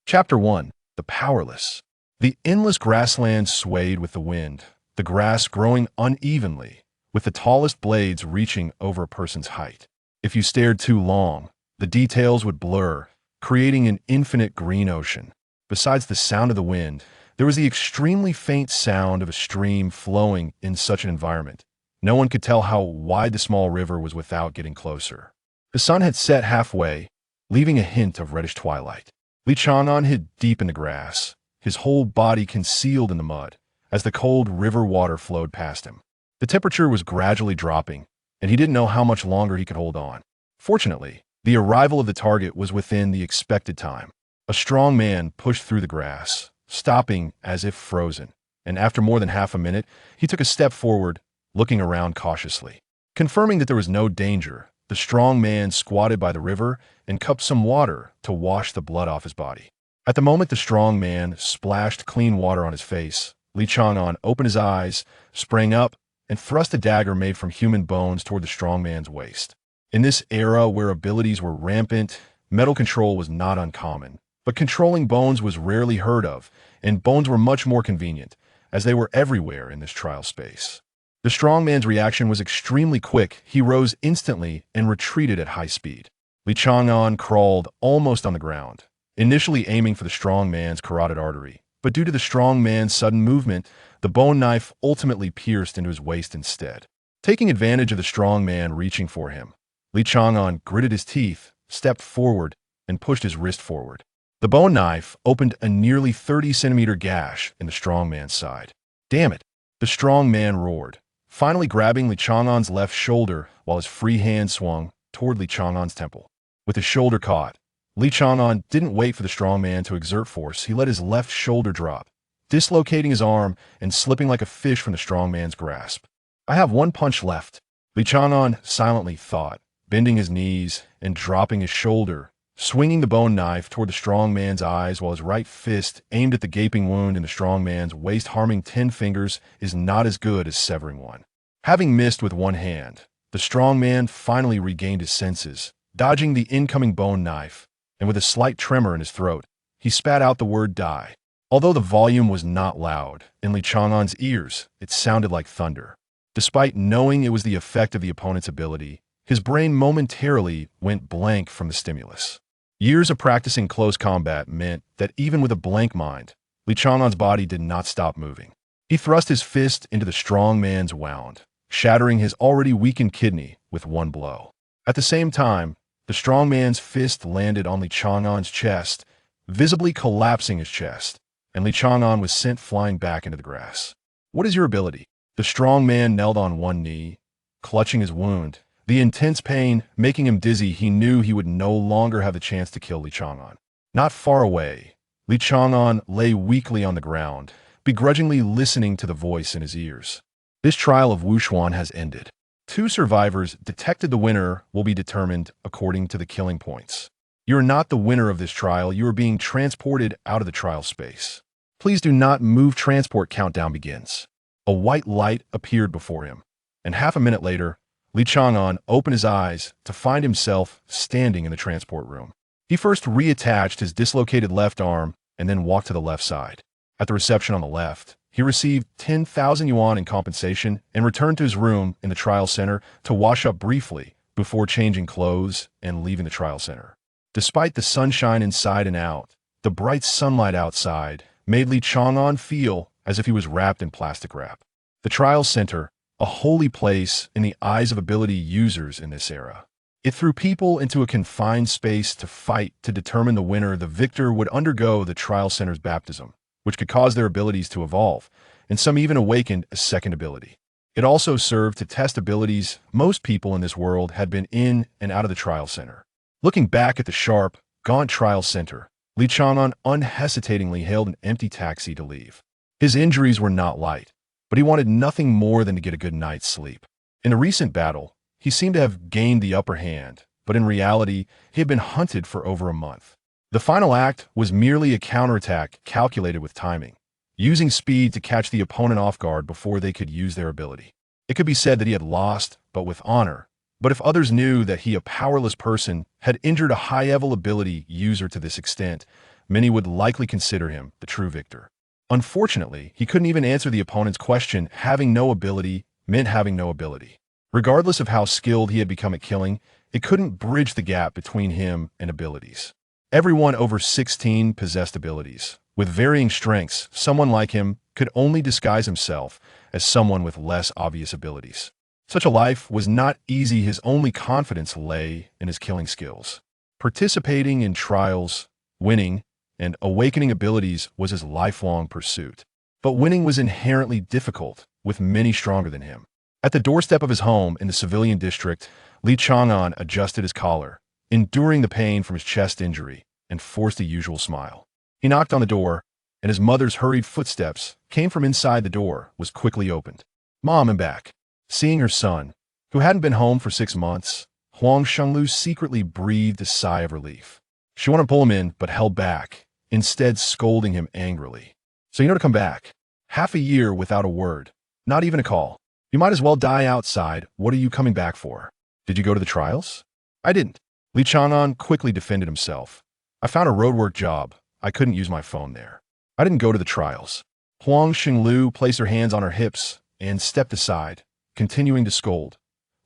Chapter 1. The Powerless. The endless grassland swayed with the wind, the grass growing unevenly, with the tallest blades reaching over a person's height. If you stared too long, the details would blur, creating an infinite green ocean. Besides the sound of the wind, there was the extremely faint sound of a stream flowing in such an environment. No one could tell how wide the small river was without getting closer. The sun had set halfway, leaving a hint of reddish twilight. Li Chang'an hid deep in the grass, his whole body concealed in the mud, as the cold river water flowed past him. The temperature was gradually dropping, and he didn't know how much longer he could hold on. Fortunately, the arrival of the target was within the expected time. A strong man pushed through the grass, stopping as if frozen, and after more than half a minute, he took a step forward, looking around cautiously. Confirming that there was no danger, the strong man squatted by the river and cupped some water to wash the blood off his body. At the moment the strong man splashed clean water on his face, Li Chang'an opened his eyes, sprang up, and thrust a dagger made from human bones toward the strong man's waist. In this era where abilities were rampant, metal control was not uncommon, but controlling bones was rarely heard of, and bones were much more convenient, as they were everywhere in this trial space. The strong man's reaction was extremely quick. He rose instantly and retreated at high speed. Li Chang'an crawled almost on the ground, initially aiming for the strong man's carotid artery, but due to the strong man's sudden movement, the bone knife ultimately pierced into his waist instead. Taking advantage of the strong man reaching for him, Li Chang'an gritted his teeth, stepped forward, and pushed his wrist forward. The bone knife opened a nearly 30-centimeter gash in the strong man's side. "Damn it!" the strong man roared, finally grabbing Li Chang'an's left shoulder while his free hand swung toward Li Chang'an's temple. With his shoulder caught, Li Chang'an didn't wait for the strong man to exert force. He let his left shoulder drop, dislocating his arm and slipping like a fish from the strong man's grasp. "I have one punch left," Li Chang'an silently thought, bending his knees and dropping his shoulder, swinging the bone knife toward the strong man's eyes while his right fist aimed at the gaping wound in the strong man's waist. Harming 10 fingers is not as good as severing one. Having missed with one hand, the strong man finally regained his senses, dodging the incoming bone knife, and with a slight tremor in his throat, he spat out the word "die." Although the volume was not loud, in Li Chang'an's ears, it sounded like thunder. Despite knowing it was the effect of the opponent's ability, his brain momentarily went blank from the stimulus. Years of practicing close combat meant that even with a blank mind, Li Chang'an's body did not stop moving. He thrust his fist into the strong man's wound, shattering his already weakened kidney with one blow. At the same time, the strong man's fist landed on Li Chang'an's chest, visibly collapsing his chest, and Li Chang'an was sent flying back into the grass. "What is your ability?" The strong man knelt on one knee, clutching his wound. The intense pain making him dizzy, he knew he would no longer have the chance to kill Li Chang'an. Not far away, Li Chang'an lay weakly on the ground, begrudgingly listening to the voice in his ears. "This trial of Wuxuan has ended. 2 survivors detected. The winner will be determined according to the killing points. You are not the winner of this trial. You are being transported out of the trial space. Please do not move. Transport countdown begins." A white light appeared before him, and half a minute later, Li Chang'an opened his eyes to find himself standing in the transport room. He first reattached his dislocated left arm and then walked to the left side. At the reception on the left, he received 10,000 yuan in compensation and returned to his room in the trial center to wash up briefly before changing clothes and leaving the trial center. Despite the sunshine inside and out, the bright sunlight outside made Li Chang'an feel as if he was wrapped in plastic wrap. The trial center, a holy place in the eyes of ability users in this era. It threw people into a confined space to fight to determine the winner. The victor would undergo the trial center's baptism, which could cause their abilities to evolve, and some even awakened a second ability. It also served to test abilities. Most people in this world had been in and out of the trial center. Looking back at the sharp, gaunt trial center, Li Chang'an unhesitatingly hailed an empty taxi to leave. His injuries were not light, but he wanted nothing more than to get a good night's sleep. In a recent battle, he seemed to have gained the upper hand, but in reality, he had been hunted for over a month. The final act was merely a counterattack calculated with timing, using speed to catch the opponent off guard before they could use their ability. It could be said that he had lost, but with honor. But if others knew that he, a powerless person, had injured a high-level ability user to this extent, many would likely consider him the true victor. Unfortunately, he couldn't even answer the opponent's question. Having no ability meant having no ability. Regardless of how skilled he had become at killing, it couldn't bridge the gap between him and abilities. Everyone over 16 possessed abilities. With varying strengths, someone like him could only disguise himself as someone with less obvious abilities. Such a life was not easy. His only confidence lay in his killing skills. Participating in trials, winning, and awakening abilities was his lifelong pursuit. But winning was inherently difficult, with many stronger than him. At the doorstep of his home in the civilian district, Li Chang'an adjusted his collar, enduring the pain from his chest injury, and forced a usual smile. He knocked on the door, and his mother's hurried footsteps came from inside. The door was quickly opened. "Mom, I'm back." Seeing her son, who hadn't been home for 6 months, Huang Shenglu secretly breathed a sigh of relief. She wanted to pull him in, but held back, instead scolding him angrily. "So you know to come back. Half a year without a word. Not even a call. You might as well die outside. What are you coming back for? Did you go to the trials?" "I didn't." Li Chang'an quickly defended himself. "I found a roadwork job. I couldn't use my phone there. I didn't go to the trials." Huang Shenglu placed her hands on her hips and stepped aside, continuing to scold.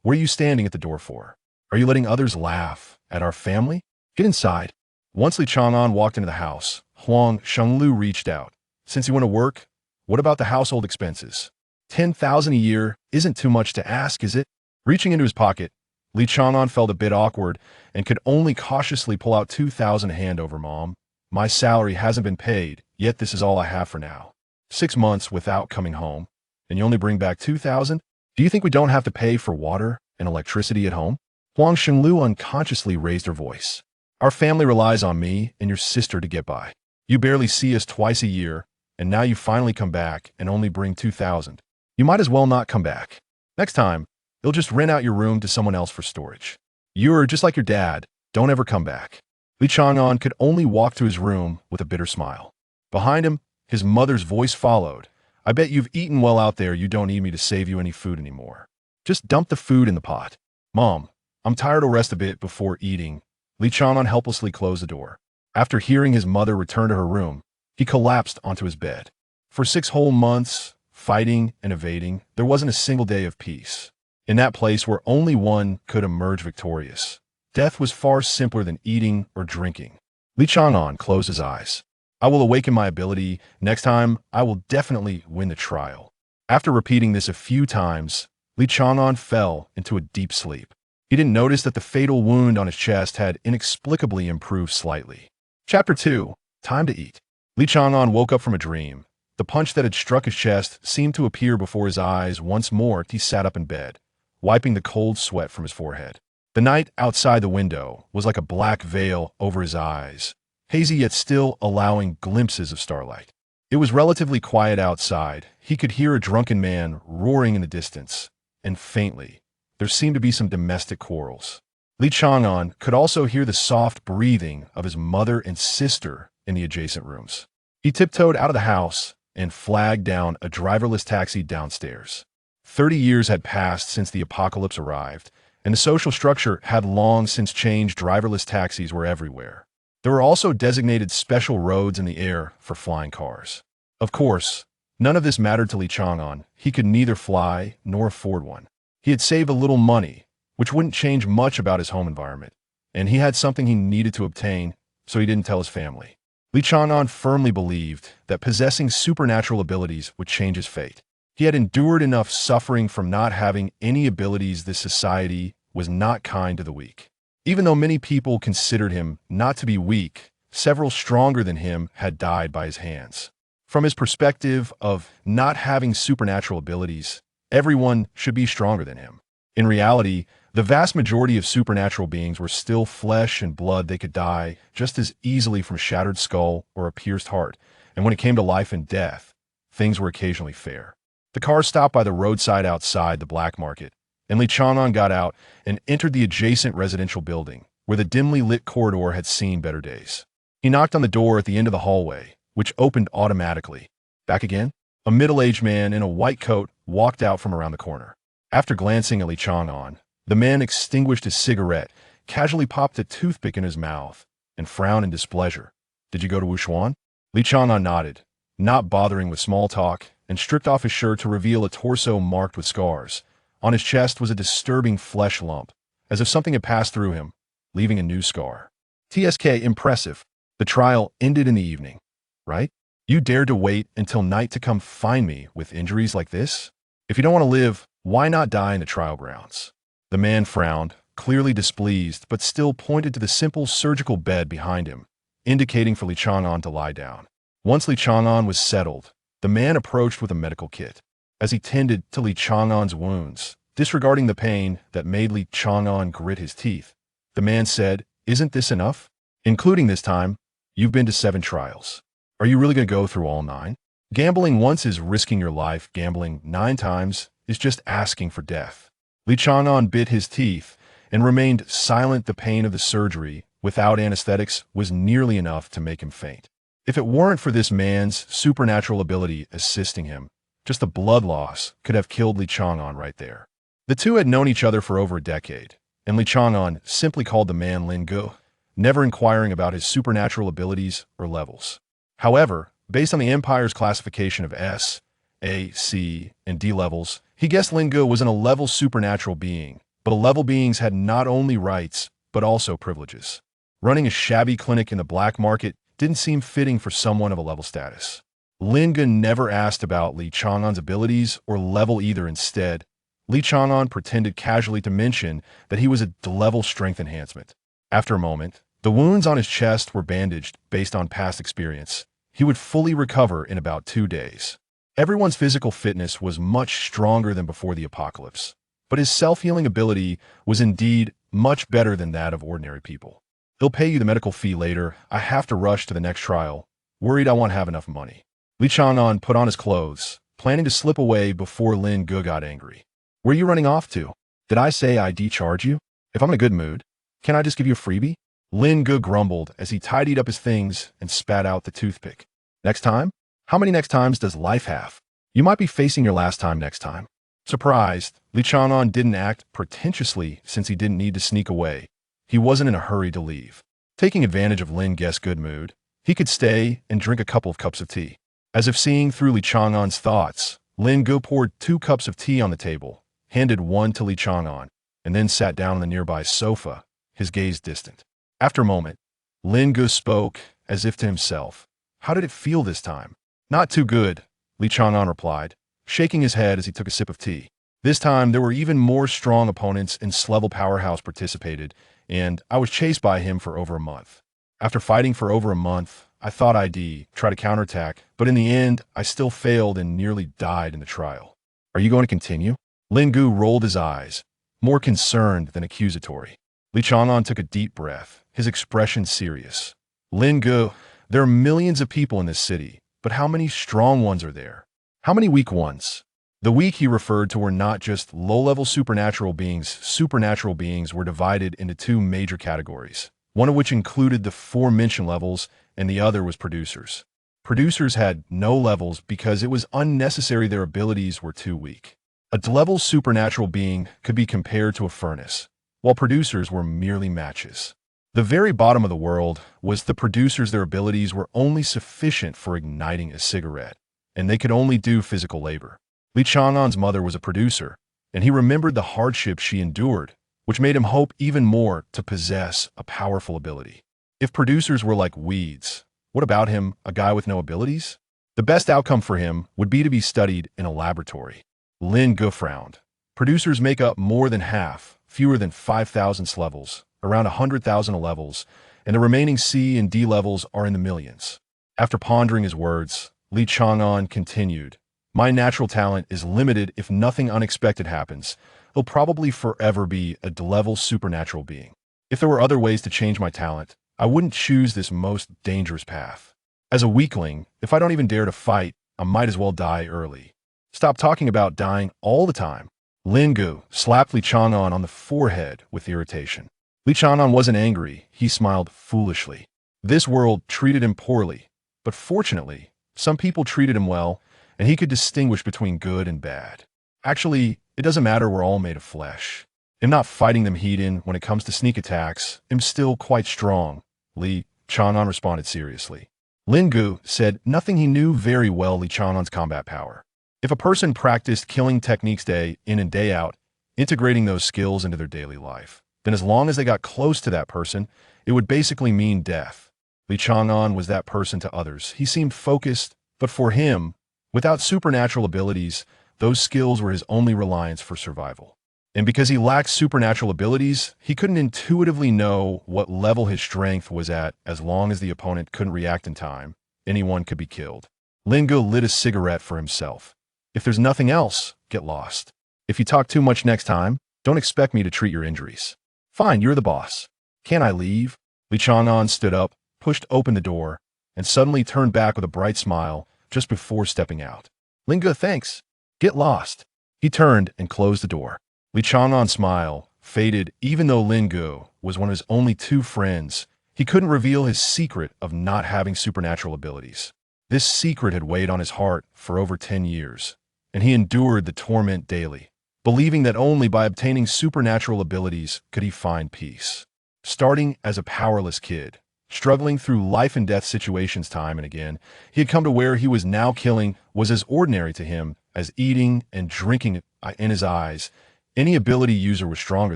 "What are you standing at the door for? Are you letting others laugh at our family? Get inside." Once Li Chang'an walked into the house, Huang Shenglu reached out. "Since you want to work, what about the household expenses? 10,000 a year isn't too much to ask, is it?" Reaching into his pocket, Li Chang'an felt a bit awkward and could only cautiously pull out 2,000 to hand over. "Mom, my salary hasn't been paid, yet this is all I have for now. 6 months without coming home, and you only bring back 2,000? Do you think we don't have to pay for water and electricity at home?" Huang Shenglu unconsciously raised her voice. "Our family relies on me and your sister to get by. You barely see us twice a year, and now you finally come back and only bring 2,000. You might as well not come back. Next time, you'll just rent out your room to someone else for storage. You're just like your dad. Don't ever come back." Li Chang'an could only walk to his room with a bitter smile. Behind him, his mother's voice followed. "I bet you've eaten well out there. You don't need me to save you any food anymore. Just dump the food in the pot." "Mom, I'm tired. I'll rest a bit before eating." Li Chang'an helplessly closed the door. After hearing his mother return to her room, he collapsed onto his bed. For 6 whole months, fighting and evading, there wasn't a single day of peace. In that place where only one could emerge victorious, death was far simpler than eating or drinking. Li Chang'an closed his eyes. "I will awaken my ability. Next time, I will definitely win the trial." After repeating this a few times, Li Chang'an fell into a deep sleep. He didn't notice that the fatal wound on his chest had inexplicably improved slightly. Chapter 2. Time to Eat. Li Chang'an woke up from a dream. The punch that had struck his chest seemed to appear before his eyes once more. He sat up in bed, wiping the cold sweat from his forehead. The night outside the window was like a black veil over his eyes, hazy yet still allowing glimpses of starlight. It was relatively quiet outside. He could hear a drunken man roaring in the distance, and faintly, there seemed to be some domestic quarrels. Li Chang'an could also hear the soft breathing of his mother and sister in the adjacent rooms. He tiptoed out of the house and flagged down a driverless taxi downstairs. 30 years had passed since the apocalypse arrived, and the social structure had long since changed. Driverless taxis were everywhere. There were also designated special roads in the air for flying cars. Of course, none of this mattered to Li Chang'an. He could neither fly nor afford one. He had saved a little money, which wouldn't change much about his home environment, and he had something he needed to obtain, so he didn't tell his family. Li Chang'an firmly believed that possessing supernatural abilities would change his fate. He had endured enough suffering from not having any abilities. This society was not kind to the weak. Even though many people considered him not to be weak, several stronger than him had died by his hands. From his perspective of not having supernatural abilities, everyone should be stronger than him. In reality, the vast majority of supernatural beings were still flesh and blood. They could die just as easily from a shattered skull or a pierced heart, and when it came to life and death, things were occasionally fair. The car stopped by the roadside outside the black market, and Li Chang'an got out and entered the adjacent residential building, where the dimly lit corridor had seen better days. He knocked on the door at the end of the hallway, which opened automatically. Back again? A middle-aged man in a white coat walked out from around the corner. After glancing at Li Chang'an, the man extinguished his cigarette, casually popped a toothpick in his mouth, and frowned in displeasure. Did you go to Wuxuan? Li Chang'an nodded, not bothering with small talk, and stripped off his shirt to reveal a torso marked with scars. On his chest was a disturbing flesh lump, as if something had passed through him, leaving a new scar. TSK, impressive. The trial ended in the evening, right? You dared to wait until night to come find me with injuries like this? If you don't want to live, why not die in the trial grounds? The man frowned, clearly displeased, but still pointed to the simple surgical bed behind him, indicating for Li Chang'an to lie down. Once Li Chang'an was settled, the man approached with a medical kit. As he tended to Li Chang'an's wounds, disregarding the pain that made Li Chang'an grit his teeth, the man said, "Isn't this enough? Including this time, you've been to 7 trials. Are you really going to go through all 9? Gambling once is risking your life. Gambling 9 times is just asking for death." Li Chang'an bit his teeth and remained silent. The pain of the surgery, without anesthetics, was nearly enough to make him faint. If it weren't for this man's supernatural ability assisting him, just the blood loss could have killed Li Chang'an right there. The two had known each other for over a decade, and Li Chang'an simply called the man Lin Gu, never inquiring about his supernatural abilities or levels. However, based on the Empire's classification of S, A, C, and D levels, he guessed Lin Gu was an 11 supernatural being, but 11 beings had not only rights, but also privileges. Running a shabby clinic in the black market didn't seem fitting for someone of a level status. Lin Gu never asked about Li Chang'an's abilities or level either. Instead, Li Chang'an pretended casually to mention that he was a level strength enhancement. After a moment, the wounds on his chest were bandaged based on past experience. He would fully recover in about 2 days. Everyone's physical fitness was much stronger than before the apocalypse, but his self-healing ability was indeed much better than that of ordinary people. "He'll pay you the medical fee later. I have to rush to the next trial. Worried I won't have enough money." Li Chang'an put on his clothes, planning to slip away before Lin Gu got angry. "Where are you running off to? Did I say I decharge you? If I'm in a good mood, can I just give you a freebie?" Lin Gu grumbled as he tidied up his things and spat out the toothpick. "Next time? How many next times does life have? You might be facing your last time next time." Surprised, Li Chang'an didn't act pretentiously since he didn't need to sneak away. He wasn't in a hurry to leave. Taking advantage of Lin Gu's good mood, he could stay and drink a couple of cups of tea. As if seeing through Li Chang'an's thoughts, Lin Gu poured 2 cups of tea on the table, handed one to Li Chang'an, and then sat down on the nearby sofa, his gaze distant. After a moment, Lin Gu spoke, as if to himself. "How did it feel this time?" "Not too good," Li Chang'an replied, shaking his head as he took a sip of tea. This time, there were even more strong opponents in Slevel Powerhouse participated, and I was chased by him for over a month. After fighting for over a month, I thought I'd try to counterattack, but in the end, I still failed and nearly died in the trial. "Are you going to continue?" Lin Gu rolled his eyes, more concerned than accusatory. Li Chang'an took a deep breath, his expression serious. "Lin Gu, there are millions of people in this city, but how many strong ones are there? How many weak ones?" The weak he referred to were not just low-level supernatural beings. Supernatural beings were divided into 2 major categories, one of which included the 4-mentioned levels, and the other was producers. Producers had no levels because it was unnecessary. Their abilities were too weak. A level supernatural being could be compared to a furnace, while producers were merely matches. The very bottom of the world was the producers. Their abilities were only sufficient for igniting a cigarette, and they could only do physical labor. Li Chang'an's mother was a producer, and he remembered the hardships she endured, which made him hope even more to possess a powerful ability. If producers were like weeds, what about him, a guy with no abilities? The best outcome for him would be to be studied in a laboratory. Lin Gu frowned. Producers make up more than half, fewer than 5,000 levels, around 100,000 levels, and the remaining C and D levels are in the millions. After pondering his words, Li Chang'an continued, "My natural talent is limited. If nothing unexpected happens, he'll probably forever be a level supernatural being. If there were other ways to change my talent, I wouldn't choose this most dangerous path. As a weakling, if I don't even dare to fight, I might as well die early." "Stop talking about dying all the time." Lin Gu slapped Li Chang'an on the forehead with irritation. Li Chang'an wasn't angry. He smiled foolishly. This world treated him poorly, but fortunately, some people treated him well, and he could distinguish between good and bad. "Actually, it doesn't matter. We're all made of flesh. I'm not fighting them heat in when it comes to sneak attacks. I'm still quite strong," Li Chang'an responded seriously. Lin Gu said nothing he knew very well Li Chang'an's combat power. If a person practiced killing techniques day in and day out, integrating those skills into their daily life, then as long as they got close to that person, it would basically mean death. Li Chang'an was that person to others. He seemed focused, but for him, without supernatural abilities, those skills were his only reliance for survival. And because he lacked supernatural abilities, he couldn't intuitively know what level his strength was at. As long as the opponent couldn't react in time, anyone could be killed. Lin Gu lit a cigarette for himself. If there's nothing else, get lost. If you talk too much next time, don't expect me to treat your injuries. Fine, you're the boss. Can't I leave? Li Chang'an stood up, pushed open the door, and suddenly turned back with a bright smile just before stepping out. Lin Gu, thanks. Get lost. He turned and closed the door. Li Chang'an's smile faded. Even though Lin Gu was one of his only two friends, he couldn't reveal his secret of not having supernatural abilities. This secret had weighed on his heart for over 10 years, and he endured the torment daily, believing that only by obtaining supernatural abilities could he find peace. Starting as a powerless kid, struggling through life and death situations time and again, he had come to where he was now killing was as ordinary to him as eating and drinking. In his eyes, any ability user was stronger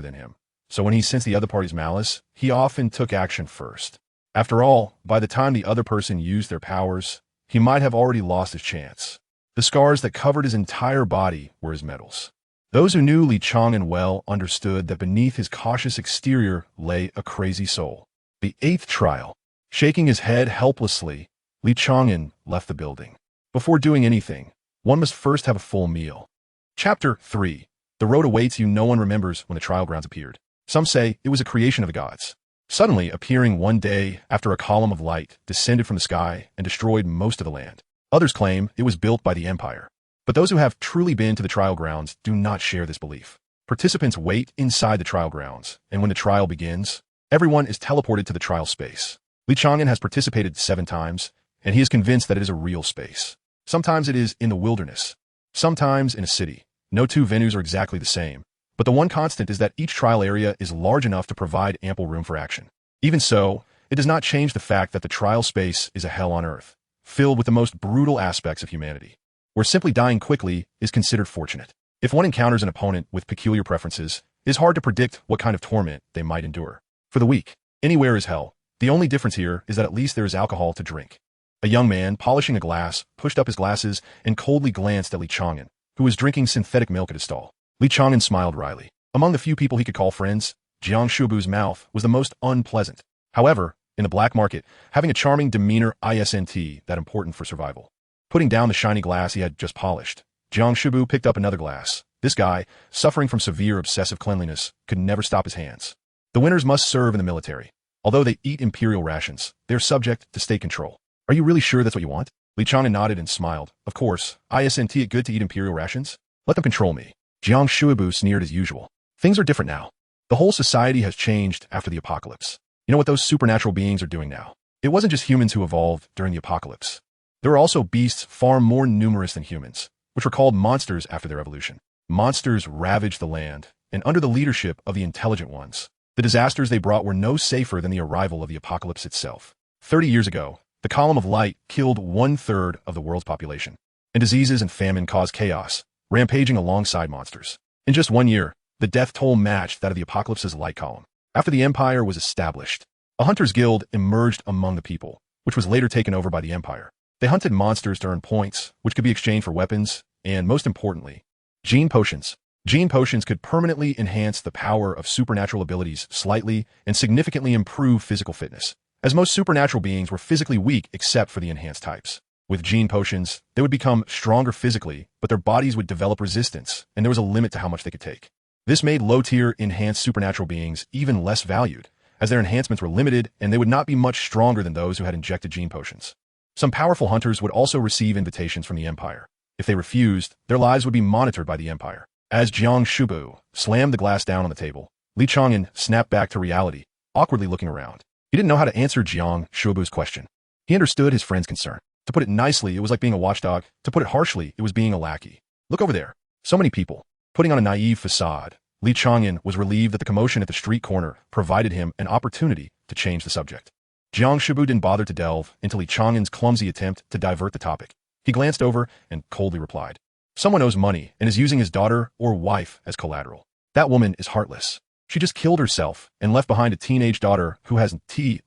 than him. So when he sensed the other party's malice, he often took action first. After all, by the time the other person used their powers, he might have already lost his chance. The scars that covered his entire body were his medals. Those who knew Li Chang'an well understood that beneath his cautious exterior lay a crazy soul. The 8th trial. Shaking his head helplessly, Li Chang'an left the building. Before doing anything, one must first have a full meal. Chapter 3. The road awaits you. No one remembers when the trial grounds appeared. Some say it was a creation of the gods, suddenly appearing one day after a column of light descended from the sky and destroyed most of the land. Others claim it was built by the empire. But those who have truly been to the trial grounds do not share this belief. Participants wait inside the trial grounds, and when the trial begins, everyone is teleported to the trial space. Li Chang'an has participated 7 times, and he is convinced that it is a real space. Sometimes it is in the wilderness, sometimes in a city. No two venues are exactly the same, but the one constant is that each trial area is large enough to provide ample room for action. Even so, it does not change the fact that the trial space is a hell on earth, filled with the most brutal aspects of humanity, where simply dying quickly is considered fortunate. If one encounters an opponent with peculiar preferences, it is hard to predict what kind of torment they might endure. For the weak, anywhere is hell. The only difference here is that at least there is alcohol to drink. A young man, polishing a glass, pushed up his glasses and coldly glanced at Li Chang'an, who was drinking synthetic milk at his stall. Li Chang'an smiled wryly. Among the few people he could call friends, Jiang Shubu's mouth was the most unpleasant. However, in the black market, having a charming demeanor isn't that important for survival. Putting down the shiny glass he had just polished, Jiang Shubu picked up another glass. This guy, suffering from severe obsessive cleanliness, could never stop his hands. The winners must serve in the military. Although they eat imperial rations, they are subject to state control. Are you really sure that's what you want? Li Chang'an nodded and smiled. Of course, isn't it good to eat imperial rations? Let them control me. Jiang Shubu sneered as usual. Things are different now. The whole society has changed after the apocalypse. You know what those supernatural beings are doing now? It wasn't just humans who evolved during the apocalypse. There were also beasts far more numerous than humans, which were called monsters after their evolution. Monsters ravaged the land, and under the leadership of the intelligent ones, the disasters they brought were no safer than the arrival of the apocalypse itself. 30 years ago, the column of light killed 1/3 of the world's population, and diseases and famine caused chaos, rampaging alongside monsters. In just 1 year, the death toll matched that of the apocalypse's light column. After the empire was established, a hunters' guild emerged among the people, which was later taken over by the empire. They hunted monsters to earn points, which could be exchanged for weapons, and most importantly, gene potions. Gene potions could permanently enhance the power of supernatural abilities slightly and significantly improve physical fitness, as most supernatural beings were physically weak except for the enhanced types. With gene potions, they would become stronger physically, but their bodies would develop resistance, and there was a limit to how much they could take. This made low-tier enhanced supernatural beings even less valued, as their enhancements were limited and they would not be much stronger than those who had injected gene potions. Some powerful hunters would also receive invitations from the empire. If they refused, their lives would be monitored by the empire. As Jiang Shubu slammed the glass down on the table, Li Chang'an snapped back to reality, awkwardly looking around. He didn't know how to answer Jiang Shubu's question. He understood his friend's concern. To put it nicely, it was like being a watchdog. To put it harshly, it was being a lackey. Look over there. So many people. Putting on a naive facade, Li Chang'an was relieved that the commotion at the street corner provided him an opportunity to change the subject. Jiang Shibu didn't bother to delve into Li Chang'an's clumsy attempt to divert the topic. He glanced over and coldly replied, "Someone owes money and is using his daughter or wife as collateral. That woman is heartless. She just killed herself and left behind a teenage daughter who has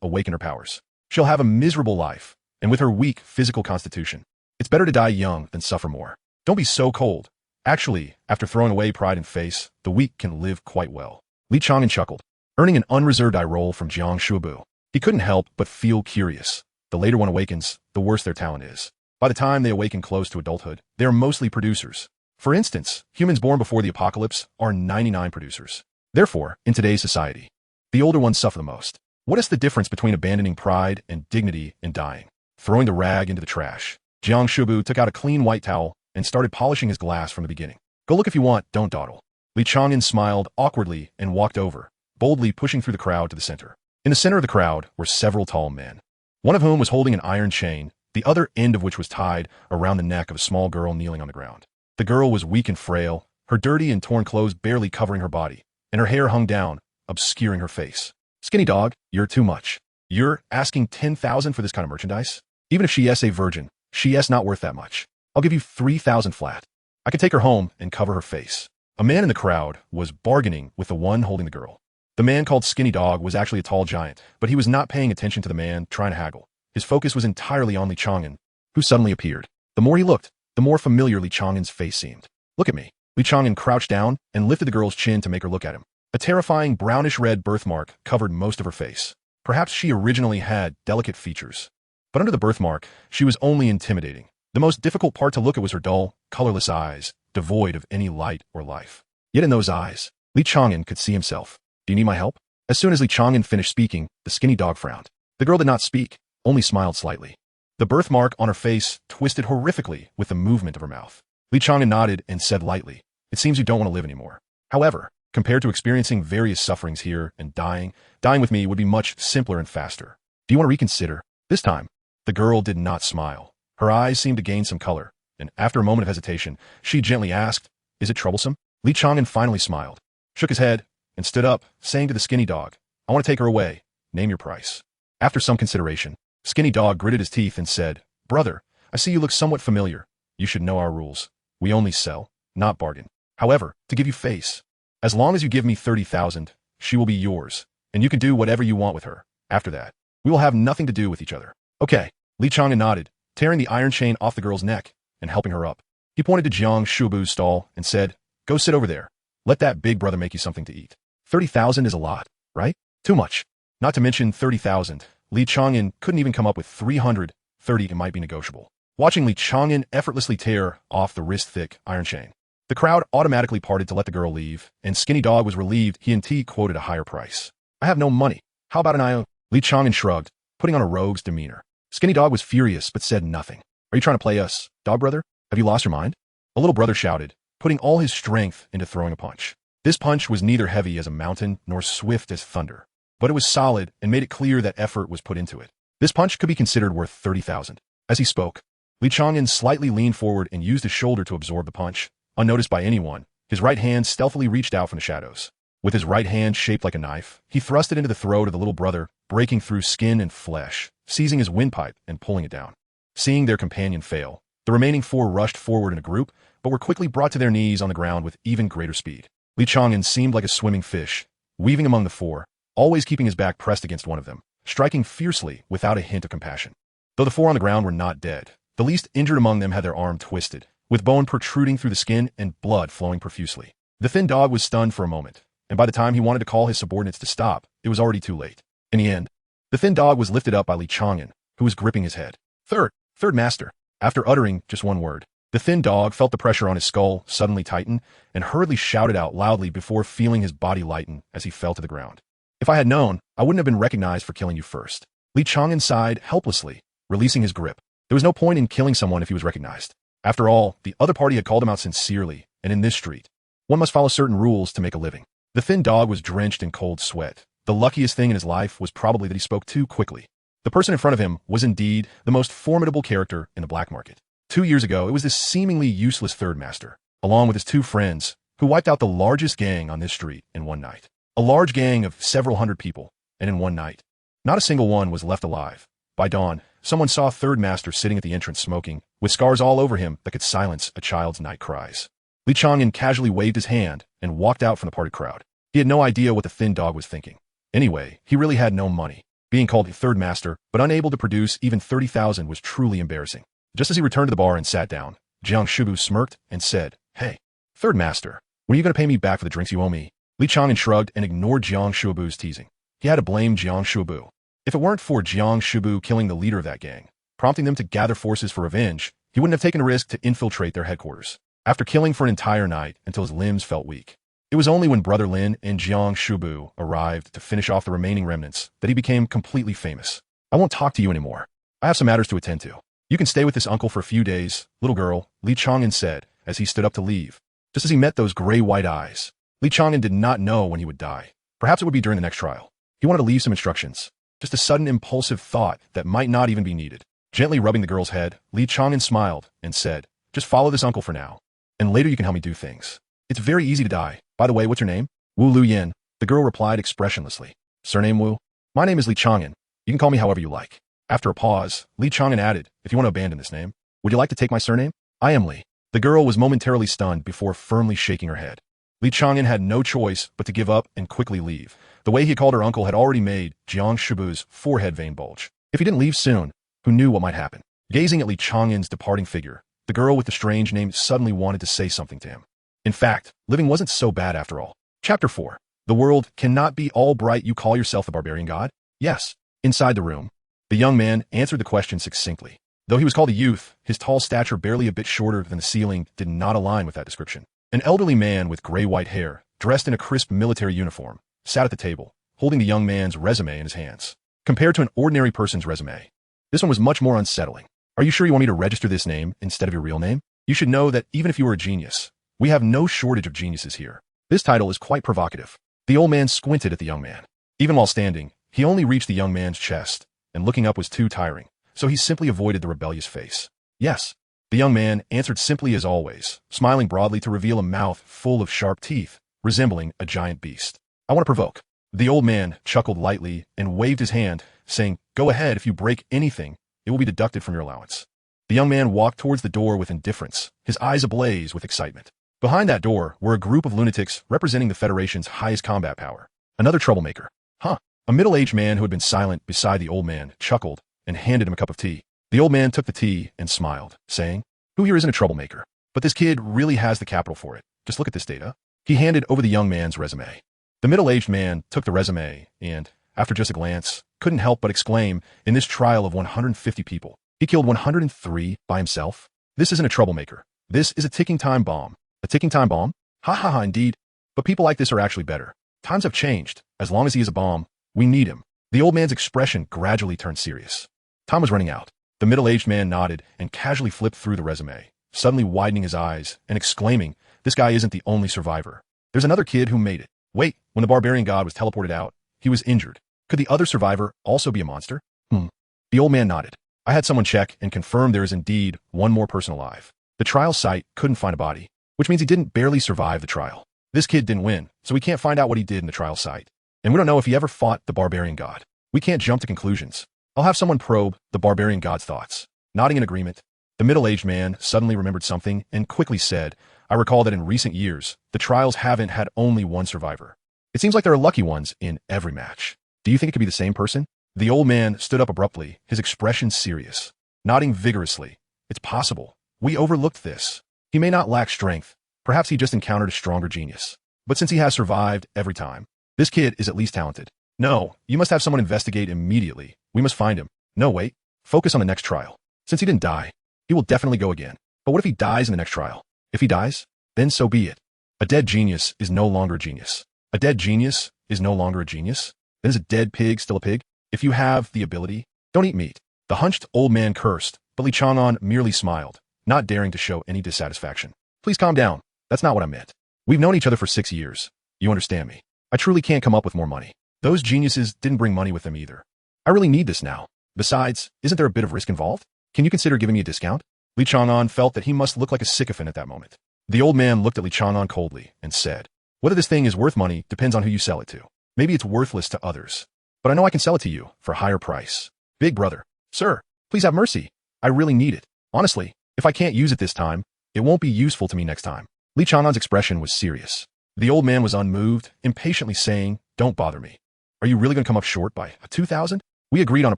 awakened her powers. She'll have a miserable life, and with her weak physical constitution, it's better to die young than suffer more. Don't be so cold. Actually, after throwing away pride and face, the weak can live quite well." Li Chang'an chuckled, earning an unreserved eye roll from Jiang Shibu. He couldn't help but feel curious. The later one awakens, the worse their talent is. By the time they awaken close to adulthood, they are mostly producers. For instance, humans born before the apocalypse are 99 producers. Therefore, in today's society, the older ones suffer the most. What is the difference between abandoning pride and dignity and dying? Throwing the rag into the trash, Jiang Shibu took out a clean white towel and started polishing his glass from the beginning. "Go look if you want, don't dawdle." Li Chang'an smiled awkwardly and walked over, boldly pushing through the crowd to the center. In the center of the crowd were several tall men, one of whom was holding an iron chain, the other end of which was tied around the neck of a small girl kneeling on the ground. The girl was weak and frail, her dirty and torn clothes barely covering her body, and her hair hung down, obscuring her face. "Skinny dog, you're too much. You're asking 10,000 for this kind of merchandise? Even if she is a virgin, she is not worth that much. I'll give you 3,000 flat. I can take her home and cover her face." A man in the crowd was bargaining with the one holding the girl. The man called Skinny Dog was actually a tall giant, but he was not paying attention to the man trying to haggle. His focus was entirely on Li Chang'an, who suddenly appeared. The more he looked, the more familiar Li Chang'an's face seemed. "Look at me." Li Chang'an crouched down and lifted the girl's chin to make her look at him. A terrifying brownish-red birthmark covered most of her face. Perhaps she originally had delicate features, but under the birthmark, she was only intimidating. The most difficult part to look at was her dull, colorless eyes, devoid of any light or life. Yet in those eyes, Li Chang'an could see himself. "Do you need my help?" As soon as Li Chang'an finished speaking, the Skinny Dog frowned. The girl did not speak, only smiled slightly. The birthmark on her face twisted horrifically with the movement of her mouth. Li Chang'an nodded and said lightly, "It seems you don't want to live anymore. However, compared to experiencing various sufferings here and dying with me would be much simpler and faster. Do you want to reconsider?" This time, the girl did not smile. Her eyes seemed to gain some color, and after a moment of hesitation, she gently asked, "Is it troublesome?" Li Chang'an finally smiled, shook his head, and stood up, saying to the Skinny Dog, "I want to take her away. Name your price." After some consideration, Skinny Dog gritted his teeth and said, "Brother, I see you look somewhat familiar. You should know our rules. We only sell, not bargain. However, to give you face, as long as you give me 30,000, she will be yours, and you can do whatever you want with her. After that, we will have nothing to do with each other." "Okay." Li Chang'an nodded, tearing the iron chain off the girl's neck and helping her up. He pointed to Jiang Shibu's stall and said, "Go sit over there. Let that big brother make you something to eat." 30,000 is a lot, right? Too much. Not to mention 30,000. Li Chang'an couldn't even come up with 330. It might be negotiable. Watching Li Chang'an effortlessly tear off the wrist-thick iron chain, the crowd automatically parted to let the girl leave, and Skinny Dog was relieved he quoted a higher price. "I have no money. How about an IO?" Li Chang'an shrugged, putting on a rogue's demeanor. Skinny Dog was furious but said nothing. "Are you trying to play us, dog brother? Have you lost your mind?" A little brother shouted, putting all his strength into throwing a punch. This punch was neither heavy as a mountain nor swift as thunder, but it was solid and made it clear that effort was put into it. This punch could be considered worth 30,000. As he spoke, Li Chang'an slightly leaned forward and used his shoulder to absorb the punch. Unnoticed by anyone, his right hand stealthily reached out from the shadows. With his right hand shaped like a knife, he thrust it into the throat of the little brother, breaking through skin and flesh, seizing his windpipe and pulling it down. Seeing their companion fail, the remaining four rushed forward in a group, but were quickly brought to their knees on the ground with even greater speed. Li Chang'an seemed like a swimming fish, weaving among the four, always keeping his back pressed against one of them, striking fiercely without a hint of compassion. Though the four on the ground were not dead, the least injured among them had their arm twisted, with bone protruding through the skin and blood flowing profusely. The thin dog was stunned for a moment, and by the time he wanted to call his subordinates to stop, it was already too late. In the end, the thin dog was lifted up by Li Chang'an, who was gripping his head. Third master." After uttering just one word, the thin dog felt the pressure on his skull suddenly tighten and hurriedly shouted out loudly before feeling his body lighten as he fell to the ground. "If I had known, I wouldn't have been recognized for killing you first." Li Chang'an sighed helplessly, releasing his grip. There was no point in killing someone if he was recognized. After all, the other party had called him out sincerely, and in this street, one must follow certain rules to make a living. The thin dog was drenched in cold sweat. The luckiest thing in his life was probably that he spoke too quickly. The person in front of him was indeed the most formidable character in the black market. 2 years ago, it was this seemingly useless third master, along with his two friends, who wiped out the largest gang on this street in one night. A large gang of several hundred people, and in one night. Not a single one was left alive. By dawn, someone saw Third Master sitting at the entrance smoking, with scars all over him that could silence a child's night cries. Li Chang'an casually waved his hand and walked out from the party crowd. He had no idea what the thin dog was thinking. Anyway, he really had no money. Being called Third Master, but unable to produce even 30,000 was truly embarrassing. Just as he returned to the bar and sat down, Jiang Shubu smirked and said, "Hey, Third Master, when are you going to pay me back for the drinks you owe me?" Li Chang'an shrugged and ignored Jiang Shubu's teasing. He had to blame Jiang Shubu. If it weren't for Jiang Shubu killing the leader of that gang, prompting them to gather forces for revenge, he wouldn't have taken a risk to infiltrate their headquarters. After killing for an entire night until his limbs felt weak, it was only when Brother Lin and Jiang Shubu arrived to finish off the remaining remnants that he became completely famous. "I won't talk to you anymore. I have some matters to attend to. You can stay with this uncle for a few days, little girl," Li Chang'an said as he stood up to leave. Just as he met those gray-white eyes, Li Chang'an did not know when he would die. Perhaps it would be during the next trial. He wanted to leave some instructions. Just a sudden impulsive thought that might not even be needed. Gently rubbing the girl's head, Li Chang'an smiled and said, "Just follow this uncle for now, and later you can help me do things. It's very easy to die. By the way, what's your name?" "Wu Lu Yin," the girl replied expressionlessly. "Surname Wu?" "My name is Li Chang'an. You can call me however you like." After a pause, Li Chang'an added, "If you want to abandon this name, would you like to take my surname?" "I am Li." The girl was momentarily stunned before firmly shaking her head. Li Chang'an had no choice but to give up and quickly leave. The way he called her uncle had already made Jiang Shubu's forehead vein bulge. If he didn't leave soon, who knew what might happen? Gazing at Li Chang'an's departing figure, the girl with the strange name suddenly wanted to say something to him. In fact, living wasn't so bad after all. Chapter 4. The world cannot be all bright. You call yourself the barbarian god? Yes. Inside the room, the young man answered the question succinctly. Though he was called a youth, his tall stature barely a bit shorter than the ceiling did not align with that description. An elderly man with gray-white hair, dressed in a crisp military uniform, sat at the table, holding the young man's resume in his hands. Compared to an ordinary person's resume, this one was much more unsettling. "Are you sure you want me to register this name instead of your real name? You should know that even if you were a genius, we have no shortage of geniuses here. This title is quite provocative." The old man squinted at the young man. Even while standing, he only reached the young man's chest, and looking up was too tiring, so he simply avoided the rebellious face. "Yes." The young man answered simply as always, smiling broadly to reveal a mouth full of sharp teeth, resembling a giant beast. "I want to provoke." The old man chuckled lightly and waved his hand, saying, "Go ahead. If you break anything, it will be deducted from your allowance." The young man walked towards the door with indifference, his eyes ablaze with excitement. Behind that door were a group of lunatics representing the Federation's highest combat power. Another troublemaker. "Huh." A middle-aged man who had been silent beside the old man chuckled and handed him a cup of tea. The old man took the tea and smiled, saying, "Who here isn't a troublemaker? But this kid really has the capital for it. Just look at this data." He handed over the young man's resume. The middle-aged man took the resume and, after just a glance, couldn't help but exclaim, "In this trial of 150 people, he killed 103 by himself? This isn't a troublemaker. This is a ticking time bomb." "A ticking time bomb? Ha ha ha, indeed. But people like this are actually better. Times have changed. As long as he is a bomb, we need him." The old man's expression gradually turned serious. Time was running out. The middle-aged man nodded and casually flipped through the resume, suddenly widening his eyes and exclaiming, "This guy isn't the only survivor. There's another kid who made it. Wait, when the barbarian god was teleported out, he was injured. Could the other survivor also be a monster?" The old man nodded. "I had someone check and confirm there is indeed one more person alive. The trial site couldn't find a body, which means he didn't barely survive the trial. This kid didn't win, so we can't find out what he did in the trial site. And we don't know if he ever fought the barbarian god. We can't jump to conclusions. I'll have someone probe the barbarian god's thoughts." Nodding in agreement, the middle-aged man suddenly remembered something and quickly said, "I recall that in recent years, the trials haven't had only one survivor. It seems like there are lucky ones in every match. Do you think it could be the same person?" The old man stood up abruptly, his expression serious. Nodding vigorously, "It's possible. We overlooked this. He may not lack strength. Perhaps he just encountered a stronger genius. But since he has survived every time, this kid is at least talented. No, you must have someone investigate immediately. We must find him. No, wait. Focus on the next trial. Since he didn't die, he will definitely go again. But what if he dies in the next trial? If he dies, then so be it. A dead genius is no longer a genius. A dead genius is no longer a genius. Then is a dead pig still a pig? If you have the ability, don't eat meat." The hunched old man cursed, but Li Chang'an merely smiled, not daring to show any dissatisfaction. "Please calm down. That's not what I meant. We've known each other for 6 years. You understand me. I truly can't come up with more money. Those geniuses didn't bring money with them either. I really need this now. Besides, isn't there a bit of risk involved? Can you consider giving me a discount?" Li Chang'an felt that he must look like a sycophant at that moment. The old man looked at Li Chang'an coldly and said, "Whether this thing is worth money depends on who you sell it to. Maybe it's worthless to others, but I know I can sell it to you for a higher price. Big brother. Sir, please have mercy. I really need it. Honestly, if I can't use it this time, it won't be useful to me next time. Li Chang'an's expression was serious. The old man was unmoved, impatiently saying, don't bother me. Are you really going to come up short by a 2,000? We agreed on a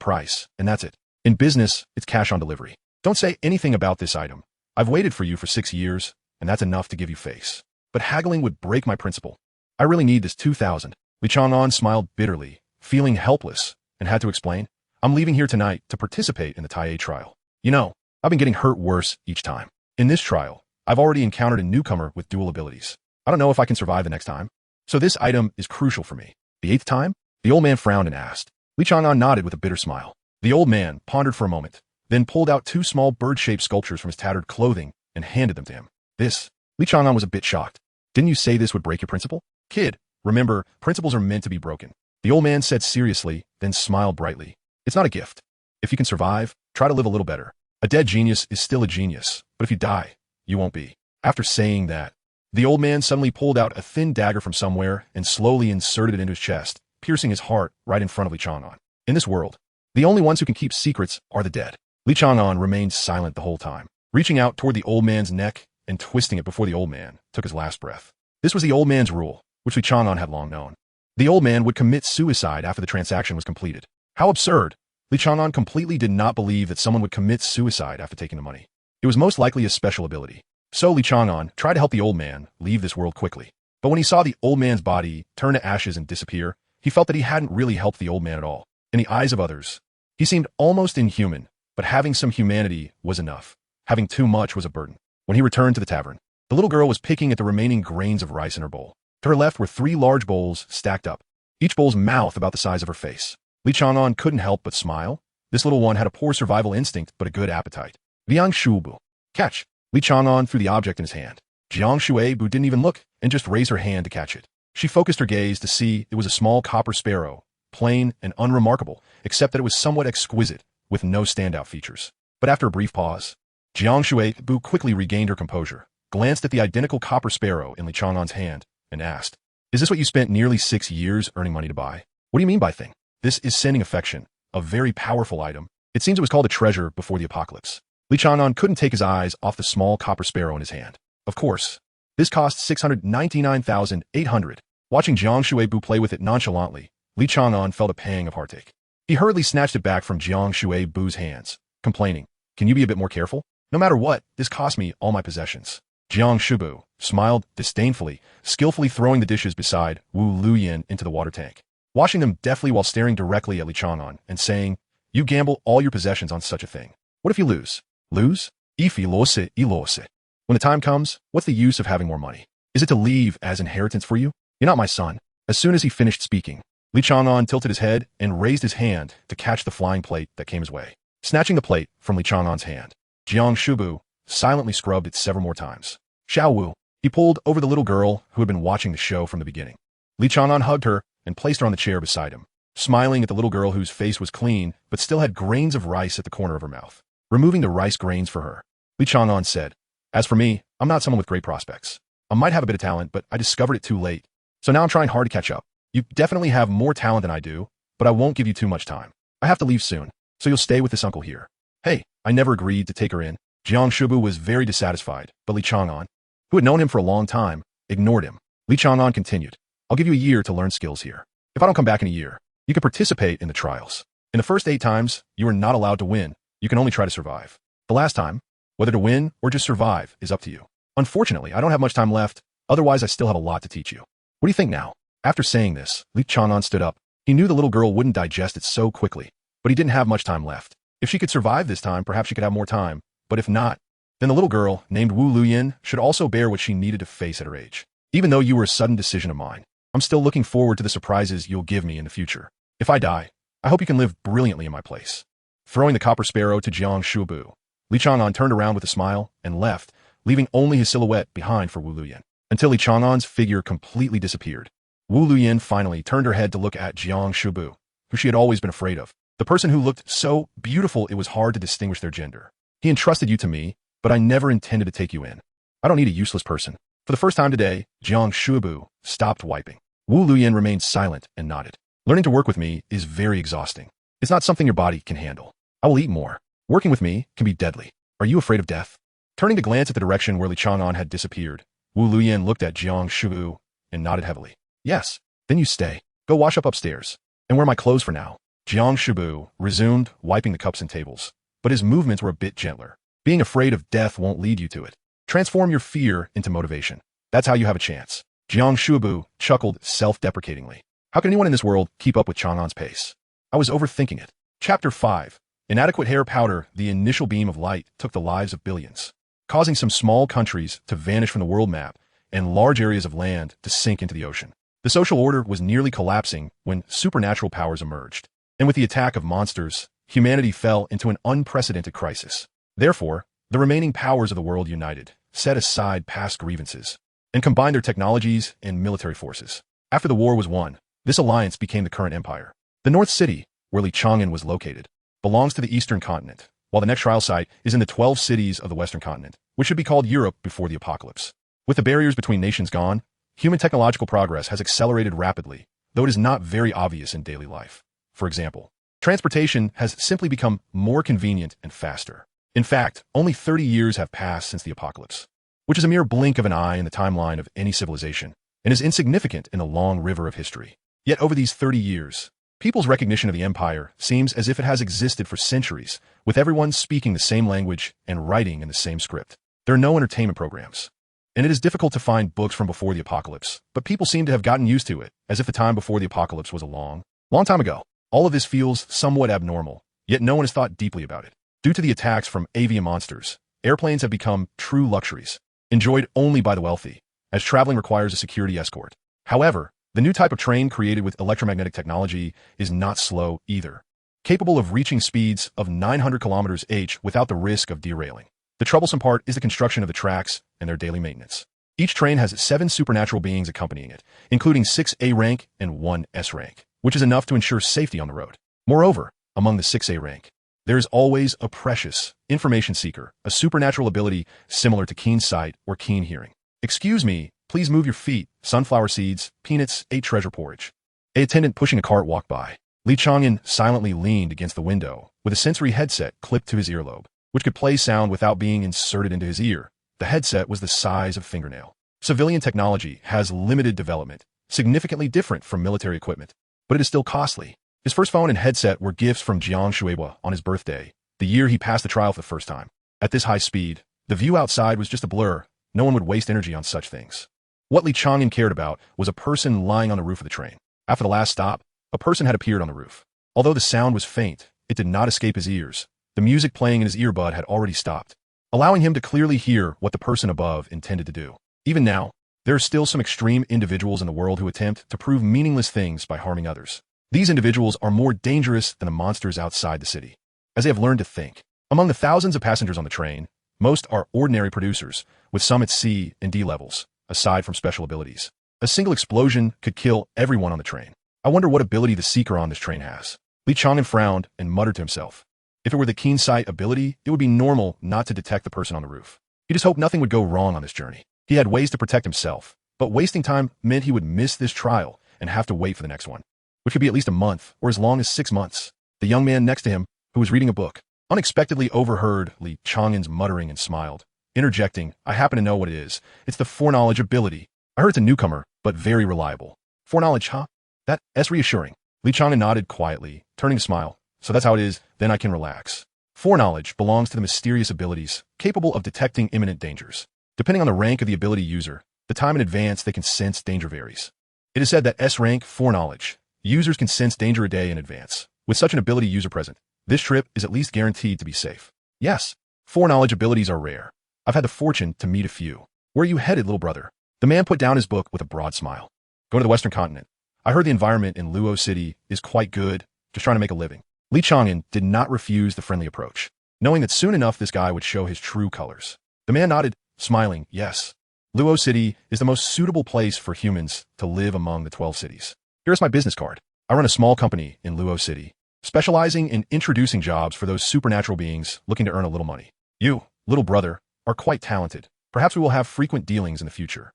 price, and that's it. In business, it's cash on delivery. Don't say anything about this item. I've waited for you for 6 years, and that's enough to give you face. But haggling would break my principle. I really need this 2,000. Li Chang'an smiled bitterly, feeling helpless, and had to explain, I'm leaving here tonight to participate in the Tai trial. You know, I've been getting hurt worse each time. In this trial, I've already encountered a newcomer with dual abilities. I don't know if I can survive the next time. So this item is crucial for me. The 8th time? The old man frowned and asked. Li Chang'an nodded with a bitter smile. The old man pondered for a moment, then pulled out 2 small bird-shaped sculptures from his tattered clothing and handed them to him. This? Li Chang'an was a bit shocked. Didn't you say this would break your principle? Kid, remember, principles are meant to be broken. The old man said seriously, then smiled brightly. It's not a gift. If you can survive, try to live a little better. A dead genius is still a genius, but if you die, you won't be. After saying that, the old man suddenly pulled out a thin dagger from somewhere and slowly inserted it into his chest, piercing his heart right in front of Li Chang'an. In this world, the only ones who can keep secrets are the dead. Li Chang'an remained silent the whole time, reaching out toward the old man's neck and twisting it before the old man took his last breath. This was the old man's rule, which Li Chang'an had long known. The old man would commit suicide after the transaction was completed. How absurd! Li Chang'an completely did not believe that someone would commit suicide after taking the money. It was most likely a special ability. So Li Chang'an tried to help the old man leave this world quickly. But when he saw the old man's body turn to ashes and disappear, he felt that he hadn't really helped the old man at all. In the eyes of others, he seemed almost inhuman, but having some humanity was enough. Having too much was a burden. When he returned to the tavern, the little girl was picking at the remaining grains of rice in her bowl. To her left were 3 large bowls stacked up, each bowl's mouth about the size of her face. Li Chang'an couldn't help but smile. This little one had a poor survival instinct, but a good appetite. Liang Shubu. Catch. Li Chang'an threw the object in his hand. Jiang Shuebu didn't even look and just raised her hand to catch it. She focused her gaze to see it was a small copper sparrow, plain and unremarkable, except that it was somewhat exquisite, with no standout features. But after a brief pause, Jiang Shuebu quickly regained her composure, glanced at the identical copper sparrow in Li Chang'an's hand, and asked, is this what you spent nearly 6 years earning money to buy? What do you mean by thing? This is sending affection, a very powerful item. It seems it was called a treasure before the apocalypse. Li Chang'an couldn't take his eyes off the small copper sparrow in his hand. Of course, this cost 699,800. Watching Jiang Shuebu play with it nonchalantly, Li Chang'an felt a pang of heartache. He hurriedly snatched it back from Jiang Shuebu's hands, complaining, can you be a bit more careful? No matter what, this cost me all my possessions. Jiang Shubu smiled disdainfully, skillfully throwing the dishes beside Wu Luyan into the water tank, washing them deftly while staring directly at Li Chang'an and saying, you gamble all your possessions on such a thing. What if you lose? Lose? Ifi lose, ilose. When the time comes, what's the use of having more money? Is it to leave as inheritance for you? You're not my son. As soon as he finished speaking, Li Chang'an tilted his head and raised his hand to catch the flying plate that came his way. Snatching the plate from Li Chang'an's hand, Jiang Shubu silently scrubbed it several more times. Xiao Wu. He pulled over the little girl who had been watching the show from the beginning. Li Chang'an hugged her and placed her on the chair beside him, smiling at the little girl whose face was clean but still had grains of rice at the corner of her mouth. Removing the rice grains for her, Li Chang'an said, as for me, I'm not someone with great prospects. I might have a bit of talent, but I discovered it too late. So now I'm trying hard to catch up. You definitely have more talent than I do, but I won't give you too much time. I have to leave soon, so you'll stay with this uncle here. Hey, I never agreed to take her in. Jiang Shubu was very dissatisfied, but Li Chang'an, who had known him for a long time, ignored him. Li Chang'an continued, I'll give you a year to learn skills here. If I don't come back in a year, you can participate in the trials. In the first 8 times, you are not allowed to win. You can only try to survive. The last time, whether to win or just survive is up to you. Unfortunately, I don't have much time left. Otherwise, I still have a lot to teach you. What do you think now? After saying this, Li Chang'an stood up. He knew the little girl wouldn't digest it so quickly, but he didn't have much time left. If she could survive this time, perhaps she could have more time. But if not, then the little girl, named Wu Luyan, should also bear what she needed to face at her age. Even though you were a sudden decision of mine, I'm still looking forward to the surprises you'll give me in the future. If I die, I hope you can live brilliantly in my place. Throwing the copper sparrow to Jiang Shubu, Li Chang'an turned around with a smile and left, leaving only his silhouette behind for Wu Luyan, until Li Chang'an's figure completely disappeared. Wu Luyan finally turned her head to look at Jiang Shubu, who she had always been afraid of, the person who looked so beautiful it was hard to distinguish their gender. He entrusted you to me, but I never intended to take you in. I don't need a useless person. For the first time today, Jiang Shubu stopped wiping. Wu Luyan remained silent and nodded. Learning to work with me is very exhausting. It's not something your body can handle. I will eat more. Working with me can be deadly. Are you afraid of death? Turning to glance at the direction where Li Chang'an had disappeared, Wu Luyan looked at Jiang Shubu and nodded heavily. Yes, then you stay. Go wash up upstairs. And wear my clothes for now. Jiang Shubu resumed, wiping the cups and tables. But his movements were a bit gentler. Being afraid of death won't lead you to it. Transform your fear into motivation. That's how you have a chance. Jiang Shubu chuckled self-deprecatingly. How can anyone in this world keep up with Chang'an's pace? I was overthinking it. Chapter 5. Inadequate hair powder. The initial beam of light took the lives of billions, causing some small countries to vanish from the world map and large areas of land to sink into the ocean. The social order was nearly collapsing when supernatural powers emerged. And with the attack of monsters, humanity fell into an unprecedented crisis. Therefore, the remaining powers of the world united, set aside past grievances, and combined their technologies and military forces. After the war was won, this alliance became the current empire. The North City, where Li Chang'an was located, belongs to the Eastern continent, while the next trial site is in the 12 cities of the Western continent, which should be called Europe before the apocalypse. With the barriers between nations gone, human technological progress has accelerated rapidly, though it is not very obvious in daily life. For example, transportation has simply become more convenient and faster. In fact, only 30 years have passed since the apocalypse, which is a mere blink of an eye in the timeline of any civilization, and is insignificant in the long river of history. Yet over these 30 years, people's recognition of the empire seems as if it has existed for centuries, with everyone speaking the same language and writing in the same script. There are no entertainment programs, and it is difficult to find books from before the apocalypse, but people seem to have gotten used to it, as if the time before the apocalypse was a long time ago. All of this feels somewhat abnormal, yet no one has thought deeply about it. Due to the attacks from avian monsters, airplanes have become true luxuries, enjoyed only by the wealthy, as traveling requires a security escort. However, the new type of train created with electromagnetic technology is not slow either, capable of reaching speeds of 900 km/h without the risk of derailing. The troublesome part is the construction of the tracks and their daily maintenance. Each train has 7 supernatural beings accompanying it, including 6 A rank and 1 S rank, which is enough to ensure safety on the road. Moreover, among the 6 A rank, there is always a precious information seeker, a supernatural ability similar to keen sight or keen hearing. Excuse me, please move your feet. Sunflower seeds, peanuts, ate treasure porridge. A attendant pushing a cart walked by. Li Chang'an silently leaned against the window with a sensory headset clipped to his earlobe, which could play sound without being inserted into his ear. The headset was the size of a fingernail. Civilian technology has limited development, significantly different from military equipment, but it is still costly. His first phone and headset were gifts from Jiang Shuiwa on his birthday, the year he passed the trial for the first time. At this high speed, the view outside was just a blur. No one would waste energy on such things. What Li Chang'an cared about was a person lying on the roof of the train. After the last stop, a person had appeared on the roof. Although the sound was faint, it did not escape his ears. The music playing in his earbud had already stopped, allowing him to clearly hear what the person above intended to do. Even now, there are still some extreme individuals in the world who attempt to prove meaningless things by harming others. These individuals are more dangerous than the monsters outside the city, as they have learned to think. Among the thousands of passengers on the train, most are ordinary producers, with some at C and D levels, aside from special abilities. A single explosion could kill everyone on the train. I wonder what ability the seeker on this train has. Li Chang'an frowned and muttered to himself. If it were the keen sight ability, it would be normal not to detect the person on the roof. He just hoped nothing would go wrong on this journey. He had ways to protect himself, but wasting time meant he would miss this trial and have to wait for the next one, which could be at least a month or as long as 6 months. The young man next to him, who was reading a book, unexpectedly overheard Li Chang'an's muttering and smiled, interjecting, I happen to know what it is. It's the foreknowledge ability. I heard it's a newcomer, but very reliable. Foreknowledge, huh? That's reassuring. Li Chang'an nodded quietly, turning to smile. So that's how it is, then I can relax. Foreknowledge belongs to the mysterious abilities, capable of detecting imminent dangers. Depending on the rank of the ability user, the time in advance they can sense danger varies. It is said that S rank foreknowledge, users can sense danger a day in advance. With such an ability user present, this trip is at least guaranteed to be safe. Yes, foreknowledge abilities are rare. I've had the fortune to meet a few. Where are you headed, little brother? The man put down his book with a broad smile. Going to the Western continent. I heard the environment in Luo City is quite good, just trying to make a living. Li Chang'an did not refuse the friendly approach, knowing that soon enough this guy would show his true colors. The man nodded, smiling, yes. Luo City is the most suitable place for humans to live among the 12 cities. Here's my business card. I run a small company in Luo City, specializing in introducing jobs for those supernatural beings looking to earn a little money. You, little brother, are quite talented. Perhaps we will have frequent dealings in the future.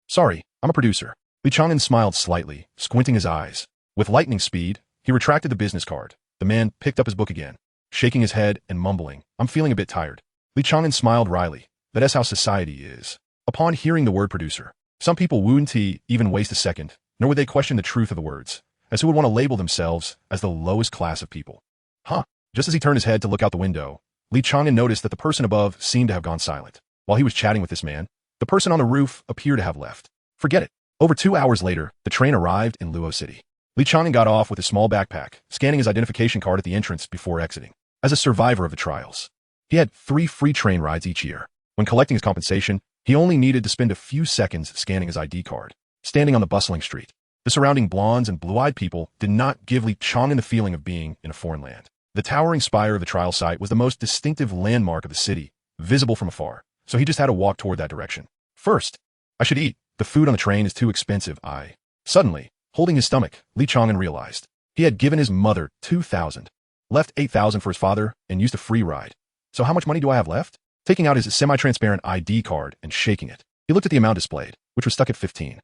Sorry, I'm a producer. Li Chang'an smiled slightly, squinting his eyes. With lightning speed, he retracted the business card. The man picked up his book again, shaking his head and mumbling, "I'm feeling a bit tired." Li Chang'an smiled wryly. That's how society is. Upon hearing the word producer, some people wouldn't even waste a second, nor would they question the truth of the words, as who would want to label themselves as the lowest class of people. Huh. Just as he turned his head to look out the window, Li Chang'an noticed that the person above seemed to have gone silent. While he was chatting with this man, the person on the roof appeared to have left. Forget it. Over 2 hours later, the train arrived in Luo City. Li Chang'an got off with a small backpack, scanning his identification card at the entrance before exiting. As a survivor of the trials, he had 3 free train rides each year. When collecting his compensation, he only needed to spend a few seconds scanning his ID card. Standing on the bustling street, the surrounding blondes and blue-eyed people did not give Li Chang'an the feeling of being in a foreign land. The towering spire of the trial site was the most distinctive landmark of the city, visible from afar, so he just had to walk toward that direction. First, I should eat. The food on the train is too expensive. Suddenly, holding his stomach, Li Chang'an realized he had given his mother 2,000, left 8,000 for his father, and used a free ride. So how much money do I have left? Taking out his semi-transparent ID card and shaking it, he looked at the amount displayed, which was stuck at 15.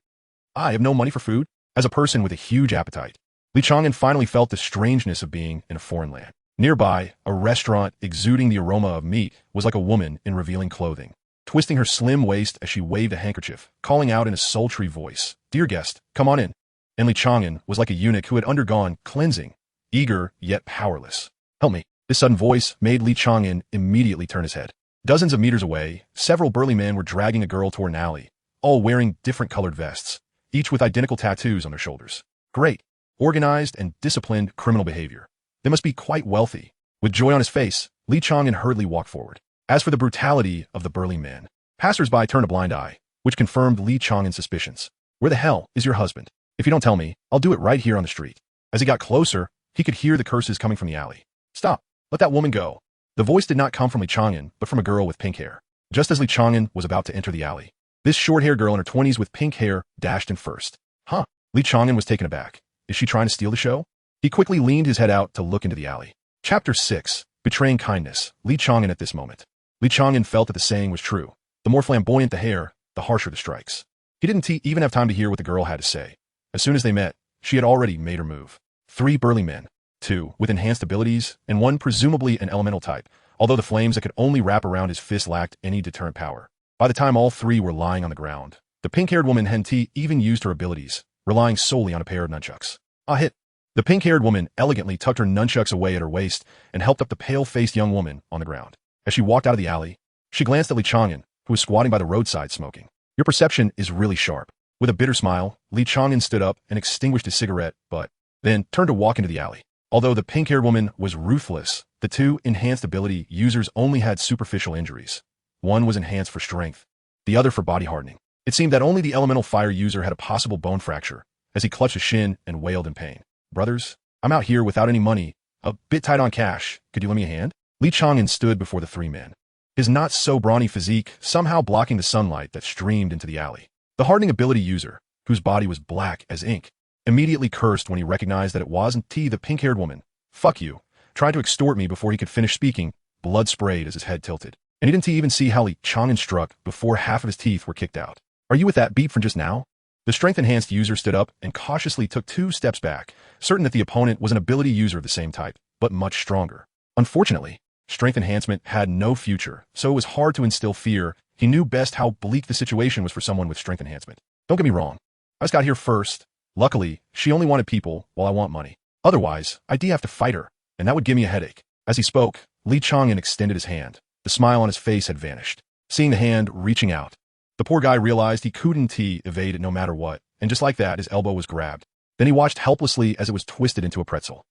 I have no money for food. As a person with a huge appetite, Li Chang'an finally felt the strangeness of being in a foreign land. Nearby, a restaurant exuding the aroma of meat was like a woman in revealing clothing, twisting her slim waist as she waved a handkerchief, calling out in a sultry voice, "Dear guest, come on in." And Li Chang'an was like a eunuch who had undergone cleansing, eager yet powerless. "Help me." This sudden voice made Li Chang'an immediately turn his head. Dozens of meters away, several burly men were dragging a girl toward an alley, all wearing different colored vests, each with identical tattoos on their shoulders. Great, organized and disciplined criminal behavior. They must be quite wealthy. With joy on his face, Li Chang'an hurriedly walked forward. As for the brutality of the burly men, passers-by turned a blind eye, which confirmed Li Chang'an's suspicions. "Where the hell is your husband? If you don't tell me, I'll do it right here on the street." As he got closer, he could hear the curses coming from the alley. "Stop! Let that woman go." The voice did not come from Li Chang'an, but from a girl with pink hair. Just as Li Chang'an was about to enter the alley, this short-haired girl in her 20s with pink hair dashed in first. Huh? Li Chang'an was taken aback. Is she trying to steal the show? He quickly leaned his head out to look into the alley. Chapter 6. Betraying kindness. Li Chang'an at this moment. Li Chang'an felt that the saying was true. The more flamboyant the hair, the harsher the strikes. He didn't even have time to hear what the girl had to say. As soon as they met, she had already made her move. 3 burly men, 2 with enhanced abilities, and 1 presumably an elemental type, although the flames that could only wrap around his fist lacked any deterrent power. By the time all 3 were lying on the ground, the pink-haired woman hadn't even used her abilities, relying solely on a pair of nunchucks. A hit. The pink-haired woman elegantly tucked her nunchucks away at her waist and helped up the pale-faced young woman on the ground. As she walked out of the alley, she glanced at Li Chang'an, who was squatting by the roadside smoking. "Your perception is really sharp." With a bitter smile, Li Chang'an stood up and extinguished his cigarette, but then turned to walk into the alley. Although the pink-haired woman was ruthless, the 2 enhanced ability users only had superficial injuries. One was enhanced for strength, the other for body hardening. It seemed that only the elemental fire user had a possible bone fracture, as he clutched his shin and wailed in pain. "Brothers, I'm out here without any money, a bit tight on cash. Could you lend me a hand?" Li Chang'an stood before the 3 men, his not-so-brawny physique somehow blocking the sunlight that streamed into the alley. The hardening ability user, whose body was black as ink, immediately cursed when he recognized that it wasn't the pink-haired woman. "Fuck you," tried to extort me before he could finish speaking, blood sprayed as his head tilted. And he didn't even see how Li Chang'an struck before half of his teeth were kicked out. "Are you with that beat from just now?" The strength-enhanced user stood up and cautiously took 2 steps back, certain that the opponent was an ability user of the same type, but much stronger. Unfortunately, strength enhancement had no future, so it was hard to instill fear. He knew best how bleak the situation was for someone with strength enhancement. "Don't get me wrong. I just got here first. Luckily, she only wanted people while I want money. Otherwise, I'd have to fight her, and that would give me a headache." As he spoke, Li Chang'an extended his hand. The smile on his face had vanished. Seeing the hand reaching out, the poor guy realized he couldn't evade it no matter what, and just like that, his elbow was grabbed. Then he watched helplessly as it was twisted into a pretzel.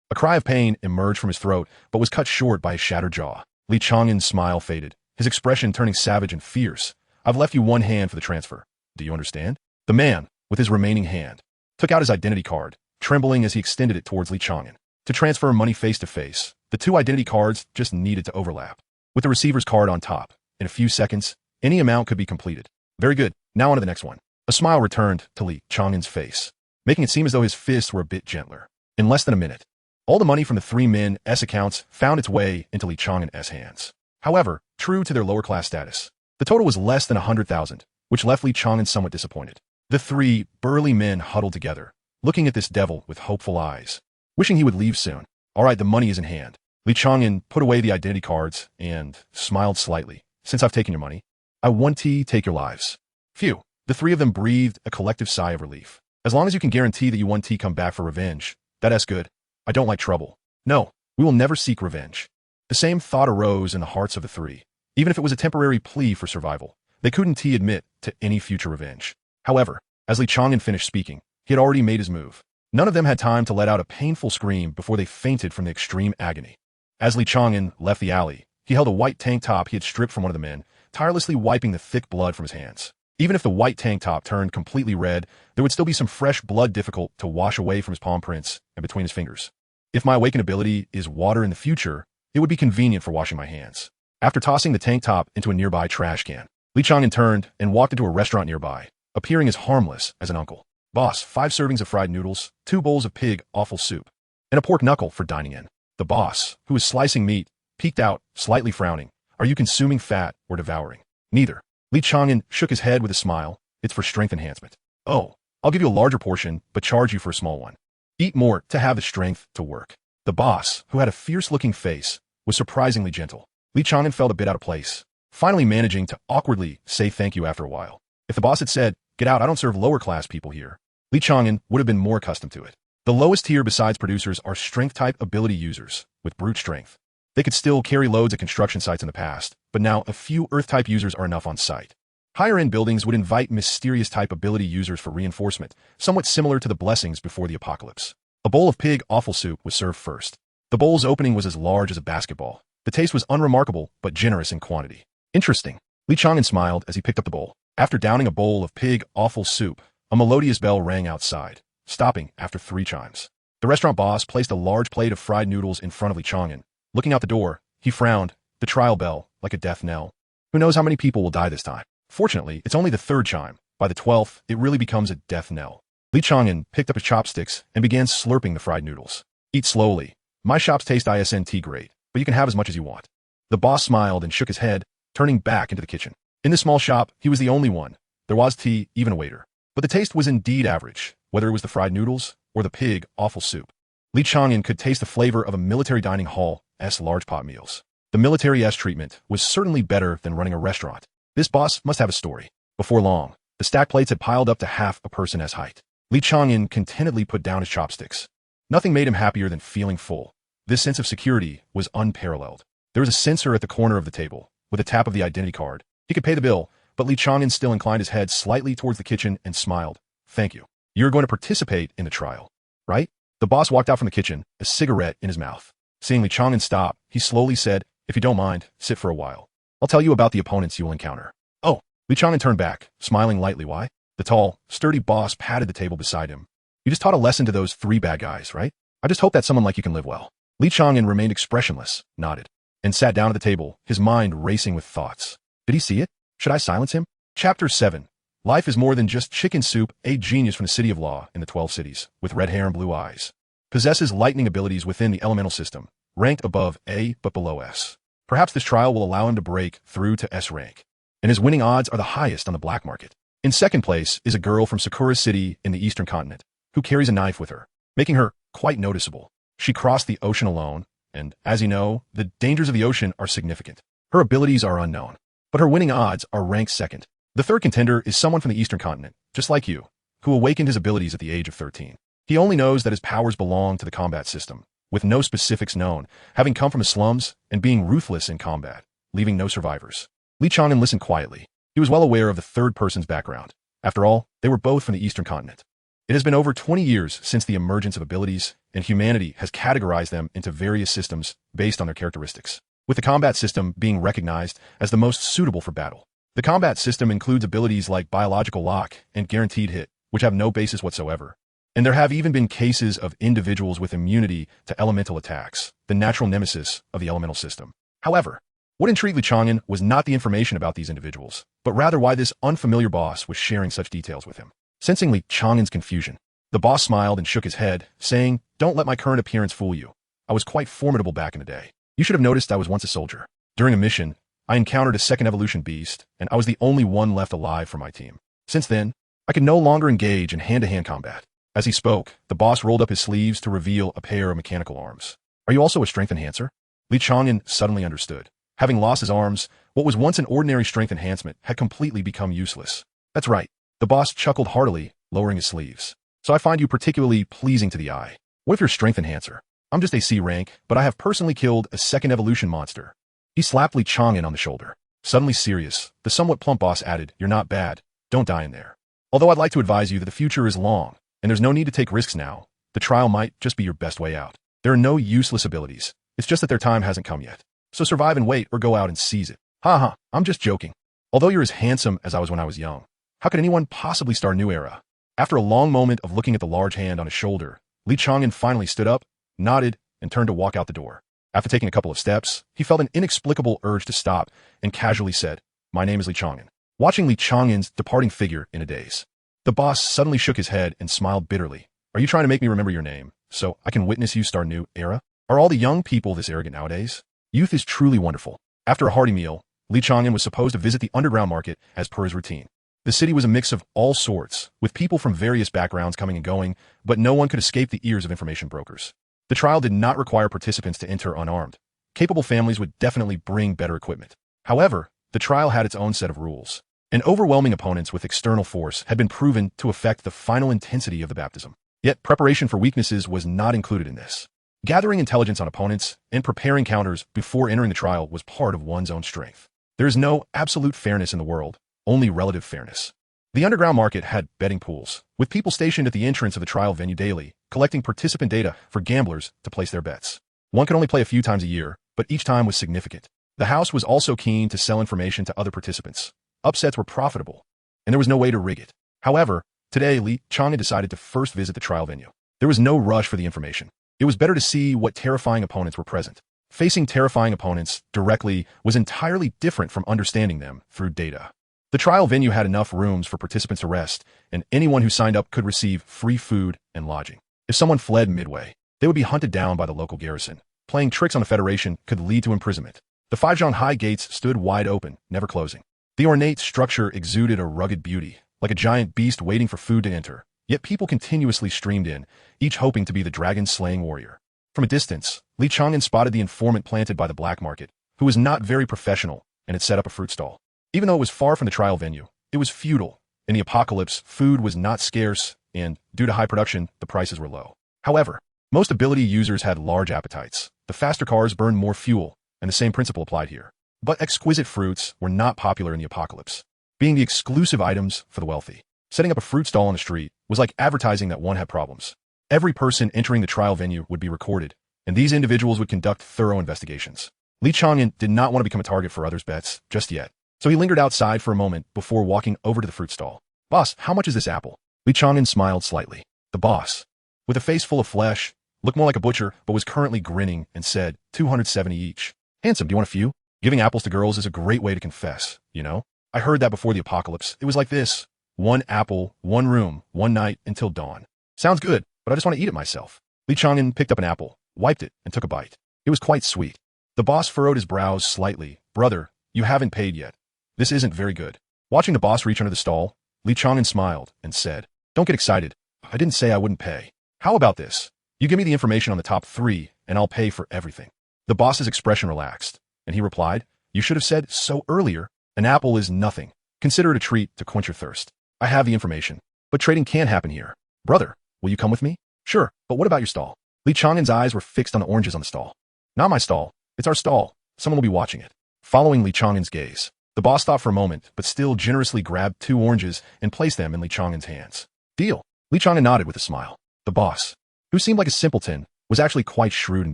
A cry of pain emerged from his throat, but was cut short by his shattered jaw. Li Chang'an's smile faded, his expression turning savage and fierce. "I've left you 1 hand for the transfer. Do you understand?" The man, with his remaining hand, took out his identity card, trembling as he extended it towards Li Chang'an. To transfer money face-to-face, the 2 identity cards just needed to overlap. With the receiver's card on top, in a few seconds, any amount could be completed. "Very good, now on to the next one." A smile returned to Li Chang'an's face, making it seem as though his fists were a bit gentler. In less than a minute, all the money from the 3 men's accounts found its way into Li Chang'an's hands. However, true to their lower-class status, the total was less than 100,000, which left Li Chang'an somewhat disappointed. The 3 burly men huddled together, looking at this devil with hopeful eyes, wishing he would leave soon. All right, the money is in hand. Li Chang'an put away the identity cards and smiled slightly. Since I've taken your money, I want to take your lives. Phew. The three of them breathed a collective sigh of relief. As long as you can guarantee that you want to come back for revenge, that's good. I don't like trouble. No, we will never seek revenge. The same thought arose in the hearts of the three. Even if it was a temporary plea for survival, they couldn't admit to any future revenge. However, as Li Chang'an finished speaking, he had already made his move. None of them had time to let out a painful scream before they fainted from the extreme agony. As Li Chang'an left the alley, he held a white tank top he had stripped from one of the men, tirelessly wiping the thick blood from his hands. Even if the white tank top turned completely red, there would still be some fresh blood difficult to wash away from his palm prints and between his fingers. If my awakened ability is water in the future, it would be convenient for washing my hands. After tossing the tank top into a nearby trash can, Li Chang'an turned and walked into a restaurant nearby, appearing as harmless as an uncle. Boss, 5 servings of fried noodles, 2 bowls of pig offal soup, and a pork knuckle for dining in. The boss, who was slicing meat, peeked out, slightly frowning. Are you consuming fat or devouring? Neither. Li Chang'an shook his head with a smile. It's for strength enhancement. Oh, I'll give you a larger portion, but charge you for a small one. Eat more to have the strength to work. The boss, who had a fierce-looking face, was surprisingly gentle. Li Chang'an felt a bit out of place, finally managing to awkwardly say thank you after a while. If the boss had said, "Get out, I don't serve lower-class people here," Li Chang'an would have been more accustomed to it. The lowest tier besides producers are strength-type ability users, with brute strength. They could still carry loads at construction sites in the past, but now a few Earth-type users are enough on site. Higher-end buildings would invite mysterious-type ability users for reinforcement, somewhat similar to the blessings before the apocalypse. A bowl of pig offal soup was served first. The bowl's opening was as large as a basketball. The taste was unremarkable, but generous in quantity. Interesting. Li Chang'an smiled as he picked up the bowl. After downing a bowl of pig offal soup, a melodious bell rang outside, stopping after 3 chimes. The restaurant boss placed a large plate of fried noodles in front of Li Chang'an. Looking out the door, he frowned. The trial bell, like a death knell. Who knows how many people will die this time? Fortunately, it's only the 3rd chime. By the 12th, it really becomes a death knell. Li Chang'an picked up his chopsticks and began slurping the fried noodles. Eat slowly. My shops taste isn't great, but you can have as much as you want. The boss smiled and shook his head, turning back into the kitchen. In the small shop, he was the only one. There was tea, even a waiter. But the taste was indeed average, whether it was the fried noodles or the pig offal soup. Li Chang'an could taste the flavor of a military dining hall's large pot meals. The military-esque treatment was certainly better than running a restaurant. This boss must have a story. Before long, the stacked plates had piled up to half a person's height. Li Chang'an contentedly put down his chopsticks. Nothing made him happier than feeling full. This sense of security was unparalleled. There was a sensor at the corner of the table. With a tap of the identity card, he could pay the bill, but Li Chang'an still inclined his head slightly towards the kitchen and smiled. Thank you. You're going to participate in the trial, right? The boss walked out from the kitchen, a cigarette in his mouth. Seeing Li Chang'an stop, he slowly said, if you don't mind, sit for a while. I'll tell you about the opponents you will encounter. Oh, Li Chang'an turned back, smiling lightly. Why? The tall, sturdy boss patted the table beside him. You just taught a lesson to those 3 bad guys, right? I just hope that someone like you can live well. Li Chang'an remained expressionless, nodded, and sat down at the table, his mind racing with thoughts. Did he see it? Should I silence him? Chapter 7. Life is more than just chicken soup. A genius from the city of law in the 12 cities, with red hair and blue eyes. Possesses lightning abilities within the elemental system, ranked above A but below S. Perhaps this trial will allow him to break through to S rank, and his winning odds are the highest on the black market. In second place is a girl from Sakura City in the eastern continent, who carries a knife with her, making her quite noticeable. She crossed the ocean alone, and, as you know, the dangers of the ocean are significant. Her abilities are unknown, but her winning odds are ranked second. The third contender is someone from the eastern continent, just like you, who awakened his abilities at the age of 13. He only knows that his powers belong to the combat system, with no specifics known, having come from the slums and being ruthless in combat, leaving no survivors. Li Chang'an listened quietly. He was well aware of the third person's background. After all, they were both from the eastern continent. It has been over 20 years since the emergence of abilities, and humanity has categorized them into various systems based on their characteristics, with the combat system being recognized as the most suitable for battle. The combat system includes abilities like biological lock and guaranteed hit, which have no basis whatsoever. And there have even been cases of individuals with immunity to elemental attacks, the natural nemesis of the elemental system. However, what intrigued Li Chang'an was not the information about these individuals, but rather why this unfamiliar boss was sharing such details with him. Sensing Li Chang'an's confusion, the boss smiled and shook his head, saying, "Don't let my current appearance fool you. I was quite formidable back in the day. You should have noticed I was once a soldier. During a mission, I encountered a second evolution beast, and I was the only one left alive for my team. Since then, I can no longer engage in hand-to-hand combat. As he spoke, the boss rolled up his sleeves to reveal a pair of mechanical arms. Are you also a strength enhancer? Li Chang'an suddenly understood. Having lost his arms, what was once an ordinary strength enhancement had completely become useless. That's right. The boss chuckled heartily, lowering his sleeves. So I find you particularly pleasing to the eye. What if you're strength enhancer? I'm just a C rank, but I have personally killed a second evolution monster. He slapped Li Chang'an on the shoulder. Suddenly serious, the somewhat plump boss added, you're not bad. Don't die in there. Although I'd like to advise you that the future is long, and there's no need to take risks now, the trial might just be your best way out. There are no useless abilities. It's just that their time hasn't come yet. So survive and wait or go out and seize it. Haha, I'm just joking. Although you're as handsome as I was when I was young, how could anyone possibly start a new era? After a long moment of looking at the large hand on his shoulder, Li Chang'an finally stood up, nodded, and turned to walk out the door. After taking a couple of steps, he felt an inexplicable urge to stop and casually said, my name is Li Chang'an. Watching Li Chang'an's departing figure in a daze. The boss suddenly shook his head and smiled bitterly. Are you trying to make me remember your name, so I can witness you start a new era? Are all the young people this arrogant nowadays? Youth is truly wonderful. After a hearty meal, Li Chang'an was supposed to visit the underground market as per his routine. The city was a mix of all sorts, with people from various backgrounds coming and going, but no one could escape the ears of information brokers. The trial did not require participants to enter unarmed. Capable families would definitely bring better equipment. However, the trial had its own set of rules. And overwhelming opponents with external force had been proven to affect the final intensity of the baptism. Yet preparation for weaknesses was not included in this. Gathering intelligence on opponents and preparing counters before entering the trial was part of one's own strength. There is no absolute fairness in the world, only relative fairness. The underground market had betting pools, with people stationed at the entrance of the trial venue daily, collecting participant data for gamblers to place their bets. One could only play a few times a year, but each time was significant. The house was also keen to sell information to other participants. Upsets were profitable, and there was no way to rig it. However, today Li Chang'an decided to first visit the trial venue. There was no rush for the information. It was better to see what terrifying opponents were present. Facing terrifying opponents directly was entirely different from understanding them through data. The trial venue had enough rooms for participants to rest, and anyone who signed up could receive free food and lodging. If someone fled midway, they would be hunted down by the local garrison. Playing tricks on the Federation could lead to imprisonment. The 5 high gates stood wide open, never closing. The ornate structure exuded a rugged beauty, like a giant beast waiting for food to enter. Yet people continuously streamed in, each hoping to be the dragon-slaying warrior. From a distance, Li Chang'an spotted the informant planted by the black market, who was not very professional and had set up a fruit stall. Even though it was far from the trial venue, it was feudal. In the apocalypse, food was not scarce, and, due to high production, the prices were low. However, most ability users had large appetites. The faster cars burned more fuel, and the same principle applied here. But exquisite fruits were not popular in the apocalypse, being the exclusive items for the wealthy. Setting up a fruit stall on the street was like advertising that one had problems. Every person entering the trial venue would be recorded, and these individuals would conduct thorough investigations. Li Chang'an did not want to become a target for others' bets just yet, so he lingered outside for a moment before walking over to the fruit stall. Boss, how much is this apple? Li Chang'an smiled slightly. The boss, with a face full of flesh, looked more like a butcher but was currently grinning and said, 270 each. Handsome, do you want a few? Giving apples to girls is a great way to confess, you know? I heard that before the apocalypse. It was like this. 1 apple, 1 room, 1 night until dawn. Sounds good, but I just want to eat it myself. Li Chang'an picked up an apple, wiped it, and took a bite. It was quite sweet. The boss furrowed his brows slightly. Brother, you haven't paid yet. This isn't very good. Watching the boss reach under the stall, Li Chang'an smiled and said, don't get excited. I didn't say I wouldn't pay. How about this? You give me the information on the top 3, and I'll pay for everything. The boss's expression relaxed, and he replied, you should have said so earlier. An apple is nothing. Consider it a treat to quench your thirst. I have the information, but trading can't happen here. Brother, will you come with me? Sure, but what about your stall? Li Chang'an's eyes were fixed on the oranges on the stall. Not my stall. It's our stall. Someone will be watching it. Following Li Chang'an's gaze, the boss thought for a moment, but still generously grabbed 2 oranges and placed them in Li Chang'an's hands. Deal. Li Chang'an nodded with a smile. The boss, who seemed like a simpleton, was actually quite shrewd in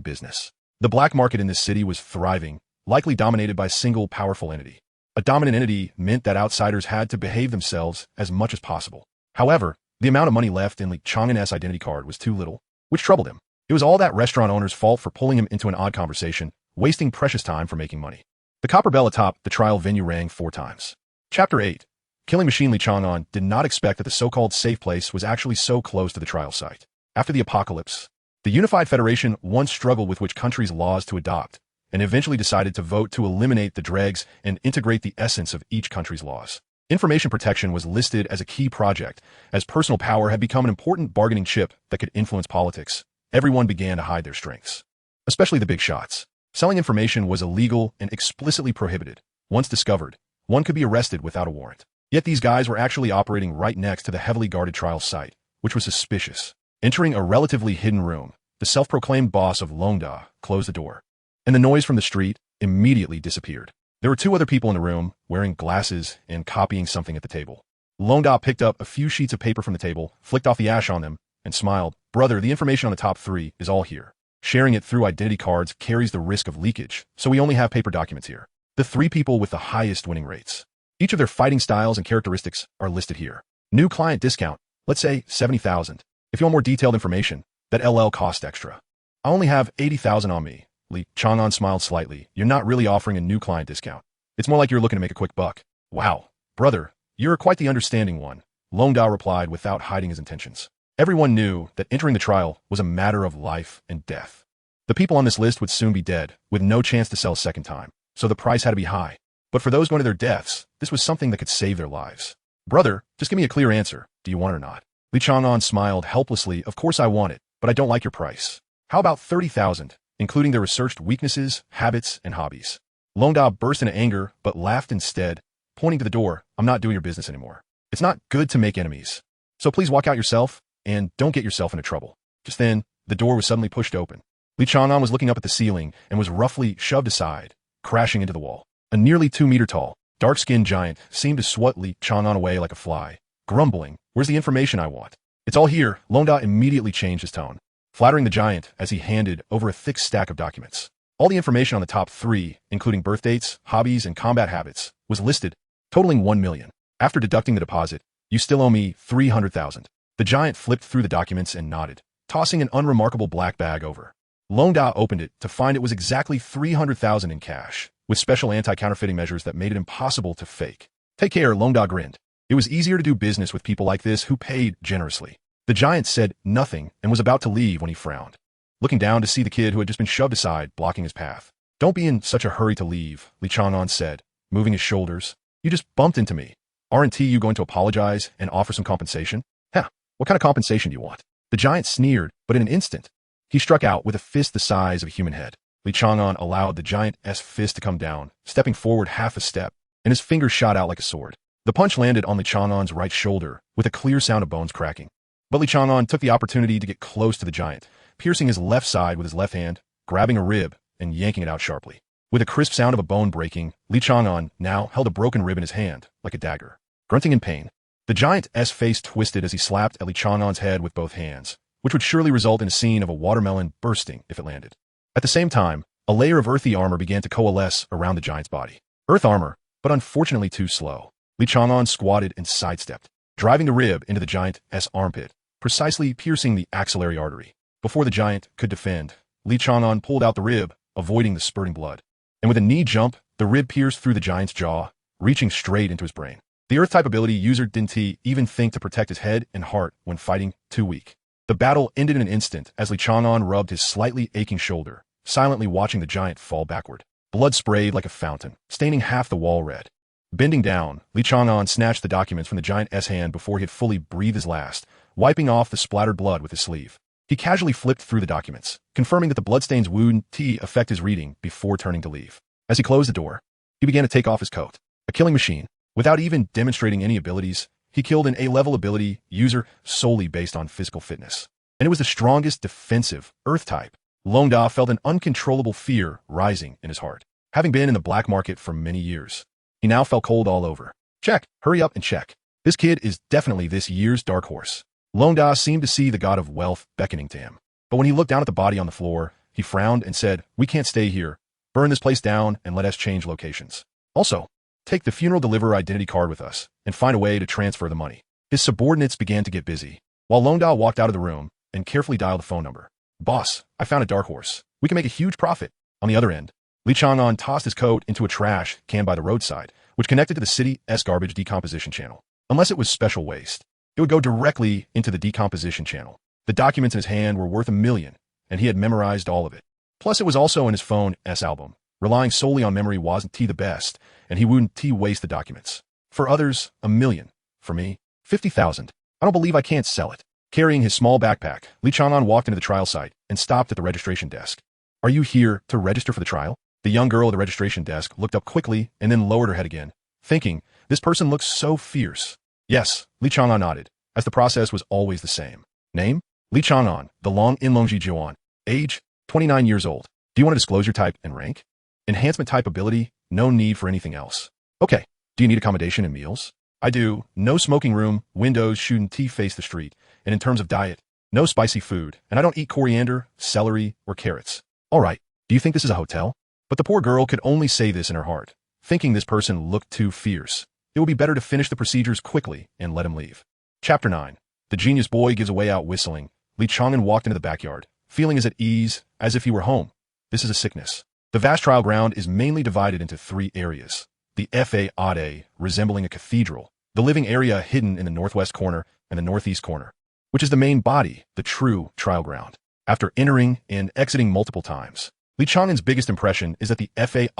business. The black market in this city was thriving, likely dominated by a single powerful entity. A dominant entity meant that outsiders had to behave themselves as much as possible. However, the amount of money left in Li Chang'an's identity card was too little, which troubled him. It was all that restaurant owner's fault for pulling him into an odd conversation, wasting precious time for making money. The copper bell atop the trial venue rang 4 times. Chapter 8. Killing Machine. Li Chang'an did not expect that the so-called safe place was actually so close to the trial site. After the apocalypse, the Unified Federation once struggled with which country's laws to adopt, and eventually decided to vote to eliminate the dregs and integrate the essence of each country's laws. Information protection was listed as a key project, as personal power had become an important bargaining chip that could influence politics. Everyone began to hide their strengths, especially the big shots. Selling information was illegal and explicitly prohibited. Once discovered, one could be arrested without a warrant. Yet these guys were actually operating right next to the heavily guarded trial site, which was suspicious. Entering a relatively hidden room, the self-proclaimed boss of Longda closed the door, and the noise from the street immediately disappeared. There were two other people in the room, wearing glasses and copying something at the table. Longda picked up a few sheets of paper from the table, flicked off the ash on them, and smiled. Brother, the information on the top 3 is all here. Sharing it through identity cards carries the risk of leakage, so we only have paper documents here. The 3 people with the highest winning rates. Each of their fighting styles and characteristics are listed here. New client discount, let's say 70,000. If you want more detailed information, that LL cost extra. I only have 80,000 on me. Li Chang'an smiled slightly. You're not really offering a new client discount. It's more like you're looking to make a quick buck. Wow, brother, you're quite the understanding one, Longda replied without hiding his intentions. Everyone knew that entering the trial was a matter of life and death. The people on this list would soon be dead, with no chance to sell a second time, so the price had to be high. But for those going to their deaths, this was something that could save their lives. Brother, just give me a clear answer. Do you want it or not? Li Chang'an smiled helplessly. Of course I want it, but I don't like your price. How about 30,000, including their researched weaknesses, habits, and hobbies? Longda burst into anger, but laughed instead, pointing to the door. I'm not doing your business anymore. It's not good to make enemies. So please walk out yourself, and don't get yourself into trouble. Just then, the door was suddenly pushed open. Li Chang'an was looking up at the ceiling and was roughly shoved aside, crashing into the wall. A nearly 2-meter-tall, dark-skinned giant seemed to swat Li Chang'an away like a fly, grumbling, "Where's the information I want?" "It's all here." Longda immediately changed his tone, flattering the giant as he handed over a thick stack of documents. All the information on the top 3, including birth dates, hobbies, and combat habits, was listed, totaling 1 million. After deducting the deposit, you still owe me 300,000. The giant flipped through the documents and nodded, tossing an unremarkable black bag over. Longda opened it to find it was exactly 300,000 in cash, with special anti-counterfeiting measures that made it impossible to fake. Take care, Longda grinned. It was easier to do business with people like this who paid generously. The giant said nothing and was about to leave when he frowned, looking down to see the kid who had just been shoved aside, blocking his path. "Don't be in such a hurry to leave," Li Chang'an said, moving his shoulders. "You just bumped into me. Aren't you going to apologize and offer some compensation?" "Huh, what kind of compensation do you want?" The giant sneered, but in an instant, he struck out with a fist the size of a human head. Li Chang'an allowed the giant's fist to come down, stepping forward half a step, and his fingers shot out like a sword. The punch landed on Li Chang'an's right shoulder, with a clear sound of bones cracking. But Li Chang'an took the opportunity to get close to the giant, piercing his left side with his left hand, grabbing a rib, and yanking it out sharply. With a crisp sound of a bone breaking, Li Chang'an now held a broken rib in his hand, like a dagger. Grunting in pain, the giant's face twisted as he slapped at Li Chang'an's head with both hands, which would surely result in a scene of a watermelon bursting if it landed. At the same time, a layer of earthy armor began to coalesce around the giant's body. Earth armor, but unfortunately too slow. Li Chang'an squatted and sidestepped, driving the rib into the giant's armpit, precisely piercing the axillary artery. Before the giant could defend, Li Chang'an pulled out the rib, avoiding the spurting blood. And with a knee jump, the rib pierced through the giant's jaw, reaching straight into his brain. The Earth-type ability user didn't even think to protect his head and heart when fighting, too weak. The battle ended in an instant as Li Chang'an rubbed his slightly aching shoulder, silently watching the giant fall backward. Blood sprayed like a fountain, staining half the wall red. Bending down, Li Chang'an snatched the documents from the giant's hand before he had fully breathed his last, wiping off the splattered blood with his sleeve. He casually flipped through the documents, confirming that the bloodstains wouldn't affect his reading before turning to leave. As he closed the door, he began to take off his coat. A killing machine. Without even demonstrating any abilities, he killed an A-level ability user solely based on physical fitness. And it was the strongest defensive Earth-type. Longda felt an uncontrollable fear rising in his heart. Having been in the black market for many years, he now felt cold all over. Check. Hurry up and check. This kid is definitely this year's dark horse. Longda seemed to see the god of wealth beckoning to him. But when he looked down at the body on the floor, he frowned and said, "We can't stay here. Burn this place down and let us change locations. Also, take the funeral deliverer identity card with us and find a way to transfer the money." His subordinates began to get busy, while Longda walked out of the room and carefully dialed the phone number. "Boss, I found a dark horse. We can make a huge profit." On the other end, Li Chang'an tossed his coat into a trash can by the roadside, which connected to the city's garbage decomposition channel. Unless it was special waste, it would go directly into the decomposition channel. The documents in his hand were worth $1 million, and he had memorized all of it. Plus, it was also in his phone's album. Relying solely on memory wasn't the best, and he wouldn't waste the documents. For others, 1 million. For me, 50,000. I don't believe I can't sell it. Carrying his small backpack, Li Chang'an walked into the trial site and stopped at the registration desk. Are you here to register for the trial? The young girl at the registration desk looked up quickly and then lowered her head again, thinking, this person looks so fierce. Yes, Li Chang'an nodded, as the process was always the same. Name? Li Chang'an, the Long in Longji Jiuan. Age? 29 years old. Do you want to disclose your type and rank? Enhancement type ability? No need for anything else. Okay. Do you need accommodation and meals? I do. No smoking room, windows shooting tea face the street, and in terms of diet, no spicy food, and I don't eat coriander, celery, or carrots. All right. Do you think this is a hotel? But the poor girl could only say this in her heart, thinking this person looked too fierce. It would be better to finish the procedures quickly and let him leave. Chapter 9. The genius boy gives a way out whistling. Li Chang'an walked into the backyard, feeling as at ease as if he were home. This is a sickness. The vast trial ground is mainly divided into 3 areas. The Fade, resembling a cathedral, the living area hidden in the northwest corner, and the northeast corner, which is the main body, the true trial ground. After entering and exiting multiple times, Li Chang'an's biggest impression is that the Fade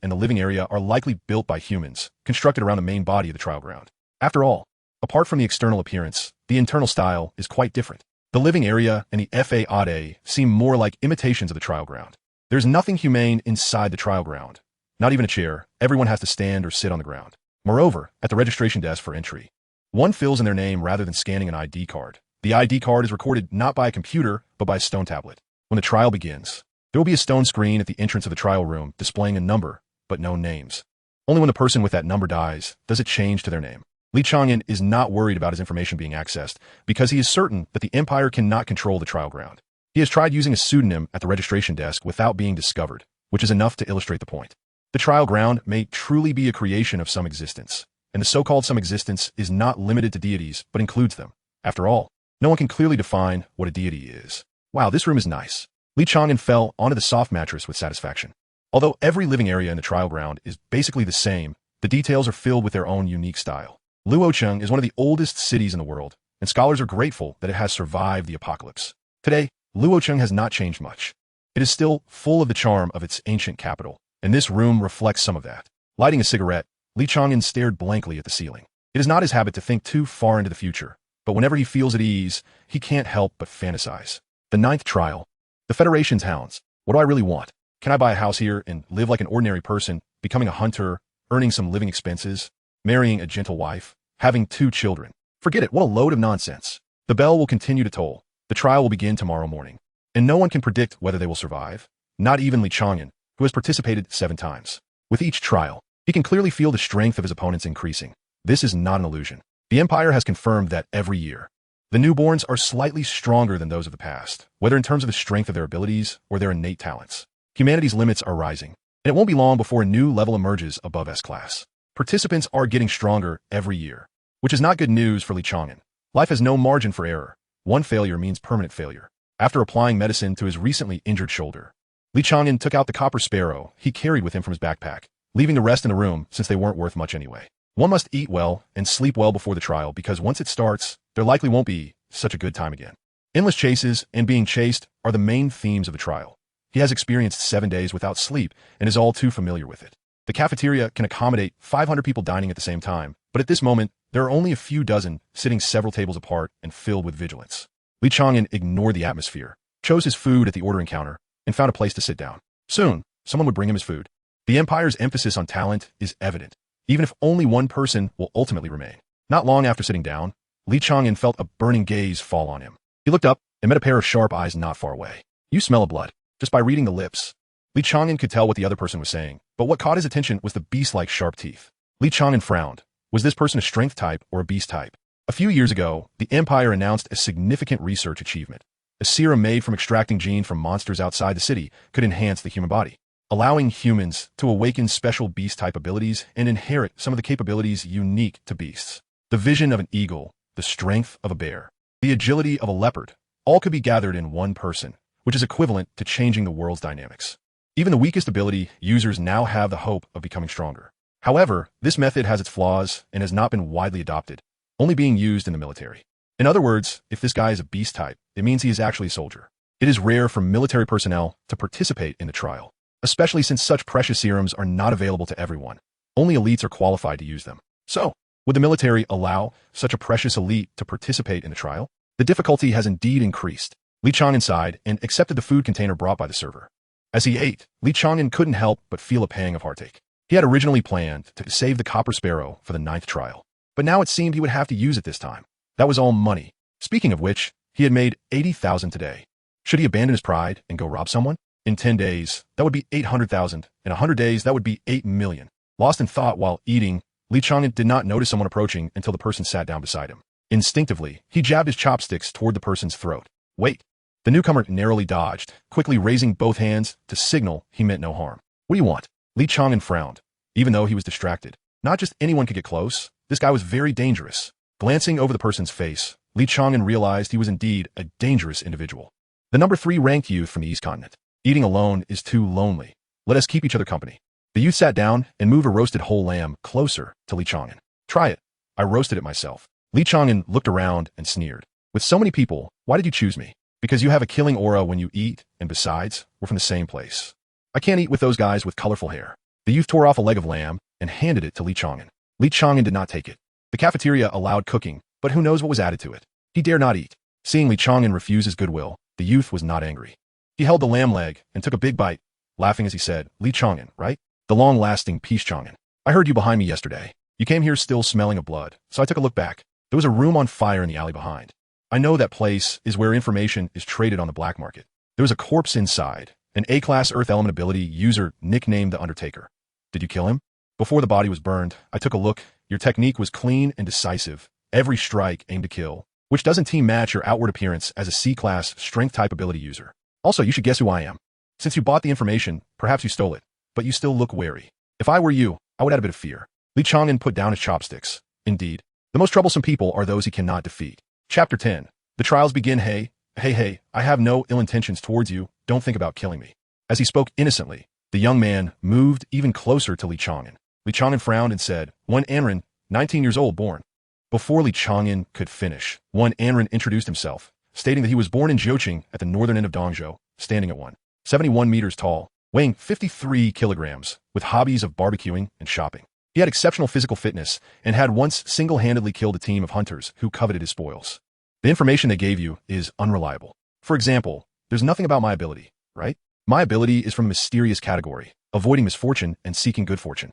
and the living area are likely built by humans, constructed around the main body of the trial ground. After all, apart from the external appearance, the internal style is quite different. The living area and the Fade seem more like imitations of the trial ground. There's nothing humane inside the trial ground. Not even a chair. Everyone has to stand or sit on the ground. Moreover, at the registration desk for entry, one fills in their name rather than scanning an ID card. The ID card is recorded not by a computer, but by a stone tablet. When the trial begins, there will be a stone screen at the entrance of the trial room displaying a number, but no names. Only when the person with that number dies does it change to their name. Li Chang'an is not worried about his information being accessed because he is certain that the Empire cannot control the trial ground. He has tried using a pseudonym at the registration desk without being discovered, which is enough to illustrate the point. The trial ground may truly be a creation of some existence, and the so-called some existence is not limited to deities but includes them. After all, no one can clearly define what a deity is. Wow, this room is nice. Li Chang'an fell onto the soft mattress with satisfaction. Although every living area in the trial ground is basically the same, the details are filled with their own unique style. Luocheng is one of the oldest cities in the world, and scholars are grateful that it has survived the apocalypse. Today, Luocheng has not changed much. It is still full of the charm of its ancient capital, and this room reflects some of that. Lighting a cigarette, Li Chang'an stared blankly at the ceiling. It is not his habit to think too far into the future, but whenever he feels at ease, he can't help but fantasize. The 9th trial. The Federation's hounds. What do I really want? Can I buy a house here and live like an ordinary person, becoming a hunter, earning some living expenses, marrying a gentle wife, having 2 children? Forget it, what a load of nonsense. The bell will continue to toll. The trial will begin tomorrow morning, and no one can predict whether they will survive, not even Li Chang'an, who has participated 7 times. With each trial, he can clearly feel the strength of his opponents increasing. This is not an illusion. The Empire has confirmed that every year. The newborns are slightly stronger than those of the past, whether in terms of the strength of their abilities or their innate talents. Humanity's limits are rising, and it won't be long before a new level emerges above S-class. Participants are getting stronger every year, which is not good news for Li Chang'an. Life has no margin for error. One failure means permanent failure. After applying medicine to his recently injured shoulder, Li Chang'an took out the copper sparrow he carried with him from his backpack, leaving the rest in the room since they weren't worth much anyway. One must eat well and sleep well before the trial because once it starts, there likely won't be such a good time again. Endless chases and being chased are the main themes of the trial. He has experienced 7 days without sleep and is all too familiar with it. The cafeteria can accommodate 500 people dining at the same time, but at this moment, there are only a few dozen sitting several tables apart and filled with vigilance. Li Chang'an ignored the atmosphere, chose his food at the ordering counter, and found a place to sit down. Soon, someone would bring him his food. The Empire's emphasis on talent is evident, even if only one person will ultimately remain. Not long after sitting down, Li Chang'an felt a burning gaze fall on him. He looked up and met a pair of sharp eyes not far away. You smell of blood. Just by reading the lips, Li Chang'an could tell what the other person was saying, but what caught his attention was the beast-like sharp teeth. Li Chang'an frowned. Was this person a strength type or a beast type? A few years ago, the Empire announced a significant research achievement. A serum made from extracting genes from monsters outside the city could enhance the human body, allowing humans to awaken special beast-type abilities and inherit some of the capabilities unique to beasts. The vision of an eagle, the strength of a bear, the agility of a leopard, all could be gathered in one person, which is equivalent to changing the world's dynamics. Even the weakest ability users now have the hope of becoming stronger. However, this method has its flaws and has not been widely adopted, only being used in the military. In other words, if this guy is a beast type, it means he is actually a soldier. It is rare for military personnel to participate in the trial, especially since such precious serums are not available to everyone. Only elites are qualified to use them. So, would the military allow such a precious elite to participate in the trial? The difficulty has indeed increased. Li Chang'an sighed and accepted the food container brought by the server. As he ate, Li Chang'an couldn't help but feel a pang of heartache. He had originally planned to save the copper sparrow for the 9th trial, but now it seemed he would have to use it this time. That was all money. Speaking of which, he had made 80,000 today. Should he abandon his pride and go rob someone? In 10 days, that would be 800,000. In 100 days, that would be 8 million. Lost in thought while eating, Li Chang'an did not notice someone approaching until the person sat down beside him. Instinctively, he jabbed his chopsticks toward the person's throat. Wait. The newcomer narrowly dodged, quickly raising both hands to signal he meant no harm. What do you want? Li Chang'an frowned, even though he was distracted. Not just anyone could get close. This guy was very dangerous. Glancing over the person's face, Li Chang'an realized he was indeed a dangerous individual. The number 3 ranked youth from the East Continent. Eating alone is too lonely. Let us keep each other company. The youth sat down and moved a roasted whole lamb closer to Li Chang'an. Try it. I roasted it myself. Li Chang'an looked around and sneered. With so many people, why did you choose me? Because you have a killing aura when you eat, and besides, we're from the same place. I can't eat with those guys with colorful hair. The youth tore off a leg of lamb and handed it to Li Chang'an. Li Chang'an did not take it. The cafeteria allowed cooking, but who knows what was added to it. He dared not eat. Seeing Li Chang'an refuse his goodwill, the youth was not angry. He held the lamb leg and took a big bite, laughing as he said, Li Chang'an, right? The long-lasting Peace Chang'an. I heard you behind me yesterday. You came here still smelling of blood, so I took a look back. There was a room on fire in the alley behind. I know that place is where information is traded on the black market. There was a corpse inside, an A-class Earth Element ability user nicknamed the Undertaker. Did you kill him? Before the body was burned, I took a look. Your technique was clean and decisive. Every strike aimed to kill, which doesn't team match your outward appearance as a C-class strength-type ability user. Also, you should guess who I am. Since you bought the information, perhaps you stole it, but you still look wary. If I were you, I would add a bit of fear. Li Chang'an put down his chopsticks. Indeed, the most troublesome people are those he cannot defeat. Chapter 10. The trials begin. Hey, I have no ill intentions towards you. Don't think about killing me. As he spoke innocently, the young man moved even closer to Li Chang'an. Li Chang'an frowned and said, one Anren, 19 years old, born. Before Li Chang'an could finish, one Anren introduced himself, stating that he was born in Zhoqing at the northern end of Dongzhou, standing at 171 meters tall, weighing 53 kilograms, with hobbies of barbecuing and shopping. He had exceptional physical fitness and had once single-handedly killed a team of hunters who coveted his spoils. The information they gave you is unreliable. For example, there's nothing about my ability, right? My ability is from a mysterious category, avoiding misfortune and seeking good fortune.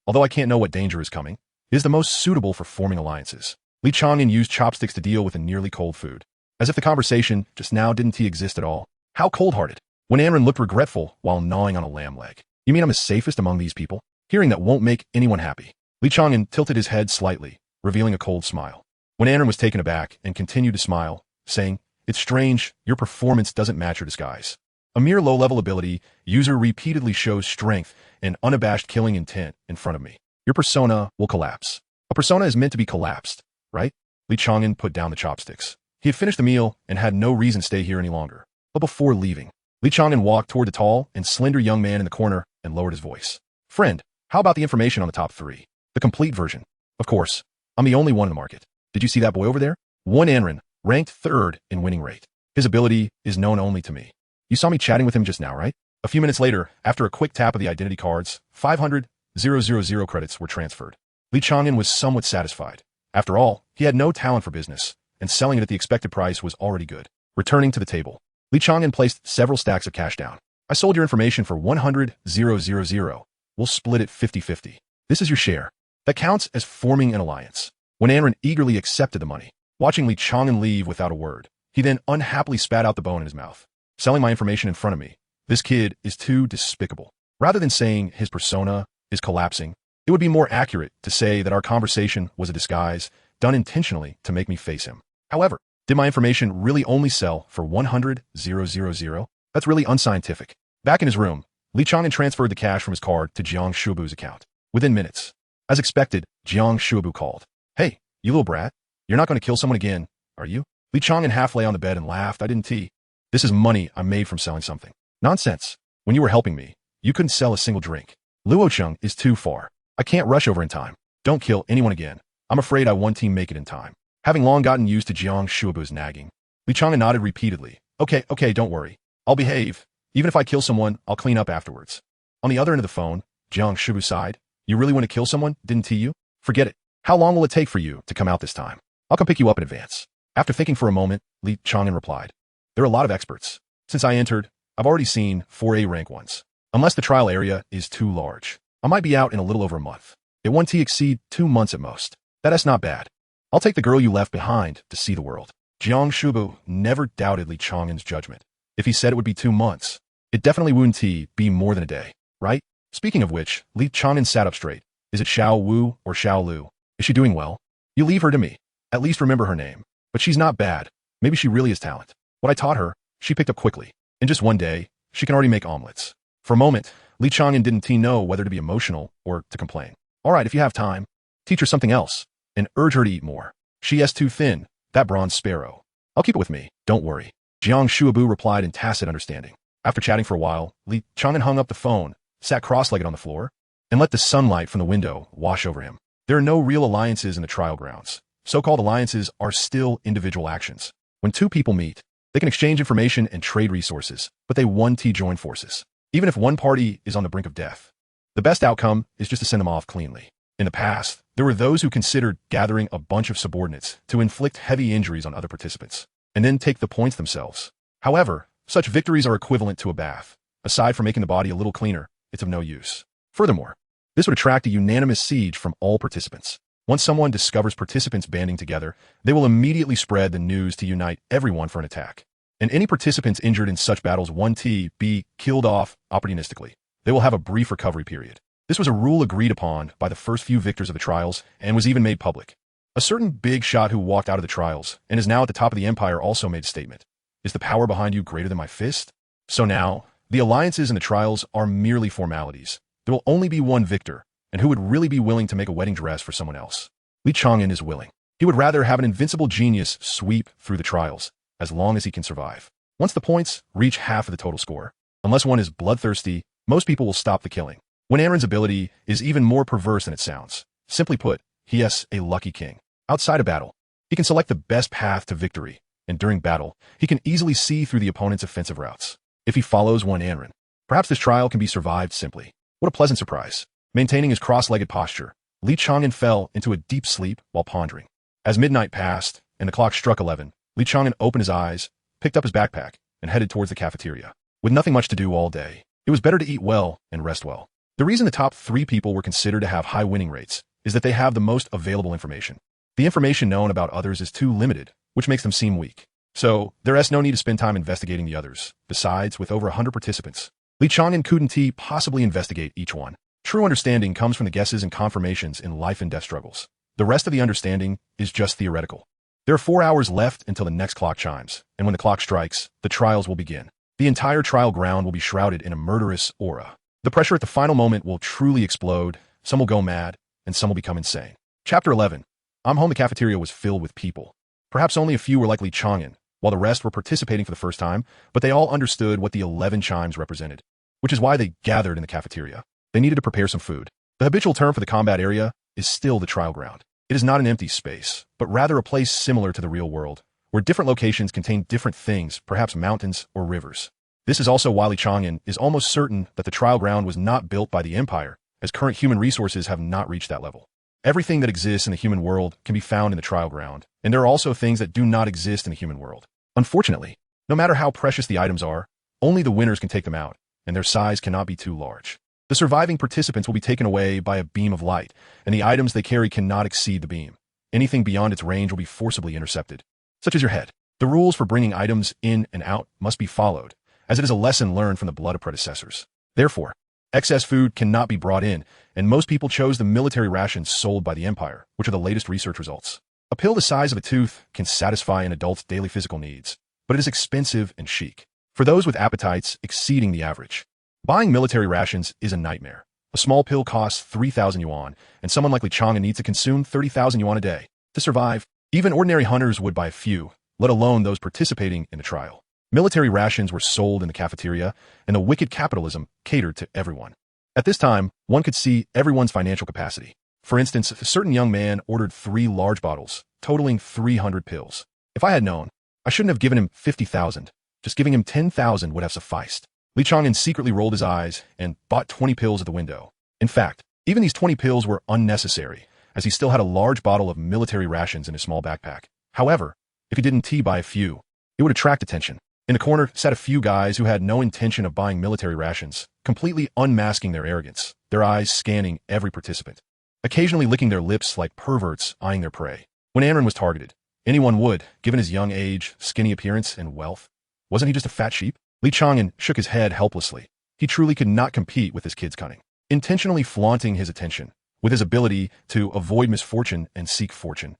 Although I can't know what danger is coming, it is the most suitable for forming alliances. Li Chang'an used chopsticks to deal with a nearly cold food. As if the conversation just now didn't exist at all. How cold-hearted. When Anren looked regretful while gnawing on a lamb leg. You mean I'm the safest among these people? Hearing that won't make anyone happy. Li Chang'an tilted his head slightly, revealing a cold smile. When Anren was taken aback and continued to smile, saying, it's strange, your performance doesn't match your disguise. A mere low-level ability, user repeatedly shows strength and unabashed killing intent in front of me. Your persona will collapse. A persona is meant to be collapsed, right? Li Chang'an put down the chopsticks. He had finished the meal and had no reason to stay here any longer. But before leaving, Li Chang'an walked toward the tall and slender young man in the corner and lowered his voice. Friend, how about the information on the top 3? The complete version. Of course, I'm the only one in the market. Did you see that boy over there? One Anren, ranked 3rd in winning rate. His ability is known only to me. You saw me chatting with him just now, right? A few minutes later, after a quick tap of the identity cards, 500,000 credits were transferred. Li Chang'an was somewhat satisfied. After all, he had no talent for business, and selling it at the expected price was already good. Returning to the table, Li Chang'an placed several stacks of cash down. I sold your information for 100,000. We'll split it 50-50. This is your share. That counts as forming an alliance. When Anren eagerly accepted the money, watching Li Chang'an leave without a word, he then unhappily spat out the bone in his mouth. Selling my information in front of me. This kid is too despicable. Rather than saying his persona is collapsing, it would be more accurate to say that our conversation was a disguise done intentionally to make me face him. However, did my information really only sell for 100,000? That's really unscientific. Back in his room, Li Chang'an transferred the cash from his card to Jiang Shuabu's account. Within minutes. As expected, Jiang Shuabu called. Hey, you little brat. You're not going to kill someone again, are you? Li Chang'an half lay on the bed and laughed. I didn't tea. This is money I made from selling something. Nonsense. When you were helping me, you couldn't sell a single drink. Luocheng is too far. I can't rush over in time. Don't kill anyone again. I'm afraid I won team make it in time. Having long gotten used to Jiang Shuabu's nagging, Li Chang'an nodded repeatedly. Okay, don't worry. I'll behave. Even if I kill someone, I'll clean up afterwards. On the other end of the phone, Jiang Shuabu sighed. You really want to kill someone, didn't he you? Forget it. How long will it take for you to come out this time? I'll come pick you up in advance. After thinking for a moment, Li Chang'an replied, there are a lot of experts. Since I entered, I've already seen 4A rank ones. Unless the trial area is too large, I might be out in a little over a month. It won't exceed 2 months at most. That's not bad. I'll take the girl you left behind to see the world. Jiang Shubu never doubted Li Chang'an's judgment. If he said it would be 2 months, it definitely wouldn't be more than a day, right? Speaking of which, Li Chang'an sat up straight. Is it Xiao Wu or Xiao Lu? Is she doing well? You leave her to me. At least remember her name. But she's not bad. Maybe she really is talent. What I taught her, she picked up quickly. In just one day, she can already make omelets. For a moment, Li Chang'an didn't know whether to be emotional or to complain. All right, if you have time, teach her something else, and urge her to eat more. She is too thin, that bronze sparrow. I'll keep it with me, don't worry. Jiang Shuabu replied in tacit understanding. After chatting for a while, Li Chang'an hung up the phone, sat cross-legged on the floor, and let the sunlight from the window wash over him. There are no real alliances in the trial grounds. So-called alliances are still individual actions. When two people meet, they can exchange information and trade resources, but they won't join forces. Even if one party is on the brink of death, the best outcome is just to send them off cleanly. In the past, there were those who considered gathering a bunch of subordinates to inflict heavy injuries on other participants, and then take the points themselves. However, such victories are equivalent to a bath. Aside from making the body a little cleaner, it's of no use. Furthermore, this would attract a unanimous siege from all participants. Once someone discovers participants banding together, they will immediately spread the news to unite everyone for an attack. And any participants injured in such battles won't be killed off opportunistically. They will have a brief recovery period. This was a rule agreed upon by the first few victors of the trials and was even made public. A certain big shot who walked out of the trials and is now at the top of the empire also made a statement. Is the power behind you greater than my fist? So now, the alliances and the trials are merely formalities. There will only be one victor, and who would really be willing to make a wedding dress for someone else? Li Chang'an is willing. He would rather have an invincible genius sweep through the trials, as long as he can survive. Once the points reach half of the total score, unless one is bloodthirsty, most people will stop the killing. When Aaron's ability is even more perverse than it sounds. Simply put, he is a lucky king. Outside a battle, he can select the best path to victory, and during battle, he can easily see through the opponent's offensive routes. If he follows one Aaron, perhaps this trial can be survived simply. What a pleasant surprise. Maintaining his cross-legged posture, Li Chang'an fell into a deep sleep while pondering. As midnight passed and the clock struck 11, Li Chang'an opened his eyes, picked up his backpack, and headed towards the cafeteria. With nothing much to do all day, it was better to eat well and rest well. The reason the top 3 people were considered to have high winning rates is that they have the most available information. The information known about others is too limited, which makes them seem weak. So, there is no need to spend time investigating the others. Besides, with over 100 participants, Li Chang'an couldn't possibly investigate each one. True understanding comes from the guesses and confirmations in life and death struggles. The rest of the understanding is just theoretical. There are 4 hours left until the next clock chimes, and when the clock strikes, the trials will begin. The entire trial ground will be shrouded in a murderous aura. The pressure at the final moment will truly explode, some will go mad, and some will become insane. Chapter 11. I'm home. The cafeteria was filled with people. Perhaps only a few were like Li Chang'an, while the rest were participating for the first time, but they all understood what the 11 chimes represented, which is why they gathered in the cafeteria. They needed to prepare some food. The habitual term for the combat area is still the trial ground. It is not an empty space, but rather a place similar to the real world, where different locations contain different things, perhaps mountains or rivers. This is also why Li Chang'an is almost certain that the trial ground was not built by the empire, as current human resources have not reached that level. Everything that exists in the human world can be found in the trial ground, and there are also things that do not exist in the human world. Unfortunately, no matter how precious the items are, only the winners can take them out, and their size cannot be too large. The surviving participants will be taken away by a beam of light, and the items they carry cannot exceed the beam. Anything beyond its range will be forcibly intercepted, such as your head. The rules for bringing items in and out must be followed, as it is a lesson learned from the blood of predecessors. Therefore, excess food cannot be brought in, and most people chose the military rations sold by the empire, which are the latest research results. A pill the size of a tooth can satisfy an adult's daily physical needs, but it is expensive and chic for those with appetites exceeding the average. Buying military rations is a nightmare. A small pill costs 3,000 yuan, and someone like Li Chang'an needs to consume 30,000 yuan a day. To survive, even ordinary hunters would buy a few, let alone those participating in the trial. Military rations were sold in the cafeteria, and the wicked capitalism catered to everyone. At this time, one could see everyone's financial capacity. For instance, a certain young man ordered 3 large bottles, totaling 300 pills. If I had known, I shouldn't have given him 50,000. Just giving him 10,000 would have sufficed. Li Chang'an secretly rolled his eyes and bought 20 pills at the window. In fact, even these 20 pills were unnecessary, as he still had a large bottle of military rations in his small backpack. However, if he didn't buy a few, it would attract attention. In the corner sat a few guys who had no intention of buying military rations, completely unmasking their arrogance, their eyes scanning every participant, occasionally licking their lips like perverts eyeing their prey. When Aaron was targeted, anyone would, given his young age, skinny appearance, and wealth. Wasn't he just a fat sheep? Li Chang'an shook his head helplessly. He truly could not compete with his kid's cunning, intentionally flaunting his attention, with his ability to avoid misfortune and seek fortune.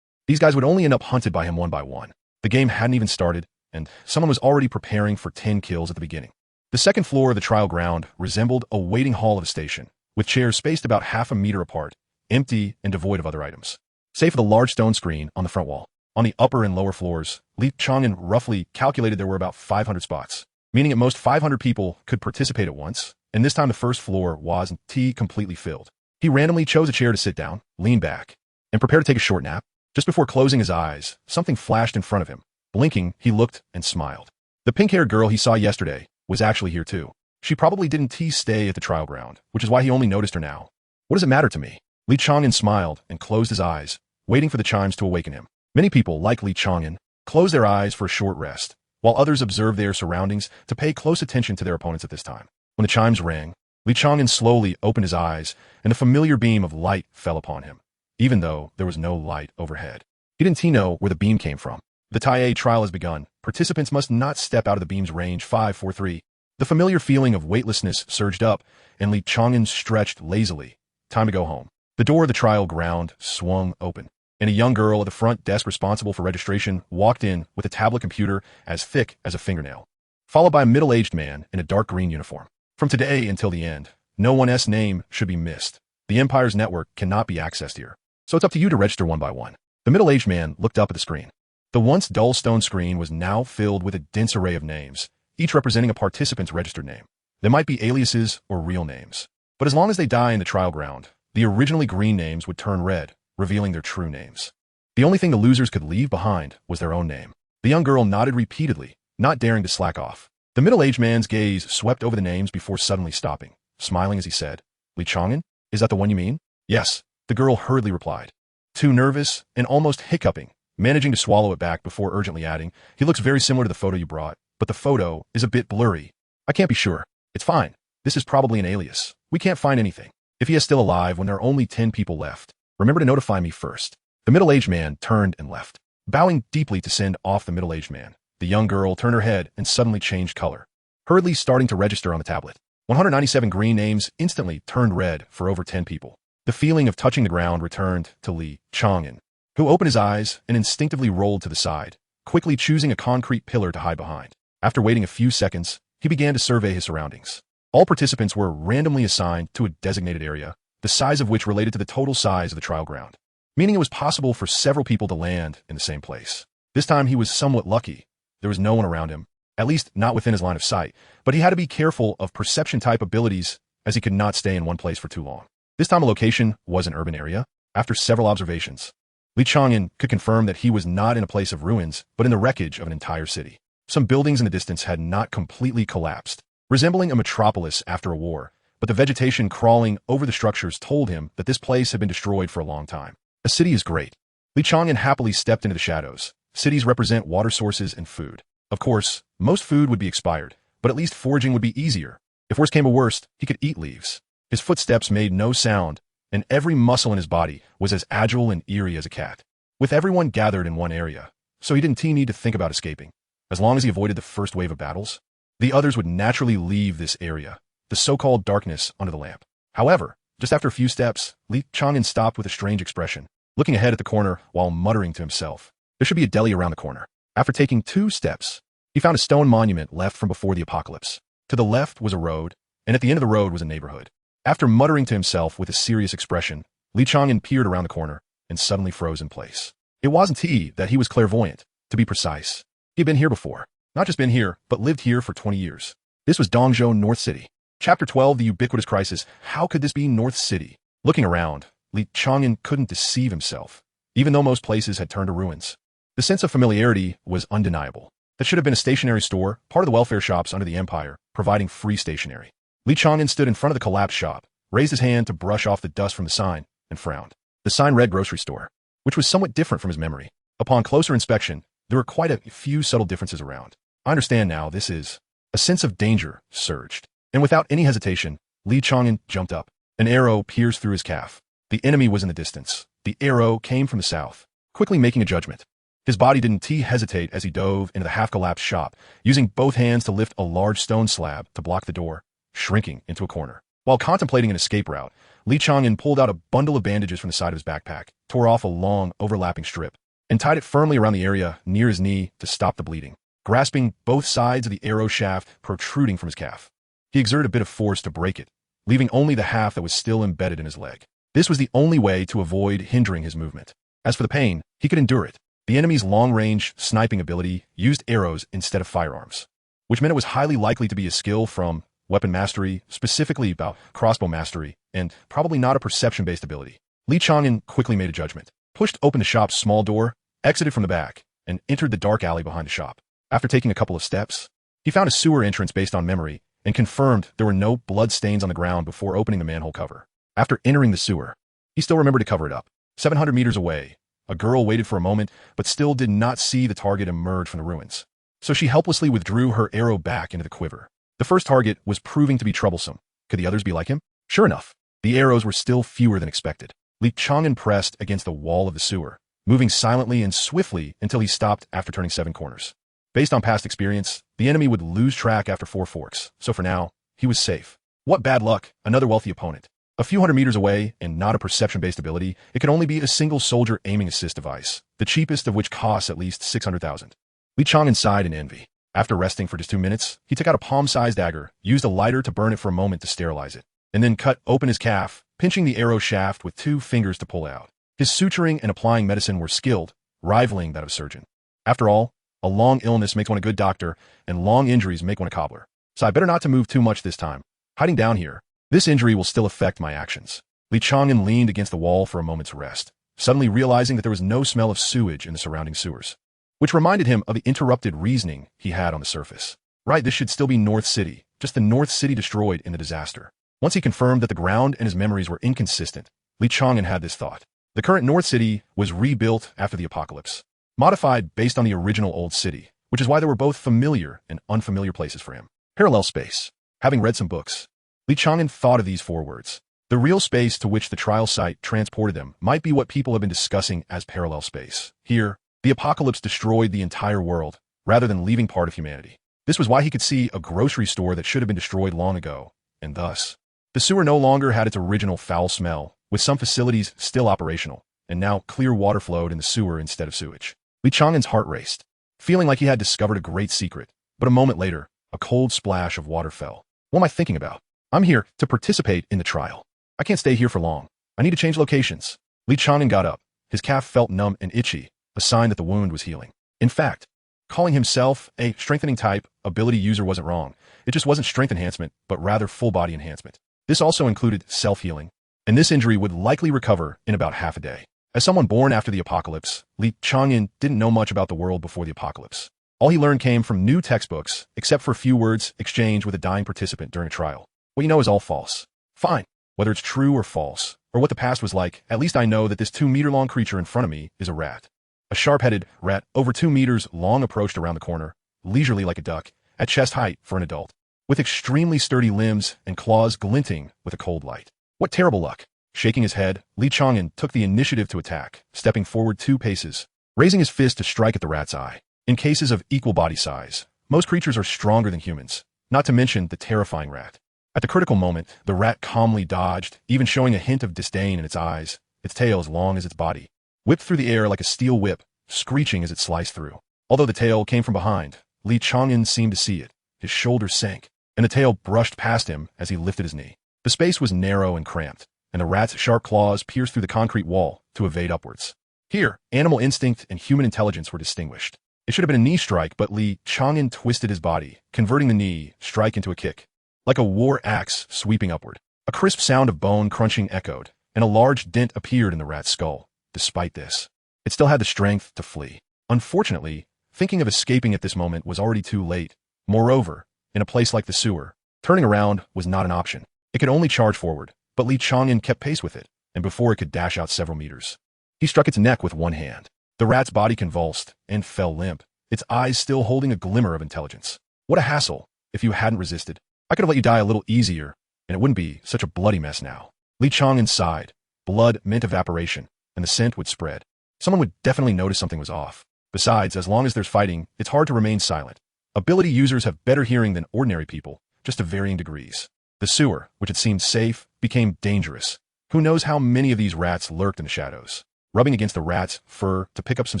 These guys would only end up hunted by him one by one. The game hadn't even started, and someone was already preparing for 10 kills at the beginning. The second floor of the trial ground resembled a waiting hall of a station, with chairs spaced about half a meter apart, empty and devoid of other items, save for the large stone screen on the front wall. On the upper and lower floors, Li Chang'an roughly calculated there were about 500 spots, meaning at most 500 people could participate at once, and this time the first floor was completely filled. He randomly chose a chair to sit down, lean back, and prepare to take a short nap. Just before closing his eyes, something flashed in front of him. Blinking, he looked and smiled. The pink-haired girl he saw yesterday was actually here too. She probably didn't stay at the trial ground, which is why he only noticed her now. What does it matter to me? Li Chang'an smiled and closed his eyes, waiting for the chimes to awaken him. Many people, like Li Chang'an, close their eyes for a short rest, while others observe their surroundings to pay close attention to their opponents at this time. When the chimes rang, Li Chang'an slowly opened his eyes, and a familiar beam of light fell upon him, even though there was no light overhead. He didn't know where the beam came from. The TIA trial has begun. Participants must not step out of the beam's range. 5, 4, 3. The familiar feeling of weightlessness surged up, and Li Chang'an stretched lazily. Time to go home. The door of the trial ground swung open, and a young girl at the front desk responsible for registration walked in with a tablet computer as thick as a fingernail, followed by a middle-aged man in a dark green uniform. From today until the end, no one's name should be missed. The Empire's network cannot be accessed here, so it's up to you to register one by one. The middle-aged man looked up at the screen. The once dull stone screen was now filled with a dense array of names, each representing a participant's registered name. They might be aliases or real names, but as long as they die in the trial ground, the originally green names would turn red, revealing their true names. The only thing the losers could leave behind was their own name. The young girl nodded repeatedly, not daring to slack off. The middle-aged man's gaze swept over the names before suddenly stopping, smiling as he said, "Li Chang'an, is that the one you mean?" "Yes," the girl hurriedly replied, too nervous and almost hiccuping, managing to swallow it back before urgently adding, "He looks very similar to the photo you brought, but the photo is a bit blurry. I can't be sure." "It's fine. This is probably an alias. We can't find anything. If he is still alive when there are only 10 people left, remember to notify me first." The middle-aged man turned and left. Bowing deeply to send off the middle-aged man, the young girl turned her head and suddenly changed color, hurriedly starting to register on the tablet. 197 green names instantly turned red for over 10 people. The feeling of touching the ground returned to Li Chang'an, who opened his eyes and instinctively rolled to the side, quickly choosing a concrete pillar to hide behind. After waiting a few seconds, he began to survey his surroundings. All participants were randomly assigned to a designated area, the size of which related to the total size of the trial ground, meaning it was possible for several people to land in the same place. This time he was somewhat lucky. There was no one around him, at least not within his line of sight, but he had to be careful of perception-type abilities as he could not stay in one place for too long. This time a location was an urban area. After several observations, Li Chang'an could confirm that he was not in a place of ruins, but in the wreckage of an entire city. Some buildings in the distance had not completely collapsed, resembling a metropolis after a war, but the vegetation crawling over the structures told him that this place had been destroyed for a long time. A city is great. Li Chang'an happily stepped into the shadows. Cities represent water sources and food. Of course, most food would be expired, but at least foraging would be easier. If worst came to worst, he could eat leaves. His footsteps made no sound, and every muscle in his body was as agile and eerie as a cat. With everyone gathered in one area, so he didn't need to think about escaping. As long as he avoided the first wave of battles, the others would naturally leave this area, the so-called darkness under the lamp. However, just after a few steps, Li Chang'an stopped with a strange expression, looking ahead at the corner while muttering to himself. There should be a deli around the corner. After taking 2 steps, he found a stone monument left from before the apocalypse. To the left was a road, and at the end of the road was a neighborhood. After muttering to himself with a serious expression, Li Chang'an peered around the corner and suddenly froze in place. It wasn't that he was clairvoyant. To be precise, he had been here before. Not just been here, but lived here for 20 years. This was Dongzhou, North City. Chapter 12, The Ubiquitous Crisis. How could this be North City? Looking around, Li Chang'an couldn't deceive himself, even though most places had turned to ruins. The sense of familiarity was undeniable. That should have been a stationery store, part of the welfare shops under the Empire, providing free stationery. Li Chang'an stood in front of the collapsed shop, raised his hand to brush off the dust from the sign, and frowned. The sign read grocery store, which was somewhat different from his memory. Upon closer inspection, there were quite a few subtle differences around. I understand now, this is... A sense of danger surged, and without any hesitation, Li Chang'an jumped up. An arrow pierced through his calf. The enemy was in the distance. The arrow came from the south. Quickly making a judgment, his body didn't hesitate as he dove into the half-collapsed shop, using both hands to lift a large stone slab to block the door, shrinking into a corner. While contemplating an escape route, Li Chang'an pulled out a bundle of bandages from the side of his backpack, tore off a long, overlapping strip, and tied it firmly around the area near his knee to stop the bleeding, grasping both sides of the arrow shaft protruding from his calf. He exerted a bit of force to break it, leaving only the half that was still embedded in his leg. This was the only way to avoid hindering his movement. As for the pain, he could endure it. The enemy's long-range sniping ability used arrows instead of firearms, which meant it was highly likely to be a skill from weapon mastery, specifically about crossbow mastery, and probably not a perception-based ability. Li Chang'an quickly made a judgment, pushed open the shop's small door, exited from the back, and entered the dark alley behind the shop. After taking a couple of steps, he found a sewer entrance based on memory and confirmed there were no blood stains on the ground before opening the manhole cover. After entering the sewer, he still remembered to cover it up. 700 meters away, a girl waited for a moment, but still did not see the target emerge from the ruins. So she helplessly withdrew her arrow back into the quiver. The first target was proving to be troublesome. Could the others be like him? Sure enough, the arrows were still fewer than expected. Li Chang'an pressed against the wall of the sewer, moving silently and swiftly until he stopped after turning 7 corners. Based on past experience, the enemy would lose track after 4 forks, so for now, he was safe. What bad luck, another wealthy opponent. A few hundred meters away, and not a perception-based ability, it could only be a single soldier aiming assist device, the cheapest of which costs at least 600,000. Li Chang'an sighed in envy. After resting for just 2 minutes, he took out a palm-sized dagger, used a lighter to burn it for a moment to sterilize it, and then cut open his calf, pinching the arrow shaft with 2 fingers to pull out. His suturing and applying medicine were skilled, rivaling that of a surgeon. After all, a long illness makes one a good doctor, and long injuries make one a cobbler. So I better not to move too much this time. Hiding down here, this injury will still affect my actions. Li Chang'an leaned against the wall for a moment's rest, suddenly realizing that there was no smell of sewage in the surrounding sewers, which reminded him of the interrupted reasoning he had on the surface. Right, this should still be North City, just the North City destroyed in the disaster. Once he confirmed that the ground and his memories were inconsistent, Li Chang'an had this thought. The current North City was rebuilt after the apocalypse, modified based on the original Old City, which is why there were both familiar and unfamiliar places for him. Parallel space. Having read some books, Li Chang'an thought of these 4 words. The real space to which the trial site transported them might be what people have been discussing as parallel space. Here, the apocalypse destroyed the entire world, rather than leaving part of humanity. This was why he could see a grocery store that should have been destroyed long ago, and thus, the sewer no longer had its original foul smell, with some facilities still operational, and now clear water flowed in the sewer instead of sewage. Li Chang'an's heart raced, feeling like he had discovered a great secret, but a moment later, a cold splash of water fell. What am I thinking about? I'm here to participate in the trial. I can't stay here for long. I need to change locations. Li Chang'an got up. His calf felt numb and itchy, a sign that the wound was healing. In fact, calling himself a strengthening type ability user wasn't wrong. It just wasn't strength enhancement, but rather full body enhancement. This also included self-healing, and this injury would likely recover in about half a day. As someone born after the apocalypse, Li Chang'an didn't know much about the world before the apocalypse. All he learned came from new textbooks, except for a few words exchanged with a dying participant during a trial. What you know is all false. Fine. Whether it's true or false, or what the past was like, at least I know that this 2-meter-long creature in front of me is a rat. A sharp-headed rat over 2 meters long approached around the corner, leisurely like a duck, at chest height for an adult, with extremely sturdy limbs and claws glinting with a cold light. What terrible luck. Shaking his head, Li Chang'an took the initiative to attack, stepping forward 2 paces, raising his fist to strike at the rat's eye. In cases of equal body size, most creatures are stronger than humans, not to mention the terrifying rat. At the critical moment, the rat calmly dodged, even showing a hint of disdain in its eyes, its tail as long as its body, whipped through the air like a steel whip, screeching as it sliced through. Although the tail came from behind, Li Chang'an seemed to see it. His shoulders sank, and the tail brushed past him as he lifted his knee. The space was narrow and cramped, and the rat's sharp claws pierced through the concrete wall to evade upwards. Here, animal instinct and human intelligence were distinguished. It should have been a knee strike, but Li Chang'an twisted his body, converting the knee strike into a kick, like a war axe sweeping upward. A crisp sound of bone crunching echoed, and a large dent appeared in the rat's skull. Despite this, it still had the strength to flee. Unfortunately, thinking of escaping at this moment was already too late. Moreover, in a place like the sewer, turning around was not an option. It could only charge forward, but Li Chang'an kept pace with it, and before it could dash out several meters, he struck its neck with one hand. The rat's body convulsed and fell limp, its eyes still holding a glimmer of intelligence. What a hassle, if you hadn't resisted. I could have let you die a little easier, and it wouldn't be such a bloody mess now. Li Chang'an sighed. Blood meant evaporation, and the scent would spread. Someone would definitely notice something was off. Besides, as long as there's fighting, it's hard to remain silent. Ability users have better hearing than ordinary people, just to varying degrees. The sewer, which had seemed safe, became dangerous. Who knows how many of these rats lurked in the shadows? Rubbing against the rat's fur to pick up some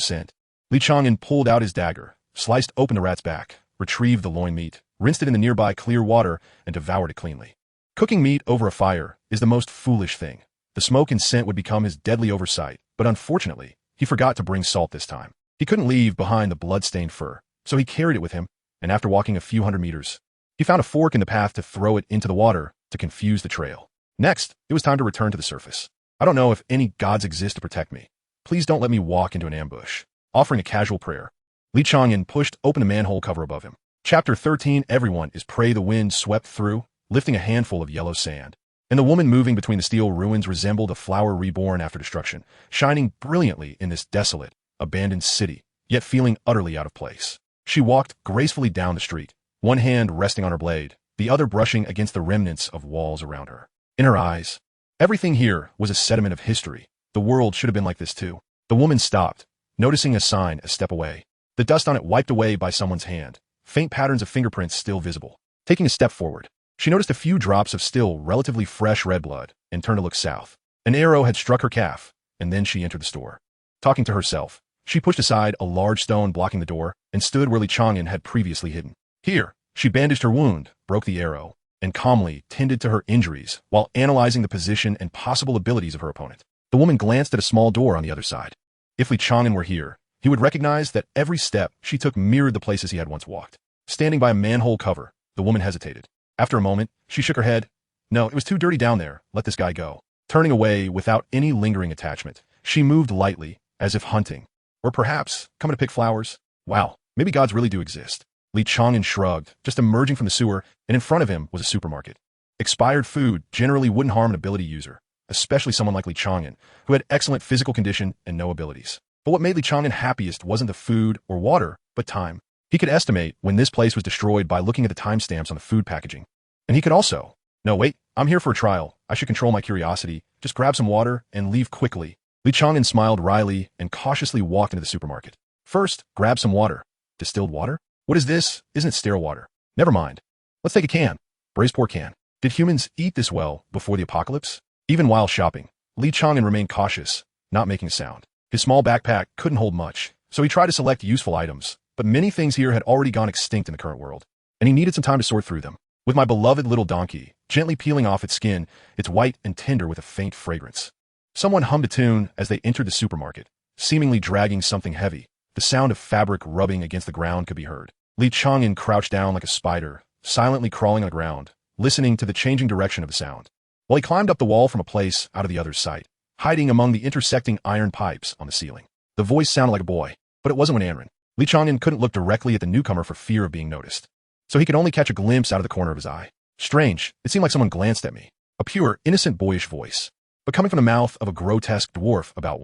scent, Li Chang'an pulled out his dagger, sliced open the rat's back, retrieved the loin meat, rinsed it in the nearby clear water, and devoured it cleanly. Cooking meat over a fire is the most foolish thing. The smoke and scent would become his deadly oversight, but unfortunately, he forgot to bring salt this time. He couldn't leave behind the blood-stained fur, so he carried it with him, and after walking a few hundred meters, he found a fork in the path to throw it into the water to confuse the trail. Next, it was time to return to the surface. I don't know if any gods exist to protect me. Please don't let me walk into an ambush. Offering a casual prayer, Li Chang'an pushed open the manhole cover above him. Chapter 13. Everyone is prey. The wind swept through, lifting a handful of yellow sand. And the woman moving between the steel ruins resembled a flower reborn after destruction, shining brilliantly in this desolate, abandoned city, yet feeling utterly out of place. She walked gracefully down the street, one hand resting on her blade, the other brushing against the remnants of walls around her. In her eyes, everything here was a sediment of history. The world should have been like this too. The woman stopped, noticing a sign a step away. The dust on it wiped away by someone's hand, faint patterns of fingerprints still visible. Taking a step forward, she noticed a few drops of still relatively fresh red blood and turned to look south. An arrow had struck her calf, and then she entered the store. Talking to herself, she pushed aside a large stone blocking the door and stood where Li Chang'an had previously hidden. Here, she bandaged her wound, broke the arrow, and calmly tended to her injuries while analyzing the position and possible abilities of her opponent. The woman glanced at a small door on the other side. If Li Chang'an were here, he would recognize that every step she took mirrored the places he had once walked. Standing by a manhole cover, the woman hesitated. After a moment, she shook her head. No, it was too dirty down there. Let this guy go. Turning away without any lingering attachment, she moved lightly, as if hunting. Or perhaps, coming to pick flowers. Wow, maybe gods really do exist. Li Chang'an shrugged, just emerging from the sewer, and in front of him was a supermarket. Expired food generally wouldn't harm an ability user, especially someone like Li Chang'an, who had excellent physical condition and no abilities. But what made Li Chang'an happiest wasn't the food or water, but time. He could estimate when this place was destroyed by looking at the timestamps on the food packaging. And he could also, no wait, I'm here for a trial. I should control my curiosity, just grab some water and leave quickly. Li Chang'an smiled wryly and cautiously walked into the supermarket. First, grab some water. Distilled water? What is this? Isn't it sterile water? Never mind. Let's take a can. Braised pork can. Did humans eat this well before the apocalypse? Even while shopping, Li Chang'an remained cautious, not making a sound. His small backpack couldn't hold much, so he tried to select useful items, but many things here had already gone extinct in the current world, and he needed some time to sort through them. With my beloved little donkey, gently peeling off its skin, it's white and tender with a faint fragrance. Someone hummed a tune as they entered the supermarket, seemingly dragging something heavy. The sound of fabric rubbing against the ground could be heard. Li Chang'an crouched down like a spider, silently crawling on the ground, listening to the changing direction of the sound. While he climbed up the wall from a place out of the other's sight, hiding among the intersecting iron pipes on the ceiling. The voice sounded like a boy, but it wasn't Wan'anren. Li Chang'an couldn't look directly at the newcomer for fear of being noticed, so he could only catch a glimpse out of the corner of his eye. Strange, it seemed like someone glanced at me. A pure, innocent boyish voice, but coming from the mouth of a grotesque dwarf about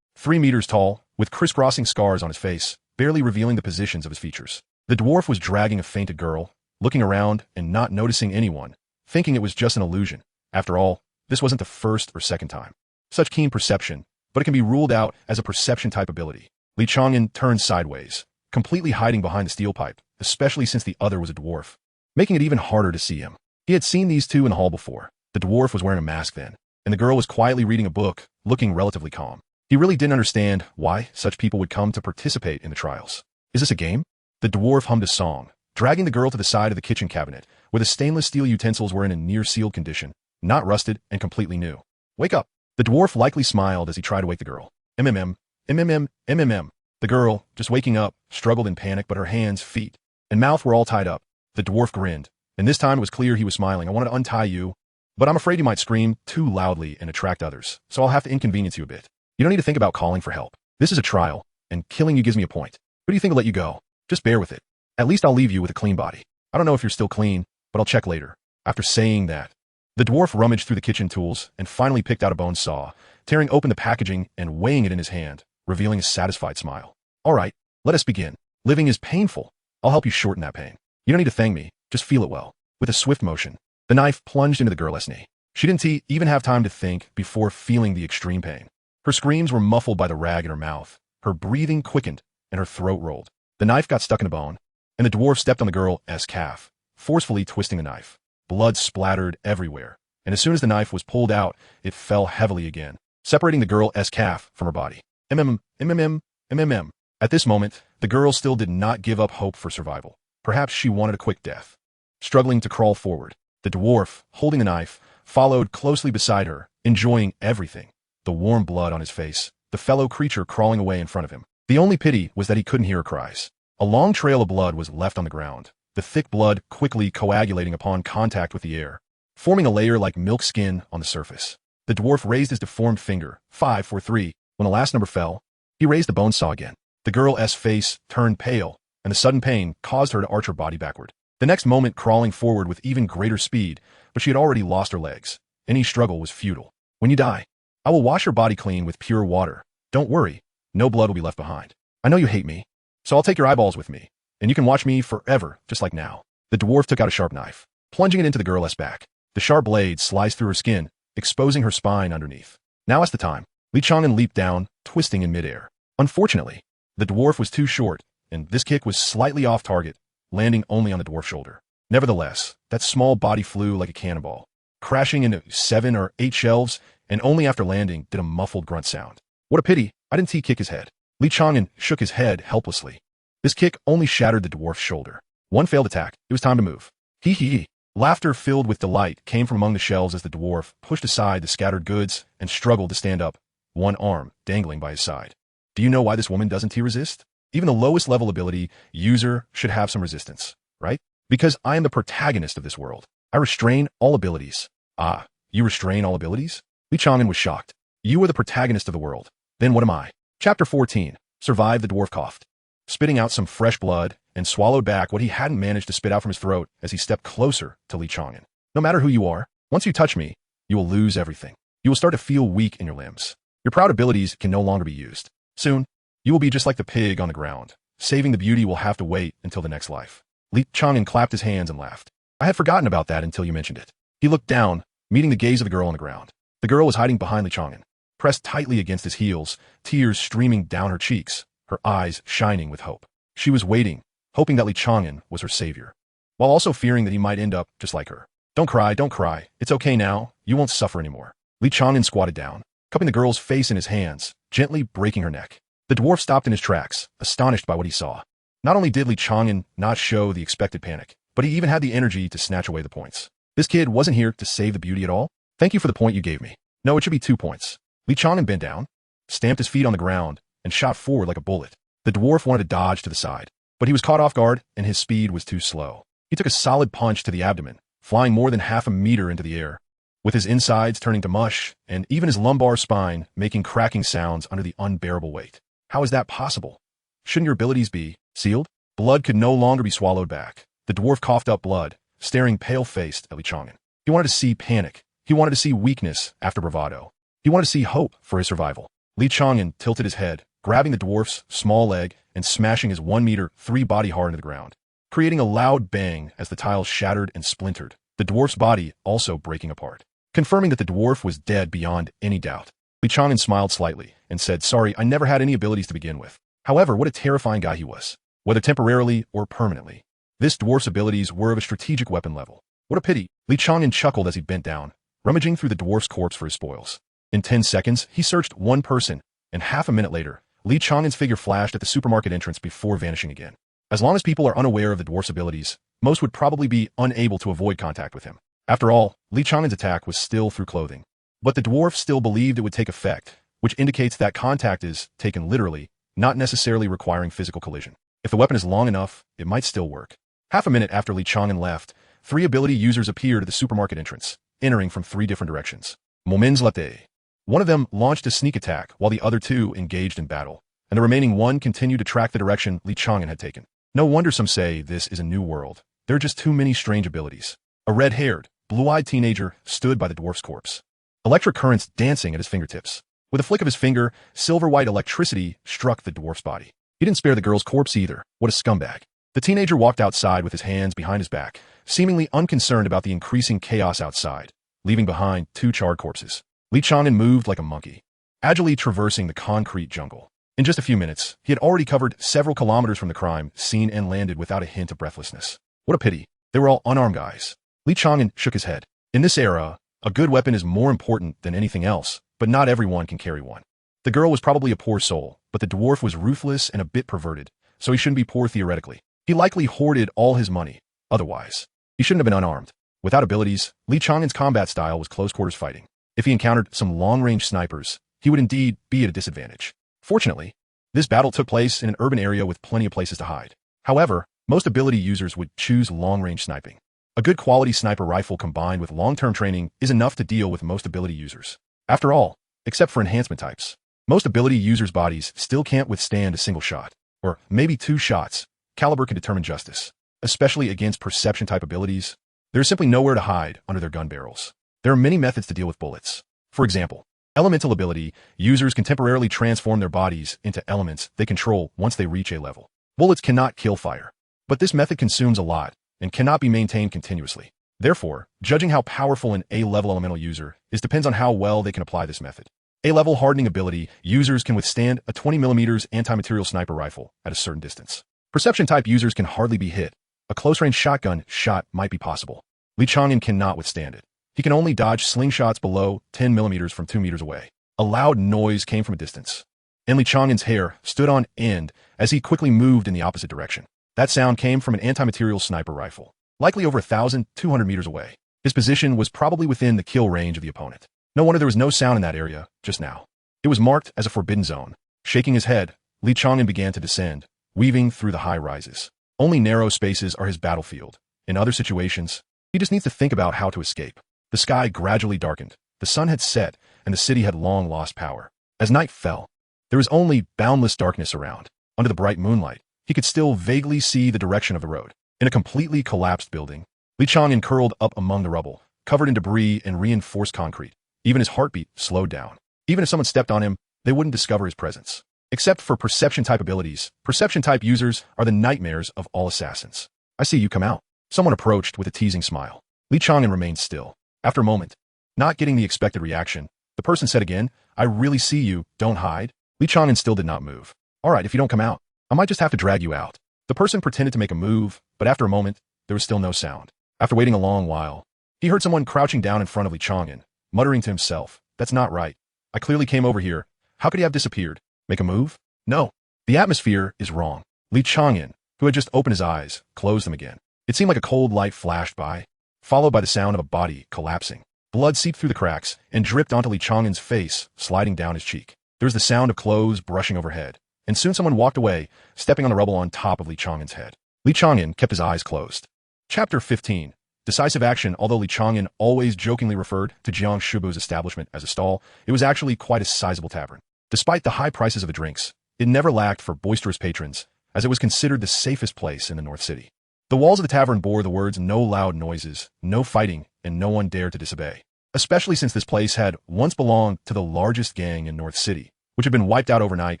3 meters tall, with crisscrossing scars on his face, barely revealing the positions of his features. The dwarf was dragging a fainted girl, looking around and not noticing anyone, thinking it was just an illusion. After all, this wasn't the first or second time. Such keen perception, but it can be ruled out as a perception-type ability. Li Chang'an turned sideways, completely hiding behind the steel pipe, especially since the other was a dwarf, making it even harder to see him. He had seen these two in the hall before. The dwarf was wearing a mask then, and the girl was quietly reading a book, looking relatively calm. He really didn't understand why such people would come to participate in the trials. Is this a game? The dwarf hummed a song, dragging the girl to the side of the kitchen cabinet, where the stainless steel utensils were in a near-sealed condition, not rusted and completely new. Wake up! The dwarf likely smiled as he tried to wake the girl. MMM, MMM, MMM. The girl, just waking up, struggled in panic, but her hands, feet, and mouth were all tied up. The dwarf grinned, and this time it was clear he was smiling. I wanted to untie you, but I'm afraid you might scream too loudly and attract others, so I'll have to inconvenience you a bit. You don't need to think about calling for help. This is a trial, and killing you gives me a point. Who do you think will let you go? Just bear with it. At least I'll leave you with a clean body. I don't know if you're still clean, but I'll check later. After saying that, the dwarf rummaged through the kitchen tools and finally picked out a bone saw tearing open the packaging and weighing it in his hand, revealing a satisfied smile. All right, let us begin. Living is painful. I'll help you shorten that pain. You don't need to thank me, just feel it well. With a swift motion, the knife plunged into the girl's knee. She didn't even have time to think before feeling the extreme pain. Her screams were muffled by the rag in her mouth. Her breathing quickened, and her throat rolled. The knife got stuck in the bone, and the dwarf stepped on the girl's calf, forcefully twisting the knife. Blood splattered everywhere, and as soon as the knife was pulled out, it fell heavily again, separating the girl's calf from her body. MMM. At this moment, the girl still did not give up hope for survival. Perhaps she wanted a quick death. Struggling to crawl forward, the dwarf, holding the knife, followed closely beside her, enjoying everything. The warm blood on his face, the fellow creature crawling away in front of him. The only pity was that he couldn't hear her cries. A long trail of blood was left on the ground, the thick blood quickly coagulating upon contact with the air, forming a layer like milk skin on the surface. The dwarf raised his deformed finger, 5, 4, 3. When the last number fell, he raised the bone saw again. The girl's face turned pale, and the sudden pain caused her to arch her body backward. The next moment crawling forward with even greater speed, but she had already lost her legs. Any struggle was futile. When you die, I will wash your body clean with pure water. Don't worry, no blood will be left behind. I know you hate me, so I'll take your eyeballs with me, and you can watch me forever, just like now. The dwarf took out a sharp knife, plunging it into the girl's back. The sharp blade sliced through her skin, exposing her spine underneath. Now is the time. Li Chang'an leaped down, twisting in midair. Unfortunately, the dwarf was too short, and this kick was slightly off target, landing only on the dwarf's shoulder. Nevertheless, that small body flew like a cannonball, crashing into 7 or 8 shelves, and only after landing did a muffled grunt sound. What a pity, I didn't kick his head. Li Chang'an shook his head helplessly. This kick only shattered the dwarf's shoulder. One failed attack, it was time to move. Hee hee. Laughter filled with delight came from among the shelves as the dwarf pushed aside the scattered goods and struggled to stand up, one arm dangling by his side. Do you know why this woman doesn't resist? Even the lowest level ability user should have some resistance, right? Because I am the protagonist of this world. I restrain all abilities. Ah, you restrain all abilities? Li Chang'an was shocked. You are the protagonist of the world. Then what am I? Chapter 14. Survive. The dwarf coughed, spitting out some fresh blood, and swallowed back what he hadn't managed to spit out from his throat as he stepped closer to Li Chang'an. No matter who you are, once you touch me, you will lose everything. You will start to feel weak in your limbs. Your proud abilities can no longer be used. Soon, you will be just like the pig on the ground. Saving the beauty will have to wait until the next life. Li Chang'an clapped his hands and laughed. I had forgotten about that until you mentioned it. He looked down, meeting the gaze of the girl on the ground. The girl was hiding behind Li Chang'an, pressed tightly against his heels, tears streaming down her cheeks, her eyes shining with hope. She was waiting, hoping that Li Chang'an was her savior, while also fearing that he might end up just like her. Don't cry. It's okay now. You won't suffer anymore. Li Chang'an squatted down, cupping the girl's face in his hands, gently breaking her neck. The dwarf stopped in his tracks, astonished by what he saw. Not only did Li Chang'an not show the expected panic, but he even had the energy to snatch away the points. This kid wasn't here to save the beauty at all. Thank you for the point you gave me. No, it should be 2 points. Li Chang'an bent down, stamped his feet on the ground, and shot forward like a bullet. The dwarf wanted to dodge to the side, but he was caught off guard, and his speed was too slow. He took a solid punch to the abdomen, flying more than half a meter into the air, with his insides turning to mush, and even his lumbar spine making cracking sounds under the unbearable weight. How is that possible? Shouldn't your abilities be sealed? Blood could no longer be swallowed back. The dwarf coughed up blood, staring pale-faced at Li Chang'an. He wanted to see panic. He wanted to see weakness after bravado. He wanted to see hope for his survival. Li Chang'an tilted his head, grabbing the dwarf's small leg and smashing his 1 meter 3 body hard into the ground, creating a loud bang as the tiles shattered and splintered, the dwarf's body also breaking apart, confirming that the dwarf was dead beyond any doubt. Li Chang'an smiled slightly and said, sorry, I never had any abilities to begin with. However, what a terrifying guy he was, whether temporarily or permanently. This dwarf's abilities were of a strategic weapon level. What a pity. Li Chang'an chuckled as he bent down, rummaging through the dwarf's corpse for his spoils. In 10 seconds, he searched one person, and half a minute later, Li Chang'an's figure flashed at the supermarket entrance before vanishing again. As long as people are unaware of the dwarf's abilities, most would probably be unable to avoid contact with him. After all, Li Chang'an's attack was still through clothing. But the dwarf still believed it would take effect, which indicates that contact is taken literally, not necessarily requiring physical collision. If the weapon is long enough, it might still work. Half a minute after Li Chang'an left, 3 ability users appeared at the supermarket entrance, entering from 3 different directions. Moments later, one of them launched a sneak attack while the other 2 engaged in battle, and the remaining 1 continued to track the direction Li Chang'an had taken. No wonder some say this is a new world. There are just too many strange abilities. A red-haired, blue-eyed teenager stood by the dwarf's corpse, electric currents dancing at his fingertips. With a flick of his finger, silver-white electricity struck the dwarf's body. He didn't spare the girl's corpse either. What a scumbag. The teenager walked outside with his hands behind his back, seemingly unconcerned about the increasing chaos outside, leaving behind 2 charred corpses. Li Chang'an moved like a monkey, agilely traversing the concrete jungle. In just a few minutes, he had already covered several kilometers from the crime scene and landed without a hint of breathlessness. What a pity. They were all unarmed guys. Li Chang'an shook his head. In this era, a good weapon is more important than anything else, but not everyone can carry one. The girl was probably a poor soul, but the dwarf was ruthless and a bit perverted, so he shouldn't be poor theoretically. He likely hoarded all his money. Otherwise, he shouldn't have been unarmed. Without abilities, Li Chang'an's combat style was close-quarters fighting. If he encountered some long-range snipers, he would indeed be at a disadvantage. Fortunately, this battle took place in an urban area with plenty of places to hide. However, most ability users would choose long-range sniping. A good quality sniper rifle combined with long-term training is enough to deal with most ability users. After all, except for enhancement types, most ability users' bodies still can't withstand a single shot, or maybe 2 shots. Caliber can determine justice, especially against perception-type abilities. There is simply nowhere to hide under their gun barrels. There are many methods to deal with bullets. For example, elemental ability users can temporarily transform their bodies into elements they control once they reach a level. Bullets cannot kill fire, but this method consumes a lot and cannot be maintained continuously. Therefore, judging how powerful an A-level elemental user is depends on how well they can apply this method. A-level hardening ability users can withstand a 20mm anti-material sniper rifle at a certain distance. Perception-type users can hardly be hit. A close-range shotgun shot might be possible. Li Chang'an cannot withstand it. He can only dodge slingshots below 10mm from 2 meters away. A loud noise came from a distance, and Li Chang'an's hair stood on end as he quickly moved in the opposite direction. That sound came from an anti-material sniper rifle, likely over 1,200 meters away. His position was probably within the kill range of the opponent. No wonder there was no sound in that area just now. It was marked as a forbidden zone. Shaking his head, Li Chang'an began to descend, weaving through the high rises. Only narrow spaces are his battlefield. In other situations, he just needs to think about how to escape. The sky gradually darkened. The sun had set, and the city had long lost power. As night fell, there was only boundless darkness around. Under the bright moonlight, he could still vaguely see the direction of the road. In a completely collapsed building, Li Chang'an curled up among the rubble, covered in debris and reinforced concrete. Even his heartbeat slowed down. Even if someone stepped on him, they wouldn't discover his presence. Except for perception-type abilities, perception-type users are the nightmares of all assassins. I see you come out. Someone approached with a teasing smile. Li Chang'an remained still. After a moment, not getting the expected reaction, the person said again, I really see you, don't hide. Li Chang'an still did not move. All right, if you don't come out, I might just have to drag you out. The person pretended to make a move, but after a moment, there was still no sound. After waiting a long while, he heard someone crouching down in front of Li Chang'an, muttering to himself, that's not right. I clearly came over here. How could he have disappeared? Make a move? No. The atmosphere is wrong. Li Chang'an, who had just opened his eyes, closed them again. It seemed like a cold light flashed by, followed by the sound of a body collapsing. Blood seeped through the cracks and dripped onto Li Chang'an's face, sliding down his cheek. There was the sound of clothes brushing overhead, and soon someone walked away, stepping on the rubble on top of Li Chang'an's head. Li Chang'an kept his eyes closed. Chapter 15. Decisive action. Although Li Chang'an always jokingly referred to Jiang Shibu's establishment as a stall, it was actually quite a sizable tavern. Despite the high prices of the drinks, it never lacked for boisterous patrons, as it was considered the safest place in the North City. The walls of the tavern bore the words no loud noises, no fighting, and no one dared to disobey. Especially since this place had once belonged to the largest gang in North City, which had been wiped out overnight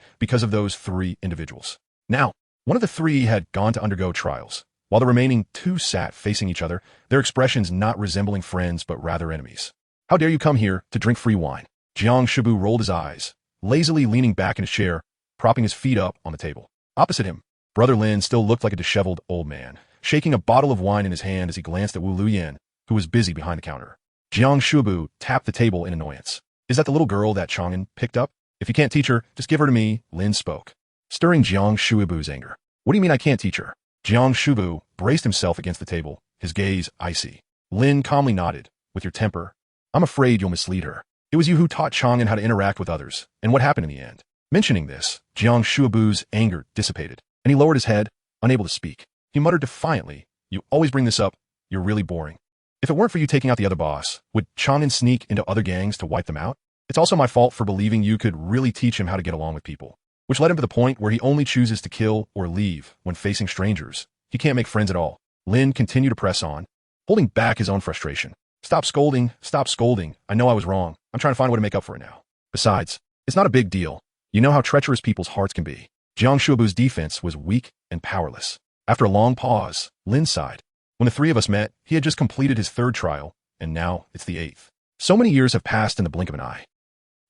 because of those 3 individuals. Now, one of the 3 had gone to undergo trials, while the remaining 2 sat facing each other, their expressions not resembling friends but rather enemies. How dare you come here to drink free wine? Jiang Shibu rolled his eyes, lazily leaning back in his chair, propping his feet up on the table. Opposite him, Brother Lin still looked like a disheveled old man, shaking a bottle of wine in his hand as he glanced at Wu Luyan, who was busy behind the counter. Jiang Shibu tapped the table in annoyance. Is that the little girl that Chang'an picked up? If you can't teach her, just give her to me, Lin spoke, stirring Jiang Shibu's anger. What do you mean I can't teach her? Jiang Shibu braced himself against the table, his gaze icy. Lin calmly nodded. With your temper, I'm afraid you'll mislead her. It was you who taught Chang'an how to interact with others, and what happened in the end? Mentioning this, Jiang Shibu's anger dissipated, and he lowered his head, unable to speak. He muttered defiantly, you always bring this up, you're really boring. If it weren't for you taking out the other boss, would Chang'an sneak into other gangs to wipe them out? It's also my fault for believing you could really teach him how to get along with people, which led him to the point where he only chooses to kill or leave when facing strangers. He can't make friends at all. Lin continued to press on, holding back his own frustration. Stop scolding, I know I was wrong. I'm trying to find a way to make up for it now. Besides, It's not a big deal. You know how treacherous people's hearts can be. Jiang Shuabu's defense was weak and powerless. After a long pause, Lin sighed. When the three of us met, he had just completed his third trial, and now it's the eighth. So many years have passed in the blink of an eye.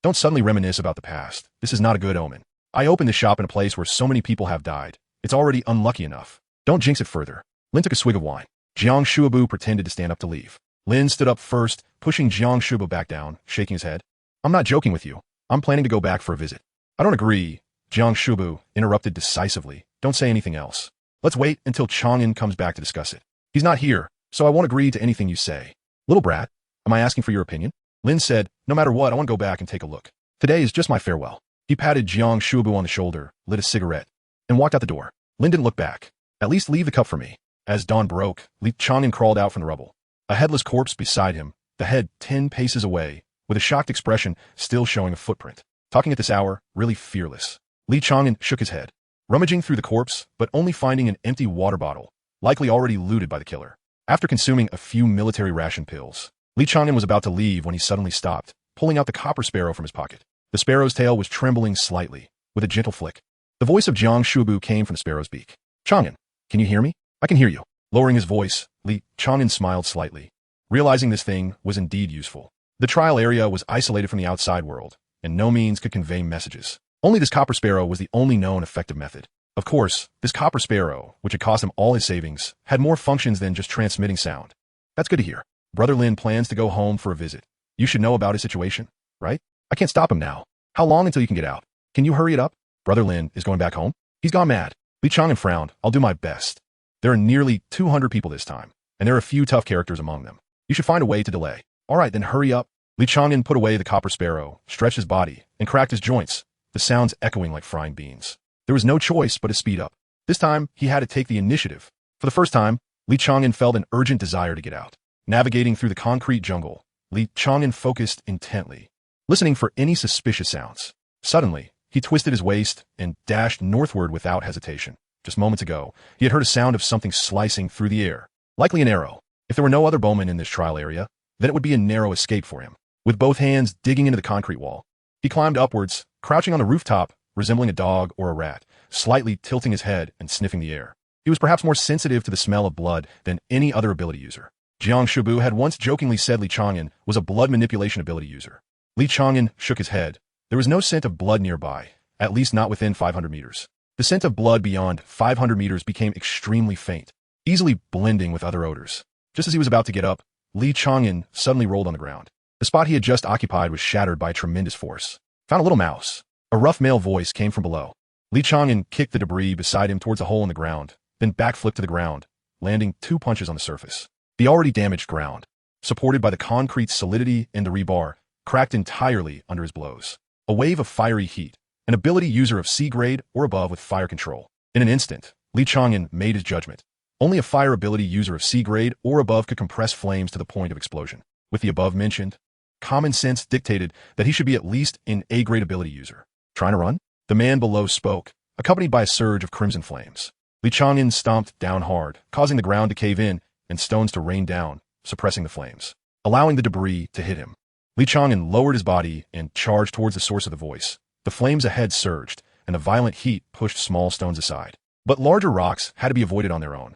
Don't suddenly reminisce about the past. This is not a good omen. I opened this shop in a place where so many people have died. It's already unlucky enough. Don't jinx it further. Lin took a swig of wine. Jiang Shuabu pretended to stand up to leave. Lin stood up first, pushing Jiang Shuabu back down, shaking his head. I'm not joking with you. I'm planning to go back for a visit. I don't agree. Jiang Shuabu interrupted decisively. Don't say anything else. Let's wait until Chang'an comes back to discuss it. He's not here, so I won't agree to anything you say. Little brat, am I asking for your opinion? Lin said, no matter what, I want to go back and take a look. Today is just my farewell. He patted Jiang Shuabu on the shoulder, lit a cigarette, and walked out the door. Lin didn't look back. At least leave the cup for me. As dawn broke, Li Chang'an crawled out from the rubble. A headless corpse beside him, the head 10 paces away, with a shocked expression still showing a footprint. Talking at this hour, really fearless. Li Chang'an shook his head, rummaging through the corpse, but only finding an empty water bottle, likely already looted by the killer. After consuming a few military ration pills, Li Chang'an was about to leave when he suddenly stopped, pulling out the copper sparrow from his pocket. The sparrow's tail was trembling slightly, with a gentle flick. The voice of Jiang Shuabu came from the sparrow's beak. Chang'an, can you hear me? I can hear you. Lowering his voice, Li Chang'an smiled slightly, realizing this thing was indeed useful. The trial area was isolated from the outside world, and no means could convey messages. Only this copper sparrow was the only known effective method. Of course, this copper sparrow, which had cost him all his savings, had more functions than just transmitting sound. That's good to hear. Brother Lin plans to go home for a visit. You should know about his situation, right? I can't stop him now. How long until you can get out? Can you hurry it up? Brother Lin is going back home? He's gone mad. Li Chang'an frowned. I'll do my best. There are nearly 200 people this time, and there are a few tough characters among them. You should find a way to delay. All right, then hurry up. Li Chang'an put away the copper sparrow, stretched his body, and cracked his joints, the sounds echoing like frying beans. There was no choice but to speed up. This time, he had to take the initiative. For the first time, Li Chang'an felt an urgent desire to get out. Navigating through the concrete jungle, Li Chang'an focused intently, listening for any suspicious sounds. Suddenly, he twisted his waist and dashed northward without hesitation. Just moments ago, he had heard a sound of something slicing through the air, likely an arrow. If there were no other bowmen in this trial area, then it would be a narrow escape for him. With both hands digging into the concrete wall, he climbed upwards, crouching on the rooftop, resembling a dog or a rat, slightly tilting his head and sniffing the air. He was perhaps more sensitive to the smell of blood than any other ability user. Jiang Shuabu had once jokingly said Li Chang'an was a blood manipulation ability user. Li Chang'an shook his head. There was no scent of blood nearby, at least not within 500 meters. The scent of blood beyond 500 meters became extremely faint, easily blending with other odors. Just as he was about to get up, Li Chang'an suddenly rolled on the ground. The spot he had just occupied was shattered by a tremendous force. Found a little mouse. A rough male voice came from below. Li Chang'an kicked the debris beside him towards a hole in the ground, then backflipped to the ground, landing 2 punches on the surface. The already damaged ground, supported by the concrete solidity and the rebar, cracked entirely under his blows. A wave of fiery heat, an ability user of C grade or above with fire control. In an instant, Li Chang'an made his judgment. Only a fire ability user of C grade or above could compress flames to the point of explosion. With the above mentioned, common sense dictated that he should be at least an A grade ability user. Trying to run? The man below spoke, accompanied by a surge of crimson flames. Li Chang'an stomped down hard, causing the ground to cave in and stones to rain down, suppressing the flames, allowing the debris to hit him. Li Chang'an lowered his body and charged towards the source of the voice. The flames ahead surged, and the violent heat pushed small stones aside. But larger rocks had to be avoided on their own.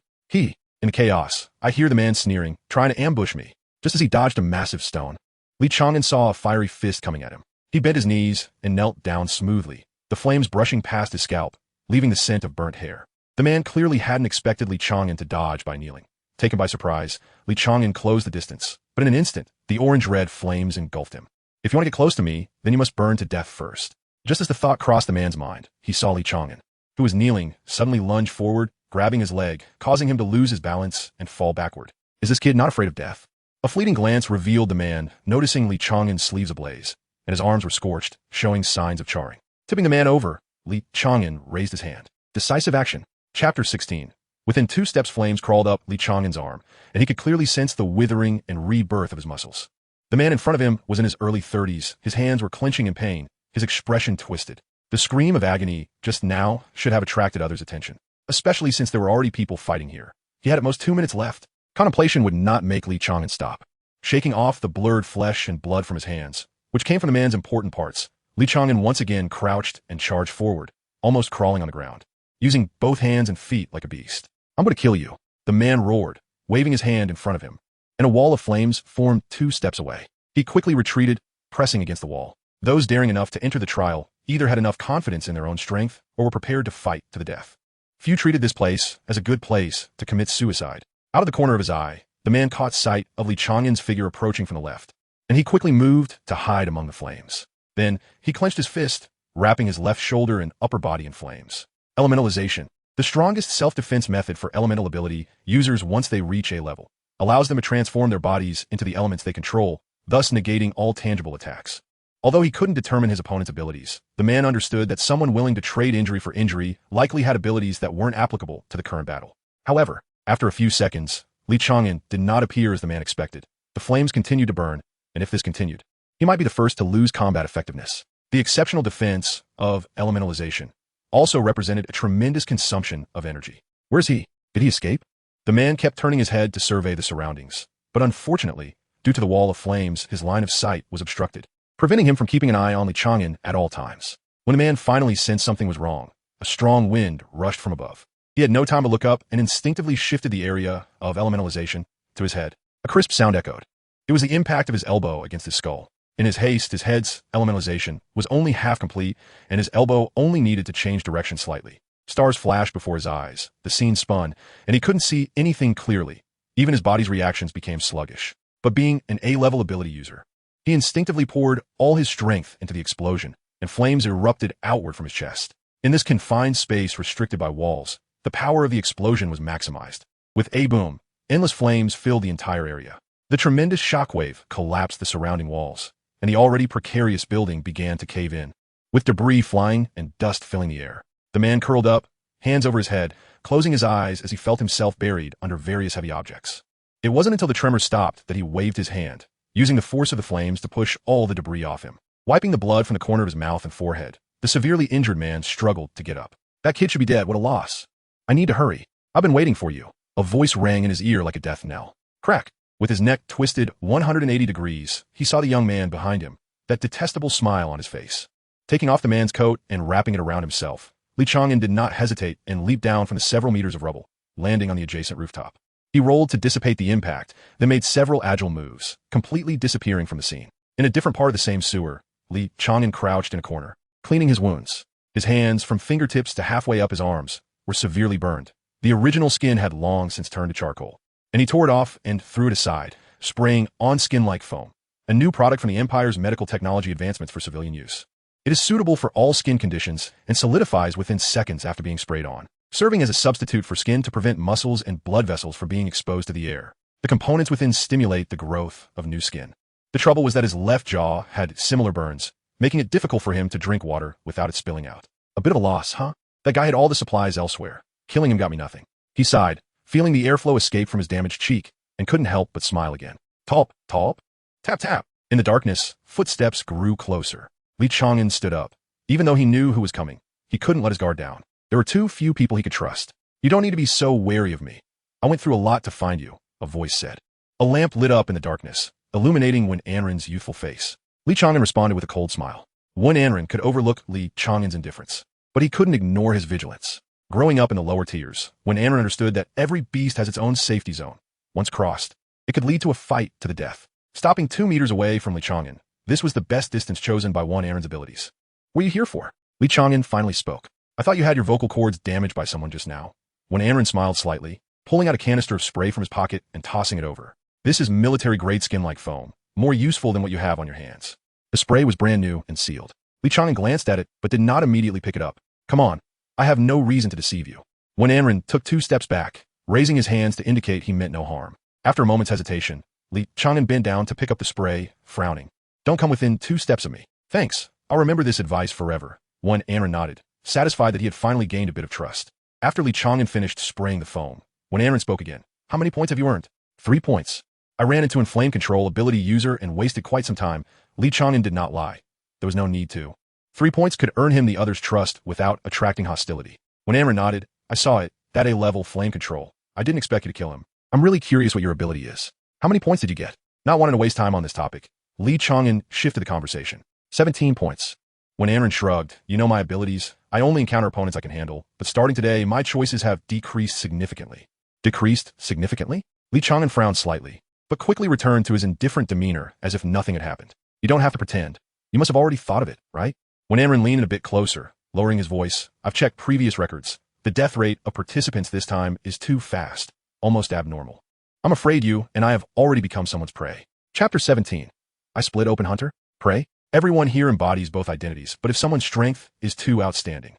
In chaos, I hear the man sneering, trying to ambush me. Just as he dodged a massive stone, Li Chang'an saw a fiery fist coming at him. He bent his knees and knelt down smoothly, the flames brushing past his scalp, leaving the scent of burnt hair. The man clearly hadn't expected Li Chang'an to dodge by kneeling. Taken by surprise, Li Chang'an closed the distance, but in an instant, the orange-red flames engulfed him. If you want to get close to me, then you must burn to death first. Just as the thought crossed the man's mind, he saw Li Chang'an, who was kneeling, suddenly lunge forward, grabbing his leg, causing him to lose his balance and fall backward. Is this kid not afraid of death? A fleeting glance revealed the man, noticing Li Chang'an's sleeves ablaze, and his arms were scorched, showing signs of charring. Tipping the man over, Li Chang'an raised his hand. Decisive action. Chapter 16. Within 2 steps, flames crawled up Li Chang'an's arm, and he could clearly sense the withering and rebirth of his muscles. The man in front of him was in his early 30s. His hands were clenching in pain, his expression twisted. The scream of agony just now should have attracted others' attention, especially since there were already people fighting here. He had at most 2 minutes left. Contemplation would not make Li Chang'an stop. Shaking off the blurred flesh and blood from his hands, which came from the man's important parts, Li Chang'an once again crouched and charged forward, almost crawling on the ground, using both hands and feet like a beast. "I'm going to kill you," the man roared, waving his hand in front of him, and a wall of flames formed 2 steps away. He quickly retreated, pressing against the wall. Those daring enough to enter the trial either had enough confidence in their own strength or were prepared to fight to the death. Few treated this place as a good place to commit suicide. Out of the corner of his eye, the man caught sight of Li Chang'an's figure approaching from the left, and he quickly moved to hide among the flames. Then, he clenched his fist, wrapping his left shoulder and upper body in flames. Elementalization, the strongest self-defense method for elemental ability users once they reach A level, allows them to transform their bodies into the elements they control, thus negating all tangible attacks. Although he couldn't determine his opponent's abilities, the man understood that someone willing to trade injury for injury likely had abilities that weren't applicable to the current battle. However, after a few seconds, Li Chang'an did not appear as the man expected. The flames continued to burn, and if this continued, he might be the first to lose combat effectiveness. The exceptional defense of elementalization also represented a tremendous consumption of energy. Where's he? Did he escape? The man kept turning his head to survey the surroundings, but unfortunately, due to the wall of flames, his line of sight was obstructed, preventing him from keeping an eye on Li Chang'an at all times. When the man finally sensed something was wrong, a strong wind rushed from above. He had no time to look up and instinctively shifted the area of elementalization to his head. A crisp sound echoed. It was the impact of his elbow against his skull. In his haste, his head's elementalization was only half complete, and his elbow only needed to change direction slightly. Stars flashed before his eyes, the scene spun, and he couldn't see anything clearly. Even his body's reactions became sluggish. But being an A-level ability user, he instinctively poured all his strength into the explosion, and flames erupted outward from his chest. In this confined space restricted by walls, the power of the explosion was maximized. With a boom, endless flames filled the entire area. The tremendous shockwave collapsed the surrounding walls, and the already precarious building began to cave in. With debris flying and dust filling the air, the man curled up, hands over his head, closing his eyes as he felt himself buried under various heavy objects. It wasn't until the tremors stopped that he waved his hand, using the force of the flames to push all the debris off him. Wiping the blood from the corner of his mouth and forehead, the severely injured man struggled to get up. "That kid should be dead. What a loss. I need to hurry. I've been waiting for you." A voice rang in his ear like a death knell. Crack! With his neck twisted 180 degrees, he saw the young man behind him, that detestable smile on his face. Taking off the man's coat and wrapping it around himself, Li Chang'an did not hesitate and leaped down from the several meters of rubble, landing on the adjacent rooftop. He rolled to dissipate the impact, then made several agile moves, completely disappearing from the scene. In a different part of the same sewer, Li Chang'an crouched in a corner, cleaning his wounds. His hands, from fingertips to halfway up his arms, were severely burned. The original skin had long since turned to charcoal, and he tore it off and threw it aside, spraying on skin like foam, a new product from the Empire's medical technology advancements for civilian use. It is suitable for all skin conditions and solidifies within seconds after being sprayed on, serving as a substitute for skin to prevent muscles and blood vessels from being exposed to the air. The components within stimulate the growth of new skin. The trouble was that his left jaw had similar burns, making it difficult for him to drink water without it spilling out. A bit of a loss, huh? That guy had all the supplies elsewhere. Killing him got me nothing. He sighed, feeling the airflow escape from his damaged cheek, and couldn't help but smile again. Talp, talp, tap, tap. In the darkness, footsteps grew closer. Li Chang'an stood up. Even though he knew who was coming, he couldn't let his guard down. There were too few people he could trust. "You don't need to be so wary of me. I went through a lot to find you," a voice said. A lamp lit up in the darkness, illuminating Wen Anren's youthful face. Li Chang'an responded with a cold smile. Wen Anren could overlook Li Chang'an's indifference, but he couldn't ignore his vigilance. Growing up in the lower tiers, Wen Anren understood that every beast has its own safety zone. Once crossed, it could lead to a fight to the death. Stopping 2 meters away from Li Chang'an, this was the best distance chosen by Wen Anren's abilities. "What are you here for?" Li Chang'an finally spoke. "I thought you had your vocal cords damaged by someone just now." Wen Anren smiled slightly, pulling out a canister of spray from his pocket and tossing it over. "This is military-grade skin-like foam, more useful than what you have on your hands." The spray was brand new and sealed. Li Chang'an glanced at it, but did not immediately pick it up. "Come on, I have no reason to deceive you." Wen Anren took 2 steps back, raising his hands to indicate he meant no harm. After a moment's hesitation, Li Chang'an bent down to pick up the spray, frowning. "Don't come within 2 steps of me." "Thanks. I'll remember this advice forever." Wen Anren nodded, satisfied that he had finally gained a bit of trust. After Li Chang'an finished spraying the foam, Wen Anren spoke again. "How many points have you earned?" 3 points. "I ran into an flame control ability user and wasted quite some time." Li Chang'an did not lie. There was no need to. 3 points could earn him the other's trust without attracting hostility. Wen Anren nodded. "I saw it. That A-level flame control. I didn't expect you to kill him. I'm really curious what your ability is. How many points did you get?" Not wanting to waste time on this topic, Li Chang'an shifted the conversation. 17 points. When Aaron shrugged, you know my abilities. I only encounter opponents I can handle, but starting today, my choices have decreased significantly. Decreased significantly? Li Chang'an frowned slightly, but quickly returned to his indifferent demeanor as if nothing had happened. You don't have to pretend. You must have already thought of it, right? When Aaron leaned in a bit closer, lowering his voice, I've checked previous records. The death rate of participants this time is too fast, almost abnormal. I'm afraid you and I have already become someone's prey. Chapter 17. I split open hunter? Prey? Everyone here embodies both identities, but if someone's strength is too outstanding.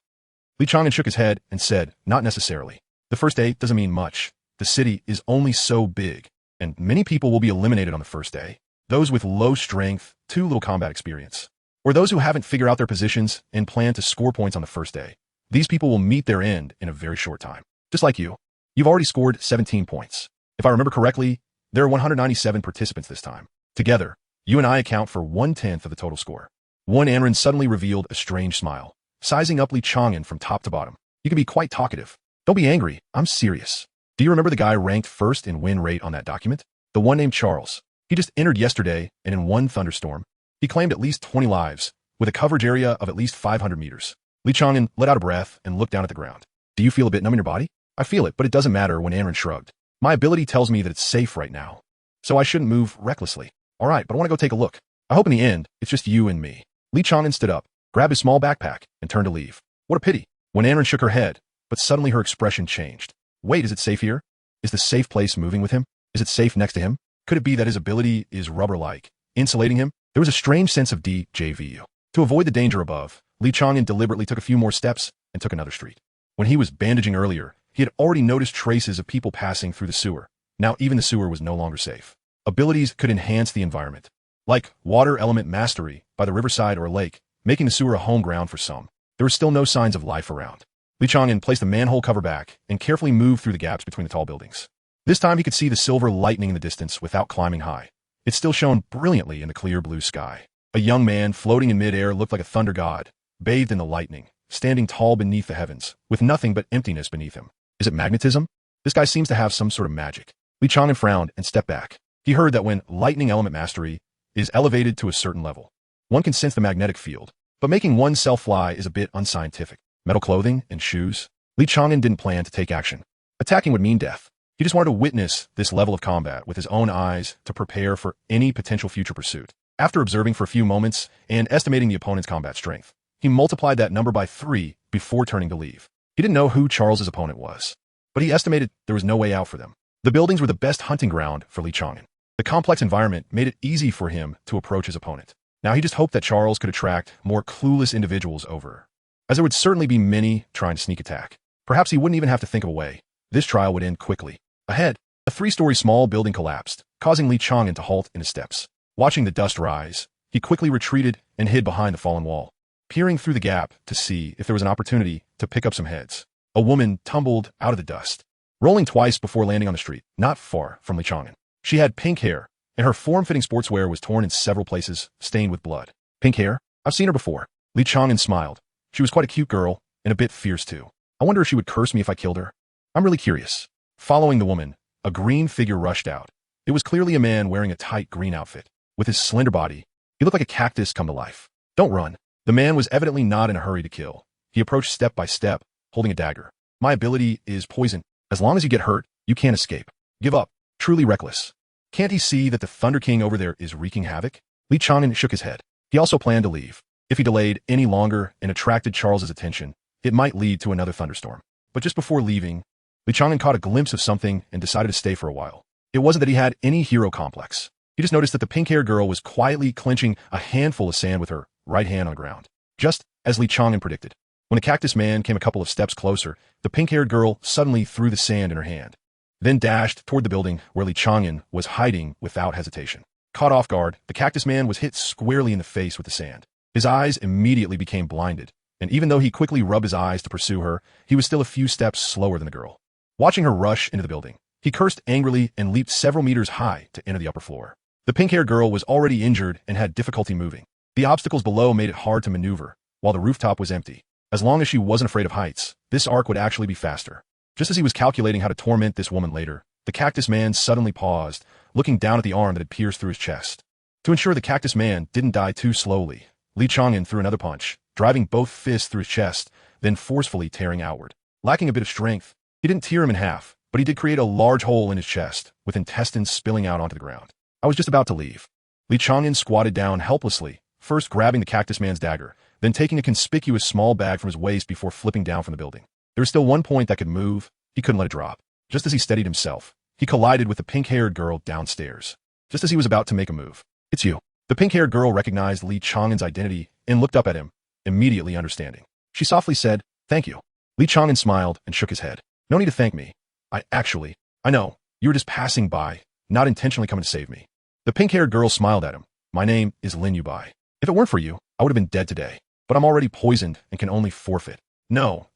Li Chang'an shook his head and said, not necessarily. The first day doesn't mean much. The city is only so big, and many people will be eliminated on the first day. Those with low strength, too little combat experience, or those who haven't figured out their positions and plan to score points on the first day. These people will meet their end in a very short time. Just like you. You've already scored 17 points. If I remember correctly, there are 197 participants this time. Together, you and I account for 1/10 of the total score. Aaron suddenly revealed a strange smile, sizing up Li Chang'an from top to bottom. You can be quite talkative. Don't be angry. I'm serious. Do you remember the guy ranked first in win rate on that document? The one named Charles. He just entered yesterday, and in one thunderstorm, he claimed at least 20 lives, with a coverage area of at least 500 meters. Li Chang'an let out a breath and looked down at the ground. Do you feel a bit numb in your body? I feel it, but it doesn't matter. When Aaron shrugged. My ability tells me that it's safe right now, so I shouldn't move recklessly. All right, but I want to go take a look. I hope in the end, it's just you and me. Li Chang'an stood up, grabbed his small backpack, and turned to leave. What a pity. When Aaron shook her head, but suddenly her expression changed. Wait, is it safe here? Is the safe place moving with him? Is it safe next to him? Could it be that his ability is rubber-like, insulating him? There was a strange sense of déjà vu. To avoid the danger above, Li Chang'an deliberately took a few more steps and took another street. When he was bandaging earlier, he had already noticed traces of people passing through the sewer. Now even the sewer was no longer safe. Abilities could enhance the environment, like water element mastery by the riverside or lake, making the sewer a home ground for some. There were still no signs of life around. Li Chang'an placed the manhole cover back and carefully moved through the gaps between the tall buildings. This time he could see the silver lightning in the distance without climbing high. It still shone brilliantly in the clear blue sky. A young man floating in midair looked like a thunder god, bathed in the lightning, standing tall beneath the heavens, with nothing but emptiness beneath him. Is it magnetism? This guy seems to have some sort of magic. Li Chang'an frowned and stepped back. He heard that when lightning element mastery is elevated to a certain level, one can sense the magnetic field, but making oneself fly is a bit unscientific. Metal clothing and shoes? Li Chang'an didn't plan to take action. Attacking would mean death. He just wanted to witness this level of combat with his own eyes to prepare for any potential future pursuit. After observing for a few moments and estimating the opponent's combat strength, he multiplied that number by 3 before turning to leave. He didn't know who Charles's opponent was, but he estimated there was no way out for them. The buildings were the best hunting ground for Li Chang'an. The complex environment made it easy for him to approach his opponent. Now he just hoped that Charles could attract more clueless individuals over, as there would certainly be many trying to sneak attack. Perhaps he wouldn't even have to think of a way. This trial would end quickly. Ahead, a 3-story small building collapsed, causing Li Chang'an to halt in his steps. Watching the dust rise, he quickly retreated and hid behind the fallen wall, peering through the gap to see if there was an opportunity to pick up some heads. A woman tumbled out of the dust, rolling twice before landing on the street, not far from Li Chang'an. She had pink hair, and her form-fitting sportswear was torn in several places, stained with blood. Pink hair? I've seen her before. Li Chang'an smiled. She was quite a cute girl, and a bit fierce too. I wonder if she would curse me if I killed her. I'm really curious. Following the woman, a green figure rushed out. It was clearly a man wearing a tight green outfit. With his slender body, he looked like a cactus come to life. Don't run. The man was evidently not in a hurry to kill. He approached step by step, holding a dagger. My ability is poison. As long as you get hurt, you can't escape. Give up. Truly reckless. Can't he see that the Thunder King over there is wreaking havoc? Li Chang'an shook his head. He also planned to leave. If he delayed any longer and attracted Charles's attention, it might lead to another thunderstorm. But just before leaving, Li Chang'an caught a glimpse of something and decided to stay for a while. It wasn't that he had any hero complex. He just noticed that the pink-haired girl was quietly clenching a handful of sand with her right hand on the ground, just as Li Chang'an predicted. When the cactus man came a couple of steps closer, the pink-haired girl suddenly threw the sand in her hand, then dashed toward the building where Li Chang'an was hiding without hesitation. Caught off guard, the cactus man was hit squarely in the face with the sand. His eyes immediately became blinded, and even though he quickly rubbed his eyes to pursue her, he was still a few steps slower than the girl. Watching her rush into the building, he cursed angrily and leaped several meters high to enter the upper floor. The pink-haired girl was already injured and had difficulty moving. The obstacles below made it hard to maneuver, while the rooftop was empty. As long as she wasn't afraid of heights, this arc would actually be faster. Just as he was calculating how to torment this woman later, the cactus man suddenly paused, looking down at the arm that had pierced through his chest. To ensure the cactus man didn't die too slowly, Li Chang'an threw another punch, driving both fists through his chest, then forcefully tearing outward. Lacking a bit of strength, he didn't tear him in half, but he did create a large hole in his chest, with intestines spilling out onto the ground. I was just about to leave. Li Chang'an squatted down helplessly, first grabbing the cactus man's dagger, then taking a conspicuous small bag from his waist before flipping down from the building. There was still one point that could move. He couldn't let it drop. Just as he steadied himself, he collided with the pink-haired girl downstairs. Just as he was about to make a move. "It's you." The pink-haired girl recognized Li Chang'an's identity and looked up at him, immediately understanding. She softly said, "Thank you." Li Chang'an smiled and shook his head. "No need to thank me. I know, you were just passing by, not intentionally coming to save me." The pink-haired girl smiled at him. "My name is Lin Yubai. If it weren't for you, I would have been dead today. But I'm already poisoned and can only forfeit." No,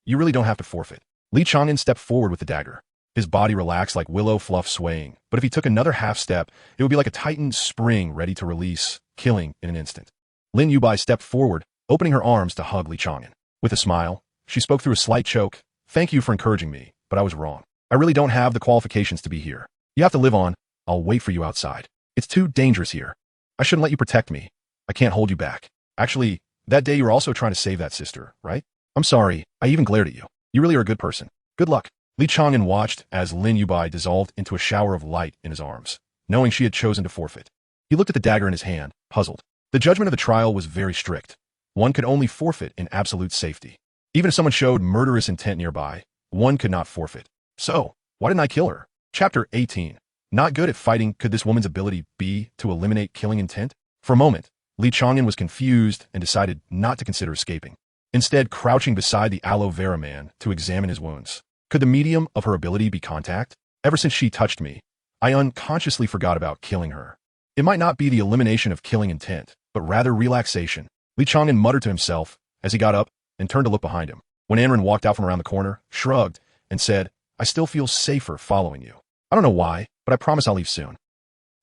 you really don't have to forfeit." Li Chang'an stepped forward with the dagger. His body relaxed like willow fluff swaying, but if he took another half step, it would be like a tightened spring ready to release, killing in an instant. Lin Yubai stepped forward, opening her arms to hug Li Chang'an. With a smile, she spoke through a slight choke. "Thank you for encouraging me, but I was wrong. I really don't have the qualifications to be here. You have to live on. I'll wait for you outside. It's too dangerous here. I shouldn't let you protect me. I can't hold you back. Actually, that day you were also trying to save that sister, right? I'm sorry, I even glared at you. You really are a good person. Good luck." Li Chang'an watched as Lin Yubai dissolved into a shower of light in his arms, knowing she had chosen to forfeit. He looked at the dagger in his hand, puzzled. The judgment of the trial was very strict. One could only forfeit in absolute safety. Even if someone showed murderous intent nearby, one could not forfeit. So, why didn't I kill her? Chapter 18. Not good at fighting, could this woman's ability be to eliminate killing intent? For a moment, Li Chang'an was confused and decided not to consider escaping. Instead, crouching beside the aloe vera man to examine his wounds. Could the medium of her ability be contact? Ever since she touched me, I unconsciously forgot about killing her. It might not be the elimination of killing intent, but rather relaxation. Li Chang'an muttered to himself as he got up and turned to look behind him. When Anren walked out from around the corner, shrugged, and said, "I still feel safer following you. I don't know why, but I promise I'll leave soon."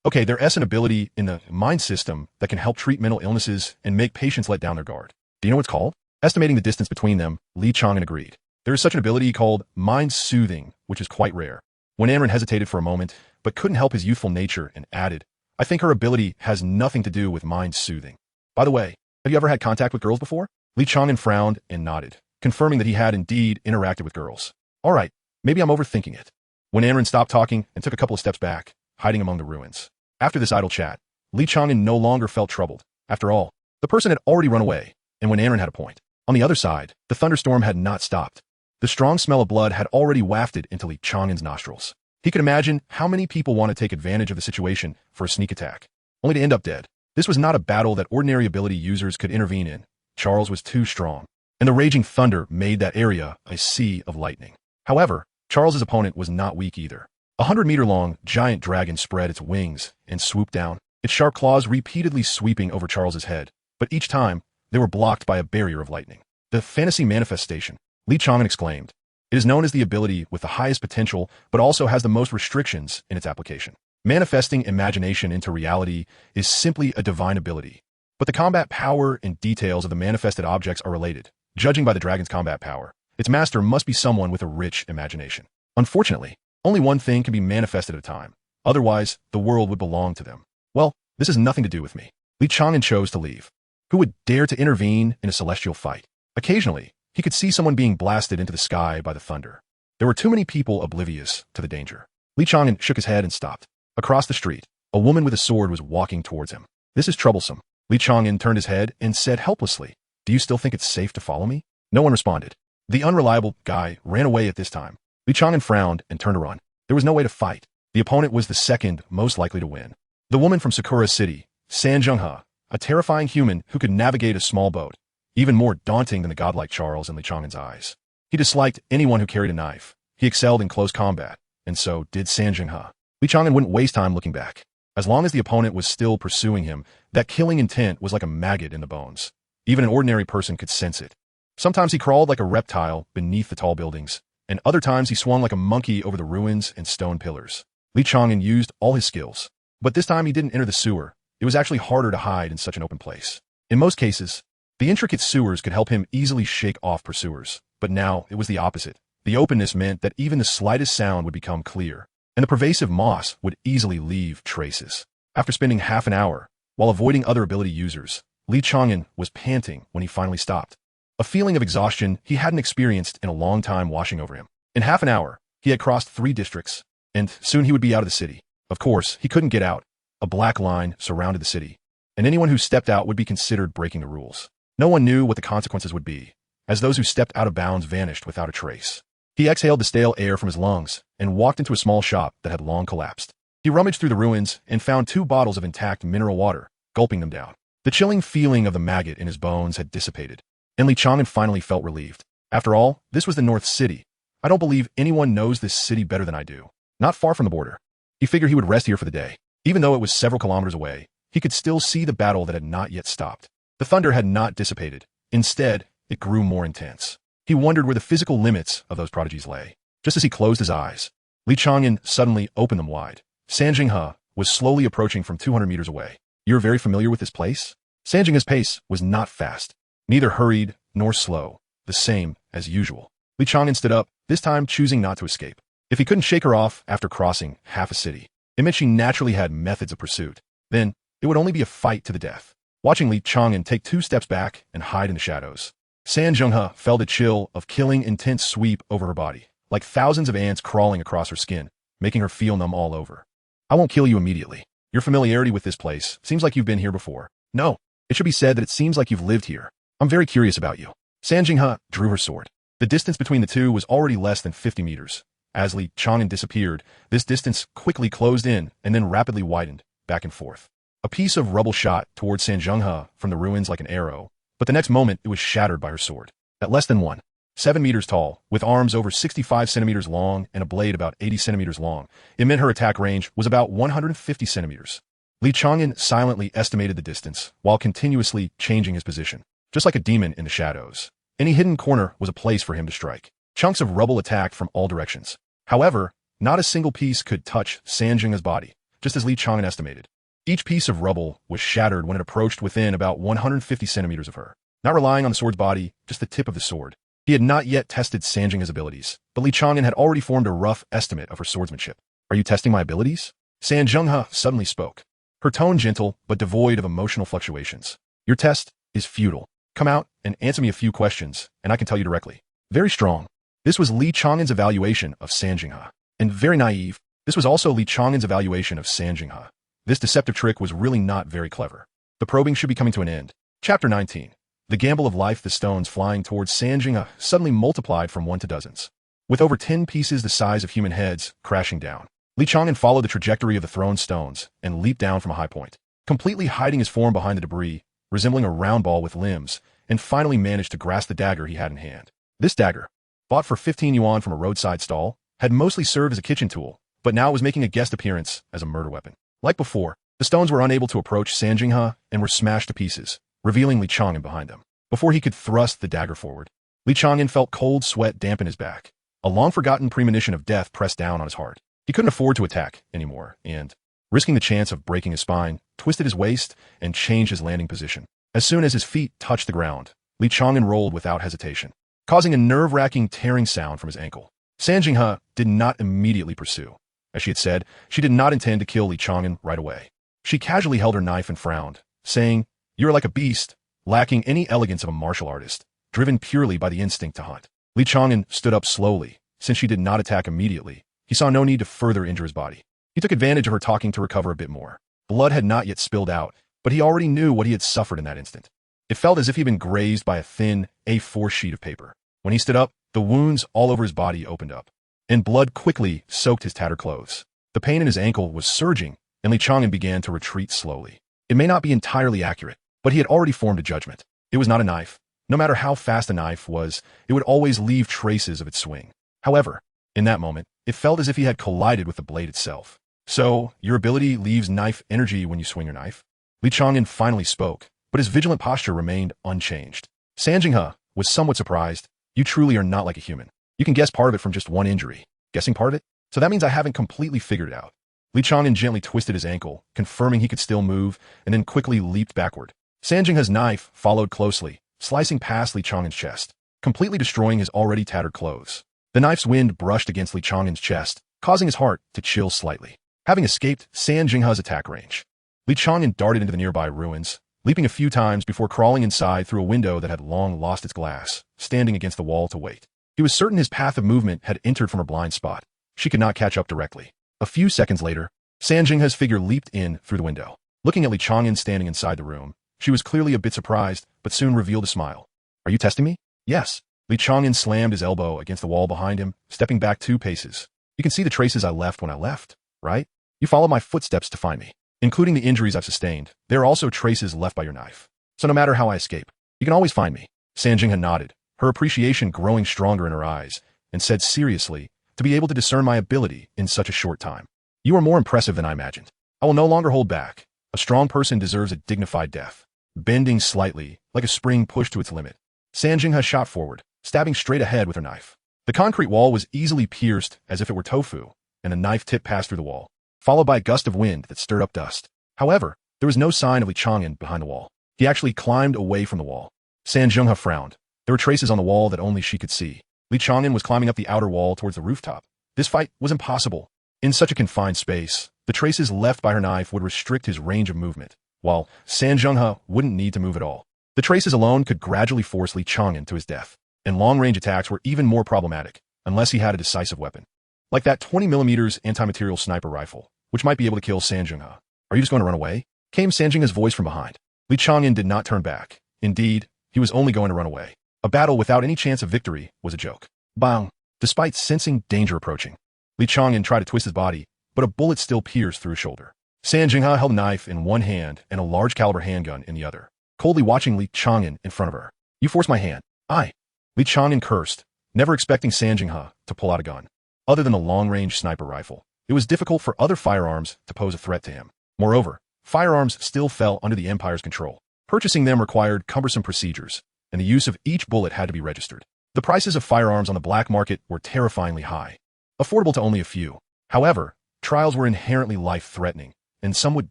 Okay, there's an ability in the mind system that can help treat mental illnesses and make patients let down their guard. Do you know what it's called? Estimating the distance between them, Li Chang'an agreed. There is such an ability called mind soothing, which is quite rare. When Anren hesitated for a moment, but couldn't help his youthful nature and added, "I think her ability has nothing to do with mind soothing. By the way, have you ever had contact with girls before?" Li Chang'an frowned and nodded, confirming that he had indeed interacted with girls. "All right, maybe I'm overthinking it." When Anren stopped talking and took a couple of steps back, hiding among the ruins. After this idle chat, Li Chang'an no longer felt troubled. After all, the person had already run away, and when Anren had a point. On the other side, the thunderstorm had not stopped. The strong smell of blood had already wafted into Li Chang'an's nostrils. He could imagine how many people want to take advantage of the situation for a sneak attack, only to end up dead. This was not a battle that ordinary ability users could intervene in. Charles was too strong, and the raging thunder made that area a sea of lightning. However, Charles's opponent was not weak either. 100-meter-long giant dragon spread its wings and swooped down, its sharp claws repeatedly sweeping over Charles's head, but each time, they were blocked by a barrier of lightning. "The fantasy manifestation," Li Chang'an exclaimed. "It is known as the ability with the highest potential, but also has the most restrictions in its application. Manifesting imagination into reality is simply a divine ability. But the combat power and details of the manifested objects are related. Judging by the dragon's combat power, its master must be someone with a rich imagination. Unfortunately, only one thing can be manifested at a time. Otherwise, the world would belong to them. Well, this has nothing to do with me." Li Chang'an chose to leave. Who would dare to intervene in a celestial fight? Occasionally, he could see someone being blasted into the sky by the thunder. There were too many people oblivious to the danger. Li Chang'an shook his head and stopped. Across the street, a woman with a sword was walking towards him. "This is troublesome." Li Chang'an turned his head and said helplessly, "Do you still think it's safe to follow me?" No one responded. The unreliable guy ran away at this time. Li Chang'an frowned and turned to run. There was no way to fight. The opponent was the second most likely to win. The woman from Sakura City, San Zhenghe, a terrifying human who could navigate a small boat, even more daunting than the godlike Charles in Li Chang'an's eyes. He disliked anyone who carried a knife. He excelled in close combat, and so did San Zhenghe. Li Chang'an wouldn't waste time looking back. As long as the opponent was still pursuing him, that killing intent was like a maggot in the bones. Even an ordinary person could sense it. Sometimes he crawled like a reptile beneath the tall buildings, and other times he swung like a monkey over the ruins and stone pillars. Li Chang'an used all his skills, but this time he didn't enter the sewer. It was actually harder to hide in such an open place. In most cases, the intricate sewers could help him easily shake off pursuers, but now it was the opposite. The openness meant that even the slightest sound would become clear, and the pervasive moss would easily leave traces. After spending half an hour, while avoiding other ability users, Li Chang'an was panting when he finally stopped. A feeling of exhaustion he hadn't experienced in a long time washing over him. In half an hour, he had crossed 3 districts, and soon he would be out of the city. Of course, he couldn't get out. A black line surrounded the city, and anyone who stepped out would be considered breaking the rules. No one knew what the consequences would be, as those who stepped out of bounds vanished without a trace. He exhaled the stale air from his lungs and walked into a small shop that had long collapsed. He rummaged through the ruins and found 2 bottles of intact mineral water, gulping them down. The chilling feeling of the maggot in his bones had dissipated, and Li Chang'an finally felt relieved. After all, this was the North City. I don't believe anyone knows this city better than I do. Not far from the border. He figured he would rest here for the day. Even though it was several kilometers away, he could still see the battle that had not yet stopped. The thunder had not dissipated. Instead, it grew more intense. He wondered where the physical limits of those prodigies lay. Just as he closed his eyes, Li Chang'an suddenly opened them wide. Sanjinghe was slowly approaching from 200 meters away. "You're very familiar with this place?" Sanjinghe's pace was not fast, neither hurried nor slow, the same as usual. Li Chang'an stood up, this time choosing not to escape. If he couldn't shake her off after crossing half a city, it meant she naturally had methods of pursuit. Then, it would only be a fight to the death. Watching Li Chang'an take 2 steps back and hide in the shadows, Sanjinghe felt a chill of killing intense sweep over her body, like thousands of ants crawling across her skin, making her feel numb all over. "I won't kill you immediately. Your familiarity with this place seems like you've been here before." "No, it should be said that it seems like you've lived here. I'm very curious about you." Sanjinghe drew her sword. The distance between the two was already less than 50 meters. As Li Chang'an disappeared, this distance quickly closed in and then rapidly widened, back and forth. A piece of rubble shot towards Sanjinghe from the ruins like an arrow, but the next moment it was shattered by her sword. At less than 7 meters tall, with arms over 65 centimeters long and a blade about 80 centimeters long, it meant her attack range was about 150 centimeters. Li Chang'an silently estimated the distance, while continuously changing his position. Just like a demon in the shadows, any hidden corner was a place for him to strike. Chunks of rubble attacked from all directions. However, not a single piece could touch Sanjinghe's body, just as Li Chang'an estimated. Each piece of rubble was shattered when it approached within about 150 centimeters of her. Not relying on the sword's body, just the tip of the sword. He had not yet tested Sanjinghe's abilities, but Li Chang'an had already formed a rough estimate of her swordsmanship. "Are you testing my abilities?" Sanjinghe suddenly spoke, her tone gentle but devoid of emotional fluctuations. "Your test is futile. Come out and answer me a few questions, and I can tell you directly." Very strong. This was Li Chang'an's evaluation of Sanjinghe. And very naive. This was also Li Chang'an's evaluation of Sanjinghe. This deceptive trick was really not very clever. The probing should be coming to an end. Chapter 19. The gamble of life. The stones flying towards Sanjinghe suddenly multiplied from 1 to dozens, with over 10 pieces the size of human heads crashing down. Li Chang'an followed the trajectory of the thrown stones and leaped down from a high point, completely hiding his form behind the debris, resembling a round ball with limbs, and finally managed to grasp the dagger he had in hand. This dagger, bought for 15 yuan from a roadside stall, had mostly served as a kitchen tool, but now it was making a guest appearance as a murder weapon. Like before, the stones were unable to approach Sanjinghe and were smashed to pieces, revealing Li Chang'an behind them. Before he could thrust the dagger forward, Li Chang'an felt cold sweat dampen his back. A long-forgotten premonition of death pressed down on his heart. He couldn't afford to attack anymore, and, risking the chance of breaking his spine, twisted his waist and changed his landing position. As soon as his feet touched the ground, Li Chang'an rolled without hesitation, causing a nerve-wracking tearing sound from his ankle. Sanjinghe did not immediately pursue. As she had said, she did not intend to kill Li Chang'an right away. She casually held her knife and frowned, saying, "You are like a beast, lacking any elegance of a martial artist, driven purely by the instinct to hunt." Li Chang'an stood up slowly. Since she did not attack immediately, he saw no need to further injure his body. He took advantage of her talking to recover a bit more. Blood had not yet spilled out, but he already knew what he had suffered in that instant. It felt as if he had been grazed by a thin A4 sheet of paper. When he stood up, the wounds all over his body opened up, and blood quickly soaked his tattered clothes. The pain in his ankle was surging, and Li Chang'an began to retreat slowly. It may not be entirely accurate, but he had already formed a judgment. It was not a knife. No matter how fast a knife was, it would always leave traces of its swing. However, in that moment, it felt as if he had collided with the blade itself. "So, your ability leaves knife energy when you swing your knife?" Li Chang'an finally spoke, but his vigilant posture remained unchanged. Sanjinghe was somewhat surprised. "You truly are not like a human. You can guess part of it from just one injury. Guessing part of it? So that means I haven't completely figured it out." Li Chang'an gently twisted his ankle, confirming he could still move, and then quickly leaped backward. Sanjinghe's knife followed closely, slicing past Li Chang'an's chest, completely destroying his already tattered clothes. The knife's wind brushed against Li Chang'an's chest, causing his heart to chill slightly. Having escaped Sanjinghe's attack range, Li Chang'an darted into the nearby ruins, leaping a few times before crawling inside through a window that had long lost its glass, standing against the wall to wait. He was certain his path of movement had entered from her blind spot. She could not catch up directly. A few seconds later, San Jinghe's figure leaped in through the window. Looking at Li Chang'an standing inside the room, she was clearly a bit surprised, but soon revealed a smile. "Are you testing me?" "Yes." Li Chang'an slammed his elbow against the wall behind him, stepping back 2 paces. "You can see the traces I left when I left, right? You followed my footsteps to find me. Including the injuries I've sustained, there are also traces left by your knife. So no matter how I escape, you can always find me." San Jinghe nodded, her appreciation growing stronger in her eyes, and said seriously, "To be able to discern my ability in such a short time. You are more impressive than I imagined. I will no longer hold back. A strong person deserves a dignified death." Bending slightly, like a spring pushed to its limit, San Jinghe shot forward, stabbing straight ahead with her knife. The concrete wall was easily pierced as if it were tofu, and the knife tip passed through the wall, followed by a gust of wind that stirred up dust. However, there was no sign of Li Chang'an behind the wall. He actually climbed away from the wall. San Jinghe frowned. There were traces on the wall that only she could see. Li Chang'an was climbing up the outer wall towards the rooftop. This fight was impossible. In such a confined space, the traces left by her knife would restrict his range of movement, while San Jinghe wouldn't need to move at all. The traces alone could gradually force Li Chang'an to his death, and long-range attacks were even more problematic, unless he had a decisive weapon. Like that 20mm anti-material sniper rifle, which might be able to kill San Jinghe. "Are you just going to run away?" came San Jinghe's voice from behind. Li Chang'an did not turn back. Indeed, he was only going to run away. A battle without any chance of victory was a joke. Bang! Despite sensing danger approaching, Li Chang'an tried to twist his body, but a bullet still pierced through his shoulder. San Jinghe held a knife in one hand and a large-caliber handgun in the other, coldly watching Li Chang'an in front of her. "You forced my hand." Li Chang'an cursed, never expecting San Jinghe to pull out a gun. Other than a long-range sniper rifle, it was difficult for other firearms to pose a threat to him. Moreover, firearms still fell under the Empire's control. Purchasing them required cumbersome procedures, and the use of each bullet had to be registered. The prices of firearms on the black market were terrifyingly high, affordable to only a few. However, trials were inherently life-threatening, and some would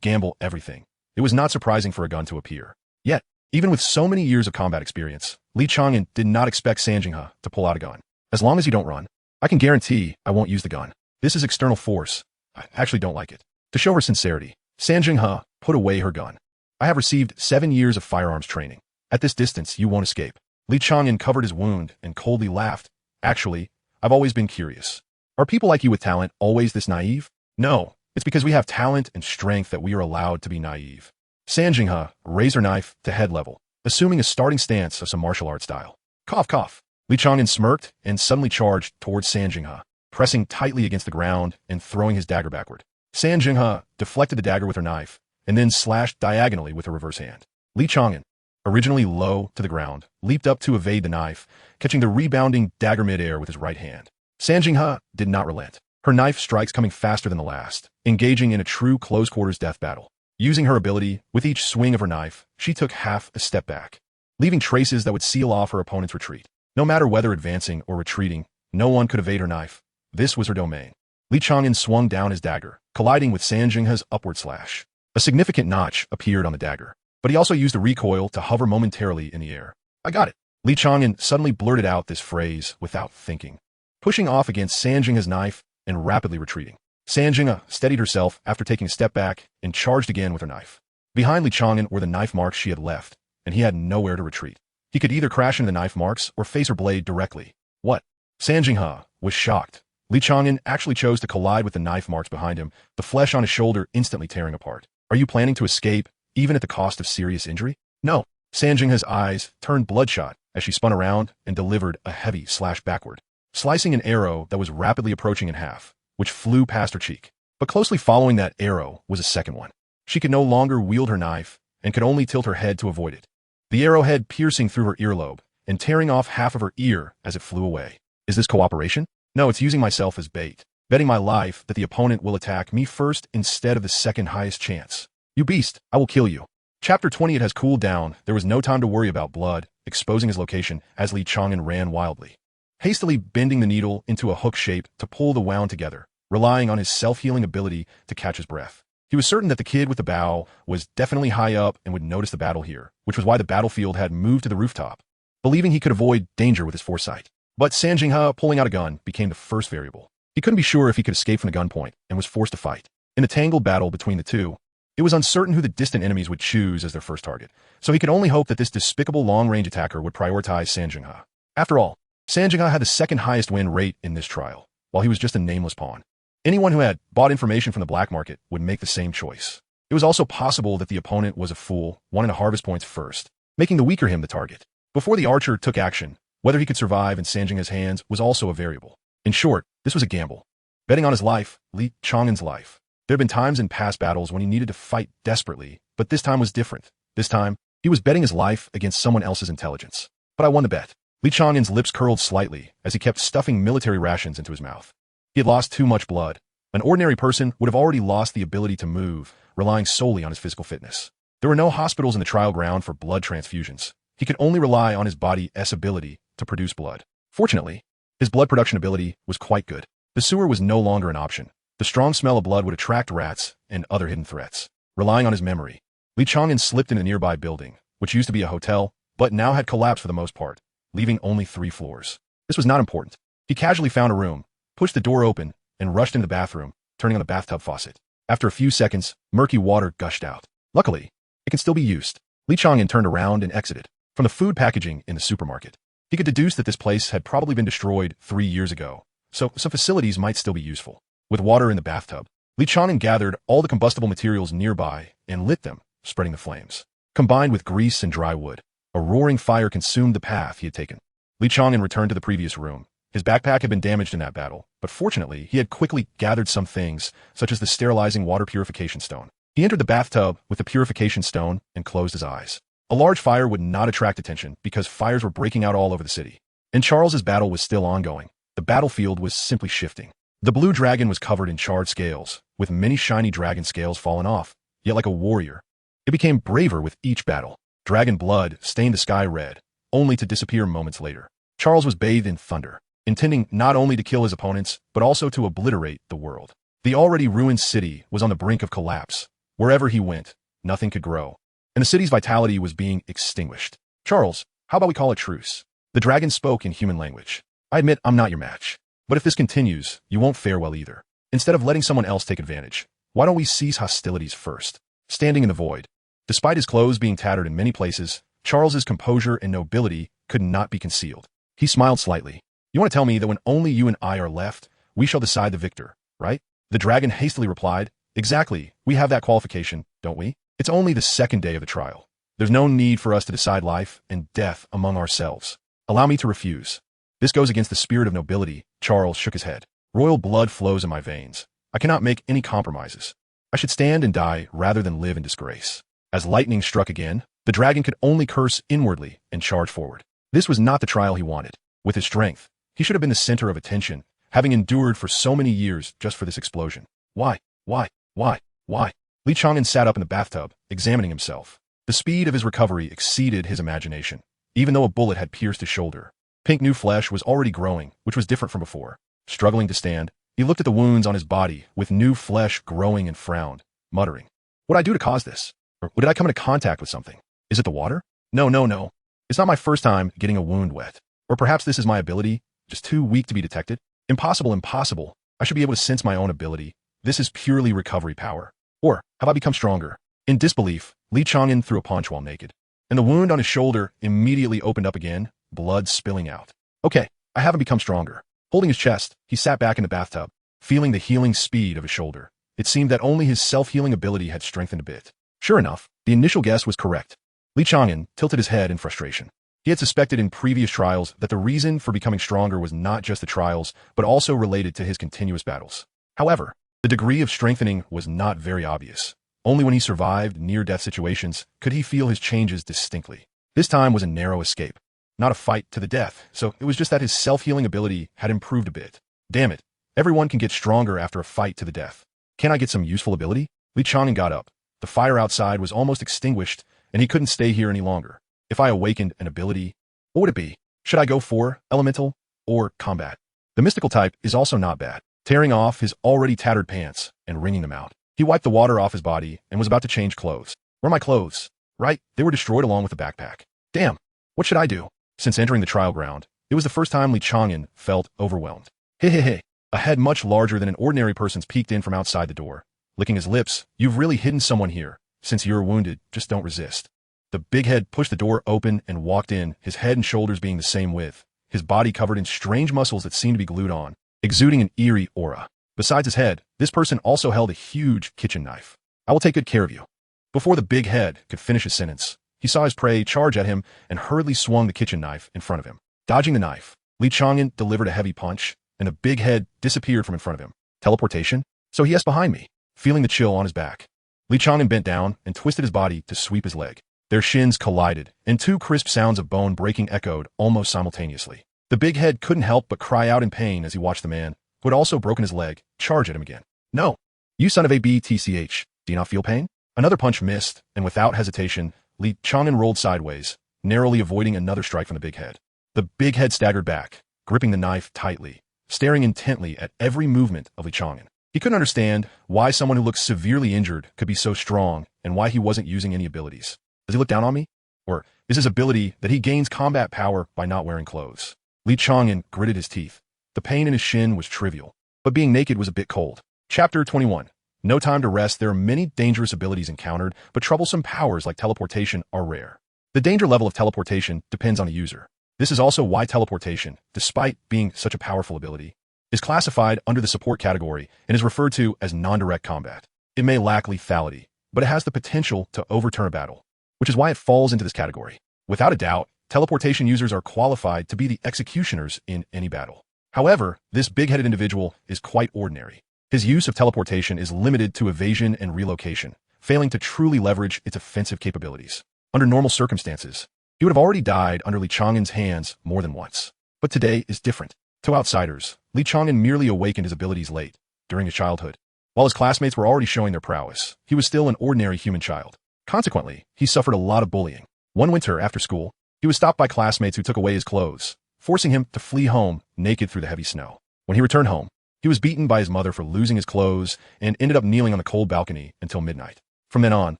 gamble everything. It was not surprising for a gun to appear. Yet, even with so many years of combat experience, Li Chang'an did not expect San Jinghe to pull out a gun. "As long as you don't run, I can guarantee I won't use the gun. This is external force. I actually don't like it." To show her sincerity, San Jinghe put away her gun. "I have received 7 years of firearms training. At this distance, you won't escape." Li Chang'an covered his wound and coldly laughed. "Actually, I've always been curious. Are people like you with talent always this naive?" "No, it's because we have talent and strength that we are allowed to be naive." San Jinghe raised her knife to head level, assuming a starting stance of some martial arts style. Cough, cough. Li Chang'an smirked and suddenly charged towards San Jinghe, pressing tightly against the ground and throwing his dagger backward. San Jinghe deflected the dagger with her knife, and then slashed diagonally with her reverse hand. Li Chang'an, originally low to the ground, leaped up to evade the knife, catching the rebounding dagger midair with his right hand. San Jinghe did not relent, her knife strikes coming faster than the last, engaging in a true close-quarters death battle. Using her ability, with each swing of her knife, she took half a step back, leaving traces that would seal off her opponent's retreat. No matter whether advancing or retreating, no one could evade her knife. This was her domain. Li Chang'an swung down his dagger, colliding with San Jinghe's upward slash. A significant notch appeared on the dagger, but he also used the recoil to hover momentarily in the air. "I got it." Li Chang'an suddenly blurted out this phrase without thinking, pushing off against San Jinghe's knife and rapidly retreating. San Jinghe steadied herself after taking a step back and charged again with her knife. Behind Li Chang'an were the knife marks she had left, and he had nowhere to retreat. He could either crash into the knife marks or face her blade directly. What? San Jinghe was shocked. Li Chang'an actually chose to collide with the knife marks behind him, the flesh on his shoulder instantly tearing apart. "Are you planning to escape, even at the cost of serious injury?" "No." San Jinghe's eyes turned bloodshot as she spun around and delivered a heavy slash backward, slicing an arrow that was rapidly approaching in half, which flew past her cheek. But closely following that arrow was a second one. She could no longer wield her knife and could only tilt her head to avoid it. The arrowhead piercing through her earlobe and tearing off half of her ear as it flew away. "Is this cooperation?" "No, it's using myself as bait, betting my life that the opponent will attack me first instead of the second highest chance." "You beast, I will kill you." Chapter 20. It has cooled down. There was no time to worry about blood exposing his location as Li Chang'an ran wildly, hastily bending the needle into a hook shape to pull the wound together, relying on his self-healing ability to catch his breath. He was certain that the kid with the bow was definitely high up and would notice the battle here, which was why the battlefield had moved to the rooftop, believing he could avoid danger with his foresight. But San Jinghe pulling out a gun became the first variable. He couldn't be sure if he could escape from the gunpoint and was forced to fight. In the tangled battle between the two, It was uncertain who the distant enemies would choose as their first target, so he could only hope that this despicable long-range attacker would prioritize Sanjinghe. After all, Sanjinghe had the second highest win rate in this trial, while he was just a nameless pawn. Anyone who had bought information from the black market would make the same choice. It was also possible that the opponent was a fool, wanting to harvest points first, making the weaker him the target. Before the archer took action, whether he could survive in Sanjinghe's hands was also a variable. In short, this was a gamble. Betting on his life, Li Chang'an's life. There had been times in past battles when he needed to fight desperately, but this time was different. This time, he was betting his life against someone else's intelligence. But I won the bet. Li Chang'an's lips curled slightly as he kept stuffing military rations into his mouth. He had lost too much blood. An ordinary person would have already lost the ability to move, relying solely on his physical fitness. There were no hospitals in the trial ground for blood transfusions. He could only rely on his body's ability to produce blood. Fortunately, his blood production ability was quite good. The sewer was no longer an option. The strong smell of blood would attract rats and other hidden threats. Relying on his memory, Li Chang'an slipped in a nearby building, which used to be a hotel, but now had collapsed for the most part, leaving only 3 floors. This was not important. He casually found a room, pushed the door open, and rushed into the bathroom, turning on the bathtub faucet. After a few seconds, murky water gushed out. Luckily, it can still be used. Li Chang'an turned around and exited. From the food packaging in the supermarket, he could deduce that this place had probably been destroyed 3 years ago, so some facilities might still be useful. With water in the bathtub, Li Chang'an gathered all the combustible materials nearby and lit them, spreading the flames. Combined with grease and dry wood, a roaring fire consumed the path he had taken. Li Chang'an returned to the previous room. His backpack had been damaged in that battle, but fortunately, he had quickly gathered some things, such as the sterilizing water purification stone. He entered the bathtub with the purification stone and closed his eyes. A large fire would not attract attention because fires were breaking out all over the city. And Charles's battle was still ongoing. The battlefield was simply shifting. The blue dragon was covered in charred scales, with many shiny dragon scales fallen off, yet like a warrior. It became braver with each battle. Dragon blood stained the sky red, only to disappear moments later. Charles was bathed in thunder, intending not only to kill his opponents, but also to obliterate the world. The already ruined city was on the brink of collapse. Wherever he went, nothing could grow, and the city's vitality was being extinguished. Charles, how about we call a truce? The dragon spoke in human language. I admit I'm not your match. But if this continues, you won't fare well either. Instead of letting someone else take advantage, why don't we cease hostilities first? Standing in the void. Despite his clothes being tattered in many places, Charles's composure and nobility could not be concealed. He smiled slightly. You want to tell me that when only you and I are left, we shall decide the victor, right? The dragon hastily replied, exactly, we have that qualification, don't we? It's only the second day of the trial. There's no need for us to decide life and death among ourselves. Allow me to refuse. This goes against the spirit of nobility. Charles shook his head. Royal blood flows in my veins. I cannot make any compromises. I should stand and die rather than live in disgrace. As lightning struck again, the dragon could only curse inwardly and charge forward. This was not the trial he wanted. With his strength, he should have been the center of attention, having endured for so many years just for this explosion. Why? Li Chang'an sat up in the bathtub, examining himself. The speed of his recovery exceeded his imagination, even though a bullet had pierced his shoulder. Pink new flesh was already growing, which was different from before. Struggling to stand, he looked at the wounds on his body with new flesh growing and frowned, muttering, "What did I do to cause this? Or did I come into contact with something? Is it the water? No. It's not my first time getting a wound wet. Or perhaps this is my ability, just too weak to be detected. Impossible. I should be able to sense my own ability. This is purely recovery power. Or have I become stronger?" In disbelief, Li Chang'an threw a punch while naked, and the wound on his shoulder immediately opened up again, blood spilling out. Okay, I haven't become stronger. Holding his chest, he sat back in the bathtub, feeling the healing speed of his shoulder. It seemed that only his self-healing ability had strengthened a bit. Sure enough, the initial guess was correct. Li Chang'an tilted his head in frustration. He had suspected in previous trials that the reason for becoming stronger was not just the trials, but also related to his continuous battles. However, the degree of strengthening was not very obvious. Only when he survived near-death situations could he feel his changes distinctly. This time was a narrow escape, not a fight to the death, so it was just that his self-healing ability had improved a bit. Damn it, everyone can get stronger after a fight to the death. Can I get some useful ability? Li Chang'an got up. The fire outside was almost extinguished, and he couldn't stay here any longer. If I awakened an ability, what would it be? Should I go for elemental or combat? The mystical type is also not bad. Tearing off his already tattered pants and wringing them out, he wiped the water off his body and was about to change clothes. Where are my clothes? Right, they were destroyed along with the backpack. Damn, what should I do? Since entering the trial ground, it was the first time Li Chang'an felt overwhelmed. A head much larger than an ordinary person's peeked in from outside the door. licking his lips. "You've really hidden someone here. Since you're wounded, just don't resist." The big head pushed the door open and walked in, his head and shoulders being the same width, his body covered in strange muscles that seemed to be glued on, exuding an eerie aura. Besides his head, this person also held a huge kitchen knife. "I will take good care of you." Before the big head could finish his sentence, he saw his prey charge at him and hurriedly swung the kitchen knife in front of him. Dodging the knife, Li Chang'an delivered a heavy punch, and the big head disappeared from in front of him. Teleportation? So he asked behind me, feeling the chill on his back. Li Chang'an bent down and twisted his body to sweep his leg. Their shins collided, and two crisp sounds of bone breaking echoed almost simultaneously. The big head couldn't help but cry out in pain as he watched the man, who had also broken his leg, charge at him again. "No! You son of a BTCH, do you not feel pain?" Another punch missed, and without hesitation, Li Chang'an rolled sideways, narrowly avoiding another strike from the big head. The big head staggered back, gripping the knife tightly, staring intently at every movement of Li Chang'an. He couldn't understand why someone who looked severely injured could be so strong and why he wasn't using any abilities. Does he look down on me? Or is his ability that he gains combat power by not wearing clothes? Li Chang'an gritted his teeth. The pain in his shin was trivial, but being naked was a bit cold. Chapter 21. No time to rest. There are many dangerous abilities encountered, but troublesome powers like teleportation are rare. The danger level of teleportation depends on the user. This is also why teleportation, despite being such a powerful ability, is classified under the support category and is referred to as non-direct combat. It may lack lethality, but it has the potential to overturn a battle, which is why it falls into this category. Without a doubt, teleportation users are qualified to be the executioners in any battle. However, this big-headed individual is quite ordinary. His use of teleportation is limited to evasion and relocation, failing to truly leverage its offensive capabilities. Under normal circumstances, he would have already died under Li Chang'an's hands more than once. But today is different. To outsiders, Li Chang'an merely awakened his abilities late, during his childhood. While his classmates were already showing their prowess, he was still an ordinary human child. Consequently, he suffered a lot of bullying. One winter after school, he was stopped by classmates who took away his clothes, forcing him to flee home naked through the heavy snow. When he returned home, he was beaten by his mother for losing his clothes and ended up kneeling on the cold balcony until midnight. From then on,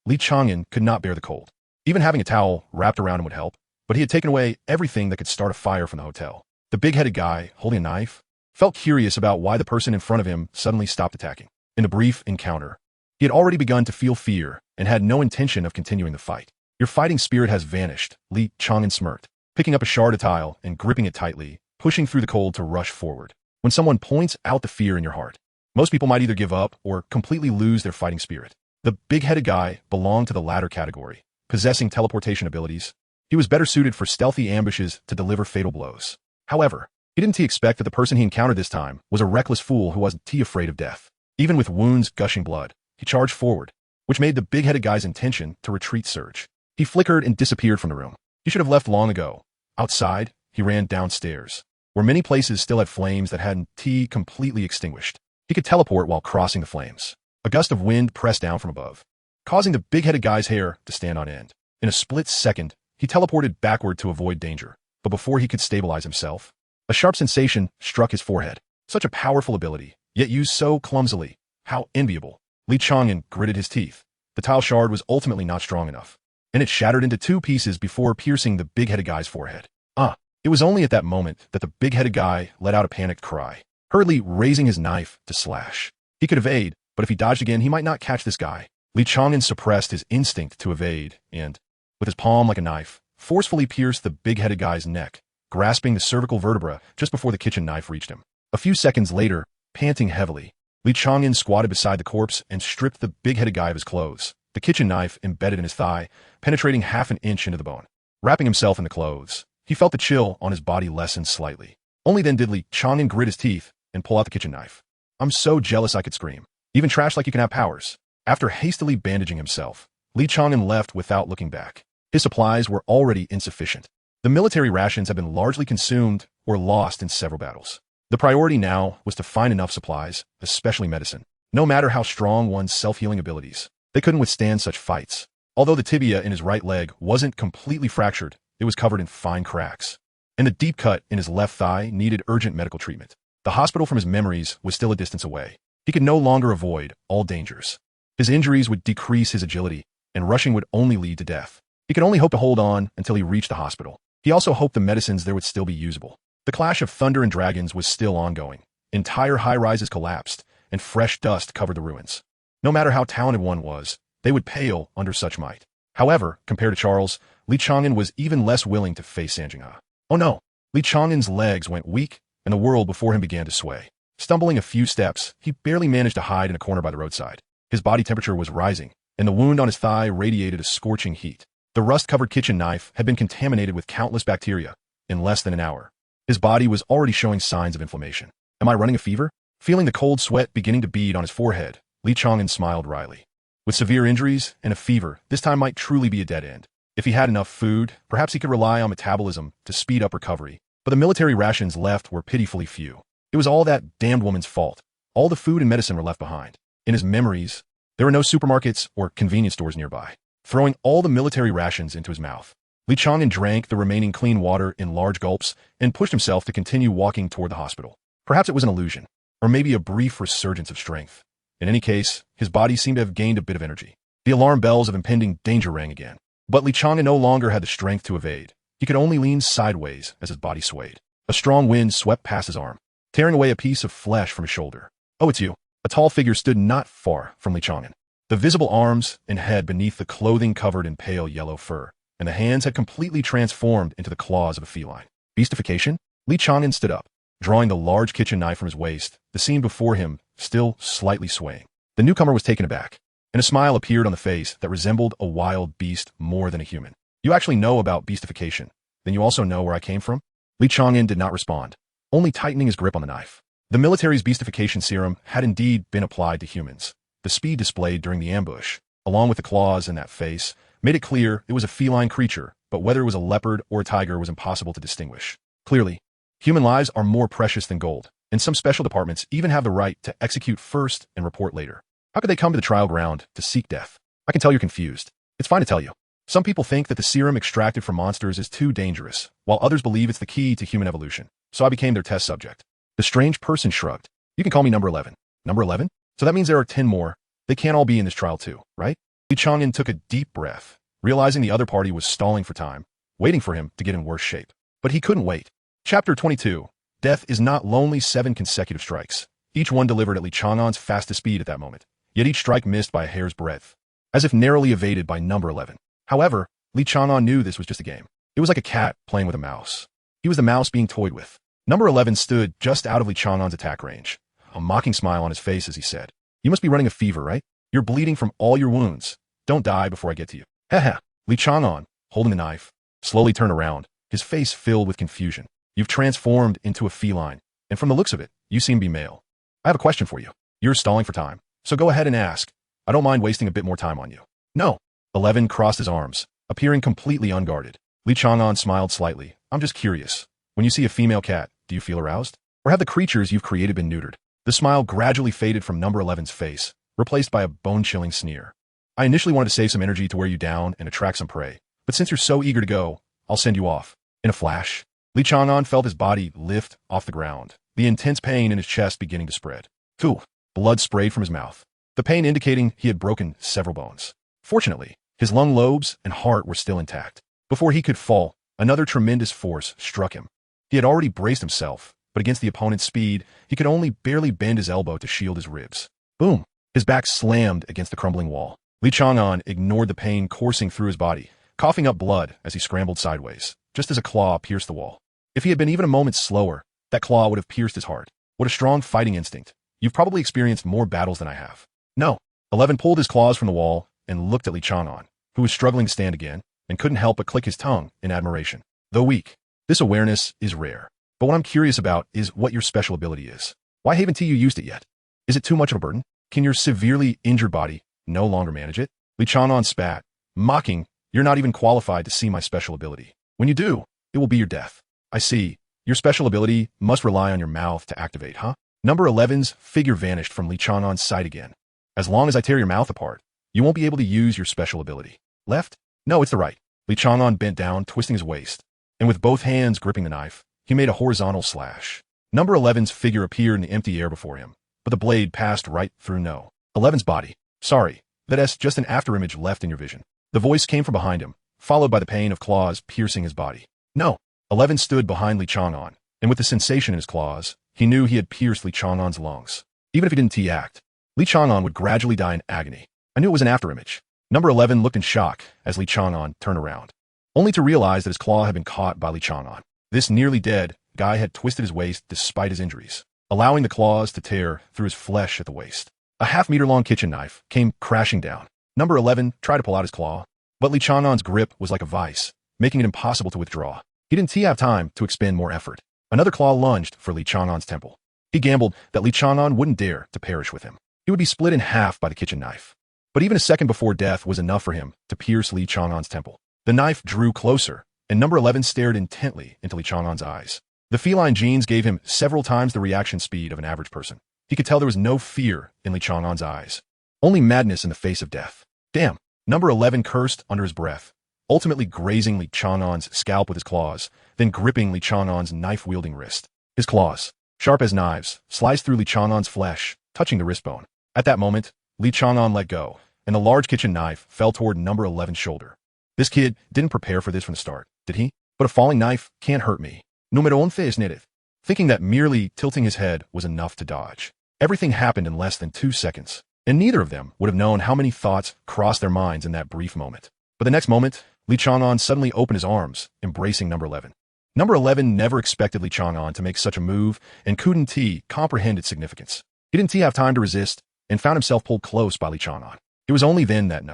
Li Chang'an could not bear the cold. Even having a towel wrapped around him would help, but he had taken away everything that could start a fire from the hotel. The big-headed guy, holding a knife, felt curious about why the person in front of him suddenly stopped attacking. In the brief encounter, he had already begun to feel fear and had no intention of continuing the fight. "Your fighting spirit has vanished," Li Chang'an smirked, picking up a shard of tile and gripping it tightly, pushing through the cold to rush forward. When someone points out the fear in your heart, most people might either give up or completely lose their fighting spirit. The big-headed guy belonged to the latter category, possessing teleportation abilities. He was better suited for stealthy ambushes to deliver fatal blows. However, he didn't expect that the person he encountered this time was a reckless fool who wasn't afraid of death. Even with wounds gushing blood, he charged forward, which made the big-headed guy's intention to retreat surge. He flickered and disappeared from the room. He should have left long ago. Outside, he ran downstairs, where many places still had flames that hadn't completely extinguished. He could teleport while crossing the flames. A gust of wind pressed down from above, causing the big-headed guy's hair to stand on end. In a split second, he teleported backward to avoid danger, but before he could stabilize himself, a sharp sensation struck his forehead. Such a powerful ability, yet used so clumsily. How enviable. Li Chang'an gritted his teeth. The tile shard was ultimately not strong enough, and it shattered into two pieces before piercing the big-headed guy's forehead. It was only at that moment that the big-headed guy let out a panicked cry, hurriedly raising his knife to slash. He could evade, but if he dodged again, he might not catch this guy. Li Chang'an suppressed his instinct to evade and, with his palm like a knife, forcefully pierced the big-headed guy's neck, grasping the cervical vertebra just before the kitchen knife reached him. A few seconds later, panting heavily, Li Chang'an squatted beside the corpse and stripped the big-headed guy of his clothes, the kitchen knife embedded in his thigh, penetrating half an inch into the bone. Wrapping himself in the clothes, he felt the chill on his body lessen slightly. Only then did Li Chang'an grit his teeth and pull out the kitchen knife. "I'm so jealous I could scream. Even trash like you can have powers." After hastily bandaging himself, Li Chang'an left without looking back. His supplies were already insufficient. The military rations had been largely consumed or lost in several battles. The priority now was to find enough supplies, especially medicine. No matter how strong one's self-healing abilities, they couldn't withstand such fights. Although the tibia in his right leg wasn't completely fractured, it was covered in fine cracks, and the deep cut in his left thigh needed urgent medical treatment. The hospital from his memories was still a distance away. He could no longer avoid all dangers. His injuries would decrease his agility, and rushing would only lead to death. He could only hope to hold on until he reached the hospital. He also hoped the medicines there would still be usable. The clash of thunder and dragons was still ongoing. Entire high-rises collapsed, and fresh dust covered the ruins. No matter how talented one was, they would pale under such might. However, compared to Charles, Li Chang'an was even less willing to face Sanjinghe. Oh no! Li Chang'an's legs went weak, and the world before him began to sway. Stumbling a few steps, he barely managed to hide in a corner by the roadside. His body temperature was rising, and the wound on his thigh radiated a scorching heat. The rust-covered kitchen knife had been contaminated with countless bacteria in less than an hour. His body was already showing signs of inflammation. Am I running a fever? Feeling the cold sweat beginning to bead on his forehead, Li Chang'an smiled wryly. With severe injuries and a fever, this time might truly be a dead end. If he had enough food, perhaps he could rely on metabolism to speed up recovery. But the military rations left were pitifully few. It was all that damned woman's fault. All the food and medicine were left behind. In his memories, there were no supermarkets or convenience stores nearby. Throwing all the military rations into his mouth, Li Chang'an drank the remaining clean water in large gulps and pushed himself to continue walking toward the hospital. Perhaps it was an illusion, or maybe a brief resurgence of strength. In any case, his body seemed to have gained a bit of energy. The alarm bells of impending danger rang again. But Li Chang'an no longer had the strength to evade. He could only lean sideways as his body swayed. A strong wind swept past his arm, tearing away a piece of flesh from his shoulder. Oh, it's you. A tall figure stood not far from Li Chang'an. The visible arms and head beneath the clothing covered in pale yellow fur, and the hands had completely transformed into the claws of a feline. Beastification? Li Chang'an stood up, drawing the large kitchen knife from his waist, the scene before him still slightly swaying. The newcomer was taken aback, and a smile appeared on the face that resembled a wild beast more than a human. You actually know about beastification. Then you also know where I came from? Li Chang'an did not respond, only tightening his grip on the knife. The military's beastification serum had indeed been applied to humans. The speed displayed during the ambush, along with the claws in that face, made it clear it was a feline creature, but whether it was a leopard or a tiger was impossible to distinguish. Clearly, human lives are more precious than gold, and some special departments even have the right to execute first and report later. How could they come to the trial ground to seek death? I can tell you're confused. It's fine to tell you. Some people think that the serum extracted from monsters is too dangerous, while others believe it's the key to human evolution. So I became their test subject. The strange person shrugged. You can call me number 11. Number 11? So that means there are 10 more. They can't all be in this trial too, right? Li Chang'an took a deep breath, realizing the other party was stalling for time, waiting for him to get in worse shape. But he couldn't wait. Chapter 22. Death is not lonely 7 consecutive strikes, each one delivered at Li Chang'an's fastest speed at that moment, yet each strike missed by a hair's breadth, as if narrowly evaded by number 11. However, Li Chang'an knew this was just a game. It was like a cat playing with a mouse. He was the mouse being toyed with. Number 11 stood just out of Li Chang'an's attack range, a mocking smile on his face as he said, "You must be running a fever, right? You're bleeding from all your wounds. Don't die before I get to you." Heh. Li Chang'an, holding the knife, slowly turned around, his face filled with confusion. "You've transformed into a feline, and from the looks of it, you seem to be male. I have a question for you. You're stalling for time, so go ahead and ask. I don't mind wasting a bit more time on you." "No." 11 crossed his arms, appearing completely unguarded. Li Chang'an smiled slightly. "I'm just curious. When you see a female cat, do you feel aroused? Or have the creatures you've created been neutered?" The smile gradually faded from number 11's face, replaced by a bone-chilling sneer. "I initially wanted to save some energy to wear you down and attract some prey, but since you're so eager to go, I'll send you off." In a flash, Li Chang'an felt his body lift off the ground, the intense pain in his chest beginning to spread. Phew! Blood sprayed from his mouth, the pain indicating he had broken several bones. Fortunately, his lung lobes and heart were still intact. Before he could fall, another tremendous force struck him. He had already braced himself, but against the opponent's speed, he could only barely bend his elbow to shield his ribs. Boom! His back slammed against the crumbling wall. Li Chang'an ignored the pain coursing through his body, coughing up blood as he scrambled sideways, just as a claw pierced the wall. If he had been even a moment slower, that claw would have pierced his heart. What a strong fighting instinct. You've probably experienced more battles than I have. No. 11 pulled his claws from the wall and looked at Li Chang'an, who was struggling to stand again, and couldn't help but click his tongue in admiration. Though weak, this awareness is rare. But what I'm curious about is what your special ability is. Why haven't you used it yet? Is it too much of a burden? Can your severely injured body no longer manage it? Li Chang'an spat, mocking, "You're not even qualified to see my special ability. When you do, it will be your death." "I see. Your special ability must rely on your mouth to activate, huh?" Number 11's figure vanished from Li Chang'an's sight again. "As long as I tear your mouth apart, you won't be able to use your special ability." "Left? No, it's the right." Li Chang'an bent down, twisting his waist, and with both hands gripping the knife, he made a horizontal slash. Number 11's figure appeared in the empty air before him, but the blade passed right through No. 11's body. "Sorry, that's just an afterimage left in your vision." The voice came from behind him, followed by the pain of claws piercing his body. "No." 11 stood behind Li Chang'an, and with the sensation in his claws, he knew he had pierced Li Chang'an's lungs. Even if he didn't act, Li Chang'an would gradually die in agony. I knew it was an afterimage. Number 11 looked in shock as Li Chang'an turned around, only to realize that his claw had been caught by Li Chang'an. This nearly dead guy had twisted his waist despite his injuries, allowing the claws to tear through his flesh at the waist. A half-meter-long kitchen knife came crashing down. Number 11 tried to pull out his claw, but Li Chang'an's grip was like a vice, making it impossible to withdraw. He didn't have time to expend more effort. Another claw lunged for Li Chang'an's temple. He gambled that Li Chang'an wouldn't dare to perish with him. He would be split in half by the kitchen knife. But even a second before death was enough for him to pierce Li Chang'an's temple. The knife drew closer, and number 11 stared intently into Li Chang'an's eyes. The feline genes gave him several times the reaction speed of an average person. He could tell there was no fear in Li Chang'an's eyes, only madness in the face of death. Damn! Number 11 cursed under his breath, ultimately grazing Li Chang'an's scalp with his claws, then gripping Li Chang'an's knife-wielding wrist. His claws, sharp as knives, sliced through Li Chang'an's flesh, touching the wrist bone. At that moment, Li Chang'an let go, and the large kitchen knife fell toward number 11's shoulder. This kid didn't prepare for this from the start, did he? But a falling knife can't hurt me. Numero 11 es native. Thinking that merely tilting his head was enough to dodge. Everything happened in less than 2 seconds, and neither of them would have known how many thoughts crossed their minds in that brief moment. But the next moment, Li Chang'an suddenly opened his arms, embracing number 11. Number 11 never expected Li Chang'an to make such a move and couldn't comprehend its significance. He didn't have time to resist and found himself pulled close by Li Chang'an. It was only then that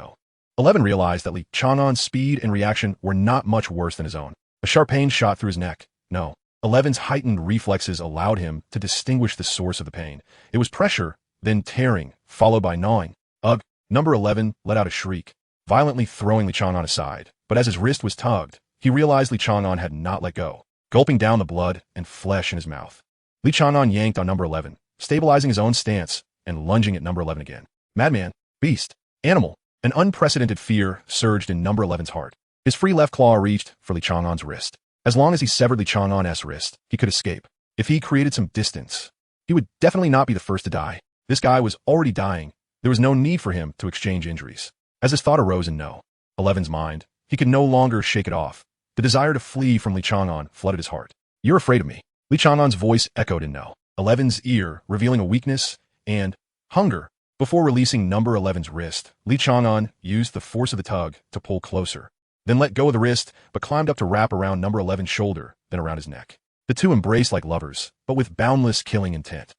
11 realized that Li Chang'an's speed and reaction were not much worse than his own. A sharp pain shot through his neck. 11's heightened reflexes allowed him to distinguish the source of the pain. It was pressure, then tearing, followed by gnawing. Ugh! Number 11 let out a shriek, violently throwing Li Chang'an aside. But as his wrist was tugged, he realized Li Chang'an had not let go, gulping down the blood and flesh in his mouth. Li Chang'an yanked on number 11, stabilizing his own stance and lunging at number 11 again. Madman, beast, animal. An unprecedented fear surged in number 11's heart. His free left claw reached for Li Chang'an's wrist. As long as he severed Li Chang'an's wrist, he could escape. If he created some distance, he would definitely not be the first to die. This guy was already dying. There was no need for him to exchange injuries. As his thought arose in 11's mind, he could no longer shake it off. The desire to flee from Li Chang'an flooded his heart. You're afraid of me. Li Chang'an's voice echoed in 11's ear, revealing a weakness and hunger. Before releasing number 11's wrist, Li Chang'an used the force of the tug to pull closer, then let go of the wrist, but climbed up to wrap around number 11's shoulder, then around his neck. The two embraced like lovers, but with boundless killing intent.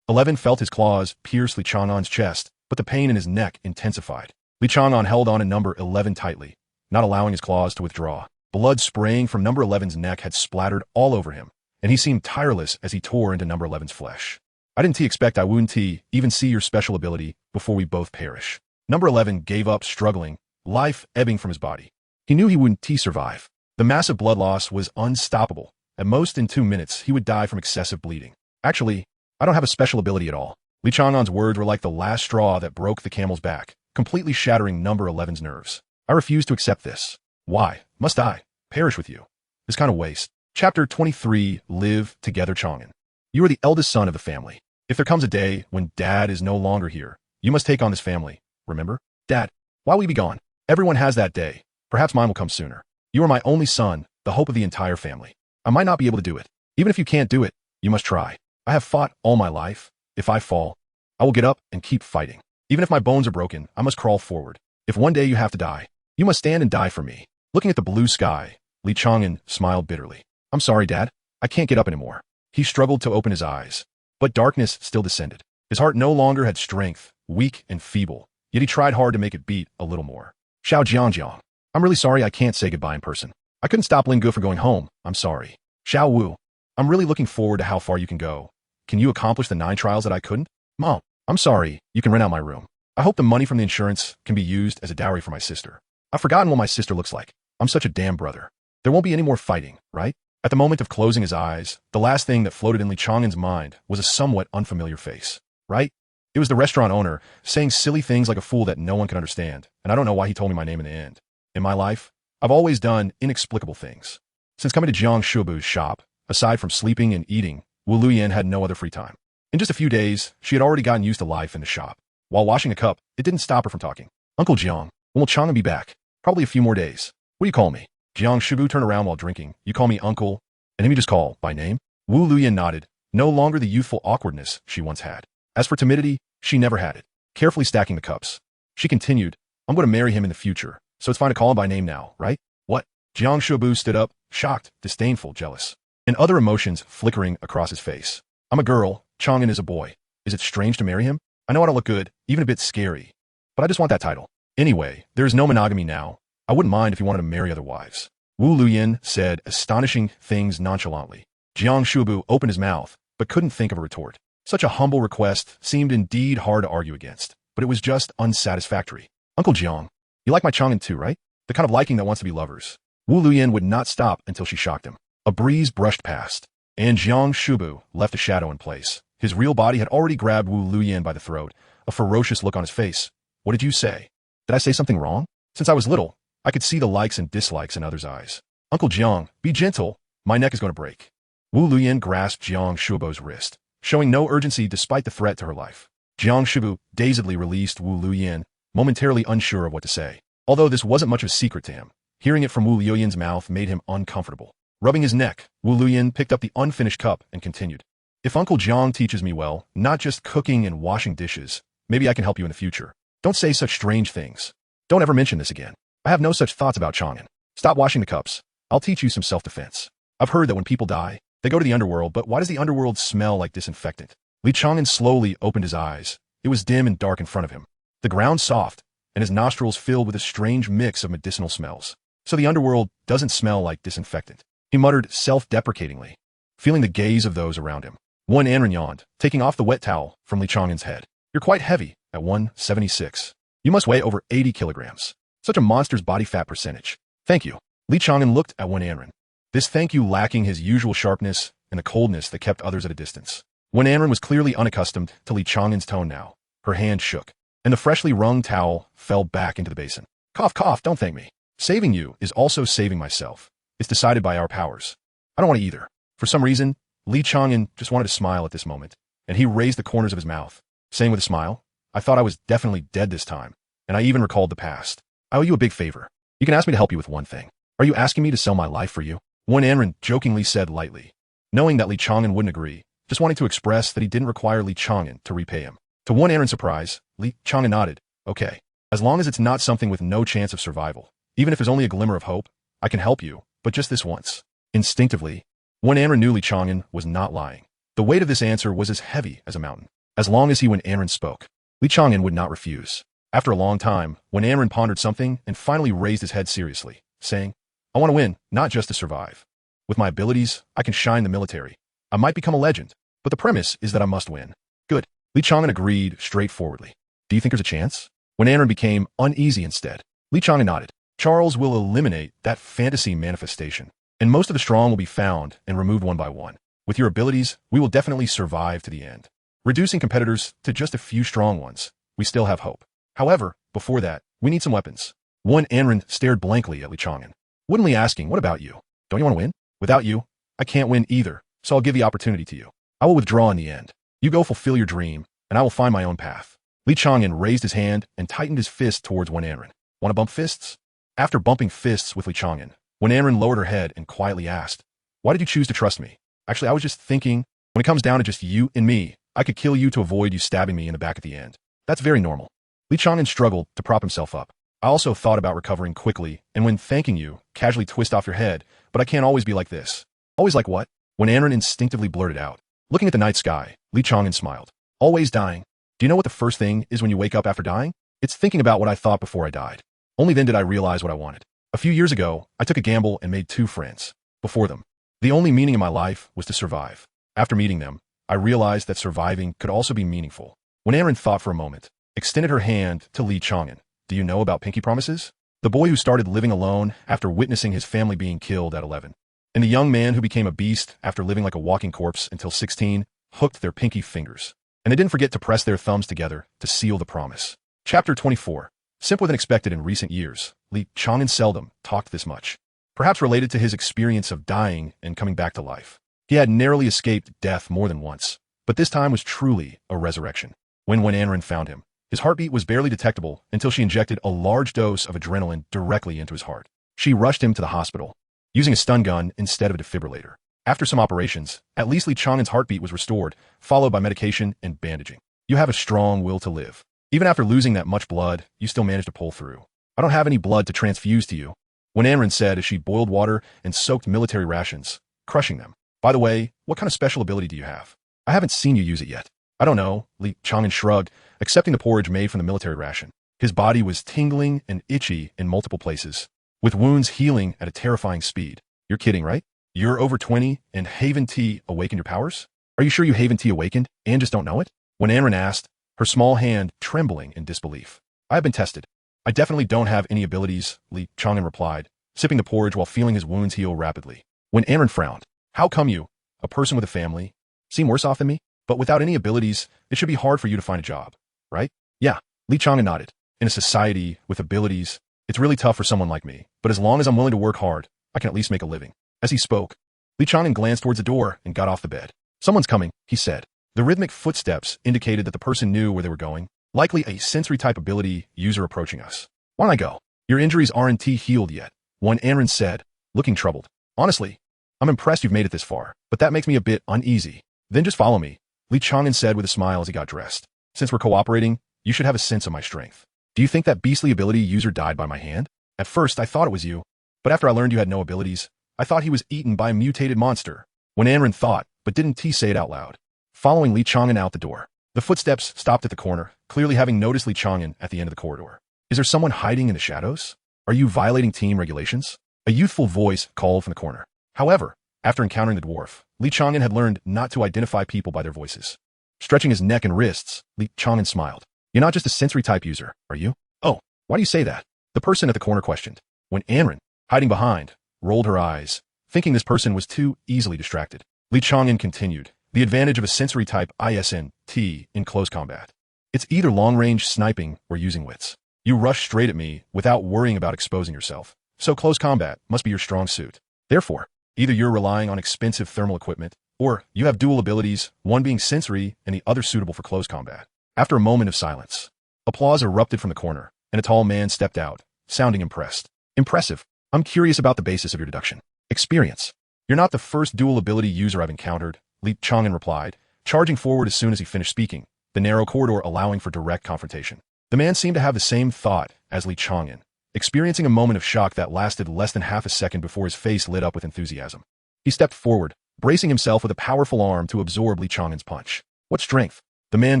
11 felt his claws pierce Li Chang'an's chest, but the pain in his neck intensified. Li Chang'an held on to number 11 tightly, not allowing his claws to withdraw. Blood spraying from number 11's neck had splattered all over him, and he seemed tireless as he tore into number 11's flesh. I didn't expect I wouldn't even see your special ability before we both perish. Number 11 gave up struggling, life ebbing from his body. He knew he wouldn't survive. The massive blood loss was unstoppable. At most in 2 minutes, he would die from excessive bleeding. Actually, I don't have a special ability at all. Li Chang'an's words were like the last straw that broke the camel's back, completely shattering number 11's nerves. I refuse to accept this. Why must I perish with you? This kind of waste. Chapter 23, Live Together Chang'an. You are the eldest son of the family. If there comes a day when Dad is no longer here, you must take on this family. Remember? Dad, while we be gone, everyone has that day. Perhaps mine will come sooner. You are my only son, the hope of the entire family. I might not be able to do it. Even if you can't do it, you must try. I have fought all my life. If I fall, I will get up and keep fighting. Even if my bones are broken, I must crawl forward. If one day you have to die, you must stand and die for me. Looking at the blue sky, Li Chang'an smiled bitterly. I'm sorry, Dad. I can't get up anymore. He struggled to open his eyes, but darkness still descended. His heart no longer had strength, weak and feeble, yet he tried hard to make it beat a little more. Xiao Jiangjiang. I'm really sorry I can't say goodbye in person. I couldn't stop Lingu from going home. I'm sorry. Xiao Wu. I'm really looking forward to how far you can go. Can you accomplish the 9 trials that I couldn't? Mom. I'm sorry. You can rent out my room. I hope the money from the insurance can be used as a dowry for my sister. I've forgotten what my sister looks like. I'm such a damn brother. There won't be any more fighting, right? At the moment of closing his eyes, the last thing that floated in Li Chang'an's mind was a somewhat unfamiliar face, right? It was the restaurant owner saying silly things like a fool that no one could understand, and I don't know why he told me my name in the end. In my life, I've always done inexplicable things. Since coming to Jiang Shubu's shop, aside from sleeping and eating, Wu Luyan had no other free time. In just a few days, she had already gotten used to life in the shop. While washing a cup, it didn't stop her from talking. Uncle Jiang, when will Chang'an be back? Probably a few more days. What do you call me? Jiang Shubu turned around while drinking. You call me uncle, and him you just call by name? Wu Luyan nodded, no longer the youthful awkwardness she once had. As for timidity, She never had it. Carefully stacking the cups, she continued, I'm going to marry him in the future, so it's fine to call him by name now, right? What? Jiang Shubu stood up, shocked, disdainful, jealous, and other emotions flickering across his face. I'm a girl, Chang'an is a boy. Is it strange to marry him? I know I don't look good, even a bit scary, but I just want that title. Anyway, there is no monogamy now. I wouldn't mind if you wanted to marry other wives. Wu Luyin said astonishing things nonchalantly. Jiang Shubu opened his mouth, but couldn't think of a retort. Such a humble request seemed indeed hard to argue against, but it was just unsatisfactory. Uncle Jiang, you like my Chang'an too, right? The kind of liking that wants to be lovers. Wu Luyin would not stop until she shocked him. A breeze brushed past, and Jiang Shubu left a shadow in place. His real body had already grabbed Wu Luyin by the throat, a ferocious look on his face. What did you say? Did I say something wrong? Since I was little, I could see the likes and dislikes in others' eyes. Uncle Jiang, be gentle. My neck is going to break. Wu Luyin grasped Jiang Shubu's wrist, showing no urgency despite the threat to her life. Jiang Shubu dazedly released Wu Luyin, momentarily unsure of what to say. Although this wasn't much of a secret to him, hearing it from Wu Luyin's mouth made him uncomfortable. Rubbing his neck, Wu Luyin picked up the unfinished cup and continued. If Uncle Jiang teaches me well, not just cooking and washing dishes, maybe I can help you in the future. Don't say such strange things. Don't ever mention this again. I have no such thoughts about Chang'an. Stop washing the cups. I'll teach you some self-defense. I've heard that when people die, they go to the underworld, but why does the underworld smell like disinfectant? Li Chang'an slowly opened his eyes. It was dim and dark in front of him. The ground soft, and his nostrils filled with a strange mix of medicinal smells. So the underworld doesn't smell like disinfectant. He muttered self-deprecatingly, feeling the gaze of those around him. One Anren yawned, taking off the wet towel from Li Chang'an's head. You're quite heavy, at 176. You must weigh over 80 kilograms. Such a monster's body fat percentage. Thank you. Li Chang'an looked at Wen Anren. This thank you lacking his usual sharpness and the coldness that kept others at a distance. Wen Anren was clearly unaccustomed to Li Chang'an's tone now. Her hand shook, and the freshly wrung towel fell back into the basin. Cough, cough, don't thank me. Saving you is also saving myself. It's decided by our powers. I don't want to either. For some reason, Li Chang'an just wanted to smile at this moment, and he raised the corners of his mouth, saying with a smile, I thought I was definitely dead this time, and I even recalled the past. I owe you a big favor. You can ask me to help you with one thing. Are you asking me to sell my life for you? Wen Anren jokingly said lightly, knowing that Li Chang'an wouldn't agree, just wanting to express that he didn't require Li Chang'an to repay him. To Wen Anren's surprise, Li Chang'an nodded, okay. As long as it's not something with no chance of survival, even if there's only a glimmer of hope, I can help you, but just this once. Instinctively, Wen Anren knew Li Chang'an was not lying. The weight of this answer was as heavy as a mountain. As long as Wen Anren spoke, Li Chang'an would not refuse. After a long time, Wen Anren pondered something and finally raised his head seriously, saying, I want to win, not just to survive. With my abilities, I can shine the military. I might become a legend, but the premise is that I must win. Good. Li Chang'an agreed straightforwardly. Do you think there's a chance? Wen Anren became uneasy instead. Li Chang'an nodded. Charles will eliminate that fantasy manifestation, and most of the strong will be found and removed one by one. With your abilities, we will definitely survive to the end. Reducing competitors to just a few strong ones, we still have hope. However, before that, we need some weapons. Wen Anren stared blankly at Li Chang'an, woodenly asking, what about you? Don't you want to win? Without you, I can't win either, so I'll give the opportunity to you. I will withdraw in the end. You go fulfill your dream, and I will find my own path. Li Chang'an raised his hand and tightened his fist towards Wen Anren. Want to bump fists? After bumping fists with Li Chang'an, Wen Anren lowered her head and quietly asked, why did you choose to trust me? Actually, I was just thinking, when it comes down to just you and me, I could kill you to avoid you stabbing me in the back at the end. That's very normal. Li Chang'an struggled to prop himself up. I also thought about recovering quickly, and when thanking you, casually twist off your head, but I can't always be like this. Always like what? Wen Anren instinctively blurted out. Looking at the night sky, Li Chang'an smiled. Always dying. Do you know what the first thing is when you wake up after dying? It's thinking about what I thought before I died. Only then did I realize what I wanted. A few years ago, I took a gamble and made 2 friends. Before them, the only meaning in my life was to survive. After meeting them, I realized that surviving could also be meaningful. Wen Anren thought for a moment, extended her hand to Li Chang'an. Do you know about pinky promises? The boy who started living alone after witnessing his family being killed at 11. And the young man who became a beast after living like a walking corpse until 16 hooked their pinky fingers. And they didn't forget to press their thumbs together to seal the promise. Chapter 24. Simpler than expected in recent years, Li Chang'an seldom talked this much. Perhaps related to his experience of dying and coming back to life. He had narrowly escaped death more than once, but this time was truly a resurrection. When Wen Anren found him, his heartbeat was barely detectable until she injected a large dose of adrenaline directly into his heart. She rushed him to the hospital, using a stun gun instead of a defibrillator. After some operations, at least Li Chang'an's heartbeat was restored, followed by medication and bandaging. You have a strong will to live. Even after losing that much blood, you still managed to pull through. I don't have any blood to transfuse to you, Wenanren said as she boiled water and soaked military rations, crushing them. By the way, what kind of special ability do you have? I haven't seen you use it yet. I don't know, Li Chang'an shrugged, accepting the porridge made from the military ration. His body was tingling and itchy in multiple places, with wounds healing at a terrifying speed. You're kidding, right? You're over 20 and Haven Tea awakened your powers? Are you sure you Haven Tea awakened and just don't know it? Wenanren asked, her small hand trembling in disbelief. I have been tested. I definitely don't have any abilities, Li Chang'an replied, sipping the porridge while feeling his wounds heal rapidly. Wenanren frowned. How come you, a person with a family, seem worse off than me? But without any abilities, it should be hard for you to find a job, right? Yeah, Li Chang'an nodded. In a society with abilities, it's really tough for someone like me, but as long as I'm willing to work hard, I can at least make a living. As he spoke, Li Chang'an glanced towards the door and got off the bed. Someone's coming, he said. The rhythmic footsteps indicated that the person knew where they were going, likely a sensory-type ability user approaching us. Why don't I go? Your injuries aren't healed yet, Wenanren said, looking troubled. Honestly, I'm impressed you've made it this far, but that makes me a bit uneasy. Then just follow me, Li Chang'an said with a smile as he got dressed. Since we're cooperating, you should have a sense of my strength. Do you think that beastly ability user died by my hand? At first, I thought it was you, but after I learned you had no abilities, I thought he was eaten by a mutated monster. Wenanren thought, but didn't say it out loud. Following Li Chang'an out the door, the footsteps stopped at the corner, clearly having noticed Li Chang'an at the end of the corridor. Is there someone hiding in the shadows? Are you violating team regulations? A youthful voice called from the corner. However, after encountering the dwarf, Li Chang'an had learned not to identify people by their voices. Stretching his neck and wrists, Li Chang'an smiled. You're not just a sensory-type user, are you? Oh, why do you say that? The person at the corner questioned. Wenanren, hiding behind, rolled her eyes, thinking this person was too easily distracted. Li Chang'an continued. The advantage of a sensory-type ISNT in close combat. It's either long-range sniping or using wits. You rush straight at me without worrying about exposing yourself. So close combat must be your strong suit. Therefore, either you're relying on expensive thermal equipment, or you have dual abilities, one being sensory and the other suitable for close combat. After a moment of silence, applause erupted from the corner, and a tall man stepped out, sounding impressed. Impressive. I'm curious about the basis of your deduction. Experience. You're not the first dual ability user I've encountered, Li Chang'an replied, charging forward as soon as he finished speaking, the narrow corridor allowing for direct confrontation. The man seemed to have the same thought as Li Chang'an, experiencing a moment of shock that lasted less than half a second before his face lit up with enthusiasm. He stepped forward, bracing himself with a powerful arm to absorb Li Chang'an's punch. What strength? The man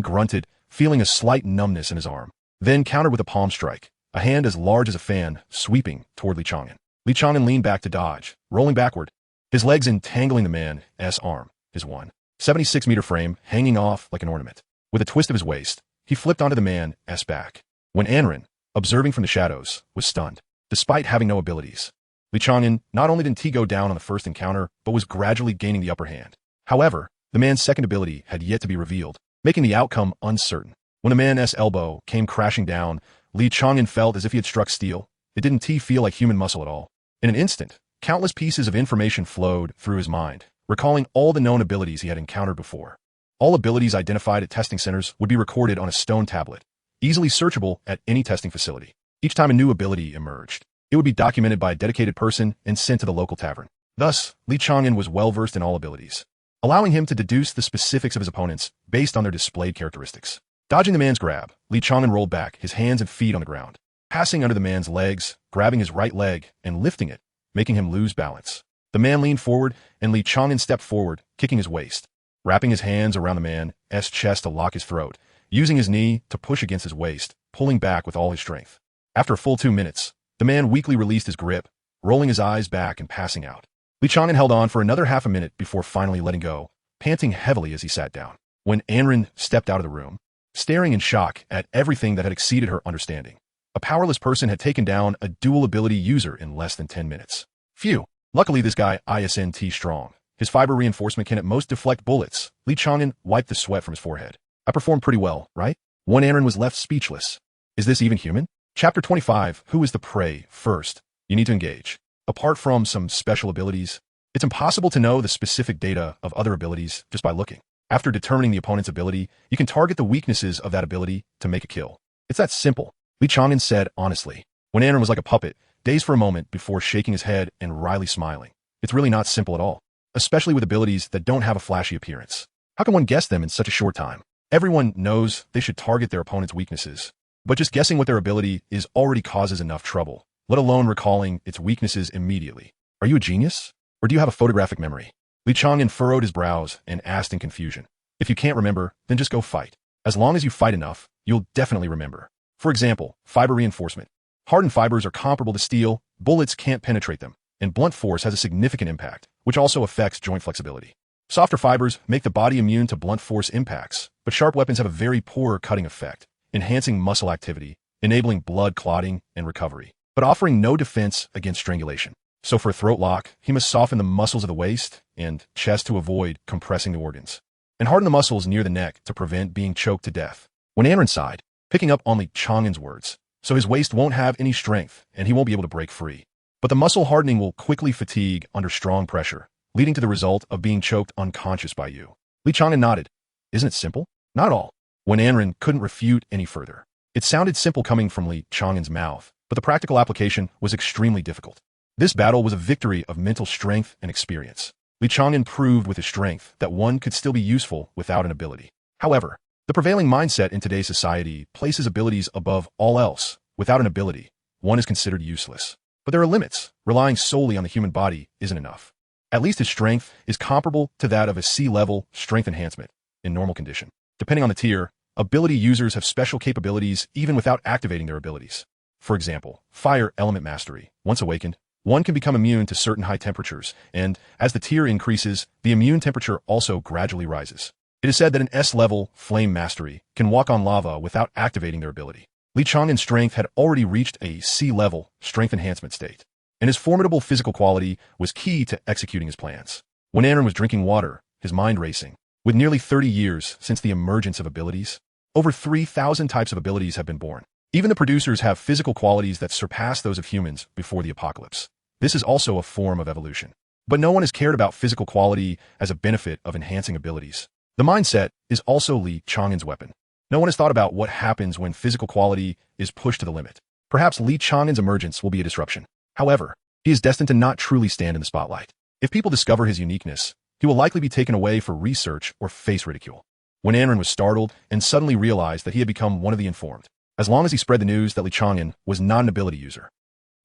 grunted, feeling a slight numbness in his arm, then countered with a palm strike, a hand as large as a fan, sweeping toward Li Chang'an. Li Chang'an leaned back to dodge, rolling backward, his legs entangling the man's arm, his 176-meter frame hanging off like an ornament. With a twist of his waist, he flipped onto the man's back. Wenanren, observing from the shadows, was stunned. Despite having no abilities, Li Chang'an not only didn't he go down on the first encounter, but was gradually gaining the upper hand. However, the man's second ability had yet to be revealed, making the outcome uncertain. When the man's elbow came crashing down, Li Chang'an felt as if he had struck steel. It didn't feel like human muscle at all. In an instant, countless pieces of information flowed through his mind, recalling all the known abilities he had encountered before. All abilities identified at testing centers would be recorded on a stone tablet, easily searchable at any testing facility. Each time a new ability emerged, it would be documented by a dedicated person and sent to the local tavern. Thus, Li Chang'an was well-versed in all abilities, allowing him to deduce the specifics of his opponents based on their displayed characteristics. Dodging the man's grab, Li Chang'an rolled back, his hands and feet on the ground, passing under the man's legs, grabbing his right leg, and lifting it, making him lose balance. The man leaned forward, and Li Chang'an stepped forward, kicking his waist, wrapping his hands around the man's chest to lock his throat, using his knee to push against his waist, pulling back with all his strength. After a full 2 minutes, the man weakly released his grip, rolling his eyes back and passing out. Li Chang'an held on for another half a minute before finally letting go, panting heavily as he sat down. Wenanren stepped out of the room, staring in shock at everything that had exceeded her understanding. A powerless person had taken down a dual ability user in less than 10 minutes. Phew. Luckily this guy ISNT strong. His fiber reinforcement can at most deflect bullets. Li Chang'an wiped the sweat from his forehead. I performed pretty well, right? Wenanren was left speechless. Is this even human? Chapter 25. Who is the prey? First, you need to engage. Apart from some special abilities, it's impossible to know the specific data of other abilities just by looking. After determining the opponent's ability, you can target the weaknesses of that ability to make a kill. It's that simple, Li Chang'an said honestly. Wenanren was like a puppet, dazed for a moment before shaking his head and wryly smiling. It's really not simple at all, especially with abilities that don't have a flashy appearance. How can one guess them in such a short time? Everyone knows they should target their opponent's weaknesses, but just guessing what their ability is already causes enough trouble, let alone recalling its weaknesses immediately. Are you a genius? Or do you have a photographic memory? Li Chang'an furrowed his brows and asked in confusion. If you can't remember, then just go fight. As long as you fight enough, you'll definitely remember. For example, fiber reinforcement. Hardened fibers are comparable to steel, bullets can't penetrate them, and blunt force has a significant impact, which also affects joint flexibility. Softer fibers make the body immune to blunt force impacts, but sharp weapons have a very poor cutting effect, enhancing muscle activity, enabling blood clotting and recovery, but offering no defense against strangulation. So for a throat lock, he must soften the muscles of the waist and chest to avoid compressing the organs, and harden the muscles near the neck to prevent being choked to death. When Anren sighed, picking up on Li Chang'an's words, so his waist won't have any strength and he won't be able to break free. But the muscle hardening will quickly fatigue under strong pressure, leading to the result of being choked unconscious by you. Li Chang'an nodded. Isn't it simple? Not at all. When Anren couldn't refute any further. It sounded simple coming from Li Chang'an's mouth, but the practical application was extremely difficult. This battle was a victory of mental strength and experience. Li Chang'an proved with his strength that one could still be useful without an ability. However, the prevailing mindset in today's society places abilities above all else. Without an ability, one is considered useless. But there are limits. Relying solely on the human body isn't enough. At least his strength is comparable to that of a C-level strength enhancement in normal condition. Depending on the tier, ability users have special capabilities even without activating their abilities. For example, fire element mastery. Once awakened, one can become immune to certain high temperatures, and as the tier increases, the immune temperature also gradually rises. It is said that an S-level flame mastery can walk on lava without activating their ability. Li Chang'an's strength had already reached a C-level strength enhancement state, and his formidable physical quality was key to executing his plans. When Anren was drinking water, his mind racing. With nearly 30 years since the emergence of abilities, over 3,000 types of abilities have been born. Even the producers have physical qualities that surpass those of humans before the apocalypse. This is also a form of evolution. But no one has cared about physical quality as a benefit of enhancing abilities. The mindset is also Li Chang'an's weapon. No one has thought about what happens when physical quality is pushed to the limit. Perhaps Li Chang'an's emergence will be a disruption. However, he is destined to not truly stand in the spotlight. If people discover his uniqueness, he will likely be taken away for research or face ridicule. When Anren was startled and suddenly realized that he had become one of the informed, as long as he spread the news that Li Chang'an was not an ability user.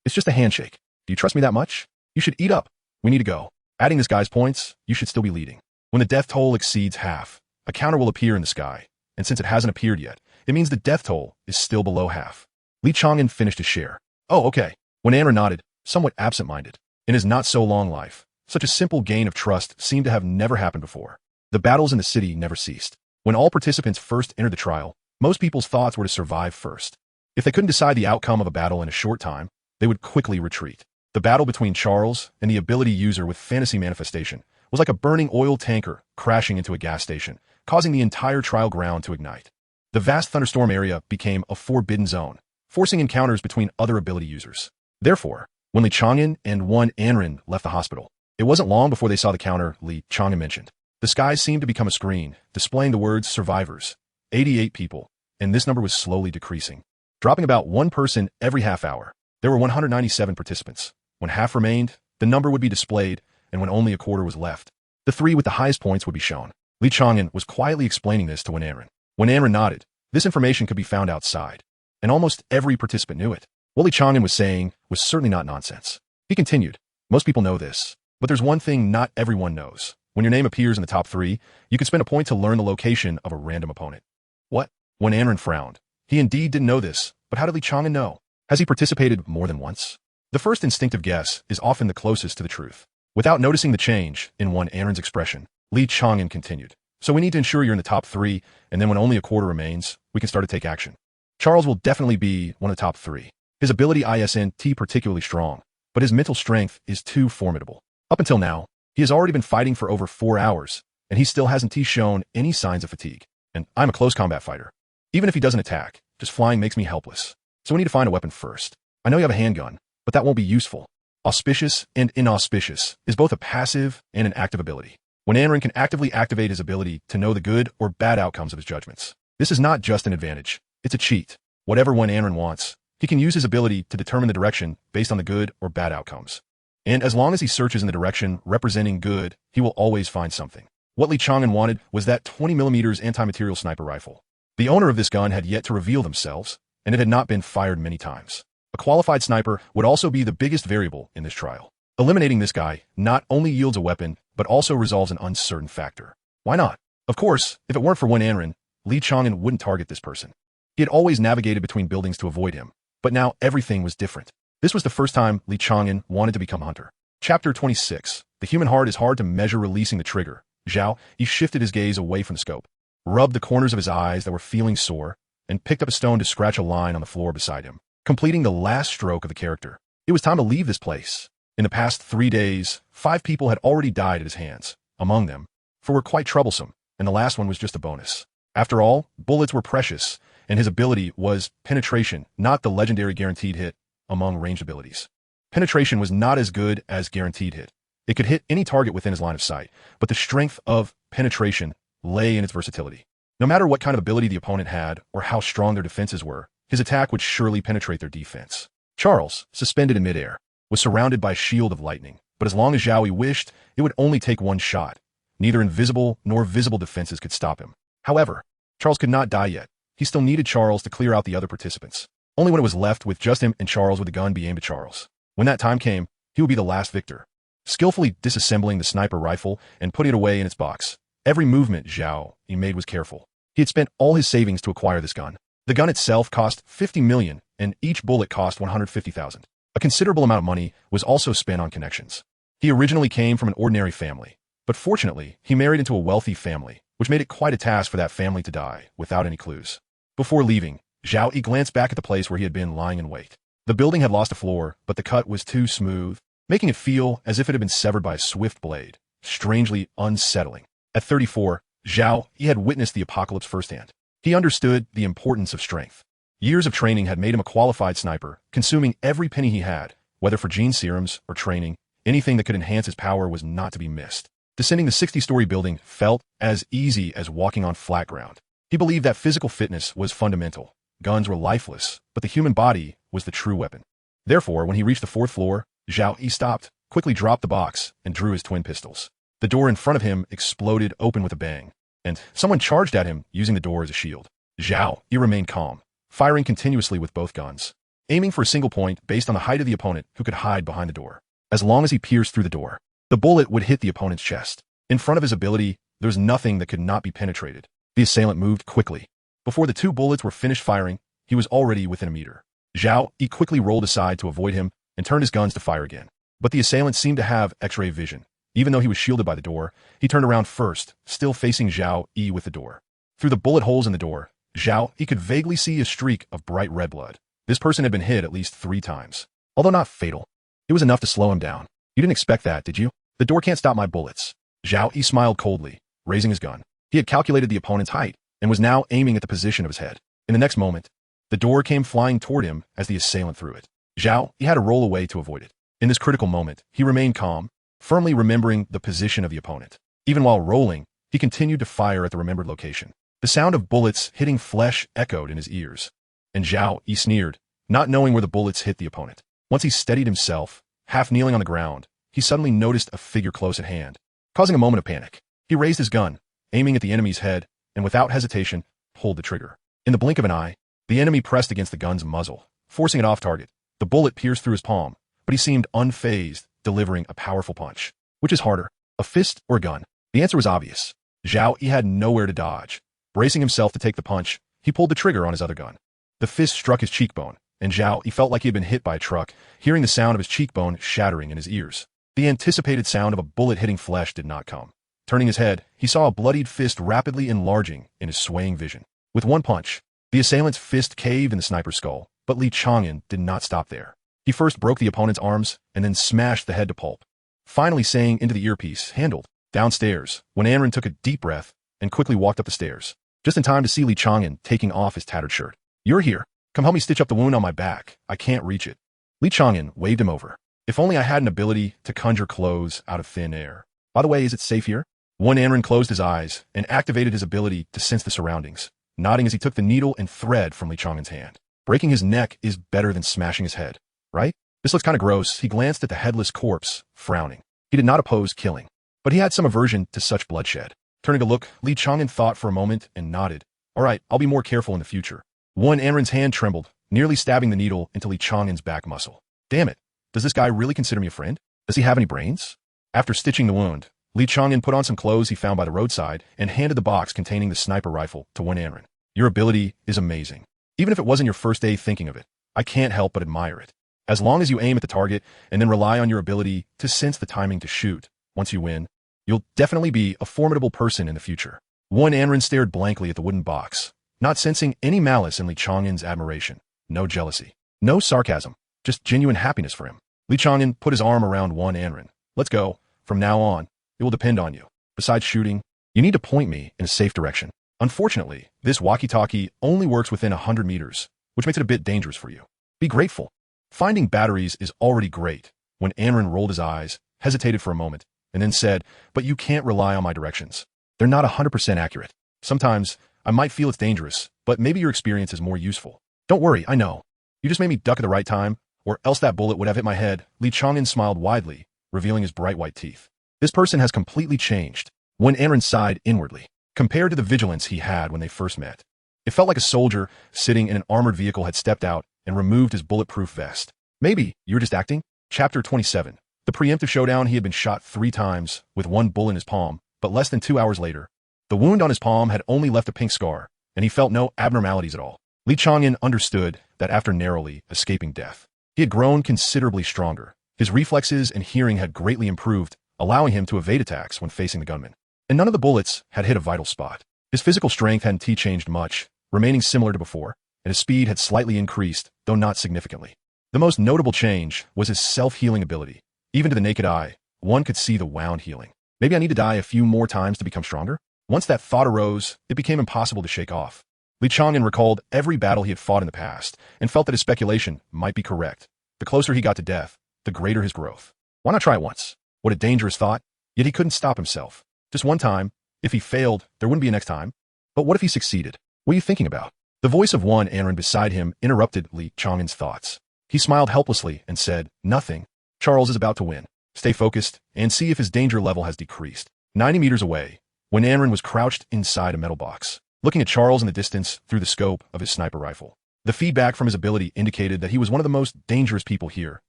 It's just a handshake. Do you trust me that much? You should eat up. We need to go. Adding this guy's points, you should still be leading. When the death toll exceeds half, a counter will appear in the sky, and since it hasn't appeared yet, it means the death toll is still below half. Li Chang'an finished his share. Oh, okay. When Anren nodded, somewhat absent-minded. In his not-so-long life, such a simple gain of trust seemed to have never happened before. The battles in the city never ceased. When all participants first entered the trial, most people's thoughts were to survive first. If they couldn't decide the outcome of a battle in a short time, they would quickly retreat. The battle between Charles and the ability user with fantasy manifestation was like a burning oil tanker crashing into a gas station, causing the entire trial ground to ignite. The vast thunderstorm area became a forbidden zone, forcing encounters between other ability users. Therefore, when Li Chang'an and one Anren left the hospital, it wasn't long before they saw the counter Li Chang'an mentioned. The skies seemed to become a screen, displaying the words survivors, 88 people, and this number was slowly decreasing, dropping about one person every half hour. There were 197 participants. When half remained, the number would be displayed, and when only a quarter was left, the three with the highest points would be shown. Li Chang'an was quietly explaining this to Anren. When Anren nodded, this information could be found outside, and almost every participant knew it. What Li Chang'an was saying was certainly not nonsense. He continued, most people know this, but there's one thing not everyone knows. When your name appears in the top 3, you can spend a point to learn the location of a random opponent. What? When Anren frowned. He indeed didn't know this, but how did Li Chang'an know? Has he participated more than once? The first instinctive guess is often the closest to the truth. Without noticing the change in one Anren's expression, Li Chang'an continued. So we need to ensure you're in the top 3, and then when only a quarter remains, we can start to take action. Charles will definitely be one of the top 3. His ability isn't particularly strong, but his mental strength is too formidable. Up until now, he has already been fighting for over 4 hours, and he still hasn't shown any signs of fatigue. And I'm a close combat fighter. Even if he doesn't attack, just flying makes me helpless. So we need to find a weapon first. I know you have a handgun, but that won't be useful. Auspicious and inauspicious is both a passive and an active ability. When Anren can actively activate his ability to know the good or bad outcomes of his judgments. This is not just an advantage, it's a cheat. Whatever one Anren wants, he can use his ability to determine the direction based on the good or bad outcomes. And as long as he searches in the direction representing good, he will always find something. What Li Chang'an wanted was that 20mm anti-material sniper rifle. The owner of this gun had yet to reveal themselves, and it had not been fired many times. A qualified sniper would also be the biggest variable in this trial. Eliminating this guy not only yields a weapon, but also resolves an uncertain factor. Why not? Of course, if it weren't for Wen Anren, Li Chang'an wouldn't target this person. He had always navigated between buildings to avoid him, but now everything was different. This was the first time Li Chang'an wanted to become hunter. Chapter 26. The human heart is hard to measure. Releasing the trigger, Zhao, he shifted his gaze away from the scope, rubbed the corners of his eyes that were feeling sore, and picked up a stone to scratch a line on the floor beside him, completing the last stroke of the character. It was time to leave this place. In the past 3 days, 5 people had already died at his hands. Among them, 4 were quite troublesome, and the last one was just a bonus. After all, bullets were precious, and his ability was penetration, not the legendary guaranteed hit among ranged abilities. Penetration was not as good as guaranteed hit. It could hit any target within his line of sight, but the strength of penetration lay in its versatility. No matter what kind of ability the opponent had or how strong their defenses were, his attack would surely penetrate their defense. Charles, suspended in midair, was surrounded by a shield of lightning, but as long as Zhao wished, it would only take one shot. Neither invisible nor visible defenses could stop him. However, Charles could not die yet. He still needed Charles to clear out the other participants. Only when it was left with just him and Charles would the gun be aimed at Charles. When that time came, he would be the last victor. Skillfully disassembling the sniper rifle and putting it away in its box, every movement Zhao made was careful. He had spent all his savings to acquire this gun. The gun itself cost 50 million, and each bullet cost 150,000. A considerable amount of money was also spent on connections. He originally came from an ordinary family, but fortunately, he married into a wealthy family, which made it quite a task for that family to die without any clues. Before leaving, Zhao glanced back at the place where he had been lying in wait. The building had lost a floor, but the cut was too smooth, making it feel as if it had been severed by a swift blade, strangely unsettling. At 34, Zhao had witnessed the apocalypse firsthand. He understood the importance of strength. Years of training had made him a qualified sniper, consuming every penny he had, whether for gene serums or training. Anything that could enhance his power was not to be missed. Descending the 60-story building felt as easy as walking on flat ground. He believed that physical fitness was fundamental. Guns were lifeless, but the human body was the true weapon. Therefore, when he reached the 4th floor, Zhao stopped, quickly dropped the box, and drew his twin pistols. The door in front of him exploded open with a bang, and someone charged at him using the door as a shield. Zhao remained calm, firing continuously with both guns, aiming for a single point based on the height of the opponent who could hide behind the door. As long as he pierced through the door, the bullet would hit the opponent's chest. In front of his ability, there was nothing that could not be penetrated. The assailant moved quickly. Before the 2 bullets were finished firing, he was already within a meter. Zhao quickly rolled aside to avoid him and turned his guns to fire again. But the assailant seemed to have X-ray vision. Even though he was shielded by the door, he turned around first, still facing Zhao with the door. Through the bullet holes in the door, Zhao could vaguely see a streak of bright red blood. This person had been hit at least 3 times. Although not fatal, it was enough to slow him down. You didn't expect that, did you? The door can't stop my bullets. Zhao smiled coldly, raising his gun. He had calculated the opponent's height and was now aiming at the position of his head. In the next moment, the door came flying toward him as the assailant threw it. Zhao had to roll away to avoid it. In this critical moment, he remained calm, firmly remembering the position of the opponent. Even while rolling, he continued to fire at the remembered location. The sound of bullets hitting flesh echoed in his ears, and Zhao sneered, not knowing where the bullets hit the opponent. Once he steadied himself, half kneeling on the ground, he suddenly noticed a figure close at hand, causing a moment of panic. He raised his gun, aiming at the enemy's head, and without hesitation, pulled the trigger. In the blink of an eye, the enemy pressed against the gun's muzzle, forcing it off target. The bullet pierced through his palm, but he seemed unfazed, delivering a powerful punch. Which is harder, a fist or a gun? The answer was obvious. Zhao had nowhere to dodge. Bracing himself to take the punch, he pulled the trigger on his other gun. The fist struck his cheekbone, and Zhao felt like he had been hit by a truck, hearing the sound of his cheekbone shattering in his ears. The anticipated sound of a bullet hitting flesh did not come. Turning his head, he saw a bloodied fist rapidly enlarging in his swaying vision. With one punch, the assailant's fist caved in the sniper's skull, but Li Chang'an did not stop there. He first broke the opponent's arms and then smashed the head to pulp, finally saying into the earpiece, "Handled." Downstairs, when Anren took a deep breath and quickly walked up the stairs, just in time to see Li Chang'an taking off his tattered shirt. "You're here. Come help me stitch up the wound on my back. I can't reach it." Li Chang'an waved him over. "If only I had an ability to conjure clothes out of thin air. By the way, is it safe here?" One Anren closed his eyes and activated his ability to sense the surroundings, nodding as he took the needle and thread from Li Chang'an's hand. "Breaking his neck is better than smashing his head, right? This looks kind of gross." He glanced at the headless corpse, frowning. He did not oppose killing, but he had some aversion to such bloodshed. Turning to look, Li Chang'an thought for a moment and nodded. All right, I'll be more careful in the future. One Anren's hand trembled, nearly stabbing the needle into Li Chang'an's back muscle. Damn it, does this guy really consider me a friend? Does he have any brains? After stitching the wound, Li Chang'an put on some clothes he found by the roadside and handed the box containing the sniper rifle to one Anren. Your ability is amazing. Even if it wasn't your first day thinking of it, I can't help but admire it. As long as you aim at the target and then rely on your ability to sense the timing to shoot, once you win, you'll definitely be a formidable person in the future. One Anren stared blankly at the wooden box, not sensing any malice in Li Chang'an's admiration. No jealousy. No sarcasm. Just genuine happiness for him. Li Chang'an put his arm around one Anren. Let's go. From now on, it will depend on you. Besides shooting, you need to point me in a safe direction. Unfortunately, this walkie-talkie only works within 100 meters, which makes it a bit dangerous for you. Be grateful. Finding batteries is already great. When Anren rolled his eyes, hesitated for a moment, and then said, but you can't rely on my directions. They're not 100% accurate. Sometimes, I might feel it's dangerous, but maybe your experience is more useful. Don't worry, I know. You just made me duck at the right time, or else that bullet would have hit my head. Li Chang'an smiled widely, revealing his bright white teeth. This person has completely changed. When Anren sighed inwardly, compared to the vigilance he had when they first met. It felt like a soldier sitting in an armored vehicle had stepped out and removed his bulletproof vest. Maybe you're just acting? Chapter 27. The preemptive showdown. He had been shot 3 times with one bullet in his palm, but less than 2 hours later, the wound on his palm had only left a pink scar, and he felt no abnormalities at all. Li Chang'an understood that after narrowly escaping death, he had grown considerably stronger. His reflexes and hearing had greatly improved, allowing him to evade attacks when facing the gunman. And none of the bullets had hit a vital spot. His physical strength hadn't changed much, remaining similar to before, and his speed had slightly increased, though not significantly. The most notable change was his self-healing ability. Even to the naked eye, one could see the wound healing. Maybe I need to die a few more times to become stronger? Once that thought arose, it became impossible to shake off. Li Chang'an recalled every battle he had fought in the past, and felt that his speculation might be correct. The closer he got to death, the greater his growth. Why not try it once? What a dangerous thought, yet he couldn't stop himself. Just one time. If he failed, there wouldn't be a next time. But what if he succeeded? What are you thinking about? The voice of one Anren beside him interrupted Li Chang'an's thoughts. He smiled helplessly and said, nothing. Charles is about to win. Stay focused and see if his danger level has decreased. 90 meters away, when Anren was crouched inside a metal box, looking at Charles in the distance through the scope of his sniper rifle. The feedback from his ability indicated that he was one of the most dangerous people here.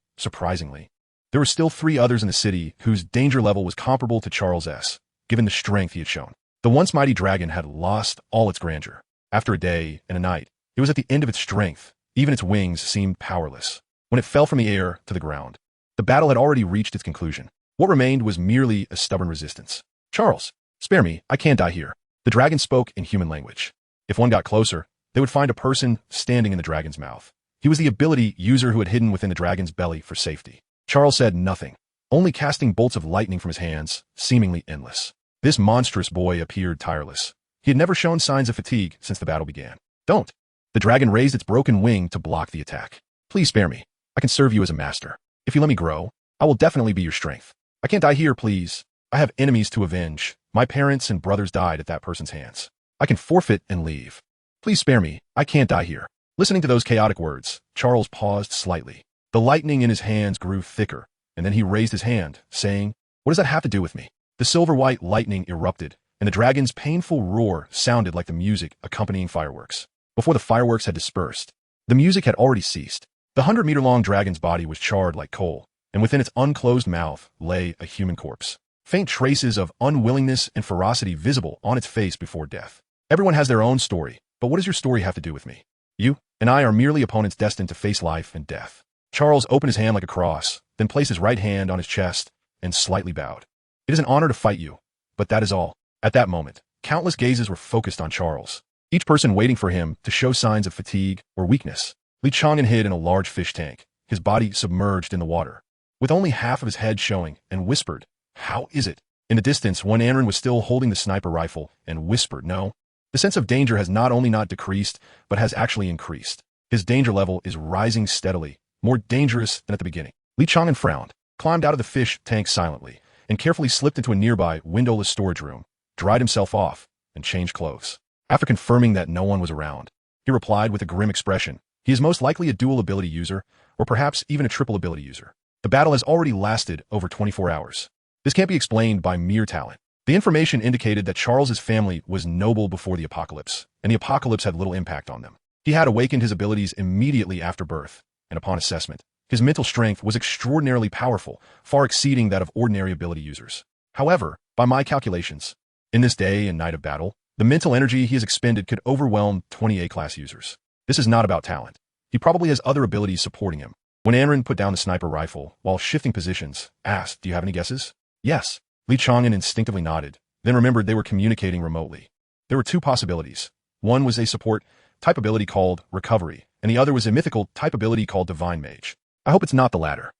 Surprisingly, there were still 3 others in the city whose danger level was comparable to Charles', given the strength he had shown. The once mighty dragon had lost all its grandeur. After a day and a night, it was at the end of its strength. Even its wings seemed powerless. When it fell from the air to the ground, the battle had already reached its conclusion. What remained was merely a stubborn resistance. Charles, spare me, I can't die here. The dragon spoke in human language. If one got closer, they would find a person standing in the dragon's mouth. He was the ability user who had hidden within the dragon's belly for safety. Charles said nothing, only casting bolts of lightning from his hands, seemingly endless. This monstrous boy appeared tireless. He had never shown signs of fatigue since the battle began. Don't. The dragon raised its broken wing to block the attack. Please spare me. I can serve you as a master. If you let me grow, I will definitely be your strength. I can't die here, please. I have enemies to avenge. My parents and brothers died at that person's hands. I can forfeit and leave. Please spare me. I can't die here. Listening to those chaotic words, Charles paused slightly. The lightning in his hands grew thicker, and then he raised his hand, saying, what does that have to do with me? The silver-white lightning erupted, and the dragon's painful roar sounded like the music accompanying fireworks. Before the fireworks had dispersed, the music had already ceased. The 100-meter-long dragon's body was charred like coal, and within its unclosed mouth lay a human corpse. Faint traces of unwillingness and ferocity visible on its face before death. Everyone has their own story, but what does your story have to do with me? You and I are merely opponents destined to face life and death. Charles opened his hand like a cross, then placed his right hand on his chest and slightly bowed. It is an honor to fight you, but that is all. At that moment, countless gazes were focused on Charles, each person waiting for him to show signs of fatigue or weakness. Li Chang'an hid in a large fish tank, his body submerged in the water, with only half of his head showing, and whispered, how is it? In the distance, one Anren was still holding the sniper rifle and whispered, no. The sense of danger has not only not decreased, but has actually increased. His danger level is rising steadily, more dangerous than at the beginning. Li Chang'an frowned, climbed out of the fish tank silently, and carefully slipped into a nearby windowless storage room, dried himself off, and changed clothes. After confirming that no one was around, he replied with a grim expression, he is most likely a dual ability user, or perhaps even a triple ability user. The battle has already lasted over 24 hours. This can't be explained by mere talent. The information indicated that Charles's family was noble before the apocalypse, and the apocalypse had little impact on them. He had awakened his abilities immediately after birth, and upon assessment, his mental strength was extraordinarily powerful, far exceeding that of ordinary ability users. However, by my calculations, in this day and night of battle, the mental energy he has expended could overwhelm 20 A-class users. This is not about talent. He probably has other abilities supporting him. When Anren put down the sniper rifle, while shifting positions, asked, "Do you have any guesses?" "Yes." Li Chang'an instinctively nodded, then remembered they were communicating remotely. There were two possibilities. One was a support-type ability called Recovery, and the other was a mythical-type ability called Divine Mage. I hope it's not the latter.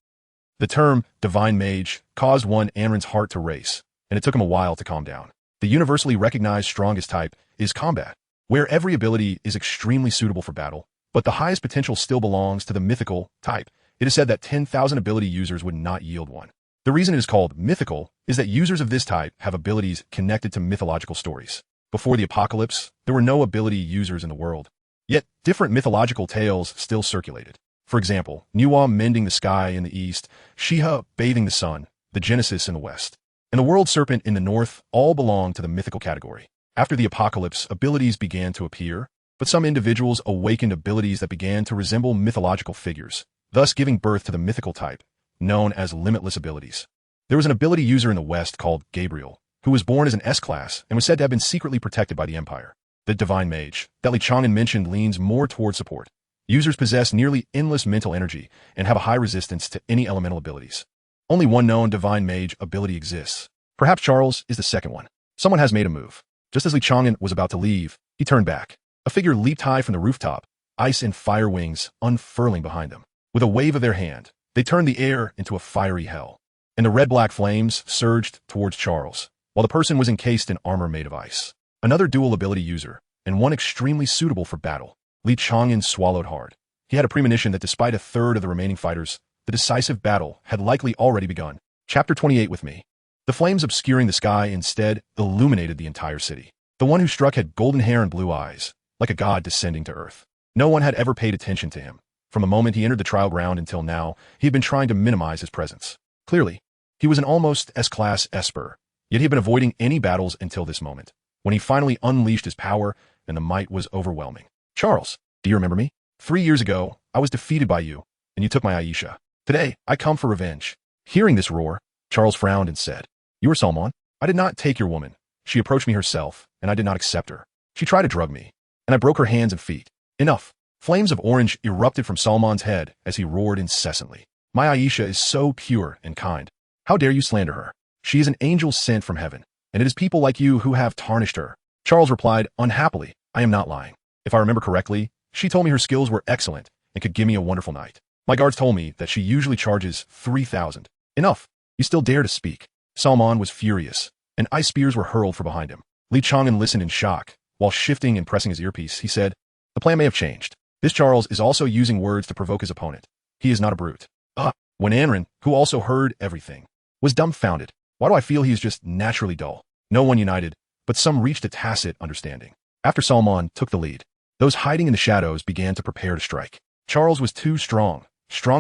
The term Divine Mage caused one Anren's heart to race, and it took him a while to calm down. The universally recognized strongest type is Combat, where every ability is extremely suitable for battle, but the highest potential still belongs to the mythical type. It is said that 10,000 ability users would not yield one. The reason it is called mythical is that users of this type have abilities connected to mythological stories. Before the apocalypse, there were no ability users in the world. Yet, different mythological tales still circulated. For example, Nuwa mending the sky in the east, Shiha bathing the sun, the Genesis in the west, and the world serpent in the north all belong to the mythical category. After the apocalypse, abilities began to appear, but some individuals awakened abilities that began to resemble mythological figures, thus giving birth to the mythical type, known as limitless abilities. There was an ability user in the West called Gabriel, who was born as an S-class and was said to have been secretly protected by the Empire. The Divine Mage that Li Chang'an mentioned leans more toward support. Users possess nearly endless mental energy and have a high resistance to any elemental abilities. Only one known Divine Mage ability exists. Perhaps Charles is the second one. Someone has made a move. Just as Li Chang'an was about to leave, he turned back. A figure leaped high from the rooftop, ice and fire wings unfurling behind them. With a wave of their hand, they turned the air into a fiery hell, and the red-black flames surged towards Charles, while the person was encased in armor made of ice. Another dual ability user, and one extremely suitable for battle. Li Chang'an swallowed hard. He had a premonition that despite a third of the remaining fighters, the decisive battle had likely already begun. Chapter 28 with me. The flames obscuring the sky instead illuminated the entire city. The one who struck had golden hair and blue eyes, like a god descending to earth. No one had ever paid attention to him. From the moment he entered the trial ground until now, he had been trying to minimize his presence. Clearly, he was an almost S-class Esper, yet he had been avoiding any battles until this moment, when he finally unleashed his power and the might was overwhelming. "Charles, do you remember me? 3 years ago, I was defeated by you, and you took my Aisha. Today, I come for revenge." Hearing this roar, Charles frowned and said, "You are Salmon? I did not take your woman. She approached me herself, and I did not accept her. She tried to drug me, and I broke her hands and feet. Enough." Flames of orange erupted from Salmon's head as he roared incessantly. "My Aisha is so pure and kind. How dare you slander her? She is an angel sent from heaven, and it is people like you who have tarnished her." Charles replied, "Unhappily, I am not lying. If I remember correctly, she told me her skills were excellent and could give me a wonderful night. My guards told me that she usually charges 3,000. Enough. You still dare to speak." Salmon was furious, and ice spears were hurled from behind him. Li Chang'an listened in shock. While shifting and pressing his earpiece, he said, "The plan may have changed. This Charles is also using words to provoke his opponent. He is not a brute." When Anren, who also heard everything, was dumbfounded. Why do I feel he is just naturally dull? No one united, but some reached a tacit understanding. After Salmon took the lead, those hiding in the shadows began to prepare to strike. Charles was too strong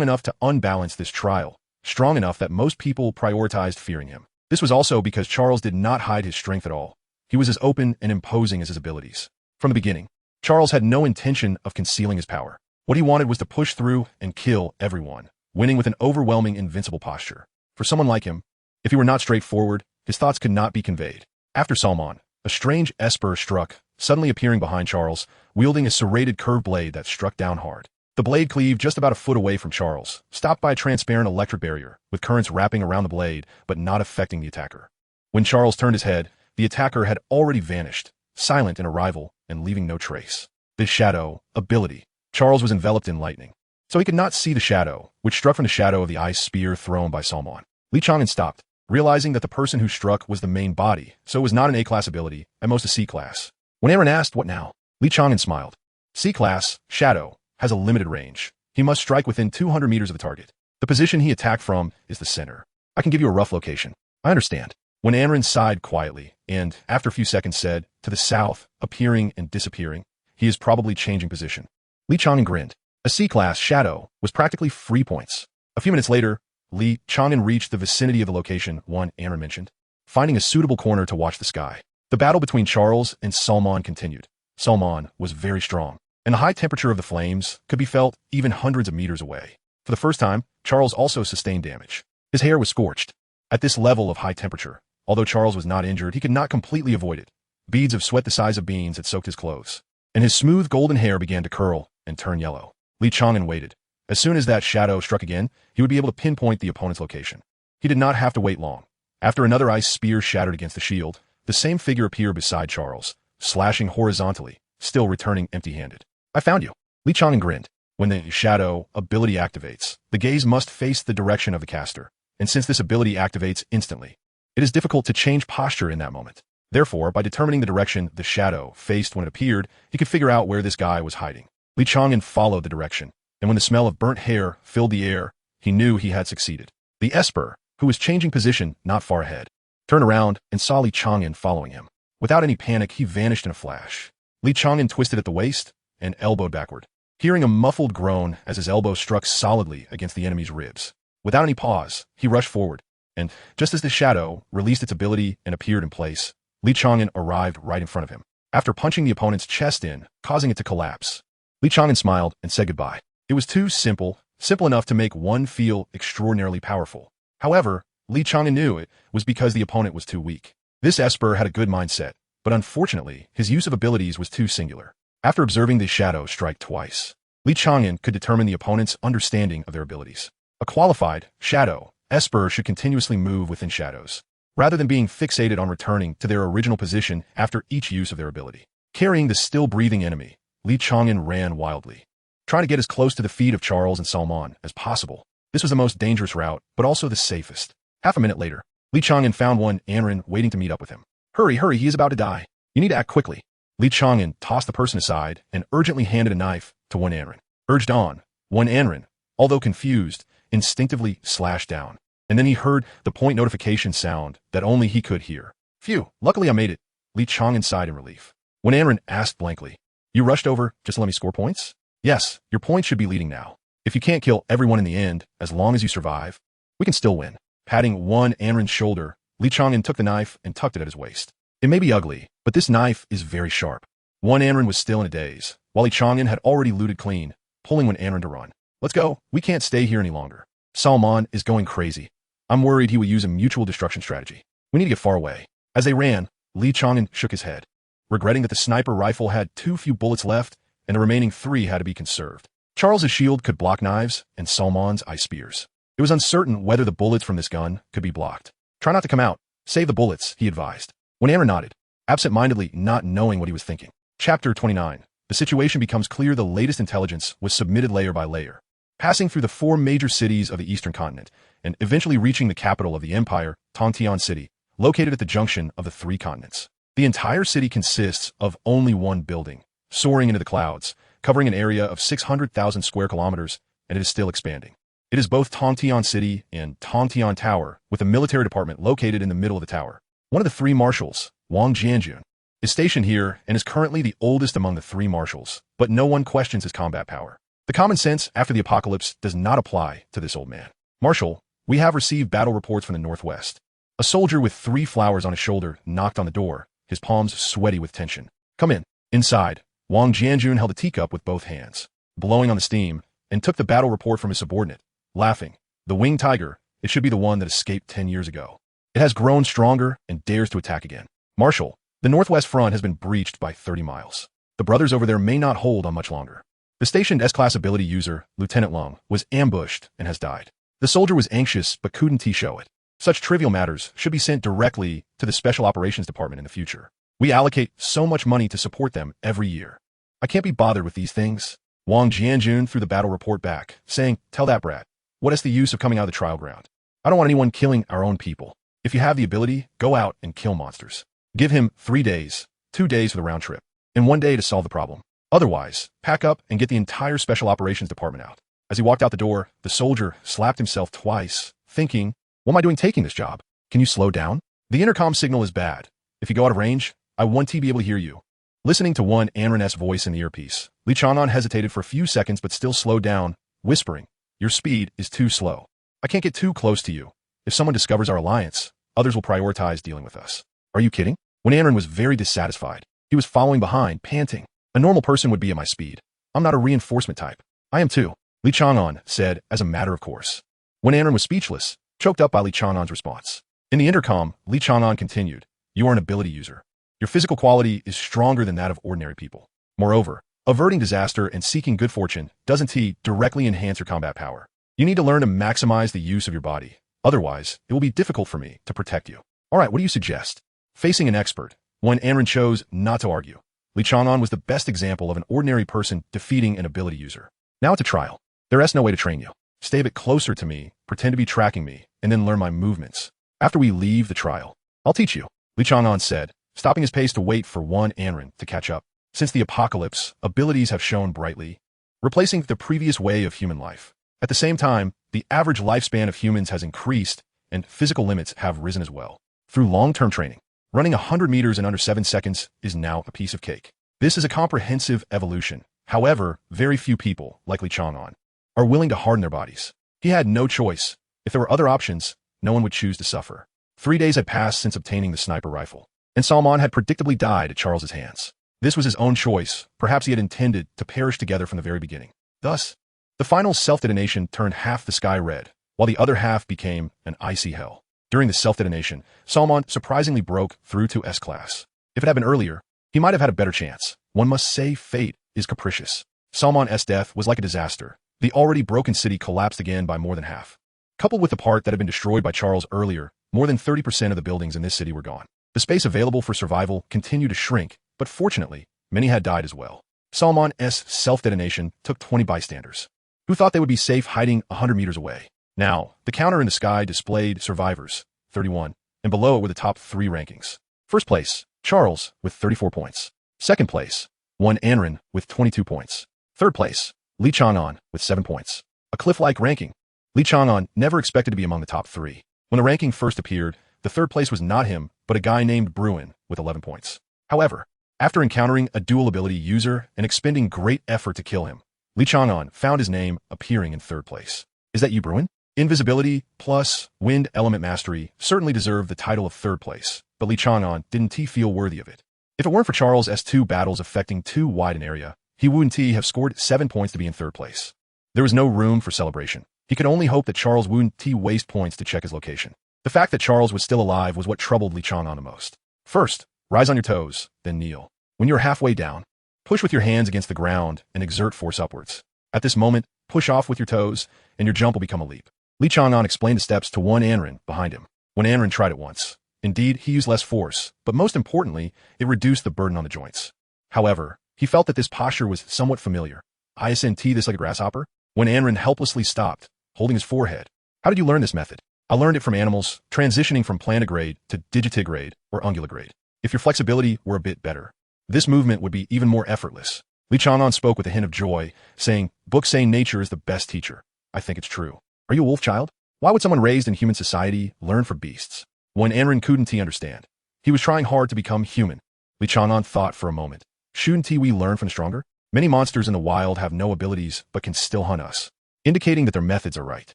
enough to unbalance this trial, strong enough that most people prioritized fearing him. This was also because Charles did not hide his strength at all. He was as open and imposing as his abilities. From the beginning, Charles had no intention of concealing his power. What he wanted was to push through and kill everyone, winning with an overwhelming invincible posture. For someone like him, if he were not straightforward, his thoughts could not be conveyed. After Salmon, a strange Esper struck, suddenly appearing behind Charles, wielding a serrated curved blade that struck down hard. The blade cleaved just about a foot away from Charles, stopped by a transparent electric barrier, with currents wrapping around the blade but not affecting the attacker. When Charles turned his head, the attacker had already vanished, silent in arrival and leaving no trace. This shadow, ability. Charles was enveloped in lightning, so he could not see the shadow, which struck from the shadow of the ice spear thrown by Salmon. Li Chang'an stopped, realizing that the person who struck was the main body, so it was not an A-class ability, at most a C-class. When Aaron asked, "What now?" Li Chang'an smiled. "C-class, Shadow, has a limited range. He must strike within 200 meters of the target. The position he attacked from is the center. I can give you a rough location." "I understand." When Anren sighed quietly, and, after a few seconds said, "To the south, appearing and disappearing, he is probably changing position." Li Chang'an grinned. A C-class Shadow was practically free points. A few minutes later, Li Chang'an reached the vicinity of the location Anren mentioned. finding a suitable corner to watch the sky. The battle between Charles and Salman continued. Salman was very strong, and the high temperature of the flames could be felt even hundreds of meters away. For the first time, Charles also sustained damage. His hair was scorched. At this level of high temperature, although Charles was not injured, he could not completely avoid it. Beads of sweat the size of beans had soaked his clothes, and his smooth golden hair began to curl and turn yellow. Li Chang'an waited. As soon as that shadow struck again, he would be able to pinpoint the opponent's location. He did not have to wait long. After another ice spear shattered against the shield, the same figure appeared beside Charles, slashing horizontally, still returning empty-handed. "I found you." Li Chang'an grinned. When the shadow ability activates, the gaze must face the direction of the caster, and since this ability activates instantly, it is difficult to change posture in that moment. Therefore, by determining the direction the shadow faced when it appeared, he could figure out where this guy was hiding. Li Chang'an followed the direction, and when the smell of burnt hair filled the air, he knew he had succeeded. The Esper, who was changing position not far ahead, turned around and saw Li Chang'an following him. Without any panic, he vanished in a flash. Li Chang'an twisted at the waist and elbowed backward, hearing a muffled groan as his elbow struck solidly against the enemy's ribs. Without any pause, he rushed forward, and just as the shadow released its ability and appeared in place, Li Chang'an arrived right in front of him. After punching the opponent's chest in, causing it to collapse, Li Chang'an smiled and said goodbye. It was too simple enough to make one feel extraordinarily powerful. However, Li Chang'an knew it was because the opponent was too weak. This Esper had a good mindset, but unfortunately, his use of abilities was too singular. After observing the shadow strike twice, Li Chang'an could determine the opponent's understanding of their abilities. A qualified shadow Esper should continuously move within shadows, rather than being fixated on returning to their original position after each use of their ability. Carrying the still-breathing enemy, Li Chang'an ran wildly, trying to get as close to the feet of Charles and Salman as possible. This was the most dangerous route, but also the safest. Half a minute later, Li Chang'an found one Anren waiting to meet up with him. Hurry, he is about to die. You need to act quickly." Li Chang'an tossed the person aside and urgently handed a knife to one Anren. Urged on, one Anren, although confused, instinctively slashed down. And then he heard the point notification sound that only he could hear. "Phew, luckily I made it." Li Chang'an sighed in relief. When Anren asked blankly, "You rushed over just to let me score points?" "Yes, your points should be leading now. If you can't kill everyone in the end, as long as you survive, we can still win." Patting one Anren's shoulder, Li Chang'an took the knife and tucked it at his waist. "It may be ugly, but this knife is very sharp." One Anren was still in a daze, while Li Chang'an had already looted clean, pulling one Anren to run. "Let's go. We can't stay here any longer. Salman is going crazy. I'm worried he will use a mutual destruction strategy. We need to get far away." As they ran, Li Chang'an shook his head, regretting that the sniper rifle had too few bullets left and the remaining 3 had to be conserved. Charles's shield could block knives and Salman's ice spears. It was uncertain whether the bullets from this gun could be blocked. "Try not to come out. Save the bullets," he advised. When Anren nodded, absent-mindedly not knowing what he was thinking. Chapter 29. The situation becomes clear. The latest intelligence was submitted layer by layer, passing through the 4 major cities of the eastern continent, and eventually reaching the capital of the empire, Tongtian City, located at the junction of the 3 continents. The entire city consists of only one building, soaring into the clouds, covering an area of 600,000 square kilometers, and it is still expanding. It is both Tongtian City and Tongtian Tower, with a military department located in the middle of the tower. One of the 3 marshals, Wang Jianjun, is stationed here and is currently the oldest among the 3 marshals, but no one questions his combat power. The common sense after the apocalypse does not apply to this old man. "Marshal, we have received battle reports from the northwest." A soldier with 3 flowers on his shoulder knocked on the door, his palms sweaty with tension. "Come in." Inside, Wang Jianjun held a teacup with both hands, blowing on the steam, and took the battle report from his subordinate, laughing. "The winged tiger, it should be the one that escaped 10 years ago. It has grown stronger and dares to attack again. Marshal, the northwest front has been breached by 30 miles. The brothers over there may not hold on much longer." The stationed S-class ability user, Lieutenant Lung, was ambushed and has died. The soldier was anxious but couldn't show it. Such trivial matters should be sent directly to the Special Operations Department in the future. We allocate so much money to support them every year. I can't be bothered with these things. Wang Jianjun threw the battle report back, saying, "Tell that brat. What is the use of coming out of the trial ground? I don't want anyone killing our own people. If you have the ability, go out and kill monsters. Give him 3 days, 2 days for the round trip, and 1 day to solve the problem. Otherwise, pack up and get the entire Special Operations Department out." As he walked out the door, the soldier slapped himself twice, thinking, "What am I doing taking this job? Can you slow down? The intercom signal is bad. If you go out of range, I want to be able to hear you." Listening to one Anren's voice in the earpiece, Li Chang'an hesitated for a few seconds but still slowed down, whispering, "Your speed is too slow. I can't get too close to you. If someone discovers our alliance, others will prioritize dealing with us. Are you kidding? When Anren was very dissatisfied, he was following behind, panting. A normal person would be at my speed. I'm not a reinforcement type. I am too, Li Chang'an said as a matter of course. When Anren was speechless, choked up by Li Chang'an's response. In the intercom, Li Chang'an continued, "You are an ability user. Your physical quality is stronger than that of ordinary people. Moreover, averting disaster and seeking good fortune doesn't directly enhance your combat power. You need to learn to maximize the use of your body. Otherwise, it will be difficult for me to protect you. All right, what do you suggest?" Facing an expert, when Anren chose not to argue, Li Chang'an was the best example of an ordinary person defeating an ability user. Now it's a trial. There is no way to train you. Stay a bit closer to me, pretend to be tracking me, and then learn my movements. After we leave the trial, I'll teach you, Li Chang'an said, stopping his pace to wait for one Anren to catch up. Since the apocalypse, abilities have shone brightly, replacing the previous way of human life. At the same time, the average lifespan of humans has increased, and physical limits have risen as well. Through long-term training, running 100 meters in under 7 seconds is now a piece of cake. This is a comprehensive evolution. However, very few people, like Li Chang'an, are willing to harden their bodies. He had no choice. If there were other options, no one would choose to suffer. 3 days had passed since obtaining the sniper rifle, and Salman had predictably died at Charles's hands. This was his own choice. Perhaps he had intended to perish together from the very beginning. Thus, the final self-detonation turned half the sky red, while the other half became an icy hell. During the self-detonation, Salman surprisingly broke through to S-class. If it had been earlier, he might have had a better chance. One must say fate is capricious. Salman's death was like a disaster. The already broken city collapsed again by more than half. Coupled with the part that had been destroyed by Charles earlier, more than 30% of the buildings in this city were gone. The space available for survival continued to shrink, but fortunately, many had died as well. Salman's self-detonation took 20 bystanders, who thought they would be safe hiding 100 meters away. Now, the counter in the sky displayed survivors, 31, and below it were the top 3 rankings. First place, Charles, with 34 points. Second place, one Anren, with 22 points. Third place, Li Chang'an, with 7 points. A cliff-like ranking. Li Chang'an never expected to be among the top 3. When the ranking first appeared, the third place was not him, but a guy named Bruin, with 11 points. However, after encountering a dual ability user and expending great effort to kill him, Li Chang'an found his name appearing in third place. Is that you, Bruin? Invisibility plus wind element mastery certainly deserved the title of third place, but Li Chang'an didn't feel worthy of it. If it weren't for Charles' S2 battles affecting too wide an area, he wouldn't have scored 7 points to be in third place. There was no room for celebration. He could only hope that Charles wouldn't waste points to check his location. The fact that Charles was still alive was what troubled Li Chang'an the most. First, rise on your toes, then kneel. When you're halfway down, push with your hands against the ground and exert force upwards. At this moment, push off with your toes, and your jump will become a leap. Li Chang'an explained the steps to one Anren behind him. When Anren tried it once, indeed, he used less force, but most importantly, it reduced the burden on the joints. However, he felt that this posture was somewhat familiar. Isn't this like a grasshopper? When Anren helplessly stopped, holding his forehead. How did you learn this method? I learned it from animals, transitioning from plantigrade to digitigrade or unguligrade. If your flexibility were a bit better, this movement would be even more effortless. Li Chang'an spoke with a hint of joy, saying, "Books say nature is the best teacher. I think it's true. Are you a wolf child? Why would someone raised in human society learn from beasts?" When Anren couldn't understand, he was trying hard to become human. Li Chang'an thought for a moment. Shouldn't we learn from the stronger? Many monsters in the wild have no abilities but can still hunt us, indicating that their methods are right.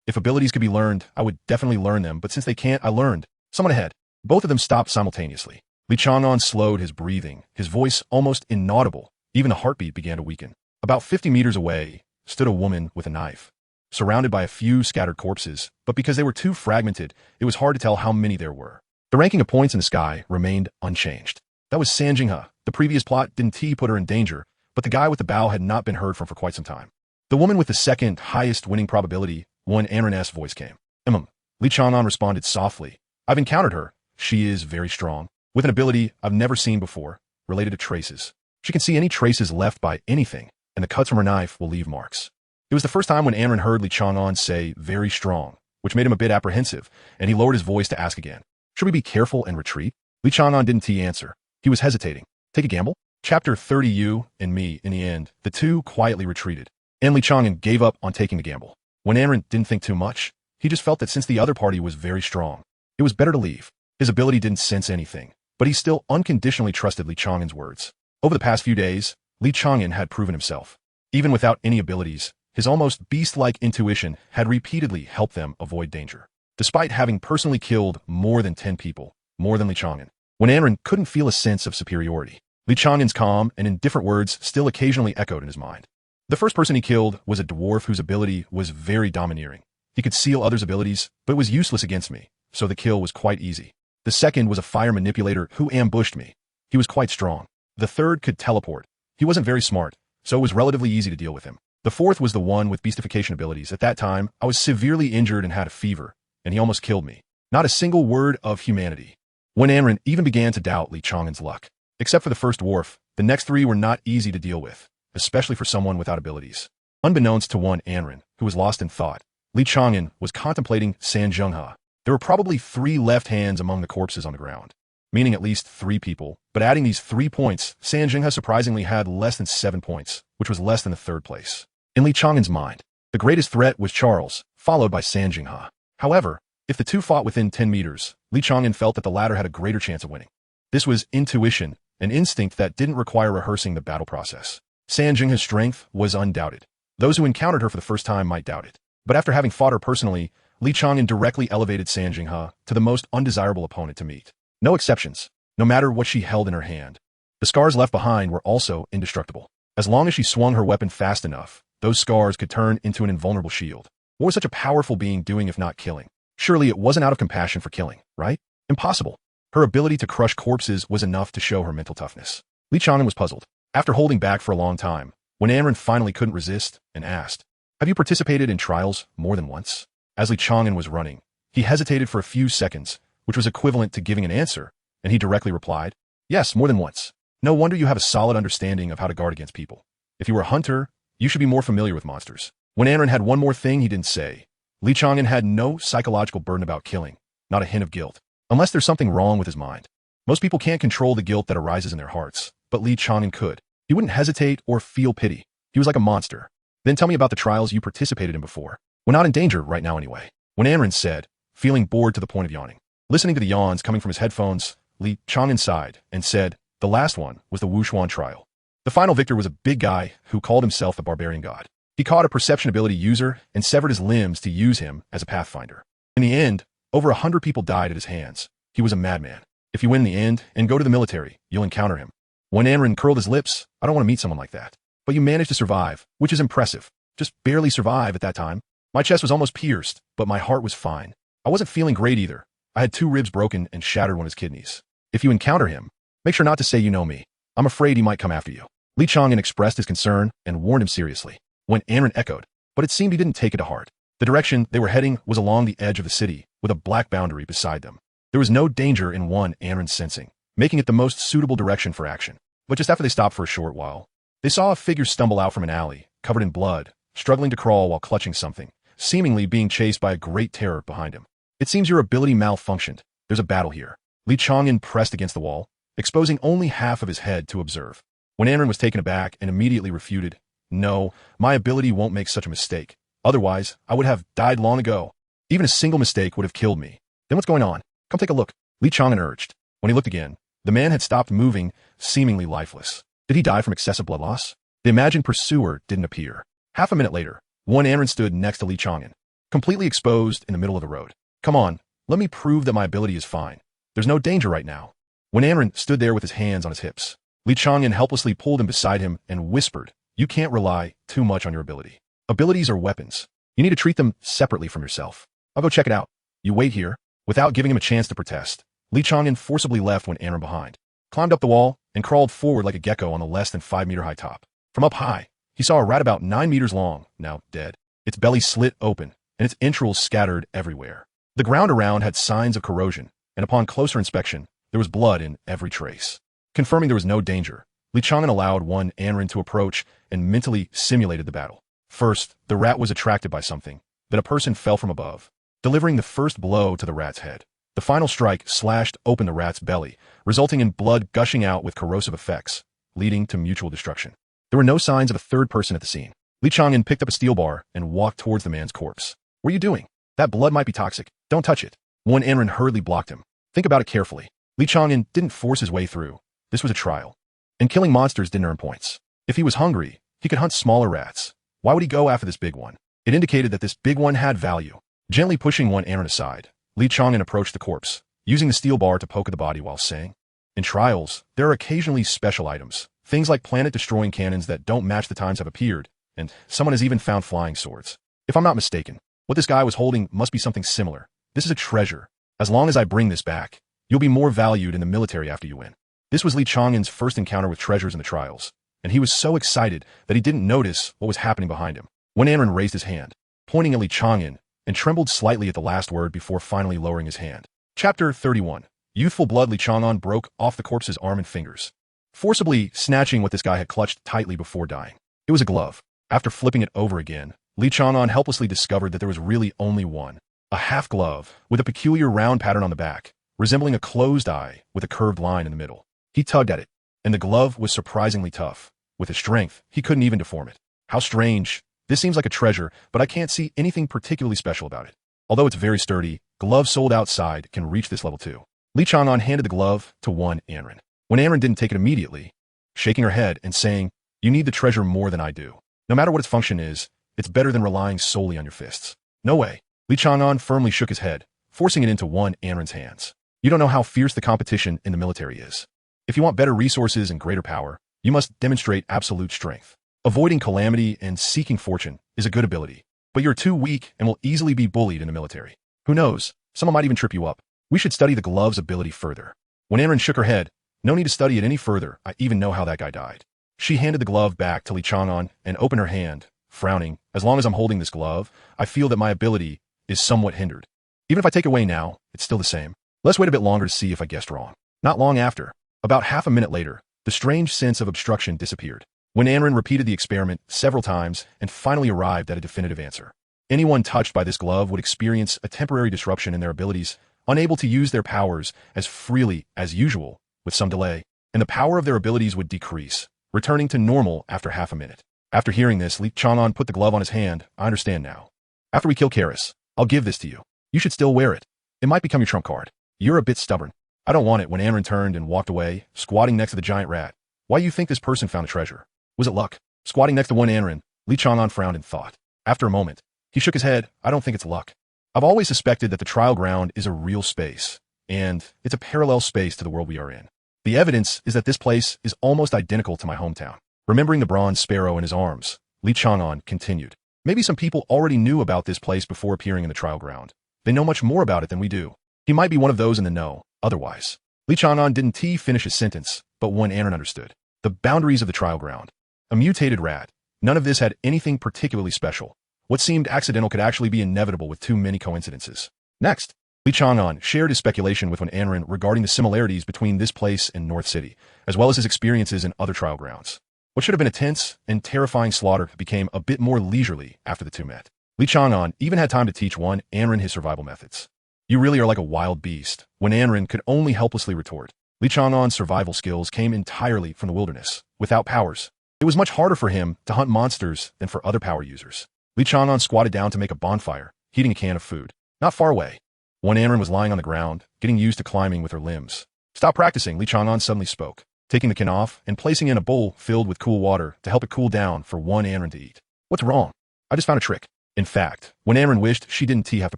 If abilities could be learned, I would definitely learn them, but since they can't, I learned. Someone ahead. Both of them stopped simultaneously. Li Chang'an slowed his breathing, his voice almost inaudible. Even the heartbeat began to weaken. About 50 meters away stood a woman with a knife, surrounded by a few scattered corpses, but because they were too fragmented, it was hard to tell how many there were. The ranking of points in the sky remained unchanged. That was San Jinghe. The previous plot didn't put her in danger, but the guy with the bow had not been heard from for quite some time. The woman with the second highest winning probability, one Anren's voice came. Li Chang'an responded softly. I've encountered her. She is very strong, with an ability I've never seen before, related to traces. She can see any traces left by anything, and the cuts from her knife will leave marks. It was the first time when Anren heard Li Chang'an say very strong, which made him a bit apprehensive, and he lowered his voice to ask again. Should we be careful and retreat? Li Chang'an didn't answer. He was hesitating. Take a gamble? Chapter 30. You and me. In the end, the two quietly retreated, and Li Chang'an gave up on taking the gamble. When Anren didn't think too much, he just felt that since the other party was very strong, it was better to leave. His ability didn't sense anything, but he still unconditionally trusted Li Chang'an's words. Over the past few days, Li Chang'an had proven himself. Even without any abilities, his almost beast-like intuition had repeatedly helped them avoid danger. despite having personally killed more than 10 people, more than Li Chang'an. When Anren couldn't feel a sense of superiority, Li Chang'an's calm and indifferent words still occasionally echoed in his mind. The first person he killed was a dwarf whose ability was very domineering. He could seal others' abilities, but was useless against me, so the kill was quite easy. The second was a fire manipulator who ambushed me. He was quite strong. The third could teleport. He wasn't very smart, so it was relatively easy to deal with him. The fourth was the one with beastification abilities. At that time, I was severely injured and had a fever, and he almost killed me. Not a single word of humanity. When Anren even began to doubt Li Chang'an's luck. Except for the first dwarf, the next three were not easy to deal with, especially for someone without abilities. Unbeknownst to one Anren, who was lost in thought, Li Chang'an was contemplating Sanjungha. There were probably 3 left hands among the corpses on the ground, meaning at least 3 people, but adding these 3 points, Sanjungha surprisingly had less than 7 points, which was less than the third place. In Li Chang'an's mind, the greatest threat was Charles, followed by Sanjungha. However, if the two fought within 10 meters, Li Chang'an felt that the latter had a greater chance of winning. This was intuition, an instinct that didn't require rehearsing the battle process. Sanjungha's strength was undoubted. Those who encountered her for the first time might doubt it. But after having fought her personally, Li Chang'an directly elevated Sanjungha to the most undesirable opponent to meet. No exceptions, no matter what she held in her hand. The scars left behind were also indestructible. As long as she swung her weapon fast enough, those scars could turn into an invulnerable shield. What was such a powerful being doing if not killing? Surely it wasn't out of compassion for killing, right? Impossible. Her ability to crush corpses was enough to show her mental toughness. Li Chang'an was puzzled. After holding back for a long time, when Anren finally couldn't resist and asked, "Have you participated in trials more than once?" As Li Chang'an was running, he hesitated for a few seconds, which was equivalent to giving an answer, and he directly replied, "Yes, more than once." No wonder you have a solid understanding of how to guard against people. If you were a hunter, you should be more familiar with monsters. When Anren had one more thing he didn't say, Li Chang'an had no psychological burden about killing, not a hint of guilt, unless there's something wrong with his mind. Most people can't control the guilt that arises in their hearts, but Li Chang'an could. He wouldn't hesitate or feel pity. He was like a monster. Then tell me about the trials you participated in before. We're not in danger right now anyway. When Anren said, feeling bored to the point of yawning. Listening to the yawns coming from his headphones, Li Chang'an sighed and said, the last one was the Wushuan trial. The final victor was a big guy who called himself the Barbarian God. He caught a perception ability user and severed his limbs to use him as a pathfinder. In the end, over 100 people died at his hands. He was a madman. If you win in the end and go to the military, you'll encounter him. When Anren curled his lips, I don't want to meet someone like that. But you managed to survive, which is impressive. Just barely survive at that time. My chest was almost pierced, but my heart was fine. I wasn't feeling great either. I had 2 ribs broken and shattered one of his kidneys. If you encounter him, make sure not to say you know me. I'm afraid he might come after you. Li Chang'an expressed his concern and warned him seriously. When Anren echoed, but it seemed he didn't take it to heart. The direction they were heading was along the edge of the city, with a black boundary beside them. There was no danger in one Anren sensing, making it the most suitable direction for action. But just after they stopped for a short while, they saw a figure stumble out from an alley, covered in blood, struggling to crawl while clutching something, seemingly being chased by a great terror behind him. It seems your ability malfunctioned. There's a battle here. Li Chang'an pressed against the wall, exposing only half of his head to observe. When Anren was taken aback and immediately refuted, "No, my ability won't make such a mistake. Otherwise, I would have died long ago. Even a single mistake would have killed me." "Then what's going on? Come take a look," Li Chang'an urged. When he looked again, the man had stopped moving, seemingly lifeless. Did he die from excessive blood loss? The imagined pursuer didn't appear. Half a minute later, one Anren stood next to Li Chang'an, completely exposed in the middle of the road. "Come on, let me prove that my ability is fine. There's no danger right now." When Anren stood there with his hands on his hips, Li Chang'an helplessly pulled him beside him and whispered, "You can't rely too much on your ability. Abilities are weapons. You need to treat them separately from yourself. I'll go check it out. You wait here." Without giving him a chance to protest, Li Chang'an forcibly left when Anren behind, climbed up the wall, and crawled forward like a gecko on the less than 5-meter high top. From up high, he saw a rat about 9 meters long, now dead. Its belly slit open, and its entrails scattered everywhere. The ground around had signs of corrosion, and upon closer inspection, there was blood in every trace. Confirming there was no danger, Li Chang'an allowed one Anren to approach and mentally simulated the battle. First, the rat was attracted by something. Then a person fell from above, delivering the first blow to the rat's head. The final strike slashed open the rat's belly, resulting in blood gushing out with corrosive effects, leading to mutual destruction. There were no signs of a third person at the scene. Li Chang'an picked up a steel bar and walked towards the man's corpse. "What are you doing? That blood might be toxic. Don't touch it." One Anren hurriedly blocked him. "Think about it carefully." Li Chang'an didn't force his way through. This was a trial. And killing monsters didn't earn points. If he was hungry, he could hunt smaller rats. Why would he go after this big one? It indicated that this big one had value. Gently pushing one Aaron aside, Li Chang'an approached the corpse, using the steel bar to poke at the body while saying, "In trials, there are occasionally special items, things like planet-destroying cannons that don't match the times have appeared, and someone has even found flying swords. If I'm not mistaken, what this guy was holding must be something similar. This is a treasure. As long as I bring this back, you'll be more valued in the military after you win." This was Li Chang'an's first encounter with treasures in the trials, and he was so excited that he didn't notice what was happening behind him. When Aaron raised his hand, pointing at Li Chang'an, and trembled slightly at the last word before finally lowering his hand. Chapter 31. Youthful blood. Li Chang'an broke off the corpse's arm and fingers, forcibly snatching what this guy had clutched tightly before dying. It was a glove. After flipping it over again, Li Chang'an helplessly discovered that there was really only one. A half glove, with a peculiar round pattern on the back, resembling a closed eye with a curved line in the middle. He tugged at it, and the glove was surprisingly tough. With his strength, he couldn't even deform it. How strange. This seems like a treasure, but I can't see anything particularly special about it. Although it's very sturdy, gloves sold outside can reach this level too. Li Chang'an handed the glove to one Aaron. When Aaron didn't take it immediately, shaking her head and saying, "You need the treasure more than I do. No matter what its function is, it's better than relying solely on your fists." "No way." Li Chang'an firmly shook his head, forcing it into one Aaron's hands. "You don't know how fierce the competition in the military is. If you want better resources and greater power, you must demonstrate absolute strength. Avoiding calamity and seeking fortune is a good ability, but you're too weak and will easily be bullied in the military. Who knows, someone might even trip you up. We should study the glove's ability further." When Aaron shook her head, "No need to study it any further. I even know how that guy died." She handed the glove back to Li Chang'an and opened her hand, frowning. "As long as I'm holding this glove, I feel that my ability is somewhat hindered. Even if I take it away now, it's still the same. Let's wait a bit longer to see if I guessed wrong." Not long after, about half a minute later, the strange sense of obstruction disappeared. When Aaron repeated the experiment several times and finally arrived at a definitive answer. Anyone touched by this glove would experience a temporary disruption in their abilities, unable to use their powers as freely as usual, with some delay, and the power of their abilities would decrease, returning to normal after half a minute. After hearing this, Li Chang'an put the glove on his hand. "I understand now. After we kill Karis, I'll give this to you. You should still wear it. It might become your trump card. You're a bit stubborn." "I don't want it." When Aaron turned and walked away, squatting next to the giant rat. "Why do you think this person found a treasure? Was it luck?" Squatting next to one Aaron, Li Chang'an frowned in thought. After a moment, he shook his head. "I don't think it's luck. I've always suspected that the trial ground is a real space, and it's a parallel space to the world we are in. The evidence is that this place is almost identical to my hometown." Remembering the bronze sparrow in his arms, Li Chang'an continued. "Maybe some people already knew about this place before appearing in the trial ground. They know much more about it than we do. He might be one of those in the know, otherwise." Li Chang'an didn't finish his sentence, but one Aaron understood. The boundaries of the trial ground. A mutated rat. None of this had anything particularly special. What seemed accidental could actually be inevitable with too many coincidences. Next, Li Chang'an shared his speculation with one Aaron regarding the similarities between this place and North City, as well as his experiences in other trial grounds. What should have been a tense and terrifying slaughter became a bit more leisurely after the two met. Li Chang'an even had time to teach one Aaron his survival methods. "You really are like a wild beast," when Aaron could only helplessly retort. Li Chang'an's survival skills came entirely from the wilderness, without powers. It was much harder for him to hunt monsters than for other power users. Li Chang'an squatted down to make a bonfire, heating a can of food. Not far away, one Aaron was lying on the ground, getting used to climbing with her limbs. "Stop practicing," Li Chang'an suddenly spoke, taking the can off and placing it in a bowl filled with cool water to help it cool down for one Aaron to eat. "What's wrong? I just found a trick." In fact, when Aaron wished she didn't have to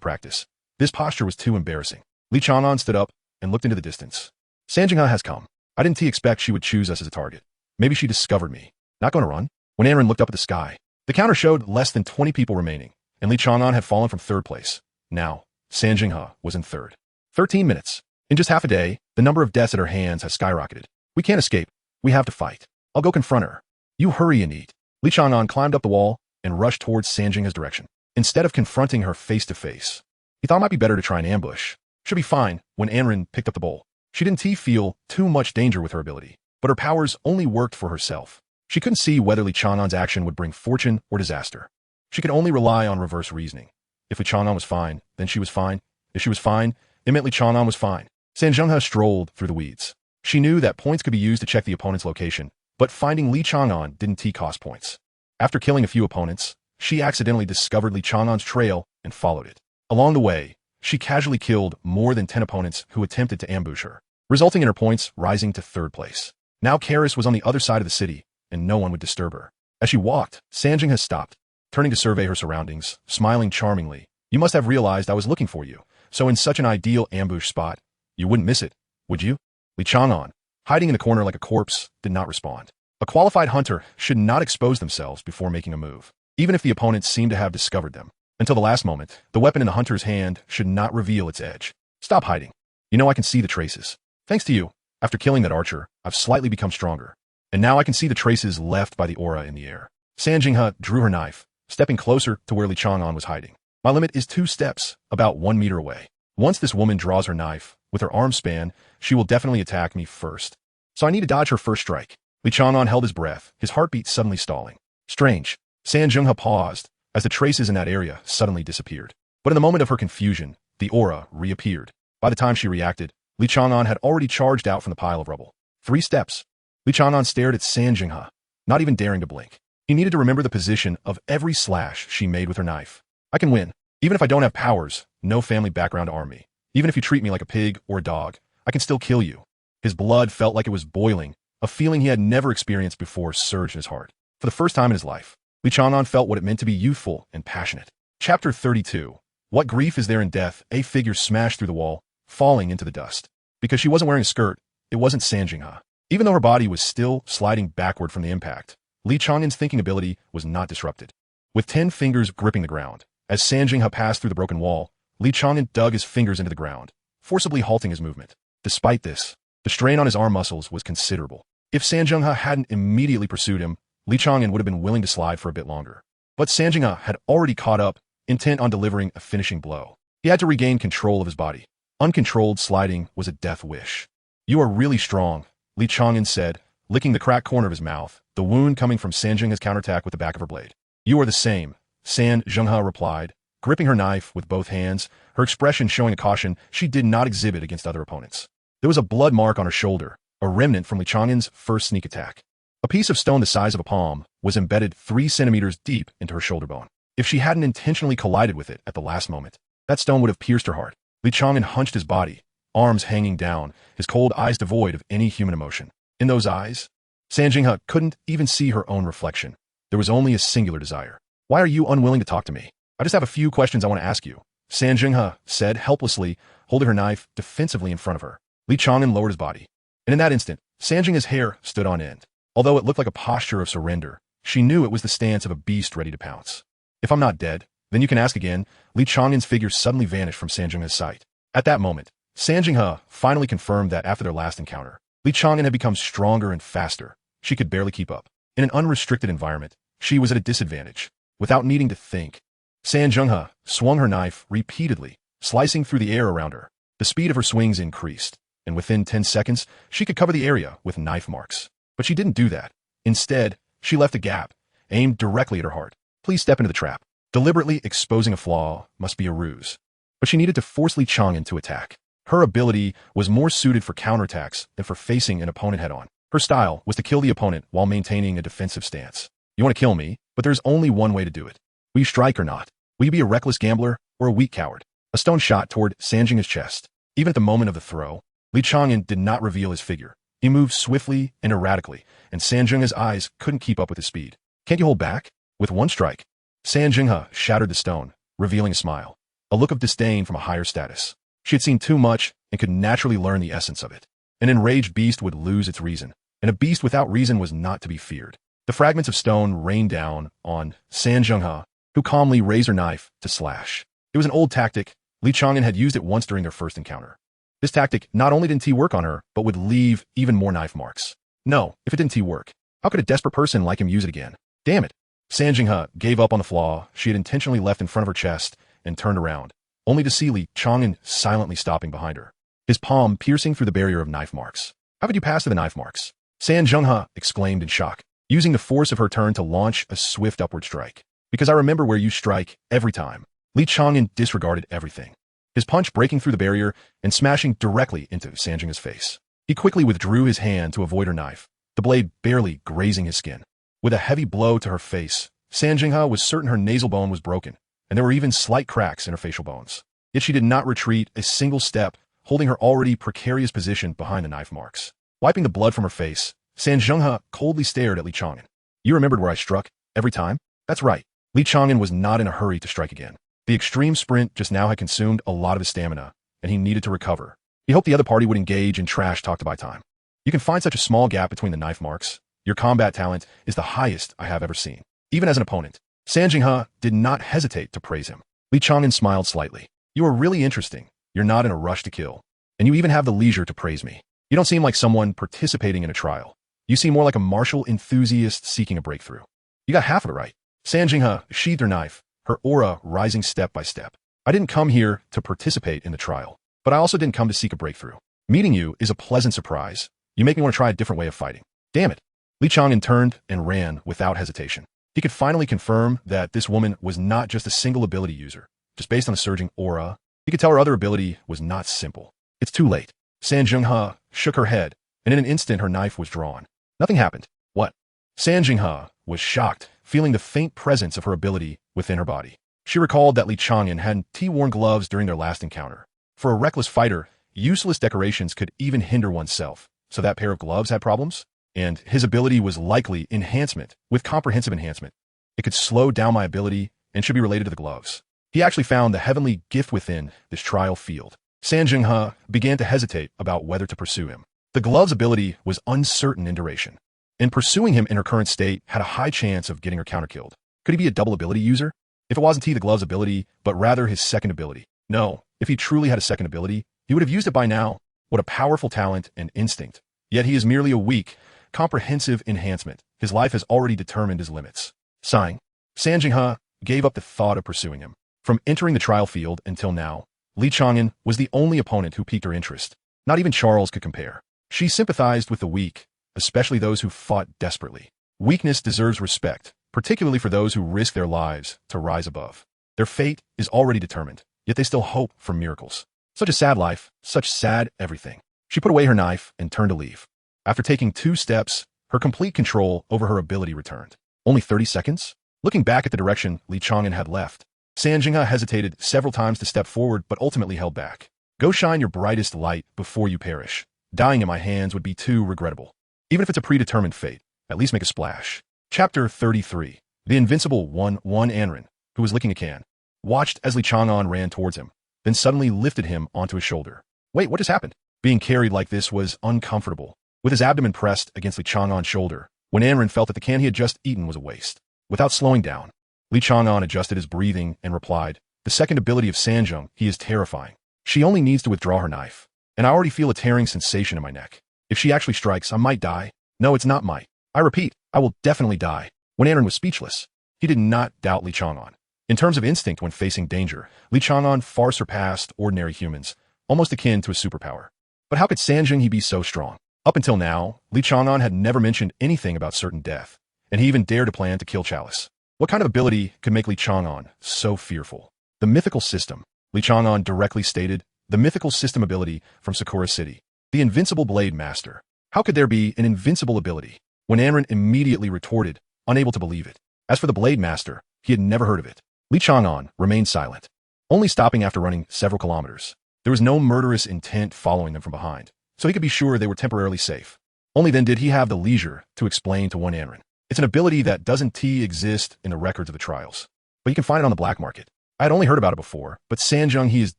practice, this posture was too embarrassing. Li Chang'an stood up and looked into the distance. "Sanjingha has come. I didn't expect she would choose us as a target. Maybe she discovered me. Not going to run?" When Aaron looked up at the sky, the counter showed less than 20 people remaining, and Li Chang'an had fallen from third place. Now, Sanjingha was in third. 13 minutes. In just half a day, the number of deaths at her hands has skyrocketed. "We can't escape. We have to fight. I'll go confront her. You hurry and eat." Li Chang'an climbed up the wall and rushed towards Sanjingha's direction. Instead of confronting her face to face, he thought it might be better to try an ambush. Should be fine. When Aaron picked up the bowl, she didn't feel too much danger with her ability, but her powers only worked for herself. She couldn't see whether Li Chang'an's action would bring fortune or disaster. She could only rely on reverse reasoning. If Li Chang'an was fine, then she was fine. If she was fine, it meant Li Chang'an was fine. Sanjingha strolled through the weeds. She knew that points could be used to check the opponent's location, but finding Li Chang'an didn't cost points. After killing a few opponents, she accidentally discovered Li Chang'an's trail and followed it. Along the way, she casually killed more than 10 opponents who attempted to ambush her, resulting in her points rising to third place. Now Karis was on the other side of the city, and no one would disturb her. As she walked, Sanjingha stopped, turning to survey her surroundings, smiling charmingly. You must have realized I was looking for you, so in such an ideal ambush spot, you wouldn't miss it, would you? Li Chang'an, hiding in the corner like a corpse, did not respond. A qualified hunter should not expose themselves before making a move, even if the opponent seemed to have discovered them. Until the last moment, the weapon in the hunter's hand should not reveal its edge. Stop hiding. You know I can see the traces. Thanks to you, after killing that archer, I've slightly become stronger. And now I can see the traces left by the aura in the air. San Jinghe drew her knife, stepping closer to where Li Chang'an was hiding. My limit is 2 steps, about 1 meter away. Once this woman draws her knife, with her arm span, she will definitely attack me first. So I need to dodge her first strike. Li Chang'an held his breath, his heartbeat suddenly stalling. Strange. San Jinghe paused, as the traces in that area suddenly disappeared. But in the moment of her confusion, the aura reappeared. By the time she reacted, Li Chang'an had already charged out from the pile of rubble. 3 steps. Li Chang'an stared at San Jinghe, not even daring to blink. He needed to remember the position of every slash she made with her knife. I can win. Even if I don't have powers, no family background to arm me. Even if you treat me like a pig or a dog, I can still kill you. His blood felt like it was boiling. A feeling he had never experienced before surged in his heart. For the first time in his life, Li Chang'an felt what it meant to be youthful and passionate. Chapter 32. What grief is there in death? A figure smashed through the wall, falling into the dust. Because she wasn't wearing a skirt, it wasn't San Jinghe. Even though her body was still sliding backward from the impact, Li Chang'an's thinking ability was not disrupted. With 10 fingers gripping the ground, as San Jinghe passed through the broken wall, Li Chang'an dug his fingers into the ground, forcibly halting his movement. Despite this, the strain on his arm muscles was considerable. If San Jinghe hadn't immediately pursued him, Li Chang'an would have been willing to slide for a bit longer. But San Jinghe had already caught up, intent on delivering a finishing blow. He had to regain control of his body. Uncontrolled sliding was a death wish. You are really strong, Li Chang'an said, licking the cracked corner of his mouth, the wound coming from San Jinghe's counterattack with the back of her blade. You are the same, San Jinghe replied, gripping her knife with both hands, her expression showing a caution she did not exhibit against other opponents. There was a blood mark on her shoulder, a remnant from Li Chang'an's first sneak attack. A piece of stone the size of a palm was embedded 3 centimeters deep into her shoulder bone. If she hadn't intentionally collided with it at the last moment, that stone would have pierced her heart. Li Chang'an hunched his body, arms hanging down, his cold eyes devoid of any human emotion. In those eyes, San Jinghe couldn't even see her own reflection. There was only a singular desire. Why are you unwilling to talk to me? I just have a few questions I want to ask you, San Jinghe said helplessly, holding her knife defensively in front of her. Li Chang'an lowered his body. And in that instant, San Jinghe's hair stood on end. Although it looked like a posture of surrender, she knew it was the stance of a beast ready to pounce. If I'm not dead, then you can ask again. Li Chang'an's figure suddenly vanished from San Jinghe's sight. At that moment, San Jinghe finally confirmed that after their last encounter, Li Chang'an had become stronger and faster. She could barely keep up. In an unrestricted environment, she was at a disadvantage. Without needing to think, San Jinghe swung her knife repeatedly, slicing through the air around her. The speed of her swings increased, and within 10 seconds, she could cover the area with knife marks. But she didn't do that. Instead, she left a gap, aimed directly at her heart. Please step into the trap. Deliberately exposing a flaw must be a ruse. But she needed to force Li Chang'an to attack. Her ability was more suited for counterattacks than for facing an opponent head-on. Her style was to kill the opponent while maintaining a defensive stance. You want to kill me, but there's only one way to do it. Will you strike or not? Will you be a reckless gambler or a weak coward? A stone shot toward San Jinghe's chest. Even at the moment of the throw, Li Chang'an did not reveal his figure. He moved swiftly and erratically, and San Jinghe's eyes couldn't keep up with his speed. Can't you hold back? With one strike, San Jinghe shattered the stone, revealing a smile, a look of disdain from a higher status. She had seen too much and could naturally learn the essence of it. An enraged beast would lose its reason, and a beast without reason was not to be feared. The fragments of stone rained down on San Jinghe, who calmly raised her knife to slash. It was an old tactic. Li Chang'an had used it once during their first encounter. This tactic not only didn't work on her, but would leave even more knife marks. No, if it didn't work, how could a desperate person like him use it again? Damn it. San Jinghe gave up on the flaw she had intentionally left in front of her chest and turned around, only to see Li Chang'an silently stopping behind her, his palm piercing through the barrier of knife marks. How could you pass to the knife marks? San Jinghe exclaimed in shock, using the force of her turn to launch a swift upward strike. Because I remember where you strike every time. Li Chang'an disregarded everything, his punch breaking through the barrier and smashing directly into San Jinghe's face. He quickly withdrew his hand to avoid her knife, the blade barely grazing his skin. With a heavy blow to her face, San Jinghe was certain her nasal bone was broken, and there were even slight cracks in her facial bones. Yet she did not retreat a single step, holding her already precarious position behind the knife marks. Wiping the blood from her face, San Jinghe coldly stared at Li Chang'an. You remembered where I struck every time? That's right. Li Chang'an was not in a hurry to strike again. The extreme sprint just now had consumed a lot of his stamina, and he needed to recover. He hoped the other party would engage in trash talk to buy time. You can find such a small gap between the knife marks. Your combat talent is the highest I have ever seen. Even as an opponent, San Jinghe did not hesitate to praise him. Li Chang'an smiled slightly. You are really interesting. You're not in a rush to kill. And you even have the leisure to praise me. You don't seem like someone participating in a trial. You seem more like a martial enthusiast seeking a breakthrough. You got half of it right. San Jinghe sheathed her knife, her aura rising step by step. I didn't come here to participate in the trial, but I also didn't come to seek a breakthrough. Meeting you is a pleasant surprise. You make me want to try a different way of fighting. Damn it. Li Chang'an turned and ran without hesitation. He could finally confirm that this woman was not just a single ability user. Just based on a surging aura, he could tell her other ability was not simple. It's too late. San Jinghe shook her head, and in an instant her knife was drawn. Nothing happened. What? San Jinghe was shocked, feeling the faint presence of her ability within her body. She recalled that Li Chang'an hadn't worn gloves during their last encounter. For a reckless fighter, useless decorations could even hinder oneself, so that pair of gloves had problems? And his ability was likely enhancement, with comprehensive enhancement. It could slow down my ability and should be related to the gloves. He actually found the heavenly gift within this trial field. San Jinghe began to hesitate about whether to pursue him. The glove's ability was uncertain in duration, and pursuing him in her current state had a high chance of getting her counter-killed. Could he be a double ability user? If it wasn't the glove's ability, but rather his second ability. No, if he truly had a second ability, he would have used it by now. What a powerful talent and instinct. Yet he is merely a weak, comprehensive enhancement. His life has already determined his limits. Sighing, San Jinghe gave up the thought of pursuing him. From entering the trial field until now, Li Chang'an was the only opponent who piqued her interest. Not even Charles could compare. She sympathized with the weak, especially those who fought desperately. Weakness deserves respect, particularly for those who risk their lives to rise above. Their fate is already determined, yet they still hope for miracles. Such a sad life, such sad everything. She put away her knife and turned to leave. After taking 2 steps, her complete control over her ability returned. Only 30 seconds? Looking back at the direction Li Chang'an had left, San Jinghe hesitated several times to step forward but ultimately held back. Go shine your brightest light before you perish. Dying in my hands would be too regrettable. Even if it's a predetermined fate, at least make a splash. Chapter 33. The invincible Wan Anren, who was licking a can, watched as Li Chang'an ran towards him, then suddenly lifted him onto his shoulder. Wait, what just happened? Being carried like this was uncomfortable. With his abdomen pressed against Li Chang'an's shoulder, Wan Anren felt that the can he had just eaten was a waste. Without slowing down, Li Chang'an adjusted his breathing and replied, the second ability of San Jinghe, he is terrifying. She only needs to withdraw her knife, and I already feel a tearing sensation in my neck. If she actually strikes, I might die. No, it's not might. I repeat, I will definitely die. Wan Anren was speechless. He did not doubt Li Chang'an. In terms of instinct when facing danger, Li Chang'an far surpassed ordinary humans, almost akin to a superpower. But how could San Jinghe be so strong? Up until now, Li Chang'an had never mentioned anything about certain death, and he even dared to plan to kill Chalice. What kind of ability could make Li Chang'an so fearful? The mythical system. Li Chang'an directly stated, the mythical system ability from Sakura City. The invincible blade master. How could there be an invincible ability? Wan Anren immediately retorted, unable to believe it. As for the blade master, he had never heard of it. Li Chang'an remained silent, only stopping after running several kilometers. There was no murderous intent following them from behind, so he could be sure they were temporarily safe. Only then did he have the leisure to explain to Wan Anren. It's an ability that doesn't exist in the records of the trials, but you can find it on the black market. I had only heard about it before, but San Jinghe is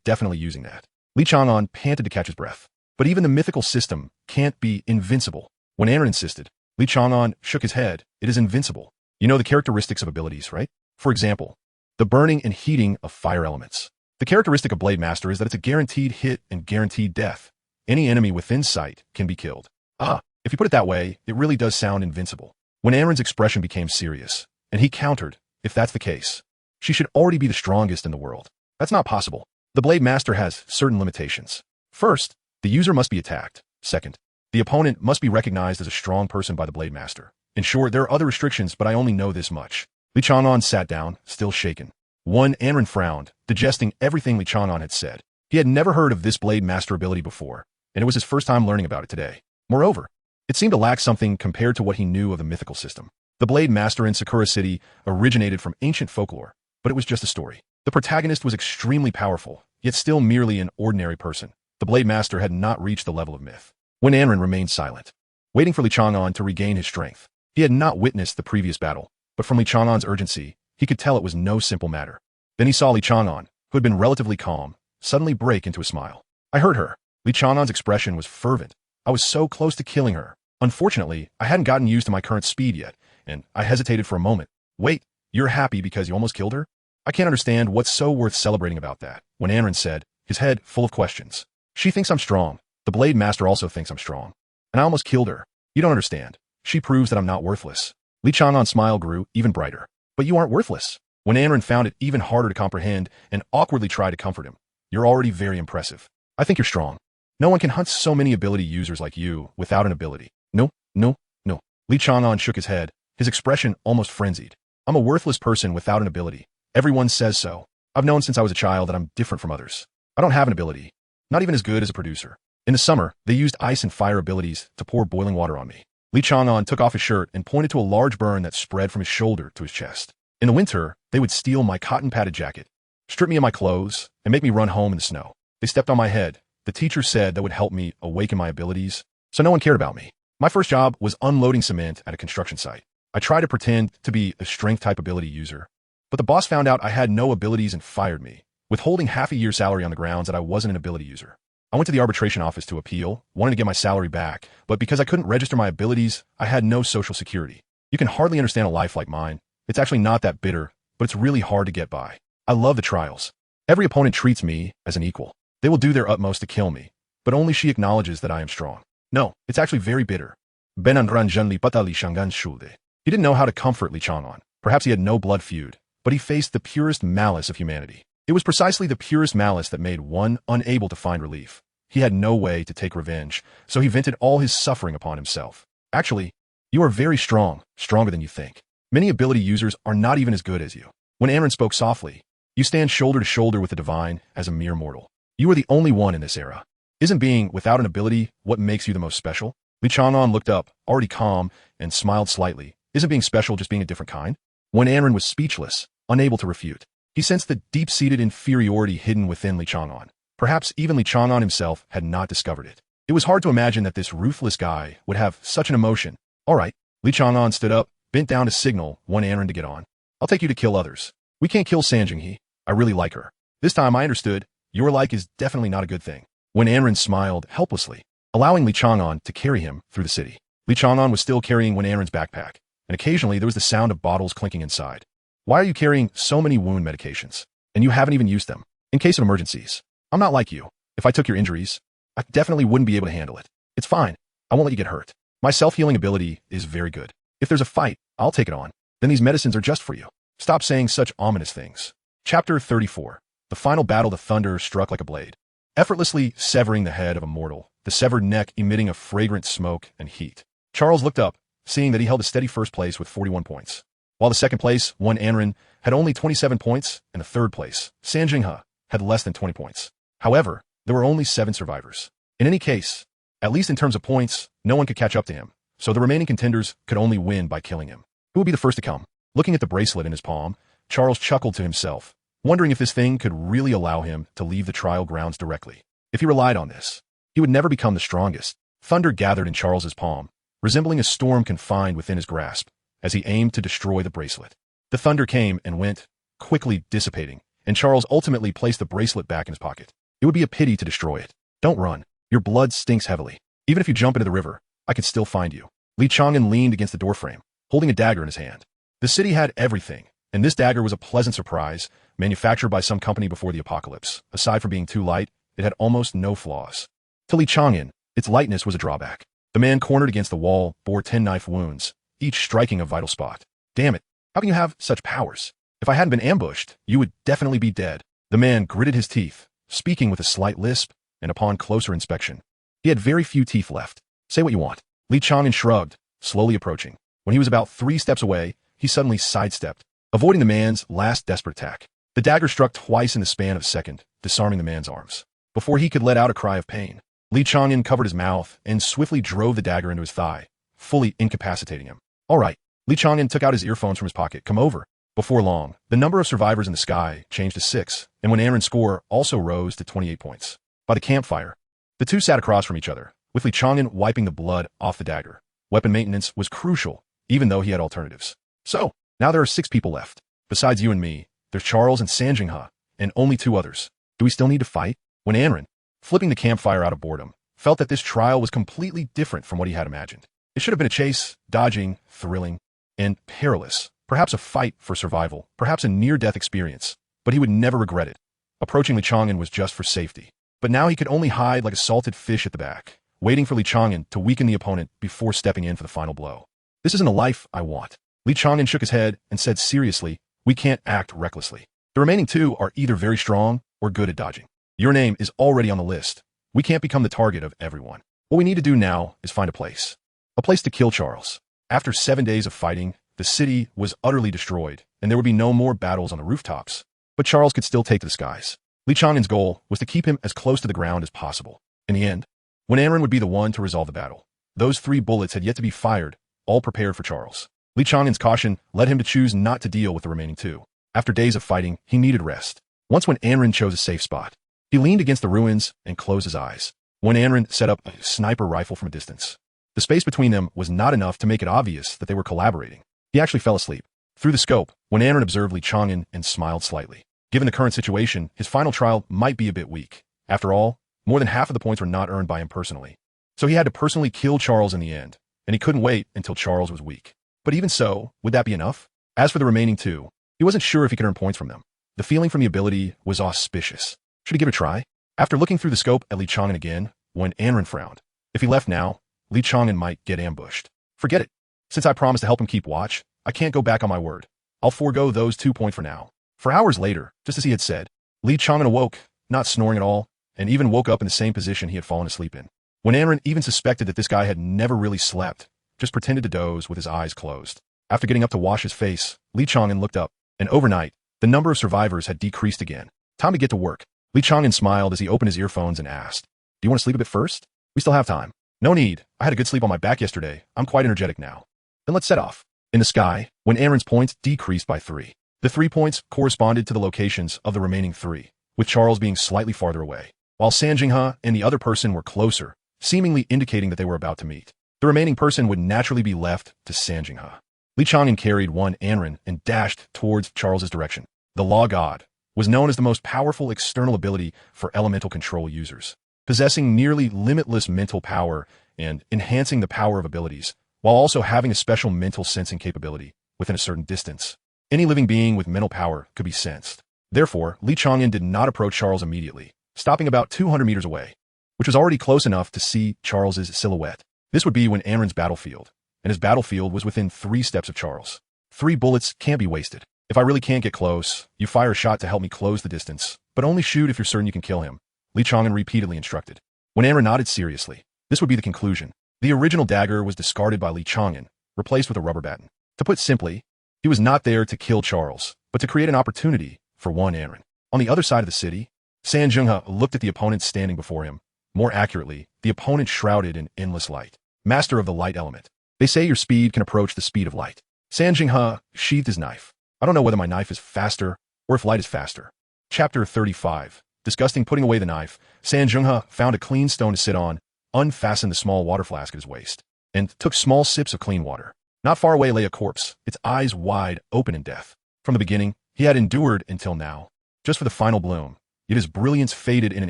definitely using that. Li Chang'an panted to catch his breath. But even the mythical system can't be invincible. Wan Anren insisted. Li Chang'an shook his head. It is invincible. You know the characteristics of abilities, right? For example, the burning and heating of fire elements. The characteristic of Blade Master is that it's a guaranteed hit and guaranteed death. Any enemy within sight can be killed. If you put it that way, it really does sound invincible. Wan Anren's expression became serious, and he countered, if that's the case, she should already be the strongest in the world. That's not possible. The Blade Master has certain limitations. First, the user must be attacked. Second, the opponent must be recognized as a strong person by the Blade Master. In short, there are other restrictions, but I only know this much. Li Chang'an sat down, still shaken. Wan Anren frowned, digesting everything Li Chang'an had said. He had never heard of this Blade Master ability before, and it was his first time learning about it today. Moreover, it seemed to lack something compared to what he knew of the mythical system. The Blade Master in Sakura City originated from ancient folklore, but it was just a story. The protagonist was extremely powerful, yet still merely an ordinary person. The Blade Master had not reached the level of myth. Wan Anren remained silent, waiting for Li Chang'an to regain his strength. He had not witnessed the previous battle, but from Li Chang'an's urgency, he could tell it was no simple matter. Then he saw Li Chang'an, who had been relatively calm, suddenly break into a smile. I heard her. Li Chang'an's expression was fervent. I was so close to killing her. Unfortunately, I hadn't gotten used to my current speed yet, and I hesitated for a moment. Wait, you're happy because you almost killed her? I can't understand what's so worth celebrating about that, when Anren said, his head full of questions. She thinks I'm strong. The Blade Master also thinks I'm strong. And I almost killed her. You don't understand. She proves that I'm not worthless. Li Chang'an's smile grew even brighter. But you aren't worthless. When Anren found it even harder to comprehend and awkwardly tried to comfort him, you're already very impressive. I think you're strong. No one can hunt so many ability users like you without an ability. No, no, no. Li Chang'an shook his head, his expression almost frenzied. I'm a worthless person without an ability. Everyone says so. I've known since I was a child that I'm different from others. I don't have an ability. Not even as good as a producer. In the summer, they used ice and fire abilities to pour boiling water on me. Li Chang'an took off his shirt and pointed to a large burn that spread from his shoulder to his chest. In the winter, they would steal my cotton-padded jacket, strip me of my clothes, and make me run home in the snow. They stepped on my head. The teacher said that would help me awaken my abilities, so no one cared about me. My first job was unloading cement at a construction site. I tried to pretend to be a strength-type ability user, but the boss found out I had no abilities and fired me, withholding half a year's salary on the grounds that I wasn't an ability user. I went to the arbitration office to appeal, wanting to get my salary back, but because I couldn't register my abilities, I had no social security. You can hardly understand a life like mine. It's actually not that bitter, but it's really hard to get by. I love the trials. Every opponent treats me as an equal. They will do their utmost to kill me, but only she acknowledges that I am strong. No, it's actually very bitter. Ben Andran Zhen Li Pata Li Chang'an Shulde. He didn't know how to comfort Li Chang'an. Perhaps he had no blood feud, but he faced the purest malice of humanity. It was precisely the purest malice that made one unable to find relief. He had no way to take revenge, so he vented all his suffering upon himself. Actually, you are very strong, stronger than you think. Many ability users are not even as good as you. When Anren spoke softly, you stand shoulder to shoulder with the divine as a mere mortal. You are the only one in this era. Isn't being without an ability what makes you the most special? Li Chang'an looked up, already calm, and smiled slightly. Isn't being special just being a different kind? When Anren was speechless, unable to refute, he sensed the deep-seated inferiority hidden within Li Chang'an. Perhaps even Li Chang'an himself had not discovered it. It was hard to imagine that this ruthless guy would have such an emotion. All right. Li Chang'an stood up, bent down to signal one Anren to get on. I'll take you to kill others. We can't kill Sanjinghe. I really like her. This time I understood. Your like is definitely not a good thing. When Anren smiled helplessly, allowing Li Chang'an to carry him through the city. Li Chang'an was still carrying Wen Anren's backpack, and occasionally there was the sound of bottles clinking inside. Why are you carrying so many wound medications? And you haven't even used them. In case of emergencies. I'm not like you. If I took your injuries, I definitely wouldn't be able to handle it. It's fine. I won't let you get hurt. My self-healing ability is very good. If there's a fight, I'll take it on. Then these medicines are just for you. Stop saying such ominous things. Chapter 34. The final battle, the thunder struck like a blade, effortlessly severing the head of a mortal, the severed neck emitting a fragrant smoke and heat. Charles looked up, seeing that he held a steady first place with 41 points, while the second place, one Anren, had only 27 points, and the third place, Sanjinghe, had less than 20 points. However, there were only 7 survivors. In any case, at least in terms of points, no one could catch up to him, so the remaining contenders could only win by killing him. Who would be the first to come? Looking at the bracelet in his palm, Charles chuckled to himself, wondering if this thing could really allow him to leave the trial grounds directly. If he relied on this, he would never become the strongest. Thunder gathered in Charles's palm, resembling a storm confined within his grasp, as he aimed to destroy the bracelet. The thunder came and went, quickly dissipating, and Charles ultimately placed the bracelet back in his pocket. It would be a pity to destroy it. Don't run. Your blood stinks heavily. Even if you jump into the river, I could still find you. Li Chang'an leaned against the doorframe, holding a dagger in his hand. The city had everything, and this dagger was a pleasant surprise, manufactured by some company before the apocalypse. Aside from being too light, it had almost no flaws. To Li Chang'an, its lightness was a drawback. The man cornered against the wall bore 10 knife wounds, each striking a vital spot. Damn it, how can you have such powers? If I hadn't been ambushed, you would definitely be dead. The man gritted his teeth, speaking with a slight lisp, and upon closer inspection, he had very few teeth left. Say what you want. Li Chang'an shrugged, slowly approaching. When he was about 3 steps away, he suddenly sidestepped, avoiding the man's last desperate attack. The dagger struck twice in the span of a second, disarming the man's arms. Before he could let out a cry of pain, Li Chang'an covered his mouth and swiftly drove the dagger into his thigh, fully incapacitating him. All right. Li Chang'an took out his earphones from his pocket. Come over. Before long, the number of survivors in the sky changed to 6, and when Anren's score also rose to 28 points. By the campfire, the two sat across from each other, with Li Chang'an wiping the blood off the dagger. Weapon maintenance was crucial, even though he had alternatives. So, now there are 6 people left. Besides you and me, There's Charles and Sanjinghe, and only 2 others. Do we still need to fight? When Anren, flipping the campfire out of boredom, felt that this trial was completely different from what he had imagined. It should have been a chase, dodging, thrilling, and perilous. Perhaps a fight for survival, perhaps a near-death experience, but he would never regret it. Approaching Li Chang'an was just for safety. But now he could only hide like a salted fish at the back, waiting for Li Chang'an to weaken the opponent before stepping in for the final blow. This isn't a life I want. Li Chang'an shook his head and said seriously, we can't act recklessly. The remaining 2 are either very strong or good at dodging. Your name is already on the list. We can't become the target of everyone. What we need to do now is find a place. A place to kill Charles. After 7 days of fighting, the city was utterly destroyed, and there would be no more battles on the rooftops. But Charles could still take to the skies. Li Chang'an's goal was to keep him as close to the ground as possible. In the end, when Anren would be the one to resolve the battle, those 3 bullets had yet to be fired, all prepared for Charles. Li Chang'an's caution led him to choose not to deal with the remaining 2. After days of fighting, he needed rest. Once when Anren chose a safe spot, he leaned against the ruins and closed his eyes. When Anren set up a sniper rifle from a distance, the space between them was not enough to make it obvious that they were collaborating. He actually fell asleep. Through the scope, when Anren observed Li Chang'an and smiled slightly. Given the current situation, his final trial might be a bit weak. After all, more than half of the points were not earned by him personally. So he had to personally kill Charles in the end, and he couldn't wait until Charles was weak. But even so, would that be enough? As for the remaining 2, he wasn't sure if he could earn points from them. The feeling from the ability was auspicious. Should he give it a try? After looking through the scope at Li Chang'an again, when Anren frowned, if he left now, Li Chang'an might get ambushed. Forget it. Since I promised to help him keep watch, I can't go back on my word. I'll forego those 2 points for now. For hours later, just as he had said, Li Chang'an awoke, not snoring at all, and even woke up in the same position he had fallen asleep in. When Anren even suspected that this guy had never really slept, just pretended to doze with his eyes closed. After getting up to wash his face, Li Chang'an looked up, and overnight, the number of survivors had decreased again. Time to get to work. Li Chang'an smiled as he opened his earphones and asked, do you want to sleep a bit first? We still have time. No need. I had a good sleep on my back yesterday. I'm quite energetic now. Then let's set off. In the sky, when Anren's points decreased by 3. The 3 points corresponded to the locations of the remaining 3, with Charles being slightly farther away, while Sanjinghe and the other person were closer, seemingly indicating that they were about to meet. The remaining person would naturally be left to Sanjinghe. Li Chang'an carried one Anren and dashed towards Charles's direction. The Law God was known as the most powerful external ability for elemental control users, possessing nearly limitless mental power and enhancing the power of abilities, while also having a special mental sensing capability within a certain distance. Any living being with mental power could be sensed. Therefore, Li Chang'an did not approach Charles immediately, stopping about 200 meters away, which was already close enough to see Charles's silhouette. This would be when Anren's battlefield, and his battlefield was within 3 steps of Charles. 3 bullets can't be wasted. If I really can't get close, you fire a shot to help me close the distance, but only shoot if you're certain you can kill him, Li Chang'an repeatedly instructed. When Anren nodded seriously, this would be the conclusion. The original dagger was discarded by Li Chang'an, replaced with a rubber baton. To put simply, he was not there to kill Charles, but to create an opportunity for one Anren. On the other side of the city, Sanjinghe looked at the opponent standing before him. More accurately, the opponent shrouded in endless light. Master of the light element. They say your speed can approach the speed of light. Sanjinghe sheathed his knife. I don't know whether my knife is faster or if light is faster. Chapter 35. Disgusting putting away the knife, Sanjinghe found a clean stone to sit on, unfastened the small water flask at his waist, and took small sips of clean water. Not far away lay a corpse, its eyes wide open in death. From the beginning, he had endured until now, just for the final bloom. Yet his brilliance faded in an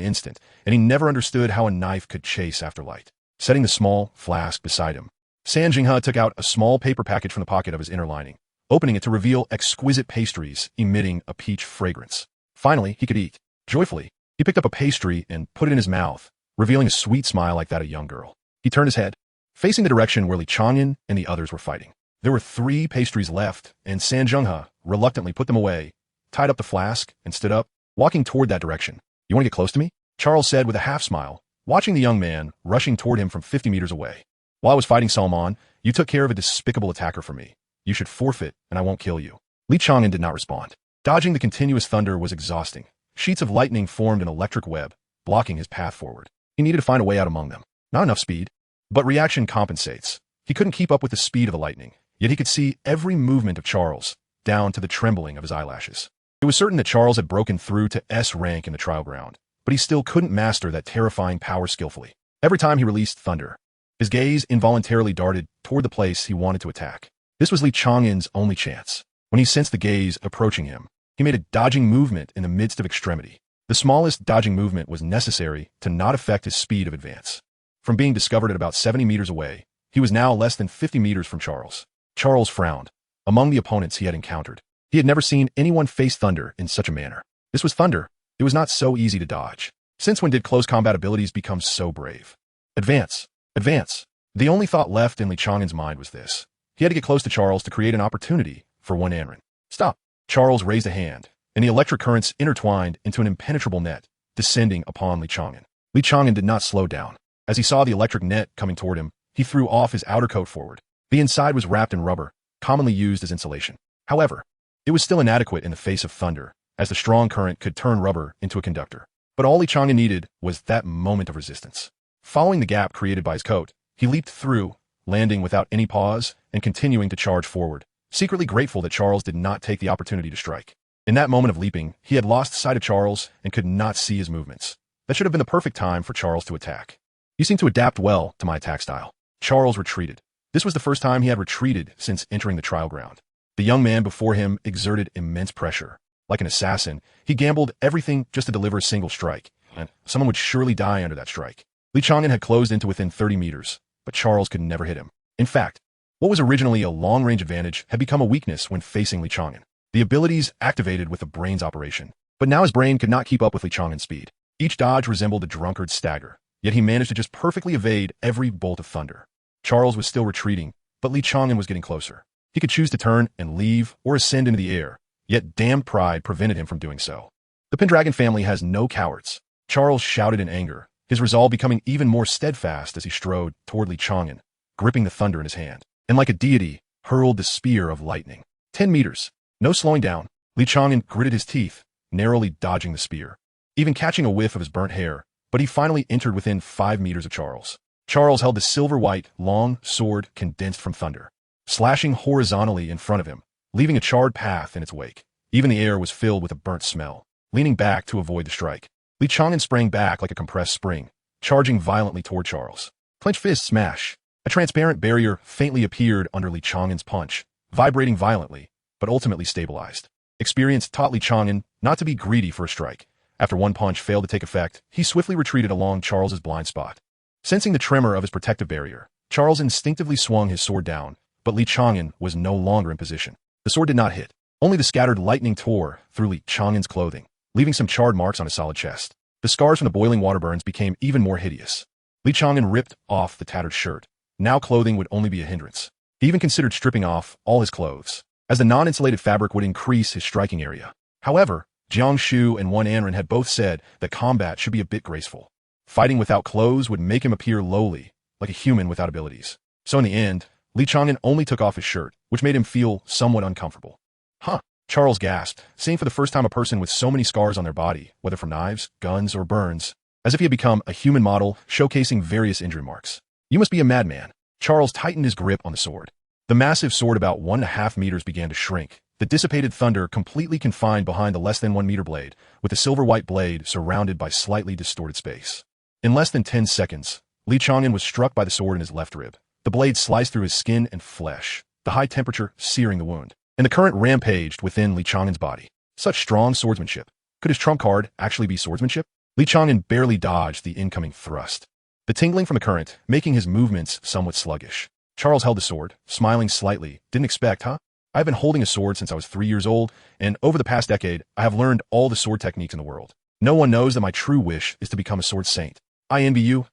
instant, and he never understood how a knife could chase after light. Setting the small flask beside him, Sanjinghe took out a small paper package from the pocket of his inner lining, opening it to reveal exquisite pastries emitting a peach fragrance. Finally, he could eat. Joyfully, he picked up a pastry and put it in his mouth, revealing a sweet smile like that of a young girl. He turned his head, facing the direction where Li Chang'an and the others were fighting. There were 3 pastries left, and Sanjinghe reluctantly put them away, tied up the flask, and stood up, walking toward that direction. You want to get close to me? Charles said with a half-smile, watching the young man rushing toward him from 50 meters away. While I was fighting Salman, you took care of a despicable attacker for me. You should forfeit, and I won't kill you. Li Chang'an did not respond. Dodging the continuous thunder was exhausting. Sheets of lightning formed an electric web, blocking his path forward. He needed to find a way out among them. Not enough speed. But reaction compensates. He couldn't keep up with the speed of the lightning, yet he could see every movement of Charles, down to the trembling of his eyelashes. It was certain that Charles had broken through to S rank in the trial ground, but he still couldn't master that terrifying power skillfully. Every time he released thunder, his gaze involuntarily darted toward the place he wanted to attack. This was Li Chang'an's only chance. When he sensed the gaze approaching him, He made a dodging movement in the midst of extremity. The smallest dodging movement was necessary to not affect his speed of advance. From being discovered at about 70 meters away, he was now less than 50 meters from Charles. Charles frowned. Among the opponents he had encountered, he had never seen anyone face thunder in such a manner. This was thunder. It was not so easy to dodge. Since when did close combat abilities become so brave? Advance. Advance. The only thought left in Li Chang'an's mind was this. He had to get close to Charles to create an opportunity for one Anren. Stop. Charles raised a hand, and the electric currents intertwined into an impenetrable net, descending upon Li Chang'an. Li Chang'an did not slow down. As he saw the electric net coming toward him, he threw off his outer coat forward. The inside was wrapped in rubber, commonly used as insulation. However, it was still inadequate in the face of thunder, as the strong current could turn rubber into a conductor. But all Li Chang'an needed was that moment of resistance. Following the gap created by his coat, he leaped through, landing without any pause and continuing to charge forward, secretly grateful that Charles did not take the opportunity to strike. In that moment of leaping, he had lost sight of Charles and could not see his movements. That should have been the perfect time for Charles to attack. You seem to adapt well to my attack style. Charles retreated. This was the first time he had retreated since entering the trial ground. The young man before him exerted immense pressure. Like an assassin, he gambled everything just to deliver a single strike, and someone would surely die under that strike. Li Chang'an had closed into within 30 meters, but Charles could never hit him. In fact, what was originally a long-range advantage had become a weakness when facing Li Chang'an. The abilities activated with the brain's operation, but now his brain could not keep up with Li Chang'an's speed. Each dodge resembled a drunkard's stagger, yet he managed to just perfectly evade every bolt of thunder. Charles was still retreating, but Li Chang'an was getting closer. He could choose to turn and leave or ascend into the air, yet damned pride prevented him from doing so. The Pendragon family has no cowards. Charles shouted in anger, his resolve becoming even more steadfast as he strode toward Li Chang'an, gripping the thunder in his hand, and like a deity, hurled the spear of lightning. 10 meters. No slowing down. Li Chang'an gritted his teeth, narrowly dodging the spear, even catching a whiff of his burnt hair, but he finally entered within 5 meters of Charles. Charles held the silver-white, long sword condensed from thunder, slashing horizontally in front of him, leaving a charred path in its wake. Even the air was filled with a burnt smell. Leaning back to avoid the strike, Li Chang'an sprang back like a compressed spring, charging violently toward Charles. Clenched fist smash. A transparent barrier faintly appeared under Li Chang'an's punch, vibrating violently, but ultimately stabilized. Experience taught Li Chang'an not to be greedy for a strike. After one punch failed to take effect, he swiftly retreated along Charles's blind spot. Sensing the tremor of his protective barrier, Charles instinctively swung his sword down, but Li Chang'an was no longer in position. The sword did not hit. Only the scattered lightning tore through Li Chang'an's clothing, leaving some charred marks on his solid chest. The scars from the boiling water burns became even more hideous. Li Chang'an ripped off the tattered shirt. Now clothing would only be a hindrance. He even considered stripping off all his clothes, as the non-insulated fabric would increase his striking area. However, Jiang Shu and one Anren had both said that combat should be a bit graceful. Fighting without clothes would make him appear lowly, like a human without abilities. So in the end, Li Chang'an only took off his shirt, which made him feel somewhat uncomfortable. Huh, Charles gasped, seeing for the first time a person with so many scars on their body, whether from knives, guns, or burns, as if he had become a human model showcasing various injury marks. You must be a madman. Charles tightened his grip on the sword. The massive sword about 1.5 meters began to shrink, the dissipated thunder completely confined behind the less than 1 meter blade, with the silver-white blade surrounded by slightly distorted space. In less than 10 seconds, Li Chang'an was struck by the sword in his left rib. The blade sliced through his skin and flesh, the high temperature searing the wound, and the current rampaged within Li Chang'an's body. Such strong swordsmanship. Could his trump card actually be swordsmanship? Li Chang'an barely dodged the incoming thrust, the tingling from the current making his movements somewhat sluggish. Charles held the sword, smiling slightly. Didn't expect, huh? I've been holding a sword since I was 3 years old, and over the past decade, I have learned all the sword techniques in the world. No one knows that my true wish is to become a sword saint. I envy you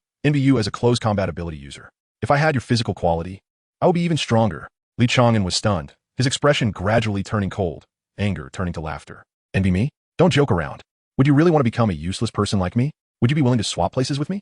as a close combat ability user. If I had your physical quality, I would be even stronger. Li Chang'an was stunned, his expression gradually turning cold, anger turning to laughter. Envy me? Don't joke around. Would you really want to become a useless person like me? Would you be willing to swap places with me?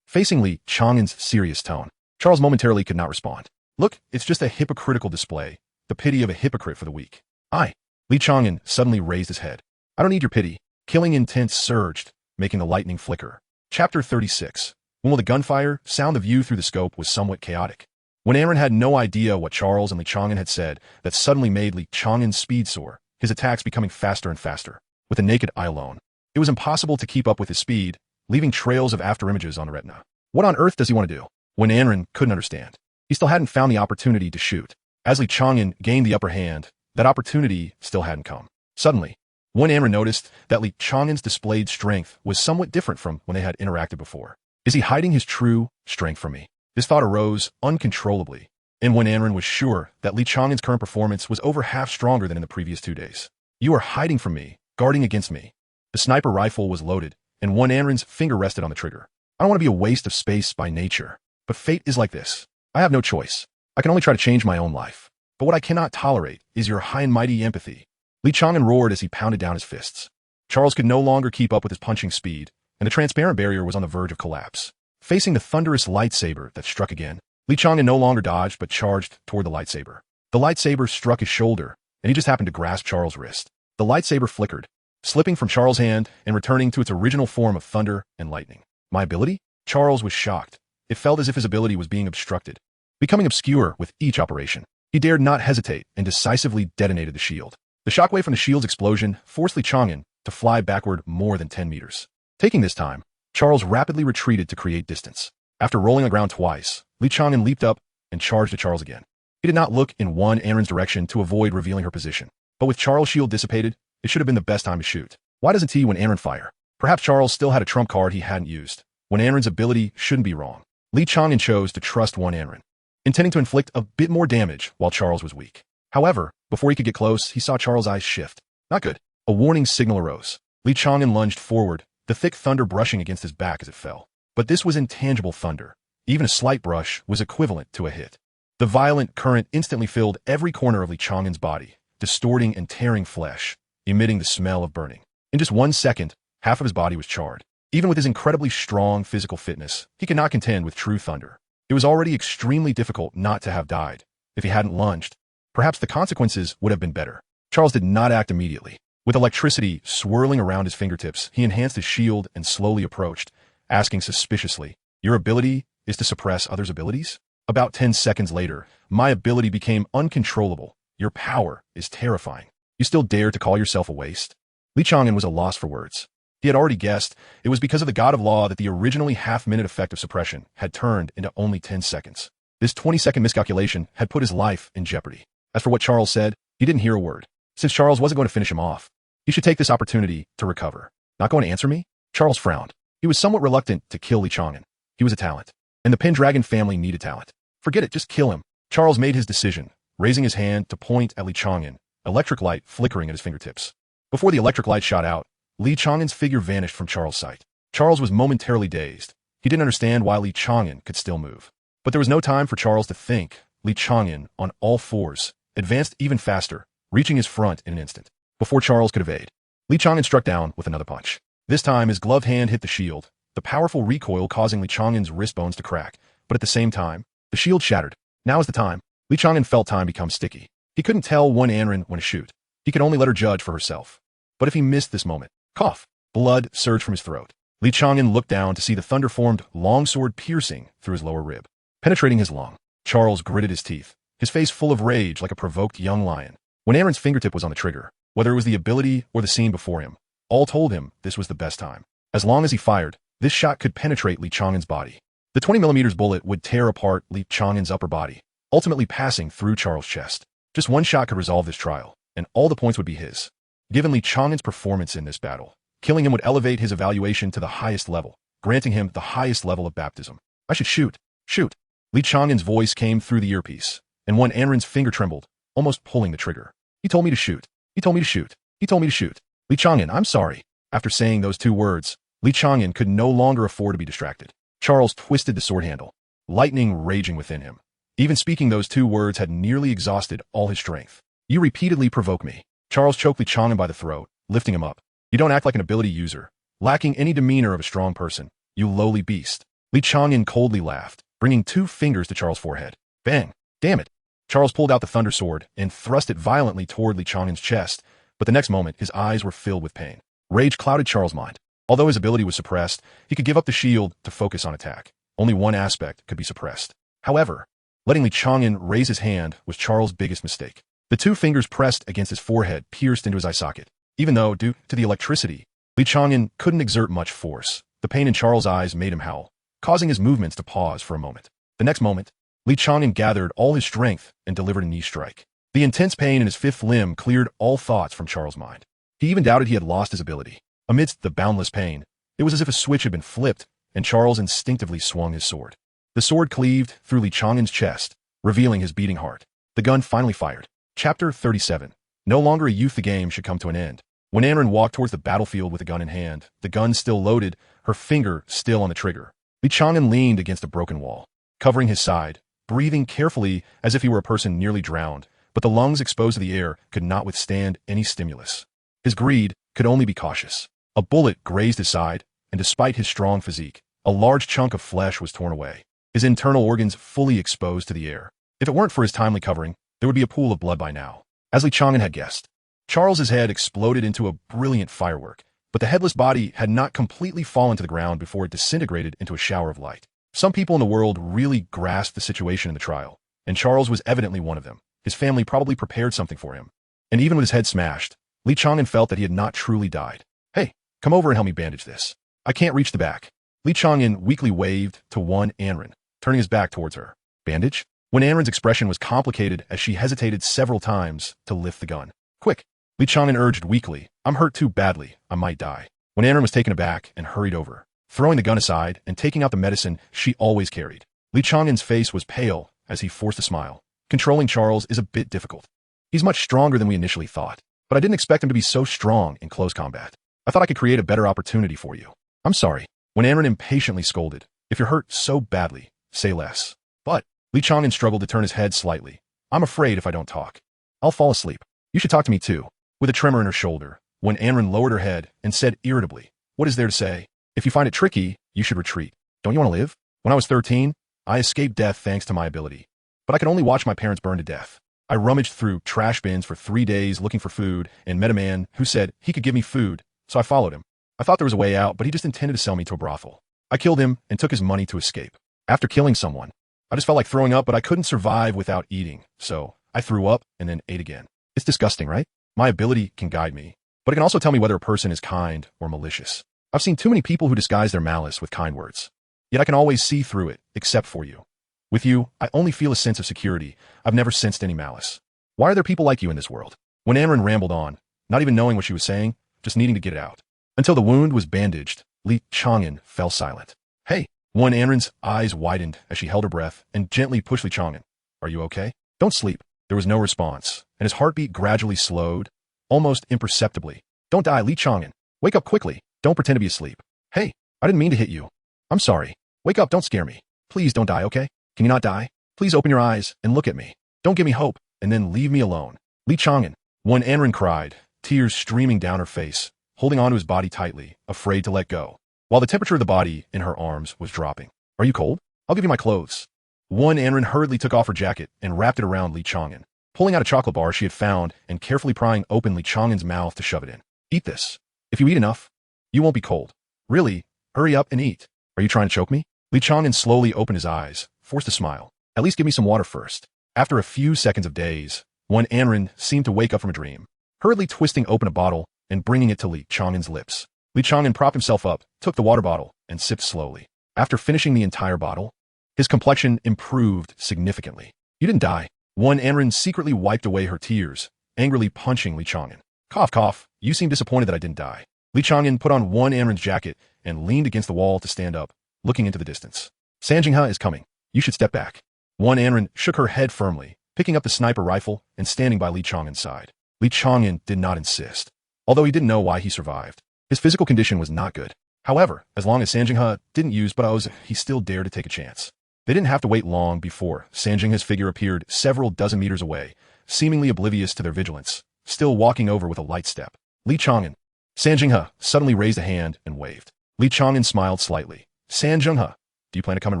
Facing Li Chang'an's serious tone, Charles momentarily could not respond. Look, it's just a hypocritical display, the pity of a hypocrite for the weak. Li Chang'an suddenly raised his head. I don't need your pity. Killing intent surged, making the lightning flicker. Chapter 36. When will the gunfire sound? The view through the scope was somewhat chaotic. When Anren had no idea what Charles and Li Chang'an had said, that suddenly made Li Chang'an's speed soar, his attacks becoming faster and faster. With the naked eye alone, it was impossible to keep up with his speed, leaving trails of afterimages on the retina. What on earth does he want to do? When Anren couldn't understand, he still hadn't found the opportunity to shoot. As Li Chang'an gained the upper hand, that opportunity still hadn't come. Suddenly, Wen Anren noticed that Li Chang'an's displayed strength was somewhat different from when they had interacted before. Is he hiding his true strength from me? This thought arose uncontrollably, and Wen Anren was sure that Li Chang'an's current performance was over half stronger than in the previous 2 days. You are hiding from me, guarding against me. The sniper rifle was loaded, and Wen Anren's finger rested on the trigger. I don't want to be a waste of space by nature, but fate is like this. I have no choice. I can only try to change my own life. But what I cannot tolerate is your high and mighty empathy. Li Chang'an roared as he pounded down his fists. Charles could no longer keep up with his punching speed, and the transparent barrier was on the verge of collapse. Facing the thunderous lightsaber that struck again, Li Chang'an no longer dodged but charged toward the lightsaber. The lightsaber struck his shoulder, and he just happened to grasp Charles' wrist. The lightsaber flickered, slipping from Charles' hand and returning to its original form of thunder and lightning. My ability? Charles was shocked. It felt as if his ability was being obstructed, becoming obscure with each operation. He dared not hesitate and decisively detonated the shield. The shockwave from the shield's explosion forced Li Chang'an to fly backward more than 10 meters. Taking this time, Charles rapidly retreated to create distance. After rolling on the ground twice, Li Chang'an leaped up and charged at Charles again. He did not look in Wen Anren's direction to avoid revealing her position. But with Charles' shield dissipated, it should have been the best time to shoot. Why doesn't Wen Anren fire? Perhaps Charles still had a trump card he hadn't used. Wen Anren's ability shouldn't be wrong. Li Chang'an chose to trust Wen Anren, intending to inflict a bit more damage while Charles was weak. However, before he could get close, he saw Charles' eyes shift. Not good. A warning signal arose. Li Chang'an lunged forward, the thick thunder brushing against his back as it fell. But this was intangible thunder. Even a slight brush was equivalent to a hit. The violent current instantly filled every corner of Li Chang'an's body, distorting and tearing flesh, emitting the smell of burning. In just 1 second, half of his body was charred. Even with his incredibly strong physical fitness, he could not contend with true thunder. It was already extremely difficult not to have died. If he hadn't lunged, perhaps the consequences would have been better. Charles did not act immediately. With electricity swirling around his fingertips, he enhanced his shield and slowly approached, asking suspiciously, "Your ability is to suppress others' abilities?" About 10 seconds later, "My ability became uncontrollable. Your power is terrifying. You still dare to call yourself a waste?" Li Chang'an was a loss for words. He had already guessed it was because of the god of law that the originally half-minute effect of suppression had turned into only 10 seconds. This 20-second miscalculation had put his life in jeopardy. As for what Charles said, he didn't hear a word. Since Charles wasn't going to finish him off, he should take this opportunity to recover. Not going to answer me? Charles frowned. He was somewhat reluctant to kill Li Chang'an. He was a talent, and the Pendragon family needed talent. Forget it, just kill him. Charles made his decision, raising his hand to point at Li Chang'an, electric light flickering at his fingertips. Before the electric light shot out, Li Chang'an's figure vanished from Charles' sight. Charles was momentarily dazed. He didn't understand why Li Chang'an could still move. But there was no time for Charles to think. Li Chang'an, on all fours, advanced even faster, reaching his front in an instant. Before Charles could evade, Li Chang'an struck down with another punch. This time, his gloved hand hit the shield, the powerful recoil causing Li Chang'an's wrist bones to crack. But at the same time, the shield shattered. Now is the time. Li Chang'an felt time become sticky. He couldn't tell Wen Anren when to shoot. He could only let her judge for herself. But if he missed this moment, cough, blood surged from his throat. Li Chang'an looked down to see the thunder-formed longsword piercing through his lower rib, penetrating his lung. Charles gritted his teeth, his face full of rage like a provoked young lion. Wen Anren's fingertip was on the trigger. Whether it was the ability or the scene before him, all told him this was the best time. As long as he fired, this shot could penetrate Li Chang'an's body. The 20mm bullet would tear apart Li Chang'an's upper body, ultimately passing through Charles' chest. Just one shot could resolve this trial, and all the points would be his. Given Li Chang'an's performance in this battle, killing him would elevate his evaluation to the highest level, granting him the highest level of baptism. I should shoot. Shoot. Li Chang'an's voice came through the earpiece, and Wen Anren's finger trembled, almost pulling the trigger. He told me to shoot. He told me to shoot. He told me to shoot. Li Chang'an, I'm sorry. After saying those 2 words, Li Chang'an could no longer afford to be distracted. Charles twisted the sword handle, lightning raging within him. Even speaking those 2 words had nearly exhausted all his strength. You repeatedly provoke me. Charles choked Li Chang'an by the throat, lifting him up. You don't act like an ability user, lacking any demeanor of a strong person, you lowly beast. Li Chang'an coldly laughed, bringing 2 fingers to Charles' forehead. Bang! Damn it! Charles pulled out the thunder sword and thrust it violently toward Li Chang'an's chest, but the next moment his eyes were filled with pain. Rage clouded Charles' mind. Although his ability was suppressed, he could give up the shield to focus on attack. Only one aspect could be suppressed. However, letting Li Chang'an raise his hand was Charles' biggest mistake. The 2 fingers pressed against his forehead pierced into his eye socket. Even though, due to the electricity, Li Chang'an couldn't exert much force, the pain in Charles' eyes made him howl, causing his movements to pause for a moment. The next moment, Li Chang'an gathered all his strength and delivered a knee strike. The intense pain in his 5th limb cleared all thoughts from Charles' mind. He even doubted he had lost his ability. Amidst the boundless pain, it was as if a switch had been flipped, and Charles instinctively swung his sword. The sword cleaved through Li Chang'an's chest, revealing his beating heart. The gun finally fired. Chapter 37. No longer a youth, the game should come to an end. When Anren walked towards the battlefield with a gun in hand, the gun still loaded, her finger still on the trigger, Li Chang'an leaned against a broken wall, covering his side, breathing carefully as if he were a person nearly drowned, but the lungs exposed to the air could not withstand any stimulus. His greed could only be cautious. A bullet grazed his side, and despite his strong physique, a large chunk of flesh was torn away, his internal organs fully exposed to the air. If it weren't for his timely covering, there would be a pool of blood by now. As Li Chang'an had guessed, Charles's head exploded into a brilliant firework, but the headless body had not completely fallen to the ground before it disintegrated into a shower of light. Some people in the world really grasped the situation in the trial, and Charles was evidently one of them. His family probably prepared something for him. And even with his head smashed, Li Chang'an felt that he had not truly died. "Hey, come over and help me bandage this. I can't reach the back." Li Chang'an weakly waved to one Anren, turning his back towards her. "Bandage?" When Anren's expression was complicated as she hesitated several times to lift the gun. "Quick," Li Chang'an urged weakly. "I'm hurt too badly. I might die." When Anren was taken aback and hurried over, throwing the gun aside and taking out the medicine she always carried, Li Chang'an's face was pale as he forced a smile. "Controlling Charles is a bit difficult. He's much stronger than we initially thought, but I didn't expect him to be so strong in close combat. I thought I could create a better opportunity for you." "I'm sorry." When Anren impatiently scolded, "If you're hurt so badly, say less." But Li Chang'an struggled to turn his head slightly. "I'm afraid if I don't talk, I'll fall asleep. You should talk to me too." With a tremor in her shoulder, when Anren lowered her head and said irritably, "What is there to say? If you find it tricky, you should retreat. Don't you want to live? When I was 13, I escaped death thanks to my ability. But I could only watch my parents burn to death. I rummaged through trash bins for 3 days looking for food and met a man who said he could give me food, so I followed him. I thought there was a way out, but he just intended to sell me to a brothel. I killed him and took his money to escape. After killing someone, I just felt like throwing up, but I couldn't survive without eating, so I threw up and then ate again. It's disgusting, right? My ability can guide me, but it can also tell me whether a person is kind or malicious. I've seen too many people who disguise their malice with kind words. Yet I can always see through it, except for you. With you, I only feel a sense of security. I've never sensed any malice. Why are there people like you in this world?" When Anren rambled on, not even knowing what she was saying, just needing to get it out. Until the wound was bandaged, Li Chang'an fell silent. "Hey!" One Anren's eyes widened as she held her breath and gently pushed Li Chang'an. "Are you okay? Don't sleep." There was no response, and his heartbeat gradually slowed, almost imperceptibly. "Don't die, Li Chang'an. Wake up quickly. Don't pretend to be asleep." "Hey, I didn't mean to hit you. I'm sorry. Wake up, don't scare me. Please don't die, okay? Can you not die? Please open your eyes and look at me. Don't give me hope, and then leave me alone." "Li Chang'an," one Anren cried, tears streaming down her face, holding onto his body tightly, afraid to let go, while the temperature of the body in her arms was dropping. "Are you cold? I'll give you my clothes." One Anren hurriedly took off her jacket and wrapped it around Li Chang'an, pulling out a chocolate bar she had found and carefully prying open Li Chang'an's mouth to shove it in. "Eat this. If you eat enough, you won't be cold. Really, hurry up and eat. Are you trying to choke me?" Li Chang'an slowly opened his eyes, forced a smile. "At least give me some water first." After a few seconds of daze, one Anren seemed to wake up from a dream, hurriedly twisting open a bottle and bringing it to Li Chang'an's lips. Li Chang'an propped himself up, took the water bottle, and sipped slowly. After finishing the entire bottle, his complexion improved significantly. "You didn't die." One Anren secretly wiped away her tears, angrily punching Li Chang'an. "Cough, cough. You seem disappointed that I didn't die." Li Chang'an put on one Anren's jacket and leaned against the wall to stand up, looking into the distance. "Sanjinghe is coming. You should step back." One Anren shook her head firmly, picking up the sniper rifle and standing by Li Chang'an's side. Li Chang'an did not insist, although he didn't know why he survived. His physical condition was not good. However, as long as Sanjinghe didn't use bows, he still dared to take a chance. They didn't have to wait long before Sanjinghe's figure appeared several dozen meters away, seemingly oblivious to their vigilance, still walking over with a light step. "Li Chang'an." Sanjinghe suddenly raised a hand and waved. Li Chang'an smiled slightly. "Sanjinghe, do you plan to come and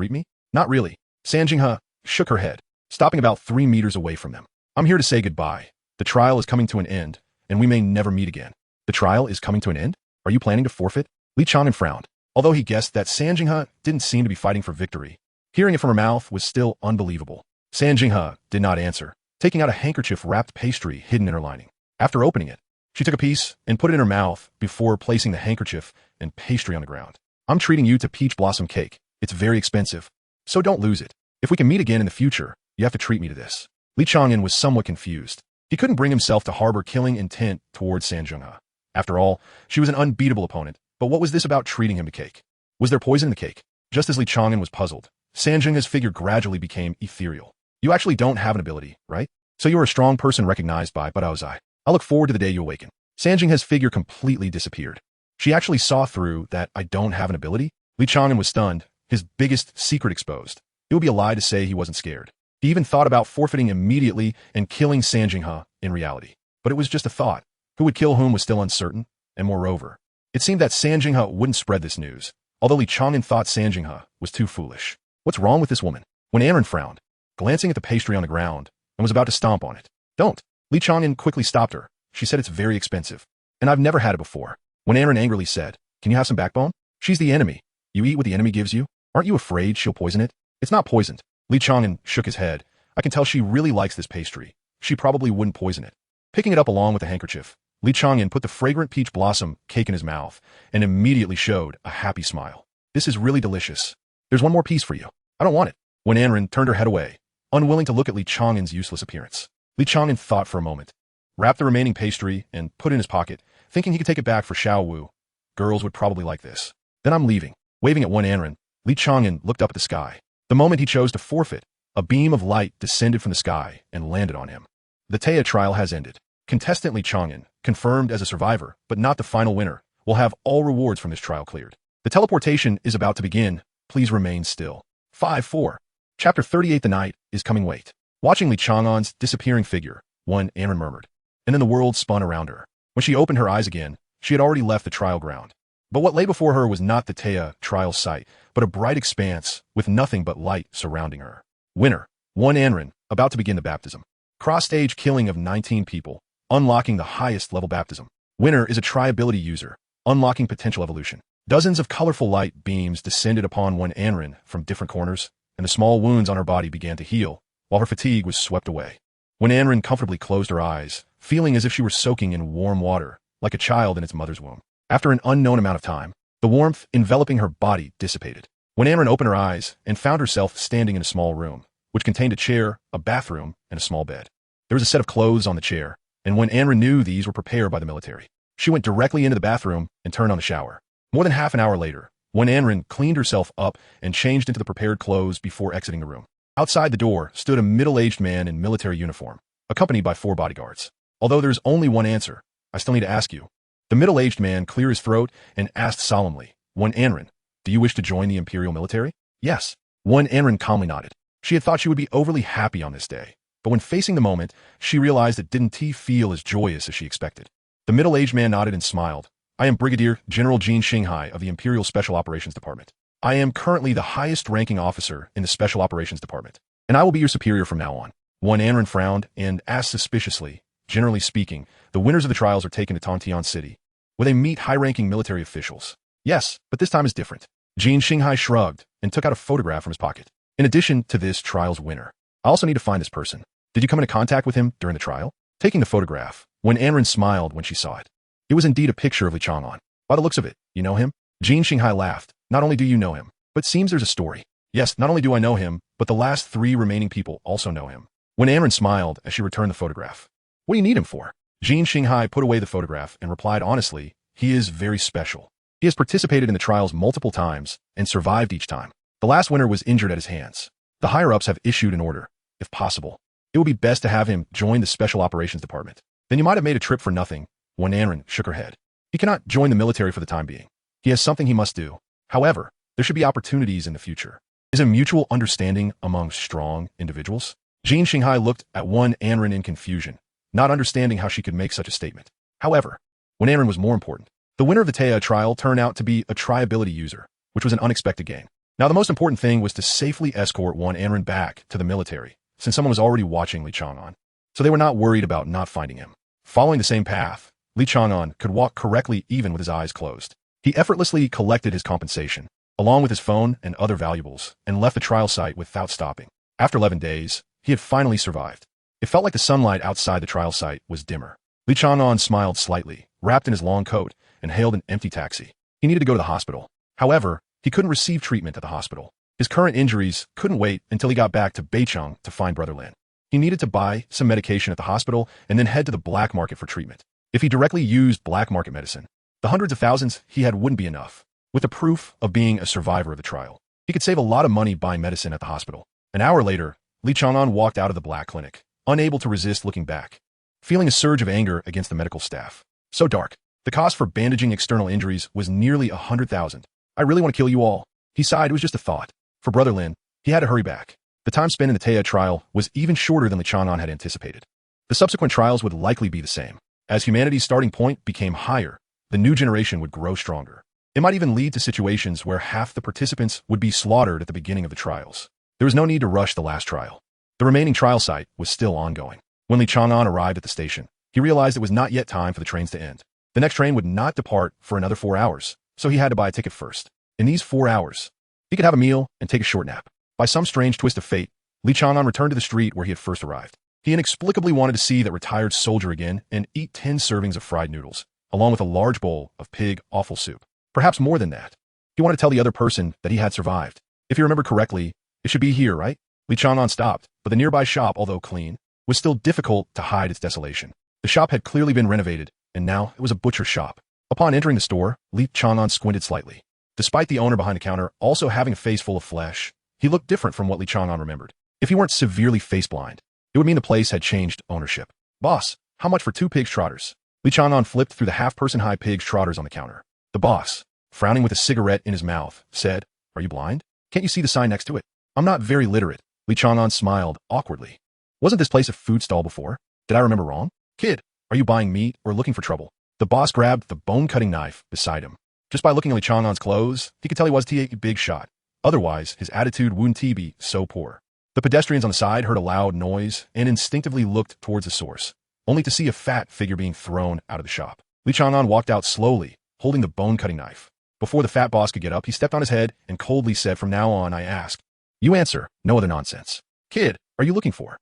meet me?" "Not really." Sanjinghe shook her head, stopping about 3 meters away from them. "I'm here to say goodbye. The trial is coming to an end, and we may never meet again." "The trial is coming to an end? Are you planning to forfeit?" Li Chang'an frowned, although he guessed that Sanjinghe didn't seem to be fighting for victory. Hearing it from her mouth was still unbelievable. Sanjinghe did not answer, taking out a handkerchief-wrapped pastry hidden in her lining. After opening it, she took a piece and put it in her mouth before placing the handkerchief and pastry on the ground. "I'm treating you to peach blossom cake. It's very expensive, so don't lose it. If we can meet again in the future, you have to treat me to this." Li Chang'an was somewhat confused. He couldn't bring himself to harbor killing intent towards Sanjinghe. After all, she was an unbeatable opponent, but what was this about treating him to cake? Was there poison in the cake? Just as Li Chang'an was puzzled, Sanjingha's figure gradually became ethereal. You actually don't have an ability, right? So you are a strong person recognized by Badaozai. I look forward to the day you awaken. Sanjingha's figure completely disappeared. She actually saw through that I don't have an ability? Li Chang'an was stunned, his biggest secret exposed. It would be a lie to say he wasn't scared. He even thought about forfeiting immediately and killing Sanjingha in reality. But it was just a thought. Who would kill whom was still uncertain, and moreover, it seemed that Sanjingha wouldn't spread this news, although Li Chang'an thought Sanjingha was too foolish. What's wrong with this woman? When Anren frowned, glancing at the pastry on the ground, and was about to stomp on it. Don't. Li Chang'an quickly stopped her. She said it's very expensive. And I've never had it before. When Anren angrily said, can you have some backbone? She's the enemy. You eat what the enemy gives you? Aren't you afraid she'll poison it? It's not poisoned. Li Chang'an shook his head. I can tell she really likes this pastry. She probably wouldn't poison it. Picking it up along with the handkerchief, Li Chang'an put the fragrant peach blossom cake in his mouth and immediately showed a happy smile. This is really delicious. There's one more piece for you. I don't want it. When Anren turned her head away, unwilling to look at Li Chang'an's useless appearance, Li Chang'an thought for a moment, wrapped the remaining pastry and put it in his pocket, thinking he could take it back for Xiao Wu. Girls would probably like this. Then I'm leaving. Waving at one Anren, Li Chang'an looked up at the sky. The moment he chose to forfeit, a beam of light descended from the sky and landed on him. The Taya trial has ended. Contestant Li Chang'an, confirmed as a survivor, but not the final winner, will have all rewards from this trial cleared. The teleportation is about to begin. Please remain still. 5-4. Chapter 38. The night is coming. Wait. Watching Li Chang'an's disappearing figure, one Anren murmured. And then the world spun around her. When she opened her eyes again, she had already left the trial ground. But what lay before her was not the Taya trial site, but a bright expanse with nothing but light surrounding her. Winner. One Anren, about to begin the baptism. Cross-stage killing of 19 people, unlocking the highest level baptism. Winner is a tri-ability user, unlocking potential evolution. Dozens of colorful light beams descended upon one Anren from different corners, and the small wounds on her body began to heal, while her fatigue was swept away. When Anren comfortably closed her eyes, feeling as if she were soaking in warm water, like a child in its mother's womb. After an unknown amount of time, the warmth enveloping her body dissipated. When Anren opened her eyes and found herself standing in a small room, which contained a chair, a bathroom, and a small bed. There was a set of clothes on the chair, and when Anren knew these were prepared by the military, she went directly into the bathroom and turned on the shower. More than half an hour later, when Anren cleaned herself up and changed into the prepared clothes before exiting the room. Outside the door stood a middle-aged man in military uniform, accompanied by 4 bodyguards. Although there's only one answer, I still need to ask you. The middle-aged man cleared his throat and asked solemnly, one Anren, do you wish to join the Imperial military? Yes. One Anren calmly nodded. She had thought she would be overly happy on this day, but when facing the moment, she realized that didn't feel as joyous as she expected. The middle-aged man nodded and smiled. I am Brigadier General Li Chang'an of the Imperial Special Operations Department. I am currently the highest-ranking officer in the Special Operations Department, and I will be your superior from now on. One Anren frowned and asked suspiciously, generally speaking, the winners of the trials are taken to Tontian City, where they meet high-ranking military officials. Yes, but this time is different. Li Chang'an shrugged and took out a photograph from his pocket. In addition to this trial's winner, I also need to find this person. Did you come into contact with him during the trial? Taking the photograph, when Anren smiled when she saw it. It was indeed a picture of Li Chang'an. By the looks of it, you know him? Li Chang'an laughed. Not only do you know him, but seems there's a story. Yes, not only do I know him, but the last 3 remaining people also know him. When Anren smiled as she returned the photograph. What do you need him for? Li Chang'an put away the photograph and replied honestly, he is very special. He has participated in the trials multiple times and survived each time. The last winner was injured at his hands. The higher-ups have issued an order. If possible, it would be best to have him join the Special Operations Department. Then you might have made a trip for nothing. When Anren shook her head. He cannot join the military for the time being. He has something he must do. However, there should be opportunities in the future. Is a mutual understanding among strong individuals? Li Chang'an looked at one Anren in confusion, not understanding how she could make such a statement. However, when Anren was more important, the winner of the Taya trial turned out to be a tri-ability user, which was an unexpected gain. Now the most important thing was to safely escort one Anren back to the military, since someone was already watching Li Chang'an. So they were not worried about not finding him. Following the same path, Li Chang'an could walk correctly even with his eyes closed. He effortlessly collected his compensation, along with his phone and other valuables, and left the trial site without stopping. After 11 days, he had finally survived. It felt like the sunlight outside the trial site was dimmer. Li Chang'an smiled slightly, wrapped in his long coat, and hailed an empty taxi. He needed to go to the hospital. However, he couldn't receive treatment at the hospital. His current injuries couldn't wait until he got back to Beicheng to find Brother Lin. He needed to buy some medication at the hospital and then head to the black market for treatment. If he directly used black market medicine, the hundreds of thousands he had wouldn't be enough. With the proof of being a survivor of the trial, he could save a lot of money buying medicine at the hospital. An hour later, Li Chang'an walked out of the black clinic, unable to resist looking back, feeling a surge of anger against the medical staff. So dark. The cost for bandaging external injuries was nearly 100,000. I really want to kill you all. He sighed. It was just a thought. For Brother Lin, he had to hurry back. The time spent in the Taya trial was even shorter than Li Chang'an had anticipated. The subsequent trials would likely be the same. As humanity's starting point became higher, the new generation would grow stronger. It might even lead to situations where half the participants would be slaughtered at the beginning of the trials. There was no need to rush the last trial. The remaining trial site was still ongoing. When Li Chang'an arrived at the station, he realized it was not yet time for the trains to end. The next train would not depart for another 4 hours, so he had to buy a ticket first. In these 4 hours, he could have a meal and take a short nap. By some strange twist of fate, Li Chang'an returned to the street where he had first arrived. He inexplicably wanted to see that retired soldier again and eat 10 servings of fried noodles, along with a large bowl of pig offal soup. Perhaps more than that. He wanted to tell the other person that he had survived. If you remember correctly, it should be here, right? Li Chang'an stopped, but the nearby shop, although clean, was still difficult to hide its desolation. The shop had clearly been renovated, and now it was a butcher's shop. Upon entering the store, Li Chang'an squinted slightly. Despite the owner behind the counter also having a face full of flesh, he looked different from what Li Chang'an remembered. If he weren't severely face-blind, it would mean the place had changed ownership. Boss, how much for 2 pig's trotters? Li Chang'an flipped through the half-person high pig's trotters on the counter. The boss, frowning with a cigarette in his mouth, said, "Are you blind? Can't you see the sign next to it?" "I'm not very literate." Li Chang'an smiled awkwardly. "Wasn't this place a food stall before? Did I remember wrong? Kid, are you buying meat or looking for trouble?" The boss grabbed the bone-cutting knife beside him. Just by looking at Li Chang'an's clothes, he could tell he was a big shot. Otherwise, his attitude wouldn't be so poor. The pedestrians on the side heard a loud noise and instinctively looked towards the source, only to see a fat figure being thrown out of the shop. Li Chang'an walked out slowly, holding the bone-cutting knife. Before the fat boss could get up, he stepped on his head and coldly said, "From now on, I ask. You answer, no other nonsense. Kid, are you looking for?"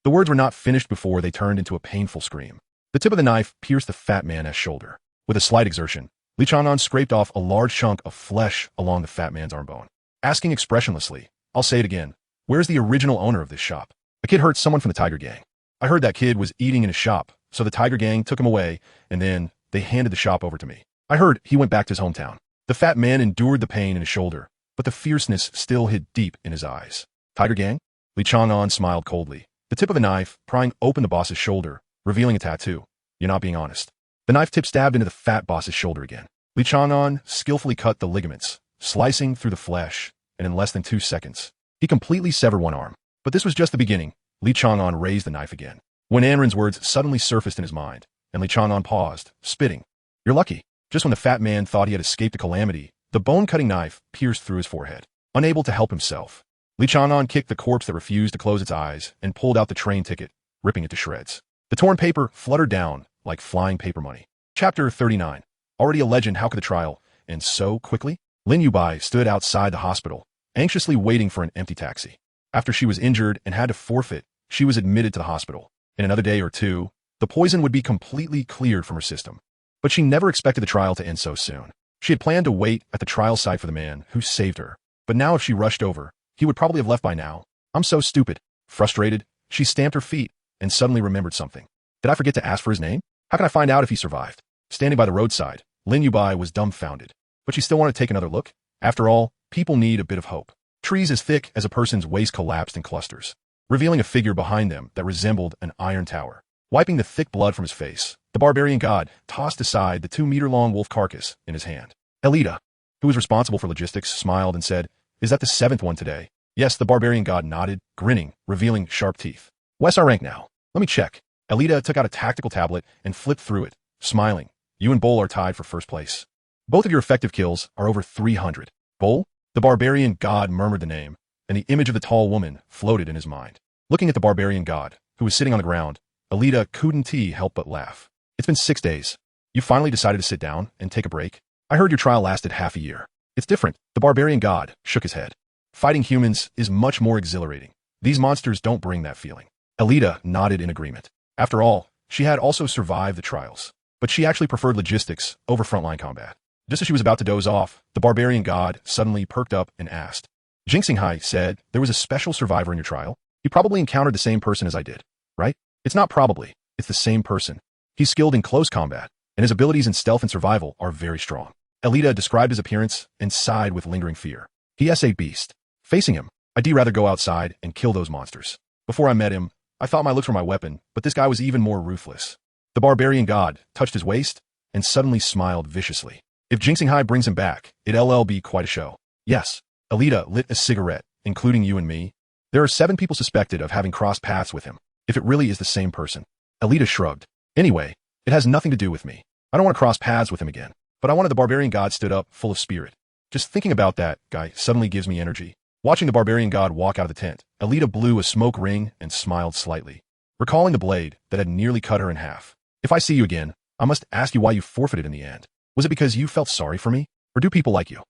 The words were not finished before they turned into a painful scream. The tip of the knife pierced the fat man's shoulder. With a slight exertion, Li Chang'an scraped off a large chunk of flesh along the fat man's arm bone. Asking expressionlessly, "I'll say it again. Where's the original owner of this shop?" "A kid hurt someone from the Tiger Gang. I heard that kid was eating in his shop, so the Tiger Gang took him away, and then they handed the shop over to me. I heard he went back to his hometown." The fat man endured the pain in his shoulder, but the fierceness still hid deep in his eyes. "Tiger Gang?" Li Chang'an smiled coldly. The tip of the knife prying open the boss's shoulder, revealing a tattoo. "You're not being honest." The knife tip stabbed into the fat boss's shoulder again. Li Chang'an skillfully cut the ligaments, slicing through the flesh, and in less than 2 seconds, he completely severed one arm. But this was just the beginning. Li Chang'an raised the knife again, when Anren's words suddenly surfaced in his mind, and Li Chang'an paused, spitting. "You're lucky." Just when the fat man thought he had escaped a calamity, the bone-cutting knife pierced through his forehead. Unable to help himself, Li Chang'an kicked the corpse that refused to close its eyes and pulled out the train ticket, ripping it to shreds. The torn paper fluttered down like flying paper money. Chapter 39. Already a legend, how could the trial end so quickly? Lin Yubai stood outside the hospital, anxiously waiting for an empty taxi. After she was injured and had to forfeit, she was admitted to the hospital. In another day or two, the poison would be completely cleared from her system. But she never expected the trial to end so soon. She had planned to wait at the trial site for the man who saved her. But now if she rushed over, he would probably have left by now. "I'm so stupid." Frustrated, she stamped her feet and suddenly remembered something. "Did I forget to ask for his name? How can I find out if he survived?" Standing by the roadside, Lin Yubai was dumbfounded. But she still wanted to take another look. After all, people need a bit of hope. Trees as thick as a person's waist collapsed in clusters, revealing a figure behind them that resembled an iron tower. Wiping the thick blood from his face, the barbarian god tossed aside the 2-meter-long wolf carcass in his hand. Elida, who was responsible for logistics, smiled and said, "Is that the 7th one today?" Yes, the barbarian god nodded, grinning, revealing sharp teeth. "What's our rank now? Let me check." Elida took out a tactical tablet and flipped through it, smiling. "You and Bull are tied for first place. Both of your effective kills are over 300. Bull?" The barbarian god murmured the name, and the image of the tall woman floated in his mind. Looking at the barbarian god, who was sitting on the ground, Elida couldn't help but laugh. "It's been 6 days. You finally decided to sit down and take a break? I heard your trial lasted half a year." "It's different." The barbarian god shook his head. "Fighting humans is much more exhilarating. These monsters don't bring that feeling." Elida nodded in agreement. After all, she had also survived the trials, but she actually preferred logistics over frontline combat. Just as she was about to doze off, the barbarian god suddenly perked up and asked. "Jinxinghai said there was a special survivor in your trial. You probably encountered the same person as I did, right?" "It's not probably. It's the same person." He's skilled in close combat, and his abilities in stealth and survival are very strong. Alita described his appearance and sighed with lingering fear. He's a beast. Facing him, I'd rather go outside and kill those monsters. Before I met him, I thought my looks were my weapon, but this guy was even more ruthless. The barbarian god touched his waist and suddenly smiled viciously. If Jinxinghai brings him back, it'll be quite a show. Yes. Alita lit a cigarette, including you and me. There are 7 people suspected of having crossed paths with him, if it really is the same person. Alita shrugged. Anyway, it has nothing to do with me. I don't want to cross paths with him again. But I wanted the barbarian god stood up, full of spirit. Just thinking about that guy suddenly gives me energy. Watching the barbarian god walk out of the tent, Alita blew a smoke ring and smiled slightly, recalling the blade that had nearly cut her in half. If I see you again, I must ask you why you forfeited in the end. Was it because you felt sorry for me? Or do people like you?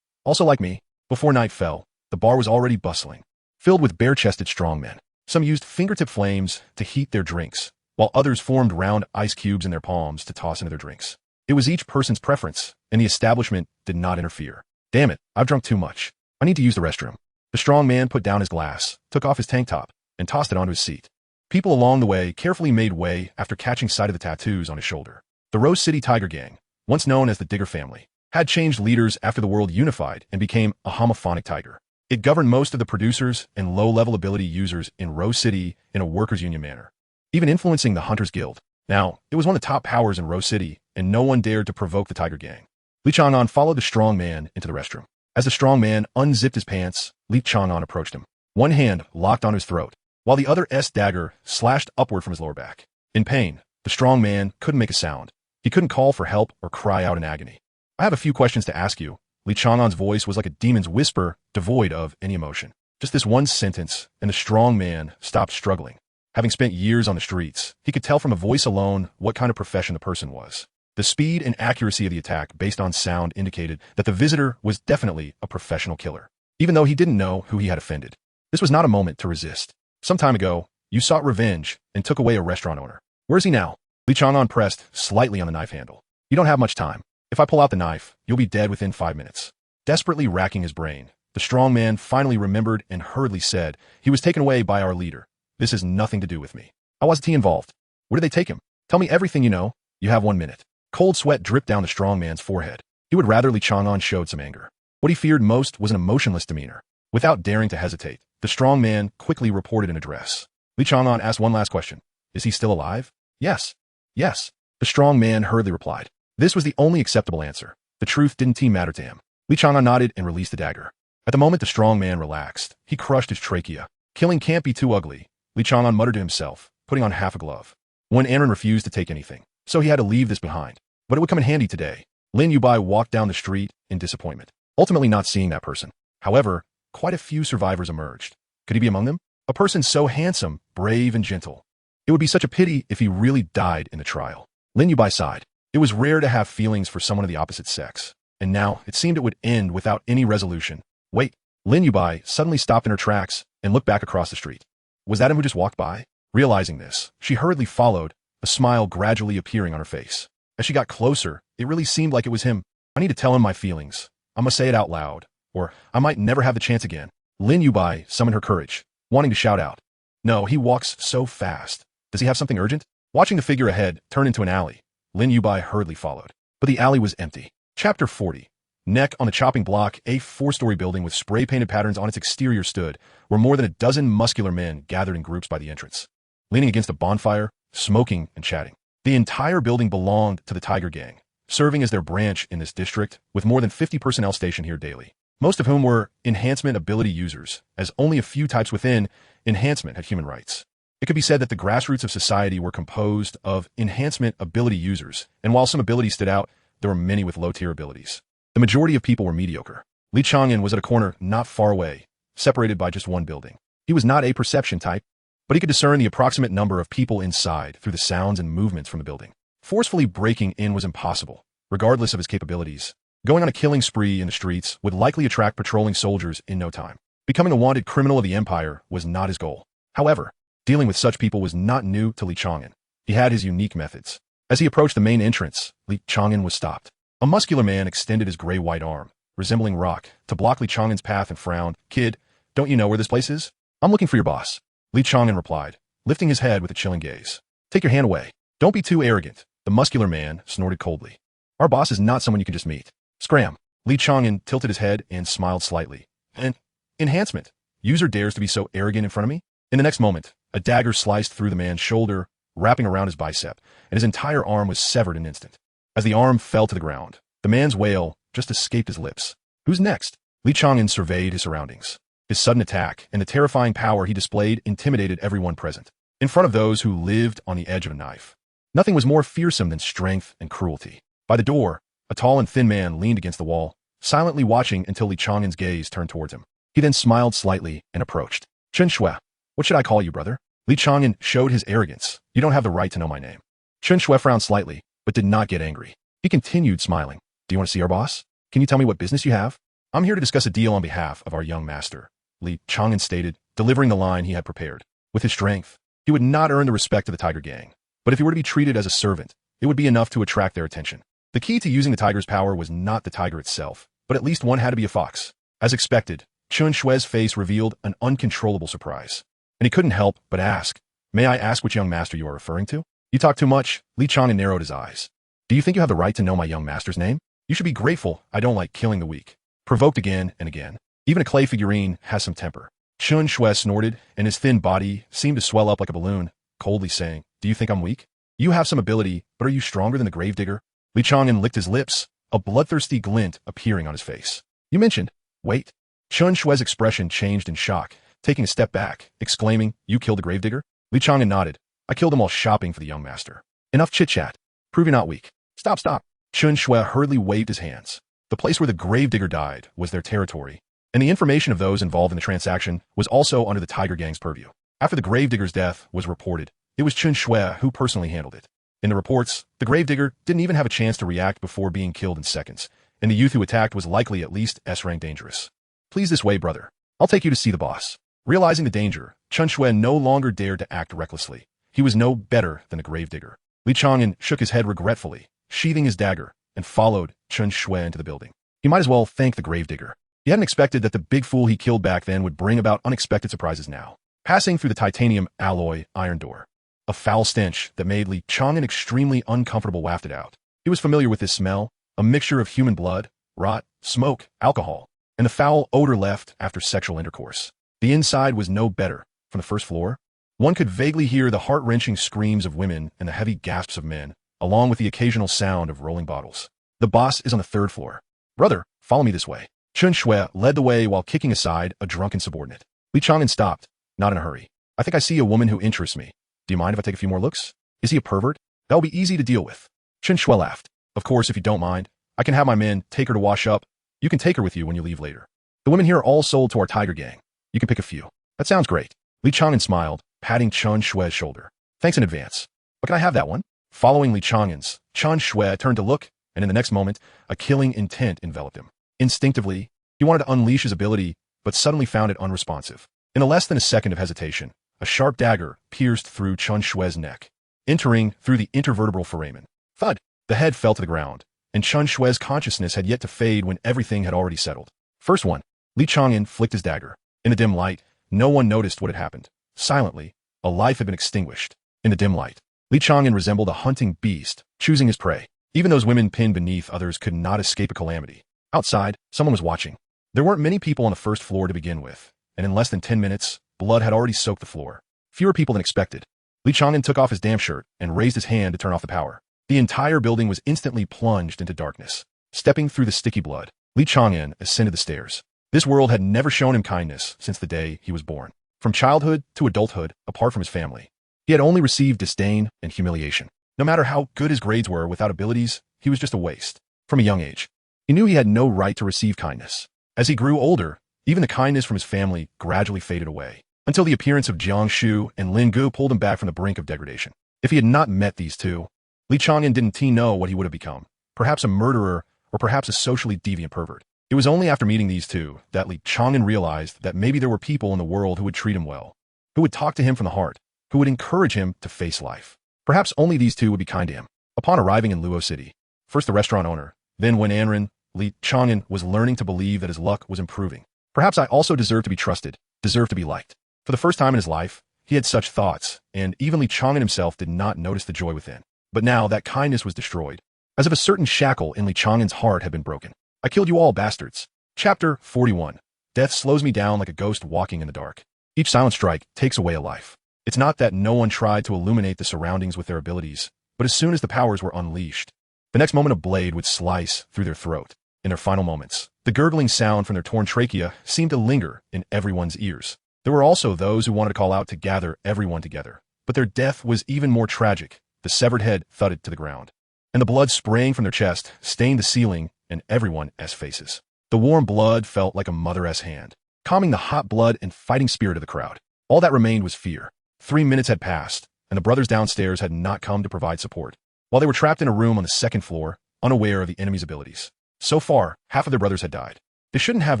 Also like me? Before night fell, the bar was already bustling, filled with bare-chested strongmen. Some used fingertip flames to heat their drinks, while others formed round ice cubes in their palms to toss into their drinks. It was each person's preference, and the establishment did not interfere. Damn it, I've drunk too much. I need to use the restroom. The strong man put down his glass, took off his tank top, and tossed it onto his seat. People along the way carefully made way after catching sight of the tattoos on his shoulder. The Rose City Tiger Gang, once known as the Digger family, had changed leaders after the world unified and became a homophonic tiger. It governed most of the producers and low-level ability users in Rose City in a workers' union manner, even influencing the Hunters Guild. Now, it was one of the top powers in Rose City, and no one dared to provoke the Tiger Gang. Li Chang'an followed the strong man into the restroom. As the strong man unzipped his pants, Li Chang'an approached him. One hand locked on his throat, while the other dagger slashed upward from his lower back. In pain, the strong man couldn't make a sound. He couldn't call for help or cry out in agony. I have a few questions to ask you. Li Chang'an's voice was like a demon's whisper, devoid of any emotion. Just this one sentence, and the strong man stopped struggling. Having spent years on the streets, he could tell from a voice alone what kind of profession the person was. The speed and accuracy of the attack based on sound indicated that the visitor was definitely a professional killer, even though he didn't know who he had offended. This was not a moment to resist. Some time ago, you sought revenge and took away a restaurant owner. Where is he now? Li Chang'an pressed slightly on the knife handle. You don't have much time. If I pull out the knife, you'll be dead within 5 minutes. Desperately racking his brain, the strong man finally remembered and hurriedly said, he was taken away by our leader. This has nothing to do with me. How wasn't he involved? Where did they take him? Tell me everything you know. You have 1 minute. Cold sweat dripped down the strong man's forehead. He would rather Li Chang'an showed some anger. What he feared most was an emotionless demeanor. Without daring to hesitate, the strong man quickly reported an address. Li Chang'an asked one last question. Is he still alive? Yes. Yes. The strong man hurriedly replied. This was the only acceptable answer. The truth didn't matter to him. Li Chang'an nodded and released the dagger. At the moment the strong man relaxed, he crushed his trachea. Killing can't be too ugly, Li Chang'an muttered to himself, putting on half a glove. One Aaron refused to take anything, so he had to leave this behind. But it would come in handy today. Lin Yubai walked down the street in disappointment, ultimately not seeing that person. However, quite a few survivors emerged. Could he be among them? A person so handsome, brave, and gentle. It would be such a pity if he really died in the trial. Lin Yubai sighed. It was rare to have feelings for someone of the opposite sex, and now it seemed it would end without any resolution. Wait, Lin Yubai suddenly stopped in her tracks and looked back across the street. Was that him who just walked by? Realizing this, she hurriedly followed, a smile gradually appearing on her face. As she got closer, it really seemed like it was him. I need to tell him my feelings. I must say it out loud, or I might never have the chance again. Lin Yubai summoned her courage, wanting to shout out. No, he walks so fast. Does he have something urgent? Watching the figure ahead turn into an alley, Lin Yubai hurriedly followed. But the alley was empty. Chapter 40. Neck on the chopping block, a 4-story building with spray-painted patterns on its exterior stood, where more than a dozen muscular men gathered in groups by the entrance, leaning against a bonfire, smoking and chatting. The entire building belonged to the Tiger Gang, serving as their branch in this district, with more than 50 personnel stationed here daily, most of whom were enhancement ability users, as only a few types within enhancement had human rights. It could be said that the grassroots of society were composed of enhancement ability users, and while some abilities stood out, there were many with low-tier abilities. The majority of people were mediocre. Li Chang'an was at a corner not far away, separated by just one building. He was not a perception type, but he could discern the approximate number of people inside through the sounds and movements from the building. Forcefully breaking in was impossible, regardless of his capabilities. Going on a killing spree in the streets would likely attract patrolling soldiers in no time. Becoming a wanted criminal of the empire was not his goal. However, dealing with such people was not new to Li Chang'an. He had his unique methods. As he approached the main entrance, Li Chang'an was stopped. A muscular man extended his gray-white arm, resembling rock, to block Li Chang'an's path and frowned. Kid, don't you know where this place is? I'm looking for your boss. Li Chang'an replied, lifting his head with a chilling gaze. Take your hand away. Don't be too arrogant. The muscular man snorted coldly. Our boss is not someone you can just meet. Scram. Li Chang'an tilted his head and smiled slightly. And enhancement. User dares to be so arrogant in front of me? In the next moment, a dagger sliced through the man's shoulder, wrapping around his bicep, and his entire arm was severed in an instant. As the arm fell to the ground, the man's wail just escaped his lips. Who's next? Li Chang'an surveyed his surroundings. His sudden attack and the terrifying power he displayed intimidated everyone present. In front of those who lived on the edge of a knife. Nothing was more fearsome than strength and cruelty. By the door, a tall and thin man leaned against the wall, silently watching until Li Chang'an's gaze turned towards him. He then smiled slightly and approached. Chen Shui, what should I call you, brother? Li Chang'an showed his arrogance. You don't have the right to know my name. Chen Shui frowned slightly, but did not get angry. He continued smiling. Do you want to see our boss? Can you tell me what business you have? I'm here to discuss a deal on behalf of our young master, Li Chang'an stated, delivering the line he had prepared. With his strength, he would not earn the respect of the Tiger Gang. But if he were to be treated as a servant, it would be enough to attract their attention. The key to using the tiger's power was not the tiger itself, but at least one had to be a fox. As expected, Chen Shui's face revealed an uncontrollable surprise. And he couldn't help but ask, may I ask which young master you are referring to? You talk too much. Li Chang'an narrowed his eyes. Do you think you have the right to know my young master's name? You should be grateful I don't like killing the weak. Provoked again and again. Even a clay figurine has some temper. Chen Shui snorted, and his thin body seemed to swell up like a balloon, coldly saying, do you think I'm weak? You have some ability, but are you stronger than the gravedigger? Li Chang'an licked his lips, a bloodthirsty glint appearing on his face. You mentioned, wait. Chen Shui's expression changed in shock, taking a step back, exclaiming, you killed the gravedigger? Li Chang'an nodded. I killed him while shopping for the young master. Enough chit-chat. Prove you're not weak. Stop. Chen Shui hurriedly waved his hands. The place where the gravedigger died was their territory, and the information of those involved in the transaction was also under the Tiger Gang's purview. After the gravedigger's death was reported, it was Chen Shui who personally handled it. In the reports, the gravedigger didn't even have a chance to react before being killed in seconds, and the youth who attacked was likely at least S-rank dangerous. Please this way, brother. I'll take you to see the boss. Realizing the danger, Chen Shui no longer dared to act recklessly. He was no better than a gravedigger. Li Chang'an shook his head regretfully, sheathing his dagger, and followed Chen Shui into the building. He might as well thank the gravedigger. He hadn't expected that the big fool he killed back then would bring about unexpected surprises now. Passing through the titanium alloy iron door, a foul stench that made Li Chang'an extremely uncomfortable wafted out. He was familiar with this smell, a mixture of human blood, rot, smoke, alcohol, and the foul odor left after sexual intercourse. The inside was no better. From the first floor, one could vaguely hear the heart-wrenching screams of women and the heavy gasps of men, along with the occasional sound of rolling bottles. The boss is on the third floor. Brother, follow me this way. Chen Shui led the way while kicking aside a drunken subordinate. Li Chang'an stopped, not in a hurry. I think I see a woman who interests me. Do you mind if I take a few more looks? Is he a pervert? That'll be easy to deal with. Chen Shui laughed. Of course, if you don't mind, I can have my men take her to wash up. You can take her with you when you leave later. The women here are all sold to our Tiger Gang. You can pick a few. That sounds great. Li Chang'an smiled, patting Chen Shui's shoulder. Thanks in advance. But can I have that one? Following Li Chang'an's, Chen Shui turned to look, and in the next moment, a killing intent enveloped him. Instinctively, he wanted to unleash his ability, but suddenly found it unresponsive. In less than a second of hesitation, a sharp dagger pierced through Chen Shui's neck, entering through the intervertebral foramen. Thud! The head fell to the ground, and Chen Shui's consciousness had yet to fade when everything had already settled. First one, Li Chang'an flicked his dagger. In the dim light, no one noticed what had happened. Silently, a life had been extinguished. In the dim light, Li Chang'an resembled a hunting beast, choosing his prey. Even those women pinned beneath others could not escape a calamity. Outside, someone was watching. There weren't many people on the first floor to begin with, and in less than 10 minutes, blood had already soaked the floor. Fewer people than expected. Li Chang'an took off his damp shirt and raised his hand to turn off the power. The entire building was instantly plunged into darkness. Stepping through the sticky blood, Li Chang'an ascended the stairs. This world had never shown him kindness since the day he was born. From childhood to adulthood, apart from his family, he had only received disdain and humiliation. No matter how good his grades were without abilities, he was just a waste. From a young age, he knew he had no right to receive kindness. As he grew older, even the kindness from his family gradually faded away, until the appearance of Jiang Shu and Lin Gu pulled him back from the brink of degradation. If he had not met these two, Li Chang'an didn't know what he would have become. Perhaps a murderer, or perhaps a socially deviant pervert. It was only after meeting these two that Li Chang'an realized that maybe there were people in the world who would treat him well, who would talk to him from the heart, who would encourage him to face life. Perhaps only these two would be kind to him. Upon arriving in Luo City, first the restaurant owner, then Wen Anren, Li Chang'an was learning to believe that his luck was improving. Perhaps I also deserve to be trusted, deserve to be liked. For the first time in his life, he had such thoughts, and even Li Chang'an himself did not notice the joy within. But now that kindness was destroyed, as if a certain shackle in Li Chang'an's heart had been broken. I killed you all, bastards. Chapter 41. Death slows me down like a ghost walking in the dark. Each silent strike takes away a life. It's not that no one tried to illuminate the surroundings with their abilities, but as soon as the powers were unleashed, the next moment a blade would slice through their throat. In their final moments, the gurgling sound from their torn trachea seemed to linger in everyone's ears. There were also those who wanted to call out to gather everyone together, but their death was even more tragic. The severed head thudded to the ground, and the blood spraying from their chest stained the ceiling and everyone's faces. The warm blood felt like a mother's hand, calming the hot blood and fighting spirit of the crowd. All that remained was fear. 3 minutes had passed, and the brothers downstairs had not come to provide support, while they were trapped in a room on the second floor, unaware of the enemy's abilities. So far, half of their brothers had died. They shouldn't have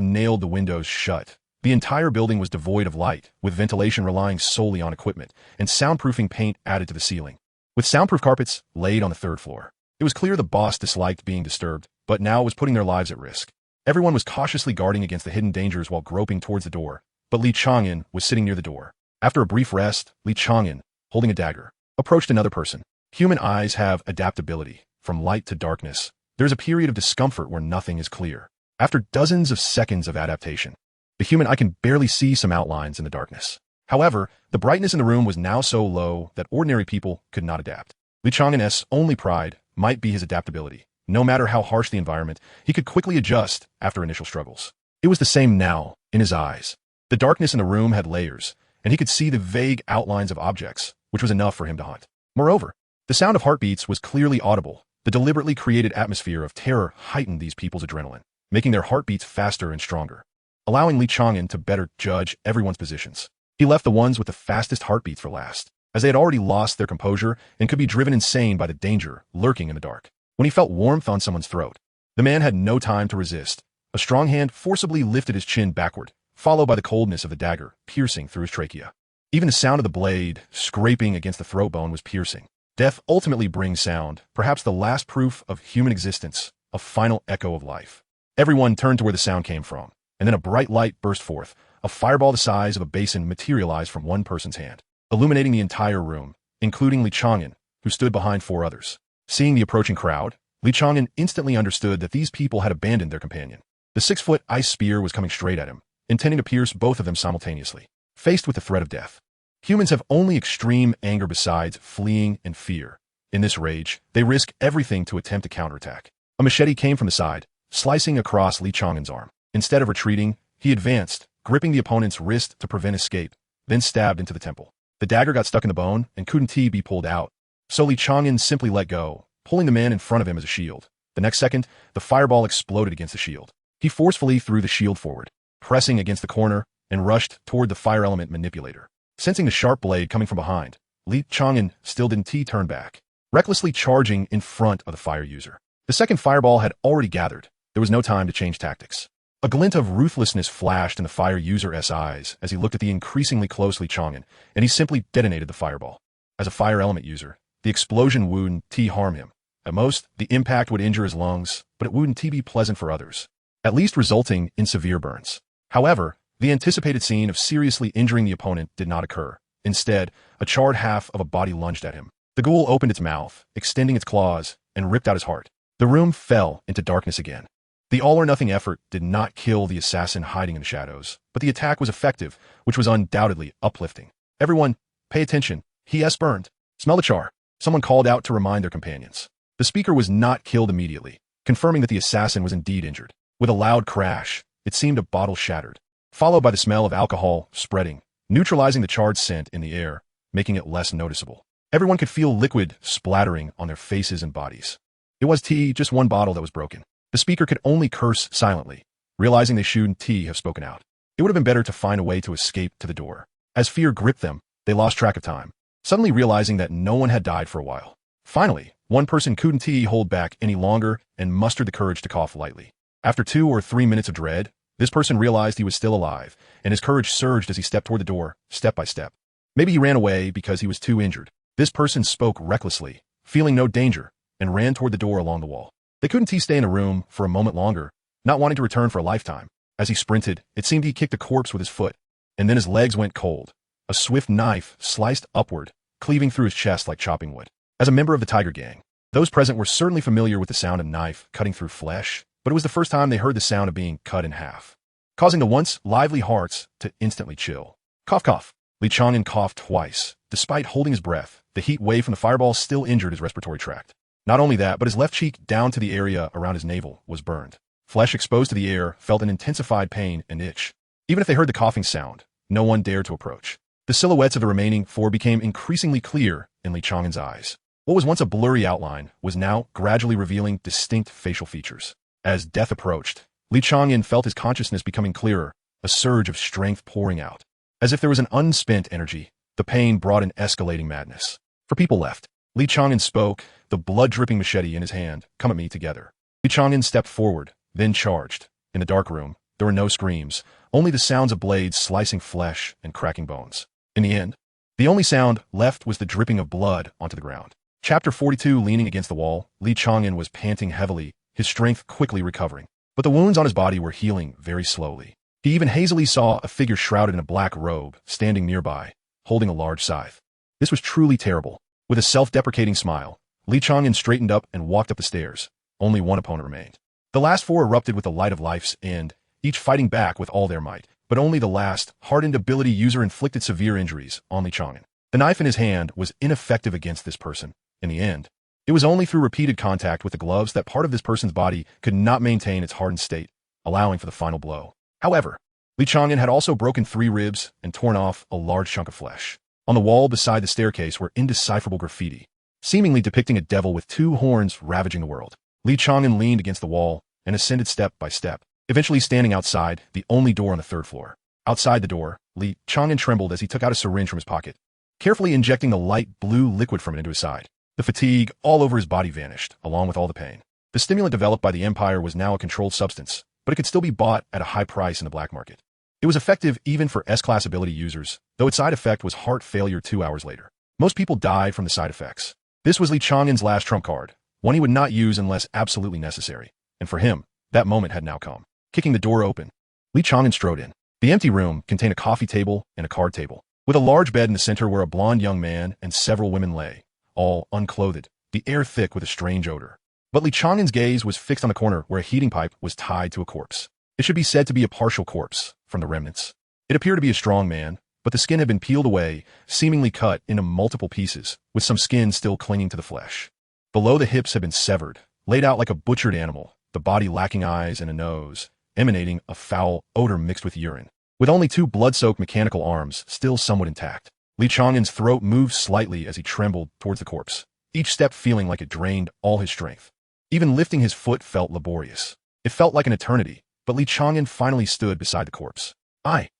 nailed the windows shut. The entire building was devoid of light, with ventilation relying solely on equipment, and soundproofing paint added to the ceiling. With soundproof carpets laid on the third floor, it was clear the boss disliked being disturbed, but now was putting their lives at risk. Everyone was cautiously guarding against the hidden dangers while groping towards the door, but Li Chang'an was sitting near the door. After a brief rest, Li Chang'an, holding a dagger, approached another person. Human eyes have adaptability. From light to darkness, there is a period of discomfort where nothing is clear. After dozens of seconds of adaptation, the human eye can barely see some outlines in the darkness. However, the brightness in the room was now so low that ordinary people could not adapt. Li Chang'an's only pride might be his adaptability. No matter how harsh the environment, he could quickly adjust after initial struggles. It was the same now, in his eyes. The darkness in the room had layers, and he could see the vague outlines of objects, which was enough for him to hunt. Moreover, the sound of heartbeats was clearly audible. The deliberately created atmosphere of terror heightened these people's adrenaline, making their heartbeats faster and stronger, allowing Li Chang'an to better judge everyone's positions. He left the ones with the fastest heartbeats for last, as they had already lost their composure and could be driven insane by the danger lurking in the dark. When he felt warmth on someone's throat, the man had no time to resist. A strong hand forcibly lifted his chin backward, followed by the coldness of the dagger piercing through his trachea. Even the sound of the blade scraping against the throat bone was piercing. Death ultimately brings sound, perhaps the last proof of human existence, a final echo of life. Everyone turned to where the sound came from, and then a bright light burst forth. A fireball the size of a basin materialized from one person's hand, illuminating the entire room, including Li Chang'an, who stood behind 4 others. Seeing the approaching crowd, Li Chang'an instantly understood that these people had abandoned their companion. The 6-foot ice spear was coming straight at him, intending to pierce both of them simultaneously. Faced with the threat of death, humans have only extreme anger besides fleeing and fear. In this rage, they risk everything to attempt a counterattack. A machete came from the side, slicing across Li Chang'an's arm. Instead of retreating, he advanced, gripping the opponent's wrist to prevent escape, then stabbed into the temple. The dagger got stuck in the bone and couldn't be pulled out, so Li Chang'an simply let go, pulling the man in front of him as a shield. The next second, the fireball exploded against the shield. He forcefully threw the shield forward, pressing against the corner, and rushed toward the fire element manipulator. Sensing the sharp blade coming from behind, Li Chang'an still didn't turn back, recklessly charging in front of the fire user. The second fireball had already gathered. There was no time to change tactics. A glint of ruthlessness flashed in the fire user's eyes as he looked at the increasingly close Li Chang'an, and he simply detonated the fireball. As a fire element user, the explosion wouldn't harm him. At most, the impact would injure his lungs, but it wouldn't be pleasant for others, at least resulting in severe burns. However, the anticipated scene of seriously injuring the opponent did not occur. Instead, a charred half of a body lunged at him. The ghoul opened its mouth, extending its claws, and ripped out his heart. The room fell into darkness again. The all-or-nothing effort did not kill the assassin hiding in the shadows, but the attack was effective, which was undoubtedly uplifting. Everyone, pay attention. He has burned. Smell the char. Someone called out to remind their companions. The speaker was not killed immediately, confirming that the assassin was indeed injured. With a loud crash, it seemed a bottle shattered, followed by the smell of alcohol spreading, neutralizing the charred scent in the air, making it less noticeable. Everyone could feel liquid splattering on their faces and bodies. It was just one bottle that was broken. The speaker could only curse silently, realizing they shouldn't have spoken out. It would have been better to find a way to escape to the door. As fear gripped them, they lost track of time, suddenly realizing that no one had died for a while. Finally, one person couldn't hold back any longer and mustered the courage to cough lightly. After 2 or 3 minutes of dread, this person realized he was still alive, and his courage surged as he stepped toward the door, step by step. Maybe he ran away because he was too injured. This person spoke recklessly, feeling no danger, and ran toward the door along the wall. They couldn't stay in the room for a moment longer, not wanting to return for a lifetime. As he sprinted, it seemed he kicked a corpse with his foot, and then his legs went cold. A swift knife sliced upward, cleaving through his chest like chopping wood. As a member of the Tiger Gang, those present were certainly familiar with the sound of a knife cutting through flesh, but it was the first time they heard the sound of being cut in half, causing the once lively hearts to instantly chill. Cough, cough. Li Chang'an coughed twice. Despite holding his breath, the heat wave from the fireball still injured his respiratory tract. Not only that, but his left cheek down to the area around his navel was burned. Flesh exposed to the air felt an intensified pain and itch. Even if they heard the coughing sound, no one dared to approach. The silhouettes of the remaining four became increasingly clear in Li Chang'an's eyes. What was once a blurry outline was now gradually revealing distinct facial features. As death approached, Li Chang'an felt his consciousness becoming clearer, a surge of strength pouring out. As if there was an unspent energy, the pain brought an escalating madness. For people left, Li Chang'an spoke, the blood-dripping machete in his hand. Come at me together. Li Chang'an stepped forward, then charged. In the dark room, there were no screams, only the sounds of blades slicing flesh and cracking bones. In the end, the only sound left was the dripping of blood onto the ground. Chapter 42. Leaning against the wall, Li Chang'an was panting heavily, his strength quickly recovering. But the wounds on his body were healing very slowly. He even hazily saw a figure shrouded in a black robe, standing nearby, holding a large scythe. This was truly terrible. With a self-deprecating smile, Li Chang'an straightened up and walked up the stairs. Only one opponent remained. The last four erupted with the light of life's end, each fighting back with all their might. But only the last, hardened ability user inflicted severe injuries on Li Chang'an. The knife in his hand was ineffective against this person. In the end, it was only through repeated contact with the gloves that part of this person's body could not maintain its hardened state, allowing for the final blow. However, Li Chang'an had also broken 3 ribs and torn off a large chunk of flesh. On the wall beside the staircase were indecipherable graffiti, seemingly depicting a devil with 2 horns ravaging the world. Li Chang'an leaned against the wall and ascended step by step, eventually standing outside the only door on the 3rd floor. Outside the door, Li Chang'an trembled as he took out a syringe from his pocket, carefully injecting the light blue liquid from it into his side. The fatigue all over his body vanished, along with all the pain. The stimulant developed by the Empire was now a controlled substance, but it could still be bought at a high price in the black market. It was effective even for S-class ability users, though its side effect was heart failure 2 hours later. Most people died from the side effects. This was Li Chang'an's last trump card, one he would not use unless absolutely necessary. And for him, that moment had now come. Kicking the door open, Li Chang'an strode in. The empty room contained a coffee table and a card table, with a large bed in the center where a blonde young man and several women lay, all unclothed, the air thick with a strange odor. But Li Chang'an's gaze was fixed on the corner where a heating pipe was tied to a corpse. It should be said to be a partial corpse, from the remnants. It appeared to be a strong man, but the skin had been peeled away, seemingly cut into multiple pieces, with some skin still clinging to the flesh. Below the hips had been severed, laid out like a butchered animal, the body lacking eyes and a nose, emanating a foul odor mixed with urine. With only 2 blood-soaked mechanical arms still somewhat intact, Li Chang'an's throat moved slightly as he trembled towards the corpse, each step feeling like it drained all his strength. Even lifting his foot felt laborious. It felt like an eternity, but Li Chang'an finally stood beside the corpse. I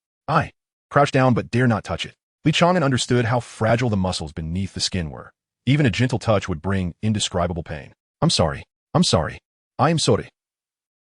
crouched down but dare not touch it. Li Chang'an understood how fragile the muscles beneath the skin were. Even a gentle touch would bring indescribable pain. I'm sorry. I am sorry.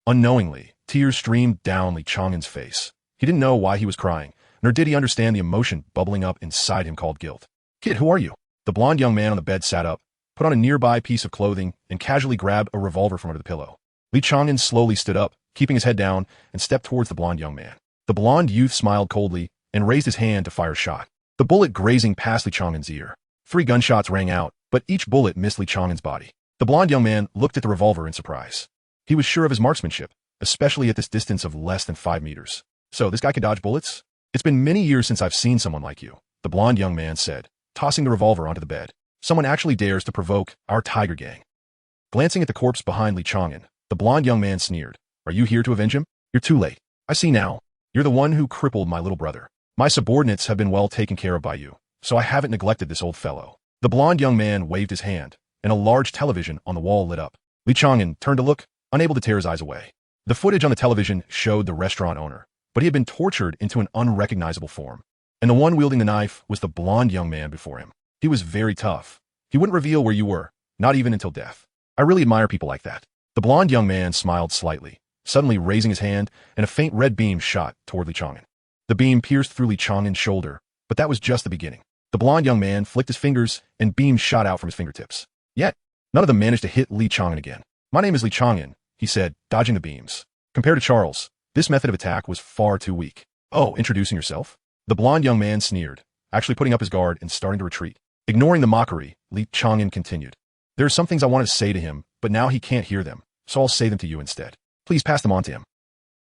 Unknowingly, tears streamed down Li Chang'an's face. He didn't know why he was crying, nor did he understand the emotion bubbling up inside him called guilt. Kid, who are you? The blonde young man on the bed sat up, put on a nearby piece of clothing, and casually grabbed a revolver from under the pillow. Li Chang'an slowly stood up, keeping his head down, and stepped towards the blonde young man. The blonde youth smiled coldly and raised his hand to fire a shot, the bullet grazing past Li Chang'an's ear. 3 gunshots rang out, but each bullet missed Li Chang'an's body. The blonde young man looked at the revolver in surprise. He was sure of his marksmanship, especially at this distance of less than 5 meters. So, this guy can dodge bullets? It's been many years since I've seen someone like you, the blonde young man said, tossing the revolver onto the bed. Someone actually dares to provoke our Tiger Gang. Glancing at the corpse behind Li Chang'an, the blonde young man sneered. Are you here to avenge him? You're too late. I see now. You're the one who crippled my little brother. My subordinates have been well taken care of by you, so I haven't neglected this old fellow. The blonde young man waved his hand, and a large television on the wall lit up. Li Chang'an turned to look, unable to tear his eyes away. The footage on the television showed the restaurant owner, but he had been tortured into an unrecognizable form. And the one wielding the knife was the blonde young man before him. He was very tough. He wouldn't reveal where you were, not even until death. I really admire people like that. The blonde young man smiled slightly, suddenly raising his hand, and a faint red beam shot toward Li Chang'an. The beam pierced through Li Chang'an's shoulder, but that was just the beginning. The blonde young man flicked his fingers, and beams shot out from his fingertips. Yet, none of them managed to hit Li Chang'an again. My name is Li Chang'an, he said, dodging the beams. Compared to Charles, this method of attack was far too weak. Oh, introducing yourself? The blonde young man sneered, actually putting up his guard and starting to retreat. Ignoring the mockery, Li Chang'an continued. There are some things I wanted to say to him, but now he can't hear them, so I'll say them to you instead. Please pass them on to him.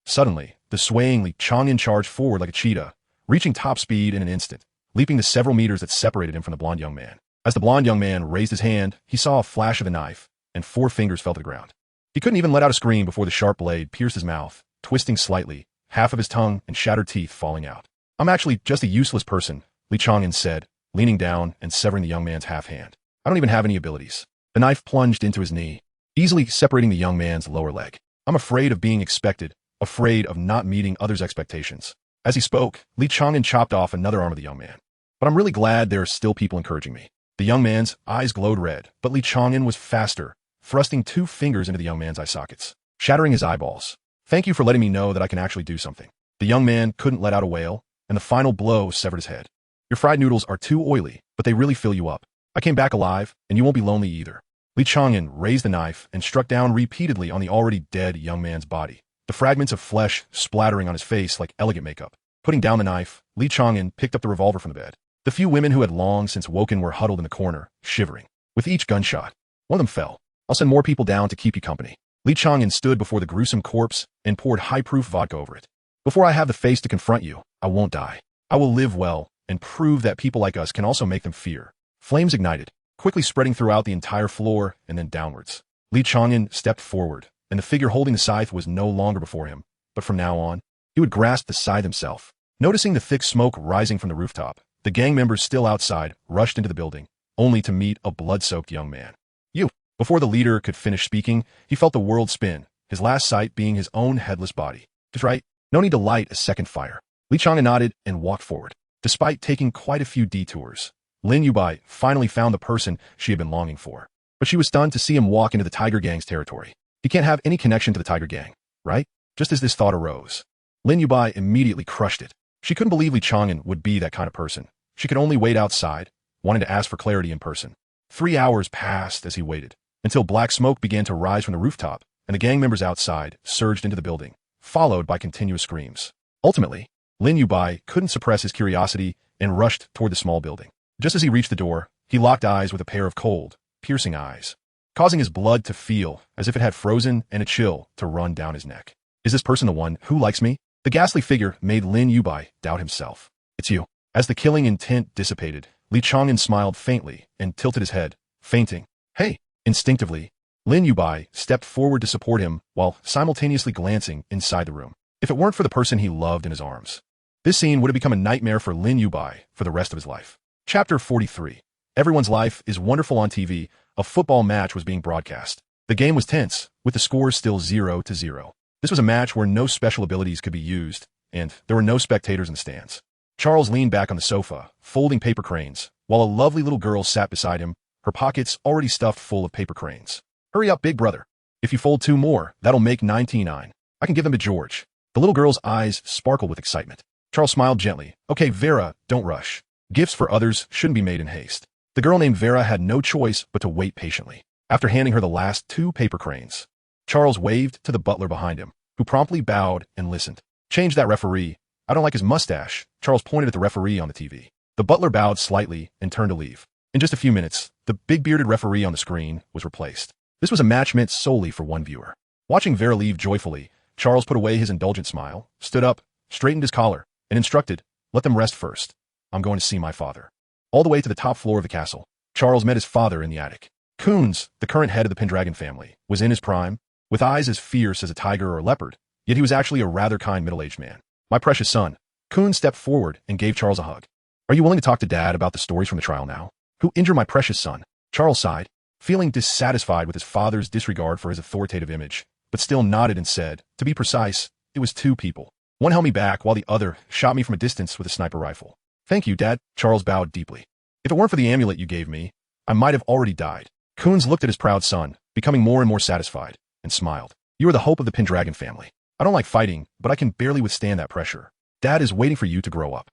Suddenly, the swaying Li Chang'an charged forward like a cheetah, reaching top speed in an instant, leaping the several meters that separated him from the blonde young man. As the blonde young man raised his hand, he saw a flash of a knife, and 4 fingers fell to the ground. He couldn't even let out a scream before the sharp blade pierced his mouth, twisting slightly, half of his tongue and shattered teeth falling out. I'm actually just a useless person, Li Chang'an said, leaning down and severing the young man's half hand. I don't even have any abilities. The knife plunged into his knee, easily separating the young man's lower leg. I'm afraid of being expected, afraid of not meeting others' expectations. As he spoke, Li Chang'an chopped off another arm of the young man. But I'm really glad there are still people encouraging me. The young man's eyes glowed red, but Li Chang'an was faster, thrusting 2 fingers into the young man's eye sockets, shattering his eyeballs. Thank you for letting me know that I can actually do something. The young man couldn't let out a wail, and the final blow severed his head. Your fried noodles are too oily, but they really fill you up. I came back alive, and you won't be lonely either. Li Chang'an raised the knife and struck down repeatedly on the already dead young man's body, the fragments of flesh splattering on his face like elegant makeup. Putting down the knife, Li Chang'an picked up the revolver from the bed. The few women who had long since woken were huddled in the corner, shivering. With each gunshot, one of them fell. I'll send more people down to keep you company. Li Chang'an stood before the gruesome corpse and poured high-proof vodka over it. Before I have the face to confront you, I won't die. I will live well and prove that people like us can also make them fear. Flames ignited, quickly spreading throughout the entire floor and then downwards. Li Chang'an stepped forward, and the figure holding the scythe was no longer before him, but from now on, he would grasp the scythe himself. Noticing the thick smoke rising from the rooftop, the gang members still outside rushed into the building, only to meet a blood-soaked young man. You! Before the leader could finish speaking, he felt the world spin, his last sight being his own headless body. Just right, no need to light a second fire. Li Chang'an nodded and walked forward. Despite taking quite a few detours, Lin Yubai finally found the person she had been longing for. But she was stunned to see him walk into the Tiger Gang's territory. He can't have any connection to the Tiger Gang, right? Just as this thought arose, Lin Yubai immediately crushed it. She couldn't believe Li Chang'an would be that kind of person. She could only wait outside, wanting to ask for clarity in person. 3 hours passed as he waited, until black smoke began to rise from the rooftop, and the gang members outside surged into the building, followed by continuous screams. Ultimately, Lin Yubai couldn't suppress his curiosity and rushed toward the small building. Just as he reached the door, he locked eyes with a pair of cold, piercing eyes, causing his blood to feel as if it had frozen and a chill to run down his neck. Is this person the one who likes me? The ghastly figure made Lin Yubai doubt himself. It's you. As the killing intent dissipated, Li Chang'an smiled faintly and tilted his head, fainting. Hey! Instinctively, Lin Yubai stepped forward to support him while simultaneously glancing inside the room. If it weren't for the person he loved in his arms, this scene would have become a nightmare for Lin Yubai for the rest of his life. Chapter 43. Everyone's life is wonderful on TV. A football match was being broadcast. The game was tense, with the score still 0-0. This was a match where no special abilities could be used, and there were no spectators in the stands. Charles leaned back on the sofa, folding paper cranes, while a lovely little girl sat beside him, her pockets already stuffed full of paper cranes. Hurry up, big brother. If you fold 2 more, that'll make 99. I can give them to George. The little girl's eyes sparkled with excitement. Charles smiled gently. Okay, Vera, don't rush. Gifts for others shouldn't be made in haste. The girl named Vera had no choice but to wait patiently. After handing her the last 2 paper cranes, Charles waved to the butler behind him, who promptly bowed and listened. Change that referee. I don't like his mustache. Charles pointed at the referee on the TV. The butler bowed slightly and turned to leave. In just a few minutes, the big-bearded referee on the screen was replaced. This was a match meant solely for one viewer. Watching Vera leave joyfully, Charles put away his indulgent smile, stood up, straightened his collar, and instructed, let them rest first. I'm going to see my father. All the way to the top floor of the castle, Charles met his father in the attic. Coons, the current head of the Pendragon family, was in his prime, with eyes as fierce as a tiger or a leopard, yet he was actually a rather kind middle-aged man. My precious son. Coons stepped forward and gave Charles a hug. Are you willing to talk to Dad about the stories from the trial now? Who injured my precious son? Charles sighed, feeling dissatisfied with his father's disregard for his authoritative image, but still nodded and said, to be precise, it was 2 people. One held me back while the other shot me from a distance with a sniper rifle. Thank you, Dad. Charles bowed deeply. If it weren't for the amulet you gave me, I might have already died. Coons looked at his proud son, becoming more and more satisfied, and smiled. You are the hope of the Pendragon family. I don't like fighting, but I can barely withstand that pressure. Dad is waiting for you to grow up.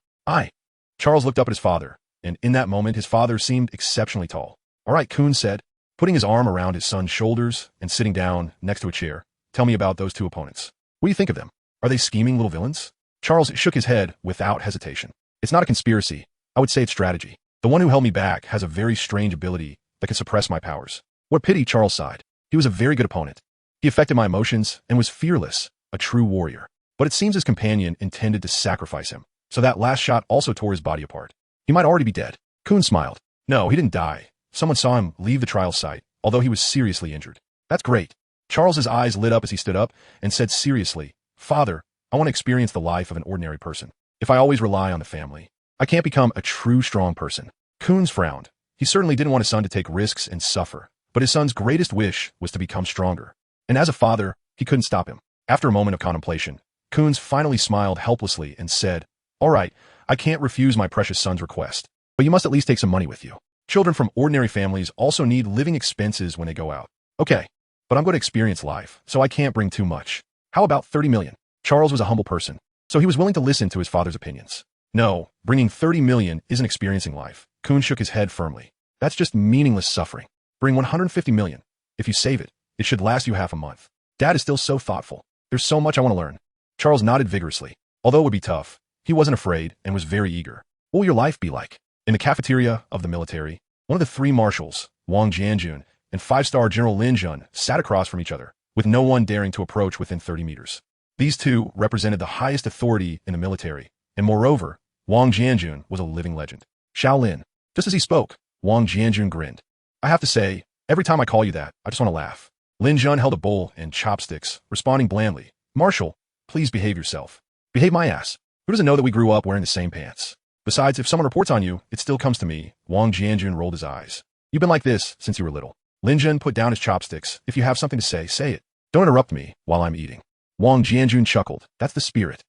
Charles looked up at his father, and in that moment his father seemed exceptionally tall. All right, Coons said, putting his arm around his son's shoulders and sitting down next to a chair. Tell me about those 2 opponents. What do you think of them? Are they scheming little villains? Charles shook his head without hesitation. It's not a conspiracy. I would say it's strategy. The one who held me back has a very strange ability that can suppress my powers. What pity, Charles sighed. He was a very good opponent. He affected my emotions and was fearless, a true warrior. But it seems his companion intended to sacrifice him, so that last shot also tore his body apart. He might already be dead. Kuhn smiled. No, he didn't die. Someone saw him leave the trial site, although he was seriously injured. That's great. Charles's eyes lit up as he stood up and said seriously, Father, I want to experience the life of an ordinary person. If I always rely on the family, I can't become a true strong person. Kuhn frowned. He certainly didn't want his son to take risks and suffer, but his son's greatest wish was to become stronger. And as a father, he couldn't stop him. After a moment of contemplation, Kuhn finally smiled helplessly and said, All right, I can't refuse my precious son's request, but you must at least take some money with you. Children from ordinary families also need living expenses when they go out. Okay, but I'm going to experience life, so I can't bring too much. How about 30 million? Charles was a humble person, so he was willing to listen to his father's opinions. No, bringing 30 million isn't experiencing life. Kuhn shook his head firmly. That's just meaningless suffering. Bring 150 million. If you save it, it should last you half a month. Dad is still so thoughtful. There's so much I want to learn. Charles nodded vigorously. Although it would be tough, he wasn't afraid and was very eager. What will your life be like? In the cafeteria of the military, one of the three marshals, Wang Jianjun, and five-star General Li Chang'an sat across from each other, with no one daring to approach within 30 meters. These two represented the highest authority in the military, and moreover, Wang Jianjun was a living legend. Shaolin. Just as he spoke, Wang Jianjun grinned. I have to say, every time I call you that, I just want to laugh. Li Chang'an held a bowl and chopsticks, responding blandly, Marshal, please behave yourself. Behave my ass. Who doesn't know that we grew up wearing the same pants? Besides, if someone reports on you, it still comes to me. Wang Jianjun rolled his eyes. You've been like this since you were little. Li Chang'an put down his chopsticks. If you have something to say it. Don't interrupt me while I'm eating. Wang Jianjun chuckled. That's the spirit.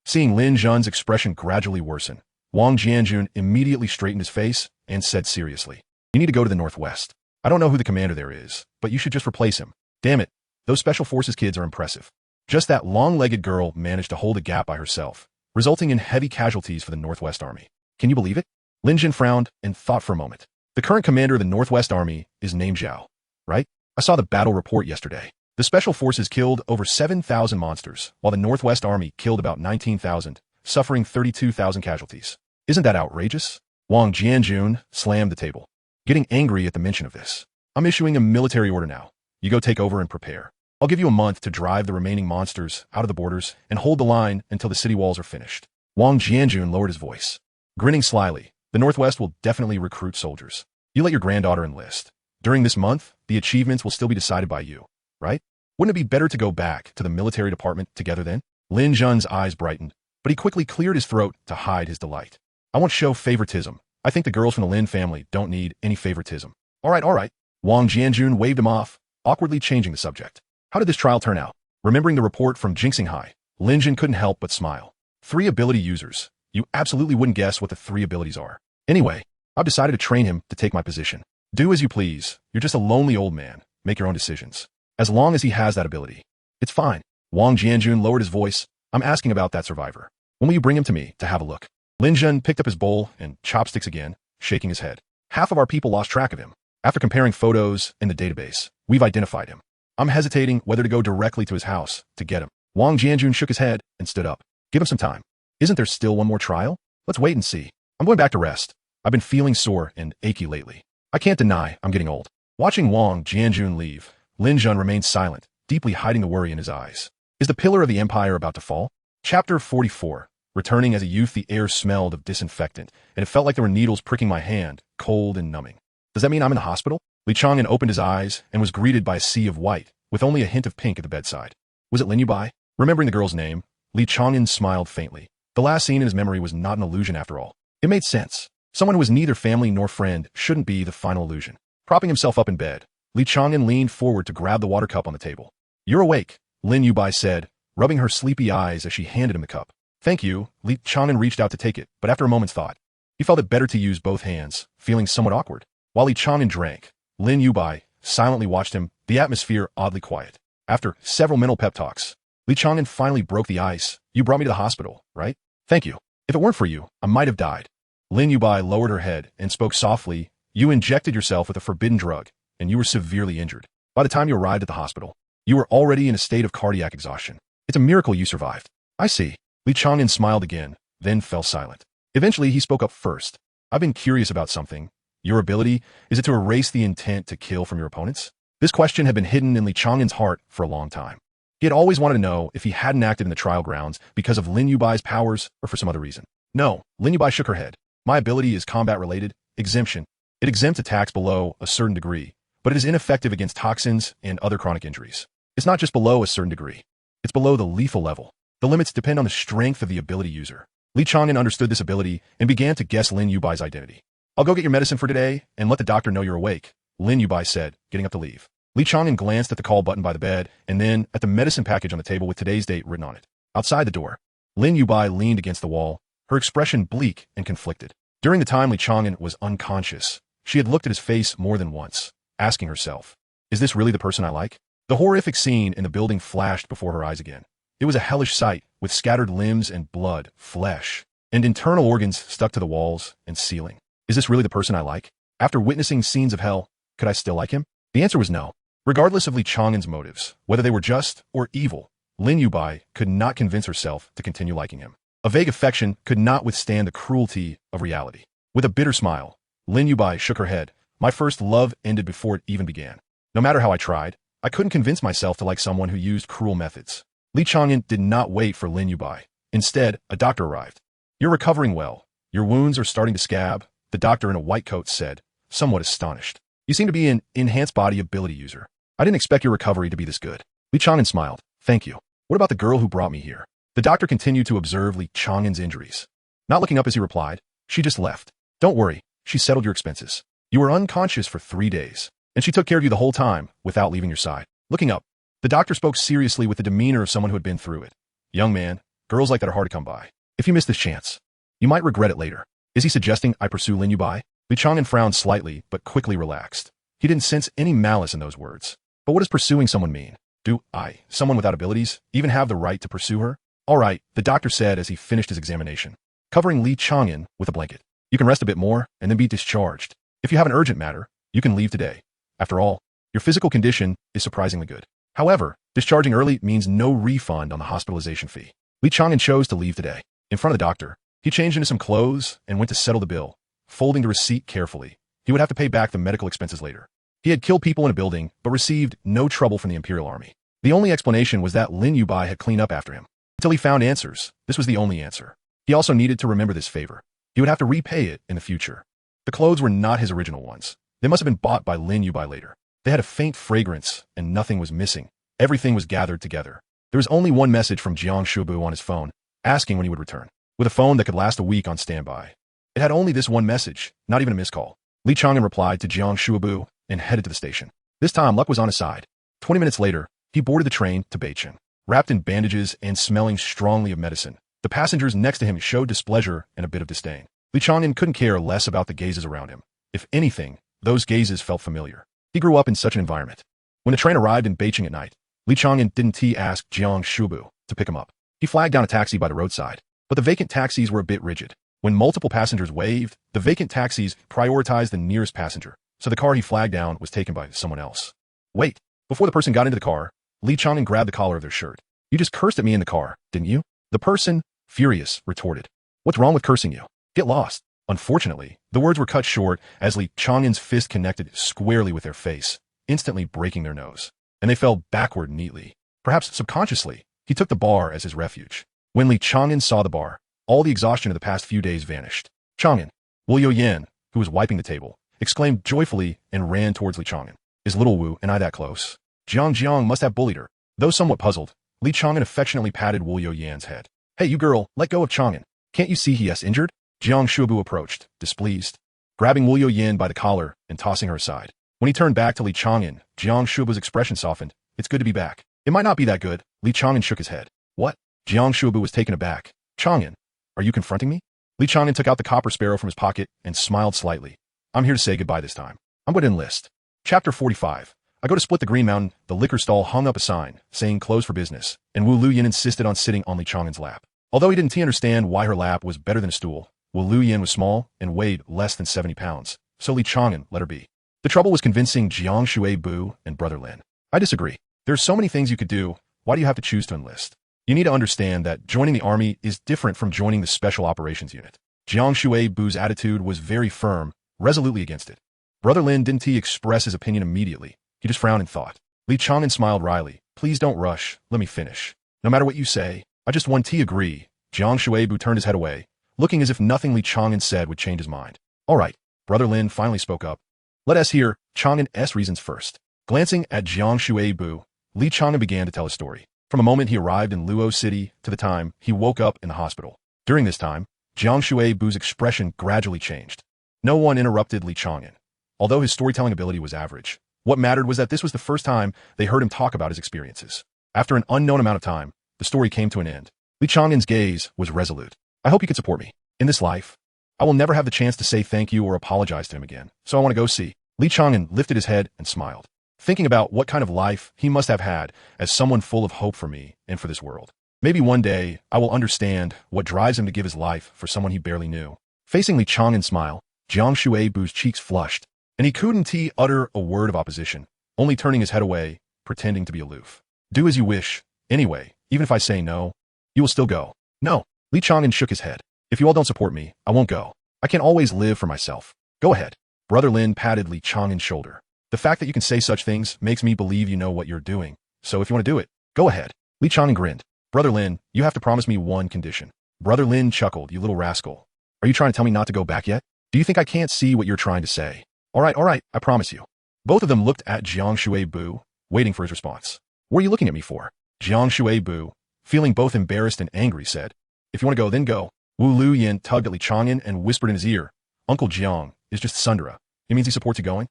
Seeing Li Chang'an's expression gradually worsen, Wang Jianjun immediately straightened his face and said seriously, You need to go to the Northwest. I don't know who the commander there is, but you should just replace him. Damn it, those special forces kids are impressive. Just that long-legged girl managed to hold a gap by herself, resulting in heavy casualties for the Northwest Army. Can you believe it? Li Chang'an frowned and thought for a moment. The current commander of the Northwest Army is named Zhao, right? I saw the battle report yesterday. The special forces killed over 7,000 monsters, while the Northwest Army killed about 19,000, suffering 32,000 casualties. Isn't that outrageous? Wang Jianjun slammed the table, getting angry at the mention of this. I'm issuing a military order now. You go take over and prepare. I'll give you a month to drive the remaining monsters out of the borders and hold the line until the city walls are finished. Wang Jianjun lowered his voice. Grinning slyly, the Northwest will definitely recruit soldiers. You let your granddaughter enlist. During this month, the achievements will still be decided by you, right? Wouldn't it be better to go back to the military department together then? Li Chang'an's eyes brightened, but he quickly cleared his throat to hide his delight. I won't show favoritism. I think the girls from the Lin family don't need any favoritism. All right. Wang Jianjun waved him off, awkwardly changing the subject. How did this trial turn out? Remembering the report from Jinxing High, Li Chang'an couldn't help but smile. 3 ability users. You absolutely wouldn't guess what the 3 abilities are. Anyway, I've decided to train him to take my position. Do as you please. You're just a lonely old man. Make your own decisions. As long as he has that ability. It's fine. Wang Jianjun lowered his voice. I'm asking about that survivor. When will you bring him to me to have a look? Li Chang'an picked up his bowl and chopsticks again, shaking his head. Half of our people lost track of him. After comparing photos in the database, we've identified him. I'm hesitating whether to go directly to his house to get him. Wang Jianjun shook his head and stood up. Give him some time. Isn't there still one more trial? Let's wait and see. I'm going back to rest. I've been feeling sore and achy lately. I can't deny I'm getting old. Watching Wang Jianjun leave, Li Chang'an remained silent, deeply hiding the worry in his eyes. Is the pillar of the empire about to fall? Chapter 44. Returning as a youth, the air smelled of disinfectant, and it felt like there were needles pricking my hand, cold and numbing. Does that mean I'm in the hospital? Li Chang'an opened his eyes and was greeted by a sea of white, with only a hint of pink at the bedside. Was it Lin Yubai? Remembering the girl's name, Li Chang'an smiled faintly. The last scene in his memory was not an illusion after all. It made sense. Someone who was neither family nor friend shouldn't be the final illusion. Propping himself up in bed, Li Chang'an leaned forward to grab the water cup on the table. You're awake, Lin Yubai said, rubbing her sleepy eyes as she handed him the cup. Thank you. Li Chang'an reached out to take it, but after a moment's thought, he felt it better to use both hands, feeling somewhat awkward. While Li Chang'an drank, Lin Yubai silently watched him, the atmosphere oddly quiet. After several mental pep talks, Li Chang'an finally broke the ice. You brought me to the hospital, right? Thank you. If it weren't for you, I might have died. Lin Yubai lowered her head and spoke softly. You injected yourself with a forbidden drug, and you were severely injured. By the time you arrived at the hospital, you were already in a state of cardiac exhaustion. It's a miracle you survived. I see. Li Chang'an smiled again, then fell silent. Eventually, he spoke up first. I've been curious about something. Your ability, is it to erase the intent to kill from your opponents? This question had been hidden in Li Chang'an's heart for a long time. He had always wanted to know if he hadn't acted in the trial grounds because of Lin Yubai's powers or for some other reason. No, Lin Yubai shook her head. My ability is combat-related, exemption. It exempts attacks below a certain degree, but it is ineffective against toxins and other chronic injuries. It's not just below a certain degree. It's below the lethal level. The limits depend on the strength of the ability user. Li Chang'an understood this ability and began to guess Lin Yubai's identity. I'll go get your medicine for today and let the doctor know you're awake, Lin Yubai said, getting up to leave. Li Chang'an glanced at the call button by the bed and then at the medicine package on the table with today's date written on it. Outside the door, Lin Yubai leaned against the wall, her expression bleak and conflicted. During the time Li Chang'an was unconscious, she had looked at his face more than once, asking herself, is this really the person I like? The horrific scene in the building flashed before her eyes again. It was a hellish sight, with scattered limbs and blood, flesh, and internal organs stuck to the walls and ceiling. Is this really the person I like? After witnessing scenes of hell, could I still like him? The answer was no. Regardless of Li Chang'an's motives, whether they were just or evil, Lin Yubai could not convince herself to continue liking him. A vague affection could not withstand the cruelty of reality. With a bitter smile, Lin Yubai shook her head. My first love ended before it even began. No matter how I tried, I couldn't convince myself to like someone who used cruel methods. Li Chang'an did not wait for Lin Yubai. Instead, a doctor arrived. You're recovering well. Your wounds are starting to scab, the doctor in a white coat said, somewhat astonished. You seem to be an enhanced body ability user. I didn't expect your recovery to be this good. Li Chang'an smiled. Thank you. What about the girl who brought me here? The doctor continued to observe Li Chang'an's injuries. Not looking up as he replied, she just left. Don't worry, she settled your expenses. You were unconscious for 3 days, and she took care of you the whole time without leaving your side. Looking up, the doctor spoke seriously with the demeanor of someone who had been through it. Young man, girls like that are hard to come by. If you miss this chance, you might regret it later. Is he suggesting I pursue Lin Yubai? Li Chang'an frowned slightly, but quickly relaxed. He didn't sense any malice in those words. But what does pursuing someone mean? Do I, someone without abilities, even have the right to pursue her? All right, the doctor said as he finished his examination, covering Li Chang'an with a blanket. You can rest a bit more and then be discharged. If you have an urgent matter, you can leave today. After all, your physical condition is surprisingly good. However, discharging early means no refund on the hospitalization fee. Li Chang'an chose to leave today. In front of the doctor, he changed into some clothes and went to settle the bill, folding the receipt carefully. He would have to pay back the medical expenses later. He had killed people in a building, but received no trouble from the Imperial Army. The only explanation was that Lin Yubai had cleaned up after him. Until he found answers, this was the only answer. He also needed to remember this favor. He would have to repay it in the future. The clothes were not his original ones. They must have been bought by Lin Yubai later. They had a faint fragrance, and nothing was missing. Everything was gathered together. There was only one message from Jiang Shubu on his phone, asking when he would return. With a phone that could last a week on standby. It had only this one message, not even a missed call. Li Chang'an replied to Jiang Shubu and headed to the station. This time, luck was on his side. 20 minutes later, he boarded the train to Beijing. Wrapped in bandages and smelling strongly of medicine, the passengers next to him showed displeasure and a bit of disdain. Li Chang'an couldn't care less about the gazes around him. If anything, those gazes felt familiar. He grew up in such an environment. When the train arrived in Beijing at night, Li Chang'an didn't ask Jiang Shubu to pick him up. He flagged down a taxi by the roadside, but the vacant taxis were a bit rigid. When multiple passengers waved, the vacant taxis prioritized the nearest passenger, so the car he flagged down was taken by someone else. Wait. Before the person got into the car, Li Chang'an grabbed the collar of their shirt. You just cursed at me in the car, didn't you? The person, furious, retorted. What's wrong with cursing you? Get lost. Unfortunately, the words were cut short as Li Chang'an's fist connected squarely with their face, instantly breaking their nose. And they fell backward neatly. Perhaps subconsciously, he took the bar as his refuge. When Li Chang'an saw the bar, all the exhaustion of the past few days vanished. Chang'an, Wu Youyan, who was wiping the table, exclaimed joyfully and ran towards Li Chang'an. Is little Wu and I that close? Jiang must have bullied her. Though somewhat puzzled, Li Chang'an affectionately patted Wu Youyan's head. Hey, you girl, let go of Chang'an. Can't you see he is injured? Jiang Shubu approached, displeased, grabbing Wu Youyan by the collar and tossing her aside. When he turned back to Li Chang'an, Jiang Shubu's expression softened. It's good to be back. It might not be that good. Li Chang'an shook his head. What? Jiang Shubu was taken aback. Chang'an, are you confronting me? Li Chang'an took out the copper sparrow from his pocket and smiled slightly. I'm here to say goodbye this time. I'm going to enlist. Chapter 45. I go to split the Green Mountain. The liquor stall hung up a sign, saying closed for business, and Wu Luyan insisted on sitting on Li Chang'an's lap. Although he didn't understand why her lap was better than a stool, Wu Luyan was small and weighed less than 70 pounds, so Li Chang'an let her be. The trouble was convincing Jiang Shubu and Brother Lin. I disagree. There are so many things you could do. Why do you have to choose to enlist? You need to understand that joining the army is different from joining the Special Operations Unit. Jiang Shubu's attitude was very firm, resolutely against it. Brother Lin didn't express his opinion immediately. He just frowned in thought. Li Chang'an smiled wryly. Please don't rush. Let me finish. No matter what you say, I just want agree. Jiang Shuibu turned his head away, looking as if nothing Li Chang'an said would change his mind. All right. Brother Lin finally spoke up. Let us hear Chang'an's reasons first. Glancing at Jiang Shuibu, Li Chang'an began to tell his story. From the moment he arrived in Luo City to the time he woke up in the hospital. During this time, Jiang Shuibu's expression gradually changed. No one interrupted Li Chang'an. Although his storytelling ability was average, what mattered was that this was the first time they heard him talk about his experiences. After an unknown amount of time, the story came to an end. Li Chang'an's gaze was resolute. I hope you can support me. In this life, I will never have the chance to say thank you or apologize to him again, so I want to go see. Li Chang'an lifted his head and smiled, thinking about what kind of life he must have had as someone full of hope for me and for this world. Maybe one day I will understand what drives him to give his life for someone he barely knew. Facing Li Chang'an's smile, Jiang Shuibu's cheeks flushed, and he couldn't utter a word of opposition, only turning his head away, pretending to be aloof. Do as you wish. Anyway, even if I say no, you will still go. No. Li Chang'an shook his head. If you all don't support me, I won't go. I can't always live for myself. Go ahead. Brother Lin patted Li Chang'an's shoulder. The fact that you can say such things makes me believe you know what you're doing. So if you want to do it, go ahead. Li Chang'an grinned. Brother Lin, you have to promise me one condition. Brother Lin chuckled. You little rascal. Are you trying to tell me not to go back yet? Do you think I can't see what you're trying to say? All right, I promise you. Both of them looked at Jiang Shuibu, waiting for his response. What are you looking at me for? Jiang Shuibu, feeling both embarrassed and angry, said, If you want to go, then go. Wu Lu Yin tugged at Li Chang'an and whispered in his ear, Uncle Jiang is just Sundara. It means he supports you going?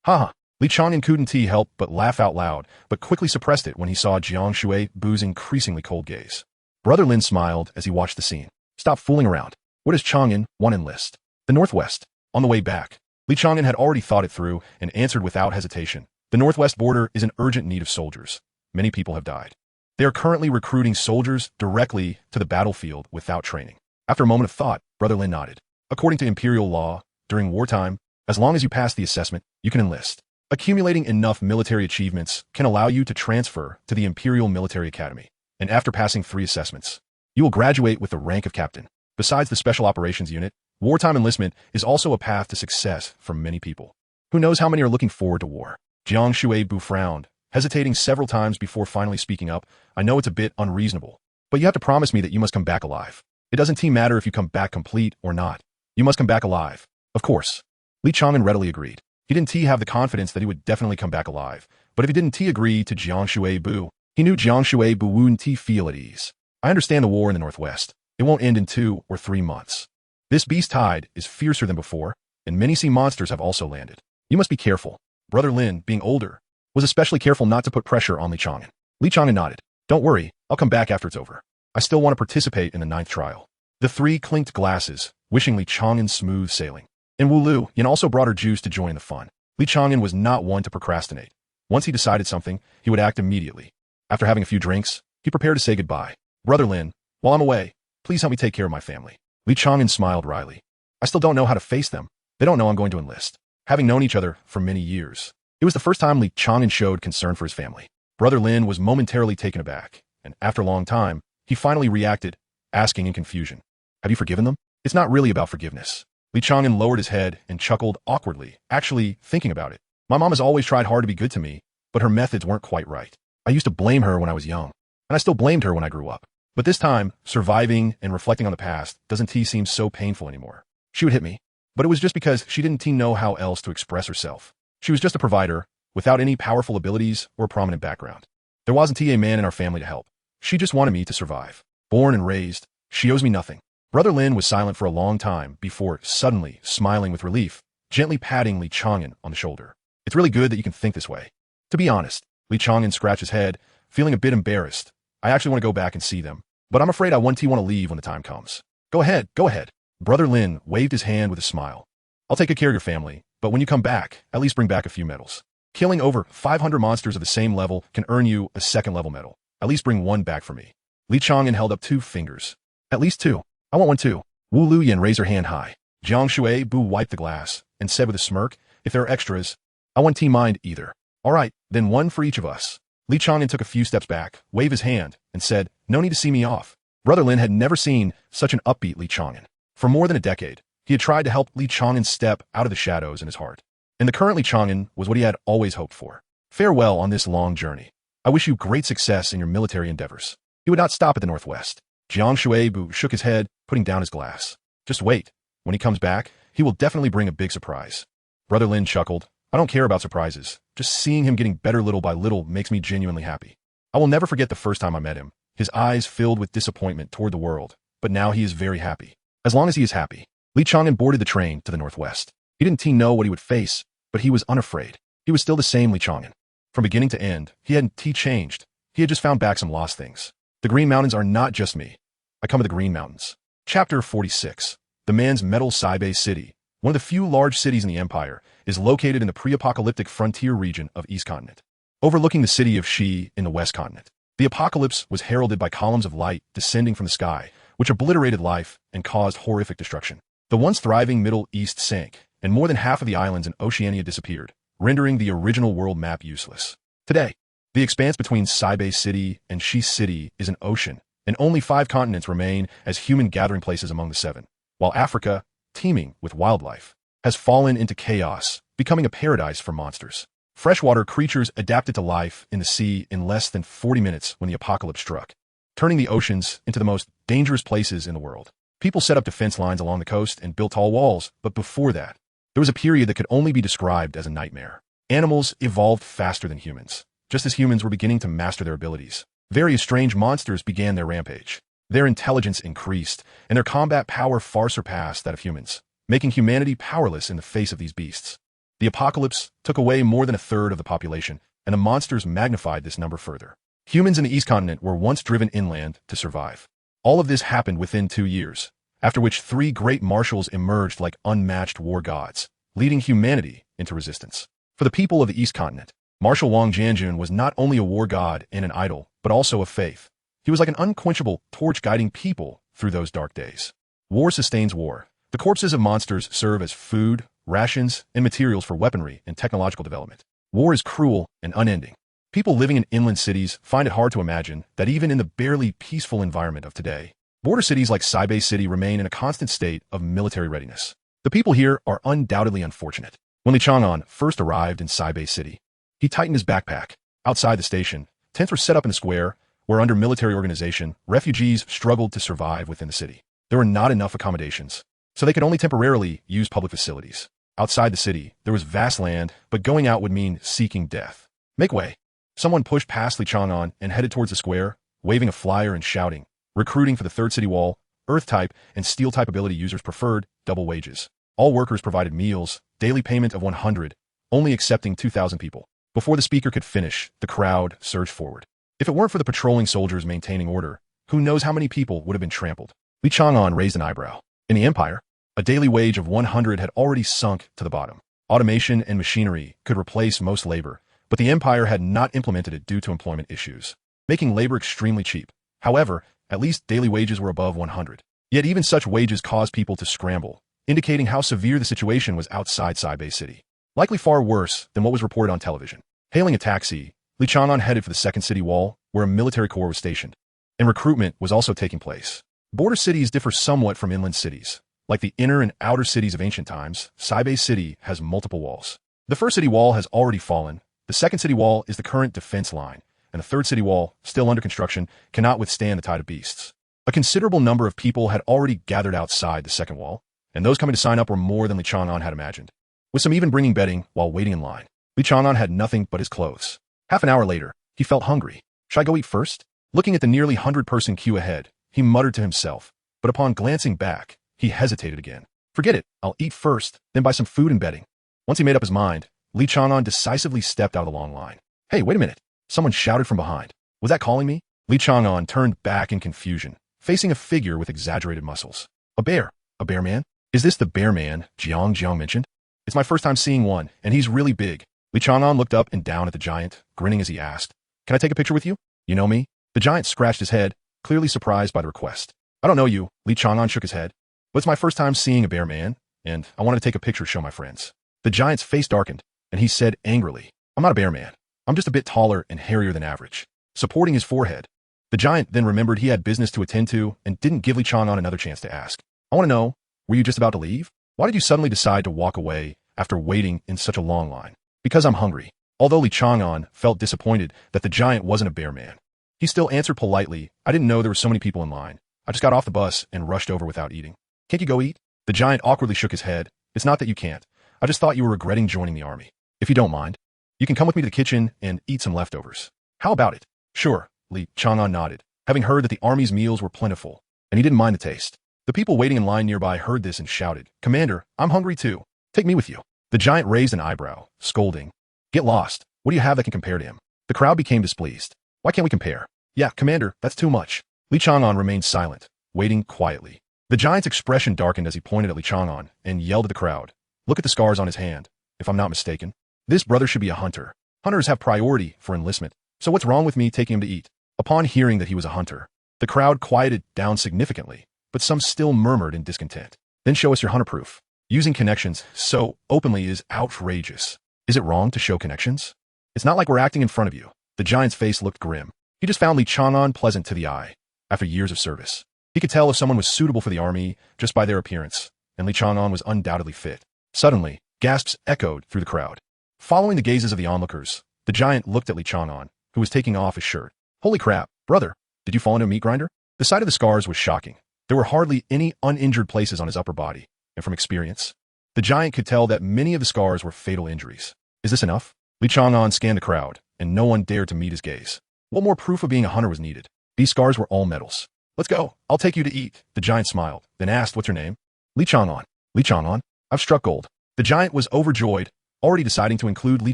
Haha. Li Chang'an couldn't help but laugh out loud, but quickly suppressed it when he saw Jiang Shuibu's increasingly cold gaze. Brother Lin smiled as he watched the scene. Stop fooling around. What does Chang'an want to enlist? The Northwest. On the way back, Li Chang'an had already thought it through and answered without hesitation. The Northwest border is in urgent need of soldiers. Many people have died. They are currently recruiting soldiers directly to the battlefield without training. After a moment of thought, Brother Lin nodded. According to imperial law, during wartime, as long as you pass the assessment, you can enlist. Accumulating enough military achievements can allow you to transfer to the Imperial Military Academy, and after passing 3 assessments, you will graduate with the rank of captain. Besides the Special Operations Unit, wartime enlistment is also a path to success for many people. Who knows how many are looking forward to war? Jiang Shuibu frowned, hesitating several times before finally speaking up. I know it's a bit unreasonable, but you have to promise me that you must come back alive. It doesn't matter if you come back complete or not. You must come back alive. Of course. Li Chang'an readily agreed. He didn't have the confidence that he would definitely come back alive, but if he didn't agree to Jiang Shuibu, he knew Jiang Shuibu wouldn't feel at ease. I understand the war in the Northwest. It won't end in 2 or 3 months. This beast tide is fiercer than before, and many sea monsters have also landed. You must be careful. Brother Lin, being older, was especially careful not to put pressure on Li Chang'an. Li Chang'an nodded. Don't worry, I'll come back after it's over. I still want to participate in the 9th trial. The 3 clinked glasses, wishing Li Chang'an smooth sailing. And Wu Lu Yin also brought her juice to join the fun. Li Chang'an was not one to procrastinate. Once he decided something, he would act immediately. After having a few drinks, he prepared to say goodbye. Brother Lin, while I'm away, please help me take care of my family. Li Chang'an smiled wryly. I still don't know how to face them. They don't know I'm going to enlist. Having known each other for many years, it was the first time Li Chang'an showed concern for his family. Brother Lin was momentarily taken aback, and after a long time, he finally reacted, asking in confusion, Have you forgiven them? It's not really about forgiveness. Li Chang'an lowered his head and chuckled awkwardly, actually thinking about it. My mom has always tried hard to be good to me, but her methods weren't quite right. I used to blame her when I was young, and I still blamed her when I grew up. But this time, surviving and reflecting on the past doesn't seem so painful anymore. She would hit me, but it was just because she didn't know how else to express herself. She was just a provider, without any powerful abilities or prominent background. There wasn't a man in our family to help. She just wanted me to survive. Born and raised, she owes me nothing. Brother Lin was silent for a long time before suddenly smiling with relief, gently patting Li Chang'an on the shoulder. It's really good that you can think this way. To be honest, Li Chang'an scratched his head, feeling a bit embarrassed. I actually want to go back and see them, but I'm afraid I want to leave when the time comes. Go ahead, go ahead. Brother Lin waved his hand with a smile. I'll take good care of your family, but when you come back, at least bring back a few medals. Killing over 500 monsters of the same level can earn you a 2nd level medal. At least bring 1 back for me. Li Chang'an held up 2 fingers. At least 2. I want 1 too. Wu Lu Yin raised her hand high. Jiang Shuibu wiped the glass and said with a smirk, If there are extras, I won't mind either. All right, then 1 for each of us. Li Chang'an took a few steps back, waved his hand, and said, No need to see me off. Brother Lin had never seen such an upbeat Li Chang'an. For more than a decade, He had tried to help Li Chang'an step out of the shadows in his heart. And the current Li Chang'an was what he had always hoped for. Farewell on this long journey. I wish you great success in your military endeavors. He would not stop at the northwest. Jiang Shuaibu shook his head, putting down his glass. Just wait. When he comes back, he will definitely bring a big surprise. Brother Lin chuckled. I don't care about surprises. Just seeing him getting better little by little makes me genuinely happy. I will never forget the first time I met him. His eyes filled with disappointment toward the world, but now he is very happy. As long as he is happy. Li Chang'an boarded the train to the northwest. He didn't know what he would face, but he was unafraid. He was still the same Li Chang'an. From beginning to end, he hadn't changed. He had just found back some lost things. The Green Mountains are not just me. I come to the Green Mountains. Chapter 46. The man's metal Saibei City, one of the few large cities in the empire, is located in the pre-apocalyptic frontier region of East Continent, overlooking the city of Shi in the West Continent. The apocalypse was heralded by columns of light descending from the sky, which obliterated life and caused horrific destruction. The once thriving Middle East sank, and more than half of the islands in Oceania disappeared, rendering the original world map useless. Today, the expanse between Saibei City and Shi City is an ocean, and only 5 continents remain as human gathering places among the 7, while Africa, teeming with wildlife, has fallen into chaos, becoming a paradise for monsters. Freshwater creatures adapted to life in the sea in less than 40 minutes when the apocalypse struck, turning the oceans into the most dangerous places in the world. People set up defense lines along the coast and built tall walls, but before that, there was a period that could only be described as a nightmare. Animals evolved faster than humans. Just as humans were beginning to master their abilities, various strange monsters began their rampage. Their intelligence increased, and their combat power far surpassed that of humans, making humanity powerless in the face of these beasts. The apocalypse took away more than a third of the population, and the monsters magnified this number further. Humans in the East Continent were once driven inland to survive. All of this happened within 2 years, after which 3 great marshals emerged like unmatched war gods, leading humanity into resistance. For the people of the East Continent, Marshal Wang Jianjun was not only a war god and an idol, but also a faith. He was like an unquenchable torch guiding people through those dark days. War sustains war. The corpses of monsters serve as food, rations, and materials for weaponry and technological development. War is cruel and unending. People living in inland cities find it hard to imagine that even in the barely peaceful environment of today, border cities like Saibei City remain in a constant state of military readiness. The people here are undoubtedly unfortunate. When Li Chang'an first arrived in Saibei City, he tightened his backpack. Outside the station, tents were set up in the square, where under military organization, refugees struggled to survive within the city. There were not enough accommodations, so they could only temporarily use public facilities. Outside the city, there was vast land, but going out would mean seeking death. Make way. Someone pushed past Li Chang'an and headed towards the square, waving a flyer and shouting, recruiting for the 3rd city wall, Earth-type and Steel-type ability users preferred double wages. All workers provided meals, daily payment of 100, only accepting 2,000 people. Before the speaker could finish, the crowd surged forward. If it weren't for the patrolling soldiers maintaining order, who knows how many people would have been trampled? Li Chang'an raised an eyebrow. In the empire, a daily wage of 100 had already sunk to the bottom. Automation and machinery could replace most labor, but the empire had not implemented it due to employment issues, making labor extremely cheap. However, at least daily wages were above 100. Yet even such wages caused people to scramble, indicating how severe the situation was outside Saibei City. Likely far worse than what was reported on television. Hailing a taxi, Li Chang'an headed for the 2nd city wall, where a military corps was stationed, and recruitment was also taking place. Border cities differ somewhat from inland cities. Like the inner and outer cities of ancient times, Saibei City has multiple walls. The 1st city wall has already fallen, the 2nd city wall is the current defense line, and the 3rd city wall, still under construction, cannot withstand the tide of beasts. A considerable number of people had already gathered outside the 2nd wall, and those coming to sign up were more than Li Chang'an had imagined, with some even bringing bedding while waiting in line. Li Chang'an had nothing but his clothes. Half an hour later, he felt hungry. Should I go eat first? Looking at the nearly 100-person queue ahead, he muttered to himself, but upon glancing back, he hesitated again. Forget it, I'll eat first, then buy some food and bedding. Once he made up his mind, Li Chang'an decisively stepped out of the long line. Hey, wait a minute. Someone shouted from behind. Was that calling me? Li Chang'an turned back in confusion, facing a figure with exaggerated muscles. A bear. A bear man? Is this the bear man Jiang mentioned? It's my first time seeing one, and he's really big. Li Chang'an looked up and down at the giant, grinning as he asked, Can I take a picture with you? You know me? The giant scratched his head, clearly surprised by the request. I don't know you. Li Chang'an shook his head. But it's my first time seeing a bear man, and I wanted to take a picture to show my friends. The giant's face darkened, and he said angrily, I'm not a bear man. I'm just a bit taller and hairier than average. Supporting his forehead, the giant then remembered he had business to attend to and didn't give Li Chang'an another chance to ask. I want to know, were you just about to leave? Why did you suddenly decide to walk away after waiting in such a long line? Because I'm hungry. Although Li Chang'an felt disappointed that the giant wasn't a bear man, he still answered politely, I didn't know there were so many people in line. I just got off the bus and rushed over without eating. Can't you go eat? The giant awkwardly shook his head. It's not that you can't. I just thought you were regretting joining the army. If you don't mind, you can come with me to the kitchen and eat some leftovers. How about it? Sure, Li Chang'an nodded, having heard that the army's meals were plentiful, and he didn't mind the taste. The people waiting in line nearby heard this and shouted, Commander, I'm hungry too. Take me with you. The giant raised an eyebrow, scolding. Get lost. What do you have that can compare to him? The crowd became displeased. Why can't we compare? Yeah, Commander, that's too much. Li Chang'an remained silent, waiting quietly. The giant's expression darkened as he pointed at Li Chang'an and yelled at the crowd. Look at the scars on his hand, if I'm not mistaken. This brother should be a hunter. Hunters have priority for enlistment, so what's wrong with me taking him to eat? Upon hearing that he was a hunter, the crowd quieted down significantly, but some still murmured in discontent. Then show us your hunter proof. Using connections so openly is outrageous. Is it wrong to show connections? It's not like we're acting in front of you. The giant's face looked grim. He just found Li Chang'an pleasant to the eye. After years of service, he could tell if someone was suitable for the army just by their appearance, and Li Chang'an was undoubtedly fit. Suddenly, gasps echoed through the crowd. Following the gazes of the onlookers, the giant looked at Li Chang'an, who was taking off his shirt. Holy crap, brother, did you fall into a meat grinder? The sight of the scars was shocking. There were hardly any uninjured places on his upper body, and from experience, the giant could tell that many of the scars were fatal injuries. Is this enough? Li Chang'an scanned the crowd, and no one dared to meet his gaze. What more proof of being a hunter was needed? These scars were all medals. Let's go. I'll take you to eat. The giant smiled, then asked, what's your name? Li Chang'an. Li Chang'an? I've struck gold. The giant was overjoyed, already deciding to include Li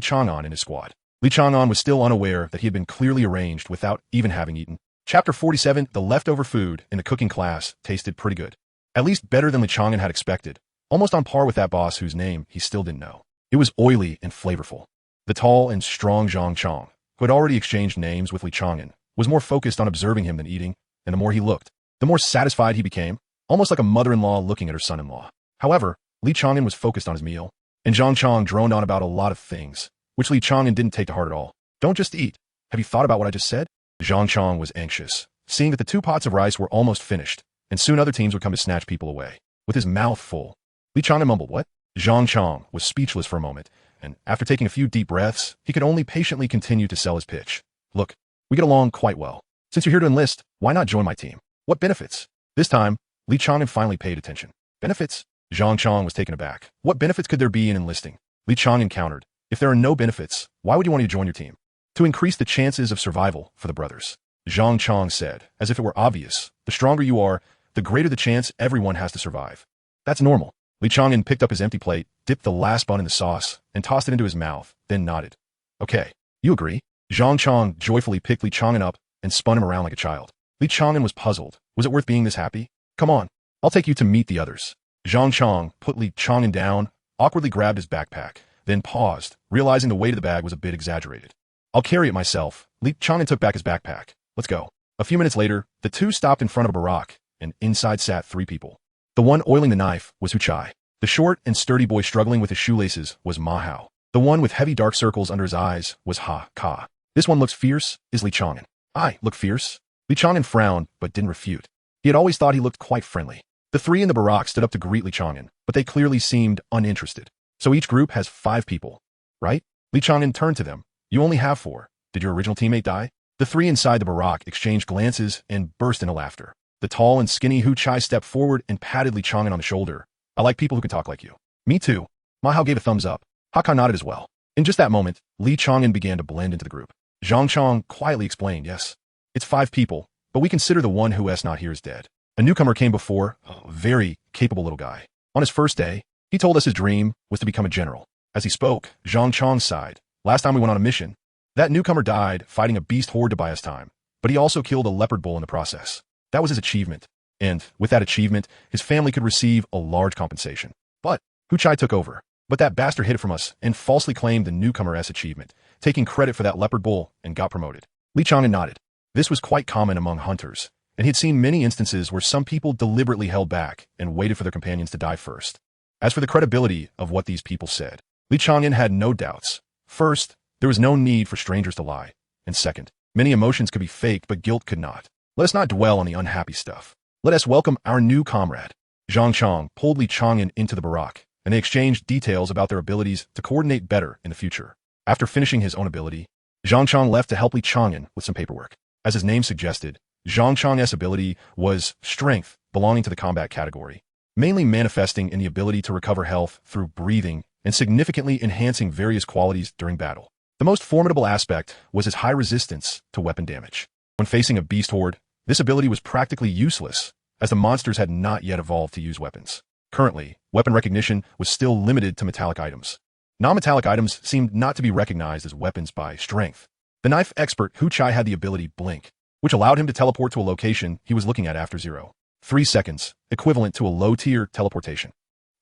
Chang'an in his squad. Li Chang'an was still unaware that he had been clearly arranged without even having eaten. Chapter 47, the leftover food in the cooking class tasted pretty good. At least better than Li Chang'an had expected, almost on par with that boss whose name he still didn't know. It was oily and flavorful. The tall and strong Zhang Chong, who had already exchanged names with Li Chang'an, was more focused on observing him than eating, and the more he looked, the more satisfied he became, almost like a mother-in-law looking at her son-in-law. However, Li Chang'an was focused on his meal, and Zhang Chong droned on about a lot of things, which Li Chang'an didn't take to heart at all. Don't just eat. Have you thought about what I just said? Zhang Chong was anxious, seeing that the 2 pots of rice were almost finished, and soon other teams would come to snatch people away. With his mouth full, Li Chang'an mumbled, what? Zhang Chong was speechless for a moment, and after taking a few deep breaths, he could only patiently continue to sell his pitch. Look, we get along quite well. Since you're here to enlist, why not join my team? What benefits? This time, Li Chang'an finally paid attention. Benefits? Zhang Chong was taken aback. What benefits could there be in enlisting? Li Chang'an countered. If there are no benefits, why would you want to join your team? To increase the chances of survival for the brothers. Zhang Chong said, as if it were obvious. The stronger you are, the greater the chance everyone has to survive. That's normal. Li Chang'an picked up his empty plate, dipped the last bun in the sauce, and tossed it into his mouth, then nodded. Okay, you agree? Zhang Chong joyfully picked Li Chang'an up and spun him around like a child. Li Chang'an was puzzled. Was it worth being this happy? Come on, I'll take you to meet the others. Zhang Chong put Li Chang'an down, awkwardly grabbed his backpack, then paused, realizing the weight of the bag was a bit exaggerated. I'll carry it myself. Li Chang'an took back his backpack. Let's go. A few minutes later, the two stopped in front of a barack, and inside sat 3 people. The one oiling the knife was Hu Chai. The short and sturdy boy struggling with his shoelaces was Ma Hao. The one with heavy dark circles under his eyes was Ha Ka. This one looks fierce, is Li Chang'an. I look fierce. Li Chang'an frowned, but didn't refute. He had always thought he looked quite friendly. The 3 in the barack stood up to greet Li Chang'an, but they clearly seemed uninterested. So each group has 5 people, right? Li Chang'an turned to them. You only have 4. Did your original teammate die? The 3 inside the barack exchanged glances and burst into laughter. The tall and skinny Hu Chai stepped forward and patted Li Chang'an on the shoulder. I like people who can talk like you. Me too. Ma Hao gave a thumbs up. Haka nodded as well. In just that moment, Li Chang'an began to blend into the group. Zhang Chong quietly explained, yes, it's 5 people, but we consider the one who is not here is dead. A newcomer came before, a very capable little guy. On his first day, he told us his dream was to become a general. As he spoke, Zhang Chong sighed. Last time we went on a mission, that newcomer died fighting a beast horde to buy us time, but he also killed a leopard bull in the process. That was his achievement, and with that achievement, his family could receive a large compensation. But Hu Chai took over. But that bastard hid it from us and falsely claimed the newcomer's achievement, taking credit for that leopard bull, and got promoted. Li Chang'an nodded. This was quite common among hunters, and he had seen many instances where some people deliberately held back and waited for their companions to die first. As for the credibility of what these people said, Li Chang'an had no doubts. First, there was no need for strangers to lie. And second, many emotions could be faked, but guilt could not. Let us not dwell on the unhappy stuff. Let us welcome our new comrade. Zhang Chang pulled Li Chang'an into the barack, and they exchanged details about their abilities to coordinate better in the future. After finishing his own ability, Zhang Chang left to help Li Chang'an with some paperwork. As his name suggested, Zhang Chang's ability was strength, belonging to the combat category, mainly manifesting in the ability to recover health through breathing and significantly enhancing various qualities during battle. The most formidable aspect was his high resistance to weapon damage. When facing a beast horde, this ability was practically useless, as the monsters had not yet evolved to use weapons. Currently, weapon recognition was still limited to metallic items. Non-metallic items seemed not to be recognized as weapons by strength. The knife expert Hu Chai had the ability Blink, which allowed him to teleport to a location he was looking at after 0.3 seconds, equivalent to a low-tier teleportation.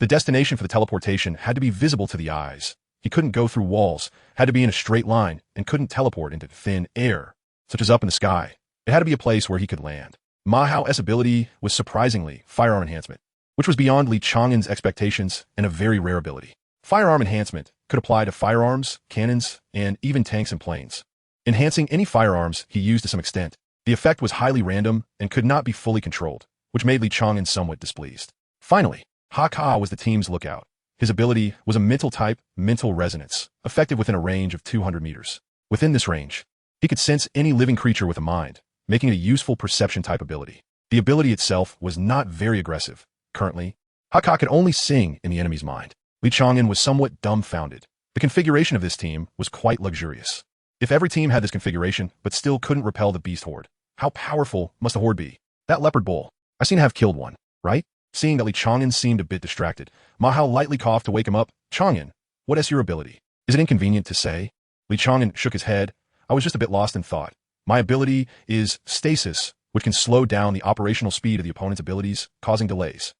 The destination for the teleportation had to be visible to the eyes. He couldn't go through walls, had to be in a straight line, and couldn't teleport into thin air, such as up in the sky. It had to be a place where he could land. Ma Hao's ability was surprisingly firearm enhancement, which was beyond Li Chang'an's expectations and a very rare ability. Firearm enhancement could apply to firearms, cannons, and even tanks and planes. Enhancing any firearms he used to some extent, the effect was highly random and could not be fully controlled, which made Li Chang'an somewhat displeased. Finally, Ha was the team's lookout. His ability was a mental type, mental resonance, effective within a range of 200 meters. Within this range, he could sense any living creature with a mind, making it a useful perception type ability. The ability itself was not very aggressive. Currently, Ha could only sing in the enemy's mind. Li Chang'an was somewhat dumbfounded. The configuration of this team was quite luxurious. If every team had this configuration, but still couldn't repel the beast horde, how powerful must the horde be? That leopard bull, I seem to have killed one, right? Seeing that Li Chang'an seemed a bit distracted, Ma Hao lightly coughed to wake him up. Chang'an, what is your ability? Is it inconvenient to say? Li Chang'an shook his head. I was just a bit lost in thought. My ability is stasis, which can slow down the operational speed of the opponent's abilities, causing delays.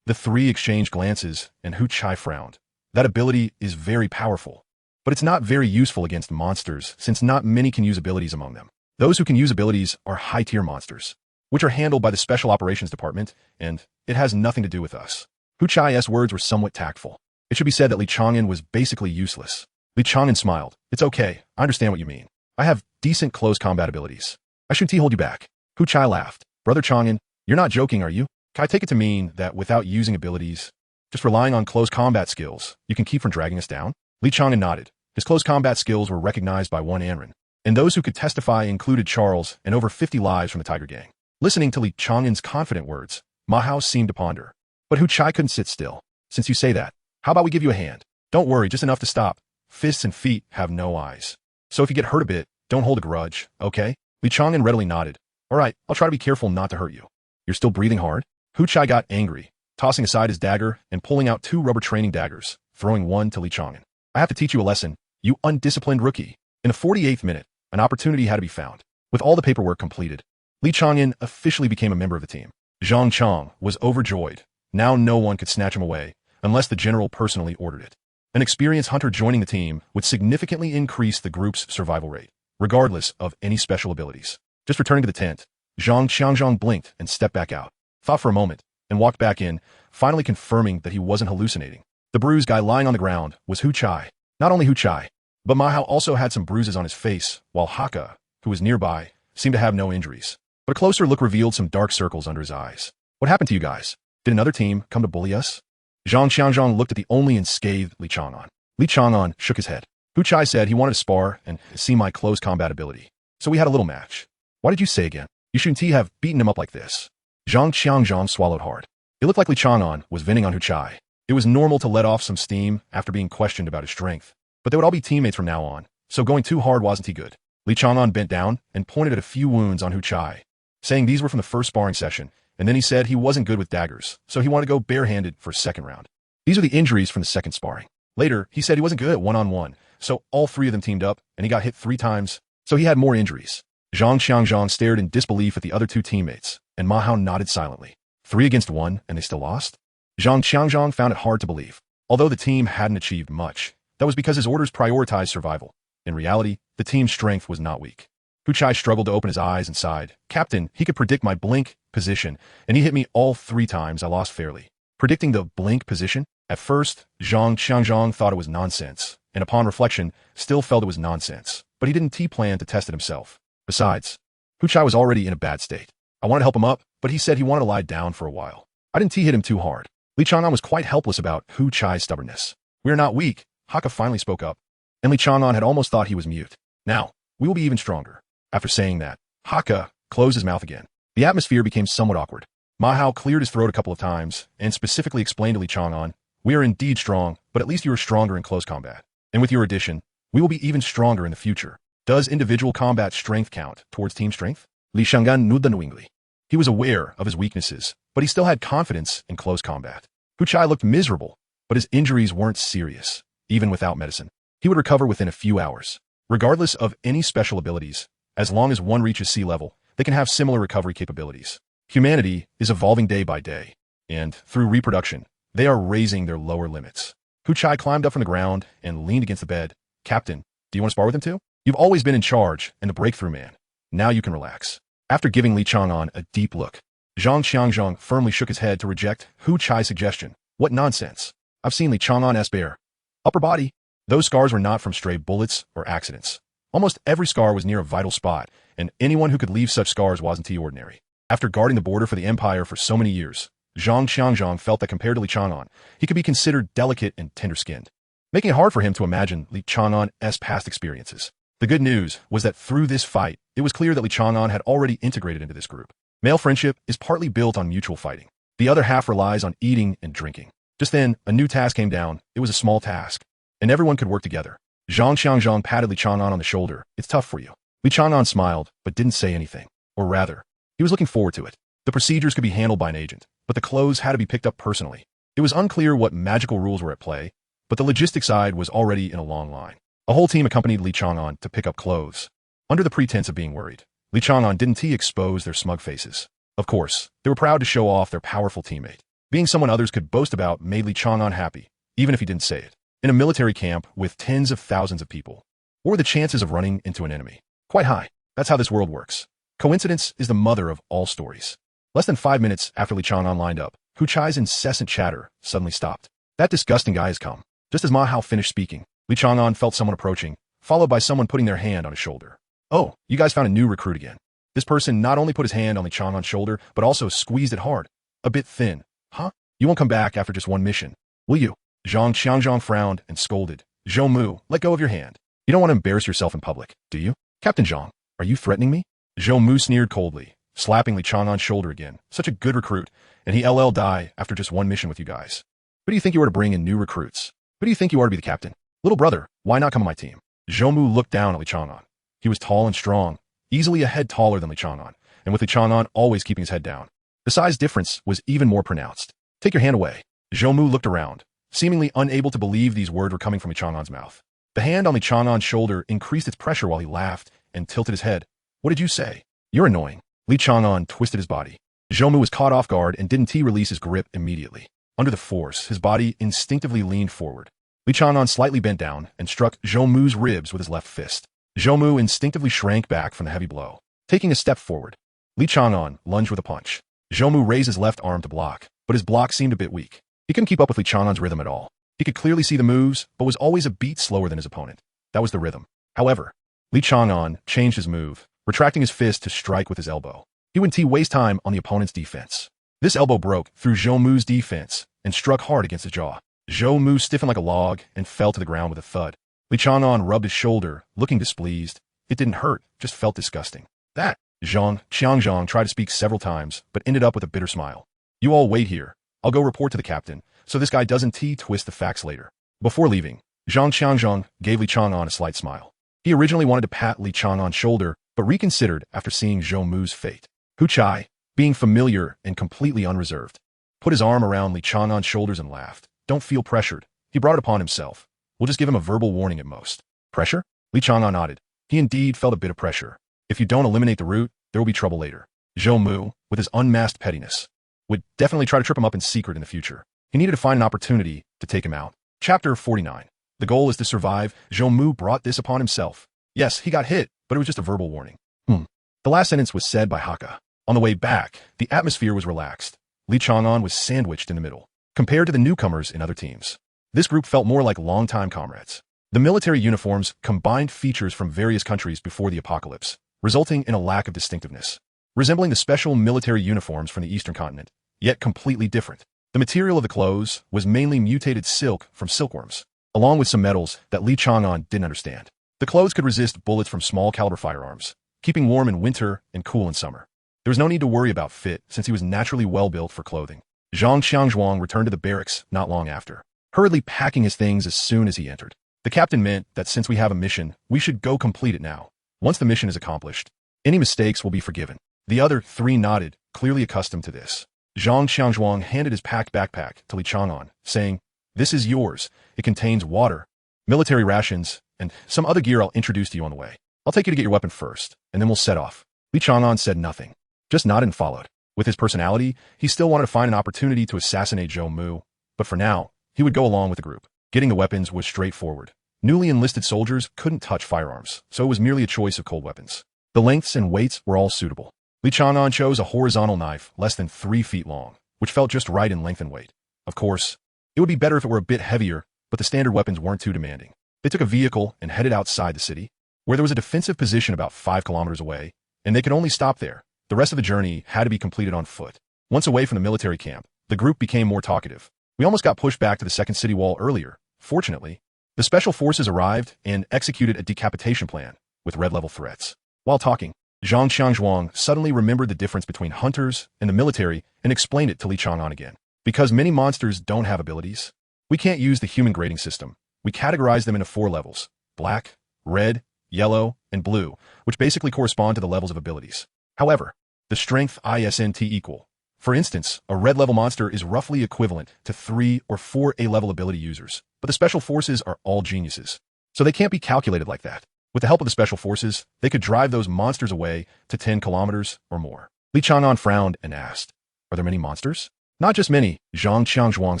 The three exchanged glances, and Hu Chai frowned. That ability is very powerful, but it's not very useful against monsters, since not many can use abilities among them. Those who can use abilities are high-tier monsters, which are handled by the Special Operations Department, and it has nothing to do with us. Hu Chai's words were somewhat tactful. It should be said that Li Chang'an was basically useless. Li Chang'an smiled. It's okay, I understand what you mean. I have decent close combat abilities. I shouldn't hold you back. Hu Chai laughed. Brother Chang'an, you're not joking, are you? Can I take it to mean that without using abilities, just relying on close combat skills, you can keep from dragging us down? Li Chang'an nodded. His close combat skills were recognized by one Anren, and those who could testify included Charles and over 50 lives from the Tiger Gang. Listening to Li Chang'an's confident words, Ma Hao seemed to ponder. But Hu Chai couldn't sit still. Since you say that, how about we give you a hand? Don't worry, just enough to stop. Fists and feet have no eyes. So if you get hurt a bit, don't hold a grudge, okay? Li Chang'an readily nodded. All right, I'll try to be careful not to hurt you. You're still breathing hard? Hu Chai got angry, tossing aside his dagger and pulling out 2 rubber training daggers, throwing one to Li Chang'an. I have to teach you a lesson, you undisciplined rookie. In the 48th minute, an opportunity had to be found. With all the paperwork completed, Li Chang'an officially became a member of the team. Zhang Chang was overjoyed. Now no one could snatch him away, unless the general personally ordered it. An experienced hunter joining the team would significantly increase the group's survival rate, regardless of any special abilities. Just returning to the tent, Zhang Changzhang blinked and stepped back out, thought for a moment, and walked back in, finally confirming that he wasn't hallucinating. The bruised guy lying on the ground was Hu Chai. Not only Hu Chai, but Ma Hao also had some bruises on his face, while Haka, who was nearby, seemed to have no injuries. But a closer look revealed some dark circles under his eyes. What happened to you guys? Did another team come to bully us? Zhang Xiangzhang looked at the only unscathed Li Chang'an. Li Chang'an shook his head. Hu Chai said he wanted to spar and see my close combat ability. So we had a little match. Why did you say again? You shouldn't have beaten him up like this. Zhang Xiangzhang swallowed hard. It looked like Li Chang'an was venting on Hu Chai. It was normal to let off some steam after being questioned about his strength, but they would all be teammates from now on, so going too hard wasn't he good. Li Chang'an bent down and pointed at a few wounds on Hu Chai, saying these were from the first sparring session, and then he said he wasn't good with daggers, so he wanted to go barehanded for a second round. These are the injuries from the second sparring. Later, he said he wasn't good at one-on-one, so all 3 of them teamed up, and he got hit 3 times, so he had more injuries. Zhang Xiangzhang stared in disbelief at the other 2 teammates, and Ma Hao nodded silently. 3 against 1, and they still lost? Zhang Xiangzhang found it hard to believe. Although the team hadn't achieved much, that was because his orders prioritized survival. In reality, the team's strength was not weak. Hu Chai struggled to open his eyes and sighed. Captain, he could predict my blink position, and he hit me all 3 times I lost fairly. Predicting the blink position? At first, Zhang Xiangzhang thought it was nonsense, and upon reflection, still felt it was nonsense, but he didn't T-plan to test it himself. Besides, Hu Chai was already in a bad state. I wanted to help him up, but he said he wanted to lie down for a while. I didn't hit him too hard. Li Chang'an was quite helpless about Hu Chai's stubbornness. We are not weak, Hakka finally spoke up, and Li Chang'an had almost thought he was mute. Now, we will be even stronger. After saying that, Hakka closed his mouth again. The atmosphere became somewhat awkward. Ma Hao cleared his throat a couple of times and specifically explained to Li Chang'an, "We are indeed strong, but at least you are stronger in close combat. And with your addition, we will be even stronger in the future. Does individual combat strength count towards team strength?" Li Chang'an nodded knowingly. He was aware of his weaknesses, but he still had confidence in close combat. Hu Chai looked miserable, but his injuries weren't serious. Even without medicine, he would recover within a few hours. Regardless of any special abilities, as long as one reaches sea level, they can have similar recovery capabilities. Humanity is evolving day by day, and through reproduction, they are raising their lower limits. Hu Chai climbed up from the ground and leaned against the bed. "Captain, do you want to spar with him too? You've always been in charge and the breakthrough man. Now you can relax." After giving Li Chang'an a deep look, Zhang Qianzhong firmly shook his head to reject Hu Chai's suggestion. "What nonsense. I've seen Li Chang'an's bare upper body. Those scars were not from stray bullets or accidents. Almost every scar was near a vital spot, and anyone who could leave such scars wasn't the ordinary." After guarding the border for the Empire for so many years, Zhang Qianzhong felt that compared to Li Chang'an, he could be considered delicate and tender-skinned, making it hard for him to imagine Li Chang'an's past experiences. The good news was that through this fight, it was clear that Li Chang'an had already integrated into this group. Male friendship is partly built on mutual fighting. The other half relies on eating and drinking. Just then, a new task came down. It was a small task, and everyone could work together. Zhang Qianzhong patted Li Chang'an on the shoulder. "It's tough for you." Li Chang'an smiled, but didn't say anything. Or rather, he was looking forward to it. The procedures could be handled by an agent, but the clothes had to be picked up personally. It was unclear what magical rules were at play, but the logistic side was already in a long line. A whole team accompanied Li Chang'an to pick up clothes. Under the pretense of being worried, Li Chang'an didn't expose their smug faces. Of course, they were proud to show off their powerful teammate. Being someone others could boast about made Li Chang'an happy, even if he didn't say it. In a military camp with tens of thousands of people, what were the chances of running into an enemy? Quite high. That's how this world works. Coincidence is the mother of all stories. Less than 5 minutes after Li Chang'an lined up, Hu Chai's incessant chatter suddenly stopped. "That disgusting guy has come." Just as Ma Hao finished speaking, Li Chang'an felt someone approaching, followed by someone putting their hand on his shoulder. "Oh, you guys found a new recruit again." This person not only put his hand on Li Chang'an's shoulder, but also squeezed it hard. "A bit thin, huh? You won't come back after just one mission, will you?" Zhang Qianzhong frowned and scolded. "Zhou Mu, let go of your hand. You don't want to embarrass yourself in public, do you?" "Captain Zhang, are you threatening me?" Zhou Mu sneered coldly, slapping Li Chang'an's shoulder again. "Such a good recruit, and he LL die after just one mission with you guys. Who do you think you are to bring in new recruits? Who do you think you are to be the captain? Little brother, why not come on my team?" Zhou Mu looked down at Li Chang'an. He was tall and strong, easily a head taller than Li Chang'an, and with Li Chang'an always keeping his head down. The size difference was even more pronounced. "Take your hand away." Zhou Mu looked around, seemingly unable to believe these words were coming from Li Chang'an's mouth. The hand on Li Chang'an's shoulder increased its pressure while he laughed and tilted his head. "What did you say?" "You're annoying." Li Chang'an twisted his body. Zhou Mu was caught off guard and didn't release his grip immediately. Under the force, his body instinctively leaned forward. Li Chang'an slightly bent down and struck Zhou Mu's ribs with his left fist. Zhou Mu instinctively shrank back from the heavy blow. Taking a step forward, Li Chang'an lunged with a punch. Zhou Mu raised his left arm to block, but his block seemed a bit weak. He couldn't keep up with Li Chang'an's rhythm at all. He could clearly see the moves, but was always a beat slower than his opponent. That was the rhythm. However, Li Chang'an changed his move, retracting his fist to strike with his elbow. He wouldn't waste time on the opponent's defense. This elbow broke through Zhou Mu's defense and struck hard against his jaw. Zhou Mu stiffened like a log and fell to the ground with a thud. Li Chang'an rubbed his shoulder, looking displeased. It didn't hurt, just felt disgusting. "That." Zhang Qianzhong tried to speak several times, but ended up with a bitter smile. "You all wait here. I'll go report to the captain, so this guy doesn't twist the facts later." Before leaving, Zhang Qianzhong gave Li Chang'an a slight smile. He originally wanted to pat Li Chang'an's shoulder, but reconsidered after seeing Zhou Mu's fate. Hu Chai, being familiar and completely unreserved, put his arm around Li Chang'an's shoulders and laughed. "Don't feel pressured. He brought it upon himself. We'll just give him a verbal warning at most." "Pressure?" Li Chang'an nodded. He indeed felt a bit of pressure. If you don't eliminate the root, there will be trouble later. Zhou Mu, with his unmasked pettiness, would definitely try to trip him up in secret in the future. He needed to find an opportunity to take him out. Chapter 49. The goal is to survive. Zhou Mu brought this upon himself. Yes, he got hit, but it was just a verbal warning. The last sentence was said by Hakka. On the way back, the atmosphere was relaxed. Li Chang'an was sandwiched in the middle. Compared to the newcomers in other teams, this group felt more like longtime comrades. The military uniforms combined features from various countries before the apocalypse, resulting in a lack of distinctiveness. Resembling the special military uniforms from the Eastern continent, yet completely different. The material of the clothes was mainly mutated silk from silkworms, along with some metals that Li Chang'an didn't understand. The clothes could resist bullets from small-caliber firearms, keeping warm in winter and cool in summer. There was no need to worry about fit, since he was naturally well-built for clothing. Zhang Xiangzhuang returned to the barracks not long after, hurriedly packing his things as soon as he entered. The captain meant that since we have a mission, we should go complete it now. Once the mission is accomplished, any mistakes will be forgiven. The other three nodded, clearly accustomed to this. Zhang Xiangzhuang handed his packed backpack to Li Chang'an, saying, "This is yours. It contains water, military rations, and some other gear I'll introduce to you on the way. I'll take you to get your weapon first, and then we'll set off." Li Chang'an said nothing, just nodded and followed. With his personality, he still wanted to find an opportunity to assassinate Zhou Mu, but for now, he would go along with the group. Getting the weapons was straightforward. Newly enlisted soldiers couldn't touch firearms, so it was merely a choice of cold weapons. The lengths and weights were all suitable. Li Chang'an chose a horizontal knife less than 3 feet long, which felt just right in length and weight. Of course, it would be better if it were a bit heavier, but the standard weapons weren't too demanding. They took a vehicle and headed outside the city, where there was a defensive position about 5 kilometers away, and they could only stop there. The rest of the journey had to be completed on foot. Once away from the military camp, the group became more talkative. We almost got pushed back to the second city wall earlier. Fortunately, the special forces arrived and executed a decapitation plan with red-level threats. While talking, Zhang Xiangzhuang suddenly remembered the difference between hunters and the military and explained it to Li Chang'an again. Because many monsters don't have abilities, we can't use the human grading system. We categorize them into 4 levels: black, red, yellow, and blue, which basically correspond to the levels of abilities. However, the strength isn't equal. For instance, a red-level monster is roughly equivalent to 3 or 4 A-level ability users, but the special forces are all geniuses, so they can't be calculated like that. With the help of the special forces, they could drive those monsters away to 10 kilometers or more. Li Chang'an frowned and asked, "Are there many monsters?" "Not just many," Zhang Xiangzhuang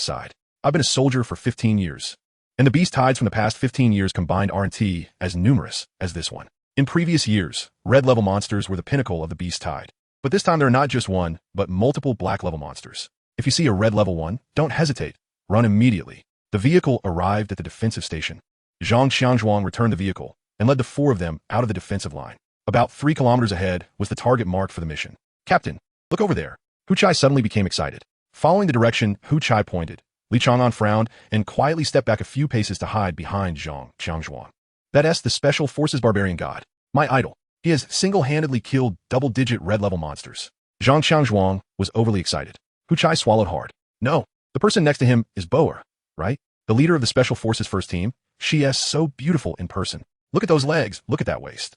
sighed. "I've been a soldier for 15 years, and the beast tides from the past 15 years combined aren't as numerous as this one. In previous years, red-level monsters were the pinnacle of the beast tide. But this time there are not just one, but multiple black-level monsters. If you see a red-level one, don't hesitate. Run immediately." The vehicle arrived at the defensive station. Zhang Xiangzhuang returned the vehicle and led the 4 of them out of the defensive line. About 3 kilometers ahead was the target marked for the mission. "Captain, look over there." Hu Chai suddenly became excited. Following the direction Hu Chai pointed, Li Chang'an frowned and quietly stepped back a few paces to hide behind Zhang Xiangzhuang. "That's the Special Forces Barbarian God, my idol. He has single-handedly killed double-digit red-level monsters." Zhang Xiangzhuang was overly excited. Hu Chai swallowed hard. "No, the person next to him is Boer, right? The leader of the Special Forces first team. She is so beautiful in person. Look at those legs, look at that waist."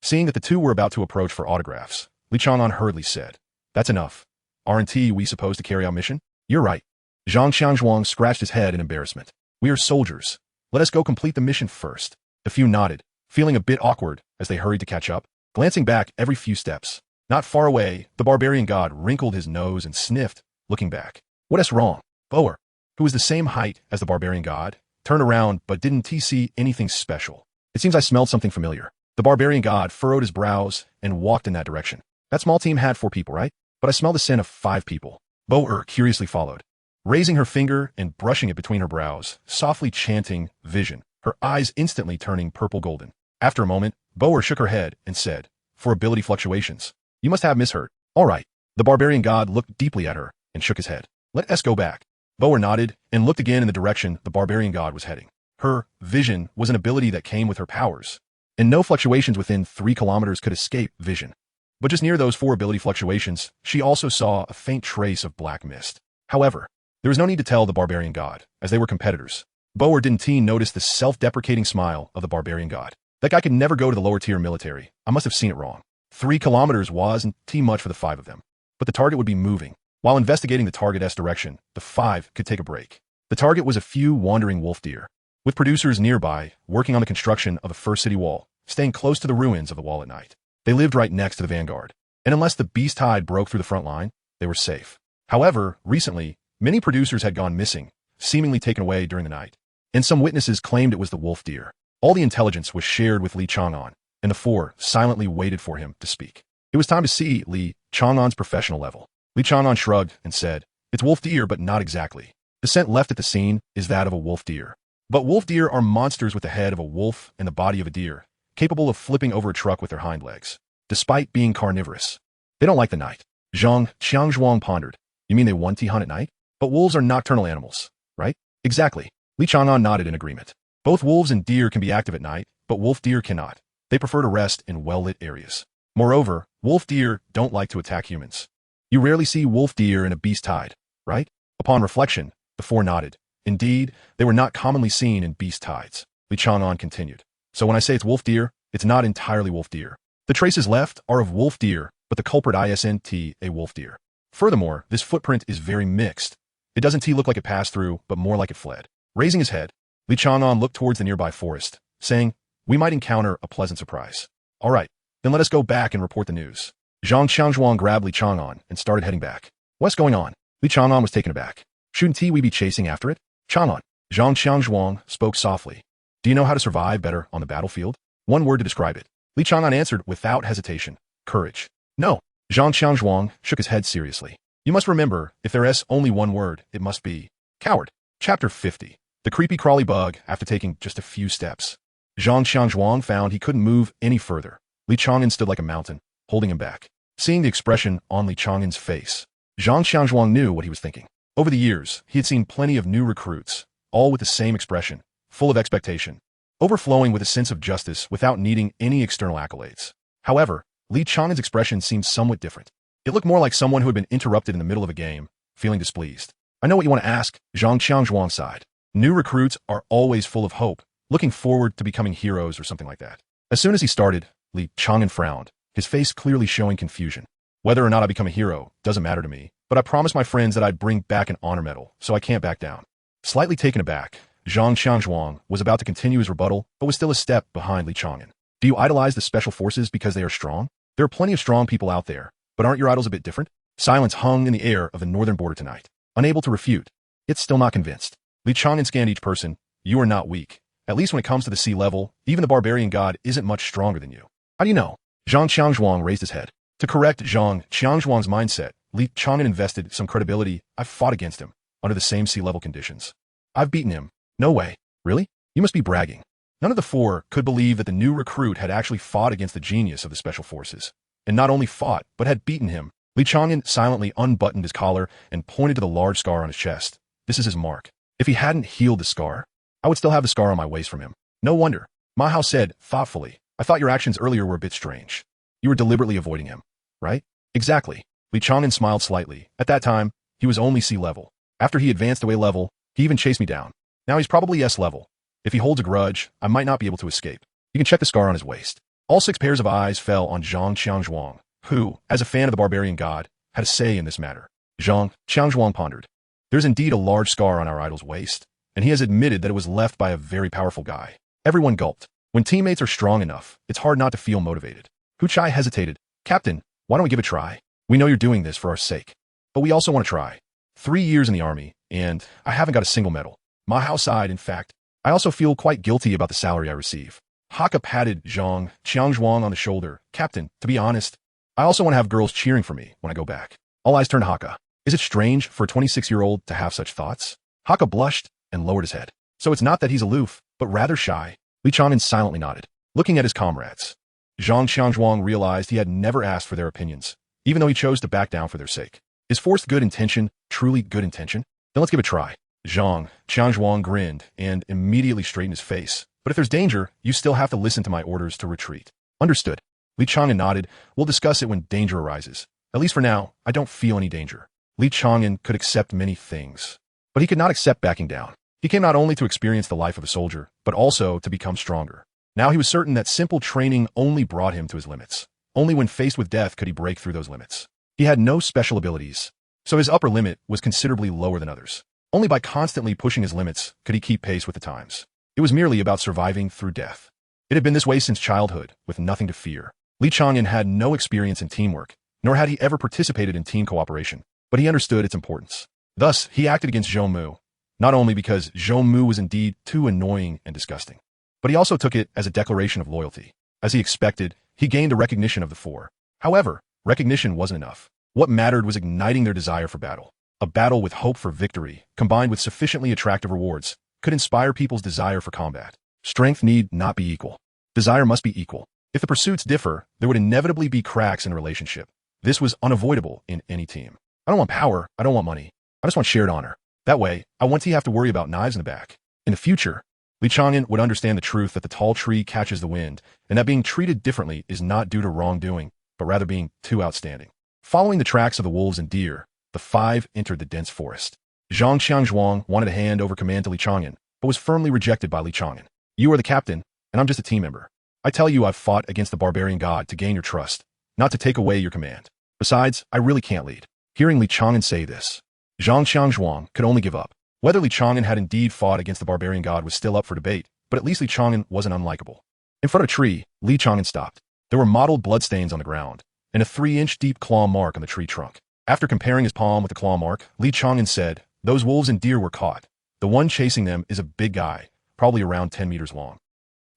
Seeing that the two were about to approach for autographs, Li Chang'an hurriedly said, "That's enough. Aren't we supposed to carry out mission?" "You're right." Zhang Xiangzhuang scratched his head in embarrassment. "We are soldiers. Let us go complete the mission first." The few nodded, feeling a bit awkward as they hurried to catch up, glancing back every few steps. Not far away, the barbarian god wrinkled his nose and sniffed, looking back. "What is wrong?" Boer, who was the same height as the barbarian god, turned around but didn't see anything special. "It seems I smelled something familiar." The barbarian god furrowed his brows and walked in that direction. "That small team had 4 people, right? But I smell the scent of 5 people. Boer curiously followed, raising her finger and brushing it between her brows, softly chanting vision, her eyes instantly turning purple-golden. After a moment, Boer shook her head and said, "For ability fluctuations. You must have misheard." "All right." The barbarian god looked deeply at her and shook his head. "Let us go back." Boer nodded and looked again in the direction the barbarian god was heading. Her vision was an ability that came with her powers, and no fluctuations within 3 kilometers could escape vision. But just near those 4 ability fluctuations, she also saw a faint trace of black mist. However, there was no need to tell the barbarian god, as they were competitors. Boer didn't notice the self-deprecating smile of the barbarian god. "That guy could never go to the lower-tier military. I must have seen it wrong." 3 kilometers wasn't much for the 5 of them, but the target would be moving. While investigating the target's direction, the 5 could take a break. The target was a few wandering wolf deer, with producers nearby working on the construction of the first city wall, staying close to the ruins of the wall at night. They lived right next to the vanguard, and unless the beast tide broke through the front line, they were safe. However, recently, many producers had gone missing, seemingly taken away during the night, and some witnesses claimed it was the wolf deer. All the intelligence was shared with Li Chang'an, and the 4 silently waited for him to speak. It was time to see Li Chang'an's professional level. Li Chang'an shrugged and said, "It's wolf deer, but not exactly. The scent left at the scene is that of a wolf deer. But wolf deer are monsters with the head of a wolf and the body of a deer, capable of flipping over a truck with their hind legs. Despite being carnivorous, they don't like the night." Zhang Xiangzhuang pondered. You mean they hunt at night? But wolves are nocturnal animals, right? Exactly. Li Chang'an nodded in agreement. Both wolves and deer can be active at night, but wolf deer cannot. They prefer to rest in well-lit areas. Moreover, wolf deer don't like to attack humans. You rarely see wolf deer in a beast tide, right? Upon reflection, the four nodded. Indeed, they were not commonly seen in beast tides. Li Chang'an continued. So when I say it's wolf deer, it's not entirely wolf deer. The traces left are of wolf deer, but the culprit isn't a wolf deer. Furthermore, this footprint is very mixed. It doesn't look like it passed through, but more like it fled. Raising his head, Li Chang'an looked towards the nearby forest, saying, we might encounter a pleasant surprise. All right, then let us go back and report the news. Zhang Qianzhuang grabbed Li Chang'an and started heading back. What's going on? Li Chang'an was taken aback. Shouldn't we be chasing after it? Chang'an. Zhang Qianzhuang spoke softly. Do you know how to survive better on the battlefield? One word to describe it. Li Chang'an answered without hesitation. Courage. No. Zhang Qianzhuang shook his head seriously. You must remember, if there's only one word, it must be coward. Chapter 50. The creepy crawly bug after taking just a few steps. Zhang Qianzhuang found he couldn't move any further. Li Chang'an stood like a mountain, holding him back. Seeing the expression on Li Chang'an's face, Zhang Qianzhuang knew what he was thinking. Over the years, he had seen plenty of new recruits, all with the same expression, full of expectation, overflowing with a sense of justice without needing any external accolades. However, Li Chang'an's expression seemed somewhat different. It looked more like someone who had been interrupted in the middle of a game, feeling displeased. I know what you want to ask, Zhang Qianzhuang sighed. New recruits are always full of hope, looking forward to becoming heroes or something like that. As soon as he started, Li Chang'an frowned, his face clearly showing confusion. Whether or not I become a hero doesn't matter to me, but I promised my friends that I'd bring back an honor medal, so I can't back down. Slightly taken aback, Zhang Qianzhuang was about to continue his rebuttal, but was still a step behind Li Chang'an. Do you idolize the special forces because they are strong? There are plenty of strong people out there, but aren't your idols a bit different? Silence hung in the air of the northern border tonight. Unable to refute, yet still not convinced. Li Chang'an scanned each person. You are not weak. At least when it comes to the sea level, even the barbarian god isn't much stronger than you. How do you know? Zhang Qianzhuang raised his head. To correct Zhang Qianzhuang's mindset, Li Chang'an invested some credibility. I've fought against him, under the same sea level conditions. I've beaten him. No way. Really? You must be bragging. None of the four could believe that the new recruit had actually fought against the genius of the special forces. And not only fought, but had beaten him. Li Chang'an silently unbuttoned his collar and pointed to the large scar on his chest. This is his mark. If he hadn't healed the scar, I would still have the scar on my waist from him. No wonder. Ma Hao said, thoughtfully, I thought your actions earlier were a bit strange. You were deliberately avoiding him, right? Exactly. Li Chang'an smiled slightly. At that time, he was only C level. After he advanced away level, he even chased me down. Now he's probably S level. If he holds a grudge, I might not be able to escape. You can check the scar on his waist. All 6 pairs of eyes fell on Zhang Qianzhuang, who, as a fan of the barbarian god, had a say in this matter. Zhang Qianzhuang pondered. There's indeed a large scar on our idol's waist, and he has admitted that it was left by a very powerful guy. Everyone gulped. When teammates are strong enough, it's hard not to feel motivated. Hu Chai hesitated. Captain, why don't we give it a try? We know you're doing this for our sake, but we also want to try. 3 years in the army, and I haven't got a single medal. Ma Hao sighed. In fact, I also feel quite guilty about the salary I receive. Haka patted Zhang Qianzhuang on the shoulder. Captain, to be honest, I also want to have girls cheering for me when I go back. All eyes turned to Haka. Is it strange for a 26-year-old to have such thoughts? Haka blushed and lowered his head. So it's not that he's aloof, but rather shy. Li Chang'an silently nodded, looking at his comrades. Zhang Qianzhuang realized he had never asked for their opinions, even though he chose to back down for their sake. Is forced good intention truly good intention? Then let's give it a try. Zhang Qianzhuang grinned and immediately straightened his face. But if there's danger, you still have to listen to my orders to retreat. Understood. Li Chang'an nodded. We'll discuss it when danger arises. At least for now, I don't feel any danger. Li Chang'an could accept many things, but he could not accept backing down. He came not only to experience the life of a soldier, but also to become stronger. Now he was certain that simple training only brought him to his limits. Only when faced with death could he break through those limits. He had no special abilities, so his upper limit was considerably lower than others. Only by constantly pushing his limits could he keep pace with the times. It was merely about surviving through death. It had been this way since childhood, with nothing to fear. Li Chang'an had no experience in teamwork, nor had he ever participated in team cooperation, but he understood its importance. Thus, he acted against Zhou Mu, not only because Zhou Mu was indeed too annoying and disgusting, but he also took it as a declaration of loyalty. As he expected, he gained the recognition of the four. However, recognition wasn't enough. What mattered was igniting their desire for battle. A battle with hope for victory, combined with sufficiently attractive rewards, could inspire people's desire for combat. Strength need not be equal. Desire must be equal. If the pursuits differ, there would inevitably be cracks in a relationship. This was unavoidable in any team. I don't want power. I don't want money. I just want shared honor. That way, I won't have to worry about knives in the back. In the future, Li Chang'an would understand the truth that the tall tree catches the wind, and that being treated differently is not due to wrongdoing, but rather being too outstanding. Following the tracks of the wolves and deer, the five entered the dense forest. Zhang Qianzhuang wanted to hand over command to Li Chang'an, but was firmly rejected by Li Chang'an. You are the captain, and I'm just a team member. I tell you I've fought against the barbarian god to gain your trust, not to take away your command. Besides, I really can't lead. Hearing Li Chang'an say this, Zhang Qianzhuang could only give up. Whether Li Chang'an had indeed fought against the barbarian god was still up for debate, but at least Li Chang'an wasn't unlikable. In front of a tree, Li Chang'an stopped. There were mottled bloodstains on the ground, and a 3-inch deep claw mark on the tree trunk. After comparing his palm with the claw mark, Li Chang'an said, "Those wolves and deer were caught. The one chasing them is a big guy, probably around 10 meters long.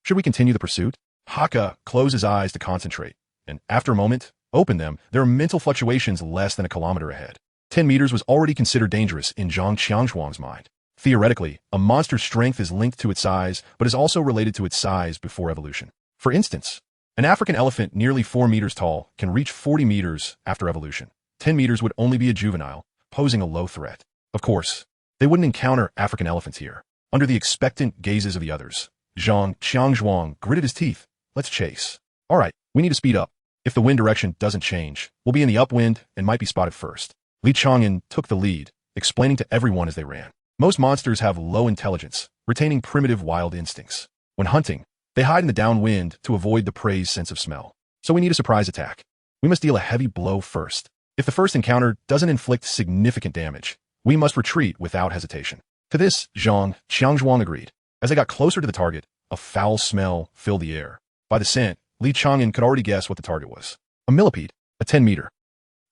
Should we continue the pursuit?" Haka closed his eyes to concentrate, and after a moment, opened them. There were mental fluctuations less than a kilometer ahead. 10 meters was already considered dangerous in Zhang Qianzhuang's mind. Theoretically, a monster's strength is linked to its size, but is also related to its size before evolution. For instance, an African elephant nearly 4 meters tall can reach 40 meters after evolution. 10 meters would only be a juvenile, posing a low threat. Of course, they wouldn't encounter African elephants here. Under the expectant gazes of the others, Zhang Qianzhuang gritted his teeth. Let's chase. All right, we need to speed up. If the wind direction doesn't change, we'll be in the upwind and might be spotted first. Li Chang'an took the lead, explaining to everyone as they ran. Most monsters have low intelligence, retaining primitive wild instincts. When hunting, they hide in the downwind to avoid the prey's sense of smell. So we need a surprise attack. We must deal a heavy blow first. If the first encounter doesn't inflict significant damage, we must retreat without hesitation. To this, Zhang Qianzhuang agreed. As they got closer to the target, a foul smell filled the air. By the scent, Li Chang'an could already guess what the target was. A millipede, a 10-meter,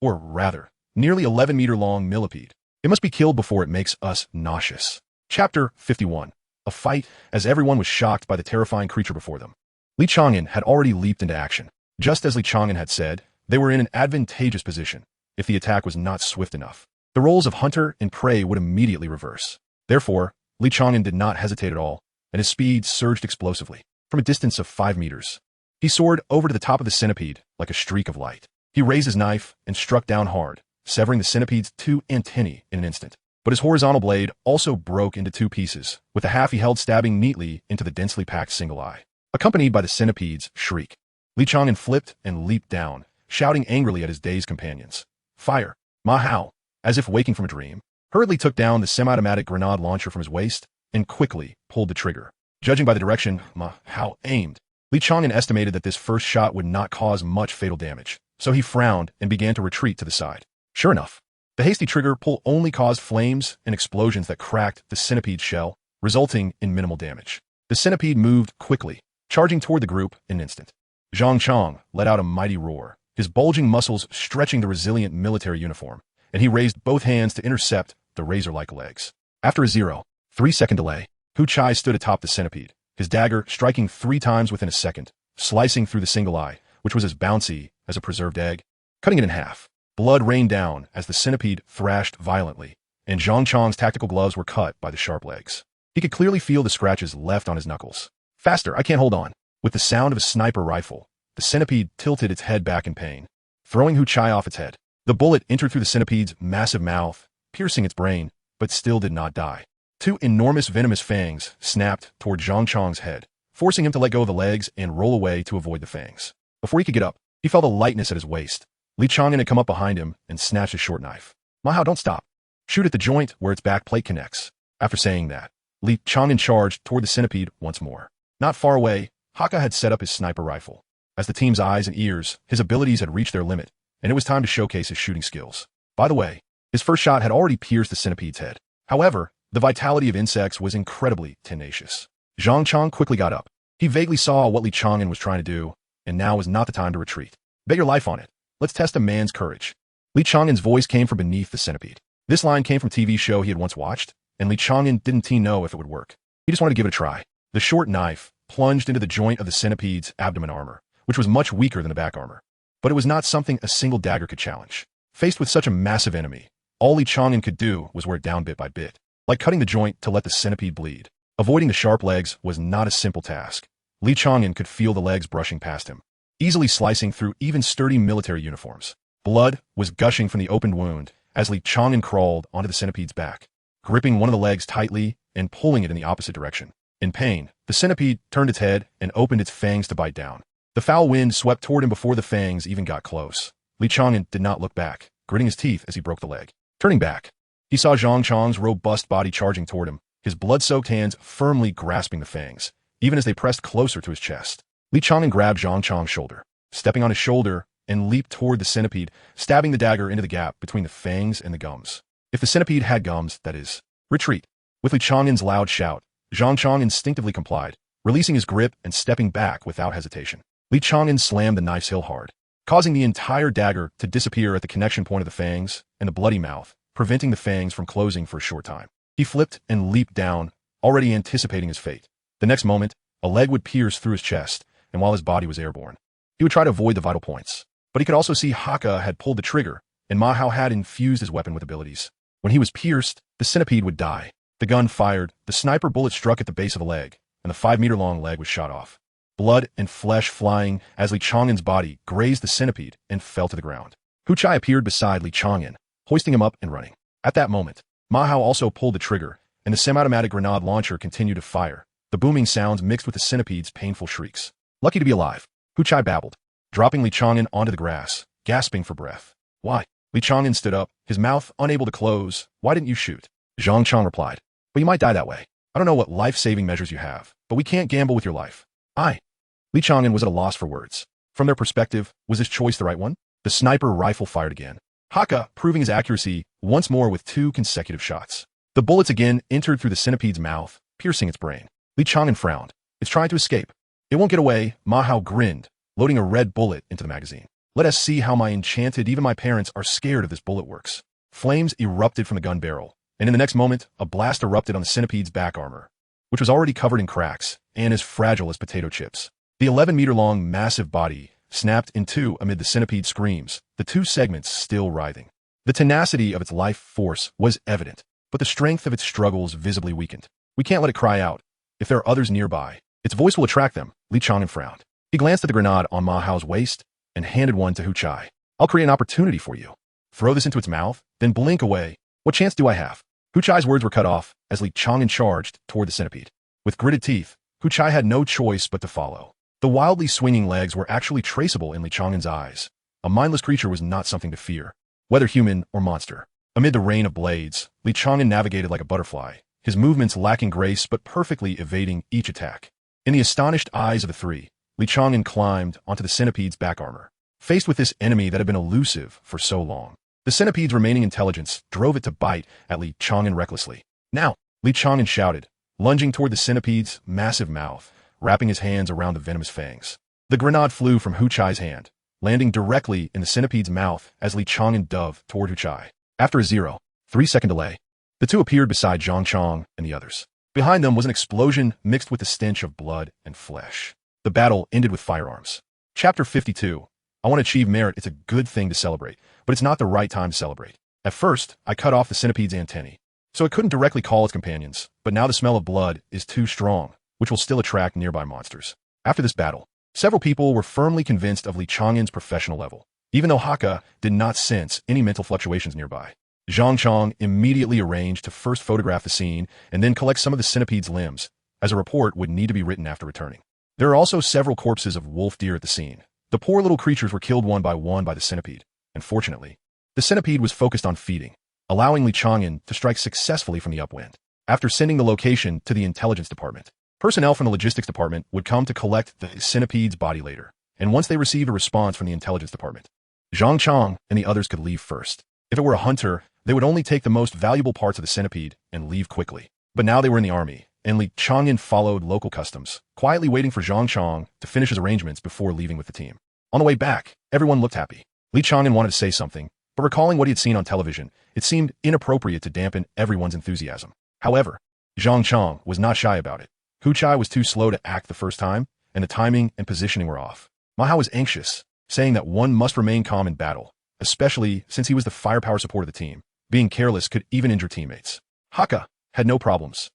or rather, nearly 11-meter-long millipede. It must be killed before it makes us nauseous. Chapter 51. A fight, as everyone was shocked by the terrifying creature before them. Li Chang'an had already leaped into action. Just as Li Chang'an had said, they were in an advantageous position if the attack was not swift enough. The roles of hunter and prey would immediately reverse. Therefore, Li Chang'an did not hesitate at all, and his speed surged explosively. From a distance of 5 meters, he soared over to the top of the centipede like a streak of light. He raised his knife and struck down hard, severing the centipede's 2 antennae in an instant. But his horizontal blade also broke into 2 pieces, with the half he held stabbing neatly into the densely packed single eye. Accompanied by the centipede's shriek, Li Chang'an flipped and leaped down, shouting angrily at his dazed companions. Fire! Ma Hao, as if waking from a dream, hurriedly took down the semi-automatic grenade launcher from his waist and quickly pulled the trigger. Judging by the direction Ma Hao aimed, Li Chang'an estimated that this first shot would not cause much fatal damage, so he frowned and began to retreat to the side. Sure enough, the hasty trigger pull only caused flames and explosions that cracked the centipede's shell, resulting in minimal damage. The centipede moved quickly, charging toward the group in an instant. Zhang Chang let out a mighty roar, his bulging muscles stretching the resilient military uniform, and he raised both hands to intercept the razor-like legs. After a 0.3-second delay, Hu Chai stood atop the centipede, his dagger striking 3 times within a second, slicing through the single eye, which was as bouncy as a preserved egg, cutting it in half. Blood rained down as the centipede thrashed violently, and Zhang Chang's tactical gloves were cut by the sharp legs. He could clearly feel the scratches left on his knuckles. Faster, I can't hold on. With the sound of a sniper rifle, the centipede tilted its head back in pain, throwing Hu Chai off its head. The bullet entered through the centipede's massive mouth, piercing its brain, but still did not die. 2 enormous venomous fangs snapped toward Zhang Chang's head, forcing him to let go of the legs and roll away to avoid the fangs. Before he could get up, he felt a lightness at his waist. Li Chang'an had come up behind him and snatched his short knife. Ma Hao, don't stop. Shoot at the joint where its back plate connects. After saying that, Li Chang'an charged toward the centipede once more. Not far away, Haka had set up his sniper rifle. As the team's eyes and ears, his abilities had reached their limit, and it was time to showcase his shooting skills. By the way, his first shot had already pierced the centipede's head. However, the vitality of insects was incredibly tenacious. Zhang Chang quickly got up. He vaguely saw what Li Chang'an was trying to do, and now was not the time to retreat. Bet your life on it. Let's test a man's courage. Li Chang'an's voice came from beneath the centipede. This line came from a TV show he had once watched, and Li Chang'an didn't know if it would work. He just wanted to give it a try. The short knife plunged into the joint of the centipede's abdomen armor, which was much weaker than the back armor. But it was not something a single dagger could challenge. Faced with such a massive enemy, all Li Chang'an could do was wear it down bit by bit, like cutting the joint to let the centipede bleed. Avoiding the sharp legs was not a simple task. Li Chang'an could feel the legs brushing past him, easily slicing through even sturdy military uniforms. Blood was gushing from the opened wound as Li Chang'an crawled onto the centipede's back, gripping one of the legs tightly and pulling it in the opposite direction. In pain, the centipede turned its head and opened its fangs to bite down. The foul wind swept toward him before the fangs even got close. Li Chang'an did not look back, gritting his teeth as he broke the leg. Turning back, he saw Zhang Chang's robust body charging toward him, his blood-soaked hands firmly grasping the fangs, even as they pressed closer to his chest. Li Chang'an grabbed Zhang Chang's shoulder, stepping on his shoulder, and leaped toward the centipede, stabbing the dagger into the gap between the fangs and the gums. If the centipede had gums, that is. Retreat. With Li Chang'an's loud shout, Zhang Chang instinctively complied, releasing his grip and stepping back without hesitation. Li Chang'an slammed the knife's hill hard, causing the entire dagger to disappear at the connection point of the fangs and the bloody mouth, preventing the fangs from closing for a short time. He flipped and leaped down, already anticipating his fate. The next moment, a leg would pierce through his chest, and while his body was airborne, he would try to avoid the vital points. But he could also see Haka had pulled the trigger, and Ma Hao had infused his weapon with abilities. When he was pierced, the centipede would die. The gun fired, the sniper bullet struck at the base of the leg, and the 5-meter-long leg was shot off. Blood and flesh flying as Li Chang'an's body grazed the centipede and fell to the ground. Hu Chai appeared beside Li Chang'an, hoisting him up and running. At that moment, Ma Hao also pulled the trigger, and the semi-automatic grenade launcher continued to fire, the booming sounds mixed with the centipede's painful shrieks. Lucky to be alive, Hu Chai babbled, dropping Li Chang'an onto the grass, gasping for breath. Why? Li Chang'an stood up, his mouth unable to close. Why didn't you shoot? Zhang Chang replied. But you might die that way. I don't know what life-saving measures you have, but we can't gamble with your life. Li Chang'an was at a loss for words. From their perspective, was this choice the right one? The sniper rifle fired again. Haka proving his accuracy once more with 2 consecutive shots. The bullets again entered through the centipede's mouth, piercing its brain. Li Chang'an frowned. It's trying to escape. It won't get away. Ma Hao grinned, loading a red bullet into the magazine. Let us see how my enchanted, even my parents are scared of this bullet works. Flames erupted from the gun barrel, and in the next moment, a blast erupted on the centipede's back armor, which was already covered in cracks and as fragile as potato chips. The 11-meter-long massive body snapped in two amid the centipede's screams, the 2 segments still writhing. The tenacity of its life force was evident, but the strength of its struggles visibly weakened. We can't let it cry out. If there are others nearby, its voice will attract them. Li Chang'an frowned. He glanced at the grenade on Ma Hao's waist and handed one to Hu Chai. I'll create an opportunity for you. Throw this into its mouth, then blink away. What chance do I have? Hu Chai's words were cut off as Li Chang'an charged toward the centipede. With gritted teeth, Hu Chai had no choice but to follow. The wildly swinging legs were actually traceable in Li Chang'an's eyes. A mindless creature was not something to fear, whether human or monster. Amid the rain of blades, Li Chang'an navigated like a butterfly, his movements lacking grace but perfectly evading each attack. In the astonished eyes of the 3, Li Chang'an climbed onto the centipede's back armor. Faced with this enemy that had been elusive for so long, the centipede's remaining intelligence drove it to bite at Li Chang'an recklessly. Now, Li Chang'an shouted, lunging toward the centipede's massive mouth, wrapping his hands around the venomous fangs. The grenade flew from Hu Chai's hand, landing directly in the centipede's mouth as Li Chang'an dove toward Hu Chai. After a 0.3-second delay, the 2 appeared beside Zhang Chang and the others. Behind them was an explosion mixed with the stench of blood and flesh. The battle ended with firearms. Chapter 52. I want to achieve merit. It's a good thing to celebrate, but it's not the right time to celebrate. At first, I cut off the centipede's antennae, so it couldn't directly call its companions, but now the smell of blood is too strong, which will still attract nearby monsters. After this battle, several people were firmly convinced of Li Chang'an's professional level, even though Haka did not sense any mental fluctuations nearby. Zhang Chang immediately arranged to first photograph the scene and then collect some of the centipede's limbs, as a report would need to be written after returning. There are also several corpses of wolf deer at the scene. The poor little creatures were killed one by the centipede, and fortunately, the centipede was focused on feeding, allowing Li Chang'an to strike successfully from the upwind. After sending the location to the intelligence department, personnel from the logistics department would come to collect the centipede's body later, and once they received a response from the intelligence department, Zhang Chang and the others could leave first. If it were a hunter, they would only take the most valuable parts of the centipede and leave quickly. But now they were in the army, and Li Chang'an followed local customs, quietly waiting for Zhang Chang to finish his arrangements before leaving with the team. On the way back, everyone looked happy. Li Chang'an wanted to say something, but recalling what he had seen on television, it seemed inappropriate to dampen everyone's enthusiasm. However, Zhang Chang was not shy about it. Hu Chai was too slow to act the first time, and the timing and positioning were off. Ma Hao was anxious, saying that one must remain calm in battle, especially since he was the firepower support of the team. Being careless could even injure teammates. Haka had no problems.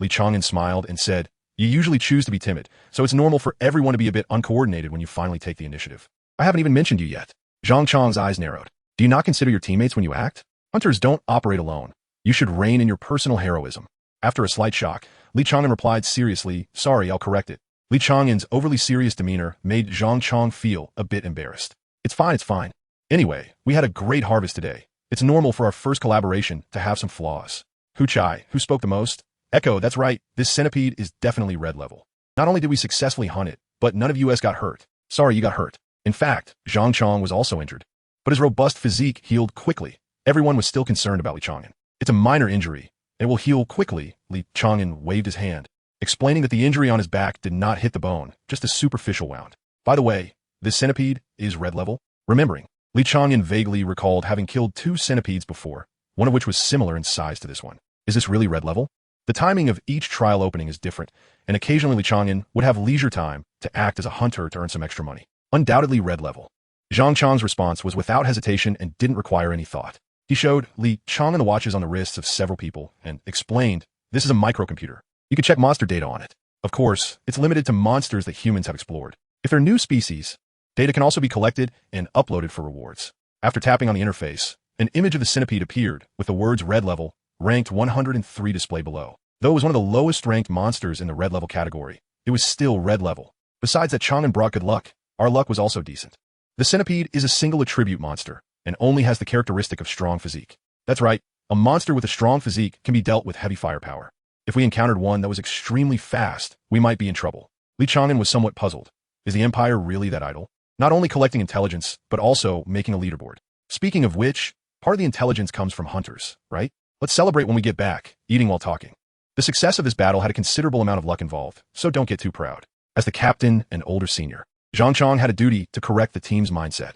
Li Chang'an smiled and said, You usually choose to be timid, so it's normal for everyone to be a bit uncoordinated when you finally take the initiative. I haven't even mentioned you yet. Zhang Chang's eyes narrowed. Do you not consider your teammates when you act? Hunters don't operate alone. You should rein in your personal heroism. After a slight shock, Li Chang'an replied seriously, sorry, I'll correct it. Li Chang'an's overly serious demeanor made Zhang Chong feel a bit embarrassed. It's fine, it's fine. Anyway, we had a great harvest today. It's normal for our first collaboration to have some flaws. Hu Chai, who spoke the most? Echo, that's right, this centipede is definitely red level. Not only did we successfully hunt it, but none of us got hurt. Sorry you got hurt. In fact, Zhang Chong was also injured. But his robust physique healed quickly. Everyone was still concerned about Li Chang'an. It's a minor injury. It will heal quickly. Li Chang'an waved his hand, explaining that the injury on his back did not hit the bone, just a superficial wound. By the way, this centipede is red level? Remembering, Li Chang'an vaguely recalled having killed 2 centipedes before, one of which was similar in size to this one. Is this really red level? The timing of each trial opening is different, and occasionally Li Chang'an would have leisure time to act as a hunter to earn some extra money. Undoubtedly red level. Zhang Chong's response was without hesitation and didn't require any thought. He showed Li Chang'an the watches on the wrists of several people and explained, this is a microcomputer. You can check monster data on it. Of course, it's limited to monsters that humans have explored. If they're new species, data can also be collected and uploaded for rewards. After tapping on the interface, an image of the centipede appeared with the words red level, ranked 103 displayed below. Though it was one of the lowest ranked monsters in the red level category, it was still red level. Besides that Chang'an brought good luck, our luck was also decent. The centipede is a single attribute monster and only has the characteristic of strong physique. That's right, a monster with a strong physique can be dealt with heavy firepower. If we encountered one that was extremely fast, we might be in trouble. Li Chang'an was somewhat puzzled. Is the Empire really that idle? Not only collecting intelligence, but also making a leaderboard. Speaking of which, part of the intelligence comes from hunters, right? Let's celebrate when we get back, eating while talking. The success of this battle had a considerable amount of luck involved, so don't get too proud. As the captain and older senior, Zhang Chong had a duty to correct the team's mindset.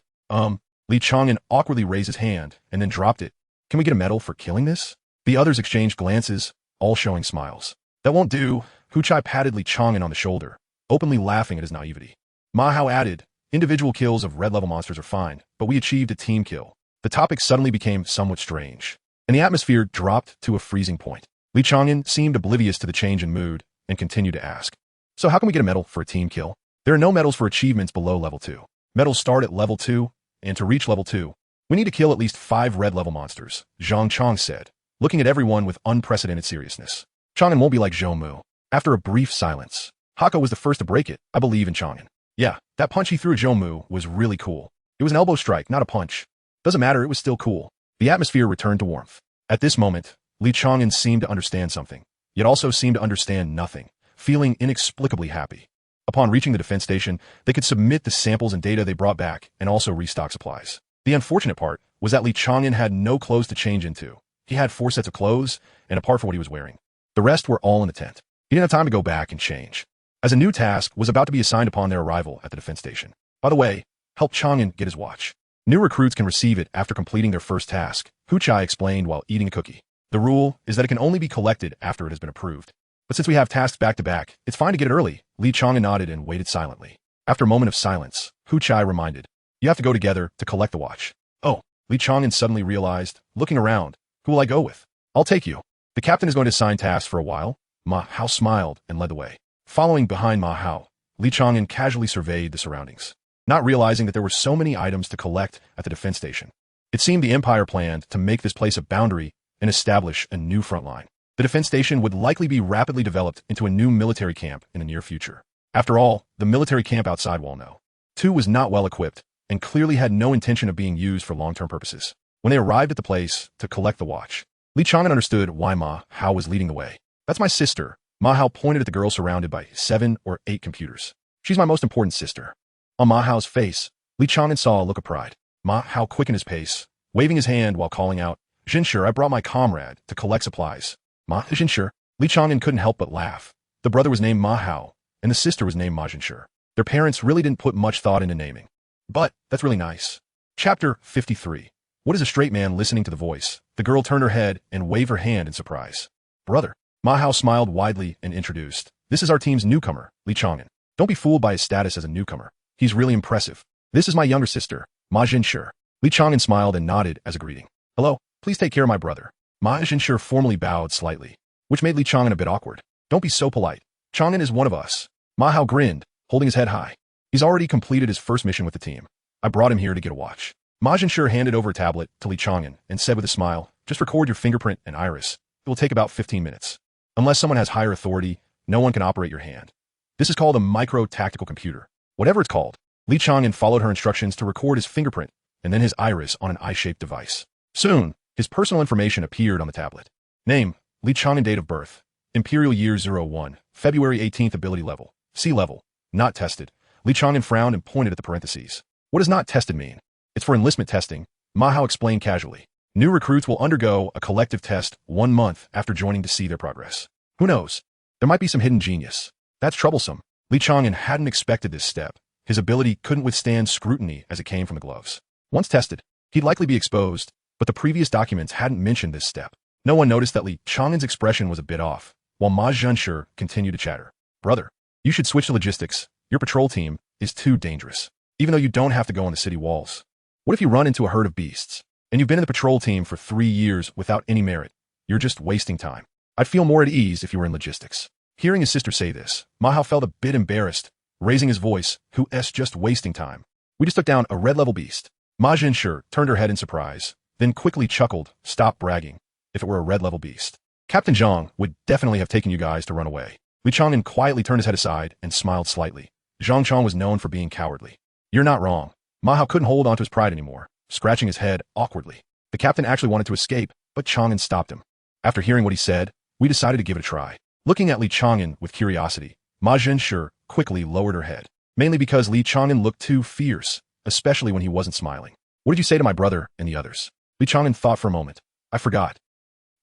Li Chang'an awkwardly raised his hand and then dropped it. Can we get a medal for killing this? The others exchanged glances, all showing smiles. That won't do. Hu Chai patted Li Chang'an on the shoulder, openly laughing at his naivety. Ma Hao added, individual kills of red-level monsters are fine, but we achieved a team kill. The topic suddenly became somewhat strange, and the atmosphere dropped to a freezing point. Li Chang'an seemed oblivious to the change in mood and continued to ask, so how can we get a medal for a team kill? There are no medals for achievements below level 2. Medals start at level 2, and to reach level 2, we need to kill at least 5 red-level monsters, Zhang Chong said, looking at everyone with unprecedented seriousness. Chang'an won't be like Zhou Mu. After a brief silence, Hako was the first to break it. I believe in Chang'an. Yeah, that punch he threw at Zhou Mu was really cool. It was an elbow strike, not a punch. Doesn't matter, it was still cool. The atmosphere returned to warmth. At this moment, Li Chang'an seemed to understand something, yet also seemed to understand nothing, feeling inexplicably happy. Upon reaching the defense station, they could submit the samples and data they brought back and also restock supplies. The unfortunate part was that Li Chang'an had no clothes to change into. He had 4 sets of clothes, and apart from what he was wearing, the rest were all in the tent. He didn't have time to go back and change, as a new task was about to be assigned upon their arrival at the defense station. By the way, help Chang'an get his watch. New recruits can receive it after completing their first task, Hu Chai explained while eating a cookie. The rule is that it can only be collected after it has been approved. But since we have tasks back-to-back, it's fine to get it early. Li Chang'an nodded and waited silently. After a moment of silence, Hu Chai reminded, you have to go together to collect the watch. Oh, Li Chang'an suddenly realized, looking around, who will I go with? I'll take you. The captain is going to assign tasks for a while. Ma Hao smiled and led the way. Following behind Ma Hao, Li Chang'an casually surveyed the surroundings, not realizing that there were so many items to collect at the defense station. It seemed the Empire planned to make this place a boundary and establish a new front line. The defense station would likely be rapidly developed into a new military camp in the near future. After all, the military camp outside Wall No. 2 was not well equipped and clearly had no intention of being used for long-term purposes. When they arrived at the place to collect the watch, Li Chang'an understood why Ma Hao was leading the way. That's my sister. Ma Hao pointed at the girl surrounded by 7 or 8 computers. She's my most important sister. On Ma Hao's face, Li Chang'an saw a look of pride. Ma Hao quickened his pace, waving his hand while calling out, Jinshi, I brought my comrade to collect supplies. Ma Jinshi. Li Chang'an couldn't help but laugh. The brother was named Ma Hao, and the sister was named Ma Jinshi. Their parents really didn't put much thought into naming. But that's really nice. Chapter 53. What is a straight man listening to the voice? The girl turned her head and waved her hand in surprise. Brother. Ma Hao smiled widely and introduced. This is our team's newcomer, Li Chang'an. Don't be fooled by his status as a newcomer. He's really impressive. This is my younger sister, Ma Jinshi. Li Chang'an smiled and nodded as a greeting. Hello, please take care of my brother. Ma Jinshi formally bowed slightly, which made Li Chang'an a bit awkward. Don't be so polite. Chang'an is one of us. Ma Hao grinned, holding his head high. He's already completed his first mission with the team. I brought him here to get a watch. Ma Zhenshi handed over a tablet to Li Chang'an and said with a smile, just record your fingerprint and iris. It will take about 15 minutes. Unless someone has higher authority, no one can operate your hand. This is called a micro-tactical computer. Whatever it's called, Li Chang'an followed her instructions to record his fingerprint and then his iris on an eye-shaped device. Soon, his personal information appeared on the tablet. Name, Li Chang'an. Date of birth, Imperial Year 01, February 18th. Ability level, C level, not tested. Li Chang'an frowned and pointed at the parentheses. What does not tested mean? It's for enlistment testing, Ma Hao explained casually. New recruits will undergo a collective test 1 month after joining to see their progress. Who knows? There might be some hidden genius. That's troublesome. Li Chang'an hadn't expected this step. His ability couldn't withstand scrutiny as it came from the gloves. Once tested, he'd likely be exposed, but the previous documents hadn't mentioned this step. No one noticed that Li Chang'an's expression was a bit off, while Ma Zhenshi continued to chatter. Brother, you should switch to logistics. Your patrol team is too dangerous, even though you don't have to go on the city walls. What if you run into a herd of beasts, and you've been in the patrol team for 3 years without any merit? You're just wasting time. I'd feel more at ease if you were in logistics. Hearing his sister say this, Ma Hao felt a bit embarrassed, raising his voice, who's just wasting time. We just took down a red-level beast. Ma Zhenshi turned her head in surprise, then quickly chuckled, stop bragging. If it were a red-level beast, Captain Zhang would definitely have taken you guys to run away. Li Chang'an quietly turned his head aside and smiled slightly. Zhang Chang was known for being cowardly. You're not wrong. Ma Hao couldn't hold on to his pride anymore, scratching his head awkwardly. The captain actually wanted to escape, but Chang'an stopped him. After hearing what he said, we decided to give it a try. Looking at Li Chang'an with curiosity, Ma Zhenshi quickly lowered her head, mainly because Li Chang'an looked too fierce, especially when he wasn't smiling. What did you say to my brother and the others? Li Chang'an thought for a moment. I forgot.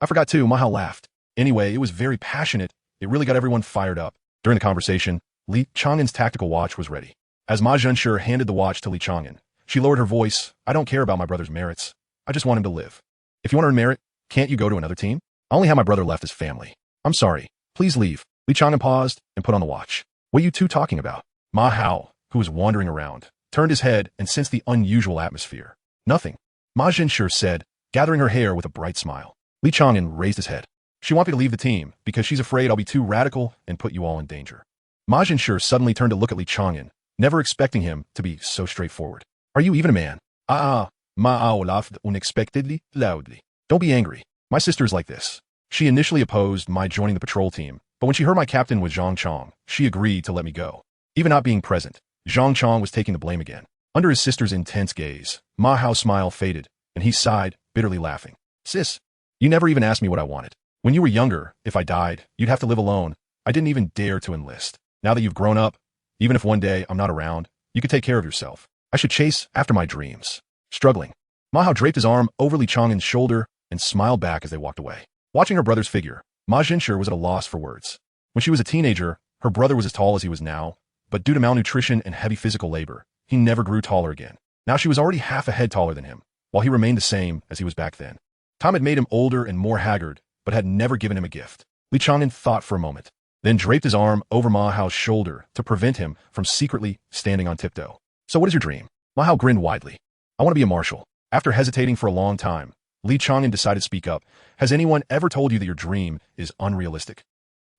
I forgot too, Ma Hao laughed. Anyway, it was very passionate. It really got everyone fired up. During the conversation, Li Chang'an's tactical watch was ready. As Ma Zhenshi handed the watch to Li Chang'an, she lowered her voice. I don't care about my brother's merits. I just want him to live. If you want to earn merit, can't you go to another team? I only have my brother left as family. I'm sorry. Please leave. Li Chang'an paused and put on the watch. What are you two talking about? Ma Hao, who was wandering around, turned his head and sensed the unusual atmosphere. Nothing. Ma Zhenshi said, gathering her hair with a bright smile. Li Chang'an raised his head. She wants me to leave the team because she's afraid I'll be too radical and put you all in danger. Ma Zhenshi suddenly turned to look at Li Chang'an, never expecting him to be so straightforward. Are you even a man? Ma Hao laughed unexpectedly, loudly. Don't be angry. My sister is like this. She initially opposed my joining the patrol team, but when she heard my captain was Zhang Chang, she agreed to let me go. Even not being present, Zhang Chang was taking the blame again. Under his sister's intense gaze, Ma Hao's smile faded, and he sighed, bitterly laughing. Sis, you never even asked me what I wanted. When you were younger, if I died, you'd have to live alone. I didn't even dare to enlist. Now that you've grown up, even if one day I'm not around, you could take care of yourself. I should chase after my dreams. Struggling, Ma Hao draped his arm over Li Chang'an's shoulder and smiled back as they walked away. Watching her brother's figure, Ma Zhenshi was at a loss for words. When she was a teenager, her brother was as tall as he was now, but due to malnutrition and heavy physical labor, he never grew taller again. Now she was already half a head taller than him, while he remained the same as he was back then. Time had made him older and more haggard, but had never given him a gift. Li Chang'an thought for a moment, then draped his arm over Ma Hao's shoulder to prevent him from secretly standing on tiptoe. So what is your dream? Ma Hao grinned widely. I want to be a marshal. After hesitating for a long time, Li Chang'an decided to speak up. Has anyone ever told you that your dream is unrealistic?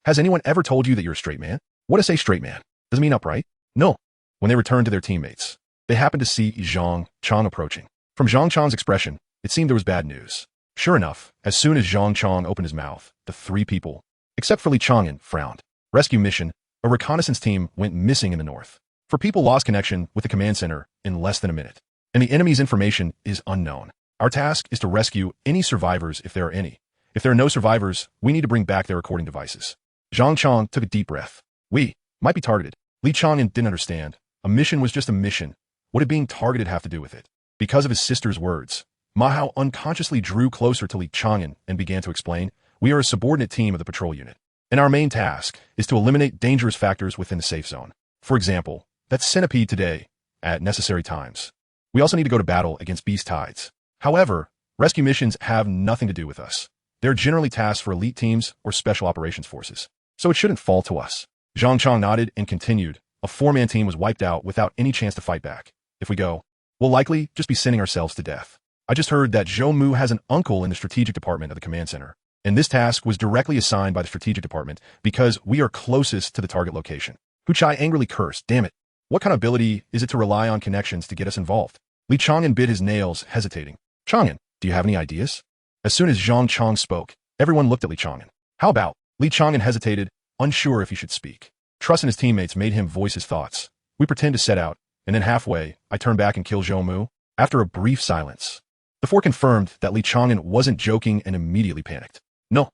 Has anyone ever told you that you're a straight man? What does say straight man? Does it mean upright? No. When they returned to their teammates, they happened to see Zhang Chang approaching. From Zhang Chang's expression, it seemed there was bad news. Sure enough, as soon as Zhang Chang opened his mouth, the 3 people, except for Li Chang'an, frowned. Rescue mission, a reconnaissance team went missing in the north. 4 people lost connection with the command center in less than a minute, and the enemy's information is unknown. Our task is to rescue any survivors if there are any. If there are no survivors, we need to bring back their recording devices. Zhang Chang took a deep breath. We might be targeted. Li Chang'an didn't understand. A mission was just a mission. What did being targeted have to do with it? Because of his sister's words, Ma Hao unconsciously drew closer to Li Chang'an and began to explain, we are a subordinate team of the patrol unit, and our main task is to eliminate dangerous factors within the safe zone. For example, that centipede today, at necessary times. We also need to go to battle against beast tides. However, rescue missions have nothing to do with us. They're generally tasks for elite teams or special operations forces, so it shouldn't fall to us. Zhang Chang nodded and continued, a 4-man team was wiped out without any chance to fight back. If we go, we'll likely just be sending ourselves to death. I just heard that Zhou Mu has an uncle in the strategic department of the command center, and this task was directly assigned by the strategic department because we are closest to the target location. Hu Chai angrily cursed, damn it. What kind of ability is it to rely on connections to get us involved? Li Chang'an bit his nails, hesitating. Chang'an, do you have any ideas? As soon as Zhang Chang spoke, everyone looked at Li Chang'an. How about? Li Chang'an hesitated, unsure if he should speak. Trust in his teammates made him voice his thoughts. We pretend to set out, and then halfway, I turn back and kill Zhou Mu. After a brief silence, the four confirmed that Li Chang'an wasn't joking and immediately panicked. No,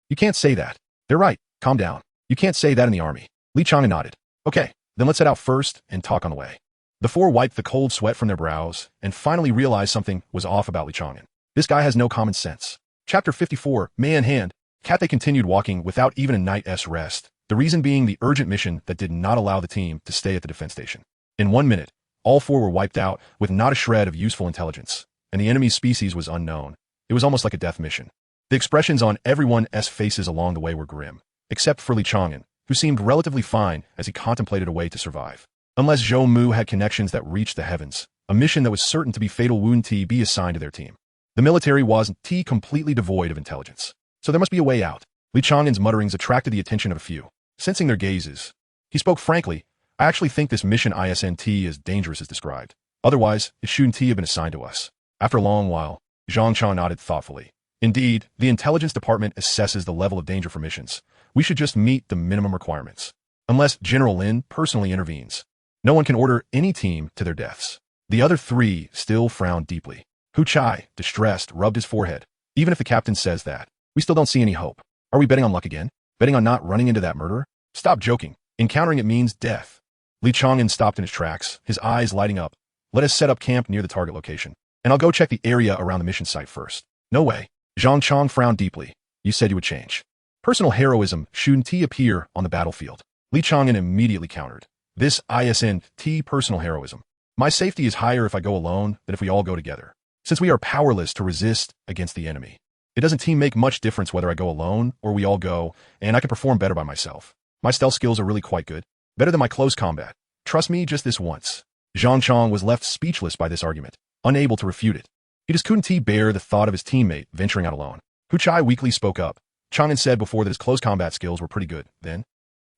you can't say that. They're right, calm down. You can't say that in the army. Li Chang'an nodded. Okay, then let's head out first and talk on the way. The four wiped the cold sweat from their brows and finally realized something was off about Li Chang'an. This guy has no common sense. Chapter 54, May in Hand. They continued walking without even a night's rest, the reason being the urgent mission that did not allow the team to stay at the defense station. In 1 minute, all four were wiped out with not a shred of useful intelligence, and the enemy's species was unknown. It was almost like a death mission. The expressions on everyone's faces along the way were grim, except for Li Chang'an, who seemed relatively fine as he contemplated a way to survive. Unless Zhou Mu had connections that reached the heavens, a mission that was certain to be fatal would be assigned to their team. The military was completely devoid of intelligence, so there must be a way out. Li Chang'an's mutterings attracted the attention of a few. Sensing their gazes, he spoke frankly. I actually think this mission isn't as dangerous as described. Otherwise, it shouldn't have been assigned to us. After a long while, Zhang Chang nodded thoughtfully. Indeed, the intelligence department assesses the level of danger for missions. We should just meet the minimum requirements. Unless General Lin personally intervenes, no one can order any team to their deaths. The other three still frowned deeply. Hu Chai, distressed, rubbed his forehead. Even if the captain says that, we still don't see any hope. Are we betting on luck again? Betting on not running into that murderer? Stop joking. Encountering it means death. Li Chang'an stopped in his tracks, his eyes lighting up. Let us set up camp near the target location, and I'll go check the area around the mission site first. No way. Zhang Chang frowned deeply. You said you would change. Personal heroism shouldn't appear on the battlefield. Li Chang'an immediately countered. This isn't personal heroism. My safety is higher if I go alone than if we all go together. Since we are powerless to resist against the enemy, it doesn't make much difference whether I go alone or we all go, and I can perform better by myself. My stealth skills are really quite good. Better than my close combat. Trust me just this once. Zhang Chang was left speechless by this argument, unable to refute it. He just couldn't bear the thought of his teammate venturing out alone. Hu Chai weakly spoke up. Chang'an said before that his close combat skills were pretty good, then.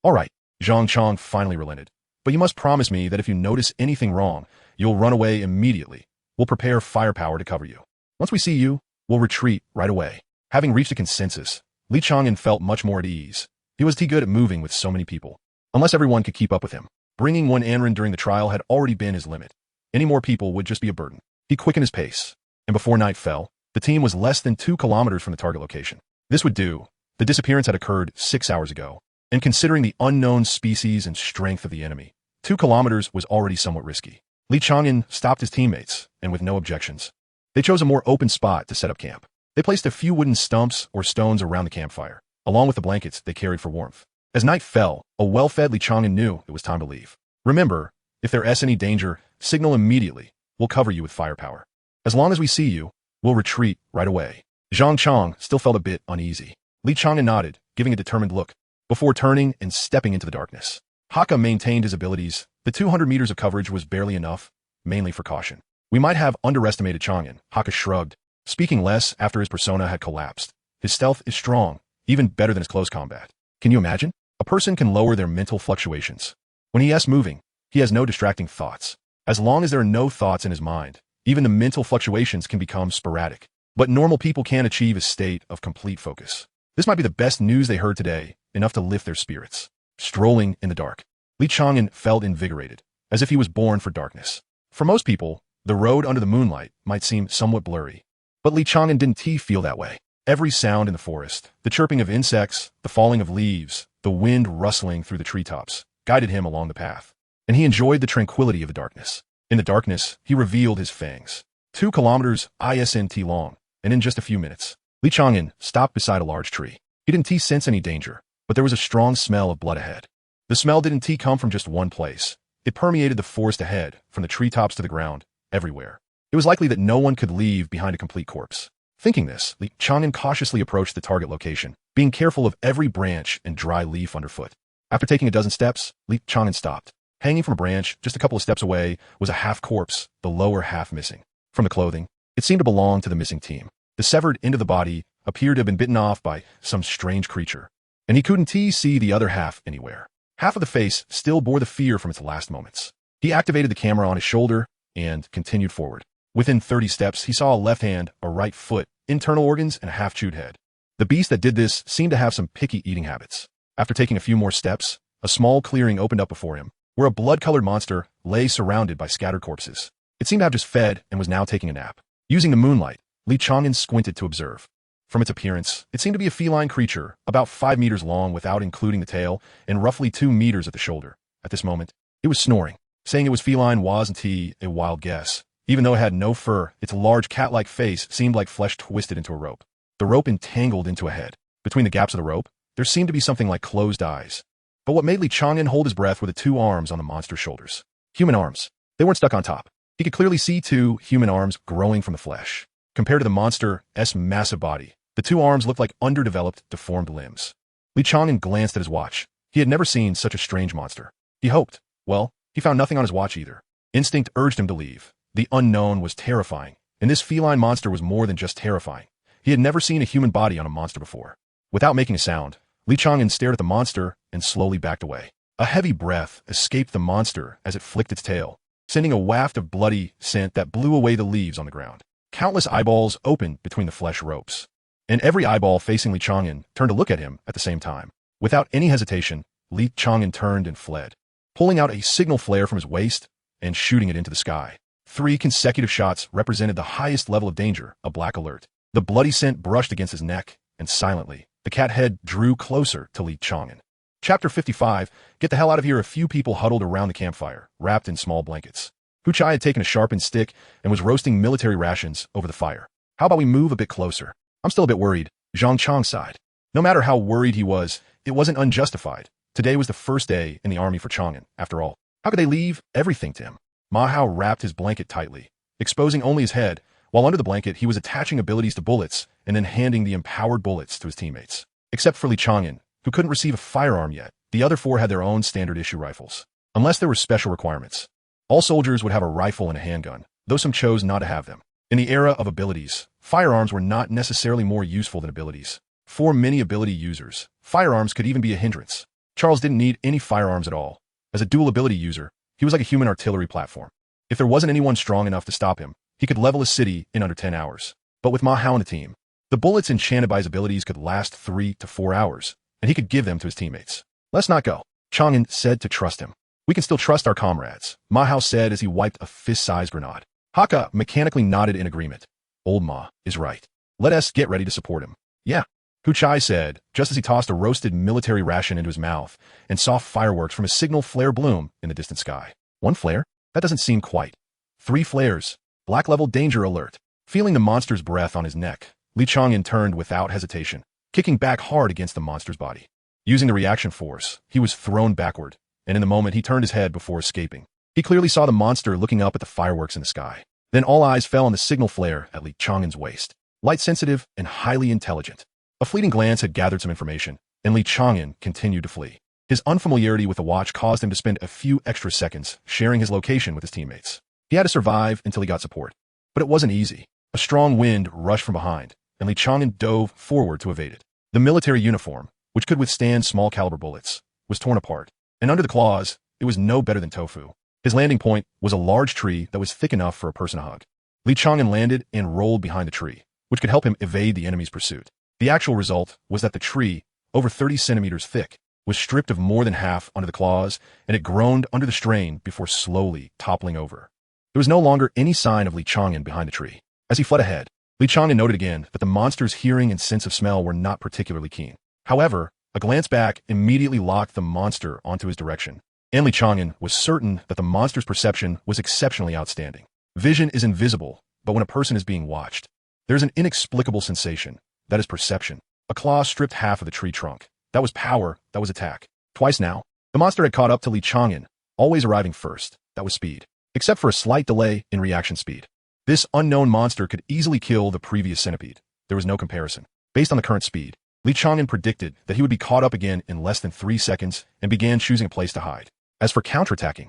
All right, Zhang Chang finally relented. But you must promise me that if you notice anything wrong, you'll run away immediately. We'll prepare firepower to cover you. Once we see you, we'll retreat right away. Having reached a consensus, Li Chang'an felt much more at ease. He was too good at moving with so many people. Unless everyone could keep up with him. Bringing one Anren during the trial had already been his limit. Any more people would just be a burden. He quickened his pace, and before night fell, the team was less than 2 kilometers from the target location. This would do. The disappearance had occurred 6 hours ago, and considering the unknown species and strength of the enemy, 2 kilometers was already somewhat risky. Li Chang'an stopped his teammates, and with no objections. They chose a more open spot to set up camp. They placed a few wooden stumps or stones around the campfire, along with the blankets they carried for warmth. As night fell, a well-fed Li Chang'an knew it was time to leave. Remember, if there's any danger, signal immediately. We'll cover you with firepower. As long as we see you, we'll retreat right away. Zhang Chang still felt a bit uneasy. Li Chang'an nodded, giving a determined look, before turning and stepping into the darkness. Haka maintained his abilities. The 200 meters of coverage was barely enough, mainly for caution. We might have underestimated Chang'an, Haka shrugged, speaking less after his persona had collapsed. His stealth is strong, even better than his close combat. Can you imagine? A person can lower their mental fluctuations. When he is moving, he has no distracting thoughts. As long as there are no thoughts in his mind, even the mental fluctuations can become sporadic. But normal people can achieve a state of complete focus. This might be the best news they heard today, enough to lift their spirits. Strolling in the dark, Li Chang'an felt invigorated, as if he was born for darkness. For most people, the road under the moonlight might seem somewhat blurry. But Li Chang'an didn't feel that way. Every sound in the forest, the chirping of insects, the falling of leaves, the wind rustling through the treetops, guided him along the path. And he enjoyed the tranquility of the darkness. In the darkness, he revealed his fangs. 2 kilometers isn't long, and in just a few minutes, Li Chang'an stopped beside a large tree. He didn't sense any danger, but there was a strong smell of blood ahead. The smell didn't come from just one place. It permeated the forest ahead, from the treetops to the ground, everywhere. It was likely that no one could leave behind a complete corpse. Thinking this, Li Chang'an cautiously approached the target location, being careful of every branch and dry leaf underfoot. After taking a dozen steps, Li Chang'an stopped. Hanging from a branch, just a couple of steps away, was a half corpse, the lower half missing. From the clothing, it seemed to belong to the missing team. The severed end of the body appeared to have been bitten off by some strange creature, and he couldn't see the other half anywhere. Half of the face still bore the fear from its last moments. He activated the camera on his shoulder, and continued forward. Within 30 steps, he saw a left hand, a right foot, internal organs, and a half-chewed head. The beast that did this seemed to have some picky eating habits. After taking a few more steps, a small clearing opened up before him, where a blood-colored monster lay surrounded by scattered corpses. It seemed to have just fed and was now taking a nap. Using the moonlight, Li Chang'an squinted to observe. From its appearance, it seemed to be a feline creature, about 5 meters long without including the tail, and roughly 2 meters at the shoulder. At this moment, it was snoring. Saying it was feline wasn't a wild guess. Even though it had no fur, its large cat-like face seemed like flesh twisted into a rope. The rope entangled into a head. Between the gaps of the rope, there seemed to be something like closed eyes. But what made Li Chang'an hold his breath were the 2 arms on the monster's shoulders. Human arms. They weren't stuck on top. He could clearly see 2 human arms growing from the flesh. Compared to the monster's massive body, the 2 arms looked like underdeveloped, deformed limbs. Li Chang'an glanced at his watch. He had never seen such a strange monster. He hoped. Well, he found nothing on his watch either. Instinct urged him to leave. The unknown was terrifying, and this feline monster was more than just terrifying. He had never seen a human body on a monster before. Without making a sound, Li Chang'an stared at the monster and slowly backed away. A heavy breath escaped the monster as it flicked its tail, sending a waft of bloody scent that blew away the leaves on the ground. Countless eyeballs opened between the flesh ropes, and every eyeball facing Li Chang'an turned to look at him at the same time. Without any hesitation, Li Chang'an turned and fled, pulling out a signal flare from his waist and shooting it into the sky. 3 consecutive shots represented the highest level of danger, a black alert. The bloody scent brushed against his neck, and silently, the cat head drew closer to Li Chang'an. Chapter 55, Get the hell out of here. A few people huddled around the campfire, wrapped in small blankets. Hu Chai had taken a sharpened stick and was roasting military rations over the fire. How about we move a bit closer? I'm still a bit worried, Zhang Chang sighed. No matter how worried he was, it wasn't unjustified. Today was the first day in the army for Chang'an, after all. How could they leave everything to him? Ma Hao wrapped his blanket tightly, exposing only his head, while under the blanket he was attaching abilities to bullets and then handing the empowered bullets to his teammates. Except for Li Chang'an, who couldn't receive a firearm yet, the other 4 had their own standard-issue rifles. Unless there were special requirements, all soldiers would have a rifle and a handgun, though some chose not to have them. In the era of abilities, firearms were not necessarily more useful than abilities. For many ability users, firearms could even be a hindrance. Charles didn't need any firearms at all. As a dual ability user, he was like a human artillery platform. If there wasn't anyone strong enough to stop him, he could level a city in under 10 hours. But with Ma Hao on the team, the bullets enchanted by his abilities could last 3 to 4 hours, and he could give them to his teammates. Let's not go, Chang'an said to trust him. We can still trust our comrades, Ma Hao said as he wiped a fist-sized grenade. Haka mechanically nodded in agreement. Old Ma is right. Let us get ready to support him. Yeah, Hu Chai said, just as he tossed a roasted military ration into his mouth and saw fireworks from a signal flare bloom in the distant sky. 1 flare? That doesn't seem quite. 3 flares. Black level danger alert. Feeling the monster's breath on his neck, Li Chang'an turned without hesitation, kicking back hard against the monster's body. Using the reaction force, he was thrown backward, and in the moment he turned his head before escaping. He clearly saw the monster looking up at the fireworks in the sky. Then all eyes fell on the signal flare at Li Chang'an's waist. Light-sensitive and highly intelligent. A fleeting glance had gathered some information, and Li Chang'an continued to flee. His unfamiliarity with the watch caused him to spend a few extra seconds sharing his location with his teammates. He had to survive until he got support. But it wasn't easy. A strong wind rushed from behind, and Li Chang'an dove forward to evade it. The military uniform, which could withstand small-caliber bullets, was torn apart, and under the claws, it was no better than tofu. His landing point was a large tree that was thick enough for a person to hug. Li Chang'an landed and rolled behind the tree, which could help him evade the enemy's pursuit. The actual result was that the tree, over 30 centimeters thick, was stripped of more than half under the claws, and it groaned under the strain before slowly toppling over. There was no longer any sign of Li Chang'an behind the tree. As he fled ahead, Li Chang'an noted again that the monster's hearing and sense of smell were not particularly keen. However, a glance back immediately locked the monster onto his direction, and Li Chang'an was certain that the monster's perception was exceptionally outstanding. Vision is invisible, but when a person is being watched, there's an inexplicable sensation. That is perception. A claw stripped half of the tree trunk. That was power, that was attack. Twice now, the monster had caught up to Li Chang'an, always arriving first. That was speed. Except for a slight delay in reaction speed. This unknown monster could easily kill the previous centipede. There was no comparison. Based on the current speed, Li Chang'an predicted that he would be caught up again in less than 3 seconds and began choosing a place to hide. As for counterattacking,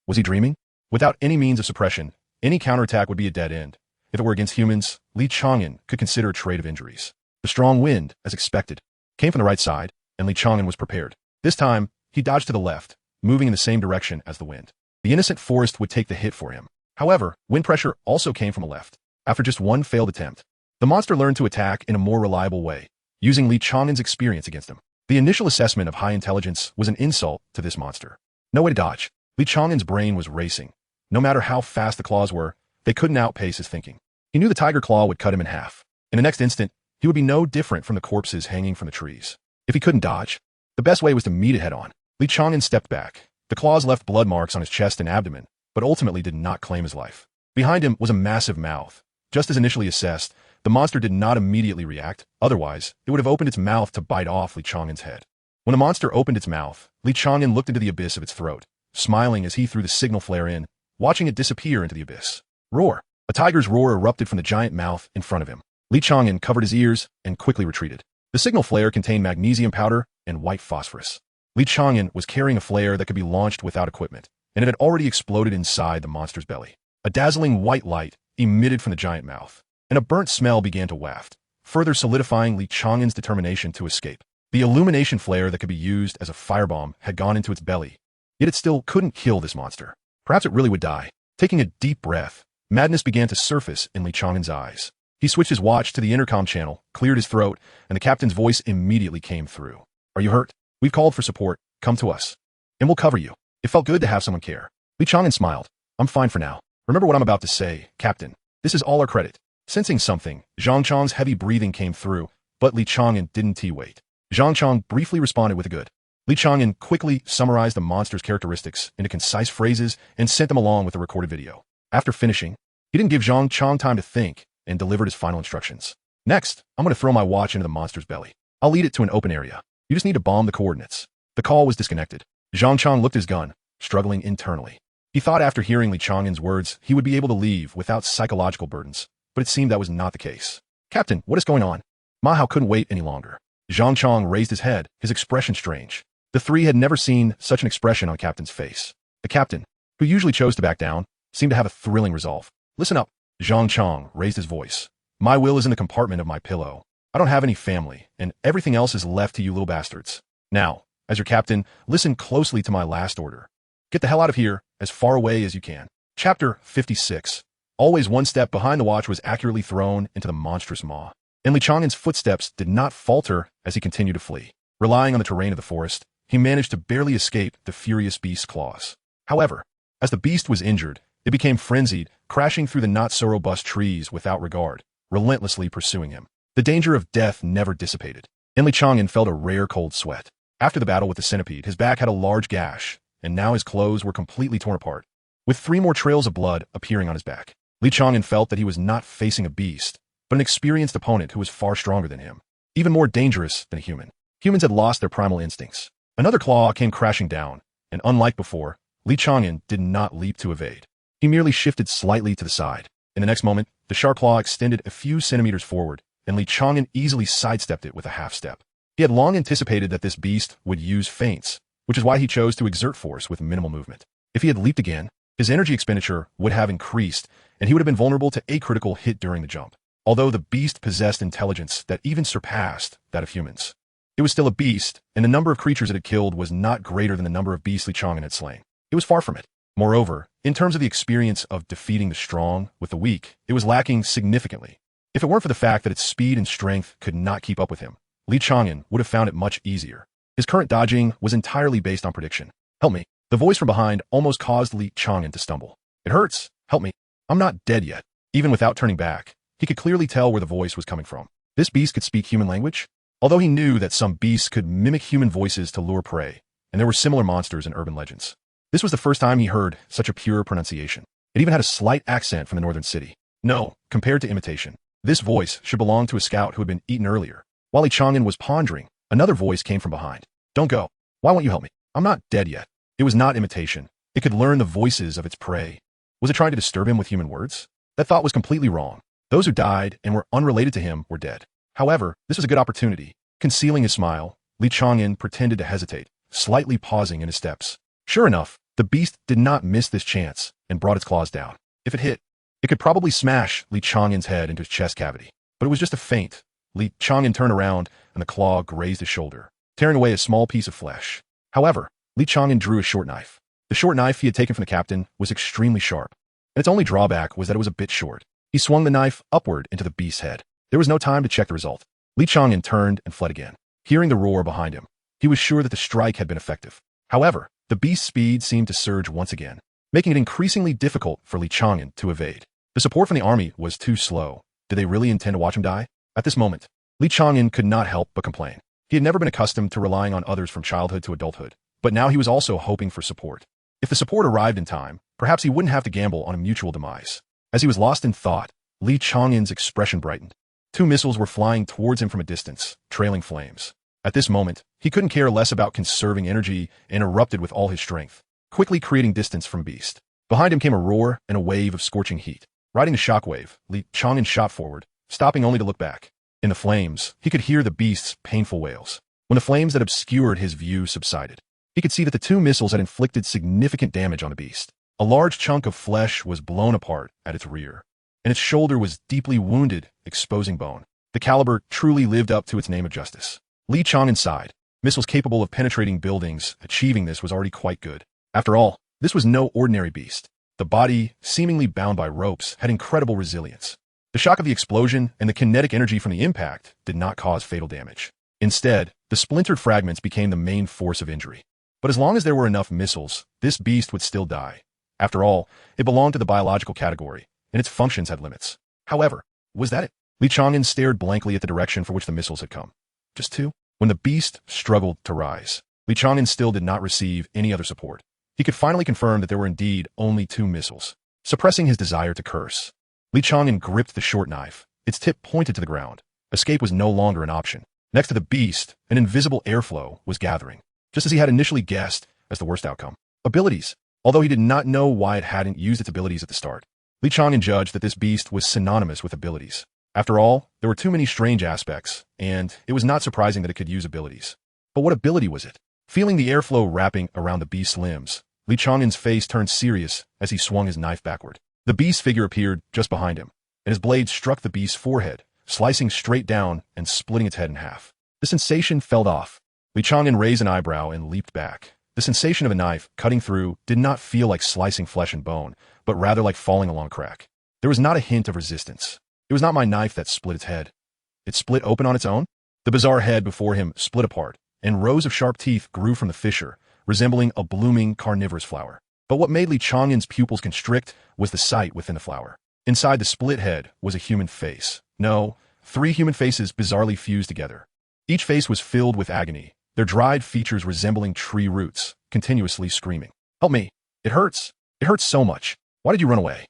was he dreaming? Without any means of suppression, any counterattack would be a dead end. If it were against humans, Li Chang'an could consider a trade of injuries. The strong wind, as expected, came from the right side, and Li Chang'an was prepared. This time, he dodged to the left, moving in the same direction as the wind. The innocent forest would take the hit for him. However, wind pressure also came from the left. After just one failed attempt, the monster learned to attack in a more reliable way, using Li Chang'an's experience against him. The initial assessment of high intelligence was an insult to this monster. No way to dodge. Li Chang'an's brain was racing. No matter how fast the claws were, they couldn't outpace his thinking. He knew the tiger claw would cut him in half. In the next instant, he would be no different from the corpses hanging from the trees. If he couldn't dodge, the best way was to meet it head-on. Li Chang'an stepped back. The claws left blood marks on his chest and abdomen, but ultimately did not claim his life. Behind him was a massive mouth. Just as initially assessed, the monster did not immediately react. Otherwise, it would have opened its mouth to bite off Li Chang'an's head. When the monster opened its mouth, Li Chang'an looked into the abyss of its throat, smiling as he threw the signal flare in, watching it disappear into the abyss. Roar! A tiger's roar erupted from the giant mouth in front of him. Li Chang'an covered his ears and quickly retreated. The signal flare contained magnesium powder and white phosphorus. Li Chang'an was carrying a flare that could be launched without equipment, and it had already exploded inside the monster's belly. A dazzling white light emitted from the giant mouth, and a burnt smell began to waft, further solidifying Li Chang'an's determination to escape. The illumination flare that could be used as a firebomb had gone into its belly, yet it still couldn't kill this monster. Perhaps it really would die. Taking a deep breath, madness began to surface in Li Chang'an's eyes. He switched his watch to the intercom channel, cleared his throat, and the captain's voice immediately came through. "Are you hurt? We've called for support. Come to us, and we'll cover you." It felt good to have someone care. Li Chang'an smiled. "I'm fine for now. Remember what I'm about to say, Captain. This is all our credit." Sensing something, Zhang Chang's heavy breathing came through, but Li Chang'an didn't wait. Zhang Chang briefly responded with a good. Li Chang'an quickly summarized the monster's characteristics into concise phrases and sent them along with a recorded video. After finishing, he didn't give Zhang Chang time to think and delivered his final instructions. "Next, I'm going to throw my watch into the monster's belly. I'll lead it to an open area. You just need to bomb the coordinates." The call was disconnected. Zhang Chang looked at his gun, struggling internally. He thought after hearing Li Chang'an's words, he would be able to leave without psychological burdens, but it seemed that was not the case. "Captain, what is going on?" Ma Hao couldn't wait any longer. Zhang Chang raised his head, his expression strange. The three had never seen such an expression on Captain's face. The captain, who usually chose to back down, seemed to have a thrilling resolve. "Listen up." Zhang Chang raised his voice. "My will is in the compartment of my pillow. I don't have any family, and everything else is left to you little bastards. Now, as your captain, listen closely to my last order. Get the hell out of here, as far away as you can." Chapter 56. Always one step behind the watch was accurately thrown into the monstrous maw, and Li Chang'an's footsteps did not falter as he continued to flee. Relying on the terrain of the forest, he managed to barely escape the furious beast's claws. However, as the beast was injured, it became frenzied, crashing through the not-so-robust trees without regard, relentlessly pursuing him. The danger of death never dissipated, and Li Chang'an felt a rare cold sweat. After the battle with the centipede, his back had a large gash, and now his clothes were completely torn apart, with 3 more trails of blood appearing on his back. Li Chang'an felt that he was not facing a beast, but an experienced opponent who was far stronger than him, even more dangerous than a human. Humans had lost their primal instincts. Another claw came crashing down, and unlike before, Li Chang'an did not leap to evade. He merely shifted slightly to the side. In the next moment, the sharp claw extended a few centimeters forward, and Li Chang'an easily sidestepped it with a half-step. He had long anticipated that this beast would use feints, which is why he chose to exert force with minimal movement. If he had leaped again, his energy expenditure would have increased, and he would have been vulnerable to a critical hit during the jump. Although the beast possessed intelligence that even surpassed that of humans, it was still a beast, and the number of creatures it had killed was not greater than the number of beasts Li Chang'an had slain. It was far from it. Moreover, in terms of the experience of defeating the strong with the weak, it was lacking significantly. If it weren't for the fact that its speed and strength could not keep up with him, Li Chang'an would have found it much easier. His current dodging was entirely based on prediction. "Help me." The voice from behind almost caused Li Chang'an to stumble. "It hurts. Help me. I'm not dead yet." Even without turning back, he could clearly tell where the voice was coming from. This beast could speak human language? Although he knew that some beasts could mimic human voices to lure prey, and there were similar monsters in urban legends, this was the first time he heard such a pure pronunciation. It even had a slight accent from the northern city. No, compared to imitation, this voice should belong to a scout who had been eaten earlier. While Li Chang'an was pondering, another voice came from behind. "Don't go. Why won't you help me? I'm not dead yet." It was not imitation. It could learn the voices of its prey. Was it trying to disturb him with human words? That thought was completely wrong. Those who died and were unrelated to him were dead. However, this was a good opportunity. Concealing his smile, Li Chang'an pretended to hesitate, slightly pausing in his steps. Sure enough, the beast did not miss this chance and brought its claws down. If it hit, it could probably smash Li Chang'an's head into his chest cavity. But it was just a feint. Li Chang'an turned around and the claw grazed his shoulder, tearing away a small piece of flesh. However, Li Chang'an drew a short knife. The short knife he had taken from the captain was extremely sharp. and its only drawback was that it was a bit short. He swung the knife upward into the beast's head. There was no time to check the result. Li Chang'an turned and fled again. Hearing the roar behind him, he was sure that the strike had been effective. However, the beast's speed seemed to surge once again, making it increasingly difficult for Li Chang'an to evade. The support from the army was too slow. Did they really intend to watch him die? At this moment, Li Chang'an could not help but complain. He had never been accustomed to relying on others from childhood to adulthood, but now he was also hoping for support. If the support arrived in time, perhaps he wouldn't have to gamble on a mutual demise. As he was lost in thought, Li Chang'an's expression brightened. 2 missiles were flying towards him from a distance, trailing flames. At this moment, he couldn't care less about conserving energy and erupted with all his strength, quickly creating distance from beast. Behind him came a roar and a wave of scorching heat. Riding the shockwave, Li Chang'an shot forward, stopping only to look back. In the flames, he could hear the beast's painful wails. When the flames that obscured his view subsided, he could see that the 2 missiles had inflicted significant damage on the beast. A large chunk of flesh was blown apart at its rear, and its shoulder was deeply wounded, exposing bone. The caliber truly lived up to its name of justice. Li Chang'an sighed. Missiles capable of penetrating buildings, achieving this was already quite good. After all, this was no ordinary beast. The body, seemingly bound by ropes, had incredible resilience. The shock of the explosion and the kinetic energy from the impact did not cause fatal damage. Instead, the splintered fragments became the main force of injury. But as long as there were enough missiles, this beast would still die. After all, it belonged to the biological category, and its functions had limits. However, was that it? Li Chang'an stared blankly at the direction for which the missiles had come. Just 2? When the beast struggled to rise, Li Chang'an still did not receive any other support. He could finally confirm that there were indeed only 2 missiles. Suppressing his desire to curse, Li Chang'an gripped the short knife. Its tip pointed to the ground. Escape was no longer an option. Next to the beast, an invisible airflow was gathering, just as he had initially guessed as the worst outcome. Abilities. Although he did not know why it hadn't used its abilities at the start, Li Chang'an judged that this beast was synonymous with abilities. After all, there were too many strange aspects, and it was not surprising that it could use abilities. But what ability was it? Feeling the airflow wrapping around the beast's limbs, Li Chang'an's face turned serious as he swung his knife backward. The beast's figure appeared just behind him, and his blade struck the beast's forehead, slicing straight down and splitting its head in half. The sensation fell off. Li Chang'an raised an eyebrow and leaped back. The sensation of a knife cutting through did not feel like slicing flesh and bone, but rather like falling along crack. There was not a hint of resistance. It was not my knife that split its head. It split open on its own? The bizarre head before him split apart, and rows of sharp teeth grew from the fissure, resembling a blooming carnivorous flower. But what made Li Chang'an's pupils constrict was the sight within the flower. Inside the split head was a human face. No, 3 human faces bizarrely fused together. Each face was filled with agony, their dried features resembling tree roots, continuously screaming. "Help me! It hurts! It hurts so much! Why did you run away?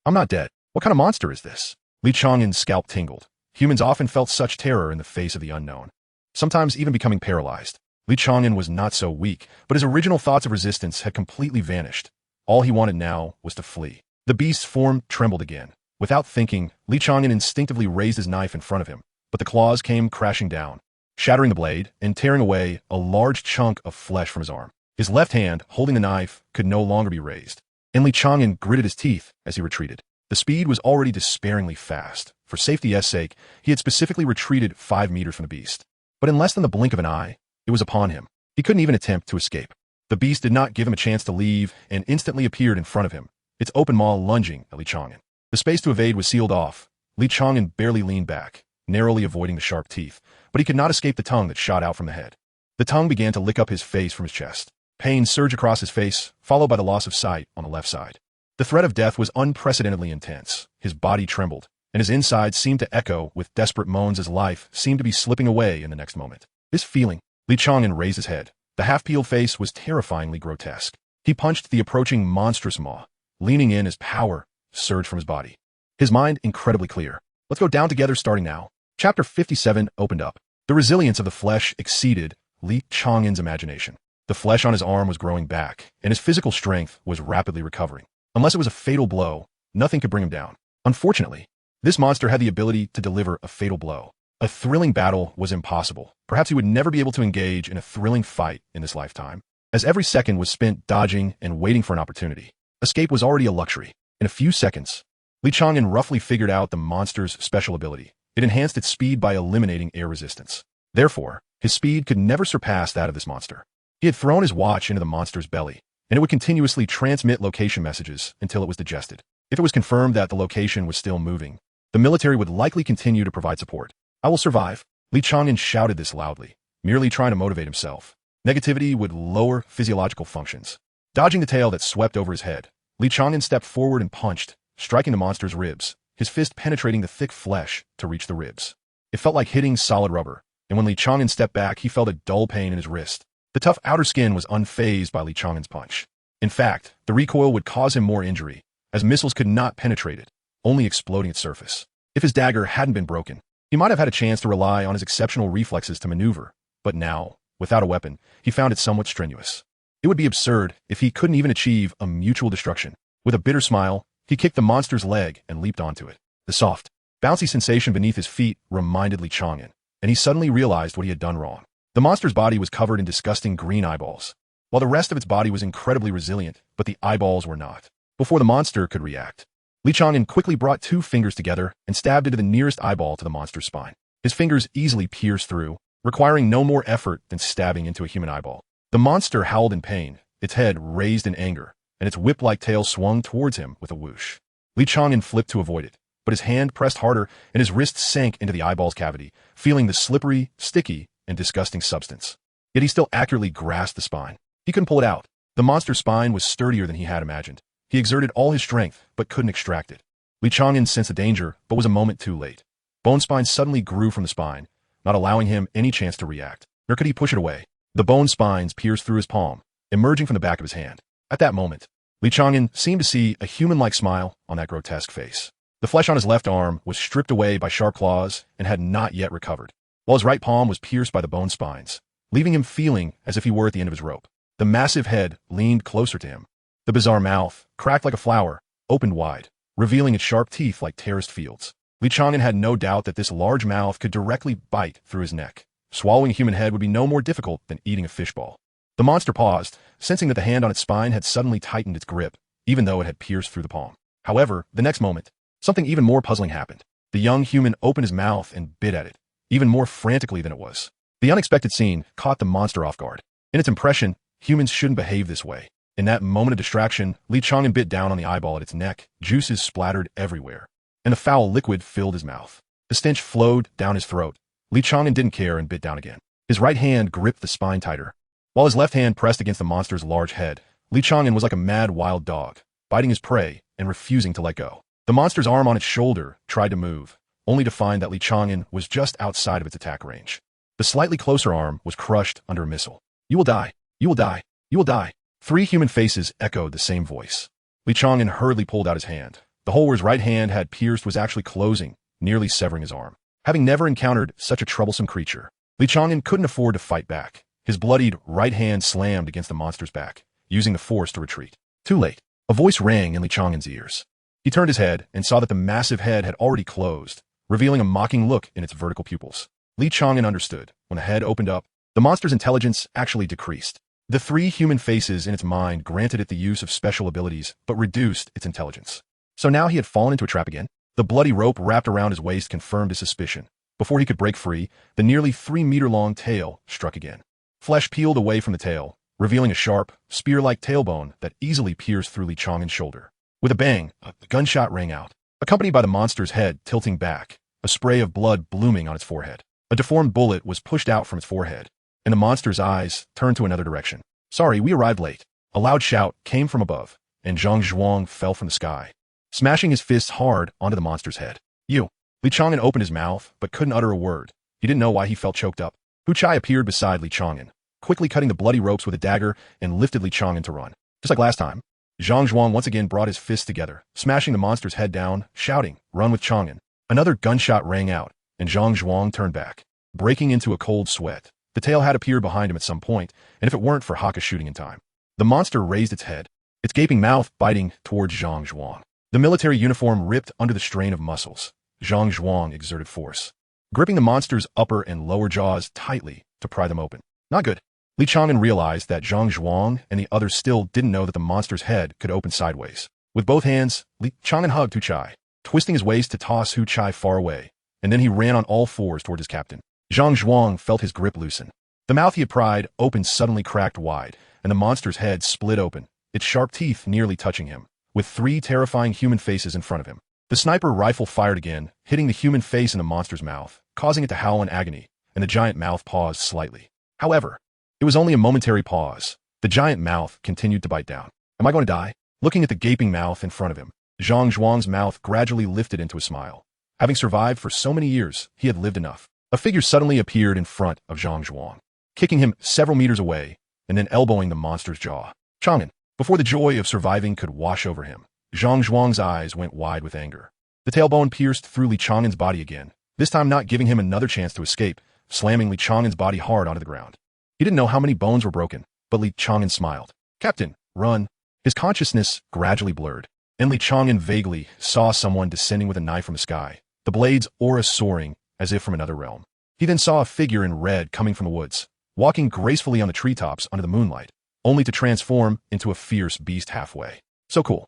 I'm not dead. What kind of monster is this?" Li Chang'an's scalp tingled. Humans often felt such terror in the face of the unknown, sometimes even becoming paralyzed. Li Chang'an was not so weak, but his original thoughts of resistance had completely vanished. All he wanted now was to flee. The beast's form trembled again. Without thinking, Li Chang'an instinctively raised his knife in front of him, but the claws came crashing down, shattering the blade and tearing away a large chunk of flesh from his arm. His left hand, holding the knife, could no longer be raised, and Li Chang'an gritted his teeth as he retreated. The speed was already despairingly fast. For safety's sake, he had specifically retreated 5 meters from the beast. But in less than the blink of an eye, it was upon him. He couldn't even attempt to escape. The beast did not give him a chance to leave and instantly appeared in front of him, its open maw lunging at Li Chang'an. The space to evade was sealed off. Li Chang'an barely leaned back, narrowly avoiding the sharp teeth, but he could not escape the tongue that shot out from the head. The tongue began to lick up his face from his chest. Pain surged across his face, followed by the loss of sight on the left side. The threat of death was unprecedentedly intense. His body trembled, and his insides seemed to echo with desperate moans as life seemed to be slipping away in the next moment. This feeling, Li Chang'an raised his head. The half-peeled face was terrifyingly grotesque. He punched the approaching monstrous maw, leaning in as power surged from his body. His mind incredibly clear. Let's go down together starting now. Chapter 57 opened up. The resilience of the flesh exceeded Li Chang'an's imagination. The flesh on his arm was growing back, and his physical strength was rapidly recovering. Unless it was a fatal blow, nothing could bring him down. Unfortunately, this monster had the ability to deliver a fatal blow. A thrilling battle was impossible. Perhaps he would never be able to engage in a thrilling fight in this lifetime, as every second was spent dodging and waiting for an opportunity. Escape was already a luxury. In a few seconds, Li Chang'an roughly figured out the monster's special ability. It enhanced its speed by eliminating air resistance. Therefore, his speed could never surpass that of this monster. He had thrown his watch into the monster's belly, and it would continuously transmit location messages until it was digested. If it was confirmed that the location was still moving, the military would likely continue to provide support. I will survive. Li Chang'an shouted this loudly, merely trying to motivate himself. Negativity would lower physiological functions. Dodging the tail that swept over his head, Li Chang'an stepped forward and punched, striking the monster's ribs, his fist penetrating the thick flesh to reach the ribs. It felt like hitting solid rubber, and when Li Chang'an stepped back, he felt a dull pain in his wrist. The tough outer skin was unfazed by Li Chang'an's punch. In fact, the recoil would cause him more injury, as missiles could not penetrate it, only exploding its surface. If his dagger hadn't been broken, he might have had a chance to rely on his exceptional reflexes to maneuver, but now, without a weapon, he found it somewhat strenuous. It would be absurd if he couldn't even achieve a mutual destruction. With a bitter smile, he kicked the monster's leg and leaped onto it. The soft, bouncy sensation beneath his feet reminded Li Chang'an, and he suddenly realized what he had done wrong. The monster's body was covered in disgusting green eyeballs, while the rest of its body was incredibly resilient, but the eyeballs were not. Before the monster could react, Li Chang'an quickly brought 2 fingers together and stabbed into the nearest eyeball to the monster's spine. His fingers easily pierced through, requiring no more effort than stabbing into a human eyeball. The monster howled in pain, its head raised in anger, and its whip-like tail swung towards him with a whoosh. Li Chang'an flipped to avoid it, but his hand pressed harder and his wrist sank into the eyeball's cavity, feeling the slippery, sticky, and disgusting substance. Yet he still accurately grasped the spine. He couldn't pull it out. The monster's spine was sturdier than he had imagined. He exerted all his strength, but couldn't extract it. Li Chang'an sensed the danger, but was a moment too late. Bone spine suddenly grew from the spine, not allowing him any chance to react. Nor could he push it away. The bone spines pierced through his palm, emerging from the back of his hand. At that moment, Li Chang'an seemed to see a human-like smile on that grotesque face. The flesh on his left arm was stripped away by sharp claws and had not yet recovered, while his right palm was pierced by the bone spines, leaving him feeling as if he were at the end of his rope. The massive head leaned closer to him. The bizarre mouth, cracked like a flower, opened wide, revealing its sharp teeth like terraced fields. Li Chang'an had no doubt that this large mouth could directly bite through his neck. Swallowing a human head would be no more difficult than eating a fishball. The monster paused, sensing that the hand on its spine had suddenly tightened its grip, even though it had pierced through the palm. However, the next moment, something even more puzzling happened. The young human opened his mouth and bit at it, even more frantically than it was. The unexpected scene caught the monster off guard. In its impression, humans shouldn't behave this way. In that moment of distraction, Li Chang'an bit down on the eyeball at its neck. Juices splattered everywhere, and the foul liquid filled his mouth. The stench flowed down his throat. Li Chang'an didn't care and bit down again. His right hand gripped the spine tighter, while his left hand pressed against the monster's large head. Li Chang'an was like a mad wild dog, biting his prey and refusing to let go. The monster's arm on its shoulder tried to move, only to find that Li Chang'an was just outside of its attack range. The slightly closer arm was crushed under a missile. "You will die. You will die. You will die." 3 human faces echoed the same voice. Li Chang'an hurriedly pulled out his hand. The hole where his right hand had pierced was actually closing, nearly severing his arm. Having never encountered such a troublesome creature, Li Chang'an couldn't afford to fight back. His bloodied right hand slammed against the monster's back, using the force to retreat. Too late. A voice rang in Li Chang'an's ears. He turned his head and saw that the massive head had already closed, revealing a mocking look in its vertical pupils. Li Chang'an understood. When the head opened up, the monster's intelligence actually decreased. The 3 human faces in its mind granted it the use of special abilities, but reduced its intelligence. So now he had fallen into a trap again? The bloody rope wrapped around his waist confirmed his suspicion. Before he could break free, the nearly 3-meter-long tail struck again. Flesh peeled away from the tail, revealing a sharp, spear-like tailbone that easily pierced through Li Chang'an's shoulder. With a bang, a gunshot rang out, accompanied by the monster's head tilting back, a spray of blood blooming on its forehead. A deformed bullet was pushed out from its forehead, and the monster's eyes turned to another direction. "Sorry, we arrived late." A loud shout came from above, and Zhang Zhuang fell from the sky, smashing his fists hard onto the monster's head. "You." Li Chang'an opened his mouth, but couldn't utter a word. He didn't know why he felt choked up. Hu Chai appeared beside Li Chang'an, quickly cutting the bloody ropes with a dagger and lifted Li Chang'an to run. Just like last time, Zhang Zhuang once again brought his fists together, smashing the monster's head down, shouting, "Run with Chang'an." Another gunshot rang out, and Zhang Zhuang turned back, breaking into a cold sweat. The tail had appeared behind him at some point, and if it weren't for Haka shooting in time. The monster raised its head, its gaping mouth biting towards Zhang Zhuang. The military uniform ripped under the strain of muscles. Zhang Zhuang exerted force, gripping the monster's upper and lower jaws tightly to pry them open. Not good. Li Chang'an realized that Zhang Zhuang and the others still didn't know that the monster's head could open sideways. With both hands, Li Chang'an hugged Hu Chai, twisting his waist to toss Hu Chai far away, and then he ran on all fours toward his captain. Zhang Zhuang felt his grip loosen. The mouth he had pried open suddenly cracked wide, and the monster's head split open, its sharp teeth nearly touching him, with 3 terrifying human faces in front of him. The sniper rifle fired again, hitting the human face in the monster's mouth, causing it to howl in agony, and the giant mouth paused slightly. However, it was only a momentary pause. The giant mouth continued to bite down. Am I going to die? Looking at the gaping mouth in front of him, Zhang Zhuang's mouth gradually lifted into a smile. Having survived for so many years, he had lived enough. A figure suddenly appeared in front of Zhang Zhuang, kicking him several meters away, and then elbowing the monster's jaw. Chang'an. Before the joy of surviving could wash over him, Zhang Zhuang's eyes went wide with anger. The tailbone pierced through Li Chang'an's body again, this time not giving him another chance to escape, slamming Li Chang'an's body hard onto the ground. He didn't know how many bones were broken, but Li Chang'an smiled. Captain, run. His consciousness gradually blurred, and Li Chang'an vaguely saw someone descending with a knife from the sky, the blade's aura soaring as if from another realm. He then saw a figure in red coming from the woods, walking gracefully on the treetops under the moonlight, only to transform into a fierce beast halfway. So cool.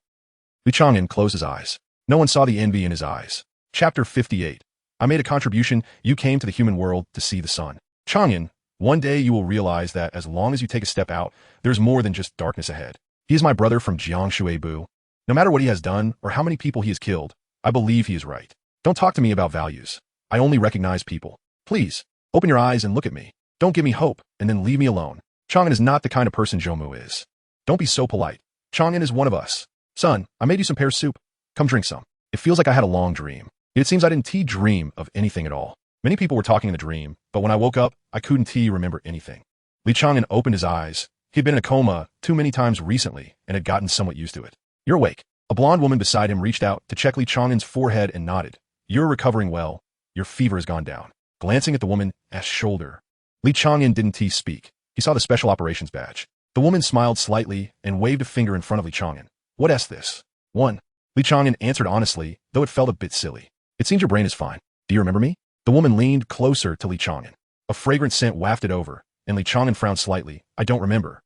Li Chang'an closed his eyes. No one saw the envy in his eyes. Chapter 58. I made a contribution. You came to the human world to see the sun. Chang'an, one day you will realize that as long as you take a step out, there's more than just darkness ahead. He is my brother from Jiangshuibu. No matter what he has done or how many people he has killed, I believe he is right. Don't talk to me about values. I only recognize people. Please, open your eyes and look at me. Don't give me hope and then leave me alone. Chang'an is not the kind of person Zhoumu is. Don't be so polite. Chang'an is one of us. Son, I made you some pear soup. Come drink some. It feels like I had a long dream. Yet it seems I didn't dream of anything at all. Many people were talking in the dream, but when I woke up, I couldn't remember anything. Li Chang'an opened his eyes. He had been in a coma too many times recently and had gotten somewhat used to it. You're awake. A blonde woman beside him reached out to check Li Chang'an's forehead and nodded. You're recovering well. Your fever has gone down. Glancing at the woman's shoulder, Li Chang'an didn't speak. He saw the special operations badge. The woman smiled slightly and waved a finger in front of Li Chang'an. What's this? 1. Li Chang'an answered honestly, though it felt a bit silly. It seems your brain is fine. Do you remember me? The woman leaned closer to Li Chang'an. A fragrant scent wafted over, and Li Chang'an frowned slightly. I don't remember.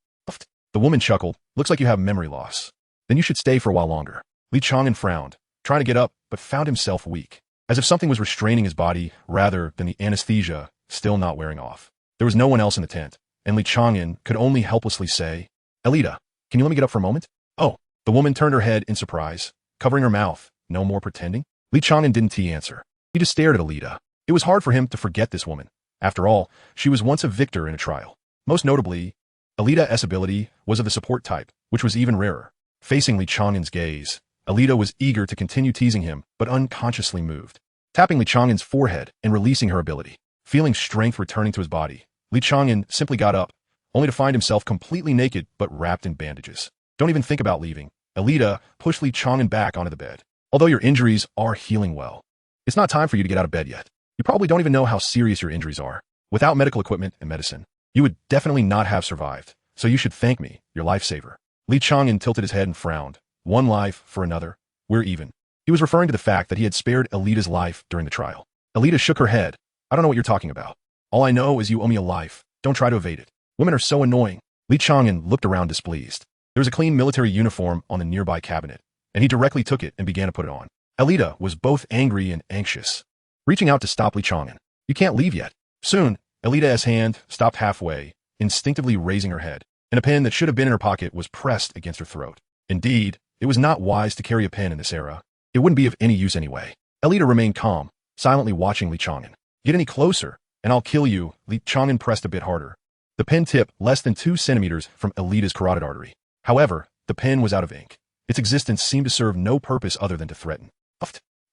The woman chuckled. Looks like you have memory loss. Then you should stay for a while longer. Li Chang'an frowned, trying to get up, but found himself weak, as if something was restraining his body rather than the anesthesia still not wearing off. There was no one else in the tent, and Li Chang'an could only helplessly say, Elita, can you let me get up for a moment? Oh. The woman turned her head in surprise, covering her mouth. No more pretending? Li Chang'an didn't answer. He just stared at Elita. It was hard for him to forget this woman. After all, she was once a victor in a trial. Most notably, Elita's ability was of the support type, which was even rarer. Facing Li Chang'an's gaze, Elita was eager to continue teasing him, but unconsciously moved, tapping Li Chang'an's forehead and releasing her ability. Feeling strength returning to his body, Li Chang'an simply got up, only to find himself completely naked but wrapped in bandages. Don't even think about leaving. Elita pushed Li Chang'an back onto the bed. Although your injuries are healing well, it's not time for you to get out of bed yet. You probably don't even know how serious your injuries are. Without medical equipment and medicine, you would definitely not have survived. So you should thank me, your lifesaver. Li Chang'an tilted his head and frowned. One life for another. We're even. He was referring to the fact that he had spared Elita's life during the trial. Elita shook her head. I don't know what you're talking about. All I know is you owe me a life. Don't try to evade it. Women are so annoying. Li Chang'an looked around displeased. There was a clean military uniform on the nearby cabinet, and he directly took it and began to put it on. Elita was both angry and anxious, reaching out to stop Li Chang'an. You can't leave yet. Soon, Elita's hand stopped halfway, instinctively raising her head, and a pen that should have been in her pocket was pressed against her throat. Indeed, it was not wise to carry a pen in this era. It wouldn't be of any use anyway. Elita remained calm, silently watching Li Chang'an. Get any closer, and I'll kill you. Li Chang'an pressed a bit harder. The pen tipped less than 2 centimeters from Elita's carotid artery. However, the pen was out of ink. Its existence seemed to serve no purpose other than to threaten.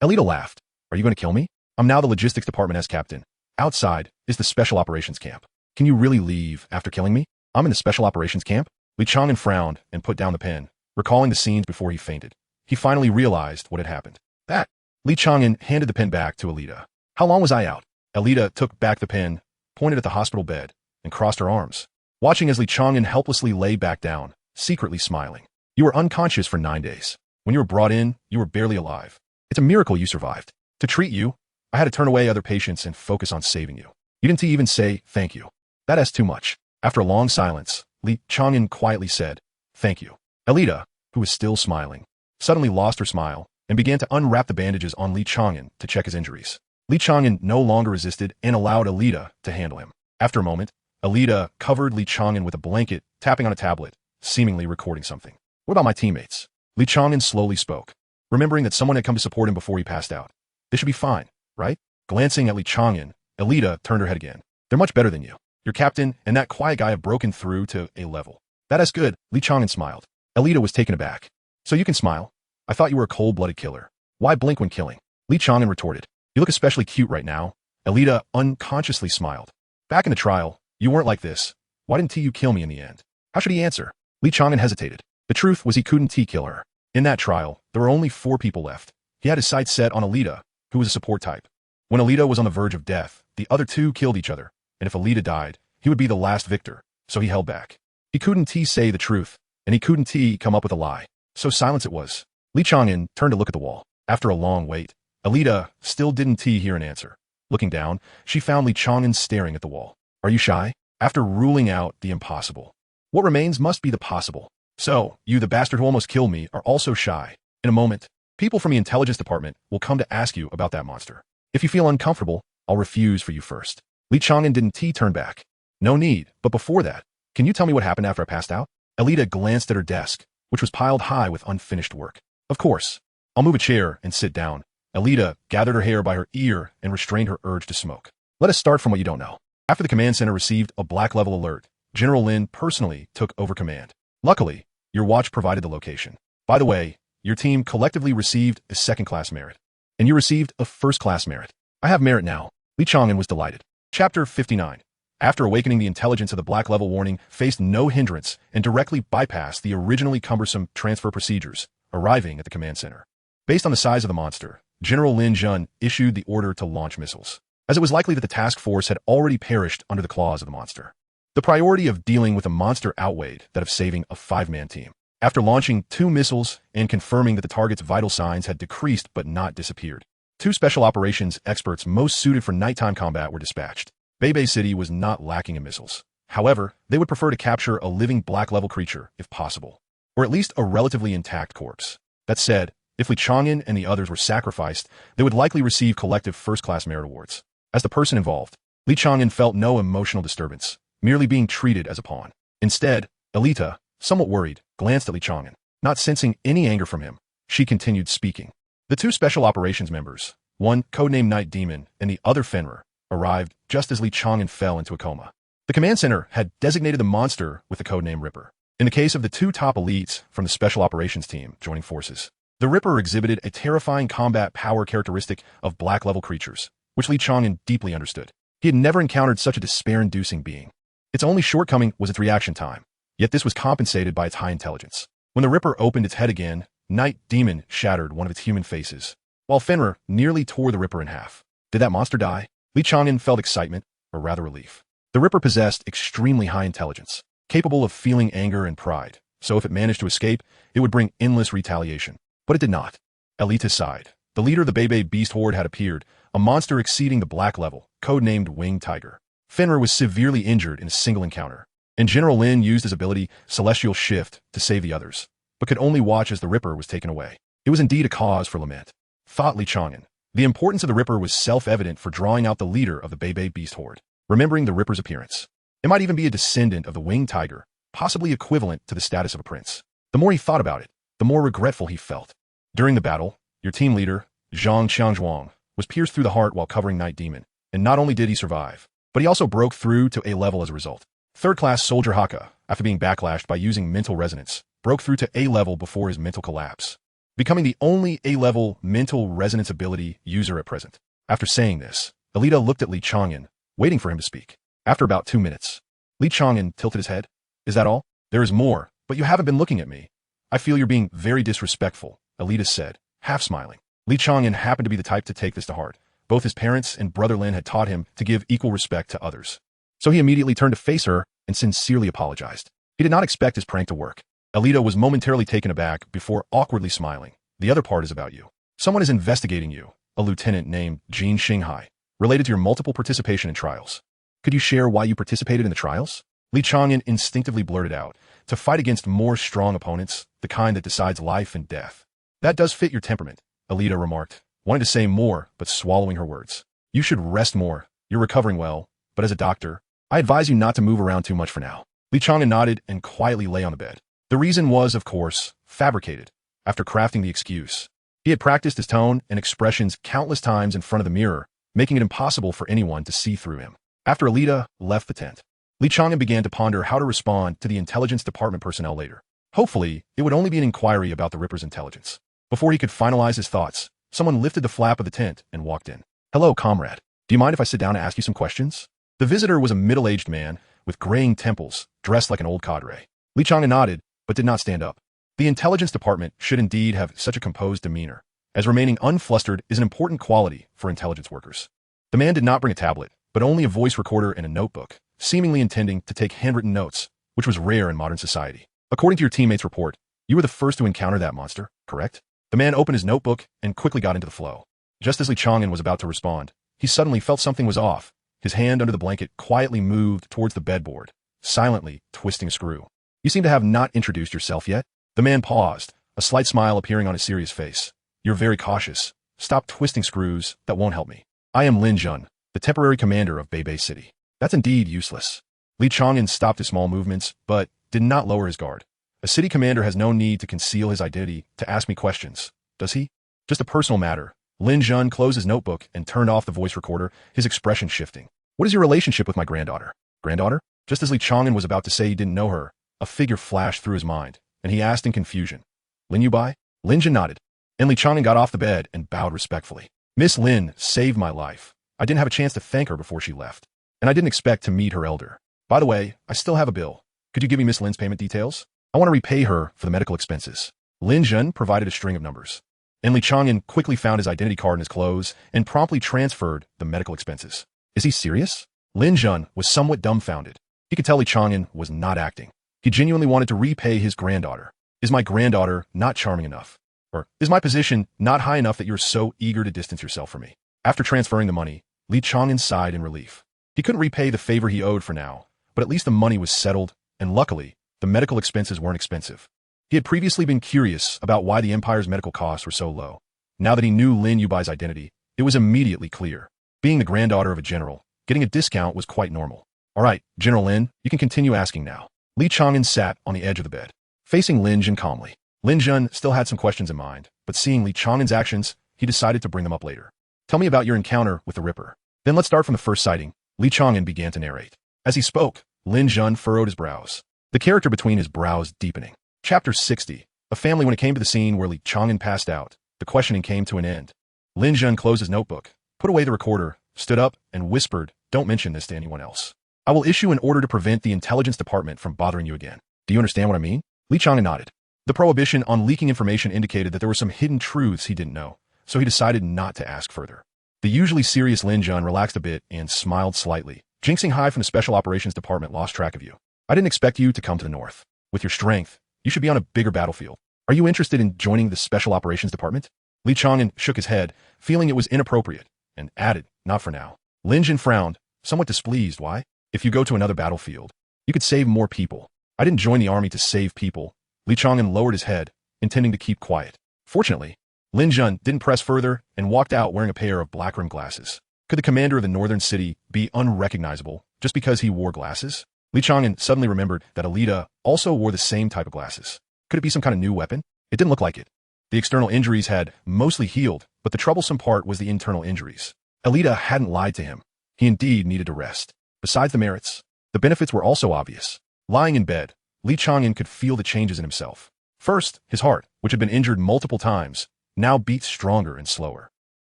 Elita laughed. Are you going to kill me? I'm now the logistics department as captain. Outside is the special operations camp. Can you really leave after killing me? I'm in the special operations camp? Li Chang'an frowned and put down the pen, recalling the scenes before he fainted. He finally realized what had happened. That. Li Chang'an handed the pen back to Elita. How long was I out? Elita took back the pen, pointed at the hospital bed, and crossed her arms, watching as Li Chang'an helplessly lay back down, secretly smiling. You were unconscious for 9 days. When you were brought in, you were barely alive. It's a miracle you survived. To treat you, I had to turn away other patients and focus on saving you. You didn't even say thank you. That is too much. After a long silence, Li Chang'an quietly said, thank you. Elita, who was still smiling, suddenly lost her smile and began to unwrap the bandages on Li Chang'an to check his injuries. Li Chang'an no longer resisted and allowed Elita to handle him. After a moment, Elita covered Li Chang'an with a blanket, tapping on a tablet, seemingly recording something. What about my teammates? Li Chang'an slowly spoke, remembering that someone had come to support him before he passed out. This should be fine, right? Glancing at Li Chang'an, Alita turned her head again. They're much better than you. Your captain and that quiet guy have broken through to a level. That is good, Li Chang'an smiled. Alita was taken aback. So you can smile? I thought you were a cold-blooded killer. Why blink when killing? Li Chang'an retorted. You look especially cute right now. Alita unconsciously smiled. Back in the trial, you weren't like this. Why didn't you kill me in the end? How should he answer? Li Chang'an hesitated. The truth was he couldn't kill her. In that trial, there were only 4 people left. He had his sights set on Alita, who was a support type. When Alita was on the verge of death, the other 2 killed each other, and if Alita died, he would be the last victor, so he held back. He couldn't say the truth, and he couldn't come up with a lie. So silence it was. Li Chang'an turned to look at the wall. After a long wait, Alita still didn't hear an answer. Looking down, she found Li Chang'an staring at the wall. Are you shy? After ruling out the impossible, what remains must be the possible. So, you, the bastard who almost killed me, are also shy. In a moment, people from the intelligence department will come to ask you about that monster. If you feel uncomfortable, I'll refuse for you first. Li Chang'an didn't turn back. No need, but before that, can you tell me what happened after I passed out? Alita glanced at her desk, which was piled high with unfinished work. Of course. I'll move a chair and sit down. Alita gathered her hair by her ear and restrained her urge to smoke. Let us start from what you don't know. After the command center received a black level alert, General Lin personally took over command. Luckily, your watch provided the location. By the way, your team collectively received a second-class merit, and you received a first-class merit. I have merit now. Li Chang'an was delighted. Chapter 59. After awakening, the intelligence of the black level warning faced no hindrance and directly bypassed the originally cumbersome transfer procedures, arriving at the command center. Based on the size of the monster, General Lin Chang'an issued the order to launch missiles, as it was likely that the task force had already perished under the claws of the monster. The priority of dealing with a monster outweighed that of saving a 5-man team. After launching 2 missiles and confirming that the target's vital signs had decreased but not disappeared, 2 special operations experts most suited for nighttime combat were dispatched. Bei City was not lacking in missiles. However, they would prefer to capture a living black-level creature if possible, or at least a relatively intact corpse. That said, if Li Chang'an and the others were sacrificed, they would likely receive collective first-class merit awards. As the person involved, Li Chang'an felt no emotional disturbance, merely being treated as a pawn. Instead, Alita, somewhat worried, glanced at Li Chang'an. Not sensing any anger from him, she continued speaking. The 2 special operations members, one codenamed Night Demon and the other Fenrir, arrived just as Li Chang'an fell into a coma. The command center had designated the monster with the codename Ripper. In the case of the 2 top elites from the special operations team joining forces, the Ripper exhibited a terrifying combat power characteristic of black-level creatures, which Li Chang'an deeply understood. He had never encountered such a despair-inducing being. Its only shortcoming was its reaction time, yet this was compensated by its high intelligence. When the Ripper opened its head again, Night Demon shattered one of its human faces, while Fenrir nearly tore the Ripper in half. Did that monster die? Li Chang'an felt excitement, or rather relief. The Ripper possessed extremely high intelligence, capable of feeling anger and pride, so if it managed to escape, it would bring endless retaliation. But it did not. Alita sighed. The leader of the Bei Beast Horde had appeared, a monster exceeding the black level, codenamed Winged Tiger. Fenrir was severely injured in a single encounter, and General Lin used his ability Celestial Shift to save the others, but could only watch as the Ripper was taken away. It was indeed a cause for lament, thought Li Chang'an. The importance of the Ripper was self-evident for drawing out the leader of the Bei Beast Horde. Remembering the Ripper's appearance, it might even be a descendant of the Winged Tiger, possibly equivalent to the status of a prince. The more he thought about it, the more regretful he felt. During the battle, your team leader, Zhang Qianzhuang, was pierced through the heart while covering Night Demon, and not only did he survive, but he also broke through to A level as a result. Third-class Soldier Haka, after being backlashed by using mental resonance, broke through to A level before his mental collapse, becoming the only A-level mental resonance ability user at present. After saying this, Alita looked at Li Chang'an, waiting for him to speak. After about 2 minutes, Li Chang'an tilted his head. Is that all? There is more, but you haven't been looking at me. I feel you're being very disrespectful, Alita said, half smiling. Li Chang'an happened to be the type to take this to heart. Both his parents and brother Lin had taught him to give equal respect to others. So he immediately turned to face her and sincerely apologized. He did not expect his prank to work. Alita was momentarily taken aback before awkwardly smiling. The other part is about you. Someone is investigating you, a lieutenant named Jin Xinghai, related to your multiple participation in trials. Could you share why you participated in the trials? Li Chang'an instinctively blurted out, to fight against more strong opponents, the kind that decides life and death. That does fit your temperament, Alita remarked, wanting to say more, but swallowing her words. You should rest more. You're recovering well, but as a doctor, I advise you not to move around too much for now. Li Chang'an nodded and quietly lay on the bed. The reason was, of course, fabricated. after crafting the excuse. He had practiced his tone and expressions countless times in front of the mirror, making it impossible for anyone to see through him. After Alita left the tent, Li Chang'an began to ponder how to respond to the intelligence department personnel later. Hopefully, it would only be an inquiry about the Ripper's intelligence. Before he could finalize his thoughts, someone lifted the flap of the tent and walked in. "Hello, comrade. Do you mind if I sit down and ask you some questions?" The visitor was a middle-aged man with graying temples, dressed like an old cadre. Li Chang'an nodded, but did not stand up. The intelligence department should indeed have such a composed demeanor, as remaining unflustered is an important quality for intelligence workers. The man did not bring a tablet, but only a voice recorder and a notebook, seemingly intending to take handwritten notes, which was rare in modern society. "According to your teammate's report, you were the first to encounter that monster, correct?" The man opened his notebook and quickly got into the flow. Just as Li Chang'an was about to respond, he suddenly felt something was off. His hand under the blanket quietly moved towards the bedboard, silently twisting a screw. "You seem to have not introduced yourself yet." The man paused, a slight smile appearing on his serious face. "You're very cautious. Stop twisting screws, that won't help me. I am Li Chang'an, the temporary commander of Bei City." "That's indeed useless." Li Chang'an stopped his small movements, but did not lower his guard. "A city commander has no need to conceal his identity to ask me questions, does he?" "Just a personal matter." Li Chang'an closed his notebook and turned off the voice recorder, his expression shifting. "What is your relationship with my granddaughter?" "Granddaughter?" Just as Li Chang'an was about to say he didn't know her, a figure flashed through his mind, and he asked in confusion, "Lin Yubai?" Li Chang'an nodded, and Li Chang'an got off the bed and bowed respectfully. "Miss Lin saved my life. I didn't have a chance to thank her before she left, and I didn't expect to meet her elder. By the way, I still have a bill. Could you give me Miss Lin's payment details? I want to repay her for the medical expenses." Li Chang'an provided a string of numbers, and Li Chang'an quickly found his identity card in his clothes and promptly transferred the medical expenses. "Is he serious?" Li Chang'an was somewhat dumbfounded. He could tell Li Chang'an was not acting. He genuinely wanted to repay his granddaughter. "Is my granddaughter not charming enough? Or is my position not high enough that you're so eager to distance yourself from me?" After transferring the money, Li Chang'an sighed in relief. He couldn't repay the favor he owed for now, but at least the money was settled, and luckily, the medical expenses weren't expensive. He had previously been curious about why the Empire's medical costs were so low. Now that he knew Lin Yubai's identity, it was immediately clear. Being the granddaughter of a general, getting a discount was quite normal. "All right, General Lin, you can continue asking now." Li Chang'an sat on the edge of the bed, facing Li Chang'an calmly. Li Chang'an still had some questions in mind, but seeing Li Chang'an's actions, he decided to bring them up later. "Tell me about your encounter with the Ripper." "Then let's start from the first sighting." Li Chang'an began to narrate. As he spoke, Li Chang'an furrowed his brows, the character between his brows deepening. Chapter 60. A family. When it came to the scene where Li Chang'an passed out, the questioning came to an end. Li Chang'an closed his notebook, put away the recorder, stood up, and whispered, "Don't mention this to anyone else. I will issue an order to prevent the intelligence department from bothering you again. Do you understand what I mean?" Li Chang'an nodded. The prohibition on leaking information indicated that there were some hidden truths he didn't know, so he decided not to ask further. The usually serious Li Chang'an relaxed a bit and smiled slightly. "Jinxing High from the Special Operations Department lost track of you. I didn't expect you to come to the north. With your strength, you should be on a bigger battlefield. Are you interested in joining the Special Operations Department?" Li Chang'an shook his head, feeling it was inappropriate, and added, "Not for now." Li Chang'an frowned, somewhat displeased. "Why?" "If you go to another battlefield, you could save more people." "I didn't join the army to save people." Li Chang'an lowered his head, intending to keep quiet. Fortunately, Li Chang'an didn't press further and walked out wearing a pair of black-rimmed glasses. Could the commander of the northern city be unrecognizable just because he wore glasses? Li Chang'an suddenly remembered that Alita also wore the same type of glasses. Could it be some kind of new weapon? It didn't look like it. The external injuries had mostly healed, but the troublesome part was the internal injuries. Alita hadn't lied to him. He indeed needed to rest. Besides the merits, the benefits were also obvious. Lying in bed, Li Chang'an could feel the changes in himself. First, his heart, which had been injured multiple times, now beat stronger and slower.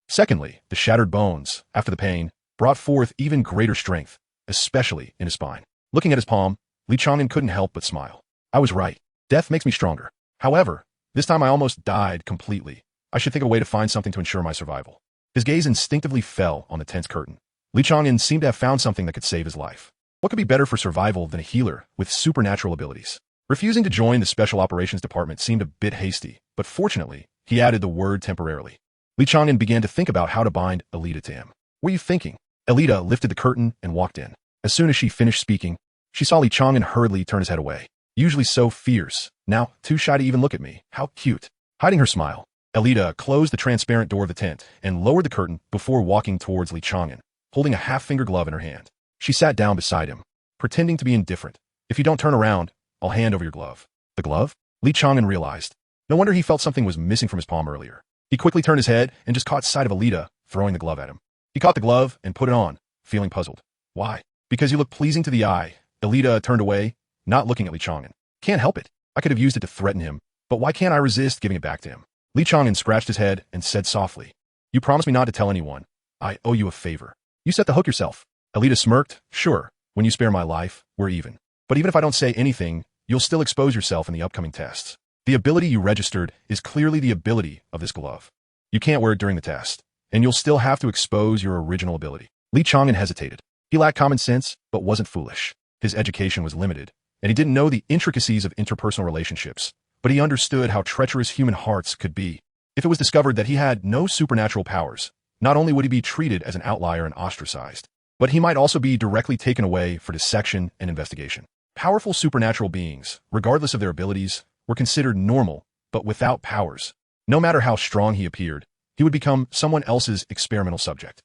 Secondly, the shattered bones, after the pain, brought forth even greater strength, especially in his spine. Looking at his palm, Li Chang'an couldn't help but smile. "I was right. Death makes me stronger. However, this time I almost died completely. I should think of a way to find something to ensure my survival." His gaze instinctively fell on the tent's curtain. Li Chang'an seemed to have found something that could save his life. What could be better for survival than a healer with supernatural abilities? Refusing to join the Special Operations Department seemed a bit hasty, but fortunately, he added the word temporarily. Li Chang'an began to think about how to bind Alita to him. "What are you thinking?" Alita lifted the curtain and walked in. As soon as she finished speaking, she saw Li Chang'an hurriedly turn his head away. Usually so fierce, now too shy to even look at me. How cute. Hiding her smile, Alita closed the transparent door of the tent and lowered the curtain before walking towards Li Chang'an, holding a half-finger glove in her hand. She sat down beside him, pretending to be indifferent. "If you don't turn around, I'll hand over your glove." "The glove?" Li Chang'an realized. No wonder he felt something was missing from his palm earlier. He quickly turned his head and just caught sight of Alita throwing the glove at him. He caught the glove and put it on, feeling puzzled. Why? Because you look pleasing to the eye. Alita turned away, not looking at Li Chang'an. Can't help it. I could have used it to threaten him, but why can't I resist giving it back to him? Li Chang'an scratched his head and said softly, "You promised me not to tell anyone. I owe you a favor. You set the hook yourself." Alita smirked. "Sure, when you spare my life, we're even. But even if I don't say anything, you'll still expose yourself in the upcoming tests. The ability you registered is clearly the ability of this glove. You can't wear it during the test, and you'll still have to expose your original ability." Li Chang'an hesitated. He lacked common sense, but wasn't foolish. His education was limited, and he didn't know the intricacies of interpersonal relationships, but he understood how treacherous human hearts could be. If it was discovered that he had no supernatural powers, not only would he be treated as an outlier and ostracized, but he might also be directly taken away for dissection and investigation. Powerful supernatural beings, regardless of their abilities, were considered normal, but without powers. No matter how strong he appeared, he would become someone else's experimental subject.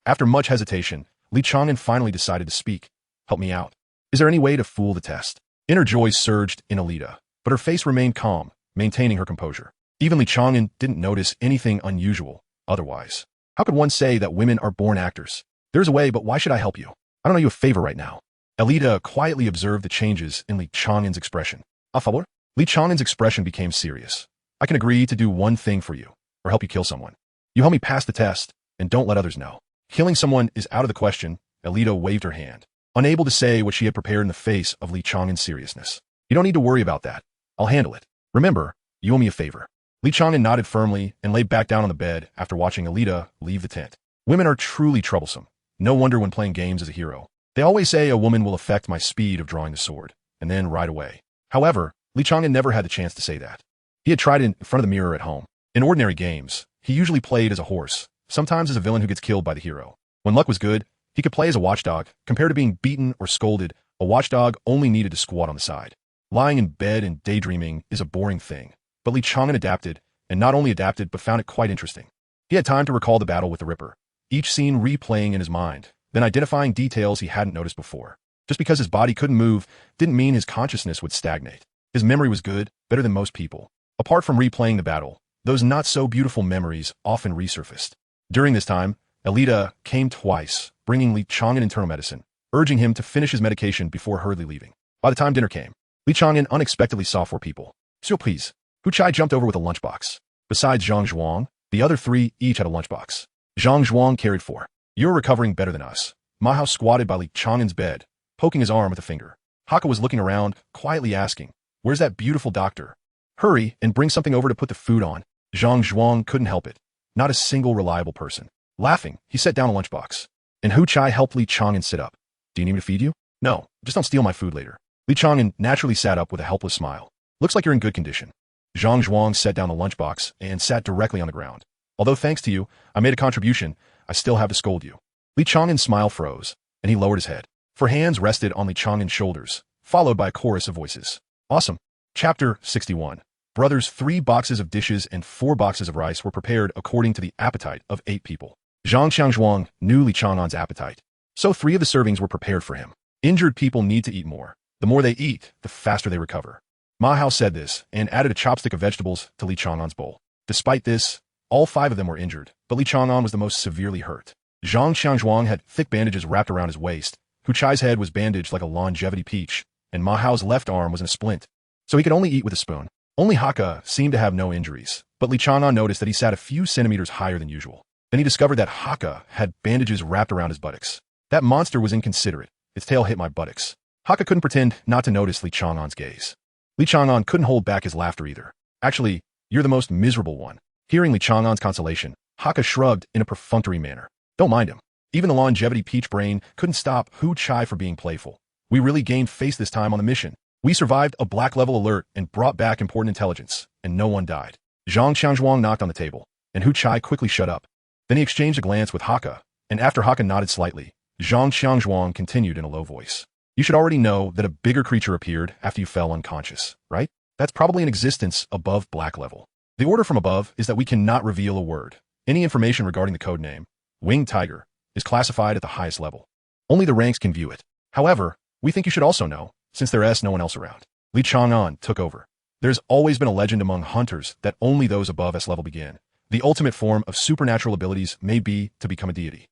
After much hesitation, Li Chang'an finally decided to speak. "Help me out. Is there any way to fool the test?" Inner joy surged in Alita, but her face remained calm, maintaining her composure. Even Li Chang'an didn't notice anything unusual otherwise. How could one say that women are born actors? "There's a way, but why should I help you? I don't owe you a favor right now." Alita quietly observed the changes in Li Chang'an's expression. "A favor?" Li Chang'an's expression became serious. "I can agree to do one thing for you, or help you kill someone. You help me pass the test, and don't let others know." Killing someone is out of the question. Alita waved her hand, unable to say what she had prepared in the face of Li Chang'an's seriousness. "You don't need to worry about that. I'll handle it. Remember, you owe me a favor." Li Chang'an nodded firmly and lay back down on the bed after watching Alita leave the tent. Women are truly troublesome. No wonder when playing games as a hero. They always say a woman will affect my speed of drawing the sword, and then right away. However, Li Chang'an never had the chance to say that. He had tried it in front of the mirror at home. In ordinary games, he usually played as a horse, sometimes as a villain who gets killed by the hero. When luck was good, he could play as a watchdog. Compared to being beaten or scolded, a watchdog only needed to squat on the side. Lying in bed and daydreaming is a boring thing, but Li Chang'an adapted, and not only adapted but found it quite interesting. He had time to recall the battle with the Ripper, each scene replaying in his mind, then identifying details he hadn't noticed before. Just because his body couldn't move didn't mean his consciousness would stagnate. His memory was good, better than most people. Apart from replaying the battle, those not-so-beautiful memories often resurfaced. During this time, Alita came twice, bringing Li Chang'an internal medicine, urging him to finish his medication before hurriedly leaving. By the time dinner came, Li Chang'an unexpectedly saw 4 people. Surprise! Hu Chai jumped over with a lunchbox. Besides Zhang Zhuang, the other 3 each had a lunchbox. Zhang Zhuang carried 4. "You're recovering better than us." Ma Hao squatted by Li Chang'an's bed, poking his arm with a finger. Haka was looking around, quietly asking, "Where's that beautiful doctor? Hurry and bring something over to put the food on." Zhang Zhuang couldn't help it. Not a single reliable person. Laughing, he set down a lunchbox. And Hu Chai helped Li Chang'an sit up. "Do you need me to feed you?" "No, just don't steal my food later." Li Chang'an naturally sat up with a helpless smile. "Looks like you're in good condition." Zhang Zhuang set down the lunchbox and sat directly on the ground. "Although thanks to you, I made a contribution, I still have to scold you." Li Chang'an's smile froze, and he lowered his head. 4 hands rested on Li Chang'an's shoulders, followed by a chorus of voices. Awesome. Chapter 61. Brothers, 3 boxes of dishes and 4 boxes of rice were prepared according to the appetite of 8 people. Zhang Xiangzhuang knew Li Chang'an's appetite, so 3 of the servings were prepared for him. Injured people need to eat more. The more they eat, the faster they recover. Ma Hao said this and added a chopstick of vegetables to Li Chang'an's bowl. Despite this, all 5 of them were injured, but Li Chang'an was the most severely hurt. Zhang Xiangzhuang had thick bandages wrapped around his waist. Hu Chai's head was bandaged like a longevity peach, and Ma Hao's left arm was in a splint, so he could only eat with a spoon. Only Haka seemed to have no injuries, but Li Chang'an noticed that he sat a few centimeters higher than usual. Then he discovered that Haka had bandages wrapped around his buttocks. That monster was inconsiderate. Its tail hit my buttocks. Haka couldn't pretend not to notice Li Chang'an's gaze. Li Chang'an couldn't hold back his laughter either. "Actually, you're the most miserable one." Hearing Li Chang'an's consolation, Haka shrugged in a perfunctory manner. "Don't mind him. Even the longevity peach brain couldn't stop Hu Chai from being playful. We really gained face this time on the mission. We survived a black level alert and brought back important intelligence, and no one died." Zhang Xiangzhuang knocked on the table, and Hu Chai quickly shut up. Then he exchanged a glance with Haka, and after Haka nodded slightly, Zhang Xiangzhuang continued in a low voice. "You should already know that a bigger creature appeared after you fell unconscious, right? That's probably an existence above black level. The order from above is that we cannot reveal a word. Any information regarding the code name, Winged Tiger, is classified at the highest level. Only the ranks can view it. However, we think you should also know, since there is no one else around." Li Chang'an took over. There's always been a legend among hunters that only those above S level begin. The ultimate form of supernatural abilities may be to become a deity.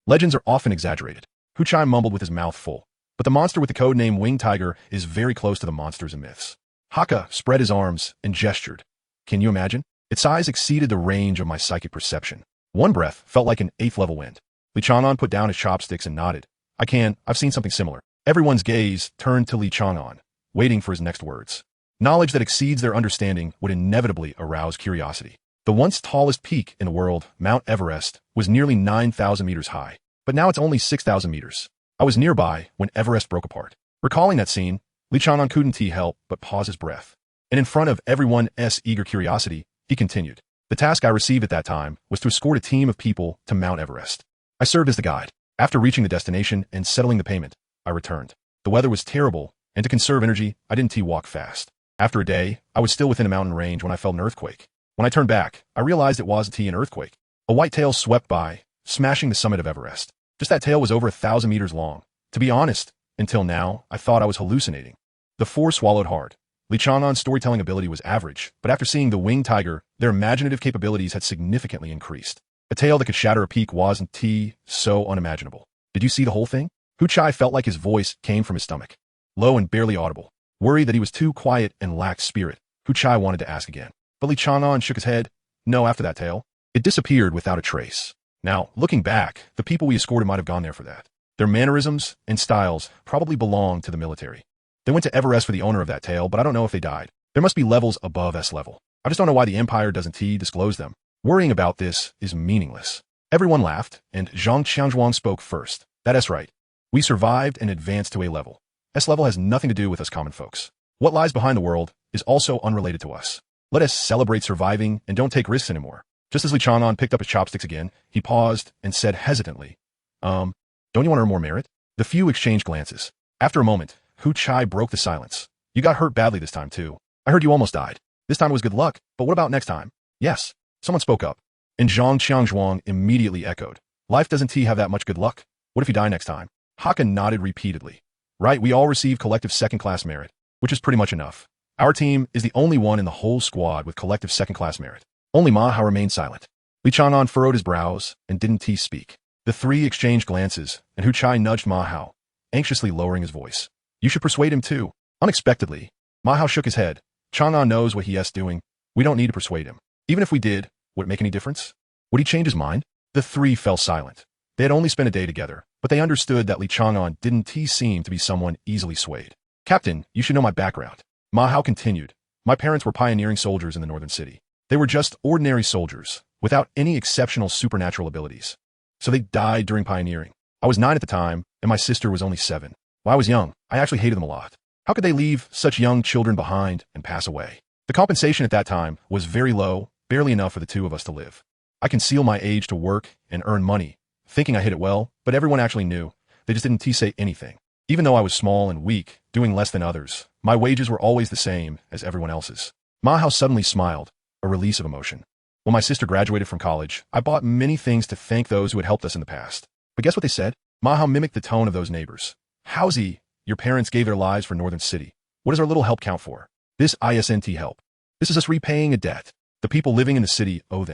Legends are often exaggerated. Hu Chai mumbled with his mouth full. But the monster with the code name Winged Tiger is very close to the monsters and myths. Haka spread his arms and gestured. Can you imagine? Its size exceeded the range of my psychic perception. One breath felt like an 8th level wind. Li Chang'an put down his chopsticks and nodded. I've seen something similar. Everyone's gaze turned to Li Chang'an, waiting for his next words. Knowledge that exceeds their understanding would inevitably arouse curiosity. The once tallest peak in the world, Mount Everest, was nearly 9,000 meters high, but now it's only 6,000 meters. I was nearby when Everest broke apart. Recalling that scene, Li Chang'an couldn't help but pause his breath. And in front of everyone's eager curiosity, he continued. The task I received at that time was to escort a team of people to Mount Everest. I served as the guide. After reaching the destination and settling the payment, I returned. The weather was terrible, and to conserve energy, I didn't walk fast. After a day, I was still within a mountain range when I felt an earthquake. When I turned back, I realized it wasn't an earthquake. A white tail swept by, smashing the summit of Everest. Just that tail was over 1,000 meters long. To be honest, until now, I thought I was hallucinating. The four swallowed hard. Li Chang'an's storytelling ability was average, but after seeing the Winged Tiger, their imaginative capabilities had significantly increased. A tail that could shatter a peak wasn't so unimaginable. Did you see the whole thing? Hu Chai felt like his voice came from his stomach. Low and barely audible. Worried that he was too quiet and lacked spirit, Hu Chai wanted to ask again. But Li Chang'an shook his head. No, after that tail, it disappeared without a trace. Now, looking back, the people we escorted might have gone there for that. Their mannerisms and styles probably belonged to the military. They went to Everest for the owner of that tail, but I don't know if they died. There must be levels above S level. I just don't know why the Empire doesn't disclose them. Worrying about this is meaningless. Everyone laughed, and Zhang Qianzhuang spoke first. That's right. We survived and advanced to A level. S level has nothing to do with us common folks. What lies behind the world is also unrelated to us. Let us celebrate surviving and don't take risks anymore. Just as Li Chang'an picked up his chopsticks again, he paused and said hesitantly, don't you want to earn more merit? The few exchanged glances. After a moment, Hu Chai broke the silence. You got hurt badly this time too. I heard you almost died. This time it was good luck, but what about next time? Yes. Someone spoke up. And Zhang Qianzhuang immediately echoed. Life doesn't have that much good luck. What if you die next time? Haka nodded repeatedly. Right, we all receive collective second-class merit, which is pretty much enough. Our team is the only one in the whole squad with collective second-class merit. Only Ma Hao remained silent. Li Chang'an furrowed his brows and didn't speak. The three exchanged glances, and Hu Chai nudged Ma Hao, anxiously lowering his voice. You should persuade him too. Unexpectedly, Ma Hao shook his head. Chang'an knows what he is doing. We don't need to persuade him. Even if we did, would it make any difference? Would he change his mind? The three fell silent. They had only spent a day together, but they understood that Li Chang'an didn't seem to be someone easily swayed. Captain, you should know my background. Ma Hao continued. My parents were pioneering soldiers in the northern city. They were just ordinary soldiers, without any exceptional supernatural abilities. So they died during pioneering. I was 9 at the time, and my sister was only 7. While I was young, I actually hated them a lot. How could they leave such young children behind and pass away? The compensation at that time was very low, barely enough for the two of us to live. I concealed my age to work and earn money, thinking I hid it well, but everyone actually knew. They just didn't say anything. Even though I was small and weak, doing less than others, my wages were always the same as everyone else's. Ma Hao suddenly smiled, a release of emotion. When my sister graduated from college, I bought many things to thank those who had helped us in the past. But guess what they said? Ma Hao mimicked the tone of those neighbors. Howsy, your parents gave their lives for Northern City. What does our little help count for? This isn't help. This is us repaying a debt. The people living in the city owe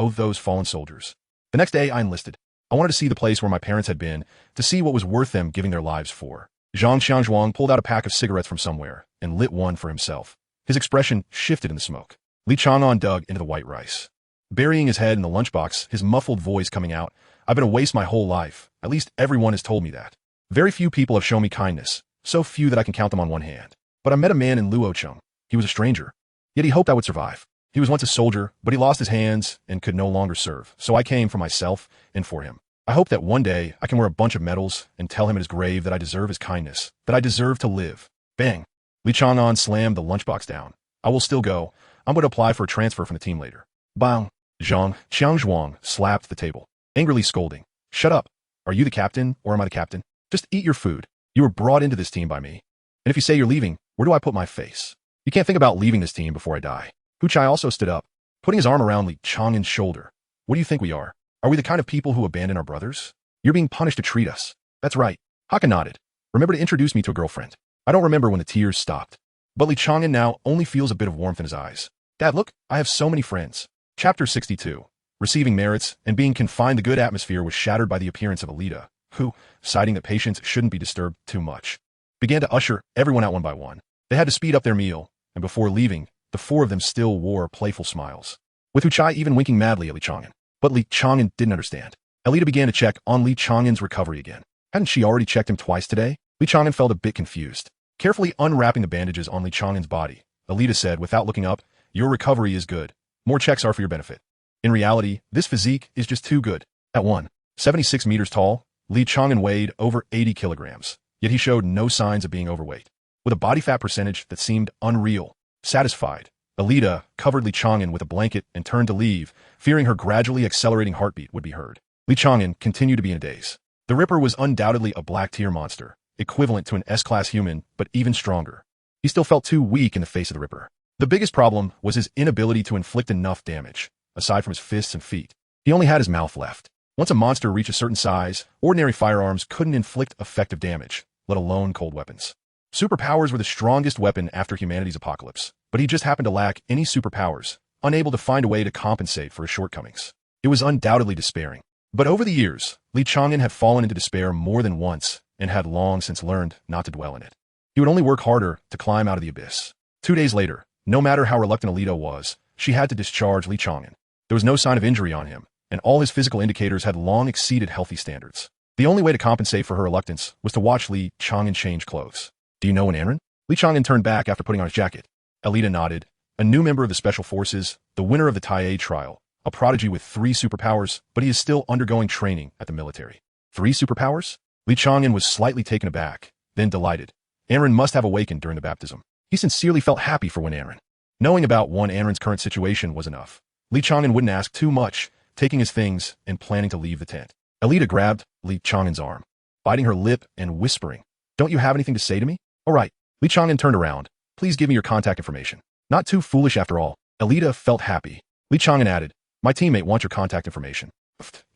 those fallen soldiers. The next day I enlisted. I wanted to see the place where my parents had been, to see what was worth them giving their lives for. Zhang Qianzhuang pulled out a pack of cigarettes from somewhere and lit one for himself. His expression shifted in the smoke. Li Chang'an dug into the white rice. Burying his head in the lunchbox, his muffled voice coming out, I've been a waste my whole life. At least everyone has told me that. Very few people have shown me kindness, so few that I can count them on one hand. But I met a man in Luocheng. He was a stranger. Yet he hoped I would survive. He was once a soldier, but he lost his hands and could no longer serve, so I came for myself and for him. I hope that one day I can wear a bunch of medals and tell him at his grave that I deserve his kindness, that I deserve to live. Bang! Li Chang'an slammed the lunchbox down. I will still go. I'm going to apply for a transfer from the team later. Bang! Zhang Qianzhuang slapped the table, angrily scolding. Shut up. Are you the captain, or am I the captain? Just eat your food. You were brought into this team by me. And if you say you're leaving, where do I put my face? You can't think about leaving this team before I die. Hu Chai also stood up, putting his arm around Li Chang'an's shoulder. What do you think we are? Are we the kind of people who abandon our brothers? You're being punished to treat us. That's right. Haka nodded. Remember to introduce me to a girlfriend. I don't remember when the tears stopped. But Li Chang'an now only feels a bit of warmth in his eyes. Dad, look, I have so many friends. Chapter 62. Receiving merits and being confined, the good atmosphere was shattered by the appearance of Alida, who, citing that patients shouldn't be disturbed too much, began to usher everyone out one by one. They had to speed up their meal, and before leaving, the four of them still wore playful smiles, with Uchai even winking madly at Li Chang'an. But Li Chang'an didn't understand. Alida began to check on Li Chang'an's recovery again. Hadn't she already checked him twice today? Li Chang'an felt a bit confused. Carefully unwrapping the bandages on Li Chang'an's body, Alida said without looking up, "Your recovery is good. More checks are for your benefit." In reality, this physique is just too good. At 176 meters tall, Li Chang'an weighed over 80 kilograms, yet he showed no signs of being overweight. With a body fat percentage that seemed unreal, satisfied, Alida covered Li Chang'an with a blanket and turned to leave, fearing her gradually accelerating heartbeat would be heard. Li Chang'an continued to be in a daze. The Ripper was undoubtedly a black-tier monster, equivalent to an S-class human, but even stronger. He still felt too weak in the face of the Ripper. The biggest problem was his inability to inflict enough damage. Aside from his fists and feet, he only had his mouth left. Once a monster reached a certain size, ordinary firearms couldn't inflict effective damage, let alone cold weapons. Superpowers were the strongest weapon after humanity's apocalypse, but he just happened to lack any superpowers, unable to find a way to compensate for his shortcomings. It was undoubtedly despairing. But over the years, Li Chang'an had fallen into despair more than once and had long since learned not to dwell in it. He would only work harder to climb out of the abyss. 2 days later, no matter how reluctant Alida was, she had to discharge Li Chang'an. There was no sign of injury on him, and all his physical indicators had long exceeded healthy standards. The only way to compensate for her reluctance was to watch Li Chang'an change clothes. "Do you know an Aaron?" Li Chang'an turned back after putting on his jacket. Alida nodded. A new member of the Special Forces, the winner of the Tai trial, a prodigy with 3 superpowers, but he is still undergoing training at the military. 3 superpowers? Li Chang'an was slightly taken aback, then delighted. Aaron must have awakened during the baptism. He sincerely felt happy for one Aaron. Knowing about one Aaron's current situation was enough. Li Chang'an wouldn't ask too much, taking his things and planning to leave the tent. Alida grabbed Li Chang'an's arm, biting her lip and whispering, "Don't you have anything to say to me?" "All right." Li Chang'an turned around. "Please give me your contact information." Not too foolish after all. Alida felt happy. Li Chang'an added, "My teammate wants your contact information."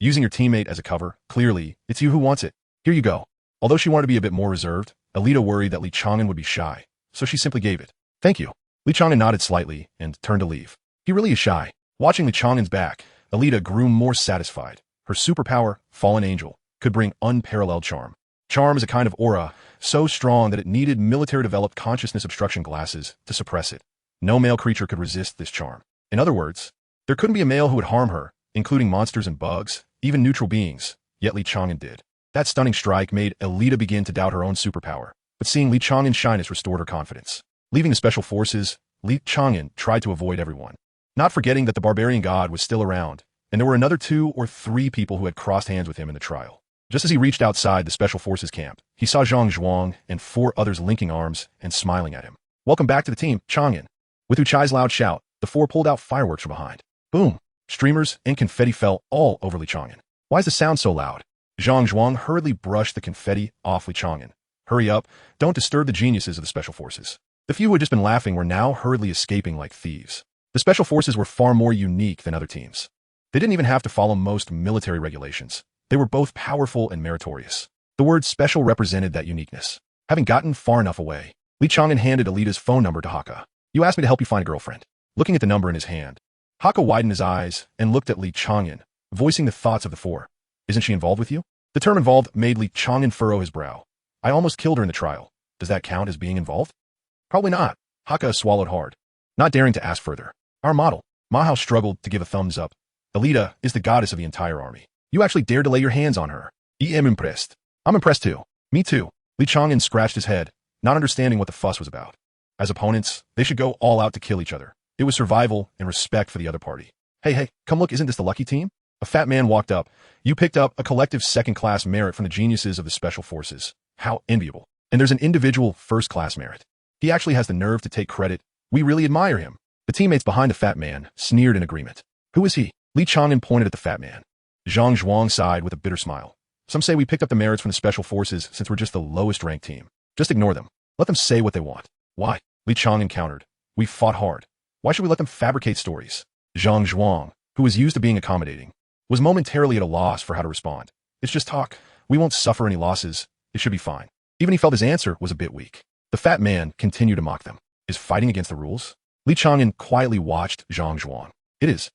Using your teammate as a cover, clearly, it's you who wants it. Here you go. Although she wanted to be a bit more reserved, Alida worried that Li Chang'an would be shy, so she simply gave it. "Thank you." Li Chang'an nodded slightly and turned to leave. He really is shy. Watching Li Chang'an's back, Alida grew more satisfied. Her superpower, Fallen Angel, could bring unparalleled charm. Charm is a kind of aura, so strong that it needed military-developed consciousness obstruction glasses to suppress it. No male creature could resist this charm. In other words, there couldn't be a male who would harm her, including monsters and bugs, even neutral beings, yet Li Chang'an did. That stunning strike made Alida begin to doubt her own superpower, but seeing Li Chang'an's shyness restored her confidence. Leaving the Special Forces, Li Chang'an tried to avoid everyone, not forgetting that the barbarian god was still around, and there were another 2 or 3 people who had crossed hands with him in the trial. Just as he reached outside the Special Forces camp, he saw Zhang Zhuang and 4 others linking arms and smiling at him. "Welcome back to the team, Chang'an." With Uchai's loud shout, the 4 pulled out fireworks from behind. Boom! Streamers and confetti fell all over Li Chang'an. "Why is the sound so loud?" Zhang Zhuang hurriedly brushed the confetti off Li Chang'an. "Hurry up, don't disturb the geniuses of the Special Forces." The few who had just been laughing were now hurriedly escaping like thieves. The Special Forces were far more unique than other teams. They didn't even have to follow most military regulations. They were both powerful and meritorious. The word special represented that uniqueness. Having gotten far enough away, Li Chang'an handed Alida's phone number to Haka. "You asked me to help you find a girlfriend." Looking at the number in his hand, Haka widened his eyes and looked at Li Chang'an, voicing the thoughts of the 4. "Isn't she involved with you?" The term involved made Li Chang'an furrow his brow. "I almost killed her in the trial. Does that count as being involved?" "Probably not." Haka swallowed hard, not daring to ask further. "Our model." Mahao struggled to give a thumbs up. "Alida is the goddess of the entire army. You actually dared to lay your hands on her. I am impressed." "I'm impressed too." "Me too." Li Chang'an scratched his head, not understanding what the fuss was about. As opponents, they should go all out to kill each other. It was survival and respect for the other party. Hey, come look, isn't this the lucky team?" A fat man walked up. "You picked up a collective second-class merit from the geniuses of the Special Forces. How enviable. And there's an individual first-class merit. He actually has the nerve to take credit. We really admire him." The teammates behind the fat man sneered in agreement. "Who is he?" Li Chang'an pointed at the fat man. Zhang Zhuang sighed with a bitter smile. "Some say we picked up the merits from the Special Forces since we're just the lowest-ranked team. Just ignore them. Let them say what they want." "Why?" Li Chang'an countered. "We fought hard. Why should we let them fabricate stories?" Zhang Zhuang, who was used to being accommodating, was momentarily at a loss for how to respond. "It's just talk. We won't suffer any losses. It should be fine." Even he felt his answer was a bit weak. The fat man continued to mock them. Is fighting against the rules? Li Chang'an quietly watched Zhang Zhuang. It is.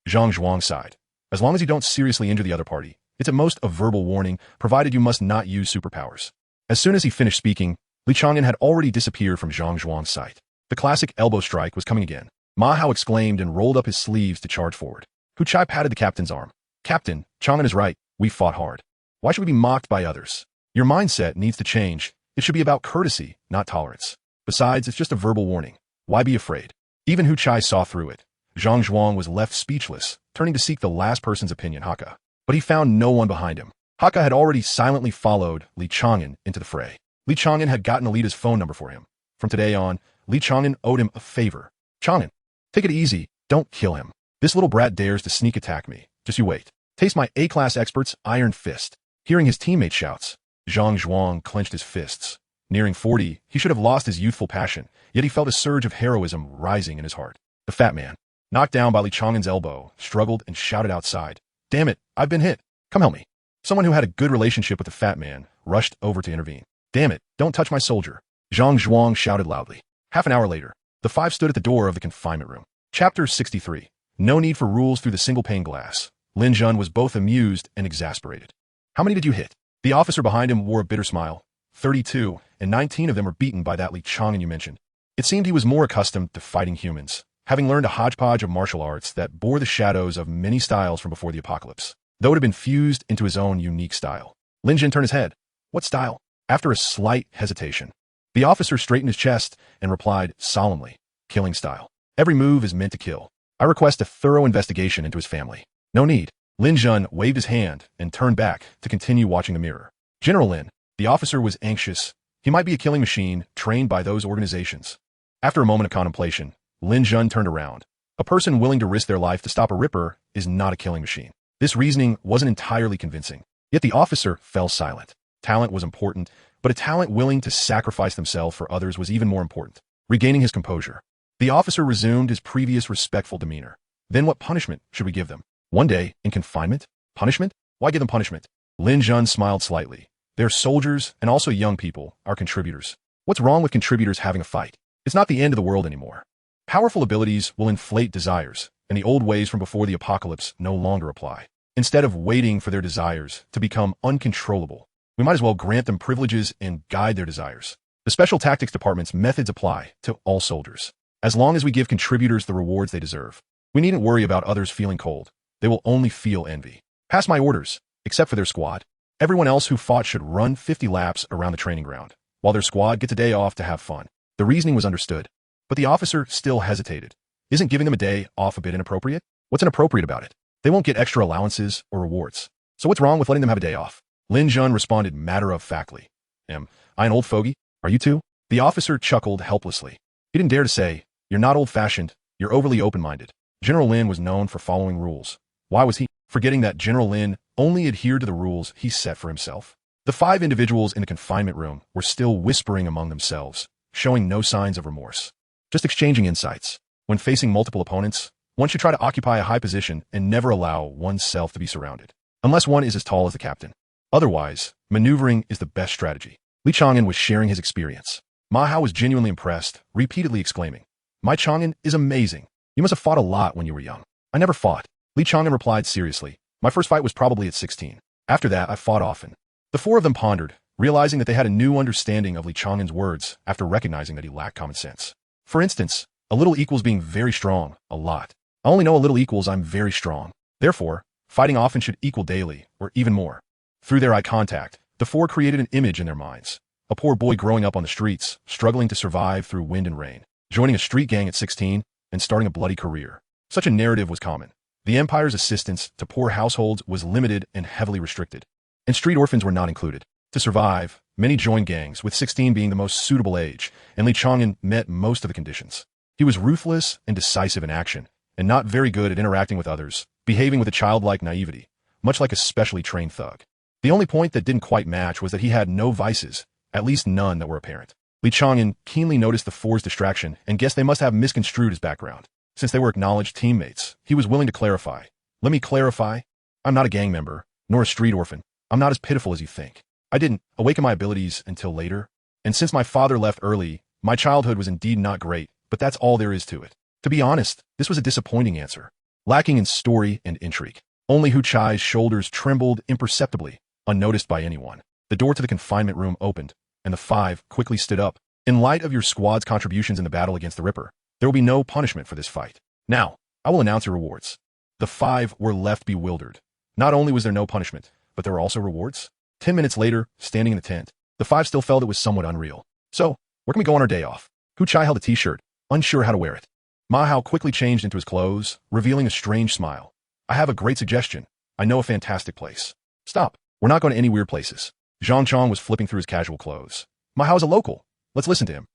Zhang Zhuang sighed. As long as you don't seriously injure the other party, it's at most a verbal warning, provided you must not use superpowers. As soon as he finished speaking, Li Chang'an had already disappeared from Zhang Zhuang's sight. The classic elbow strike was coming again. Ma Hao exclaimed and rolled up his sleeves to charge forward. Hu Chai patted the captain's arm. Captain, Chang'an is right. We fought hard. Why should we be mocked by others? Your mindset needs to change. It should be about courtesy, not tolerance. Besides, it's just a verbal warning. Why be afraid? Even Hu Chai saw through it. Zhang Zhuang was left speechless, turning to seek the last person's opinion, Haka. But he found no one behind him. Haka had already silently followed Li Chang'an into the fray. Li Chang'an had gotten Alita's phone number for him. From today on, Li Chang'an owed him a favor. Chang'an, take it easy. Don't kill him. This little brat dares to sneak attack me. Just you wait. Taste my A-class expert's iron fist. Hearing his teammate shouts, Zhang Zhuang clenched his fists. Nearing 40, he should have lost his youthful passion, yet he felt a surge of heroism rising in his heart. The fat man, knocked down by Li Chang'an's elbow, struggled and shouted outside. Damn it, I've been hit. Come help me. Someone who had a good relationship with the fat man rushed over to intervene. Damn it, don't touch my soldier. Zhang Zhuang shouted loudly. Half an hour later, the five stood at the door of the confinement room. Chapter 63. No need for rules through the single-pane glass. Lin Jun was both amused and exasperated. How many did you hit? The officer behind him wore a bitter smile. 32, and 19 of them were beaten by that Li Chang'an you mentioned. It seemed he was more accustomed to fighting humans, having learned a hodgepodge of martial arts that bore the shadows of many styles from before the apocalypse, though it had been fused into his own unique style. Lin Jun turned his head. What style? After a slight hesitation, the officer straightened his chest and replied solemnly, killing style. Every move is meant to kill. I request a thorough investigation into his family. No need. Lin Jun waved his hand and turned back to continue watching the mirror. General Lin, the officer was anxious. He might be a killing machine trained by those organizations. After a moment of contemplation, Lin Jun turned around. A person willing to risk their life to stop a ripper is not a killing machine. This reasoning wasn't entirely convincing. Yet the officer fell silent. Talent was important, but a talent willing to sacrifice themselves for others was even more important. Regaining his composure, the officer resumed his previous respectful demeanor. Then what punishment should we give them? 1 day in confinement? Punishment? Why give them punishment? Lin Jun smiled slightly. They're soldiers and also young people, our contributors. What's wrong with contributors having a fight? It's not the end of the world anymore. Powerful abilities will inflate desires, and the old ways from before the apocalypse no longer apply. Instead of waiting for their desires to become uncontrollable, we might as well grant them privileges and guide their desires. The Special Tactics Department's methods apply to all soldiers. As long as we give contributors the rewards they deserve, we needn't worry about others feeling cold. They will only feel envy. Pass my orders, except for their squad. Everyone else who fought should run 50 laps around the training ground, while their squad gets a day off to have fun. The reasoning was understood, but the officer still hesitated. Isn't giving them a day off a bit inappropriate? What's inappropriate about it? They won't get extra allowances or rewards. So what's wrong with letting them have a day off? Lin Jun responded matter-of-factly. Am I an old fogey? Are you too? The officer chuckled helplessly. He didn't dare to say, you're not old-fashioned, you're overly open-minded. General Lin was known for following rules. Why was he forgetting that General Lin only adhered to the rules he set for himself? The 5 individuals in the confinement room were still whispering among themselves, showing no signs of remorse. Just exchanging insights. When facing multiple opponents, one should try to occupy a high position and never allow oneself to be surrounded, unless one is as tall as the captain. Otherwise, maneuvering is the best strategy. Li Chang'an was sharing his experience. Ma Hao was genuinely impressed, repeatedly exclaiming, My Chang'an is amazing. You must have fought a lot when you were young. I never fought. Li Chang'an replied seriously. My first fight was probably at 16. After that, I fought often. The 4 of them pondered, realizing that they had a new understanding of Li Chang'an's words after recognizing that he lacked common sense. For instance, a little equals being very strong, a lot. I only know a little equals I'm very strong. Therefore, fighting often should equal daily, or even more. Through their eye contact, the 4 created an image in their minds. A poor boy growing up on the streets, struggling to survive through wind and rain, joining a street gang at 16, and starting a bloody career. Such a narrative was common. The Empire's assistance to poor households was limited and heavily restricted, and street orphans were not included. To survive, many joined gangs, with 16 being the most suitable age, and Li Chang'an met most of the conditions. He was ruthless and decisive in action, and not very good at interacting with others, behaving with a childlike naivety, much like a specially trained thug. The only point that didn't quite match was that he had no vices, at least none that were apparent. Li Chang'an keenly noticed the 4's distraction and guessed they must have misconstrued his background. Since they were acknowledged teammates, he was willing to clarify. Let me clarify. I'm not a gang member, nor a street orphan. I'm not as pitiful as you think. I didn't awaken my abilities until later. And since my father left early, My childhood was indeed not great, but that's all there is to it. To be honest, this was a disappointing answer, lacking in story and intrigue. Only Hu Chai's shoulders trembled imperceptibly, unnoticed by anyone. The door to the confinement room opened, and the five quickly stood up. In light of your squad's contributions in the battle against the Ripper, there will be no punishment for this fight. Now, I will announce your rewards. The five were left bewildered. Not only was there no punishment, but there were also rewards. 10 minutes later, standing in the tent, the five still felt it was somewhat unreal. So, where can we go on our day off? Hu Chai held a t-shirt, unsure how to wear it. Ma Hao quickly changed into his clothes, revealing a strange smile. I have a great suggestion. I know a fantastic place. Stop. We're not going to any weird places. Zhang Chong was flipping through his casual clothes. Ma Hao's a local. Let's listen to him.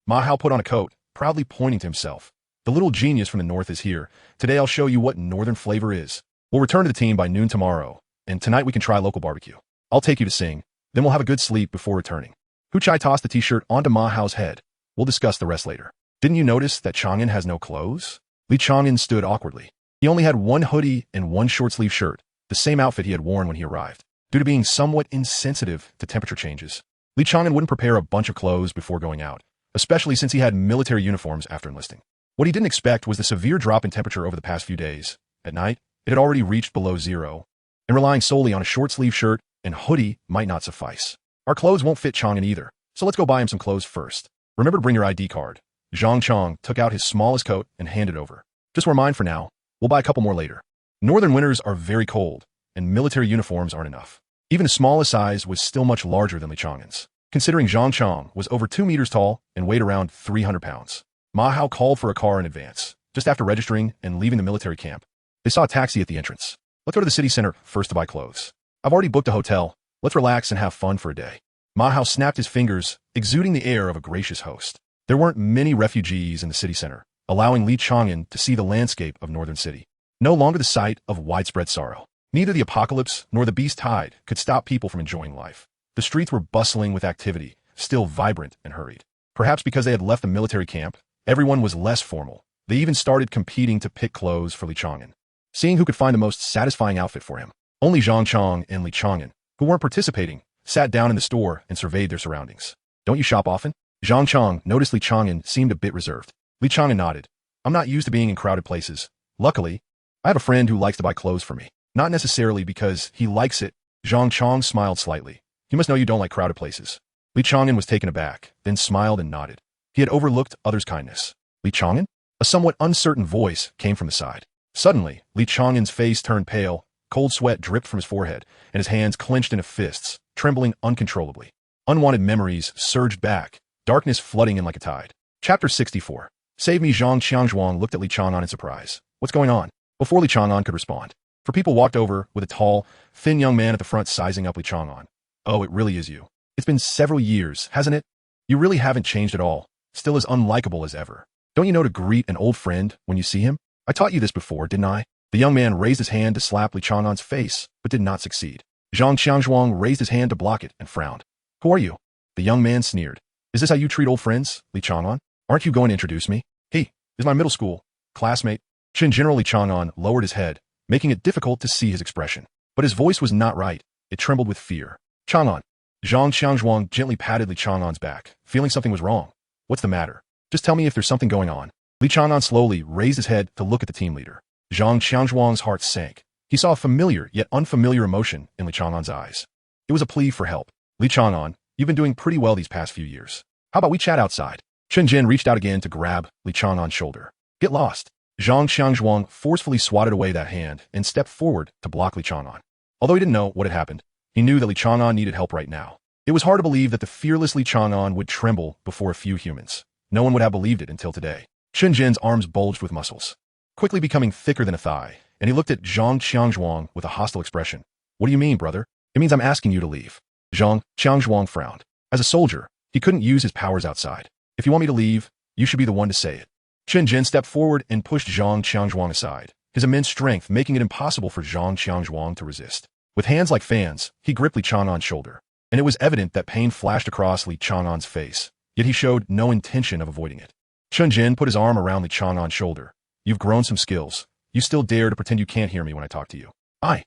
Ma Hao put on a coat, proudly pointing to himself. The little genius from the north is here. Today I'll show you what northern flavor is. We'll return to the team by noon tomorrow, and tonight we can try local barbecue. I'll take you to sing, then we'll have a good sleep before returning. Hu Chai tossed the t-shirt onto Ma Hao's head. We'll discuss the rest later. Didn't you notice that Chang'an has no clothes? Li Chang'an stood awkwardly. He only had one hoodie and one short-sleeve shirt, the same outfit he had worn when he arrived. Due to being somewhat insensitive to temperature changes, Li Chang'an wouldn't prepare a bunch of clothes before going out, especially since he had military uniforms after enlisting. What he didn't expect was the severe drop in temperature over the past few days. At night, it had already reached below zero, and relying solely on a short-sleeve shirt and hoodie might not suffice. Our clothes won't fit Chang'an either, so let's go buy him some clothes first. Remember to bring your ID card. Zhang Chong took out his smallest coat and handed it over. Just wear mine for now. We'll buy a couple more later. Northern winters are very cold, and military uniforms aren't enough. Even the smallest size was still much larger than Li Chang'an's. Considering Zhang Chong was over 2 meters tall and weighed around 300 pounds. Ma Hao called for a car in advance. Just after registering and leaving the military camp, they saw a taxi at the entrance. Let's go to the city center first to buy clothes. I've already booked a hotel. Let's relax and have fun for a day. Ma Hao snapped his fingers, exuding the air of a gracious host. There weren't many refugees in the city center, allowing Li Chang'an to see the landscape of Northern City. No longer the site of widespread sorrow. Neither the apocalypse nor the beast tide could stop people from enjoying life. The streets were bustling with activity, still vibrant and hurried. Perhaps because they had left the military camp, everyone was less formal. They even started competing to pick clothes for Li Chang'an, seeing who could find the most satisfying outfit for him. Only Zhang Chong and Li Chang'an, who weren't participating, sat down in the store and surveyed their surroundings. Don't you shop often? Zhang Chong noticed Li Chang'an seemed a bit reserved. Li Chang'an nodded. I'm not used to being in crowded places. Luckily, I have a friend who likes to buy clothes for me. Not necessarily because he likes it. Zhang Chong smiled slightly. You must know you don't like crowded places. Li Chang'an was taken aback, then smiled and nodded. He had overlooked others' kindness. Li Chang'an? A somewhat uncertain voice came from the side. Suddenly, Li Chang'an's face turned pale, cold sweat dripped from his forehead, and his hands clenched into fists, trembling uncontrollably. Unwanted memories surged back, darkness flooding in like a tide. Chapter 64. Save me. Zhang Qiangzhuang looked at Li Chang'an in surprise. What's going on? Before Li Chang'an could respond, four people walked over with a tall, thin young man at the front sizing up Li Chang'an. Oh, it really is you. It's been several years, hasn't it? You really haven't changed at all, still as unlikable as ever. Don't you know to greet an old friend when you see him? I taught you this before, didn't I? The young man raised his hand to slap Li Chang'an's face, but did not succeed. Zhang Qiangzhuang raised his hand to block it and frowned. Who are you? The young man sneered. Is this how you treat old friends, Li Chang'an? Aren't you going to introduce me? He is my middle school classmate. General Li Chang'an lowered his head, making it difficult to see his expression. But his voice was not right. It trembled with fear. Chang'an. Zhang Qiangzhuang gently patted Li Chang'an's back, feeling something was wrong. What's the matter? Just tell me if there's something going on. Li Chang'an slowly raised his head to look at the team leader. Zhang Qiangzhuang's heart sank. He saw a familiar yet unfamiliar emotion in Li Chang'an's eyes. It was a plea for help. Li Chang'an, you've been doing pretty well these past few years. How about we chat outside? Chen Jin reached out again to grab Li Chang'an's shoulder. Get lost. Zhang Qiangzhuang forcefully swatted away that hand and stepped forward to block Li Chang'an. Although he didn't know what had happened, he knew that Li Chang'an needed help right now. It was hard to believe that the fearless Li Chang'an would tremble before a few humans. No one would have believed it until today. Chen Jin's arms bulged with muscles, quickly becoming thicker than a thigh, and he looked at Zhang Qiangzhuang with a hostile expression. What do you mean, brother? It means I'm asking you to leave. Zhang Qiangzhuang frowned. As a soldier, he couldn't use his powers outside. If you want me to leave, you should be the one to say it. Chen Jin stepped forward and pushed Zhang Qiangzhuang aside, his immense strength making it impossible for Zhang Qiangzhuang to resist. With hands like fans, he gripped Li Chang'an's shoulder, and it was evident that pain flashed across Li Chang'an's face, yet he showed no intention of avoiding it. Chen Jin put his arm around Li Chang'an's shoulder. You've grown some skills. You still dare to pretend you can't hear me when I talk to you. I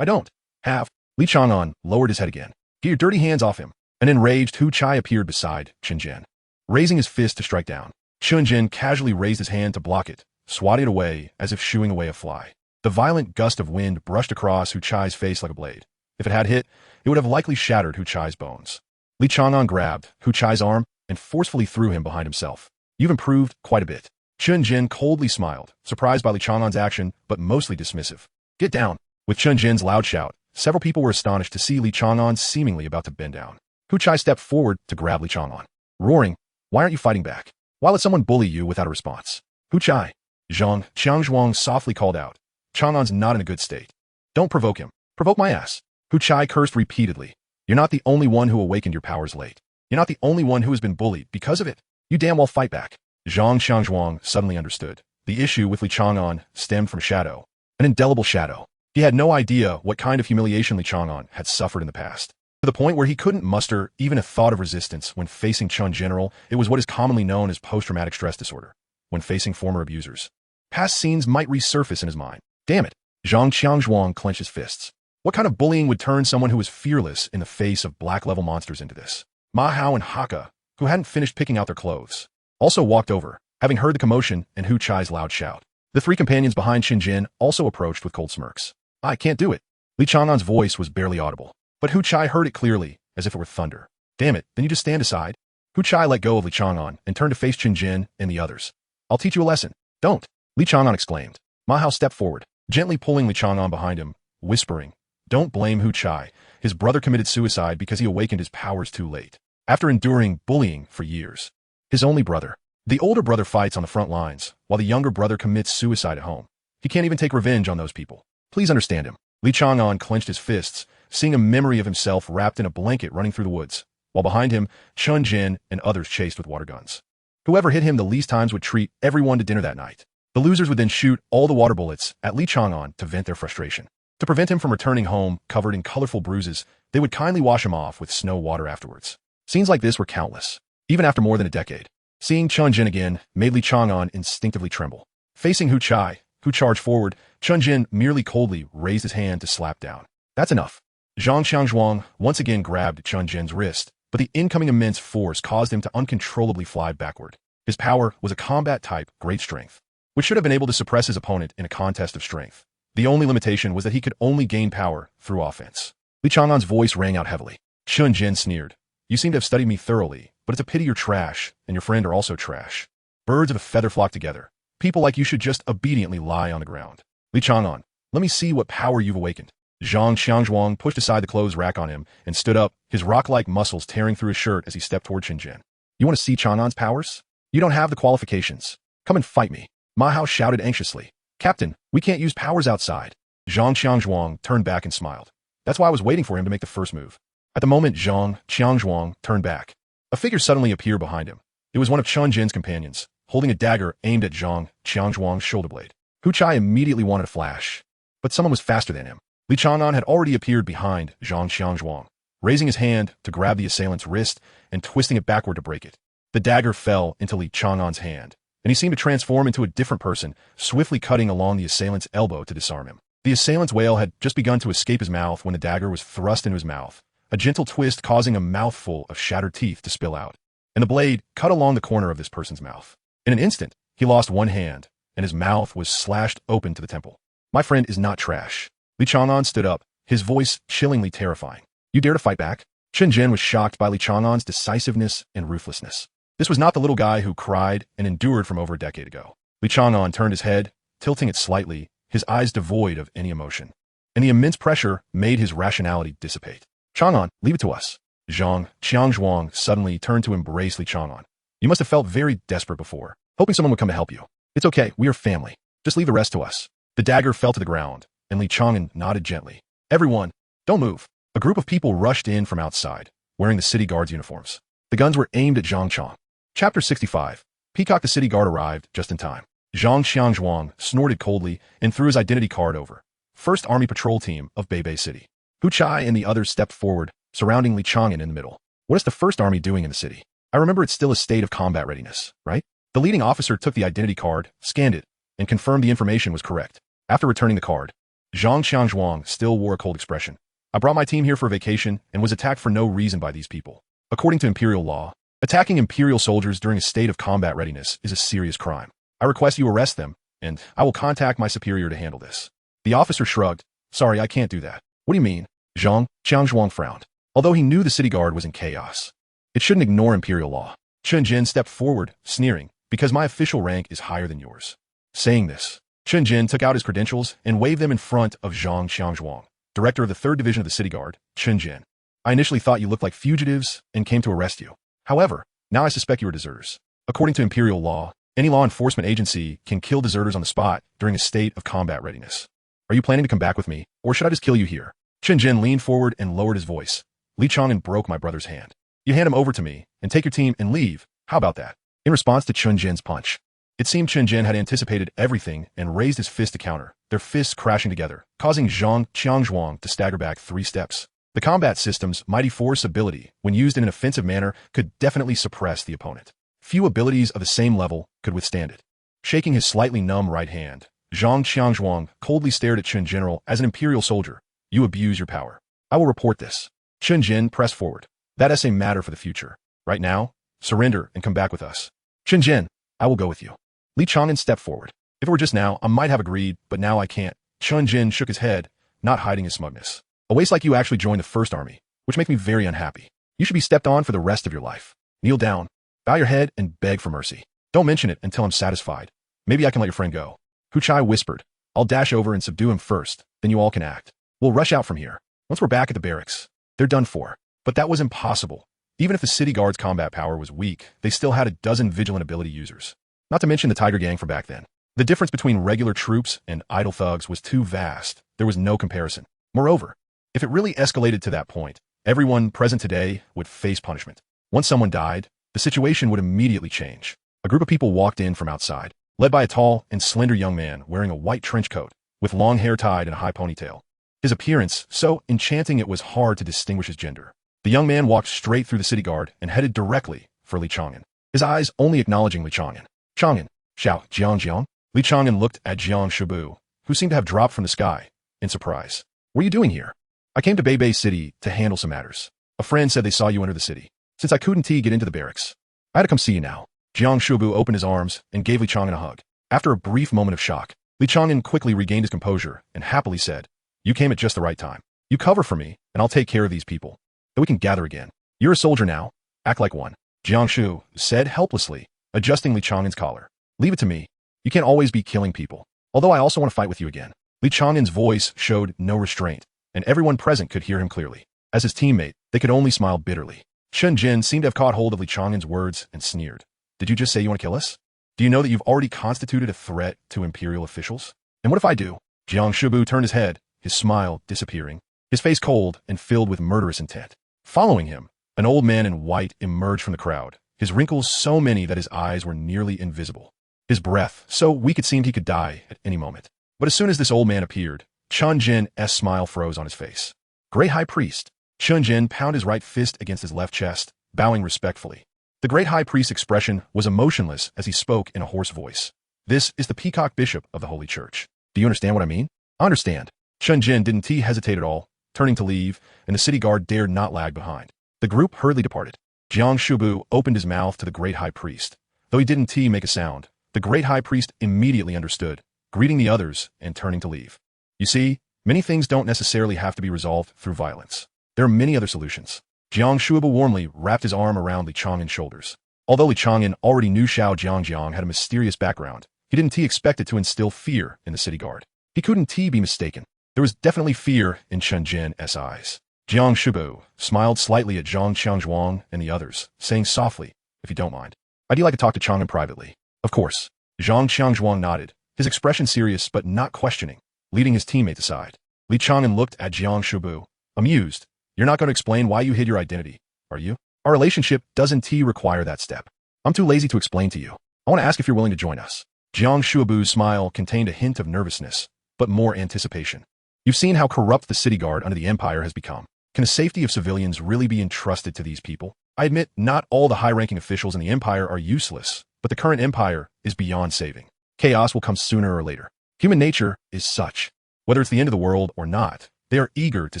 don't have. Li Chang'an lowered his head again. Get your dirty hands off him. An enraged Hu Chai appeared beside Chen Jin. raising his fist to strike down. Chun Jin casually raised his hand to block it, swatting it away as if shooing away a fly. The violent gust of wind brushed across Hu Chai's face like a blade. If it had hit, it would have likely shattered Hu Chai's bones. Li Chang'an grabbed Hu Chai's arm and forcefully threw him behind himself. You've improved quite a bit. Chun Jin coldly smiled, surprised by Li Chang'an's action, but mostly dismissive. Get down. With Chun Jin's loud shout, several people were astonished to see Li Chang'an seemingly about to bend down. Hu Chai stepped forward to grab Li Chang'an, roaring, "Why aren't you fighting back? Why let someone bully you without a response?" Hu Chai, Zhang Qiangzhuang softly called out. Chang'an's not in a good state. Don't provoke him. Provoke my ass. Hu Chai cursed repeatedly. You're not the only one who awakened your powers late. You're not the only one who has been bullied because of it. You damn well fight back. Zhang Qiangzhuang suddenly understood. The issue with Li Chang'an stemmed from shadow. An indelible shadow. He had no idea what kind of humiliation Li Chang'an had suffered in the past. To the point where he couldn't muster even a thought of resistance when facing Chun General. It was what is commonly known as post-traumatic stress disorder. When facing former abusers, past scenes might resurface in his mind. Damn it. Zhang Qiangzhuang clenched his fists. What kind of bullying would turn someone who was fearless in the face of black-level monsters into this? Ma Hao and Haka, who hadn't finished picking out their clothes, also walked over, having heard the commotion and Hu Chai's loud shout. The three companions behind Qin Jin also approached with cold smirks. I can't do it. Li Chang'an's voice was barely audible, but Hu Chai heard it clearly, as if it were thunder. Damn it, then you just stand aside. Hu Chai let go of Li Chang'an and turned to face Qin Jin and the others. I'll teach you a lesson. Don't. Li Chang'an exclaimed. Ma Hao stepped forward, gently pulling Li Chang'an behind him, whispering, Don't blame Hu Chai. His brother committed suicide because he awakened his powers too late. After enduring bullying for years. His only brother. The older brother fights on the front lines, while the younger brother commits suicide at home. He can't even take revenge on those people. Please understand him. Li Chang'an clenched his fists, seeing a memory of himself wrapped in a blanket running through the woods, while behind him, Chun Jin and others chased with water guns. Whoever hit him the least times would treat everyone to dinner that night. The losers would then shoot all the water bullets at Li Chang'an to vent their frustration. To prevent him from returning home covered in colorful bruises, they would kindly wash him off with snow water afterwards. Scenes like this were countless, even after more than a decade. Seeing Chun Jin again made Li Chang'an instinctively tremble. Facing Hu Chai, who charged forward, Chun Jin merely coldly raised his hand to slap down. That's enough. Zhang Qiangzhuang once again grabbed Chun Jin's wrist, but the incoming immense force caused him to uncontrollably fly backward. His power was a combat-type great strength, which should have been able to suppress his opponent in a contest of strength. The only limitation was that he could only gain power through offense. Li Chang'an's voice rang out heavily. Chun Jin sneered. You seem to have studied me thoroughly, but it's a pity you're trash, and your friend are also trash. Birds of a feather flock together. People like you should just obediently lie on the ground. Li Chang'an, let me see what power you've awakened. Zhang Qiangzhuang pushed aside the clothes rack on him and stood up, his rock-like muscles tearing through his shirt as he stepped toward Qin Jin. You want to see Chang'an's powers? You don't have the qualifications. Come and fight me. Ma Hao shouted anxiously. Captain, we can't use powers outside. Zhang Qiangzhuang turned back and smiled. That's why I was waiting for him to make the first move. At the moment Zhang Qiangzhuang turned back, a figure suddenly appeared behind him. It was one of Chun Jin's companions, holding a dagger aimed at Zhang Qiangzhuang's shoulder blade. Hu Chai immediately wanted a flash, but someone was faster than him. Li Chang'an had already appeared behind Zhang Qiangzhuang, raising his hand to grab the assailant's wrist and twisting it backward to break it. The dagger fell into Li Chang'an's hand, and he seemed to transform into a different person, swiftly cutting along the assailant's elbow to disarm him. The assailant's wail had just begun to escape his mouth when the dagger was thrust into his mouth, a gentle twist causing a mouthful of shattered teeth to spill out, and the blade cut along the corner of this person's mouth. In an instant, he lost one hand, and his mouth was slashed open to the temple. My friend is not trash. Li Chang'an stood up, his voice chillingly terrifying. You dare to fight back? Qin Jin was shocked by Li Chang'an's decisiveness and ruthlessness. This was not the little guy who cried and endured from over a decade ago. Li Chang'an turned his head, tilting it slightly, his eyes devoid of any emotion, and the immense pressure made his rationality dissipate. Chang'an, leave it to us. Zhang Qiangzhuang suddenly turned to embrace Li Chang'an. You must have felt very desperate before, hoping someone would come to help you. It's okay, we are family. Just leave the rest to us. The dagger fell to the ground, and Li Chang'an nodded gently. Everyone, don't move. A group of people rushed in from outside, wearing the city guard's uniforms. The guns were aimed at Zhang Chang. Chapter 65. Peacock the city guard arrived just in time. Zhang Qiangzhuang snorted coldly and threw his identity card over. First Army Patrol Team of Beibei City. Hu Chai and the others stepped forward, surrounding Li Chang'an in the middle. What is the First Army doing in the city? I remember it's still a state of combat readiness, right? The leading officer took the identity card, scanned it, and confirmed the information was correct. After returning the card, Zhang Qiangzhuang still wore a cold expression. I brought my team here for a vacation and was attacked for no reason by these people. According to imperial law, Attacking Imperial soldiers during a state of combat readiness is a serious crime. I request you arrest them, and I will contact my superior to handle this. The officer shrugged. Sorry, I can't do that. What do you mean? Zhang Qiangzhuang frowned, although he knew the city guard was in chaos. It shouldn't ignore imperial law. Chen Jin stepped forward, sneering, because my official rank is higher than yours. Saying this, Chen Jin took out his credentials and waved them in front of Zhang Qiangzhuang, director of the 3rd Division of the City Guard. Chen Jin, I initially thought you looked like fugitives and came to arrest you. However, now I suspect you are deserters. According to imperial law, any law enforcement agency can kill deserters on the spot during a state of combat readiness. Are you planning to come back with me, or should I just kill you here? Chen Jin leaned forward and lowered his voice. Li Chang'an broke my brother's hand. You hand him over to me, and take your team and leave. How about that? In response to Chen Jin's punch, it seemed Chen Jin had anticipated everything and raised his fist to counter, their fists crashing together, causing Zhang Qiangzhuang to stagger back 3 steps. The combat system's mighty force ability, when used in an offensive manner, could definitely suppress the opponent. Few abilities of the same level could withstand it. Shaking his slightly numb right hand, Zhang Qiangzhuang coldly stared at Chen General as an imperial soldier. You abuse your power. I will report this. Chen Jin pressed forward. That's a matter for the future. Right now, surrender and come back with us. Chen Jin, I will go with you. Li Chang'an stepped forward. If it were just now, I might have agreed, but now I can't. Chen Jin shook his head, not hiding his smugness. A waste like you actually joined the 1st Army, which makes me very unhappy. You should be stepped on for the rest of your life. Kneel down, bow your head, and beg for mercy. Don't mention it until I'm satisfied. Maybe I can let your friend go. Hu Chai whispered. I'll dash over and subdue him first, then you all can act. We'll rush out from here. Once we're back at the barracks, they're done for. But that was impossible. Even if the city guard's combat power was weak, they still had a dozen vigilant ability users. Not to mention the Tiger Gang from back then. The difference between regular troops and idle thugs was too vast. There was no comparison. Moreover, if it really escalated to that point, everyone present today would face punishment. Once someone died, the situation would immediately change. A group of people walked in from outside, led by a tall and slender young man wearing a white trench coat, with long hair tied in a high ponytail. His appearance, so enchanting it was hard to distinguish his gender. The young man walked straight through the city guard and headed directly for Li Chang'an, his eyes only acknowledging Li Chang'an. Chang'an, Xiao Jiang. Li Chang'an looked at Jiang Shubu, who seemed to have dropped from the sky, in surprise. What are you doing here? I came to Beibei City to handle some matters. A friend said they saw you enter the city. Since I couldn't get into the barracks, I had to come see you now. Jiang Shubu opened his arms and gave Li Chang'an a hug. After a brief moment of shock, Li Chang'an quickly regained his composure and happily said, You came at just the right time. You cover for me, and I'll take care of these people. Then we can gather again. You're a soldier now. Act like one. Jiang Shu said helplessly, adjusting Li Chang'an's collar. Leave it to me. You can't always be killing people. Although I also want to fight with you again. Li Chang'an's voice showed no restraint, and everyone present could hear him clearly. As his teammate, they could only smile bitterly. Chen Jin seemed to have caught hold of Li Chang'an's words and sneered. Did you just say you want to kill us? Do you know that you've already constituted a threat to imperial officials? And what if I do? Jiang Shubu turned his head, his smile disappearing, his face cold and filled with murderous intent. Following him, an old man in white emerged from the crowd, his wrinkles so many that his eyes were nearly invisible. His breath so weak it seemed he could die at any moment. But as soon as this old man appeared, Chen Jin's smile froze on his face. Great High Priest. Chen Jin pounded his right fist against his left chest, bowing respectfully. The Great High Priest's expression was emotionless as he spoke in a hoarse voice. This is the Peacock Bishop of the Holy Church. Do you understand what I mean? I understand. Chen Jin didn't hesitate at all, turning to leave, and the city guard dared not lag behind. The group hurriedly departed. Jiang Shubu opened his mouth to the Great High Priest. Though he didn't make a sound, the Great High Priest immediately understood, greeting the others and turning to leave. You see, many things don't necessarily have to be resolved through violence. There are many other solutions. Jiang Shubu warmly wrapped his arm around Li Chang'an's shoulders. Although Li Chang'an already knew Xiao Jiangjiang had a mysterious background, he didn't expect it to instill fear in the city guard. He couldn't be mistaken. There was definitely fear in Chen Jin's eyes. Jiang Shubu smiled slightly at Zhang Qiangzhuang and the others, saying softly, If you don't mind, I'd like to talk to Chang'an privately. Of course. Zhang Qiangzhuang nodded, his expression serious but not questioning, leading his teammate aside. Li Chang'an looked at Jiang Shubu, amused. You're not going to explain why you hid your identity, are you? Our relationship doesn't require that step. I'm too lazy to explain to you. I want to ask if you're willing to join us. Jiang Shubu's smile contained a hint of nervousness, but more anticipation. You've seen how corrupt the city guard under the Empire has become. Can the safety of civilians really be entrusted to these people? I admit not all the high-ranking officials in the Empire are useless, but the current Empire is beyond saving. Chaos will come sooner or later. Human nature is such. Whether it's the end of the world or not, they are eager to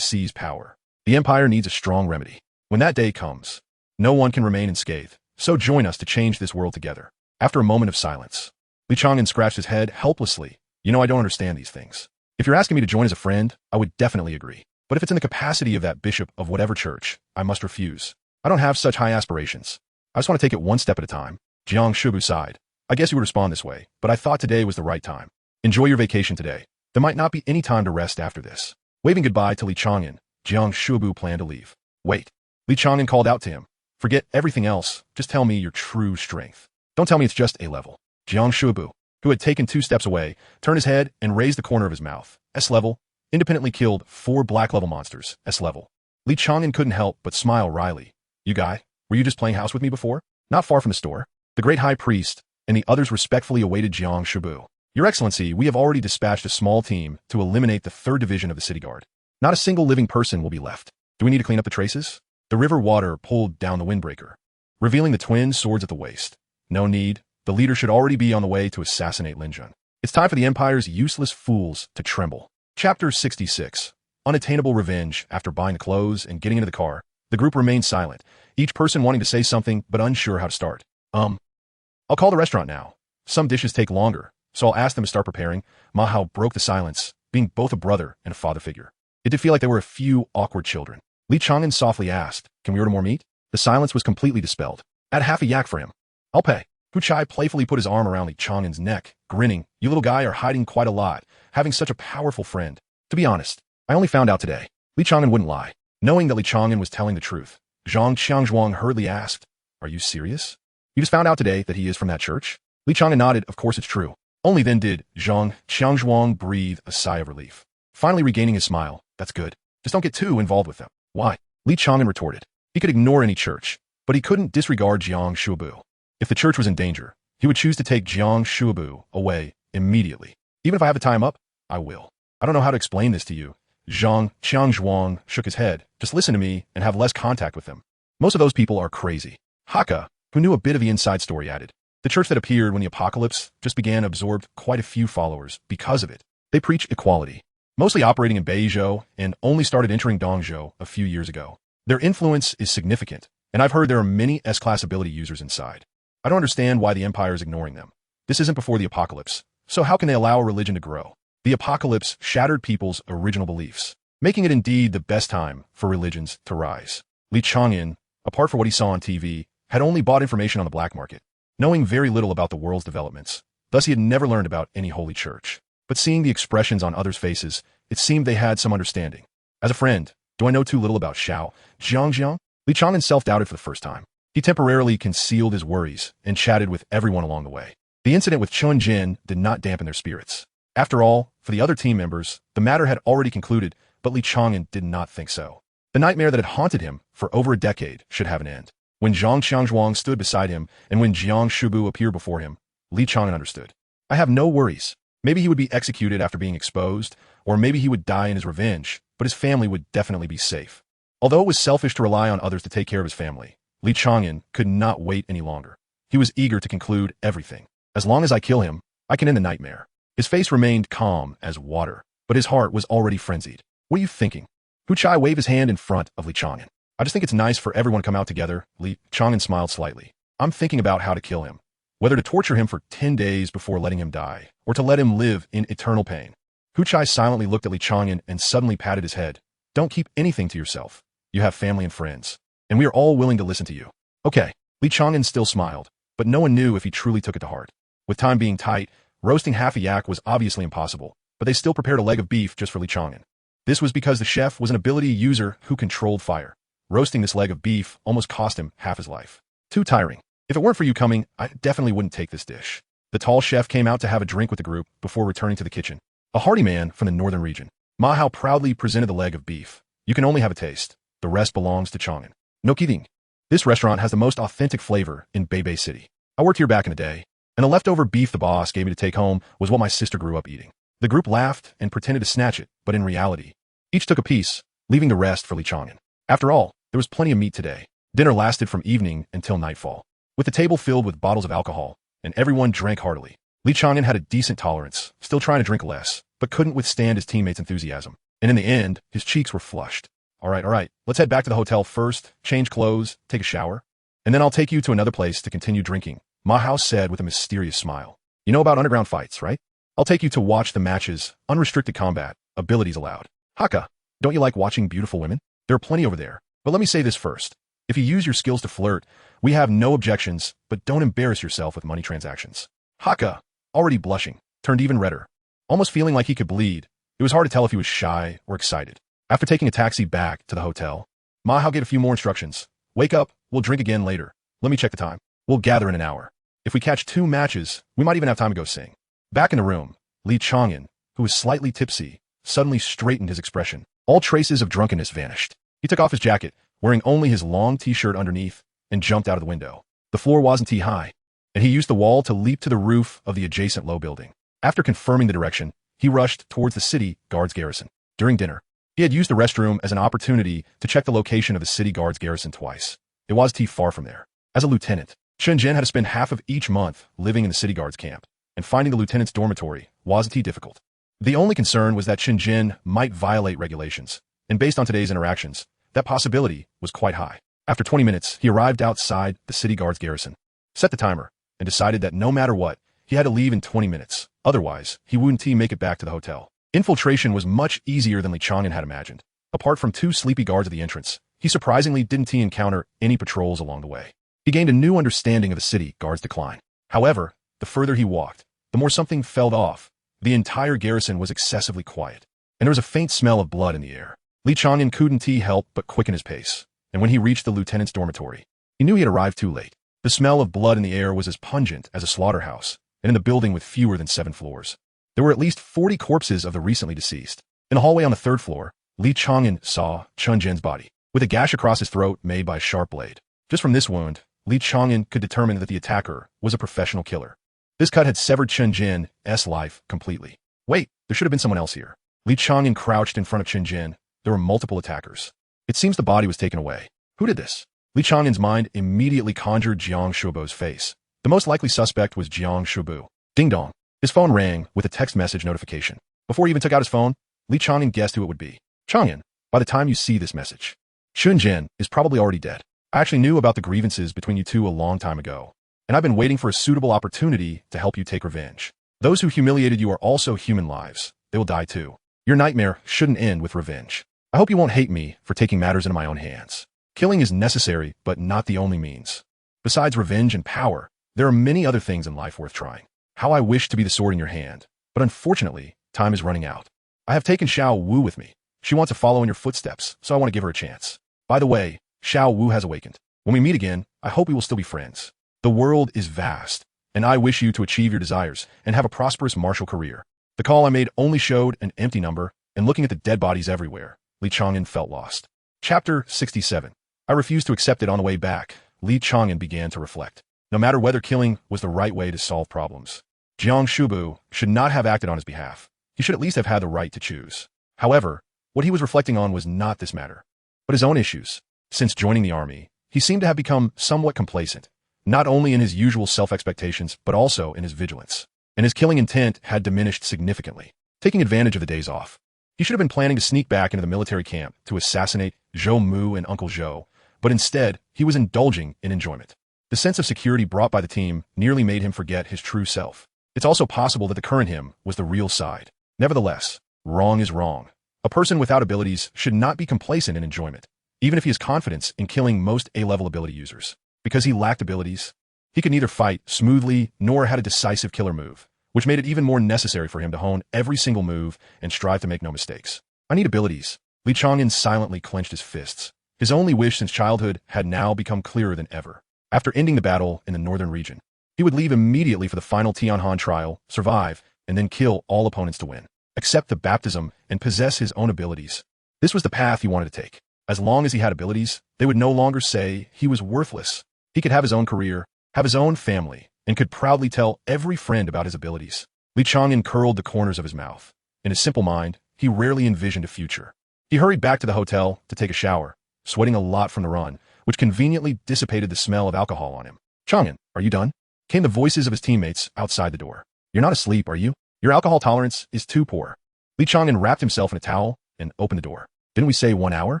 seize power. The Empire needs a strong remedy. When that day comes, no one can remain unscathed. So join us to change this world together. After a moment of silence, Li Chang'an scratched his head helplessly. You know, I don't understand these things. If you're asking me to join as a friend, I would definitely agree. But if it's in the capacity of that bishop of whatever church, I must refuse. I don't have such high aspirations. I just want to take it one step at a time. Jiang Shubu sighed. I guess you would respond this way, but I thought today was the right time. Enjoy your vacation today. There might not be any time to rest after this. Waving goodbye to Li Chang'an, Jiang Shubu planned to leave. Wait. Li Chang'an called out to him. Forget everything else. Just tell me your true strength. Don't tell me it's just A level. Jiang Shubu, who had taken 2 steps away, turned his head and raised the corner of his mouth. S level. Independently killed 4 black level monsters. S level. Li Chang'an couldn't help but smile wryly. You guy, were you just playing house with me before? Not far from the store. The great high priest and the others respectfully awaited Jiang Shubu. Your Excellency, we have already dispatched a small team to eliminate the 3rd division of the city guard. Not a single living person will be left. Do we need to clean up the traces? The river water pulled down the windbreaker, revealing the twin swords at the waist. No need. The leader should already be on the way to assassinate Lin Jun. It's time for the Empire's useless fools to tremble. Chapter 66. Unattainable revenge. After buying the clothes and getting into the car, the group remained silent, each person wanting to say something but unsure how to start. I'll call the restaurant now. Some dishes take longer, so I'll ask them to start preparing. Ma Hao broke the silence, being both a brother and a father figure. It did feel like there were a few awkward children. Li Chang'an softly asked, can we order more meat? The silence was completely dispelled. Add half a yak for him. I'll pay. Hu Chai playfully put his arm around Li Chang'an's neck, grinning. You little guy are hiding quite a lot, having such a powerful friend. To be honest, I only found out today. Li Chang'an wouldn't lie. Knowing that Li Chang'an was telling the truth, Zhang Qiangzhuang hurriedly asked, are you serious? You just found out today that he is from that church? Li Chang'an nodded, of course it's true. Only then did Zhang Qiangzhuang breathe a sigh of relief. Finally regaining his smile, that's good. Just don't get too involved with them. Why? Li Chang'an retorted. He could ignore any church, but he couldn't disregard Jiang Shubu. If the church was in danger, he would choose to take Jiang Shubu away immediately. Even if I have to tie him up, I will. I don't know how to explain this to you. Zhang Qiangzhuang shook his head. Just listen to me and have less contact with them. Most of those people are crazy. Haka, who knew a bit of the inside story, added. The church that appeared when the apocalypse just began absorbed quite a few followers because of it. They preach equality, mostly operating in Beizhou and only started entering Dongzhou a few years ago. Their influence is significant, and I've heard there are many S-class ability users inside. I don't understand why the Empire is ignoring them. This isn't before the apocalypse, so how can they allow a religion to grow? The apocalypse shattered people's original beliefs, making it indeed the best time for religions to rise. Li Chang'an, apart from what he saw on TV, had only bought information on the black market, knowing very little about the world's developments. Thus he had never learned about any holy church. But seeing the expressions on others' faces, it seemed they had some understanding. As a friend, do I know too little about Xiao Zhangjiang? Li Chang'an self-doubted for the first time. He temporarily concealed his worries and chatted with everyone along the way. The incident with Chun Jin did not dampen their spirits. After all, for the other team members, the matter had already concluded, but Li Chang'an did not think so. The nightmare that had haunted him for over a decade should have an end. When Zhang Qiangzhuang stood beside him and when Jiang Shubu appeared before him, Li Chang'an understood. I have no worries. Maybe he would be executed after being exposed, or maybe he would die in his revenge, but his family would definitely be safe. Although it was selfish to rely on others to take care of his family, Li Chang'an could not wait any longer. He was eager to conclude everything. As long as I kill him, I can end the nightmare. His face remained calm as water, but his heart was already frenzied. What are you thinking? Hu Chai waved his hand in front of Li Chang'an. I just think it's nice for everyone to come out together. Li Chang'an smiled slightly. I'm thinking about how to kill him. Whether to torture him for 10 days before letting him die, or to let him live in eternal pain. Hu Chai silently looked at Li Chang'an and suddenly patted his head. Don't keep anything to yourself. You have family and friends, and we are all willing to listen to you. Okay. Li Chang'an still smiled, but no one knew if he truly took it to heart. With time being tight, roasting half a yak was obviously impossible, but they still prepared a leg of beef just for Li Chang'an. This was because the chef was an ability user who controlled fire. Roasting this leg of beef almost cost him half his life. Too tiring. If it weren't for you coming, I definitely wouldn't take this dish. The tall chef came out to have a drink with the group before returning to the kitchen. A hearty man from the northern region. Ma Hao proudly presented the leg of beef. You can only have a taste. The rest belongs to Chang'an. No kidding. This restaurant has the most authentic flavor in Beibei City. I worked here back in the day, and the leftover beef the boss gave me to take home was what my sister grew up eating. The group laughed and pretended to snatch it, but in reality, each took a piece, leaving the rest for Li Chang'an. After all, there was plenty of meat today. Dinner lasted from evening until nightfall, with the table filled with bottles of alcohol, and everyone drank heartily. Li Chang'an had a decent tolerance, still trying to drink less, but couldn't withstand his teammates' enthusiasm. And in the end, his cheeks were flushed. All right, let's head back to the hotel first, change clothes, take a shower. And then I'll take you to another place to continue drinking, Ma Hao said with a mysterious smile. You know about underground fights, right? I'll take you to watch the matches, unrestricted combat, abilities allowed. Haka, don't you like watching beautiful women? There are plenty over there. But let me say this first. If you use your skills to flirt, we have no objections, but don't embarrass yourself with money transactions. Haka, already blushing, turned even redder. Almost feeling like he could bleed, it was hard to tell if he was shy or excited. After taking a taxi back to the hotel, Ma Hao gave a few more instructions. Wake up, we'll drink again later. Let me check the time. We'll gather in an hour. If we catch 2 matches, we might even have time to go sing. Back in the room, Li Chang'an, who was slightly tipsy, suddenly straightened his expression. All traces of drunkenness vanished. He took off his jacket, wearing only his long t-shirt underneath, and jumped out of the window. The floor wasn't high, and he used the wall to leap to the roof of the adjacent low building. After confirming the direction, he rushed towards the city guard's garrison. During dinner, he had used the restroom as an opportunity to check the location of the city guard's garrison twice. It wasn't far from there. As a lieutenant, Shenzhen had to spend half of each month living in the city guard's camp, and finding the lieutenant's dormitory wasn't difficult. The only concern was that Shenzhen might violate regulations, and based on today's interactions, that possibility was quite high. After 20 minutes, he arrived outside the city guard's garrison, set the timer, and decided that no matter what, he had to leave in 20 minutes. Otherwise, he wouldn't make it back to the hotel. Infiltration was much easier than Li Chang'an had imagined. Apart from 2 sleepy guards at the entrance, he surprisingly didn't encounter any patrols along the way. He gained a new understanding of the city guard's decline. However, the further he walked, the more something fell off. The entire garrison was excessively quiet, and there was a faint smell of blood in the air. Li Chang'an couldn't help but quicken his pace, and when he reached the lieutenant's dormitory, he knew he had arrived too late. The smell of blood in the air was as pungent as a slaughterhouse, and in the building with fewer than 7 floors. There were at least 40 corpses of the recently deceased. In a hallway on the 3rd floor, Li Chang'an saw Chen Zhen's body, with a gash across his throat made by a sharp blade. Just from this wound, Li Chang'an could determine that the attacker was a professional killer. This cut had severed Chen Zhen's life completely. Wait, there should have been someone else here. Li Chang'an crouched in front of Chen Zhen. There were multiple attackers. It seems the body was taken away. Who did this? Li Chang'an's mind immediately conjured Jiang Shubu's face. The most likely suspect was Jiang Shubu. Ding dong. His phone rang with a text message notification. Before he even took out his phone, Li Chang'an guessed who it would be. Chang'an, by the time you see this message, Chen Zhen is probably already dead. I actually knew about the grievances between you two a long time ago, and I've been waiting for a suitable opportunity to help you take revenge. Those who humiliated you are also human lives. They will die too. Your nightmare shouldn't end with revenge. I hope you won't hate me for taking matters into my own hands. Killing is necessary, but not the only means. Besides revenge and power, there are many other things in life worth trying. How I wish to be the sword in your hand, but unfortunately, time is running out. I have taken Xiao Wu with me. She wants to follow in your footsteps, so I want to give her a chance. By the way, Xiao Wu has awakened. When we meet again, I hope we will still be friends. The world is vast, and I wish you to achieve your desires and have a prosperous martial career. The call I made only showed an empty number, and looking at the dead bodies everywhere, Li Chang'an felt lost. Chapter 67. I refused to accept it on the way back. Li Chang'an began to reflect. No matter whether killing was the right way to solve problems, Jiang Shubu should not have acted on his behalf. He should at least have had the right to choose. However, what he was reflecting on was not this matter, but his own issues. Since joining the army, he seemed to have become somewhat complacent, not only in his usual self-expectations, but also in his vigilance. And his killing intent had diminished significantly, taking advantage of the days off. He should have been planning to sneak back into the military camp to assassinate Zhou Mu and Uncle Zhou, but instead, he was indulging in enjoyment. The sense of security brought by the team nearly made him forget his true self. It's also possible that the current him was the real side. Nevertheless, wrong is wrong. A person without abilities should not be complacent in enjoyment, even if he has confidence in killing most A-level ability users. Because he lacked abilities, he could neither fight smoothly nor had a decisive killer move, which made it even more necessary for him to hone every single move and strive to make no mistakes. I need abilities. Li Chang'an silently clenched his fists. His only wish since childhood had now become clearer than ever. After ending the battle in the northern region, he would leave immediately for the final Tianhan trial, survive, and then kill all opponents to win, accept the baptism, and possess his own abilities. This was the path he wanted to take. As long as he had abilities, they would no longer say he was worthless. He could have his own career, have his own family, and could proudly tell every friend about his abilities. Li Chang'an curled the corners of his mouth. In his simple mind, he rarely envisioned a future. He hurried back to the hotel to take a shower, sweating a lot from the run, which conveniently dissipated the smell of alcohol on him. Chang'an, are you done? Came the voices of his teammates outside the door. You're not asleep, are you? Your alcohol tolerance is too poor. Li Chang'an wrapped himself in a towel and opened the door. Didn't we say 1 hour?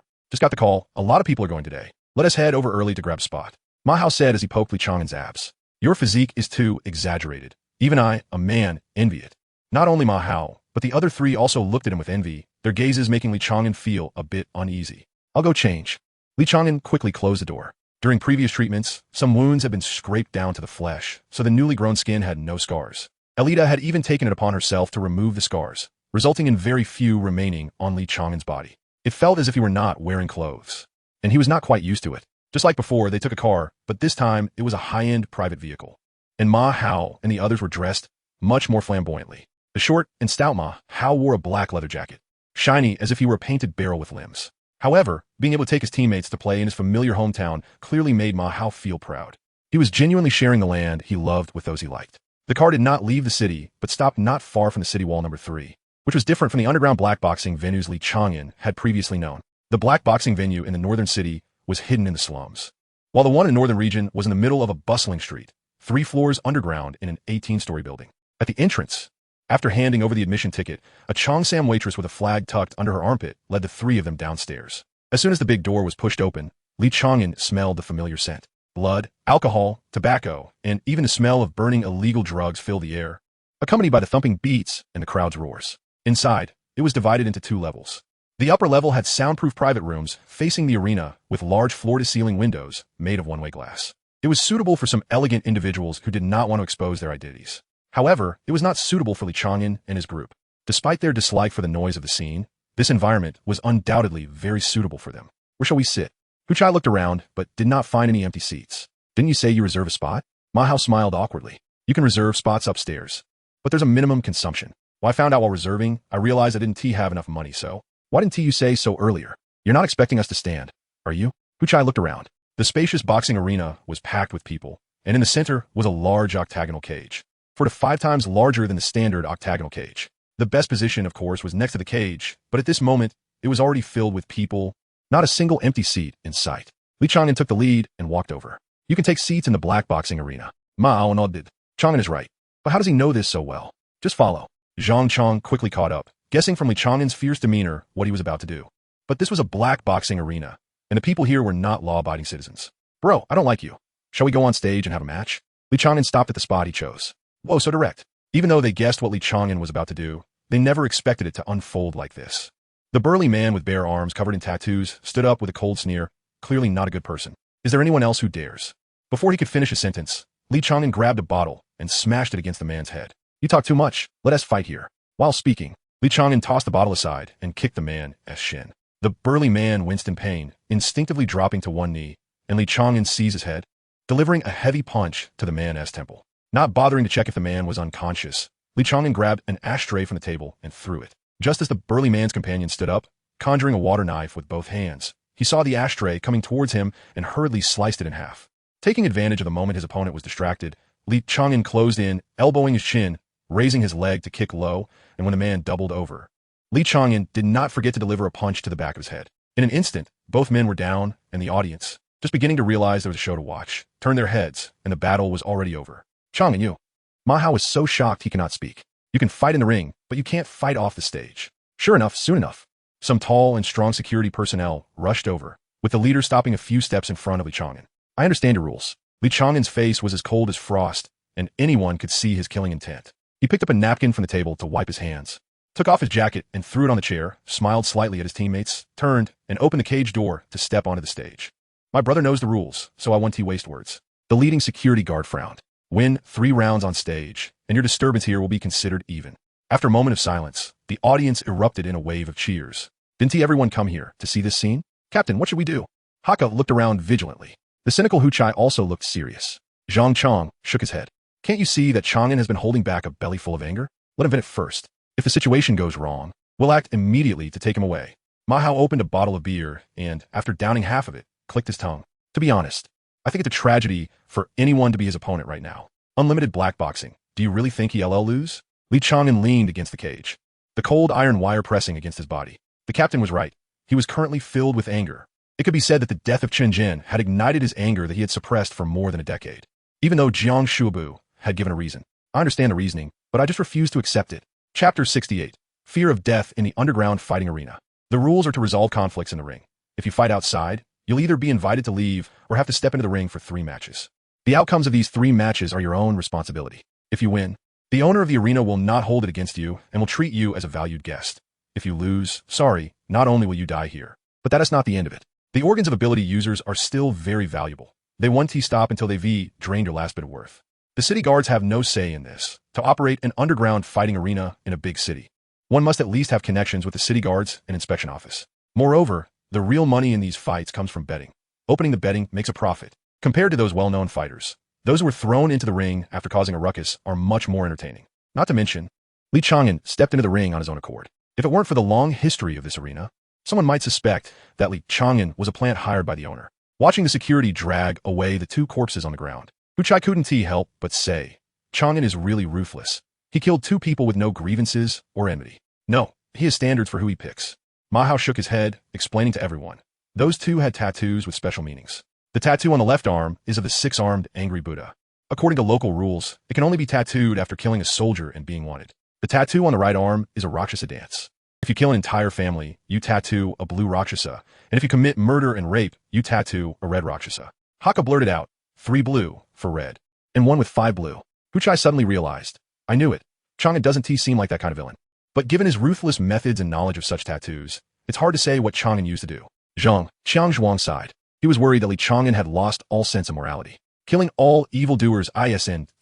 Just got the call. A lot of people are going today. Let us head over early to grab a spot. Ma Hao said as he poked Li Chang'an's abs. Your physique is too exaggerated. Even I, a man, envy it. Not only Ma Hao, but the other three also looked at him with envy, their gazes making Li Chang'an feel a bit uneasy. I'll go change. Li Chang'an quickly closed the door. During previous treatments, some wounds had been scraped down to the flesh, so the newly grown skin had no scars. Elida had even taken it upon herself to remove the scars, resulting in very few remaining on Li Chang'an's body. It felt as if he were not wearing clothes. And he was not quite used to it. Just like before, they took a car, but this time it was a high-end private vehicle. And Ma Hao and the others were dressed much more flamboyantly. The short and stout Ma Hao wore a black leather jacket, shiny as if he were a painted barrel with limbs. However, being able to take his teammates to play in his familiar hometown clearly made Ma Hao feel proud. He was genuinely sharing the land he loved with those he liked. The car did not leave the city, but stopped not far from the city wall number 3, which was different from the underground black boxing venues Li Chang'an had previously known. The black boxing venue in the northern city was hidden in the slums, while the one in the northern region was in the middle of a bustling street, 3 floors underground in an 18-story building. At the entrance, after handing over the admission ticket, a Cheongsam waitress with a flag tucked under her armpit led the 3 of them downstairs. As soon as the big door was pushed open, Li Chang'an smelled the familiar scent. Blood, alcohol, tobacco, and even the smell of burning illegal drugs filled the air, accompanied by the thumping beats and the crowd's roars. Inside, it was divided into 2 levels. The upper level had soundproof private rooms facing the arena with large floor-to-ceiling windows made of one-way glass. It was suitable for some elegant individuals who did not want to expose their identities. However, it was not suitable for Li Chang'an and his group. Despite their dislike for the noise of the scene, this environment was undoubtedly very suitable for them. Where shall we sit? Huchai looked around, but did not find any empty seats. Didn't you say you reserve a spot? Ma Hao smiled awkwardly. You can reserve spots upstairs, but there's a minimum consumption. Well, I found out while reserving, I realized I didn't have enough money, so why didn't you say so earlier? You're not expecting us to stand, are you? Huchai looked around. The spacious boxing arena was packed with people, and in the center was a large octagonal cage, 4 to 5 times larger than the standard octagonal cage. The best position, of course, was next to the cage, but at this moment, it was already filled with people, not a single empty seat in sight. Li Chang'an took the lead and walked over. You can take seats in the black boxing arena. Ma Hao nodded. Chang'an is right. But how does he know this so well? Just follow. Zhang Chong quickly caught up, guessing from Li Chang'an's fierce demeanor what he was about to do. But this was a black boxing arena, and the people here were not law-abiding citizens. Bro, I don't like you. Shall we go on stage and have a match? Li Chang'an stopped at the spot he chose. Whoa, so direct. Even though they guessed what Li Chang'an was about to do, they never expected it to unfold like this. The burly man with bare arms covered in tattoos stood up with a cold sneer, clearly not a good person. Is there anyone else who dares? Before he could finish his sentence, Li Chang'an grabbed a bottle and smashed it against the man's head. You talk too much. Let us fight here. While speaking, Li Chang'an tossed the bottle aside and kicked the man's shin. The burly man winced in pain, instinctively dropping to one knee, and Li Chang'an seized his head, delivering a heavy punch to the man's temple. Not bothering to check if the man was unconscious, Li Chang'an grabbed an ashtray from the table and threw it. Just as the burly man's companion stood up, conjuring a water knife with both hands, he saw the ashtray coming towards him and hurriedly sliced it in half. Taking advantage of the moment his opponent was distracted, Li Chang'an closed in, elbowing his shin, raising his leg to kick low, and when the man doubled over, Li Chang'an did not forget to deliver a punch to the back of his head. In an instant, both men were down, and the audience, just beginning to realize there was a show to watch, turned their heads, and the battle was already over. Chang'an, you. Ma Hao was so shocked he could not speak. You can fight in the ring, but you can't fight off the stage. Sure enough, soon enough, some tall and strong security personnel rushed over, with the leader stopping a few steps in front of Li Chang'an. I understand your rules. Li Chang'an's face was as cold as frost, and anyone could see his killing intent. He picked up a napkin from the table to wipe his hands, took off his jacket and threw it on the chair, smiled slightly at his teammates, turned, and opened the cage door to step onto the stage. My brother knows the rules, so I won't waste words. The leading security guard frowned. Win 3 rounds on stage, and your disturbance here will be considered even. After a moment of silence, the audience erupted in a wave of cheers. Didn't everyone come here to see this scene? Captain, what should we do? Haka looked around vigilantly. The cynical Huchai also looked serious. Zhang Chong shook his head. Can't you see that Chang'an has been holding back a belly full of anger? Let him vent it first. If the situation goes wrong, we'll act immediately to take him away. Ma Hao opened a bottle of beer and, after downing half of it, clicked his tongue. To be honest, I think it's a tragedy for anyone to be his opponent right now. Unlimited black boxing. Do you really think he'll lose? Li Chang'an leaned against the cage, the cold iron wire pressing against his body. The captain was right. He was currently filled with anger. It could be said that the death of Chen Jin had ignited his anger that he had suppressed for more than a decade. Even though Jiang Shuabu had given a reason. I understand the reasoning, but I just refuse to accept it. Chapter 68. Fear of death in the underground fighting arena. The rules are to resolve conflicts in the ring. If you fight outside, You'll either be invited to leave or have to step into the ring for 3 matches. The outcomes of these 3 matches are your own responsibility. If you win, the owner of the arena will not hold it against you and will treat you as a valued guest. If you lose, sorry, not only will you die here, but that is not the end of it. The organs of ability users are still very valuable. They won't stop until they've drained your last bit of worth. The city guards have no say in this. To operate an underground fighting arena in a big city, one must at least have connections with the city guards and inspection office. Moreover, the real money in these fights comes from betting. Opening the betting makes a profit. Compared to those well-known fighters, those who were thrown into the ring after causing a ruckus are much more entertaining. Not to mention, Li Chang'an stepped into the ring on his own accord. If it weren't for the long history of this arena, someone might suspect that Li Chang'an was a plant hired by the owner. Watching the security drag away the 2 corpses on the ground, Huchai couldn't help but say, Chang'an is really ruthless. He killed 2 people with no grievances or enmity. No, he has standards for who he picks. Ma Hao shook his head, explaining to everyone. Those 2 had tattoos with special meanings. The tattoo on the left arm is of the 6-armed angry Buddha. According to local rules, it can only be tattooed after killing a soldier and being wanted. The tattoo on the right arm is a Rakshasa dance. If you kill an entire family, you tattoo a blue Rakshasa, and if you commit murder and rape, you tattoo a red Rakshasa. Haka blurted out, 3 blue for red, and 1 with 5 blue. Huchai suddenly realized, I knew it. Chang'an doesn't seem like that kind of villain. But given his ruthless methods and knowledge of such tattoos, it's hard to say what Chang'an used to do. Xiang sighed. He was worried that Li Chang'an had lost all sense of morality. Killing all evildoers isn't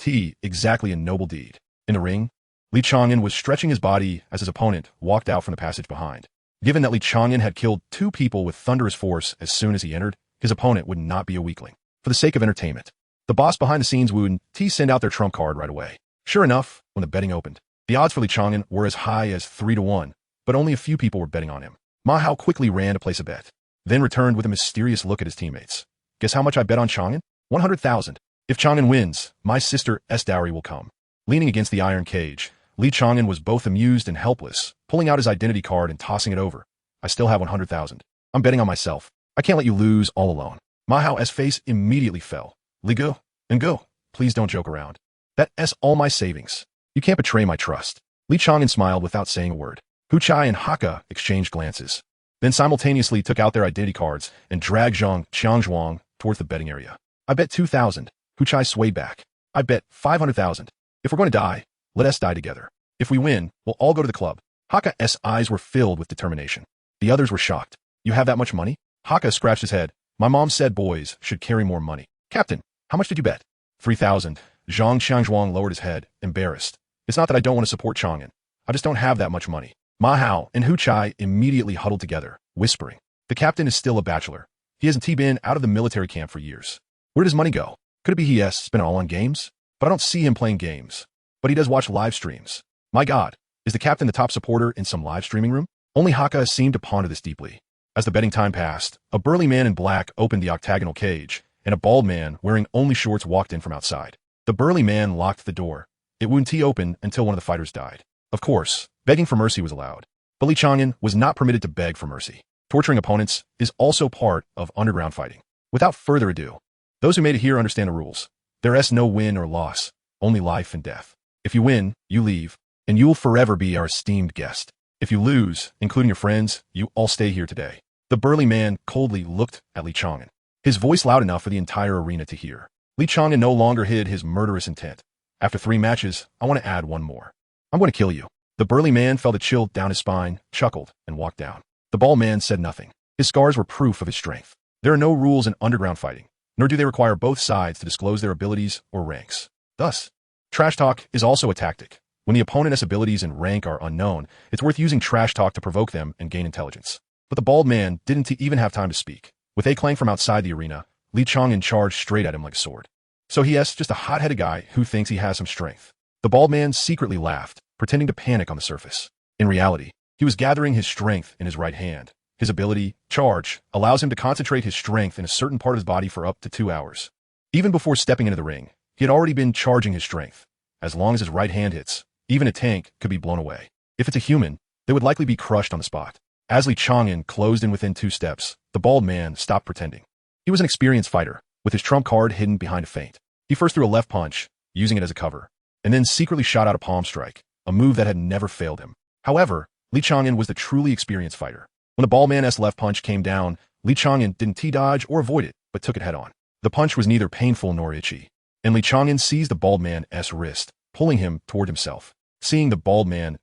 exactly a noble deed. In the ring, Li Chang'an was stretching his body as his opponent walked out from the passage behind. Given that Li Chang'an had killed 2 people with thunderous force as soon as he entered, his opponent would not be a weakling. For the sake of entertainment, the boss behind the scenes would send out their trump card right away. Sure enough, when the betting opened, the odds for Li Chang'an were as high as 3-1, but only a few people were betting on him. Ma Hao quickly ran to place a bet, then returned with a mysterious look at his teammates. Guess how much I bet on Chang'an? 100,000. If Chang'an wins, my sister's dowry will come. Leaning against the iron cage, Li Chang'an was both amused and helpless, pulling out his identity card and tossing it over. I still have 100,000. I'm betting on myself. I can't let you lose all alone. Ma Hao's face immediately fell. Li go. Please don't joke around. That's all my savings. You can't betray my trust. Li Chang'an smiled without saying a word. Huchai and Haka exchanged glances, then simultaneously took out their identity cards and dragged Xiangzhuang towards the betting area. I bet 2,000. Huchai swayed back. I bet 500,000. If we're going to die, let us die together. If we win, we'll all go to the club. Haka's eyes were filled with determination. The others were shocked. You have that much money? Haka scratched his head. My mom said boys should carry more money. Captain, how much did you bet? 3,000. Xiangzhuang lowered his head, embarrassed. It's not that I don't want to support Chang'an. I just don't have that much money. Ma Hao and Huchai immediately huddled together, whispering. The captain is still a bachelor. He hasn't been out of the military camp for years. Where does money go? Could it be he has spent it all on games? But I don't see him playing games. But he does watch live streams. My God, is the captain the top supporter in some live streaming room? Only Haka seemed to ponder this deeply. As the betting time passed, a burly man in black opened the octagonal cage, and a bald man wearing only shorts walked in from outside. The burly man locked the door. It wouldn't open until one of the fighters died. Of course, begging for mercy was allowed. But Li Chang'an was not permitted to beg for mercy. Torturing opponents is also part of underground fighting. Without further ado, those who made it here understand the rules. There is no win or loss, only life and death. If you win, you leave, and you will forever be our esteemed guest. If you lose, including your friends, you all stay here today. The burly man coldly looked at Li Chang'an, his voice loud enough for the entire arena to hear. Li Chang'an no longer hid his murderous intent. After 3 matches, I want to add 1 more. I'm going to kill you. The burly man felt a chill down his spine, chuckled, and walked down. The bald man said nothing. His scars were proof of his strength. There are no rules in underground fighting, nor do they require both sides to disclose their abilities or ranks. Thus, trash talk is also a tactic. When the opponent's abilities and rank are unknown, it's worth using trash talk to provoke them and gain intelligence. But the bald man didn't even have time to speak. With a clang from outside the arena, Li Chang'an charged straight at him like a sword. So he is just a hot-headed guy who thinks he has some strength. The bald man secretly laughed, pretending to panic on the surface. In reality, he was gathering his strength in his right hand. His ability, Charge, allows him to concentrate his strength in a certain part of his body for up to 2 hours. Even before stepping into the ring, he had already been charging his strength. As long as his right hand hits, even a tank could be blown away. If it's a human, they would likely be crushed on the spot. As Li Chang'an closed in within 2 steps, the bald man stopped pretending. He was an experienced fighter, with his trump card hidden behind a feint. He first threw a left punch, using it as a cover, and then secretly shot out a palm strike, a move that had never failed him. However, Li Chang'an was the truly experienced fighter. When the bald man's left punch came down, Li Chang'an didn't T-dodge or avoid it, but took it head-on. The punch was neither painful nor itchy, and Li Chang'an seized the bald man's wrist, pulling him toward himself. Seeing the bald man's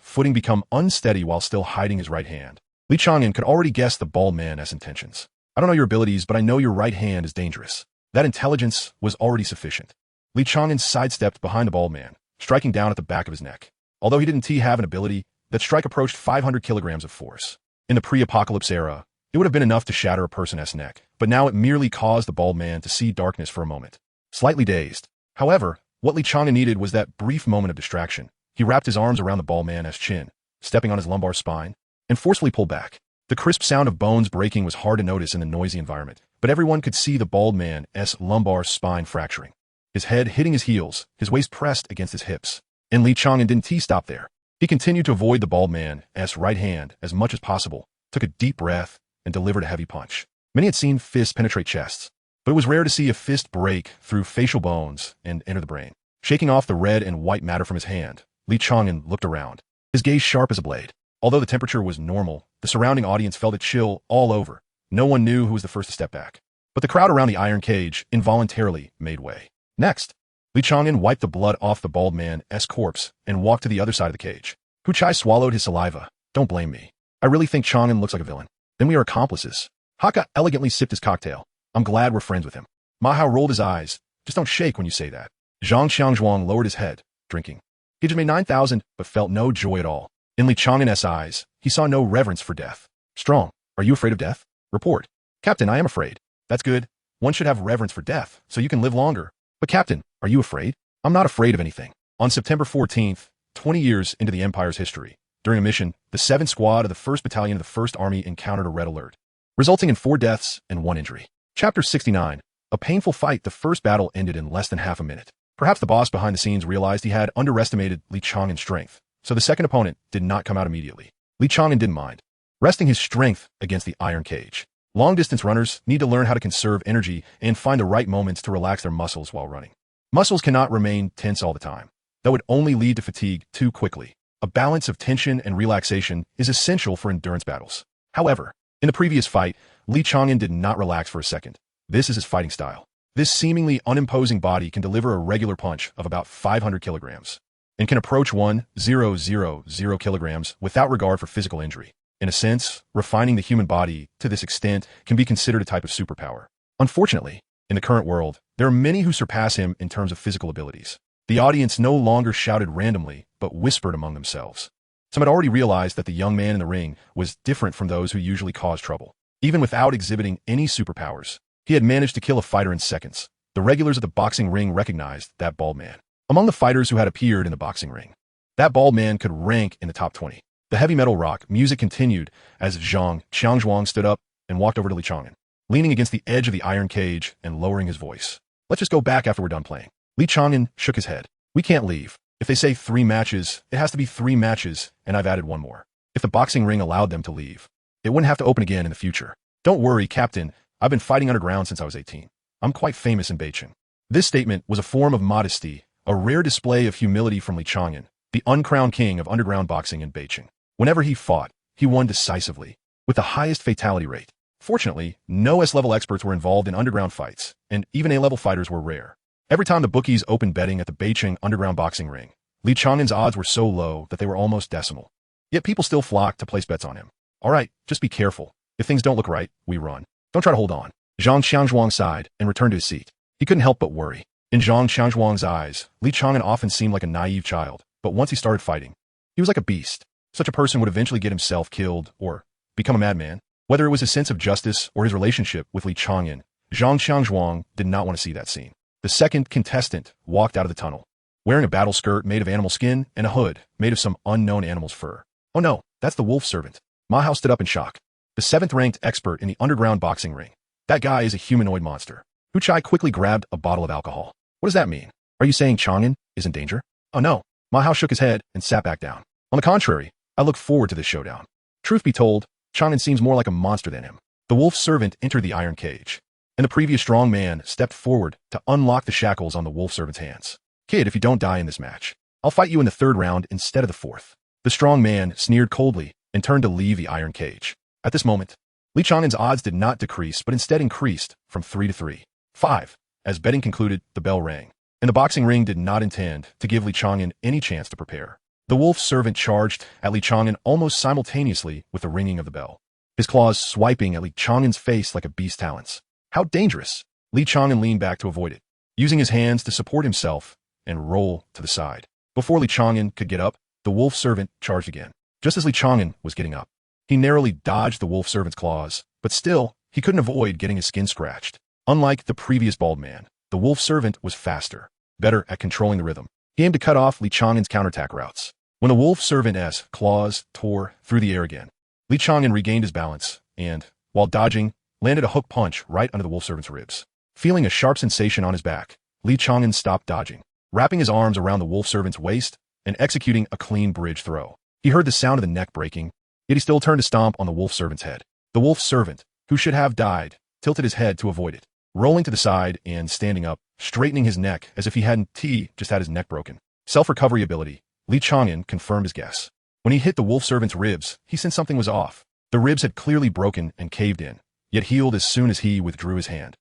footing become unsteady while still hiding his right hand, Li Chang'an could already guess the bald man's intentions. I don't know your abilities, but I know your right hand is dangerous. That intelligence was already sufficient. Li Chang'an sidestepped behind the bald man, striking down at the back of his neck. Although he didn't have an ability, that strike approached 500 kilograms of force. In the pre-apocalypse era, it would have been enough to shatter a person's neck, but now it merely caused the bald man to see darkness for a moment. Slightly dazed. However, what Li Chang'an needed was that brief moment of distraction. He wrapped his arms around the bald man's chin, stepping on his lumbar spine, and forcefully pulled back. The crisp sound of bones breaking was hard to notice in the noisy environment, but everyone could see the bald man's lumbar spine fracturing. His head hitting his heels, his waist pressed against his hips. And Li Chang'an didn't stop there. He continued to avoid the bald man's right hand as much as possible, took a deep breath, and delivered a heavy punch. Many had seen fists penetrate chests, but it was rare to see a fist break through facial bones and enter the brain. Shaking off the red and white matter from his hand, Li Chang'an looked around, his gaze sharp as a blade. Although the temperature was normal, the surrounding audience felt a chill all over. No one knew who was the first to step back. But the crowd around the iron cage involuntarily made way. Next, Li Chang'an wiped the blood off the bald man's corpse and walked to the other side of the cage. Hu Chai swallowed his saliva. Don't blame me. I really think Chang'an looks like a villain. Then we are accomplices. Haka elegantly sipped his cocktail. I'm glad we're friends with him. Ma Hao rolled his eyes. Just don't shake when you say that. Zhang Xiangzhuang lowered his head, drinking. He just made 9,000, but felt no joy at all. In Li Chang'an's eyes, he saw no reverence for death. Strong, are you afraid of death? Report. Captain, I am afraid. That's good. One should have reverence for death, so you can live longer. But Captain, are you afraid? I'm not afraid of anything. On September 14th, 20 years into the Empire's history, during a mission, the 7th Squad of the 1st Battalion of the 1st Army encountered a red alert, resulting in 4 deaths and 1 injury. Chapter 69. A painful fight. The first battle ended in less than half a minute. Perhaps the boss behind the scenes realized he had underestimated Li Chang'an's strength, so the second opponent did not come out immediately. Li Chang'an didn't mind, resting his strength against the iron cage. Long-distance runners need to learn how to conserve energy and find the right moments to relax their muscles while running. Muscles cannot remain tense all the time. That would only lead to fatigue too quickly. A balance of tension and relaxation is essential for endurance battles. However, in the previous fight, Li Chang'an did not relax for a second. This is his fighting style. This seemingly unimposing body can deliver a regular punch of about 500 kilograms and can approach 1,000 kilograms without regard for physical injury. In a sense, refining the human body to this extent can be considered a type of superpower. Unfortunately, in the current world, there are many who surpass him in terms of physical abilities. The audience no longer shouted randomly, but whispered among themselves. Some had already realized that the young man in the ring was different from those who usually cause trouble. Even without exhibiting any superpowers, he had managed to kill a fighter in seconds. The regulars of the boxing ring recognized that bald man. Among the fighters who had appeared in the boxing ring, that bald man could rank in the top 20. The heavy metal rock music continued as Zhang Xiangzhuang stood up and walked over to Li Chang'an, leaning against the edge of the iron cage and lowering his voice. Let's just go back after we're done playing. Li Chang'an shook his head. We can't leave. If they say 3 matches, it has to be 3 matches, and I've added 1 more. If the boxing ring allowed them to leave, it wouldn't have to open again in the future. Don't worry, Captain. I've been fighting underground since I was 18. I'm quite famous in Beijing. This statement was a form of modesty, a rare display of humility from Li Chang'an, the uncrowned king of underground boxing in Beijing. Whenever he fought, he won decisively, with the highest fatality rate. Fortunately, no S-level experts were involved in underground fights, and even A-level fighters were rare. Every time the bookies opened betting at the Beijing underground boxing ring, Li Chang'an's odds were so low that they were almost decimal. Yet people still flocked to place bets on him. All right, just be careful. If things don't look right, we run. Don't try to hold on. Zhang Xiangzhuang sighed and returned to his seat. He couldn't help but worry. In Zhang Xiangzhuang's eyes, Li Chang'an often seemed like a naive child, but once he started fighting, he was like a beast. Such a person would eventually get himself killed or become a madman. Whether it was his sense of justice or his relationship with Li Chang'an, Zhang Xiangzhuang did not want to see that scene. The second contestant walked out of the tunnel, wearing a battle skirt made of animal skin and a hood made of some unknown animal's fur. Oh no, that's the wolf servant. Ma Hao stood up in shock. The 7th-ranked expert in the underground boxing ring. That guy is a humanoid monster. Hu Chai quickly grabbed a bottle of alcohol. What does that mean? Are you saying Chang'an is in danger? Oh no. Ma Hao shook his head and sat back down. On the contrary, I look forward to this showdown. Truth be told, Chang'an seems more like a monster than him. The wolf servant entered the iron cage, and the previous strong man stepped forward to unlock the shackles on the wolf servant's hands. Kid, if you don't die in this match, I'll fight you in the 3rd round instead of the 4th. The strong man sneered coldly and turned to leave the iron cage. At this moment, Li Chang'an's odds did not decrease, but instead increased from 3 to 3. 5. As betting concluded, the bell rang, and the boxing ring did not intend to give Li Chang'an any chance to prepare. The wolf servant charged at Li Chang'an almost simultaneously with the ringing of the bell, his claws swiping at Li Chang'an's face like a beast's talons. How dangerous! Li Chang'an leaned back to avoid it, using his hands to support himself and roll to the side. Before Li Chang'an could get up, the wolf servant charged again. Just as Li Chang'an was getting up, he narrowly dodged the wolf servant's claws, but still, he couldn't avoid getting his skin scratched. Unlike the previous bald man, the wolf servant was faster, better at controlling the rhythm. He aimed to cut off Li Chang'an's counterattack routes. When the wolf servant's claws tore through the air again, Li Chang'an regained his balance and, while dodging, landed a hook punch right under the wolf servant's ribs. Feeling a sharp sensation on his back, Li Chang'an stopped dodging, wrapping his arms around the wolf servant's waist and executing a clean bridge throw. He heard the sound of the neck breaking, yet he still turned to stomp on the wolf servant's head. The wolf servant, who should have died, tilted his head to avoid it, rolling to the side and standing up, straightening his neck as if he hadn't just had his neck broken. Self-recovery ability. Li Chang'an confirmed his guess. When he hit the wolf servant's ribs, he sensed something was off. The ribs had clearly broken and caved in, yet healed as soon as he withdrew his hand.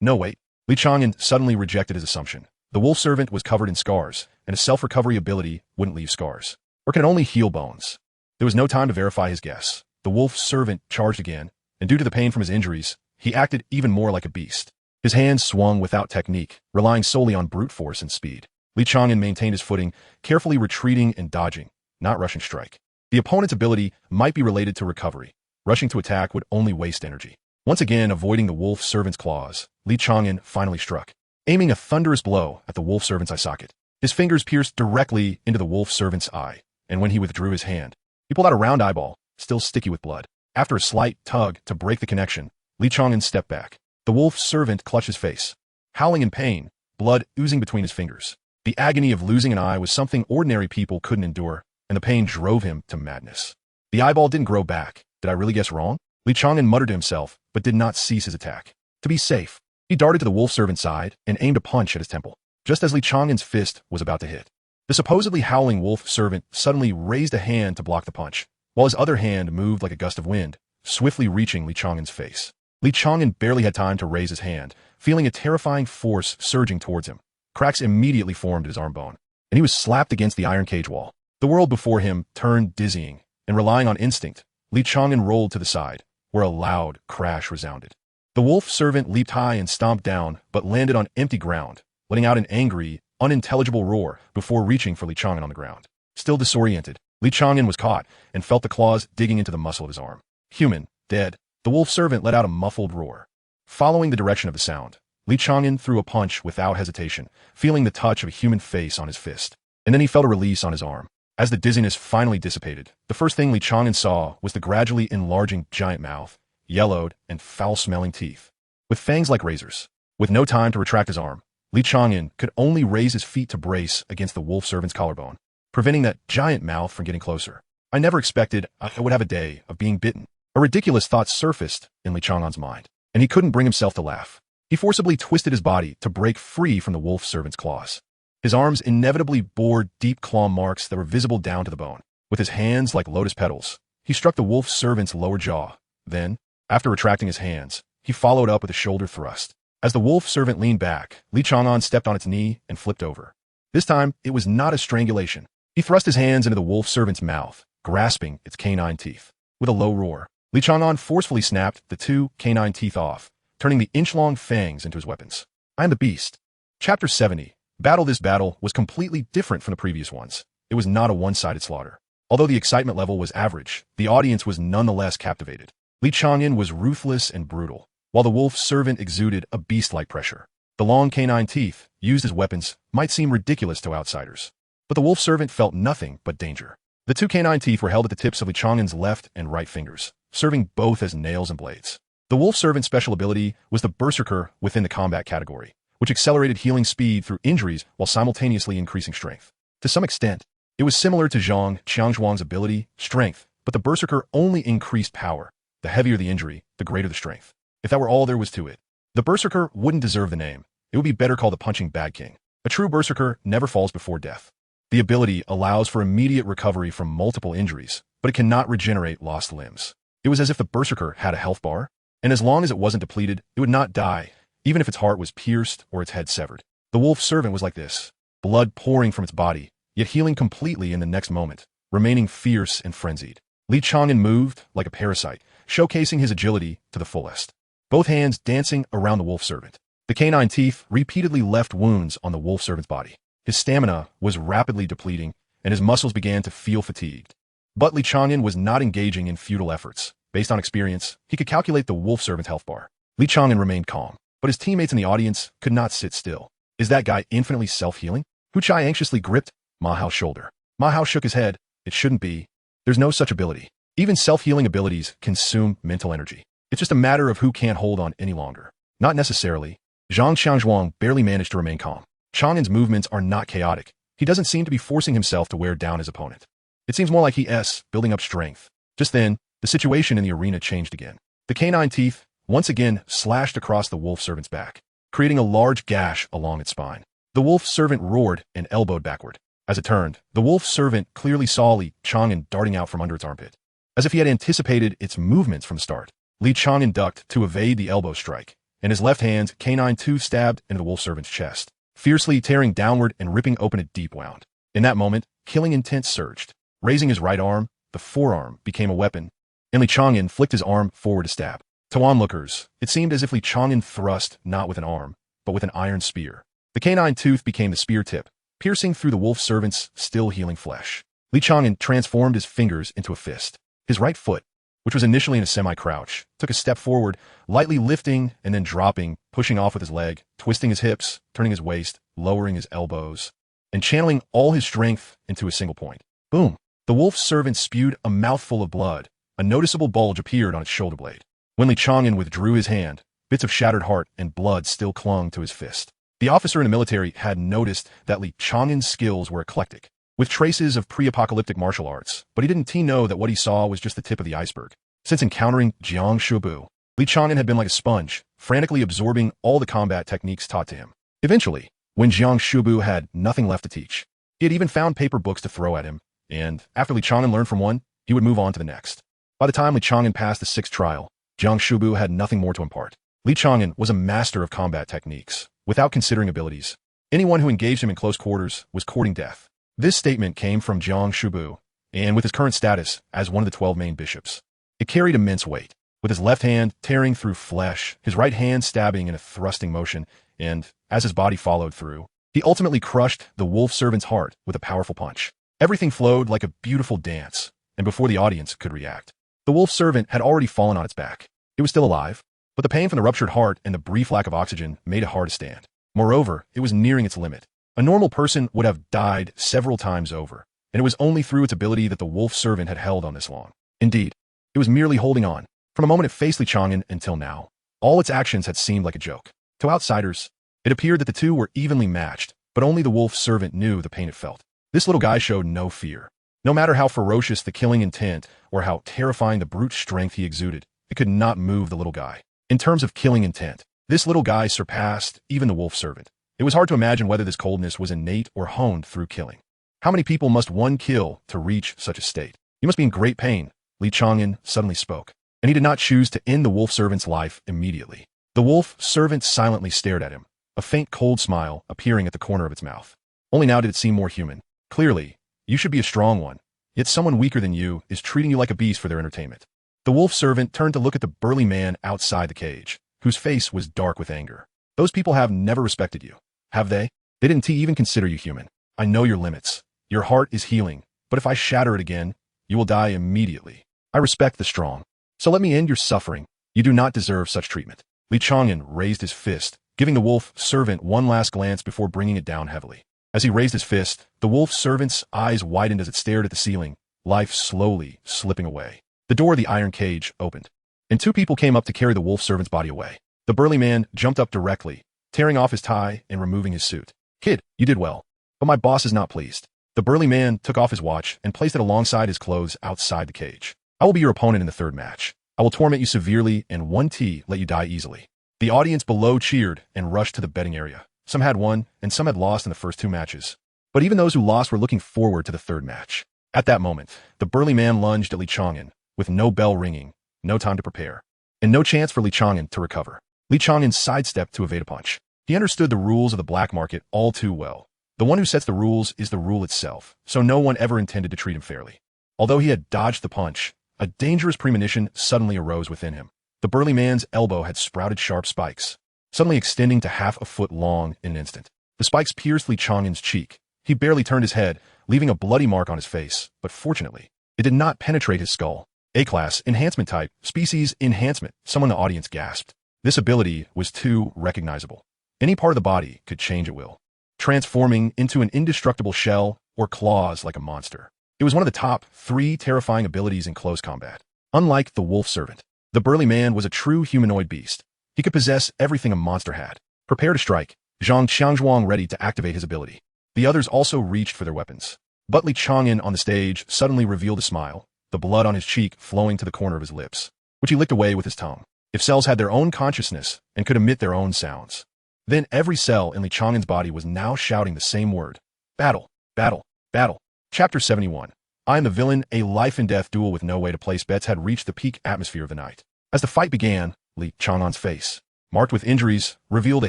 No, wait. Li Chang'an suddenly rejected his assumption. The wolf servant was covered in scars, and his self-recovery ability wouldn't leave scars, or can only heal bones. There was no time to verify his guess. The wolf servant charged again, and due to the pain from his injuries, he acted even more like a beast. His hands swung without technique, relying solely on brute force and speed. Li Chang'an maintained his footing, carefully retreating and dodging, not rushing strike. The opponent's ability might be related to recovery. Rushing to attack would only waste energy. Once again avoiding the wolf servant's claws, Li Chang'an finally struck, aiming a thunderous blow at the wolf servant's eye socket. His fingers pierced directly into the wolf servant's eye, and when he withdrew his hand, he pulled out a round eyeball, still sticky with blood. After a slight tug to break the connection, Li Chang'an stepped back. The wolf servant clutched his face, howling in pain, blood oozing between his fingers. The agony of losing an eye was something ordinary people couldn't endure, and the pain drove him to madness. The eyeball didn't grow back. Did I really guess wrong? Li Chang'an muttered to himself, but did not cease his attack. To be safe, he darted to the wolf servant's side and aimed a punch at his temple, just as Li Chang'an's fist was about to hit. The supposedly howling wolf servant suddenly raised a hand to block the punch, while his other hand moved like a gust of wind, swiftly reaching Li Chang'an's face. Li Chang'an barely had time to raise his hand, feeling a terrifying force surging towards him. Cracks immediately formed at his arm bone, and he was slapped against the iron cage wall. The world before him turned dizzying, and relying on instinct, Li Chang'an rolled to the side, where a loud crash resounded. The wolf servant leaped high and stomped down, but landed on empty ground, letting out an angry, unintelligible roar before reaching for Li Chang'an on the ground. Still disoriented, Li Chang'an was caught and felt the claws digging into the muscle of his arm. Human, dead. The wolf servant let out a muffled roar. Following the direction of the sound, Li Chang'an threw a punch without hesitation, feeling the touch of a human face on his fist. And then he felt a release on his arm. As the dizziness finally dissipated, the first thing Li Chang'an saw was the gradually enlarging giant mouth, yellowed and foul-smelling teeth, with fangs like razors. With no time to retract his arm, Li Chang'an could only raise his feet to brace against the wolf servant's collarbone, preventing that giant mouth from getting closer. I never expected I would have a day of being bitten. A ridiculous thought surfaced in Li Chang'an's mind, and he couldn't bring himself to laugh. He forcibly twisted his body to break free from the wolf servant's claws. His arms inevitably bore deep claw marks that were visible down to the bone. With his hands like lotus petals, he struck the wolf servant's lower jaw. Then, after retracting his hands, he followed up with a shoulder thrust. As the wolf servant leaned back, Li Chang'an stepped on its knee and flipped over. This time, it was not a strangulation. He thrust his hands into the wolf servant's mouth, grasping its canine teeth. With a low roar, Li Chang'an forcefully snapped the 2 canine teeth off, turning the inch-long fangs into his weapons. I am the beast. Chapter 70. Battle. This battle was completely different from the previous ones. It was not a one-sided slaughter. Although the excitement level was average, the audience was nonetheless captivated. Li Chang'an was ruthless and brutal, while the wolf servant exuded a beast-like pressure. The long canine teeth, used as weapons, might seem ridiculous to outsiders, but the wolf servant felt nothing but danger. The 2 canine teeth were held at the tips of Li Chang'an's left and right fingers, serving both as nails and blades. The wolf servant's special ability was the berserker within the combat category, which accelerated healing speed through injuries while simultaneously increasing strength. To some extent, it was similar to Zhang Qiangzhuang's ability, strength, but the berserker only increased power. The heavier the injury, the greater the strength. If that were all there was to it, the berserker wouldn't deserve the name. It would be better called the punching bag king. A true berserker never falls before death. The ability allows for immediate recovery from multiple injuries, but it cannot regenerate lost limbs. It was as if the berserker had a health bar, and as long as it wasn't depleted, it would not die, even if its heart was pierced or its head severed. The wolf servant was like this, blood pouring from its body, yet healing completely in the next moment, remaining fierce and frenzied. Li Chang'an moved like a parasite, showcasing his agility to the fullest, both hands dancing around the wolf servant. The canine teeth repeatedly left wounds on the wolf servant's body. His stamina was rapidly depleting, and his muscles began to feel fatigued. But Li Chang'an was not engaging in futile efforts. Based on experience, he could calculate the wolf servant's health bar. Li Chang'an remained calm, but his teammates in the audience could not sit still. Is that guy infinitely self-healing? Hu Chai anxiously gripped Ma Hao's shoulder. Ma Hao shook his head. It shouldn't be. There's no such ability. Even self-healing abilities consume mental energy. It's just a matter of who can't hold on any longer. Not necessarily. Zhang Xiangzhuang barely managed to remain calm. Chang'an's movements are not chaotic. He doesn't seem to be forcing himself to wear down his opponent. It seems more like he's building up strength. Just then, the situation in the arena changed again. The canine teeth once again slashed across the wolf servant's back, creating a large gash along its spine. The wolf servant roared and elbowed backward. As it turned, the wolf servant clearly saw Li Chang'an darting out from under its armpit. As if he had anticipated its movements from the start, Li Chang'an ducked to evade the elbow strike, and his left hand's canine tooth stabbed into the wolf servant's chest, fiercely tearing downward and ripping open a deep wound. In that moment, killing intent surged. Raising his right arm, the forearm became a weapon, and Li Chang'an flicked his arm forward to stab. To onlookers, it seemed as if Li Chang'an thrust not with an arm, but with an iron spear. The canine tooth became the spear tip, piercing through the wolf servant's still healing flesh. Li Chang'an transformed his fingers into a fist. His right foot, which was initially in a semi-crouch, took a step forward, lightly lifting and then dropping, pushing off with his leg, twisting his hips, turning his waist, lowering his elbows, and channeling all his strength into a single point. Boom! The wolf servant spewed a mouthful of blood. A noticeable bulge appeared on its shoulder blade. When Li Chang'an withdrew his hand, bits of shattered heart and blood still clung to his fist. The officer in the military had noticed that Li Chang'an's skills were eclectic, with traces of pre-apocalyptic martial arts, but he didn't know that what he saw was just the tip of the iceberg. Since encountering Jiang Shubu, Li Chang'an had been like a sponge, frantically absorbing all the combat techniques taught to him. Eventually, when Jiang Shubu had nothing left to teach, he had even found paper books to throw at him, and after Li Chang'an learned from one, he would move on to the next. By the time Li Chang'an passed the 6th trial, Jiang Shubu had nothing more to impart. Li Chang'an was a master of combat techniques, without considering abilities. Anyone who engaged him in close quarters was courting death. This statement came from Jiang Shubu, and with his current status as one of the 12 main bishops, it carried immense weight. With his left hand tearing through flesh, his right hand stabbing in a thrusting motion, and, as his body followed through, he ultimately crushed the wolf servant's heart with a powerful punch. Everything flowed like a beautiful dance, and before the audience could react, the wolf servant had already fallen on its back. It was still alive, but the pain from the ruptured heart and the brief lack of oxygen made it hard to stand. Moreover, it was nearing its limit. A normal person would have died several times over, and it was only through its ability that the wolf servant had held on this long. Indeed, it was merely holding on. From the moment it faced Li Chang'an until now, all its actions had seemed like a joke. To outsiders, it appeared that the two were evenly matched, but only the wolf servant knew the pain it felt. This little guy showed no fear. No matter how ferocious the killing intent or how terrifying the brute strength he exuded, it could not move the little guy. In terms of killing intent, this little guy surpassed even the wolf servant. It was hard to imagine whether this coldness was innate or honed through killing. How many people must one kill to reach such a state? You must be in great pain, Li Chang'an suddenly spoke, and he did not choose to end the wolf servant's life immediately. The wolf servant silently stared at him, a faint cold smile appearing at the corner of its mouth. Only now did it seem more human. Clearly, you should be a strong one, yet someone weaker than you is treating you like a beast for their entertainment. The wolf servant turned to look at the burly man outside the cage, whose face was dark with anger. Those people have never respected you, have they? They didn't even consider you human. I know your limits. Your heart is healing, but if I shatter it again, you will die immediately. I respect the strong. So let me end your suffering. You do not deserve such treatment. Li Chang'an raised his fist, giving the wolf servant one last glance before bringing it down heavily. As he raised his fist, the wolf servant's eyes widened as it stared at the ceiling, life slowly slipping away. The door of the iron cage opened, and two people came up to carry the wolf servant's body away. The burly man jumped up directly, tearing off his tie and removing his suit. Kid, you did well, but my boss is not pleased. The burly man took off his watch and placed it alongside his clothes outside the cage. I will be your opponent in the 3rd match. I will torment you severely and 1T let you die easily. The audience below cheered and rushed to the betting area. Some had won, and some had lost in the first 2 matches. But even those who lost were looking forward to the 3rd match. At that moment, the burly man lunged at Li Chang'an. With no bell ringing, no time to prepare, and no chance for Li Chang'an to recover. Li Chang'an sidestepped to evade a punch. He understood the rules of the black market all too well. The one who sets the rules is the rule itself, so no one ever intended to treat him fairly. Although he had dodged the punch, a dangerous premonition suddenly arose within him. The burly man's elbow had sprouted sharp spikes, suddenly extending to half a foot long in an instant. The spikes pierced Li Chang'an's cheek. He barely turned his head, leaving a bloody mark on his face, but fortunately, it did not penetrate his skull. A-class, enhancement type, species enhancement, someone in the audience gasped. This ability was too recognizable. Any part of the body could change at will, transforming into an indestructible shell or claws like a monster. It was one of the top 3 terrifying abilities in close combat. Unlike the wolf servant, the burly man was a true humanoid beast. He could possess everything a monster had. Prepare to strike. Zhang Qiangzhuang ready to activate his ability. The others also reached for their weapons. But Li Chang'an on the stage suddenly revealed a smile, the blood on his cheek flowing to the corner of his lips, which he licked away with his tongue. If cells had their own consciousness and could emit their own sounds, then every cell in Li Chang'an's body was now shouting the same word. Battle, battle, battle. Chapter 71. I Am the Villain, a life-and-death duel with no way to place bets had reached the peak atmosphere of the night. As the fight began, Li Chang'an's face, marked with injuries, revealed a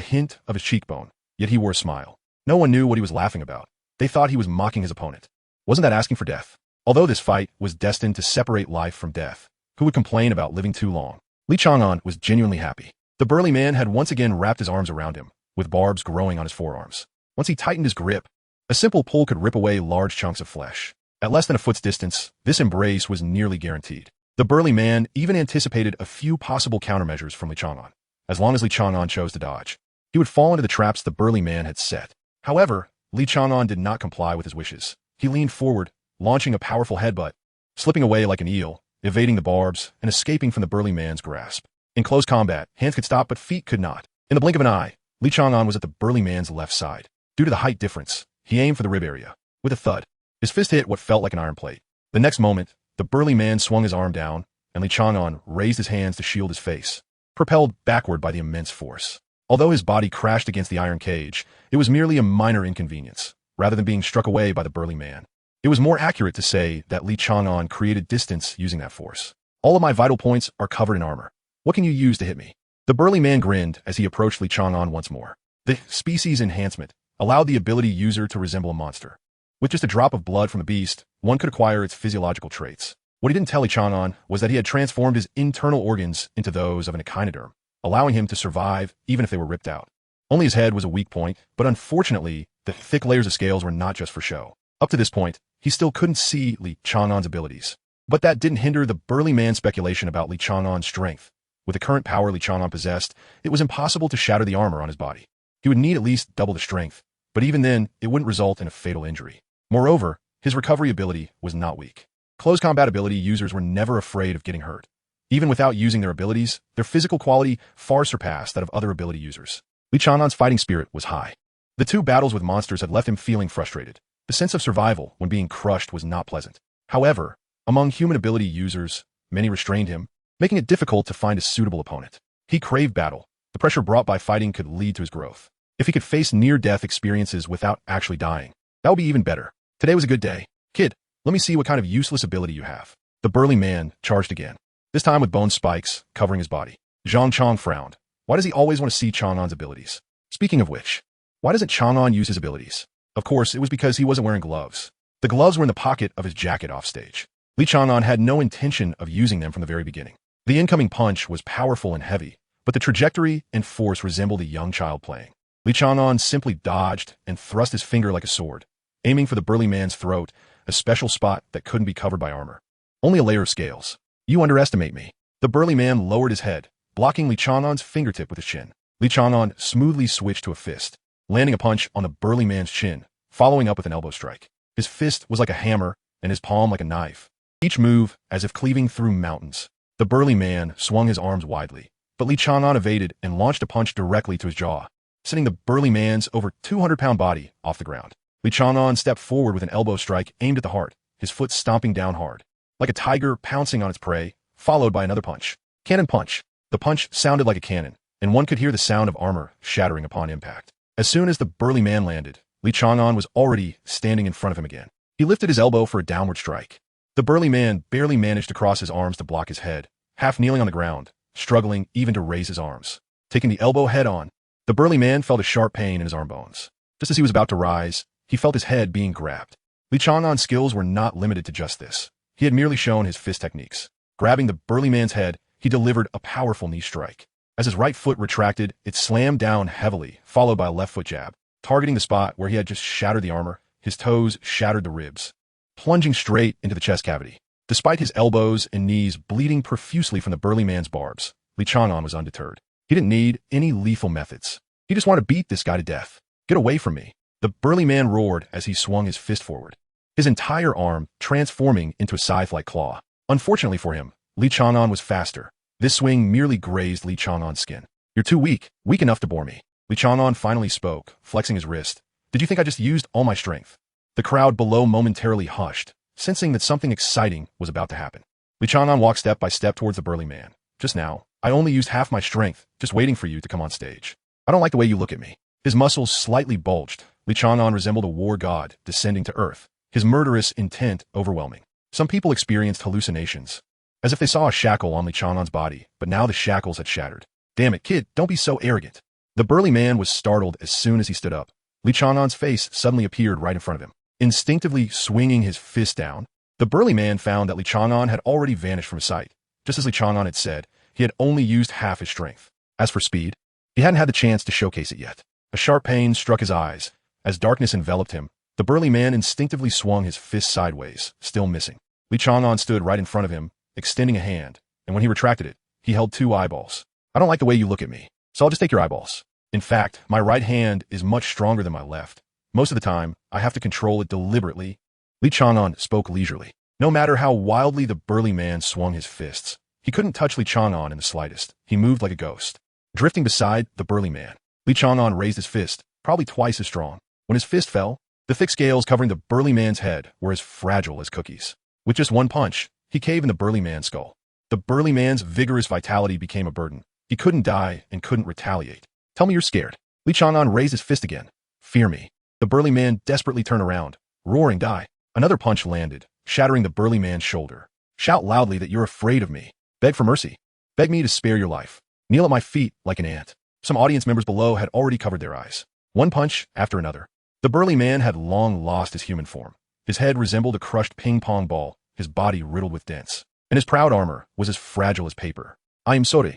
hint of his cheekbone, yet he wore a smile. No one knew what he was laughing about. They thought he was mocking his opponent. Wasn't that asking for death? Although this fight was destined to separate life from death, who would complain about living too long? Li Chang'an was genuinely happy. The burly man had once again wrapped his arms around him, with barbs growing on his forearms. Once he tightened his grip, a simple pull could rip away large chunks of flesh. At less than a foot's distance, this embrace was nearly guaranteed. The burly man even anticipated a few possible countermeasures from Li Chang'an. As long as Li Chang'an chose to dodge, he would fall into the traps the burly man had set. However, Li Chang'an did not comply with his wishes. He leaned forward, launching a powerful headbutt, slipping away like an eel, evading the barbs, and escaping from the burly man's grasp. In close combat, hands could stop but feet could not. In the blink of an eye, Li Chang'an was at the burly man's left side. Due to the height difference, he aimed for the rib area. With a thud, his fist hit what felt like an iron plate. The next moment, the burly man swung his arm down, and Li Chang'an raised his hands to shield his face, propelled backward by the immense force. Although his body crashed against the iron cage, it was merely a minor inconvenience, rather than being struck away by the burly man. It was more accurate to say that Li Chang'an created distance using that force. All of my vital points are covered in armor. What can you use to hit me? The burly man grinned as he approached Li Chang'an once more. The species enhancement allowed the ability user to resemble a monster. With just a drop of blood from the beast, one could acquire its physiological traits. What he didn't tell Li Chang'an was that he had transformed his internal organs into those of an echinoderm, allowing him to survive even if they were ripped out. Only his head was a weak point, but unfortunately, the thick layers of scales were not just for show. Up to this point, he still couldn't see Li Chang'an's abilities. But that didn't hinder the burly man's speculation about Li Chang'an's strength. With the current power Li Chang'an possessed, it was impossible to shatter the armor on his body. He would need at least double the strength, but even then, it wouldn't result in a fatal injury. Moreover, his recovery ability was not weak. Close combat ability users were never afraid of getting hurt. Even without using their abilities, their physical quality far surpassed that of other ability users. Li Chang'an's fighting spirit was high. The 2 battles with monsters had left him feeling frustrated. The sense of survival when being crushed was not pleasant. However, among human ability users, many restrained him, making it difficult to find a suitable opponent. He craved battle. The pressure brought by fighting could lead to his growth. If he could face near-death experiences without actually dying, that would be even better. Today was a good day. Kid, let me see what kind of useless ability you have. The burly man charged again, this time with bone spikes covering his body. Zhang Chang frowned. Why does he always want to see Chang'an's abilities? Speaking of which, why doesn't Chang'an use his abilities? Of course, it was because he wasn't wearing gloves. The gloves were in the pocket of his jacket offstage. Li Chang'an had no intention of using them from the very beginning. The incoming punch was powerful and heavy, but the trajectory and force resembled a young child playing. Li Chang'an simply dodged and thrust his finger like a sword, aiming for the burly man's throat, a special spot that couldn't be covered by armor. Only a layer of scales. You underestimate me. The burly man lowered his head, blocking Li Chang'an's fingertip with his chin. Li Chang'an smoothly switched to a fist, landing a punch on the burly man's chin, following up with an elbow strike. His fist was like a hammer, and his palm like a knife, each move as if cleaving through mountains. The burly man swung his arms widely, but Li Chang'an evaded and launched a punch directly to his jaw, sending the burly man's over 200-pound body off the ground. Li Chang'an stepped forward with an elbow strike aimed at the heart, his foot stomping down hard, like a tiger pouncing on its prey, followed by another punch. Cannon punch. The punch sounded like a cannon, and one could hear the sound of armor shattering upon impact. As soon as the burly man landed, Li Chang'an was already standing in front of him again. He lifted his elbow for a downward strike. The burly man barely managed to cross his arms to block his head, half kneeling on the ground, struggling even to raise his arms. Taking the elbow head on, the burly man felt a sharp pain in his arm bones. Just as he was about to rise, he felt his head being grabbed. Li Chang'an's skills were not limited to just this. He had merely shown his fist techniques. Grabbing the burly man's head, he delivered a powerful knee strike. As his right foot retracted, it slammed down heavily, followed by a left foot jab. Targeting the spot where he had just shattered the armor, his toes shattered the ribs, plunging straight into the chest cavity. Despite his elbows and knees bleeding profusely from the burly man's barbs, Li Chang'an was undeterred. He didn't need any lethal methods. He just wanted to beat this guy to death. Get away from me. The burly man roared as he swung his fist forward, his entire arm transforming into a scythe-like claw. Unfortunately for him, Li Chang'an was faster. This swing merely grazed Li Chang'an's skin. You're too weak enough to bore me. Li Chang'an finally spoke, flexing his wrist. Did you think I just used all my strength? The crowd below momentarily hushed, sensing that something exciting was about to happen. Li Chang'an walked step by step towards the burly man. Just now, I only used half my strength, just waiting for you to come on stage. I don't like the way you look at me. His muscles slightly bulged. Li Chang'an resembled a war god descending to earth, his murderous intent overwhelming. Some people experienced hallucinations, as if they saw a shackle on Li Chang'an's body, but now the shackles had shattered. Damn it, kid, don't be so arrogant. The burly man was startled as soon as he stood up. Li Chang'an's face suddenly appeared right in front of him. Instinctively swinging his fist down, the burly man found that Li Chang'an had already vanished from his sight. Just as Li Chang'an had said, he had only used half his strength. As for speed, he hadn't had the chance to showcase it yet. A sharp pain struck his eyes. As darkness enveloped him, the burly man instinctively swung his fist sideways, still missing. Li Chang'an stood right in front of him, extending a hand, and when he retracted it, he held two eyeballs. I don't like the way you look at me, so I'll just take your eyeballs. In fact, my right hand is much stronger than my left. Most of the time, I have to control it deliberately. Li Chang'an spoke leisurely. No matter how wildly the burly man swung his fists, he couldn't touch Li Chang'an in the slightest. He moved like a ghost. Drifting beside the burly man, Li Chang'an raised his fist, probably twice as strong. When his fist fell, the thick scales covering the burly man's head were as fragile as cookies. With just one punch, he caved in the burly man's skull. The burly man's vigorous vitality became a burden. He couldn't die and couldn't retaliate. Tell me you're scared. Li Chang'an raised his fist again. Fear me. The burly man desperately turned around, roaring, die. Another punch landed, shattering the burly man's shoulder. Shout loudly that you're afraid of me. Beg for mercy. Beg me to spare your life. Kneel at my feet like an ant. Some audience members below had already covered their eyes. One punch after another. The burly man had long lost his human form. His head resembled a crushed ping-pong ball, his body riddled with dents, and his proud armor was as fragile as paper. I am sorry.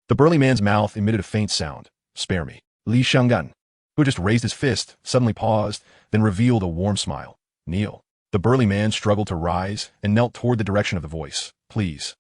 The burly man's mouth emitted a faint sound. Spare me. Li Chang'an, who had just raised his fist, suddenly paused, then revealed a warm smile. Kneel. The burly man struggled to rise and knelt toward the direction of the voice. Please.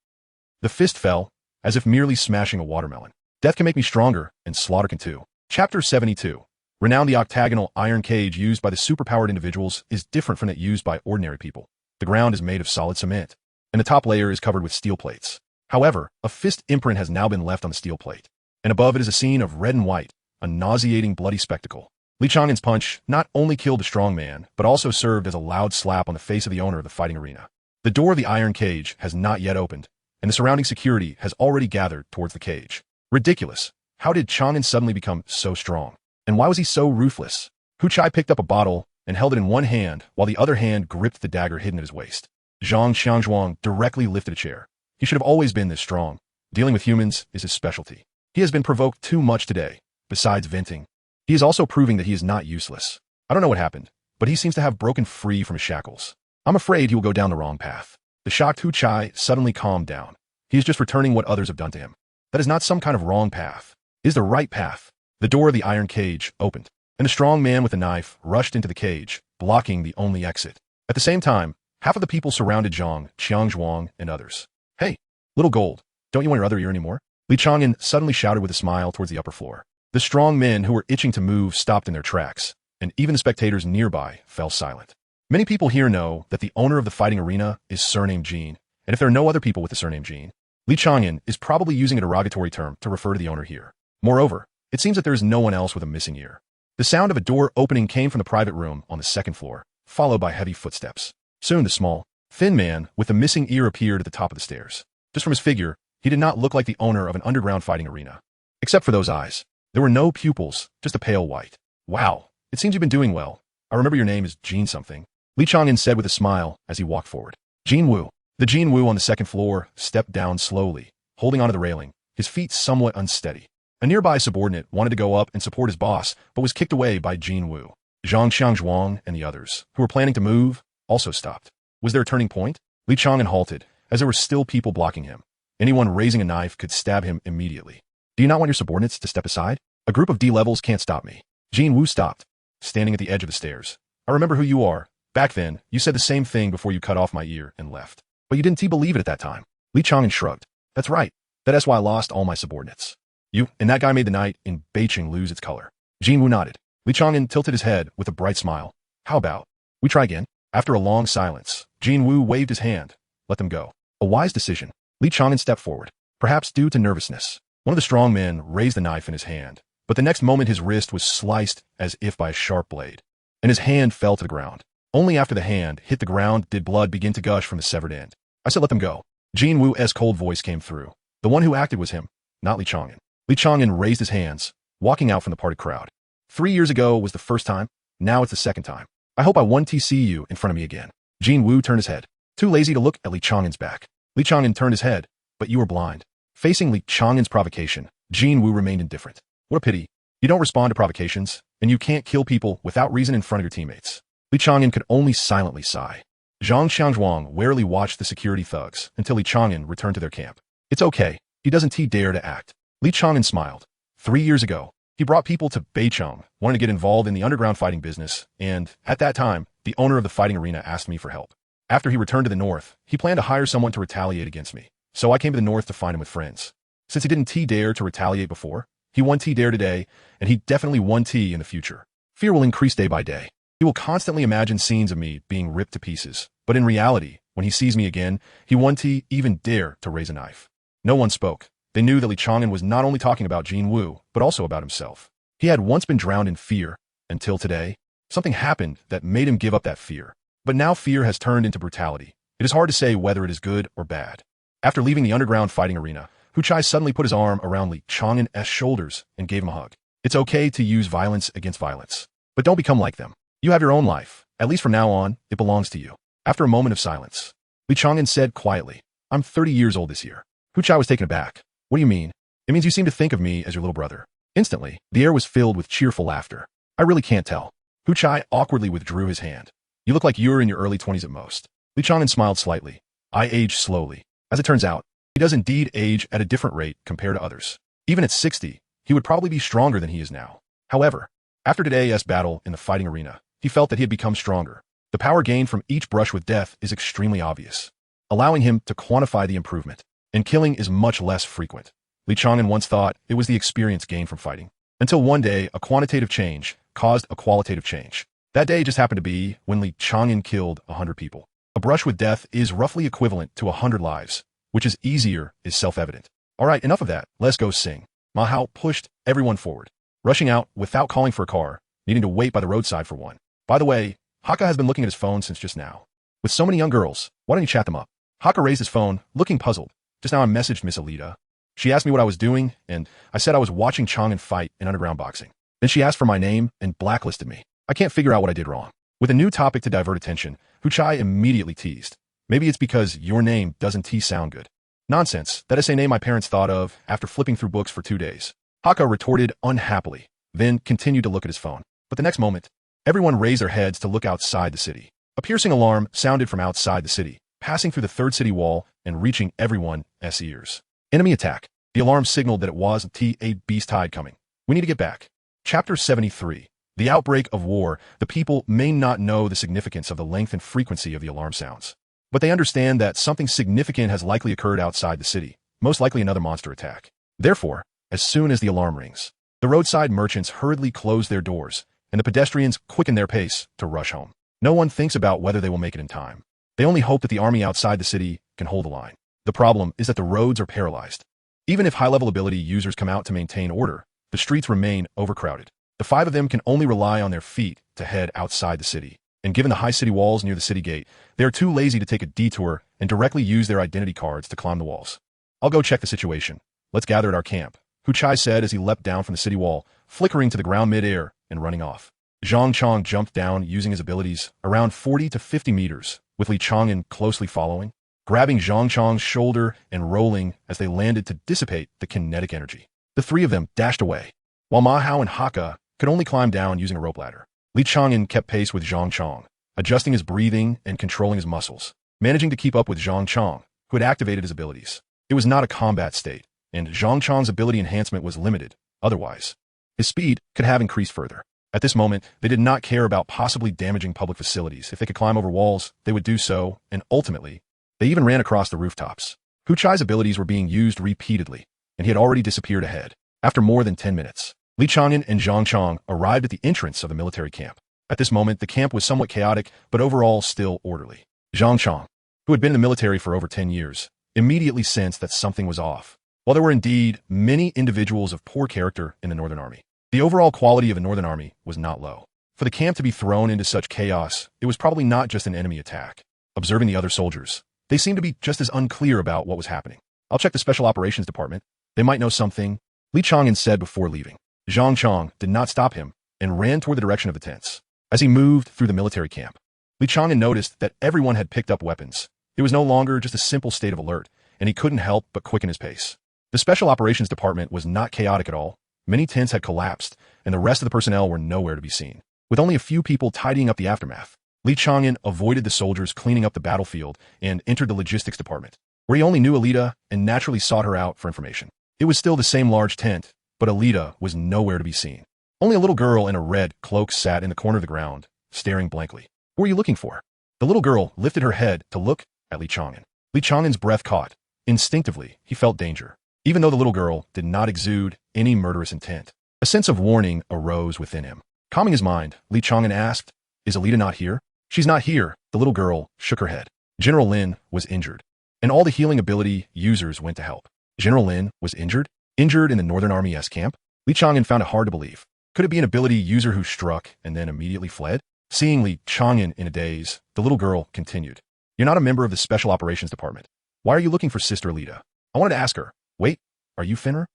The fist fell, as if merely smashing a watermelon. Death can make me stronger, and slaughter can too. Chapter 72. Renowned, the octagonal iron cage used by the superpowered individuals is different from that used by ordinary people. The ground is made of solid cement, and the top layer is covered with steel plates. However, a fist imprint has now been left on the steel plate, and above it is a scene of red and white, a nauseating bloody spectacle. Li Chang'an's punch not only killed the strong man, but also served as a loud slap on the face of the owner of the fighting arena. The door of the iron cage has not yet opened, and the surrounding security has already gathered towards the cage. Ridiculous. How did Chang'an suddenly become so strong? And why was he so ruthless? Hu Chai picked up a bottle and held it in one hand while the other hand gripped the dagger hidden at his waist. Zhang Xiangzhuang directly lifted a chair. He should have always been this strong. Dealing with humans is his specialty. He has been provoked too much today. Besides venting, he is also proving that he is not useless. I don't know what happened, but he seems to have broken free from his shackles. I'm afraid he will go down the wrong path. The shocked Hu Chai suddenly calmed down. He is just returning what others have done to him. That is not some kind of wrong path. It is the right path. The door of the iron cage opened, and a strong man with a knife rushed into the cage, blocking the only exit. At the same time, half of the people surrounded Zhang Xiangzhuang and others. Hey, little gold, don't you want your other ear anymore? Li Chang'an suddenly shouted with a smile towards the upper floor. The strong men who were itching to move stopped in their tracks, and even the spectators nearby fell silent. Many people here know that the owner of the fighting arena is surnamed Jean, and if there are no other people with the surname Jean, Li Chang'an is probably using a derogatory term to refer to the owner here. Moreover, it seems that there is no one else with a missing ear. The sound of a door opening came from the private room on the second floor, followed by heavy footsteps. Soon the small, thin man with the missing ear appeared at the top of the stairs. Just from his figure, he did not look like the owner of an underground fighting arena. Except for those eyes. There were no pupils, just a pale white. Wow, it seems you've been doing well. I remember your name is Jean something. Li Chang'an said with a smile as he walked forward. Jean Wu. The Jin Woo on the second floor stepped down slowly, holding onto the railing, his feet somewhat unsteady. A nearby subordinate wanted to go up and support his boss, but was kicked away by Jin Woo. Zhang Xiangzhuang and the others, who were planning to move, also stopped. Was there a turning point? Li Chang'an halted, as there were still people blocking him. Anyone raising a knife could stab him immediately. Do you not want your subordinates to step aside? A group of D-levels can't stop me. Jin Woo stopped, standing at the edge of the stairs. I remember who you are. Back then, you said the same thing before you cut off my ear and left. But you didn't believe it at that time. Li Chang'an shrugged. That's right. That's why I lost all my subordinates. You and that guy made the night in Beijing lose its color. Jin Woo nodded. Li Chang'an tilted his head with a bright smile. How about we try again? After a long silence, Jin Woo waved his hand. Let them go. A wise decision. Li Chang'an stepped forward, perhaps due to nervousness. One of the strong men raised the knife in his hand, but the next moment his wrist was sliced as if by a sharp blade, and his hand fell to the ground. Only after the hand hit the ground did blood begin to gush from the severed end. I said let them go. Jin Woo's cold voice came through. The one who acted was him, not Li Chang'an. Li Chang'an raised his hands, walking out from the parted crowd. 3 years ago was the first time, now it's the second time. I hope I won't see you in front of me again. Jin Woo turned his head, too lazy to look at Li Chang'an's back. Li Chang'an turned his head, but you were blind. Facing Li Chang'an's provocation, Jin Woo remained indifferent. What a pity. You don't respond to provocations, and you can't kill people without reason in front of your teammates. Li Chang'an could only silently sigh. Zhang Xiangzhuang warily watched the security thugs until Li Chang'an returned to their camp. It's okay. He doesn't dare to act. Li Chang'an smiled. 3 years ago, he brought people to Beijing, wanting to get involved in the underground fighting business, and, at that time, the owner of the fighting arena asked me for help. After he returned to the north, he planned to hire someone to retaliate against me, so I came to the north to find him with friends. Since he didn't dare to retaliate before, he won't dare today, and he definitely won't in the future. Fear will increase day by day. He will constantly imagine scenes of me being ripped to pieces, but in reality, when he sees me again, he won't even dare to raise a knife. No one spoke. They knew that Li Chang'an was not only talking about Jin Woo, but also about himself. He had once been drowned in fear, until today. Something happened that made him give up that fear. But now fear has turned into brutality. It is hard to say whether it is good or bad. After leaving the underground fighting arena, Hu Chai suddenly put his arm around Li Chang'an's shoulders and gave him a hug. It's okay to use violence against violence, but don't become like them. You have your own life. At least from now on, it belongs to you. After a moment of silence, Li Chang'an said quietly, I'm 30 years old this year. Hu Chai was taken aback. What do you mean? It means you seem to think of me as your little brother. Instantly, the air was filled with cheerful laughter. I really can't tell. Hu Chai awkwardly withdrew his hand. You look like you're in your early 20s at most. Li Chang'an smiled slightly. I age slowly. As it turns out, he does indeed age at a different rate compared to others. Even at 60, he would probably be stronger than he is now. However, after today's battle in the fighting arena, he felt that he had become stronger. The power gained from each brush with death is extremely obvious, allowing him to quantify the improvement. And killing is much less frequent. Li Chang'an once thought it was the experience gained from fighting. Until one day, a quantitative change caused a qualitative change. That day just happened to be when Li Chang'an killed 100 people. A brush with death is roughly equivalent to 100 lives, which is easier is self-evident. All right, enough of that. Let's go sing. Ma Hao pushed everyone forward, rushing out without calling for a car, needing to wait by the roadside for one. By the way, Haka has been looking at his phone since just now. With so many young girls, why don't you chat them up? Haka raised his phone, looking puzzled. Just now I messaged Miss Alita. She asked me what I was doing, and I said I was watching Chang'an fight in underground boxing. Then she asked for my name and blacklisted me. I can't figure out what I did wrong. With a new topic to divert attention, Hu Chai immediately teased. Maybe it's because your name doesn't sound good. Nonsense, that is a name my parents thought of after flipping through books for 2 days. Haka retorted unhappily, then continued to look at his phone. But the next moment, everyone raised their heads to look outside the city. A piercing alarm sounded from outside the city, passing through the third city wall and reaching everyone's ears. Enemy attack. The alarm signaled that it was a beast tide coming. We need to get back. Chapter 73. The outbreak of war. The people may not know the significance of the length and frequency of the alarm sounds, but they understand that something significant has likely occurred outside the city, most likely another monster attack. Therefore, as soon as the alarm rings, the roadside merchants hurriedly close their doors, and the pedestrians quicken their pace to rush home. No one thinks about whether they will make it in time. They only hope that the army outside the city can hold the line. The problem is that the roads are paralyzed. Even if high-level ability users come out to maintain order, the streets remain overcrowded. The 5 of them can only rely on their feet to head outside the city. And given the high city walls near the city gate, they are too lazy to take a detour and directly use their identity cards to climb the walls. I'll go check the situation. Let's gather at our camp, Hu Chai said as he leapt down from the city wall, flickering to the ground mid-air and running off. Zhang Chang jumped down using his abilities around 40 to 50 meters, with Li Chang'an closely following. grabbing Zhang Chang's shoulder and rolling as they landed to dissipate the kinetic energy. The three of them dashed away, while Ma Hao and Haka could only climb down using a rope ladder. Li Chang'an kept pace with Zhang Chang, adjusting his breathing and controlling his muscles, managing to keep up with Zhang Chang, who had activated his abilities. It was not a combat state, and Zhang Chang's ability enhancement was limited. Otherwise, his speed could have increased further. At this moment, they did not care about possibly damaging public facilities. If they could climb over walls, they would do so, and ultimately, they even ran across the rooftops. Hu Chai's abilities were being used repeatedly, and he had already disappeared ahead. After more than 10 minutes, Li Chang'an and Zhang Chang arrived at the entrance of the military camp. At this moment, the camp was somewhat chaotic, but overall still orderly. Zhang Chang, who had been in the military for over 10 years, immediately sensed that something was off. While there were indeed many individuals of poor character in the Northern Army, the overall quality of the Northern Army was not low. For the camp to be thrown into such chaos, it was probably not just an enemy attack. Observing the other soldiers, they seemed to be just as unclear about what was happening. I'll check the Special Operations Department. They might know something, Li Chang'an said before leaving. Zhang Chang did not stop him and ran toward the direction of the tents. As he moved through the military camp, Li Chang'an noticed that everyone had picked up weapons. It was no longer just a simple state of alert, and he couldn't help but quicken his pace. The Special Operations Department was not chaotic at all. Many tents had collapsed, and the rest of the personnel were nowhere to be seen. With only a few people tidying up the aftermath, Li Chang'an avoided the soldiers cleaning up the battlefield and entered the logistics department, where he only knew Alita and naturally sought her out for information. It was still the same large tent, but Alita was nowhere to be seen. Only a little girl in a red cloak sat in the corner of the ground, staring blankly. What were you looking for? The little girl lifted her head to look at Li Chang'an. Li Chang'an's breath caught. Instinctively, he felt danger. Even though the little girl did not exude any murderous intent, a sense of warning arose within him. Calming his mind, Li Chang'an asked, "Is Alita not here?" "She's not here." The little girl shook her head. General Lin was injured, and all the healing ability users went to help. General Lin was injured? Injured in the Northern Army's camp? Li Chang'an found it hard to believe. Could it be an ability user who struck and then immediately fled? Seeing Li Chang'an in a daze, the little girl continued, "You're not a member of the Special Operations Department. Why are you looking for Sister Alita?" I wanted to ask her. "Wait, are you Fenrir?"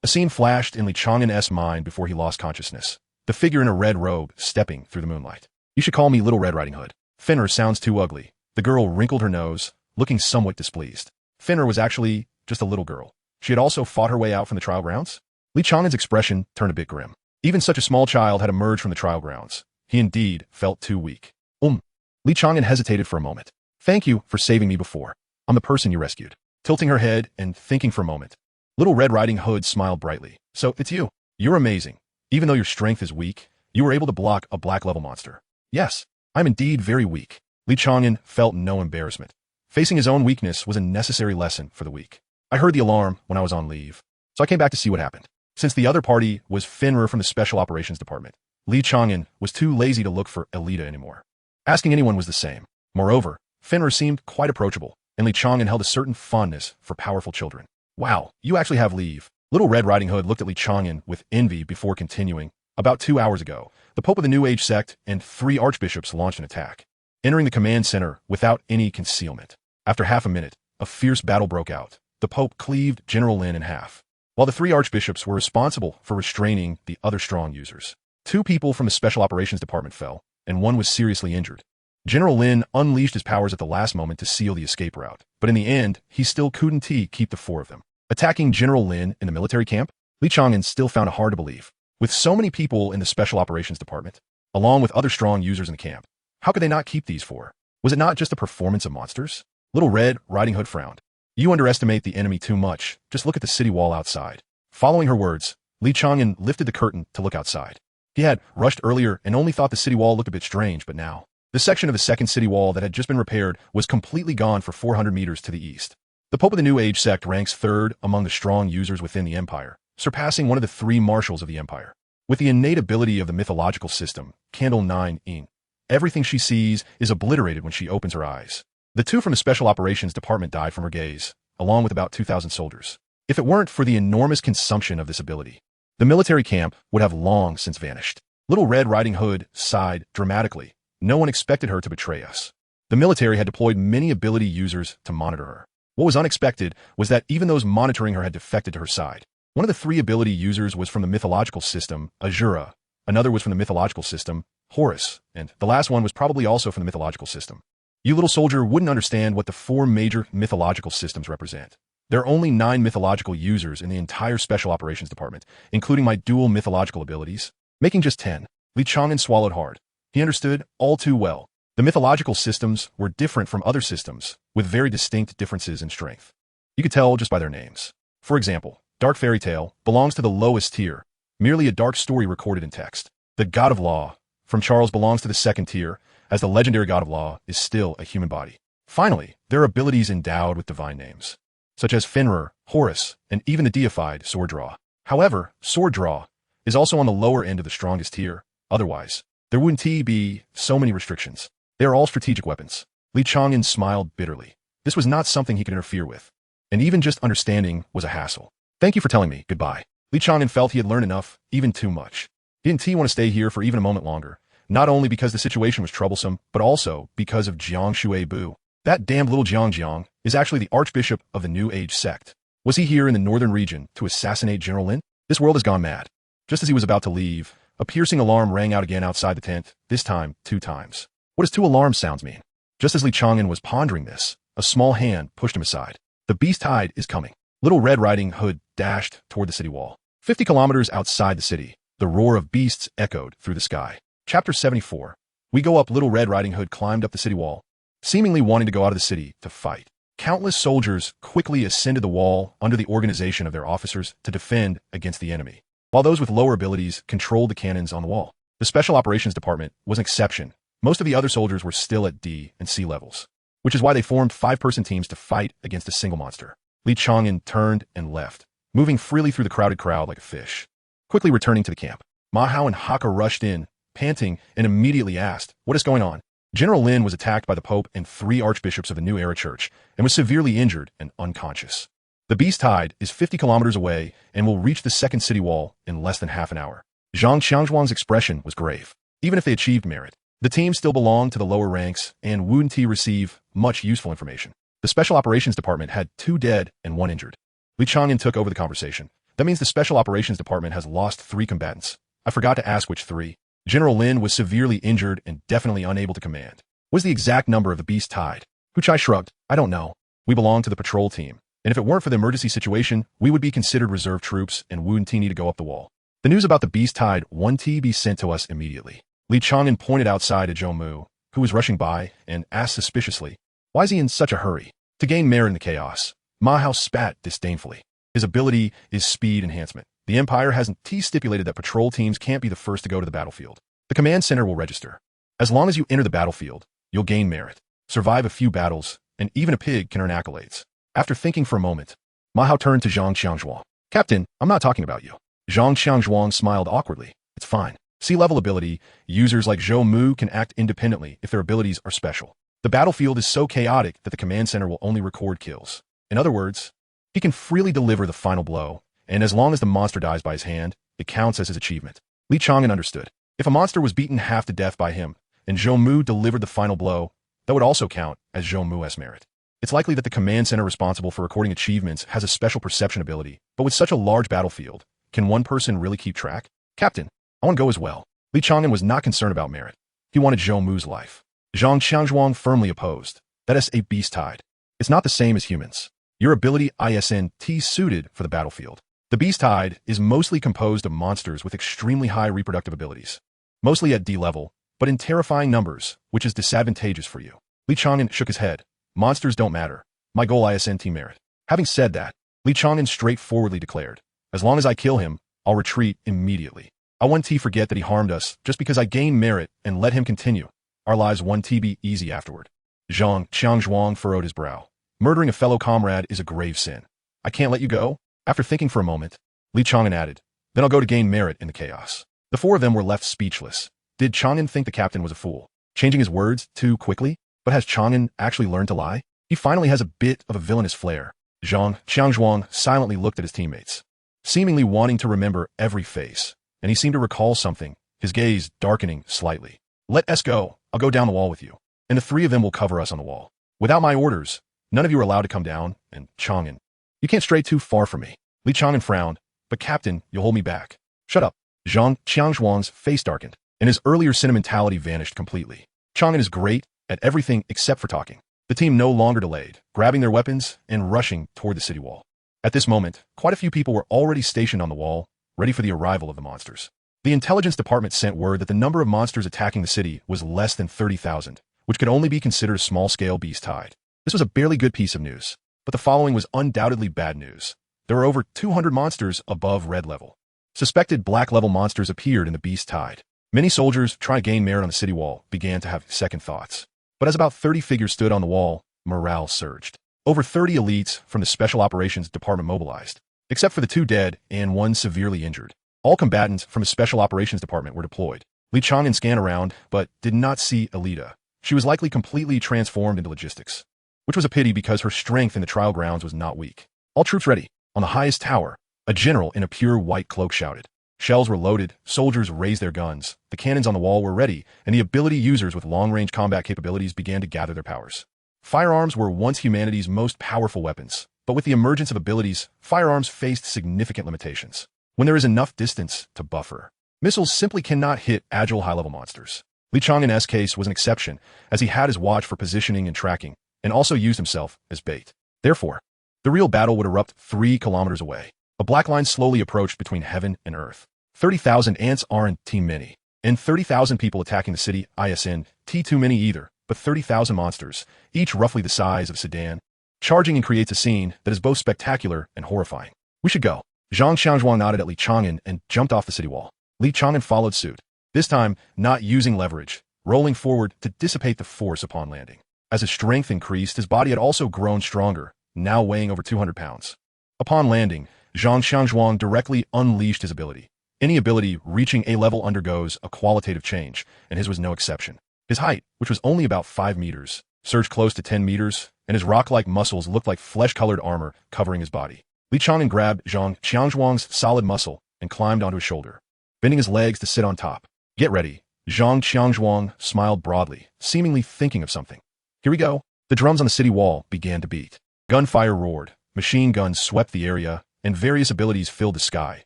A scene flashed in Li Chang'an's mind before he lost consciousness. The figure in a red robe stepping through the moonlight. "You should call me Little Red Riding Hood." Fenrir sounds too ugly. The girl wrinkled her nose, looking somewhat displeased. Fenrir was actually just a little girl. She had also fought her way out from the trial grounds? Li Chang'an's expression turned a bit grim. Even such a small child had emerged from the trial grounds. He indeed felt too weak. Li Chang'an hesitated for a moment. "Thank you for saving me before. I'm the person you rescued." Tilting her head and thinking for a moment, Little Red Riding Hood smiled brightly. "So, it's you. You're amazing. Even though your strength is weak, you were able to block a black-level monster." "Yes, I'm indeed very weak." Li Chang'an felt no embarrassment. Facing his own weakness was a necessary lesson for the weak. "I heard the alarm when I was on leave, so I came back to see what happened." Since the other party was Fenrir from the Special Operations Department, Li Chang'an was too lazy to look for Alita anymore. Asking anyone was the same. Moreover, Fenrir seemed quite approachable, and Li Chang'an held a certain fondness for powerful children. "Wow, you actually have leave." Little Red Riding Hood looked at Li Chang'an with envy before continuing. "About 2 hours ago, the Pope of the New Age sect and 3 archbishops launched an attack, entering the command center without any concealment. After half a minute, a fierce battle broke out. The Pope cleaved General Lin in half, while the 3 archbishops were responsible for restraining the other strong users. 2 people from the Special Operations Department fell, and 1 was seriously injured. General Lin unleashed his powers at the last moment to seal the escape route, but in the end, he still couldn't keep the 4 of them. Attacking General Lin in the military camp? Li Chang'an still found it hard to believe. With so many people in the Special Operations Department, along with other strong users in the camp, how could they not keep these 4? Was it not just a performance of monsters? Little Red Riding Hood frowned. "You underestimate the enemy too much. Just look at the city wall outside." Following her words, Li Chang'an lifted the curtain to look outside. He had rushed earlier and only thought the city wall looked a bit strange, but now, the section of the second city wall that had just been repaired was completely gone for 400 meters to the east. The Pope of the New Age sect ranks 3rd among the strong users within the Empire, surpassing one of the 3 marshals of the Empire. With the innate ability of the mythological system, Candle 9-ing, everything she sees is obliterated when she opens her eyes. The 2 from the Special Operations Department died from her gaze, along with about 2,000 soldiers. If it weren't for the enormous consumption of this ability, the military camp would have long since vanished. Little Red Riding Hood sighed dramatically. No one expected her to betray us. The military had deployed many ability users to monitor her. What was unexpected was that even those monitoring her had defected to her side. One of the 3 ability users was from the mythological system, Azura. Another was from the mythological system, Horus, and the last one was probably also from the mythological system. You little soldier wouldn't understand what the 4 major mythological systems represent. There are only 9 mythological users in the entire Special Operations Department, including my dual mythological abilities, making just 10. Li Chang'an swallowed hard. He understood all too well. The mythological systems were different from other systems, with very distinct differences in strength. You could tell just by their names. For example, Dark Fairy Tale belongs to the lowest tier, merely a dark story recorded in text. The God of Law from Charles belongs to the 2nd tier, as the legendary God of Law is still a human body. Finally, there are abilities endowed with divine names, such as Fenrir, Horus, and even the deified Sword Draw. However, Sword Draw is also on the lower end of the strongest tier. Otherwise, there wouldn't be so many restrictions. They are all strategic weapons. Li Chang'an smiled bitterly. This was not something he could interfere with, and even just understanding was a hassle. Thank you for telling me goodbye. Li Chang'an felt he had learned enough, even too much. He didn't want to stay here for even a moment longer, not only because the situation was troublesome, but also because of Jiang Shuai-bu. That damned little Jiang is actually the Archbishop of the New Age sect. Was he here in the northern region to assassinate General Lin? This world has gone mad. Just as he was about to leave, a piercing alarm rang out again outside the tent, this time 2 times. What does 2 alarm sounds mean? Just as Li Chang'an was pondering this, a small hand pushed him aside. The beast tide is coming. Little Red Riding Hood dashed toward the city wall. 50 kilometers outside the city, the roar of beasts echoed through the sky. Chapter 74. We go up. Little Red Riding Hood climbed up the city wall, seemingly wanting to go out of the city to fight. Countless soldiers quickly ascended the wall under the organization of their officers to defend against the enemy, while those with lower abilities controlled the cannons on the wall. The Special Operations Department was an exception. Most of the other soldiers were still at D and C levels, which is why they formed 5-person teams to fight against a single monster. Li Chang'an turned and left, moving freely through the crowded crowd like a fish. Quickly returning to the camp, Ma Hao and Haka rushed in, panting, and immediately asked, "What is going on?" General Lin was attacked by the Pope and 3 archbishops of the New Era Church and was severely injured and unconscious. The beast tide is 50 kilometers away and will reach the 2nd city wall in less than half an hour. Zhang Qiangzhuang's expression was grave. Even if they achieved merit, the team still belonged to the lower ranks and wouldn't receive much useful information. The Special Operations Department had 2 dead and 1 injured. Li Chang'an took over the conversation. That means the Special Operations Department has lost 3 combatants. I forgot to ask which 3. General Lin was severely injured and definitely unable to command. What is the exact number of the beast tide? Huchai shrugged. I don't know. We belong to the patrol team, and if it weren't for the emergency situation, we would be considered reserve troops and wouldn't need to go up the wall. The news about the beast tide wouldn't be sent to us immediately. Li Chang'an pointed outside at Zhou Mu, who was rushing by, and asked suspiciously, "Why is he in such a hurry?" "To gain merit in the chaos." Ma Hao spat disdainfully. His ability is speed enhancement. The Empire hasn't stipulated that patrol teams can't be the first to go to the battlefield. The command center will register. As long as you enter the battlefield, you'll gain merit, survive a few battles, and even a pig can earn accolades. After thinking for a moment, Ma Hao turned to Zhang Qiangzhuang. "Captain, I'm not talking about you." Zhang Qiangzhuang smiled awkwardly. "It's fine. C-level ability, users like Zhou Mu can act independently if their abilities are special. The battlefield is so chaotic that the command center will only record kills. In other words, he can freely deliver the final blow, and as long as the monster dies by his hand, it counts as his achievement." Li Chang'an understood. If a monster was beaten half to death by him, and Zhou Mu delivered the final blow, that would also count as Zhou Mu's merit. It's likely that the command center responsible for recording achievements has a special perception ability, but with such a large battlefield, can one person really keep track? "Captain, I want to go as well." Li Chang'an was not concerned about merit. He wanted Zhou Mu's life. Zhang Qiangzhuang firmly opposed. "That is a beast tide. It's not the same as humans. Your ability isn't suited for the battlefield. The beast tide is mostly composed of monsters with extremely high reproductive abilities, mostly at D level, but in terrifying numbers, which is disadvantageous for you." Li Chang'an shook his head. "Monsters don't matter. My goal isn't merit." Having said that, Li Chang'an straightforwardly declared, "As long as I kill him, I'll retreat immediately. I won't forget that he harmed us just because I gained merit and let him continue. Our lives won't be easy afterward." Zhang Qiangzhuang furrowed his brow. "Murdering a fellow comrade is a grave sin. I can't let you go." After thinking for a moment, Li Chang'an added, "Then I'll go to gain merit in the chaos." The 4 of them were left speechless. Did Chang'an think the captain was a fool, changing his words too quickly? But has Chang'an actually learned to lie? He finally has a bit of a villainous flair. Zhang Qiangzhuang silently looked at his teammates, seemingly wanting to remember every face, and he seemed to recall something, his gaze darkening slightly. "Let us go. I'll go down the wall with you, and the 3 of them will cover us on the wall. Without my orders, none of you are allowed to come down, and Chang'an, you can't stray too far from me." Li Chang'an frowned. "But Captain, you'll hold me back." "Shut up." Zhang Qiangzhuang's face darkened, and his earlier sentimentality vanished completely. "Chang'an is great, at everything except for talking. The team no longer delayed, grabbing their weapons and rushing toward the city wall. At this moment, quite a few people were already stationed on the wall, ready for the arrival of the monsters. The intelligence department sent word that the number of monsters attacking the city was less than 30,000, which could only be considered a small-scale beast tide. This was a barely good piece of news, but the following was undoubtedly bad news. There were over 200 monsters above red level. Suspected black-level monsters appeared in the beast tide. Many soldiers trying to gain merit on the city wall began to have second thoughts. But as about 30 figures stood on the wall, morale surged. Over 30 elites from the Special Operations Department mobilized, except for the 2 dead and 1 severely injured. All combatants from the Special Operations Department were deployed. Li Chang'an scanned around, but did not see Alita. She was likely completely transformed into logistics, which was a pity because her strength in the trial grounds was not weak. All troops ready. On the highest tower, a general in a pure white cloak shouted. Shells were loaded, soldiers raised their guns, the cannons on the wall were ready, and the ability users with long-range combat capabilities began to gather their powers. Firearms were once humanity's most powerful weapons, but with the emergence of abilities, firearms faced significant limitations. When there is enough distance to buffer, missiles simply cannot hit agile high-level monsters. Li Chang'an's case was an exception, as he had his watch for positioning and tracking, and also used himself as bait. Therefore, the real battle would erupt 3 kilometers away. A black line slowly approached between heaven and earth. 30,000 ants aren't too many, and 30,000 people attacking the city isn't too many either, but 30,000 monsters, each roughly the size of a sedan, charging and creates a scene that is both spectacular and horrifying. We should go. Zhang Xiangzhuang nodded at Li Chang'an and jumped off the city wall. Li Chang'an followed suit, this time not using leverage, rolling forward to dissipate the force upon landing. As his strength increased, his body had also grown stronger, now weighing over 200 pounds. Upon landing, Zhang Xiangzhuang directly unleashed his ability. Any ability reaching a level undergoes a qualitative change, and his was no exception. His height, which was only about 5 meters, surged close to 10 meters, and his rock-like muscles looked like flesh-colored armor covering his body. Li Chang'an grabbed Zhang Xiangzhuang's solid muscle and climbed onto his shoulder, bending his legs to sit on top. Get ready. Zhang Xiangzhuang smiled broadly, seemingly thinking of something. Here we go. The drums on the city wall began to beat. Gunfire roared, machine guns swept the area, and various abilities filled the sky,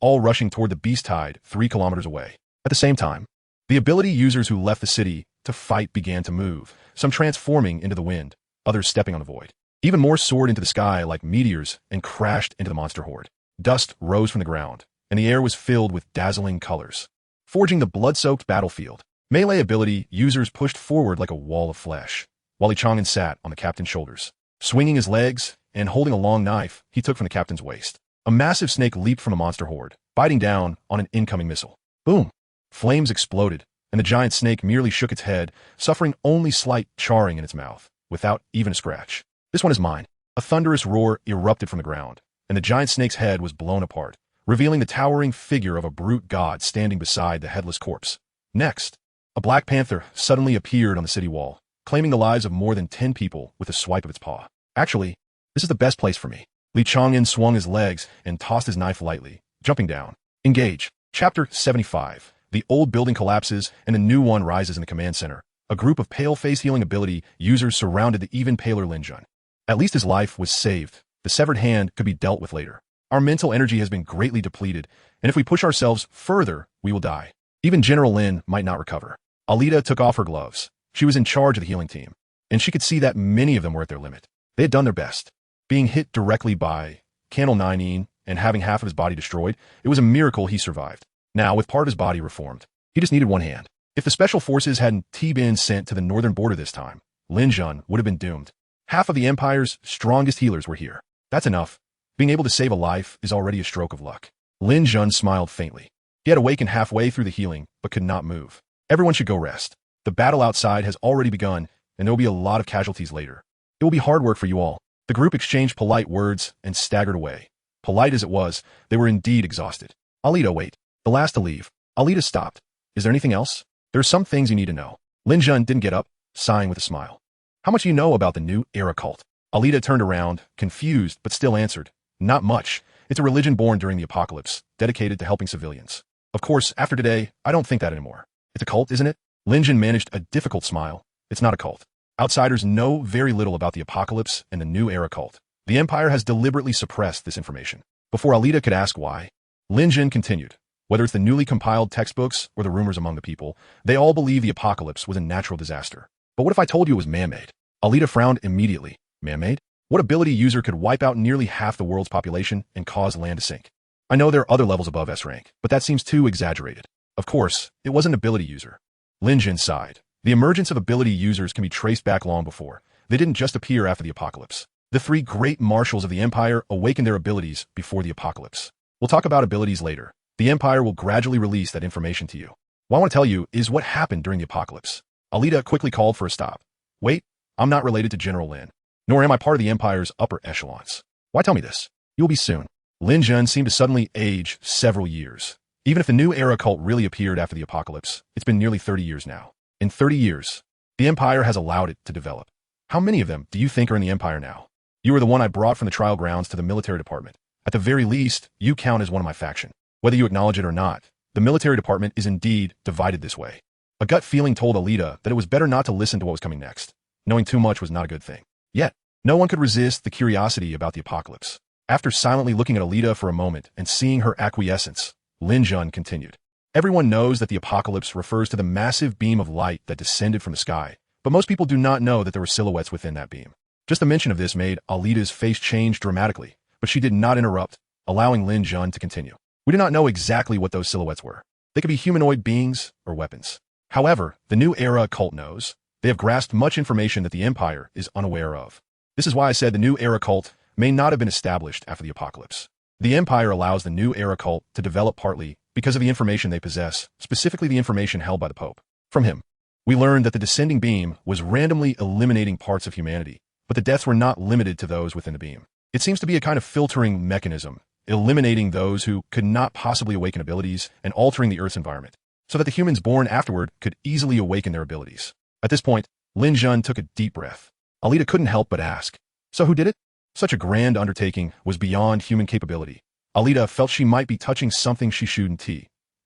all rushing toward the beast tide 3 kilometers away. At the same time, the ability users who left the city to fight began to move, some transforming into the wind, others stepping on the void. Even more soared into the sky like meteors and crashed into the monster horde. Dust rose from the ground, and the air was filled with dazzling colors, forging the blood-soaked battlefield. Melee ability users pushed forward like a wall of flesh, while Li Chang'an sat on the captain's shoulders. Swinging his legs and holding a long knife he took from the captain's waist. A massive snake leaped from the monster horde, biting down on an incoming missile. Boom! Flames exploded, and the giant snake merely shook its head, suffering only slight charring in its mouth, without even a scratch. This one is mine. A thunderous roar erupted from the ground, and the giant snake's head was blown apart, revealing the towering figure of a brute god standing beside the headless corpse. Next, a black panther suddenly appeared on the city wall, claiming the lives of more than 10 people with a swipe of its paw. Actually, this is the best place for me. Li Chang'an swung his legs and tossed his knife lightly, jumping down. Engage. Chapter 75. The old building collapses and a new one rises in the command center. A group of pale-face healing ability users surrounded the even paler Li Chang'an. At least his life was saved. The severed hand could be dealt with later. Our mental energy has been greatly depleted, and if we push ourselves further, we will die. Even General Lin might not recover. Alita took off her gloves. She was in charge of the healing team, and she could see that many of them were at their limit. They had done their best. Being hit directly by Candle 19 and having half of his body destroyed, it was a miracle he survived. Now, with part of his body reformed, he just needed one hand. If the special forces hadn't been sent to the northern border this time, Li Chang'an would have been doomed. Half of the Empire's strongest healers were here. That's enough. Being able to save a life is already a stroke of luck. Li Chang'an smiled faintly. He had awakened halfway through the healing, but could not move. Everyone should go rest. The battle outside has already begun, and there will be a lot of casualties later. It will be hard work for you all. The group exchanged polite words and staggered away. Polite as it was, they were indeed exhausted. Alita, wait. The last to leave. Alita stopped. Is there anything else? There are some things you need to know. Li Chang'an didn't get up, sighing with a smile. How much do you know about the new era cult? Alita turned around, confused, but still answered. Not much. It's a religion born during the apocalypse, dedicated to helping civilians. Of course, after today, I don't think that anymore. It's a cult, isn't it? Li Chang'an managed a difficult smile. It's not a cult. Outsiders know very little about the apocalypse and the new era cult. The Empire has deliberately suppressed this information. Before Alita could ask why, Li Chang'an continued. Whether it's the newly compiled textbooks or the rumors among the people, they all believe the apocalypse was a natural disaster. But what if I told you it was man-made? Alita frowned immediately. Man-made? What ability user could wipe out nearly half the world's population and cause land to sink? I know there are other levels above S rank, but that seems too exaggerated. Of course, it was an ability user. Li Chang'an sighed. The emergence of ability users can be traced back long before. They didn't just appear after the apocalypse. The three great marshals of the Empire awakened their abilities before the apocalypse. We'll talk about abilities later. The Empire will gradually release that information to you. What I want to tell you is what happened during the apocalypse. Alita quickly called for a stop. Wait, I'm not related to General Lin, nor am I part of the Empire's upper echelons. Why tell me this? You'll be soon. Li Chang'an seemed to suddenly age several years. Even if the new era cult really appeared after the apocalypse, it's been nearly 30 years now. In 30 years, the Empire has allowed it to develop. How many of them do you think are in the Empire now? You are the one I brought from the trial grounds to the military department. At the very least, you count as one of my faction. Whether you acknowledge it or not, the military department is indeed divided this way. A gut feeling told Alita that it was better not to listen to what was coming next. Knowing too much was not a good thing. Yet, no one could resist the curiosity about the apocalypse. After silently looking at Alita for a moment and seeing her acquiescence, Li Chang'an continued. Everyone knows that the apocalypse refers to the massive beam of light that descended from the sky, but most people do not know that there were silhouettes within that beam. Just the mention of this made Alita's face change dramatically, but she did not interrupt, allowing Li Chang'an to continue. We do not know exactly what those silhouettes were. They could be humanoid beings or weapons. However, the new era cult knows. They have grasped much information that the Empire is unaware of. This is why I said the new era cult may not have been established after the apocalypse. The Empire allows the new era cult to develop partly because of the information they possess, specifically the information held by the Pope. From him, we learned that the descending beam was randomly eliminating parts of humanity, but the deaths were not limited to those within the beam. It seems to be a kind of filtering mechanism, eliminating those who could not possibly awaken abilities and altering the Earth's environment, so that the humans born afterward could easily awaken their abilities. At this point, Li Chang'an took a deep breath. Alita couldn't help but ask, so who did it? Such a grand undertaking was beyond human capability. Alita felt she might be touching something she shouldn't.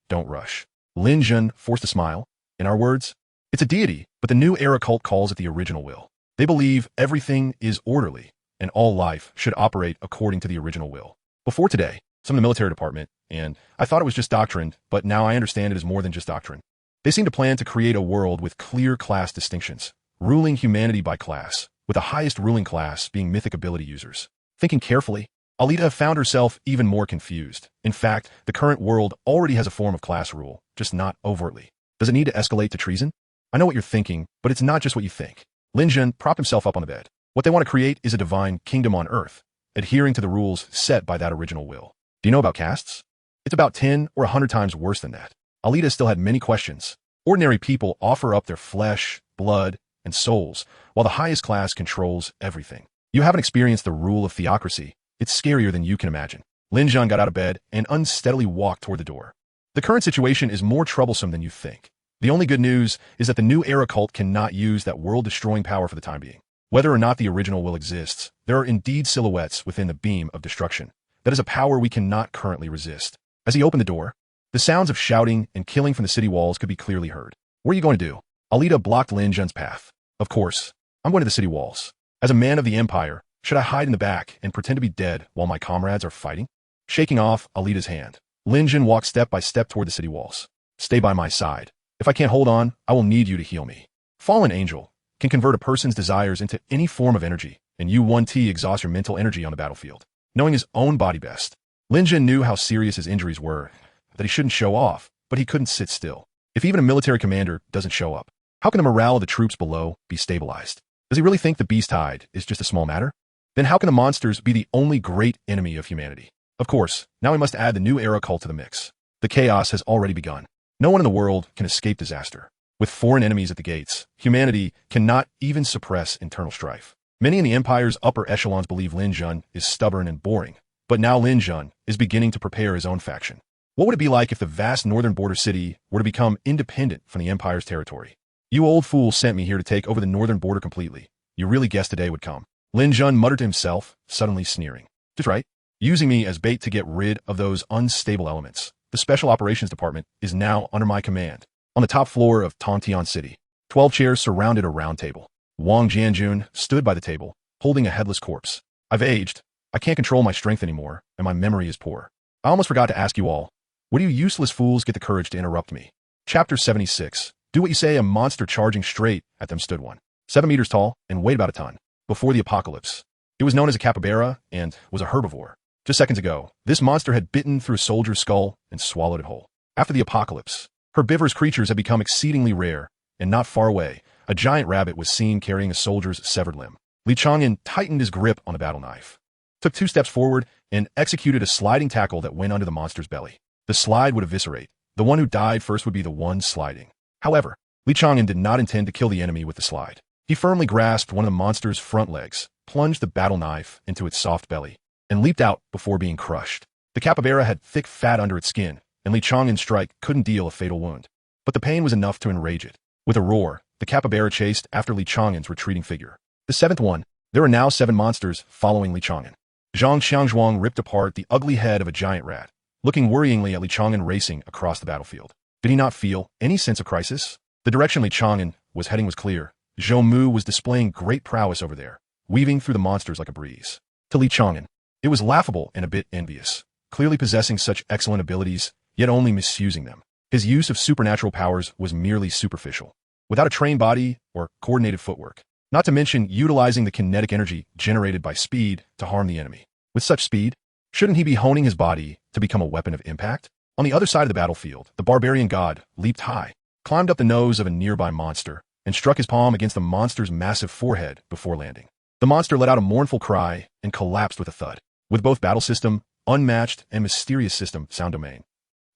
Don't rush. Li Chang'an forced a smile. In our words, it's a deity, but the new era cult calls it the original will. They believe everything is orderly, and all life should operate according to the original will. Before today, some of the military department, and I thought it was just doctrine, but now I understand it is more than just doctrine. They seem to plan to create a world with clear class distinctions, ruling humanity by class, with the highest ruling class being mythic ability users. Thinking carefully, Alita found herself even more confused. In fact, the current world already has a form of class rule, just not overtly. Does it need to escalate to treason? I know what you're thinking, but it's not just what you think. Li Chang'an propped himself up on the bed. What they want to create is a divine kingdom on Earth, adhering to the rules set by that original will. Do you know about castes? It's about 10 or 100 times worse than that. Alita still had many questions. Ordinary people offer up their flesh, blood, and souls, while the highest class controls everything. You haven't experienced the rule of theocracy. It's scarier than you can imagine. Li Chang'an got out of bed and unsteadily walked toward the door. The current situation is more troublesome than you think. The only good news is that the new era cult cannot use that world-destroying power for the time being. Whether or not the original will exists, there are indeed silhouettes within the beam of destruction. That is a power we cannot currently resist. As he opened the door, the sounds of shouting and killing from the city walls could be clearly heard. What are you going to do? Alita blocked Li Chang'an's path. Of course, I'm going to the city walls. As a man of the Empire, should I hide in the back and pretend to be dead while my comrades are fighting? Shaking off Alita's hand, Li Chang'an walked step by step toward the city walls. Stay by my side. If I can't hold on, I will need you to heal me. Fallen Angel can convert a person's desires into any form of energy, and you 1T exhaust your mental energy on the battlefield. Knowing his own body best, Li Chang'an knew how serious his injuries were, that he shouldn't show off, but he couldn't sit still. If even a military commander doesn't show up, how can the morale of the troops below be stabilized? Does he really think the beast hide is just a small matter? Then how can the monsters be the only great enemy of humanity? Of course, now we must add the new era cult to the mix. The chaos has already begun. No one in the world can escape disaster. With foreign enemies at the gates, humanity cannot even suppress internal strife. Many in the Empire's upper echelons believe Li Chang'an is stubborn and boring, but now Li Chang'an is beginning to prepare his own faction. What would it be like if the vast northern border city were to become independent from the Empire's territory? You old fool sent me here to take over the northern border completely. You really guessed today would come. Li Chang'an muttered to himself, suddenly sneering. Just right. Using me as bait to get rid of those unstable elements. The Special Operations Department is now under my command. On the top floor of Tontian City, 12 chairs surrounded a round table. Wang Jianjun stood by the table, holding a headless corpse. I've aged. I can't control my strength anymore, and my memory is poor. I almost forgot to ask you all. What do you useless fools get the courage to interrupt me? Chapter 76. Do what you say. A monster charging straight at them stood 7 meters tall and weighed about a ton. Before the apocalypse, it was known as a capybara and was a herbivore. Just seconds ago, this monster had bitten through a soldier's skull and swallowed it whole. After the apocalypse, herbivorous creatures had become exceedingly rare, and not far away, a giant rabbit was seen carrying a soldier's severed limb. Li Chang'an tightened his grip on the battle knife, took 2 steps forward, and executed a sliding tackle that went under the monster's belly. The slide would eviscerate. The one who died first would be the one sliding. However, Li Chang'an did not intend to kill the enemy with the slide. He firmly grasped one of the monster's front legs, plunged the battle knife into its soft belly, and leaped out before being crushed. The capybara had thick fat under its skin, and Li Chang'an's strike couldn't deal a fatal wound. But the pain was enough to enrage it. With a roar, the capybara chased after Li Chang'an's retreating figure. The 7th one. There were now 7 monsters following Li Chang'an. Zhang Xiangzhuang ripped apart the ugly head of a giant rat, looking worryingly at Li Chang'an racing across the battlefield. Did he not feel any sense of crisis? The direction Li Chang'an was heading was clear. Zhou Mu was displaying great prowess over there, weaving through the monsters like a breeze. To Li Chang'an, it was laughable and a bit envious, clearly possessing such excellent abilities, yet only misusing them. His use of supernatural powers was merely superficial, without a trained body or coordinated footwork, not to mention utilizing the kinetic energy generated by speed to harm the enemy. With such speed, shouldn't he be honing his body to become a weapon of impact? On the other side of the battlefield, the barbarian god leaped high, climbed up the nose of a nearby monster, and struck his palm against the monster's massive forehead before landing. The monster let out a mournful cry and collapsed with a thud. With both battle system, unmatched, and mysterious system sound domain,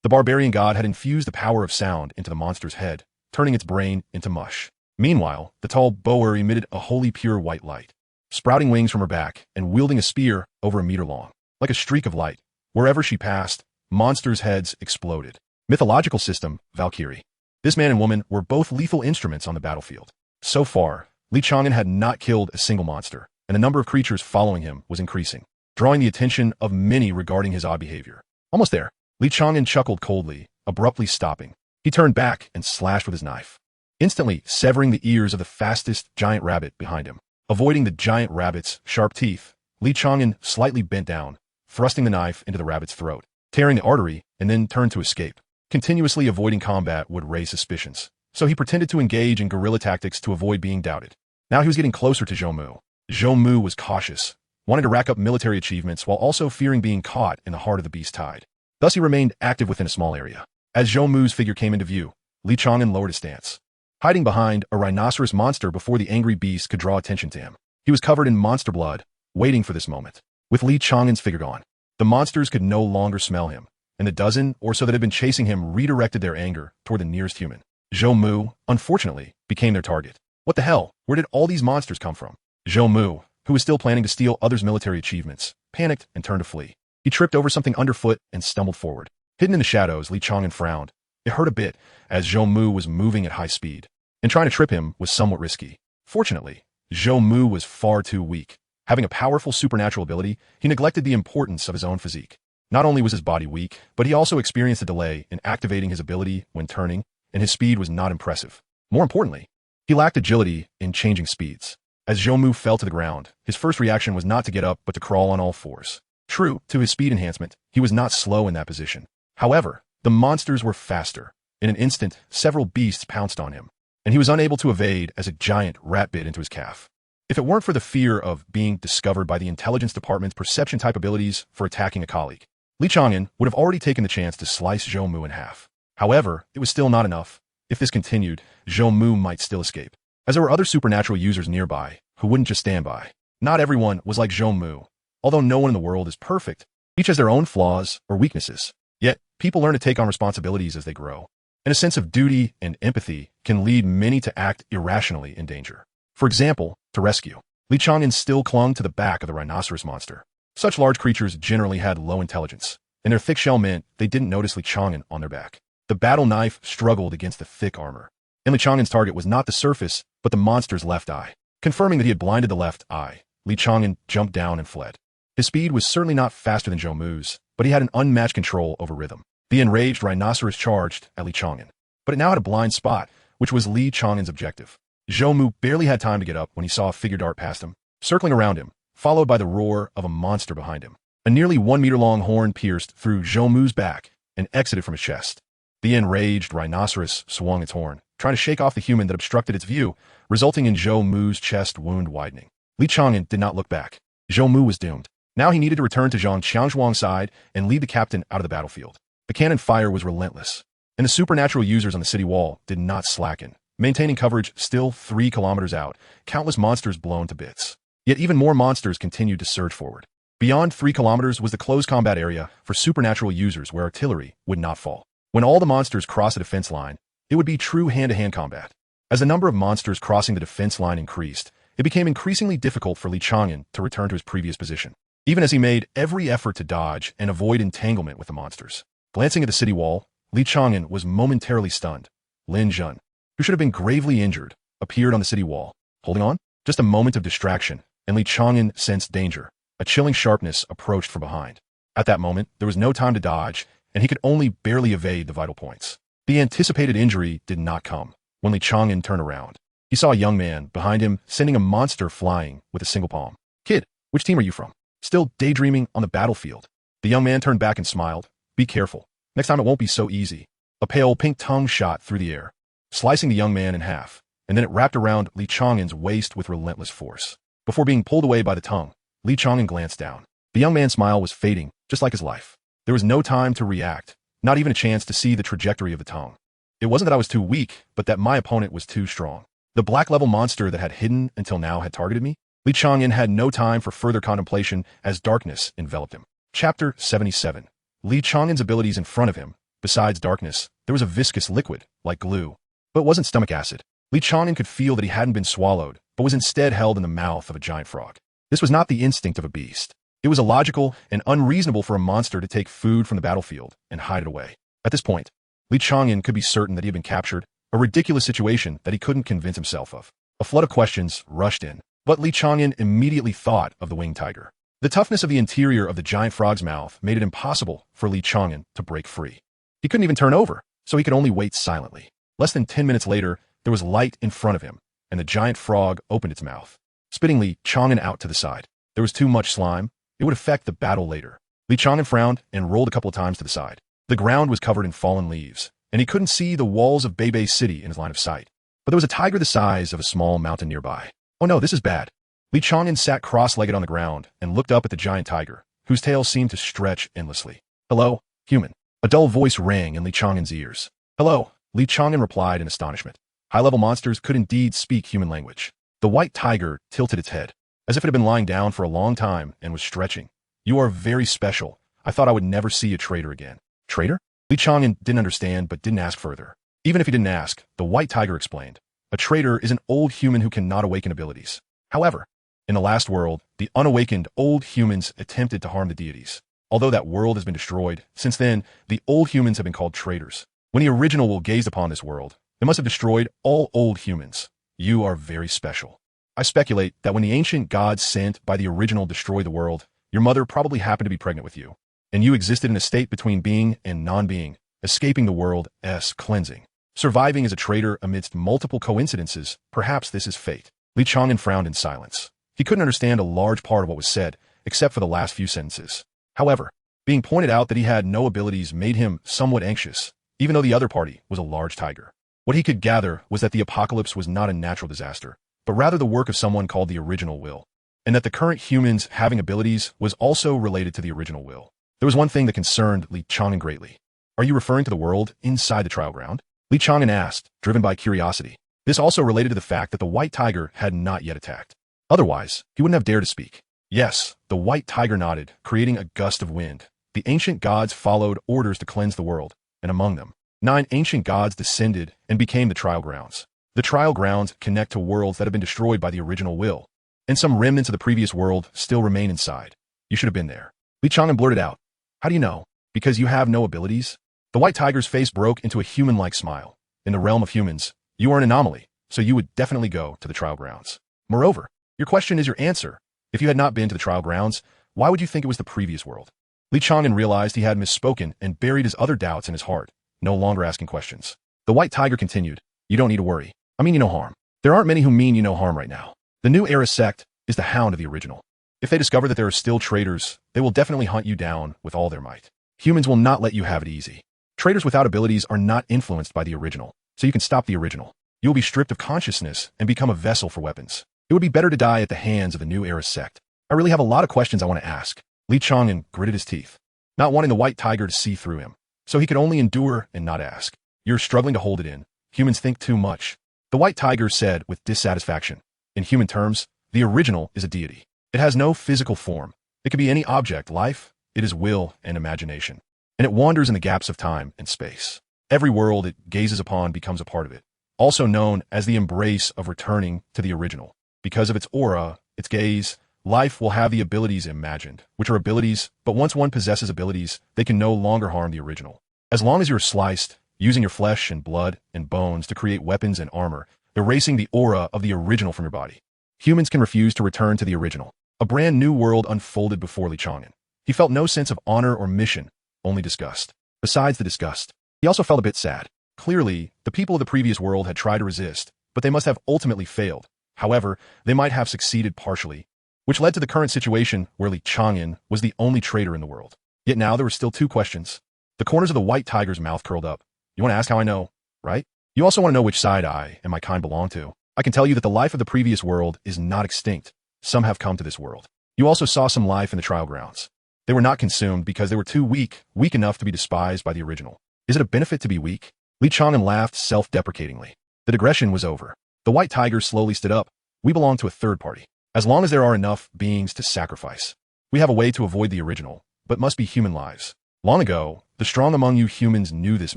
the barbarian god had infused the power of sound into the monster's head, turning its brain into mush. Meanwhile, the tall bower emitted a wholly pure white light, sprouting wings from her back and wielding a spear over a meter long. Like a streak of light, wherever she passed, monsters' heads exploded. Mythological system, Valkyrie. This man and woman were both lethal instruments on the battlefield. So far, Li Chang'an had not killed a single monster, and the number of creatures following him was increasing, drawing the attention of many regarding his odd behavior. Almost there, Li Chang'an chuckled coldly, abruptly stopping. He turned back and slashed with his knife, instantly severing the ears of the fastest giant rabbit behind him. Avoiding the giant rabbit's sharp teeth, Li Chang'an slightly bent down, thrusting the knife into the rabbit's throat, tearing the artery, and then turned to escape. Continuously avoiding combat would raise suspicions, so he pretended to engage in guerrilla tactics to avoid being doubted. Now he was getting closer to Zhou Mu. Zhou Mu was cautious, wanting to rack up military achievements while also fearing being caught in the heart of the beast tide. Thus he remained active within a small area. As Zhou Mu's figure came into view, Li Chang'an lowered his stance, hiding behind a rhinoceros monster before the angry beast could draw attention to him. He was covered in monster blood, waiting for this moment. With Li Chang'an's figure gone, the monsters could no longer smell him, and the dozen or so that had been chasing him redirected their anger toward the nearest human. Zhou Mu, unfortunately, became their target. What the hell? Where did all these monsters come from? Zhou Mu, who was still planning to steal others' military achievements, panicked and turned to flee. He tripped over something underfoot and stumbled forward. Hidden in the shadows, Li Chang'an frowned. It hurt a bit, as Zhou Mu was moving at high speed, and trying to trip him was somewhat risky. Fortunately, Zhou Mu was far too weak. Having a powerful supernatural ability, he neglected the importance of his own physique. Not only was his body weak, but he also experienced a delay in activating his ability when turning, and his speed was not impressive. More importantly, he lacked agility in changing speeds. As Zhou Mu fell to the ground, his first reaction was not to get up but to crawl on all fours. True to his speed enhancement, he was not slow in that position. However, the monsters were faster. In an instant, several beasts pounced on him, and he was unable to evade as a giant rat bit into his calf. If it weren't for the fear of being discovered by the intelligence department's perception-type abilities for attacking a colleague, Li Chang'an would have already taken the chance to slice Zhou Mu in half. However, it was still not enough. If this continued, Zhou Mu might still escape, as there were other supernatural users nearby who wouldn't just stand by. Not everyone was like Zhou Mu. Although no one in the world is perfect, each has their own flaws or weaknesses. Yet, people learn to take on responsibilities as they grow, and a sense of duty and empathy can lead many to act irrationally in danger. For example, to rescue. Li Chang'an still clung to the back of the rhinoceros monster. Such large creatures generally had low intelligence, and their thick shell meant they didn't notice Li Chang'an on their back. The battle knife struggled against the thick armor, and Li Chang'an's target was not the surface, but the monster's left eye. Confirming that he had blinded the left eye, Li Chang'an jumped down and fled. His speed was certainly not faster than Zhou Mu's, but he had an unmatched control over rhythm. The enraged rhinoceros charged at Li Chang'an, but it now had a blind spot, which was Li Chang'an's objective. Zhou Mu barely had time to get up when he saw a figure dart past him, circling around him, followed by the roar of a monster behind him. A nearly 1 meter long horn pierced through Zhou Mu's back and exited from his chest. The enraged rhinoceros swung its horn, trying to shake off the human that obstructed its view, resulting in Zhou Mu's chest wound widening. Li Chang'an did not look back. Zhou Mu was doomed. Now he needed to return to Zhang Qianzhuang's side and lead the captain out of the battlefield. The cannon fire was relentless, and the supernatural users on the city wall did not slacken, maintaining coverage still 3 kilometers out, countless monsters blown to bits. Yet even more monsters continued to surge forward. Beyond 3 kilometers was the close combat area for supernatural users where artillery would not fall. When all the monsters crossed the defense line, it would be true hand-to-hand combat. As the number of monsters crossing the defense line increased, it became increasingly difficult for Li Chang'an to return to his previous position, even as he made every effort to dodge and avoid entanglement with the monsters. Glancing at the city wall, Li Chang'an was momentarily stunned. Lin Zhen, who should have been gravely injured, appeared on the city wall. Holding on? Just a moment of distraction, and Li Chang'an sensed danger. A chilling sharpness approached from behind. At that moment, there was no time to dodge, and he could only barely evade the vital points. The anticipated injury did not come. When Li Chang'an turned around, he saw a young man behind him sending a monster flying with a single palm. "Kid, which team are you from?" "Still daydreaming on the battlefield." The young man turned back and smiled. "Be careful. Next time it won't be so easy." A pale pink tongue shot through the air, slicing the young man in half, and then it wrapped around Li Chang'an's waist with relentless force. Before being pulled away by the tongue, Li Chang'an glanced down. The young man's smile was fading, just like his life. There was no time to react, not even a chance to see the trajectory of the tongue. It wasn't that I was too weak, but that my opponent was too strong. The black-level monster that had hidden until now had targeted me. Li Chang'an had no time for further contemplation as darkness enveloped him. Chapter 77. Li Chang'an's abilities in front of him. Besides darkness, there was a viscous liquid, like glue. But it wasn't stomach acid. Li Chang'an could feel that he hadn't been swallowed, but was instead held in the mouth of a giant frog. This was not the instinct of a beast. It was illogical and unreasonable for a monster to take food from the battlefield and hide it away. At this point, Li Chang'an could be certain that he had been captured, a ridiculous situation that he couldn't convince himself of. A flood of questions rushed in, but Li Chang'an immediately thought of the winged tiger. The toughness of the interior of the giant frog's mouth made it impossible for Li Chang'an to break free. He couldn't even turn over, so he could only wait silently. Less than 10 minutes later, there was light in front of him, and the giant frog opened its mouth, spitting Li Chang'an out to the side. There was too much slime. It would affect the battle later. Li Chang'an frowned and rolled a couple of times to the side. The ground was covered in fallen leaves, and he couldn't see the walls of Beibei City in his line of sight. But there was a tiger the size of a small mountain nearby. Oh no, this is bad. Li Chang'an sat cross-legged on the ground and looked up at the giant tiger, whose tail seemed to stretch endlessly. "Hello, human." A dull voice rang in Li Chang'an's ears. "Hello," Li Chang'an replied in astonishment. High-level monsters could indeed speak human language. The white tiger tilted its head, as if it had been lying down for a long time and was stretching. "You are very special. I thought I would never see a traitor again." "Traitor?" Li Chang'an didn't understand but didn't ask further. Even if he didn't ask, the white tiger explained. A traitor is an old human who cannot awaken abilities. However, in the last world, the unawakened old humans attempted to harm the deities. Although that world has been destroyed, since then, the old humans have been called traitors. When the original will gaze upon this world, they must have destroyed all old humans. You are very special. I speculate that when the ancient gods sent by the original destroyed the world, your mother probably happened to be pregnant with you, and you existed in a state between being and non-being, escaping the world's cleansing. Surviving as a traitor amidst multiple coincidences, perhaps this is fate. Li Chang'an frowned in silence. He couldn't understand a large part of what was said, except for the last few sentences. However, being pointed out that he had no abilities made him somewhat anxious, even though the other party was a large tiger. What he could gather was that the apocalypse was not a natural disaster, but rather the work of someone called the original will, and that the current humans having abilities was also related to the original will. There was one thing that concerned Li Chang'an greatly. "Are you referring to the world inside the trial ground?" Li Chang'an asked, driven by curiosity. This also related to the fact that the white tiger had not yet attacked. Otherwise, he wouldn't have dared to speak. Yes, the white tiger nodded, creating a gust of wind. The ancient gods followed orders to cleanse the world, and among them, 9 ancient gods descended and became the trial grounds. The trial grounds connect to worlds that have been destroyed by the original will, and some remnants of the previous world still remain inside. You should have been there. Li Chang'an blurted out. "How do you know? Because you have no abilities?" The white tiger's face broke into a human-like smile. "In the realm of humans, you are an anomaly, so you would definitely go to the trial grounds. Moreover, your question is your answer. If you had not been to the trial grounds, why would you think it was the previous world?" Li Chang'an realized he had misspoken and buried his other doubts in his heart, no longer asking questions. The white tiger continued. "You don't need to worry. I mean you no harm. There aren't many who mean you no harm right now. The new era sect is the hound of the original. If they discover that there are still traitors, they will definitely hunt you down with all their might. Humans will not let you have it easy. Traitors without abilities are not influenced by the original. so you can stop the original. You will be stripped of consciousness and become a vessel for weapons. It would be better to die at the hands of the New Era sect. I really have a lot of questions I want to ask. Li Chang'an gritted his teeth, not wanting the white tiger to see through him. So he could only endure and not ask. You're struggling to hold it in. Humans think too much. The white tiger said with dissatisfaction. In human terms, the original is a deity. It has no physical form. It could be any object, life. It is will and imagination. And it wanders in the gaps of time and space. Every world it gazes upon becomes a part of it, also known as the embrace of returning to the original. Because of its aura, its gaze, life will have the abilities imagined, which are abilities, but once one possesses abilities, they can no longer harm the original. As long as you're sliced, using your flesh and blood and bones to create weapons and armor, erasing the aura of the original from your body. Humans can refuse to return to the original. A brand new world unfolded before Li Chang'an. He felt no sense of honor or mission, only disgust. Besides the disgust, he also felt a bit sad. Clearly, the people of the previous world had tried to resist, but they must have ultimately failed. However, they might have succeeded partially, which led to the current situation where Li Chang'an was the only traitor in the world. Yet now there were still two questions. The corners of the white tiger's mouth curled up. You want to ask how I know, right? You also want to know which side I and my kind belong to. I can tell you that the life of the previous world is not extinct. Some have come to this world. You also saw some life in the trial grounds. They were not consumed because they were too weak enough to be despised by the original. Is it a benefit to be weak? Li Chang'an laughed self-deprecatingly. The digression was over. The white tiger slowly stood up. We belong to a third party. As long as there are enough beings to sacrifice, we have a way to avoid the original, but must be human lives. Long ago, the strong among you humans knew this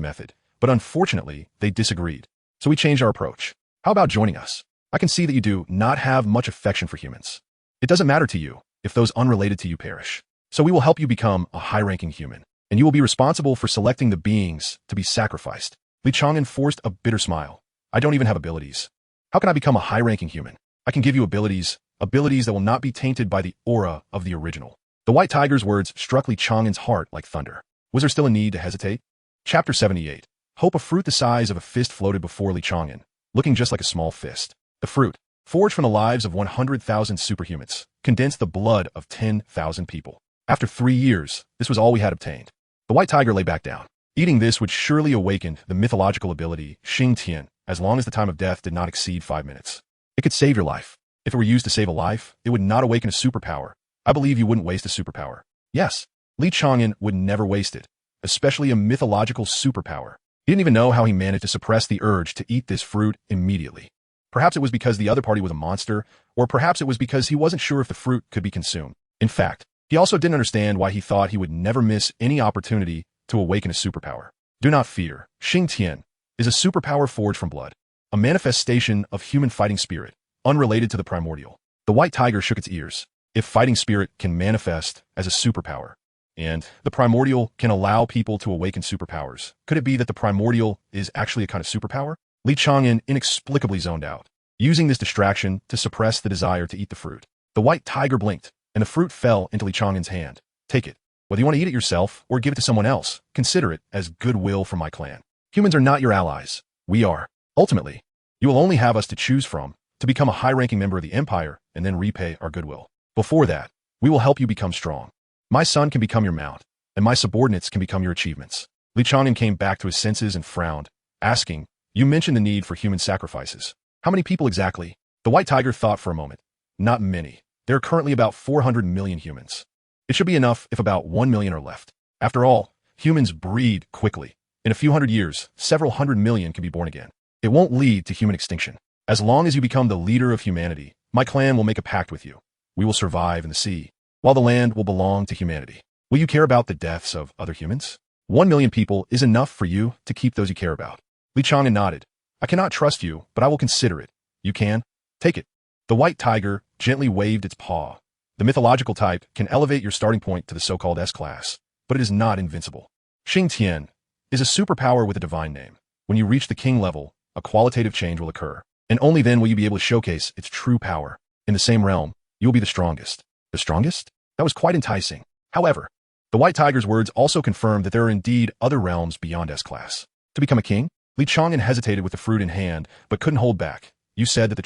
method, but unfortunately, they disagreed. So we changed our approach. How about joining us? I can see that you do not have much affection for humans. It doesn't matter to you if those unrelated to you perish. So we will help you become a high-ranking human, and you will be responsible for selecting the beings to be sacrificed. Li Chang'an forced a bitter smile. I don't even have abilities. How can I become a high-ranking human? I can give you abilities that will not be tainted by the aura of the original. The white tiger's words struck Li Chang'an's heart like thunder. Was there still a need to hesitate? Chapter 78. Hope. A fruit the size of a fist floated before Li Chang'an, looking just like a small fist. The fruit, forged from the lives of 100,000 superhumans, condensed the blood of 10,000 people. After 3 years, this was all we had obtained. The white tiger lay back down. Eating this would surely awaken the mythological ability Xing, as long as the time of death did not exceed 5 minutes. It could save your life. If it were used to save a life, it would not awaken a superpower. I believe you wouldn't waste a superpower. Yes, Li Chang'an would never waste it, especially a mythological superpower. He didn't even know how he managed to suppress the urge to eat this fruit immediately. Perhaps it was because the other party was a monster, or perhaps it was because he wasn't sure if the fruit could be consumed. In fact, he also didn't understand why he thought he would never miss any opportunity to awaken a superpower. Do not fear. Xing is a superpower forged from blood, a manifestation of human fighting spirit, unrelated to the primordial. The white tiger shook its ears. If fighting spirit can manifest as a superpower, and the primordial can allow people to awaken superpowers, could it be that the primordial is actually a kind of superpower? Li Chang'an inexplicably zoned out, using this distraction to suppress the desire to eat the fruit. The white tiger blinked, and the fruit fell into Li Chang'an's hand. Take it. Whether you want to eat it yourself or give it to someone else, consider it as goodwill from my clan. Humans are not your allies. We are. Ultimately, you will only have us to choose from to become a high-ranking member of the Empire and then repay our goodwill. Before that, we will help you become strong. My son can become your mount, and my subordinates can become your achievements. Li Chang'an came back to his senses and frowned, asking, you mentioned the need for human sacrifices. How many people exactly? The white tiger thought for a moment. Not many. There are currently about 400 million humans. It should be enough if about 1 million are left. After all, humans breed quickly. In a few hundred years, several 100 million can be born again. It won't lead to human extinction. As long as you become the leader of humanity, my clan will make a pact with you. We will survive in the sea, while the land will belong to humanity. Will you care about the deaths of other humans? 1 million people is enough for you to keep those you care about. Li Chang'an nodded. I cannot trust you, but I will consider it. You can? Take it. The white tiger gently waved its paw. The mythological type can elevate your starting point to the so-called S-class, but it is not invincible. Xing is a superpower with a divine name. When you reach the king level, a qualitative change will occur, and only then will you be able to showcase its true power. In the same realm, you will be the strongest. The strongest? That was quite enticing. However, the white tiger's words also confirmed that there are indeed other realms beyond S-class. To become a king? Li Chang'an hesitated with the fruit in hand, but couldn't hold back. You said that the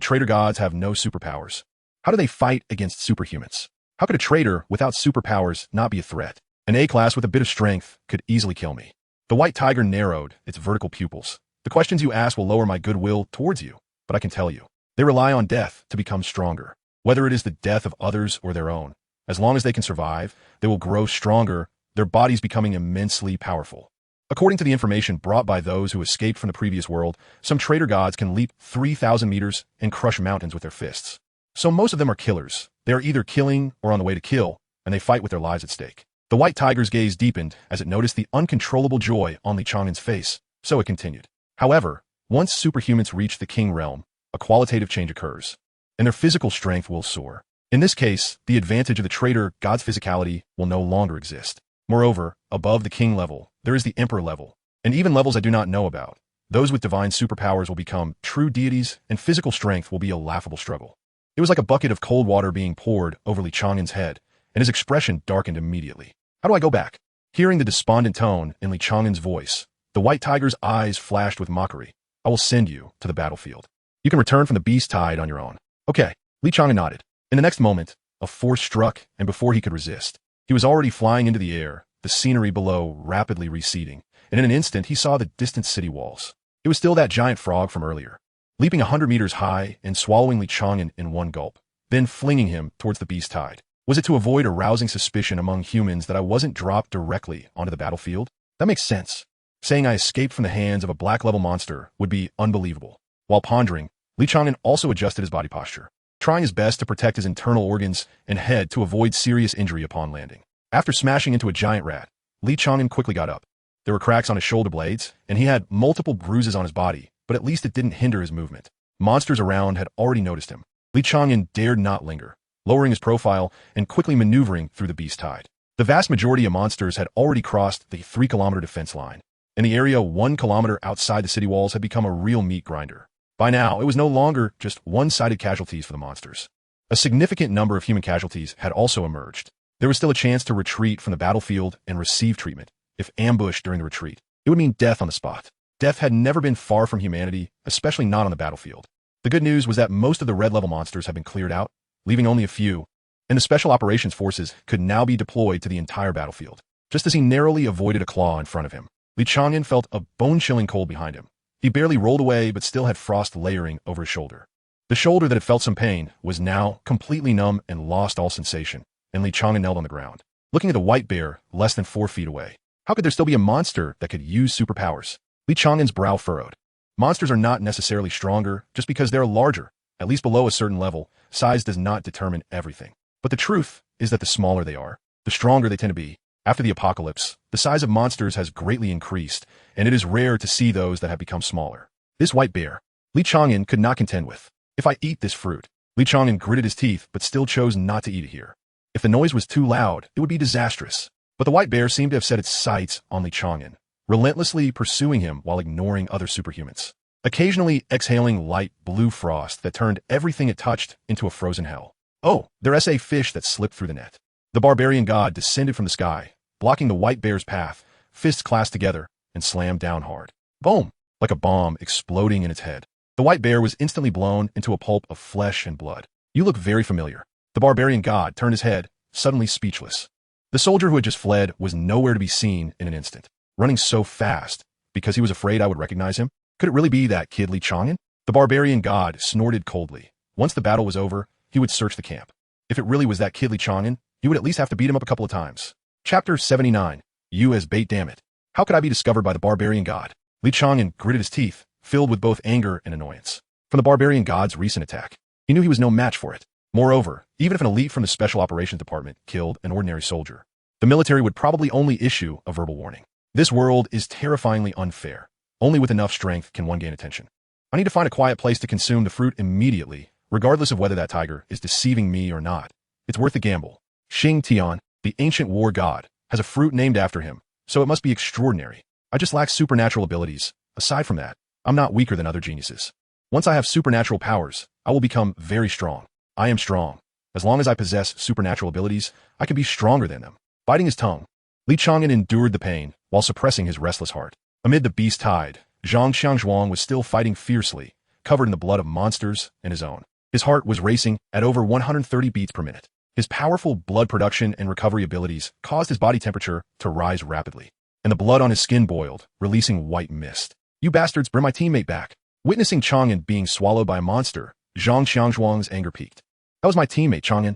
traitor gods have no superpowers. How do they fight against superhumans? How could a traitor without superpowers not be a threat? An A-class with a bit of strength could easily kill me. The white tiger narrowed its vertical pupils. The questions you ask will lower my goodwill towards you, but I can tell you, they rely on death to become stronger. Whether it is the death of others or their own, as long as they can survive, they will grow stronger, their bodies becoming immensely powerful. According to the information brought by those who escaped from the previous world, some traitor gods can leap 3,000 meters and crush mountains with their fists. So most of them are killers. They are either killing or on the way to kill, and they fight with their lives at stake. The white tiger's gaze deepened as it noticed the uncontrollable joy on Li Chang'an's face, so it continued. However, once superhumans reach the king realm, a qualitative change occurs, and their physical strength will soar. In this case, the advantage of the traitor god's physicality will no longer exist. Moreover, above the king level, there is the emperor level, and even levels I do not know about. Those with divine superpowers will become true deities, and physical strength will be a laughable struggle. It was like a bucket of cold water being poured over Li Chang'an's head, and his expression darkened immediately. How do I go back? Hearing the despondent tone in Li Chang'an's voice, the white tiger's eyes flashed with mockery. I will send you to the battlefield. You can return from the beast tide on your own. Okay, Li Chang'an nodded. In the next moment, a force struck, and before he could resist, he was already flying into the air, the scenery below rapidly receding, and in an instant he saw the distant city walls. It was still that giant frog from earlier, leaping 100 meters high and swallowing Li Chang'an in one gulp, then flinging him towards the beast tide. Was it to avoid arousing suspicion among humans that I wasn't dropped directly onto the battlefield? That makes sense. Saying I escaped from the hands of a black-level monster would be unbelievable. While pondering, Li Chang'an also adjusted his body posture, trying his best to protect his internal organs and head to avoid serious injury upon landing. After smashing into a giant rat, Li Chang'an quickly got up. There were cracks on his shoulder blades, and he had multiple bruises on his body, but at least it didn't hinder his movement. Monsters around had already noticed him. Li Chang'an dared not linger, lowering his profile and quickly maneuvering through the beast tide. The vast majority of monsters had already crossed the 3-kilometer defense line, and the area 1 kilometer outside the city walls had become a real meat grinder. By now, it was no longer just one-sided casualties for the monsters. A significant number of human casualties had also emerged. There was still a chance to retreat from the battlefield and receive treatment. If ambushed during the retreat, it would mean death on the spot. Death had never been far from humanity, especially not on the battlefield. The good news was that most of the red-level monsters had been cleared out, leaving only a few, and the Special Operations Forces could now be deployed to the entire battlefield. Just as he narrowly avoided a claw in front of him, Li Chang'an felt a bone-chilling cold behind him. He barely rolled away but still had frost layering over his shoulder. The shoulder that had felt some pain was now completely numb and lost all sensation, and Li Chang'an knelt on the ground, looking at the white bear less than 4 feet away. How could there still be a monster that could use superpowers? Li Chang'an's brow furrowed. Monsters are not necessarily stronger just because they're larger. At least below a certain level, size does not determine everything. But the truth is that the smaller they are, the stronger they tend to be. After the apocalypse, the size of monsters has greatly increased, and it is rare to see those that have become smaller. This white bear, Li Chang'an could not contend with. If I eat this fruit, Li Chang'an gritted his teeth but still chose not to eat it here. If the noise was too loud, it would be disastrous. But the white bear seemed to have set its sights on Li Chang'an, relentlessly pursuing him while ignoring other superhumans, occasionally exhaling light blue frost that turned everything it touched into a frozen hell. Oh, there's a fish that slipped through the net. The barbarian god descended from the sky, blocking the white bear's path, fists clasped together, and slammed down hard. Boom! Like a bomb exploding in its head. The white bear was instantly blown into a pulp of flesh and blood. You look very familiar. The barbarian god turned his head, suddenly speechless. The soldier who had just fled was nowhere to be seen in an instant, running so fast because he was afraid I would recognize him. Could it really be that kid Li Chang'an? The barbarian god snorted coldly. Once the battle was over, he would search the camp. If it really was that kid Li Chang'an, he would at least have to beat him up a couple of times. Chapter 79. You as bait, damn it. How could I be discovered by the barbarian god? Li Chang'an gritted his teeth, filled with both anger and annoyance. From the barbarian god's recent attack, he knew he was no match for it. Moreover, even if an elite from the Special Operations Department killed an ordinary soldier, the military would probably only issue a verbal warning. This world is terrifyingly unfair. Only with enough strength can one gain attention. I need to find a quiet place to consume the fruit immediately, regardless of whether that tiger is deceiving me or not. It's worth the gamble. Xing Tian, the ancient war god, has a fruit named after him, so it must be extraordinary. I just lack supernatural abilities. Aside from that, I'm not weaker than other geniuses. Once I have supernatural powers, I will become very strong. I am strong. As long as I possess supernatural abilities, I can be stronger than them. Biting his tongue, Li Chang'an endured the pain while suppressing his restless heart. Amid the beast tide, Zhang Xiangzhuang was still fighting fiercely, covered in the blood of monsters and his own. His heart was racing at over 130 beats per minute. His powerful blood production and recovery abilities caused his body temperature to rise rapidly, and the blood on his skin boiled, releasing white mist. You bastards, bring my teammate back. Witnessing Chang'an being swallowed by a monster, Zhang Xiangzhuang's anger peaked. That was my teammate, Chang'an.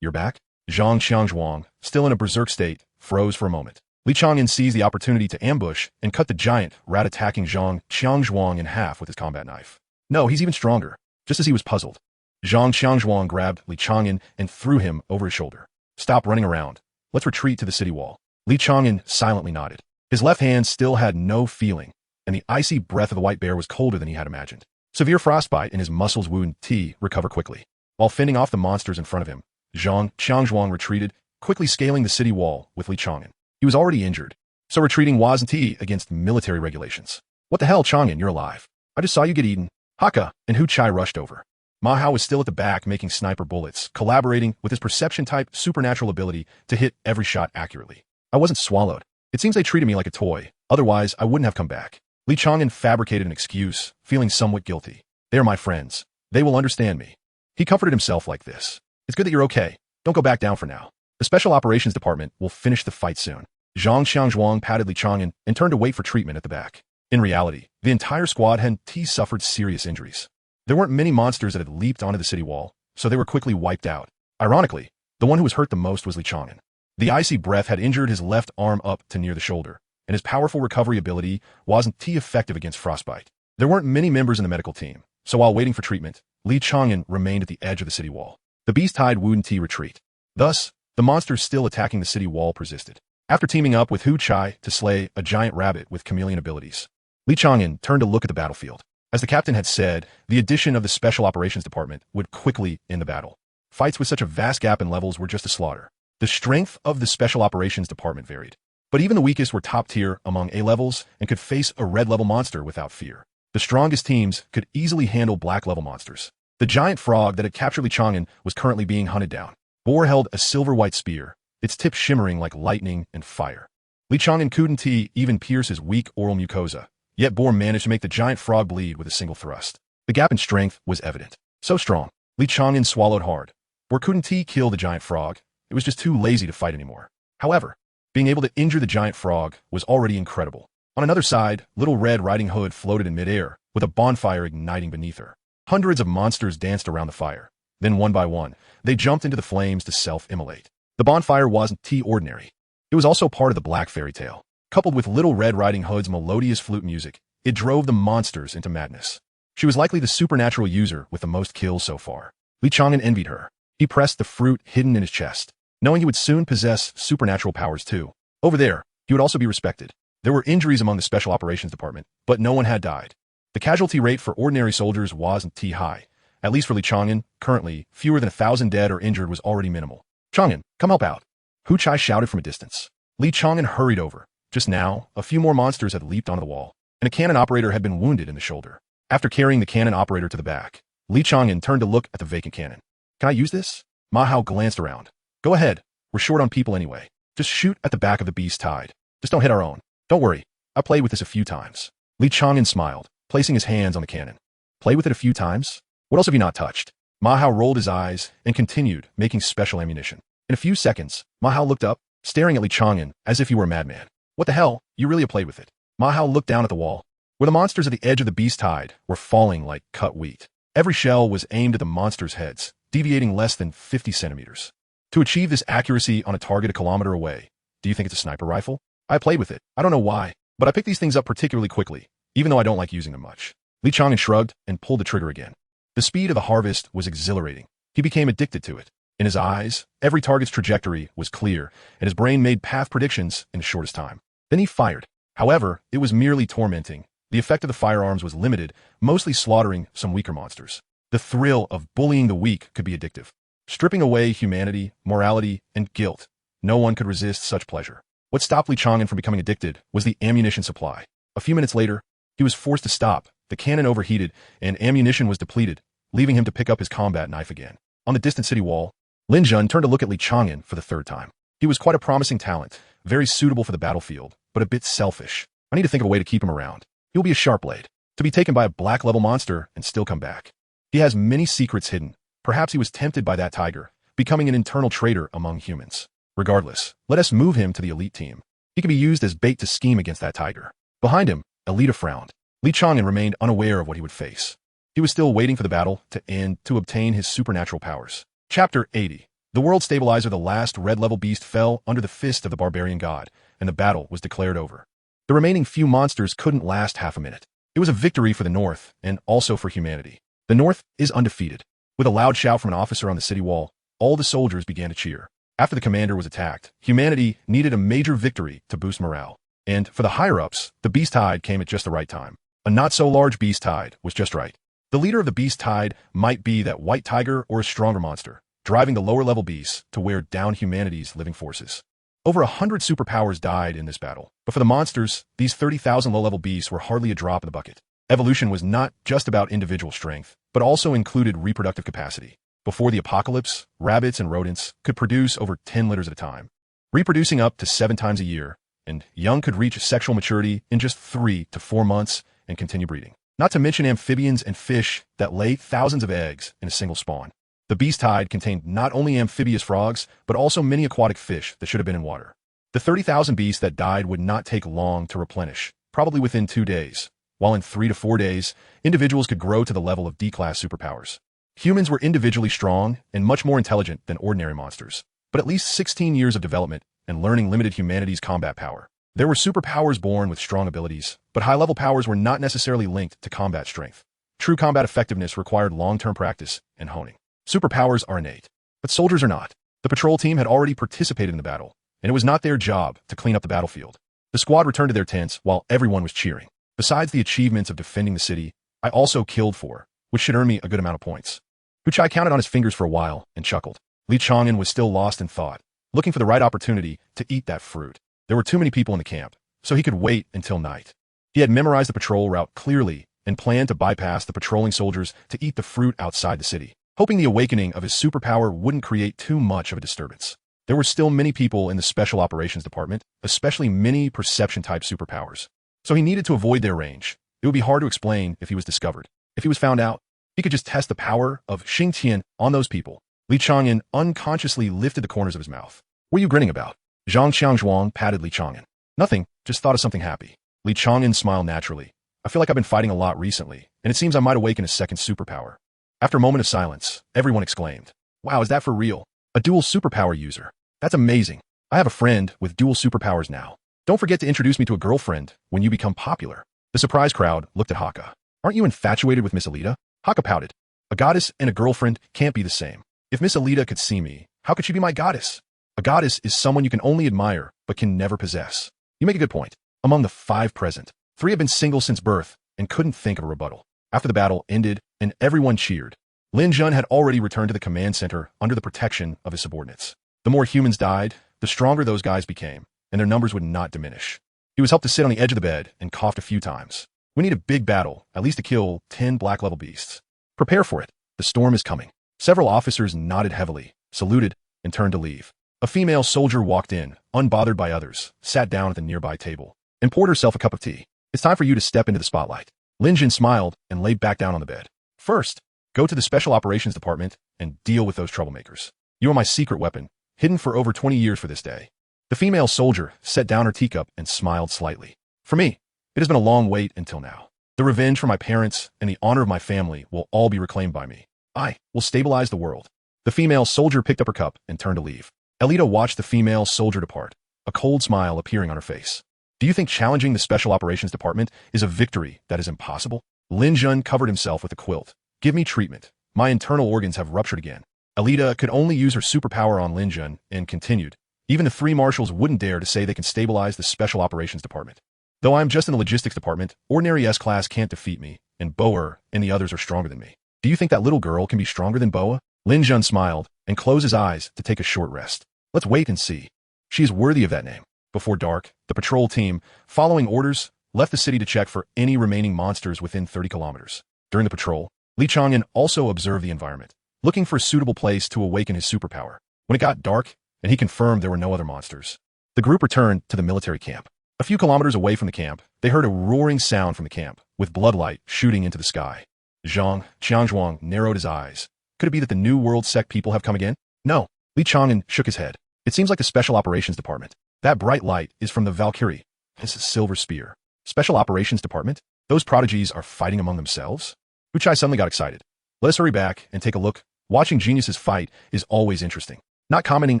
You're back? Zhang Xiangzhuang, still in a berserk state, froze for a moment. Li Chang'an seized the opportunity to ambush and cut the giant, rat-attacking Zhang Xiangzhuang in half with his combat knife. No, he's even stronger. Just as he was puzzled, Zhang Xiangzhuang grabbed Li Chang'an and threw him over his shoulder. Stop running around. Let's retreat to the city wall. Li Chang'an silently nodded. His left hand still had no feeling, and the icy breath of the white bear was colder than he had imagined. Severe frostbite in his muscles wound T recover quickly. While fending off the monsters in front of him, Zhang Xiangzhuang retreated, quickly scaling the city wall with Li Chang'an. He was already injured, so retreating wasn't against military regulations. What the hell, Chang'an, you're alive. I just saw you get eaten. Haka and Hu Chai rushed over. Ma Hao was still at the back making sniper bullets, collaborating with his perception-type supernatural ability to hit every shot accurately. I wasn't swallowed. It seems they treated me like a toy, otherwise I wouldn't have come back. Li Chang'an fabricated an excuse, feeling somewhat guilty. They are my friends. They will understand me. He comforted himself like this. It's good that you're okay. Don't go back down for now. The Special Operations Department will finish the fight soon. Zhang Xiangzhuang patted Li Chang'an and turned to wait for treatment at the back. In reality, the entire squad had suffered serious injuries. There weren't many monsters that had leaped onto the city wall, so they were quickly wiped out. Ironically, the one who was hurt the most was Li Chang'an. The icy breath had injured his left arm up to near the shoulder, and his powerful recovery ability wasn't effective against frostbite. There weren't many members in the medical team, so while waiting for treatment, Li Chang'an remained at the edge of the city wall. The beast-hide wouldn't retreat. Thus, the monsters still attacking the city wall persisted. After teaming up with Hu Chai to slay a giant rabbit with chameleon abilities, Li Chang'an turned to look at the battlefield. As the captain had said, the addition of the Special Operations Department would quickly end the battle. Fights with such a vast gap in levels were just a slaughter. The strength of the Special Operations Department varied, but even the weakest were top tier among A levels and could face a red level monster without fear. The strongest teams could easily handle black level monsters. The giant frog that had captured Li Chang'an was currently being hunted down. Boar held a silver-white spear, its tip shimmering like lightning and fire. Li Chang'an couldn't even pierce his weak oral mucosa, yet Boar managed to make the giant frog bleed with a single thrust. The gap in strength was evident. So strong, Li Chang'an swallowed hard. Boar couldn't kill the giant frog. It was just too lazy to fight anymore. However, being able to injure the giant frog was already incredible. On another side, Little Red Riding Hood floated in midair, with a bonfire igniting beneath her. Hundreds of monsters danced around the fire. Then one by one, they jumped into the flames to self-immolate. The bonfire wasn't ordinary. It was also part of the Black Fairy Tale. Coupled with Little Red Riding Hood's melodious flute music, it drove the monsters into madness. She was likely the supernatural user with the most kills so far. Li Chang'an envied her. He pressed the fruit hidden in his chest, knowing he would soon possess supernatural powers too. Over there, he would also be respected. There were injuries among the Special Operations Department, but no one had died. The casualty rate for ordinary soldiers wasn't high. At least for Li Chang'an, currently, fewer than 1,000 dead or injured was already minimal. Chang'an, come help out. Hu Chai shouted from a distance. Li Chang'an hurried over. Just now, a few more monsters had leaped onto the wall, and a cannon operator had been wounded in the shoulder. After carrying the cannon operator to the back, Li Chang'an turned to look at the vacant cannon. Can I use this? Ma Hao glanced around. Go ahead. We're short on people anyway. Just shoot at the back of the beast tide. Just don't hit our own. Don't worry. I played with this a few times. Li Chang'an smiled, placing his hands on the cannon. Play with it a few times? What else have you not touched? Ma Hao rolled his eyes and continued making special ammunition. In a few seconds, Ma Hao looked up, staring at Li Chang'an as if he were a madman. What the hell? You really played with it. Ma Hao looked down at the wall, where the monsters at the edge of the beast tide were falling like cut wheat. Every shell was aimed at the monsters' heads, deviating less than 50 centimeters. To achieve this accuracy on a target a kilometer away, do you think it's a sniper rifle? I played with it. I don't know why, but I picked these things up particularly quickly, even though I don't like using them much. Li Chang'an shrugged and pulled the trigger again. The speed of the harvest was exhilarating. He became addicted to it. In his eyes, every target's trajectory was clear, and his brain made path predictions in the shortest time. Then he fired. However, it was merely tormenting. The effect of the firearms was limited, mostly slaughtering some weaker monsters. The thrill of bullying the weak could be addictive. Stripping away humanity, morality, and guilt, no one could resist such pleasure. What stopped Li Chang'an from becoming addicted was the ammunition supply. A few minutes later, he was forced to stop. The cannon overheated, and ammunition was depleted, leaving him to pick up his combat knife again. On the distant city wall, Lin Jun turned to look at Li Chang'an for the third time. He was quite a promising talent, very suitable for the battlefield, but a bit selfish. I need to think of a way to keep him around. He'll be a sharp blade, to be taken by a black-level monster and still come back. He has many secrets hidden. Perhaps he was tempted by that tiger, becoming an internal traitor among humans. Regardless, let us move him to the elite team. He can be used as bait to scheme against that tiger. Behind him, Alita frowned. Li Chang'an remained unaware of what he would face. He was still waiting for the battle to end to obtain his supernatural powers. Chapter 80. The World Stabilizer, the last red-level beast, fell under the fist of the barbarian god, and the battle was declared over. The remaining few monsters couldn't last half a minute. It was a victory for the North, and also for humanity. The North is undefeated. With a loud shout from an officer on the city wall, all the soldiers began to cheer. After the commander was attacked, humanity needed a major victory to boost morale. And for the higher-ups, the beast tide came at just the right time. A not-so-large beast tide was just right. The leader of the beast tide might be that white tiger or a stronger monster, driving the lower-level beasts to wear down humanity's living forces. Over 100 superpowers died in this battle, but for the monsters, these 30,000 low-level beasts were hardly a drop in the bucket. Evolution was not just about individual strength, but also included reproductive capacity. Before the apocalypse, rabbits and rodents could produce over 10 litters at a time, reproducing up to 7 times a year, and young could reach sexual maturity in just 3 to 4 months and continue breeding. Not to mention amphibians and fish that lay thousands of eggs in a single spawn. The beast tide contained not only amphibious frogs, but also many aquatic fish that should have been in water. The 30,000 beasts that died would not take long to replenish, probably within 2 days, while in 3 to 4 days, individuals could grow to the level of D-class superpowers. Humans were individually strong and much more intelligent than ordinary monsters, but at least 16 years of development and learning limited humanity's combat power. There were superpowers born with strong abilities, but high-level powers were not necessarily linked to combat strength. True combat effectiveness required long-term practice and honing. Superpowers are innate, but soldiers are not. The patrol team had already participated in the battle, and it was not their job to clean up the battlefield. The squad returned to their tents while everyone was cheering. Besides the achievements of defending the city, I also killed 4, which should earn me a good amount of points. Huchai counted on his fingers for a while and chuckled. Li Chang'an was still lost in thought, looking for the right opportunity to eat that fruit. There were too many people in the camp, so he could wait until night. He had memorized the patrol route clearly and planned to bypass the patrolling soldiers to eat the fruit outside the city, hoping the awakening of his superpower wouldn't create too much of a disturbance. There were still many people in the Special Operations Department, especially many perception-type superpowers, so he needed to avoid their range. It would be hard to explain if he was discovered. If he was found out, he could just test the power of Xingtian on those people. Li Chang'an unconsciously lifted the corners of his mouth. What are you grinning about? Zhang Qiangzhuang patted Li Chang'an. Nothing, just thought of something happy. Li Chang'an smiled naturally. I feel like I've been fighting a lot recently, and it seems I might awaken a second superpower. After a moment of silence, everyone exclaimed, "Wow, is that for real? A dual superpower user? That's amazing. I have a friend with dual superpowers now. Don't forget to introduce me to a girlfriend when you become popular." The surprised crowd looked at Haka. "Aren't you infatuated with Miss Alita?" Haka pouted. "A goddess and a girlfriend can't be the same. If Miss Alita could see me, how could she be my goddess? A goddess is someone you can only admire, but can never possess." You make a good point. Among the 5 present, 3 have been single since birth and couldn't think of a rebuttal. After the battle ended and everyone cheered, Lin Jun had already returned to the command center under the protection of his subordinates. The more humans died, the stronger those guys became, and their numbers would not diminish. He was helped to sit on the edge of the bed and coughed a few times. "We need a big battle, at least to kill 10 black-level beasts. Prepare for it. The storm is coming." Several officers nodded heavily, saluted, and turned to leave. A female soldier walked in, unbothered by others, sat down at the nearby table, and poured herself a cup of tea. "It's time for you to step into the spotlight." Lin Jun smiled and laid back down on the bed. "First, go to the Special Operations Department and deal with those troublemakers. You are my secret weapon, hidden for over 20 years for this day." The female soldier set down her teacup and smiled slightly. "For me, it has been a long wait until now. The revenge for my parents and the honor of my family will all be reclaimed by me. I will stabilize the world." The female soldier picked up her cup and turned to leave. Alita watched the female soldier depart, a cold smile appearing on her face. "Do you think challenging the Special Operations Department is a victory that is impossible?" Lin Jun covered himself with a quilt. "Give me treatment. My internal organs have ruptured again." Alita could only use her superpower on Lin Jun and continued. "Even the 3 marshals wouldn't dare to say they can stabilize the Special Operations Department. Though I am just in the logistics department, ordinary S-class can't defeat me, and Boa and the others are stronger than me. Do you think that little girl can be stronger than Boa?" Lin Jun smiled and closed his eyes to take a short rest. "Let's wait and see. She is worthy of that name." Before dark, the patrol team, following orders, left the city to check for any remaining monsters within 30 kilometers. During the patrol, Li Chang'an also observed the environment, looking for a suitable place to awaken his superpower. When it got dark, and he confirmed there were no other monsters, the group returned to the military camp. A few kilometers away from the camp, they heard a roaring sound from the camp, with bloodlight shooting into the sky. Zhang Qiangzhuang narrowed his eyes. Could it be that the New World sect people have come again? No. Li Chang'an shook his head. It seems like the Special Operations Department. That bright light is from the Valkyrie. His silver spear. Special Operations Department? Those prodigies are fighting among themselves? Hu Chai suddenly got excited. Let us hurry back and take a look. Watching geniuses fight is always interesting. Not commenting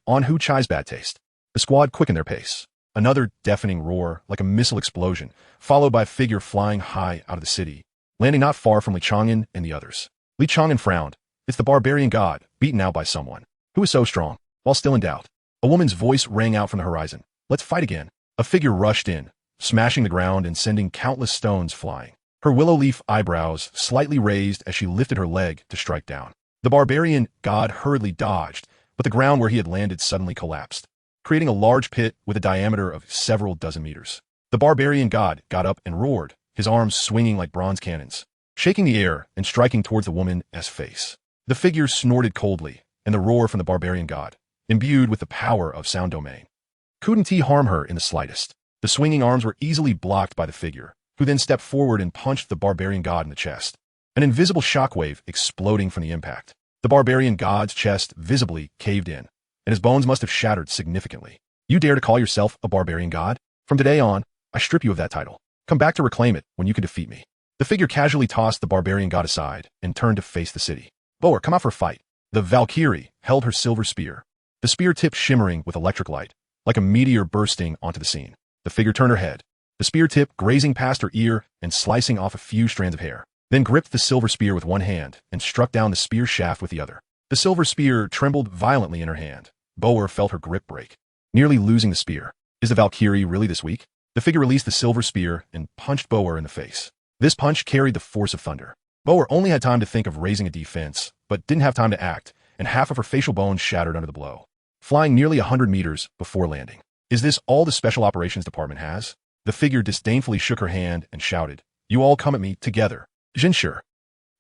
on Hu Chai's bad taste, the squad quickened their pace. Another deafening roar, like a missile explosion, followed by a figure flying high out of the city, landing not far from Li Chang'an and the others. Li Chang'an frowned. It's the barbarian god, beaten out by someone. Who is so strong? While still in doubt, a woman's voice rang out from the horizon. Let's fight again. A figure rushed in, smashing the ground and sending countless stones flying. Her willow leaf eyebrows slightly raised as she lifted her leg to strike down. The barbarian god hurriedly dodged, but the ground where he had landed suddenly collapsed, creating a large pit with a diameter of several dozen meters. The barbarian god got up and roared, his arms swinging like bronze cannons, shaking the air and striking towards the woman's face. The figure snorted coldly, and the roar from the barbarian god, imbued with the power of sound domain, couldn't harm her in the slightest. The swinging arms were easily blocked by the figure, who then stepped forward and punched the barbarian god in the chest, an invisible shockwave exploding from the impact. The barbarian god's chest visibly caved in, and his bones must have shattered significantly. You dare to call yourself a barbarian god? From today on, I strip you of that title. Come back to reclaim it when you can defeat me. The figure casually tossed the barbarian god aside and turned to face the city. Boer, come out for a fight. The Valkyrie held her silver spear, the spear tip shimmering with electric light, like a meteor bursting onto the scene. The figure turned her head, the spear tip grazing past her ear and slicing off a few strands of hair, then gripped the silver spear with one hand and struck down the spear shaft with the other. The silver spear trembled violently in her hand. Boer felt her grip break, nearly losing the spear. Is the Valkyrie really this weak? The figure released the silver spear and punched Boer in the face. This punch carried the force of thunder. Boer only had time to think of raising a defense, but didn't have time to act, and half of her facial bones shattered under the blow, flying nearly 100 meters before landing. Is this all the Special Operations Department has? The figure disdainfully shook her hand and shouted, You all come at me together. Jinshi.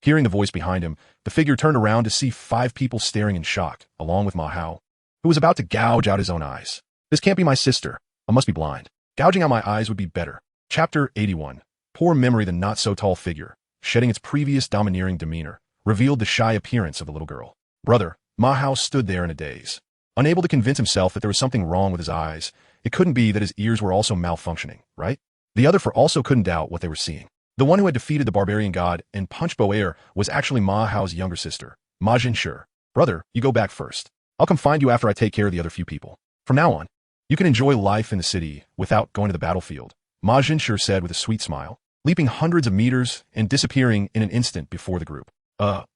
Hearing the voice behind him, the figure turned around to see 5 people staring in shock, along with Ma Hao, who was about to gouge out his own eyes. This can't be my sister. I must be blind. Gouging out my eyes would be better. Chapter 81. Poor memory. The not-so-tall figure, shedding its previous domineering demeanor, revealed the shy appearance of the little girl. Brother, Ma Hao stood there in a daze, unable to convince himself that there was something wrong with his eyes. It couldn't be that his ears were also malfunctioning, right? The other four also couldn't doubt what they were seeing. The one who had defeated the barbarian god and punched Boer was actually Ma Hao's younger sister, Ma Jinshi. Brother, you go back first. I'll come find you after I take care of the other few people. From now on, you can enjoy life in the city without going to the battlefield, Ma Jinshi said with a sweet smile, leaping hundreds of meters and disappearing in an instant before the group.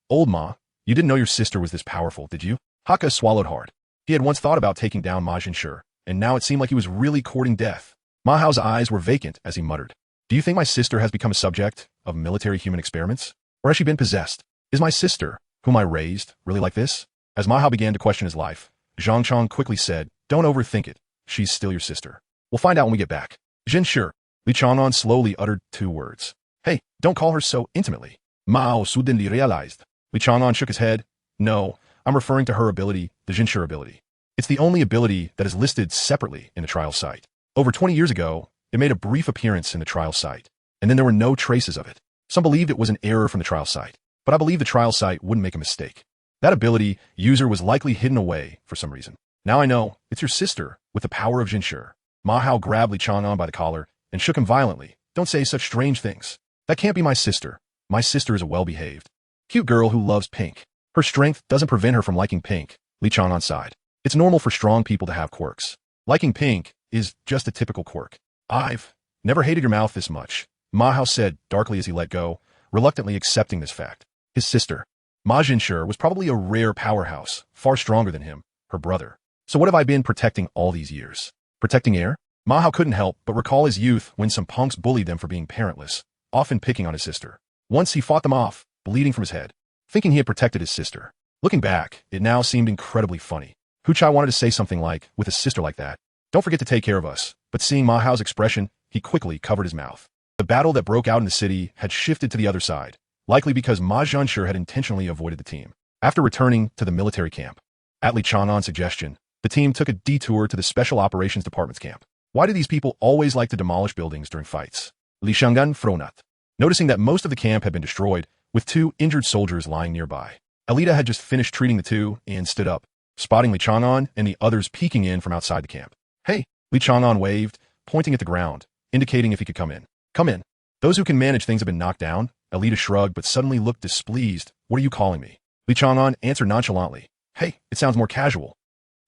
Old Ma, you didn't know your sister was this powerful, did you? Hakka swallowed hard. He had once thought about taking down Ma Jinshi, and now it seemed like he was really courting death. Ma Hao's eyes were vacant as he muttered, Do you think my sister has become a subject of military human experiments? Or has she been possessed? Is my sister, whom I raised, really like this? As Ma Hao began to question his life, Zhang Chong quickly said, Don't overthink it. She's still your sister. We'll find out when we get back. Jinshi. Li Chang'an slowly uttered 2 words. Hey, don't call her so intimately. Mao suddenly realized. Li Chang'an shook his head. No, I'm referring to her ability, the Jinshi ability. It's the only ability that is listed separately in the trial site. Over 20 years ago, it made a brief appearance in the trial site, and then there were no traces of it. Some believed it was an error from the trial site, but I believe the trial site wouldn't make a mistake. That ability user was likely hidden away for some reason. Now I know, it's your sister with the power of Jinshi. Ma Hao grabbed Li Chang'an by the collar and shook him violently. Don't say such strange things. That can't be my sister. My sister is a well-behaved, cute girl who loves pink. Her strength doesn't prevent her from liking pink. Li Chang'an sighed. It's normal for strong people to have quirks. Liking pink is just a typical quirk. I've never hated your mouth this much, Ma Hao said darkly as he let go, reluctantly accepting this fact. His sister, Ma Jinshi, was probably a rare powerhouse, far stronger than him, her brother. So what have I been protecting all these years? Protecting air? Ma Hao couldn't help but recall his youth when some punks bullied them for being parentless, often picking on his sister. Once he fought them off, bleeding from his head, thinking he had protected his sister. Looking back, it now seemed incredibly funny. Hu Chai wanted to say something like, with a sister like that, don't forget to take care of us, but seeing Ma Hao's expression, he quickly covered his mouth. The battle that broke out in the city had shifted to the other side, likely because Ma Jinshi had intentionally avoided the team. After returning to the military camp, at Li Chang'an's suggestion, the team took a detour to the Special Operations Department's camp. Why do these people always like to demolish buildings during fights? Li Chang'an frowned, noticing that most of the camp had been destroyed, with 2 injured soldiers lying nearby. Alita had just finished treating the 2 and stood up, spotting Li Chang'an and the others peeking in from outside the camp. Hey, Li Chang'an waved, pointing at the ground, indicating if he could come in. Come in. Those who can manage things have been knocked down. Alita shrugged but suddenly looked displeased. What are you calling me? Li Chang'an answered nonchalantly. Hey, it sounds more casual.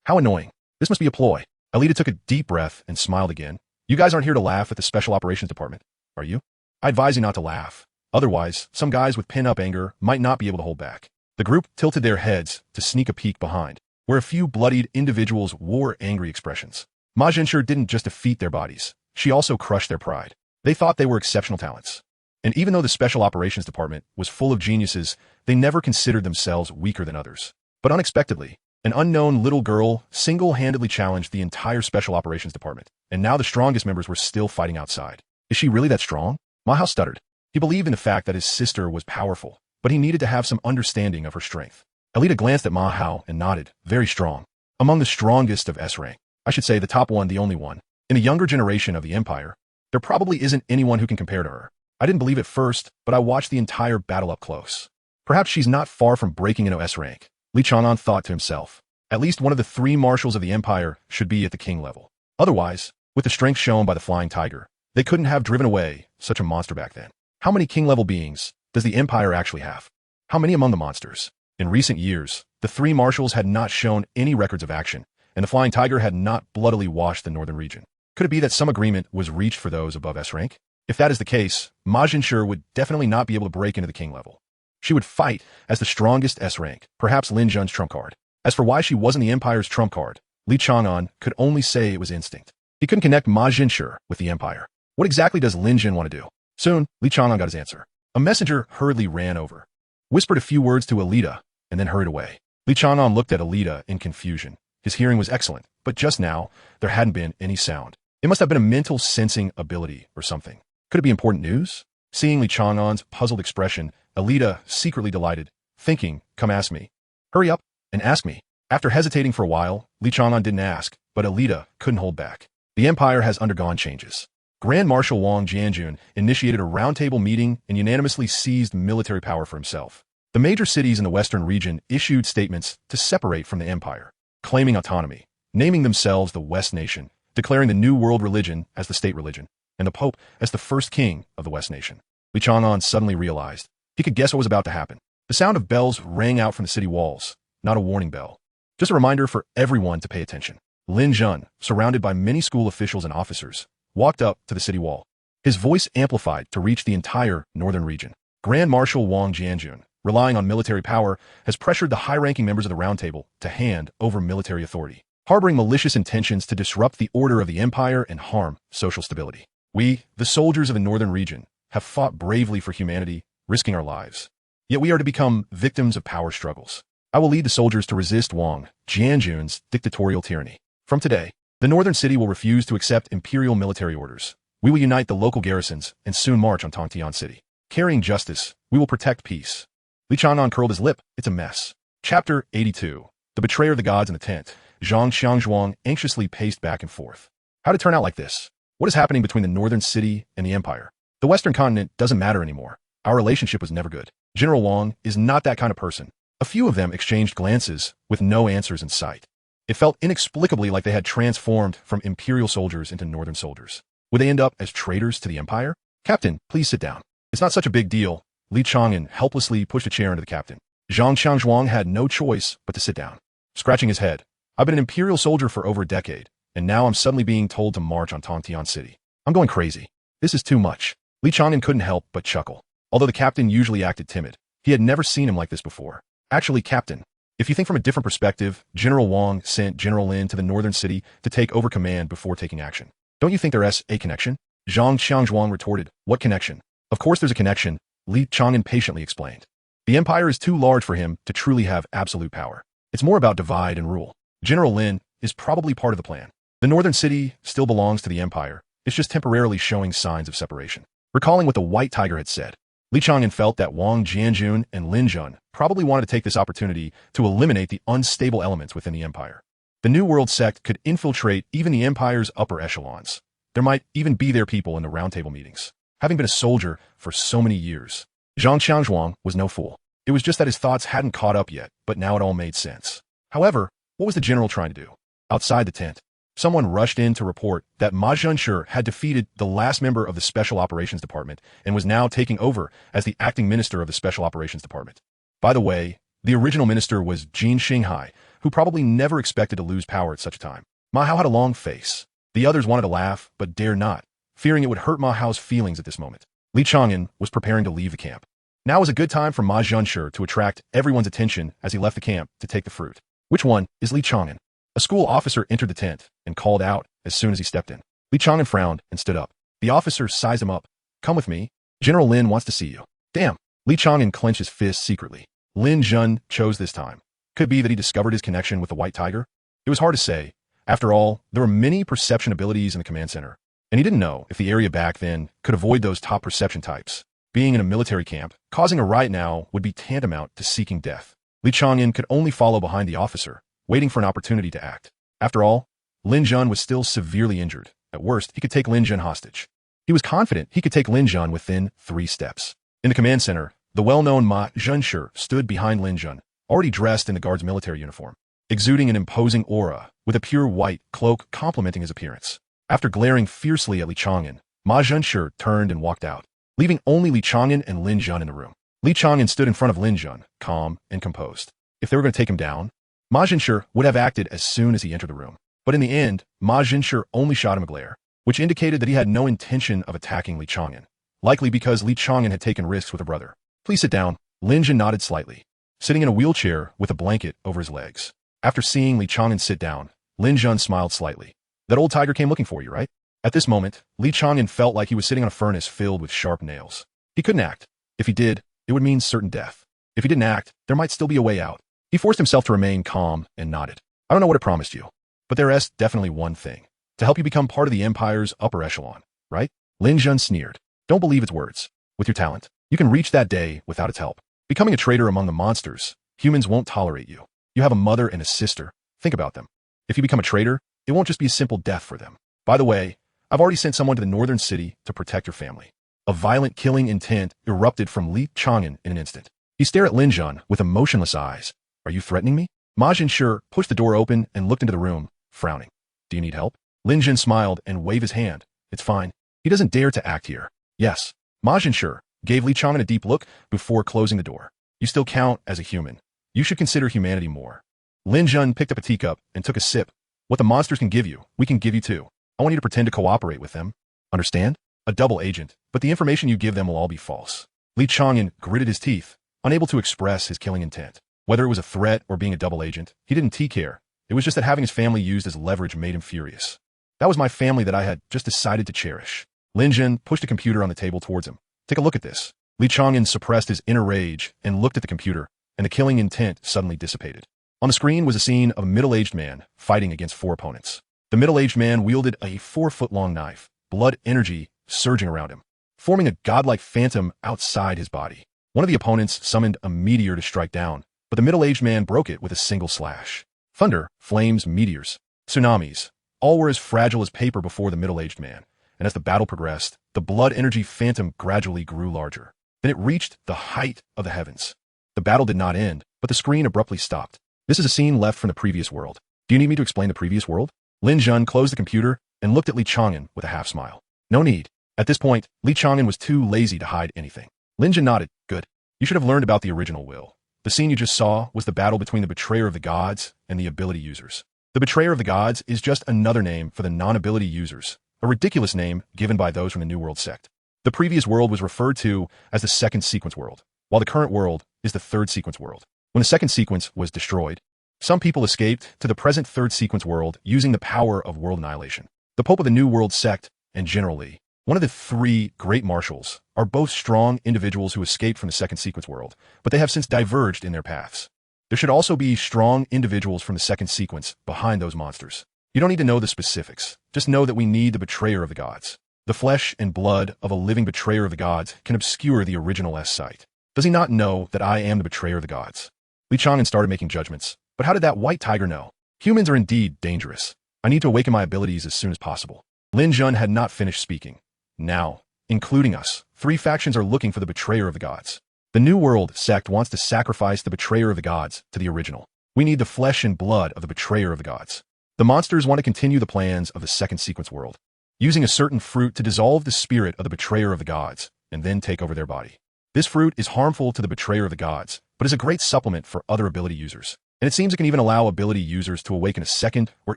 How annoying. This must be a ploy. Alita took a deep breath and smiled again. You guys aren't here to laugh at the Special Operations Department, are you? I advise you not to laugh. Otherwise, some guys with pin-up anger might not be able to hold back. The group tilted their heads to sneak a peek behind, where a few bloodied individuals wore angry expressions. Ma Zhenshi didn't just defeat their bodies. She also crushed their pride. They thought they were exceptional talents. And even though the Special Operations Department was full of geniuses, they never considered themselves weaker than others. But unexpectedly, an unknown little girl single-handedly challenged the entire Special Operations Department, and now the strongest members were still fighting outside. Is she really that strong? Ma Hao stuttered. He believed in the fact that his sister was powerful, but he needed to have some understanding of her strength. Alita glanced at Ma Hao and nodded. Very strong. Among the strongest of S rank. I should say the top one, the only one. In the younger generation of the Empire, there probably isn't anyone who can compare to her. I didn't believe it first, but I watched the entire battle up close. Perhaps she's not far from breaking into S rank. Li Chang'an thought to himself. At least one of the 3 marshals of the Empire should be at the king level. Otherwise, with the strength shown by the Flying Tiger, they couldn't have driven away such a monster back then. How many king-level beings does the Empire actually have? How many among the monsters? In recent years, the 3 marshals had not shown any records of action, and the Flying Tiger had not bloodily washed the northern region. Could it be that some agreement was reached for those above S rank? If that is the case, Ma Zhenshi would definitely not be able to break into the king level. She would fight as the strongest S rank, perhaps Lin Zhen's trump card. As for why she wasn't the Empire's trump card, Li Chang'an could only say it was instinct. He couldn't connect Ma Zhenshi with the Empire. What exactly does Lin Zhen want to do? Soon, Li Chang'an got his answer. A messenger hurriedly ran over, whispered a few words to Alita, and then hurried away. Li Chang'an looked at Alita in confusion. His hearing was excellent, but just now, there hadn't been any sound. It must have been a mental sensing ability or something. Could it be important news? Seeing Li Chang'an's puzzled expression, Alita secretly delighted, thinking, come ask me. Hurry up and ask me. After hesitating for a while, Li Chang'an didn't ask, but Alita couldn't hold back. The Empire has undergone changes. Grand Marshal Wang Jianjun initiated a roundtable meeting and unanimously seized military power for himself. The major cities in the western region issued statements to separate from the Empire, claiming autonomy, naming themselves the West Nation, declaring the New World religion as the state religion, and the Pope as the first king of the West Nation. Li Chang'an suddenly realized he could guess what was about to happen. The sound of bells rang out from the city walls, not a warning bell. Just a reminder for everyone to pay attention. Lin Zhen, surrounded by many school officials and officers, walked up to the city wall. His voice amplified to reach the entire northern region. Grand Marshal Wang Jianjun, relying on military power, has pressured the high-ranking members of the Round Table to hand over military authority, harboring malicious intentions to disrupt the order of the Empire and harm social stability. We, the soldiers of the northern region, have fought bravely for humanity, risking our lives. Yet we are to become victims of power struggles. I will lead the soldiers to resist Wang Jianjun's dictatorial tyranny. From today, the northern city will refuse to accept imperial military orders. We will unite the local garrisons and soon march on Tongtian City. Carrying justice, we will protect peace. Li Chang'an curled his lip. It's a mess. Chapter 82. The Betrayer of the Gods in the Tent. Zhang Xiangzhuang anxiously paced back and forth. How did it turn out like this? What is happening between the northern city and the Empire? The western continent doesn't matter anymore. Our relationship was never good. General Wang is not that kind of person. A few of them exchanged glances with no answers in sight. It felt inexplicably like they had transformed from imperial soldiers into northern soldiers. Would they end up as traitors to the Empire? Captain, please sit down. It's not such a big deal. Li Chang'an helplessly pushed a chair into the captain. Zhang Xiangzhuang had no choice but to sit down. Scratching his head. I've been an imperial soldier for over a decade, and now I'm suddenly being told to march on Tongtian City. I'm going crazy. This is too much. Li Chang'an couldn't help but chuckle. Although the captain usually acted timid, he had never seen him like this before. Actually, Captain, if you think from a different perspective, General Wang sent General Lin to the northern city to take over command before taking action. Don't you think there's a connection? Zhang Xiangzhuang retorted. What connection? Of course there's a connection, Li Chang'an patiently explained. The Empire is too large for him to truly have absolute power. It's more about divide and rule. General Lin is probably part of the plan. The northern city still belongs to the Empire. It's just temporarily showing signs of separation. Recalling what the White Tiger had said, Li Chang'an felt that Wang Jianjun and Lin Zhen probably wanted to take this opportunity to eliminate the unstable elements within the Empire. The New World sect could infiltrate even the Empire's upper echelons. There might even be their people in the roundtable meetings. Having been a soldier for so many years, Zhang Xiangzhuang was no fool. It was just that his thoughts hadn't caught up yet, but now it all made sense. However, what was the general trying to do? Outside the tent, Someone rushed in to report that Ma Zhenshe had defeated the last member of the Special Operations Department and was now taking over as the acting minister of the Special Operations Department. By the way, the original minister was Jin Xinghai, who probably never expected to lose power at such a time. Ma Hao had a long face. The others wanted to laugh, but dared not, fearing it would hurt Ma Hao's feelings at this moment. Li Chang'an was preparing to leave the camp. Now was a good time for Ma Zhenshe to attract everyone's attention as he left the camp to take the fruit. Which one is Li Chang'an? A school officer entered the tent and called out as soon as he stepped in. Li Chang'an frowned and stood up. The officer sized him up. Come with me. General Lin wants to see you. Damn. Li Chang'an clenched his fist secretly. Lin Jun chose this time. Could be that he discovered his connection with the White Tiger. It was hard to say. After all, there were many perception abilities in the command center, and he didn't know if the area back then could avoid those top perception types. Being in a military camp, causing a riot now would be tantamount to seeking death. Li Chang'an could only follow behind the officer, waiting for an opportunity to act. After all, Lin Jun was still severely injured. At worst, he could take Lin Jun hostage. He was confident he could take Lin Jun within 3 steps. In the command center, the well-known Ma Zhenshe stood behind Lin Jun, already dressed in the guard's military uniform, exuding an imposing aura, with a pure white cloak complementing his appearance. After glaring fiercely at Li Chang'an, Ma Zhenshe turned and walked out, leaving only Li Chang'an and Lin Jun in the room. Li Chang'an stood in front of Lin Jun, calm and composed. If they were going to take him down, Ma Zhenshe would have acted as soon as he entered the room. But in the end, Ma Zhenshe only shot him a glare, which indicated that he had no intention of attacking Li Chang'an, likely because Li Chang'an had taken risks with a brother. Please sit down. Lin Jun nodded slightly, sitting in a wheelchair with a blanket over his legs. After seeing Li Chang'an sit down, Lin Jun smiled slightly. That old tiger came looking for you, right? At this moment, Li Chang'an felt like he was sitting on a furnace filled with sharp nails. He couldn't act. If he did, it would mean certain death. If he didn't act, there might still be a way out. He forced himself to remain calm and nodded. I don't know what it promised you, but there is definitely one thing. To help you become part of the Empire's upper echelon, right? Lin Jun sneered. Don't believe its words. With your talent, you can reach that day without its help. Becoming a traitor among the monsters, humans won't tolerate you. You have a mother and a sister. Think about them. If you become a traitor, it won't just be a simple death for them. By the way, I've already sent someone to the northern city to protect your family. A violent killing intent erupted from Li Chang'an in an instant. He stared at Lin Jun with emotionless eyes. Are you threatening me? Ma Zhenshe pushed the door open and looked into the room, frowning. Do you need help? Lin Jun smiled and waved his hand. It's fine. He doesn't dare to act here. Yes. Ma Zhenshe gave Li Chang'an a deep look before closing the door. You still count as a human. You should consider humanity more. Lin Jun picked up a teacup and took a sip. What the monsters can give you, we can give you too. I want you to pretend to cooperate with them. Understand? A double agent, but the information you give them will all be false. Li Chang'an gritted his teeth, unable to express his killing intent. Whether it was a threat or being a double agent, he didn't care. It was just that having his family used as leverage made him furious. That was my family that I had just decided to cherish. Lin Jun pushed a computer on the table towards him. Take a look at this. Li Chang'an suppressed his inner rage and looked at the computer, and the killing intent suddenly dissipated. On the screen was a scene of a middle-aged man fighting against 4 opponents. The middle-aged man wielded a 4-foot-long knife, blood energy surging around him, forming a godlike phantom outside his body. One of the opponents summoned a meteor to strike down, but the middle-aged man broke it with a single slash. Thunder, flames, meteors, tsunamis, all were as fragile as paper before the middle-aged man, and as the battle progressed, the blood energy phantom gradually grew larger. Then it reached the height of the heavens. The battle did not end, but the screen abruptly stopped. This is a scene left from the previous world. Do you need me to explain the previous world? Lin Jun closed the computer and looked at Li Chang'an with a half-smile. No need. At this point, Li Chang'an was too lazy to hide anything. Lin Jun nodded. Good. You should have learned about the original will. The scene you just saw was the battle between the betrayer of the gods and the ability users. The betrayer of the gods is just another name for the non-ability users, a ridiculous name given by those from the New World sect. The previous world was referred to as the second sequence world, while the current world is the third sequence world. When the second sequence was destroyed, some people escaped to the present third sequence world using the power of world annihilation. The Pope of the New World sect and General Li, one of the 3 great marshals, are both strong individuals who escaped from the second sequence world, but they have since diverged in their paths. There should also be strong individuals from the second sequence behind those monsters. You don't need to know the specifics. Just know that we need the betrayer of the gods. The flesh and blood of a living betrayer of the gods can obscure the original S sight. Does he not know that I am the betrayer of the gods? Li Chang'an started making judgments. But how did that white tiger know? Humans are indeed dangerous. I need to awaken my abilities as soon as possible. Lin Jun had not finished speaking. Now, including us, 3 factions are looking for the betrayer of the gods. The New World sect wants to sacrifice the betrayer of the gods to the original. We need the flesh and blood of the betrayer of the gods. The monsters want to continue the plans of the second sequence world, using a certain fruit to dissolve the spirit of the betrayer of the gods, and then take over their body. This fruit is harmful to the betrayer of the gods, but is a great supplement for other ability users. And it seems it can even allow ability users to awaken a second or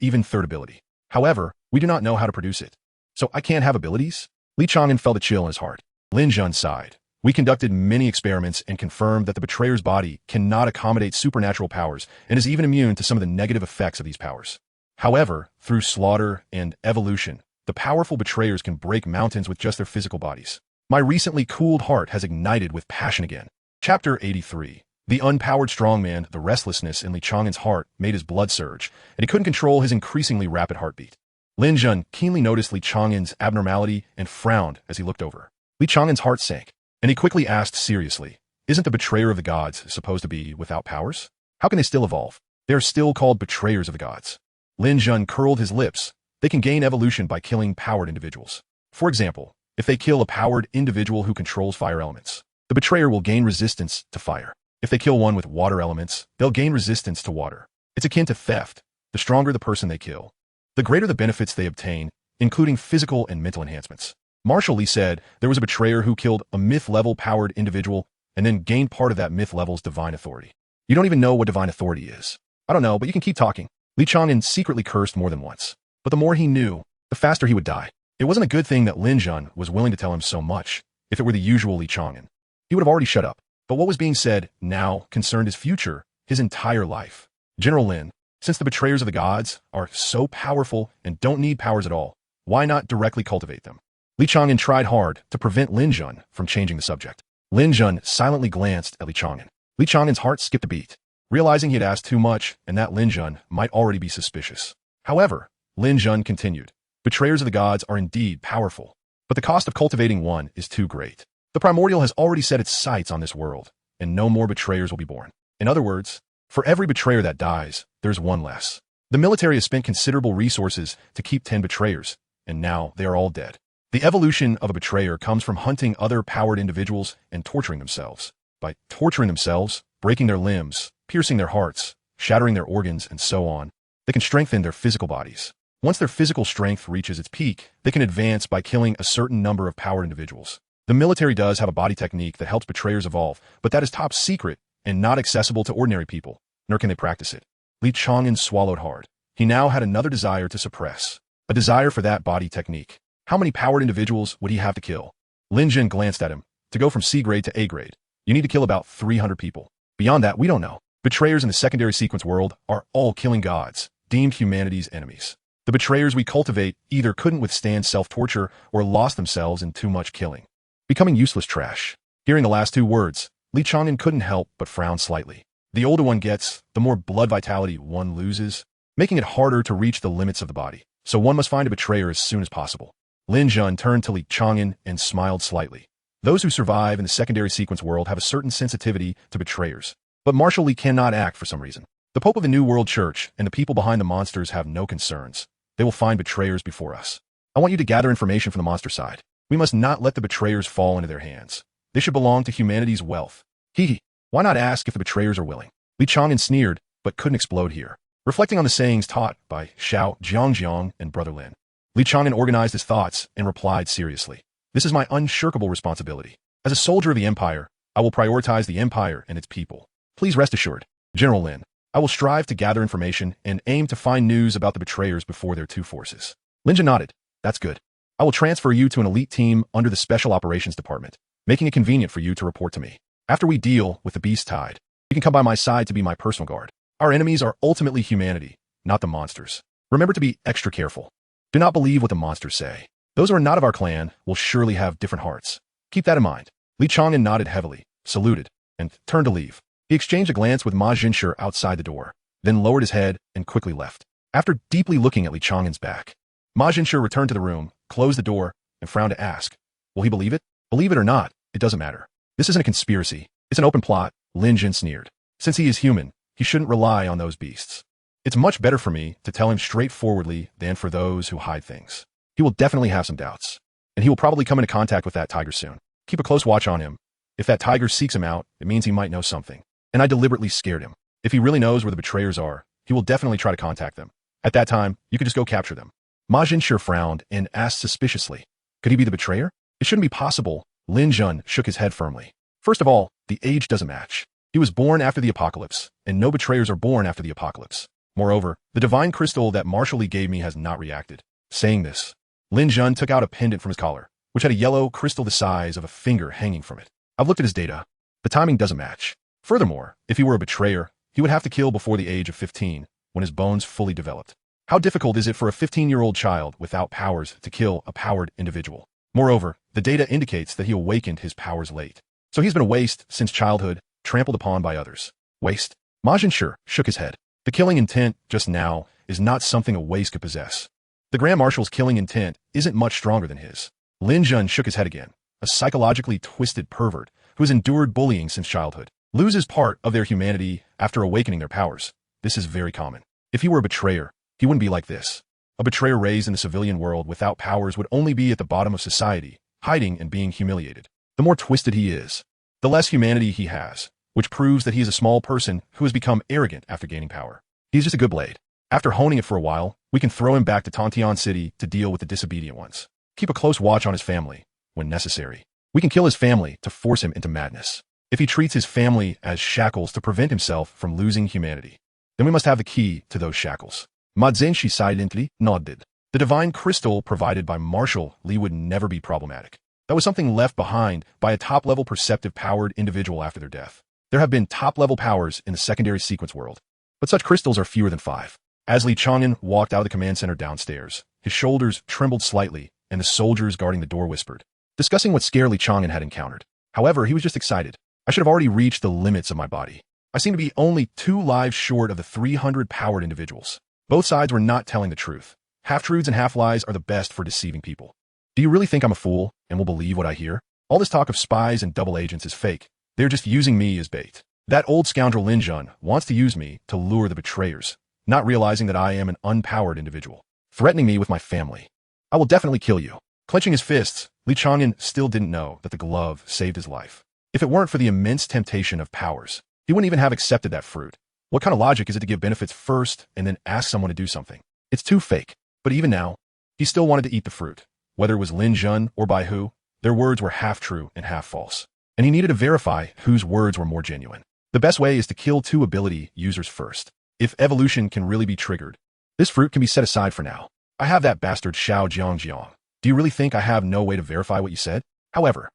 even third ability. However, we do not know how to produce it. So I can't have abilities? Li Chang'an felt a chill in his heart. Li Chang'an sighed. We conducted many experiments and confirmed that the betrayer's body cannot accommodate supernatural powers and is even immune to some of the negative effects of these powers. However, through slaughter and evolution, the powerful betrayers can break mountains with just their physical bodies. My recently cooled heart has ignited with passion again. Chapter 83. The unpowered strongman, the restlessness in Li Chang'an's heart made his blood surge, and he couldn't control his increasingly rapid heartbeat. Li Chang'an keenly noticed Li Chang'an's abnormality and frowned as he looked over. Li Chang'an's heart sank, and he quickly asked seriously, "Isn't the betrayer of the gods supposed to be without powers? How can they still evolve? They are still called betrayers of the gods." Li Chang'an curled his lips. They can gain evolution by killing powered individuals. For example, if they kill a powered individual who controls fire elements, the betrayer will gain resistance to fire. If they kill one with water elements, they'll gain resistance to water. It's akin to theft. The stronger the person they kill, the greater the benefits they obtain, including physical and mental enhancements. Marshall Lee said there was a betrayer who killed a myth-level powered individual and then gained part of that myth level's divine authority. You don't even know what divine authority is. I don't know, but you can keep talking. Li Chang'an secretly cursed more than once. But the more he knew, the faster he would die. It wasn't a good thing that Li Chang'an was willing to tell him so much. If it were the usual Li Chang'an, he would have already shut up. But what was being said now concerned his future, his entire life. General Lin, since the betrayers of the gods are so powerful and don't need powers at all, why not directly cultivate them? Li Chang'an tried hard to prevent Li Chang'an from changing the subject. Li Chang'an silently glanced at Li Chang'an. Li Chang'an's heart skipped a beat, realizing he had asked too much and that Li Chang'an might already be suspicious. However, Li Chang'an continued, "Betrayers of the gods are indeed powerful, but the cost of cultivating one is too great. The primordial has already set its sights on this world, and no more betrayers will be born. In other words, for every betrayer that dies, there's one less. The military has spent considerable resources to keep 10 betrayers, and now they are all dead. The evolution of a betrayer comes from hunting other powered individuals and torturing themselves. By torturing themselves, breaking their limbs, piercing their hearts, shattering their organs, and so on, they can strengthen their physical bodies. Once their physical strength reaches its peak, they can advance by killing a certain number of powered individuals. The military does have a body technique that helps betrayers evolve, but that is top secret and not accessible to ordinary people, nor can they practice it." Li Chang'an swallowed hard. He now had another desire to suppress, a desire for that body technique. How many powered individuals would he have to kill? Li Chang'an glanced at him. To go from C grade to A grade, you need to kill about 300 people. Beyond that, we don't know. Betrayers in the secondary sequence world are all killing gods, deemed humanity's enemies. The betrayers we cultivate either couldn't withstand self-torture or lost themselves in too much killing, becoming useless trash. Hearing the last two words, Li Chang'an couldn't help but frown slightly. The older one gets, the more blood vitality one loses, making it harder to reach the limits of the body. So one must find a betrayer as soon as possible. Li Chang'an turned to Li Chang'an and smiled slightly. Those who survive in the secondary sequence world have a certain sensitivity to betrayers. But Marshall Li cannot act for some reason. The Pope of the New World Church and the people behind the monsters have no concerns. They will find betrayers before us. I want you to gather information from the monster side. We must not let the betrayers fall into their hands. They should belong to humanity's wealth. Why not ask if the betrayers are willing? Li Chang'an sneered, but couldn't explode here. Reflecting on the sayings taught by Xiao Jiangjiang and Brother Lin, Li Chang'an organized his thoughts and replied seriously. "This is my unshirkable responsibility. As a soldier of the Empire, I will prioritize the Empire and its people. Please rest assured, General Lin, I will strive to gather information and aim to find news about the betrayers before their two forces." Li Chang'an nodded. "That's good. I will transfer you to an elite team under the Special Operations Department, making it convenient for you to report to me. After we deal with the beast tide, you can come by my side to be my personal guard. Our enemies are ultimately humanity, not the monsters. Remember to be extra careful. Do not believe what the monsters say. Those who are not of our clan will surely have different hearts. Keep that in mind." Li Chang'an nodded heavily, saluted, and turned to leave. He exchanged a glance with Ma Jinshi outside the door, then lowered his head and quickly left. After deeply looking at Li Chang'an's back, Ma Jinshi returned to the room, closed the door, and frowned to ask, "Will he believe it? Believe it or not, it doesn't matter. This isn't a conspiracy. It's an open plot." Li Chang'an sneered. Since he is human, he shouldn't rely on those beasts. It's much better for me to tell him straightforwardly than for those who hide things. He will definitely have some doubts, and he will probably come into contact with that tiger soon. Keep a close watch on him. If that tiger seeks him out, it means he might know something. And I deliberately scared him. If he really knows where the betrayers are, he will definitely try to contact them. At that time, you could just go capture them. Ma Jinshi frowned and asked suspiciously, could he be the betrayer? It shouldn't be possible. Lin Jun shook his head firmly. First of all, the age doesn't match. He was born after the apocalypse, and no betrayers are born after the apocalypse. Moreover, the divine crystal that Marshal Li gave me has not reacted. Saying this, Lin Jun took out a pendant from his collar, which had a yellow crystal the size of a finger hanging from it. I've looked at his data. The timing doesn't match. Furthermore, if he were a betrayer, he would have to kill before the age of 15, when his bones fully developed. How difficult is it for a 15-year-old child without powers to kill a powered individual? Moreover, the data indicates that he awakened his powers late. So he's been a waste since childhood, trampled upon by others. Waste? Ma Jinshi shook his head. The killing intent, just now, is not something a waste could possess. The Grand Marshal's killing intent isn't much stronger than his. Lin Jun shook his head again. A psychologically twisted pervert who has endured bullying since childhood loses part of their humanity after awakening their powers. This is very common. If he were a betrayer, he wouldn't be like this. A betrayer raised in the civilian world without powers would only be at the bottom of society, hiding and being humiliated. The more twisted he is, the less humanity he has, which proves that he is a small person who has become arrogant after gaining power. He's just a good blade. After honing it for a while, we can throw him back to Tontian City to deal with the disobedient ones. Keep a close watch on his family, when necessary. We can kill his family to force him into madness. If he treats his family as shackles to prevent himself from losing humanity, then we must have the key to those shackles. Ma Jinshi silently nodded. The divine crystal provided by Marshal Li would never be problematic. That was something left behind by a top-level perceptive powered individual after their death. There have been top-level powers in the secondary sequence world, but such crystals are fewer than 5. As Li Chang'an walked out of the command center downstairs, his shoulders trembled slightly, and the soldiers guarding the door whispered, discussing what scare Li Chang'an had encountered. However, he was just excited. I should have already reached the limits of my body. I seem to be only 2 lives short of the 300 powered individuals. Both sides were not telling the truth. Half-truths and half-lies are the best for deceiving people. Do you really think I'm a fool and will believe what I hear? All this talk of spies and double agents is fake. They're just using me as bait. That old scoundrel Lin Jun wants to use me to lure the betrayers, not realizing that I am an unpowered individual, threatening me with my family. I will definitely kill you. Clenching his fists, Li Chang'an still didn't know that the glove saved his life. If it weren't for the immense temptation of powers, he wouldn't even have accepted that fruit. What kind of logic is it to give benefits first and then ask someone to do something? It's too fake. But even now, he still wanted to eat the fruit. Whether it was Lin Jun or by who, their words were half true and half false. And he needed to verify whose words were more genuine. The best way is to kill 2 ability users first. If evolution can really be triggered, this fruit can be set aside for now. I have that bastard Xiao Jiangjiang. Do you really think I have no way to verify what you said? However,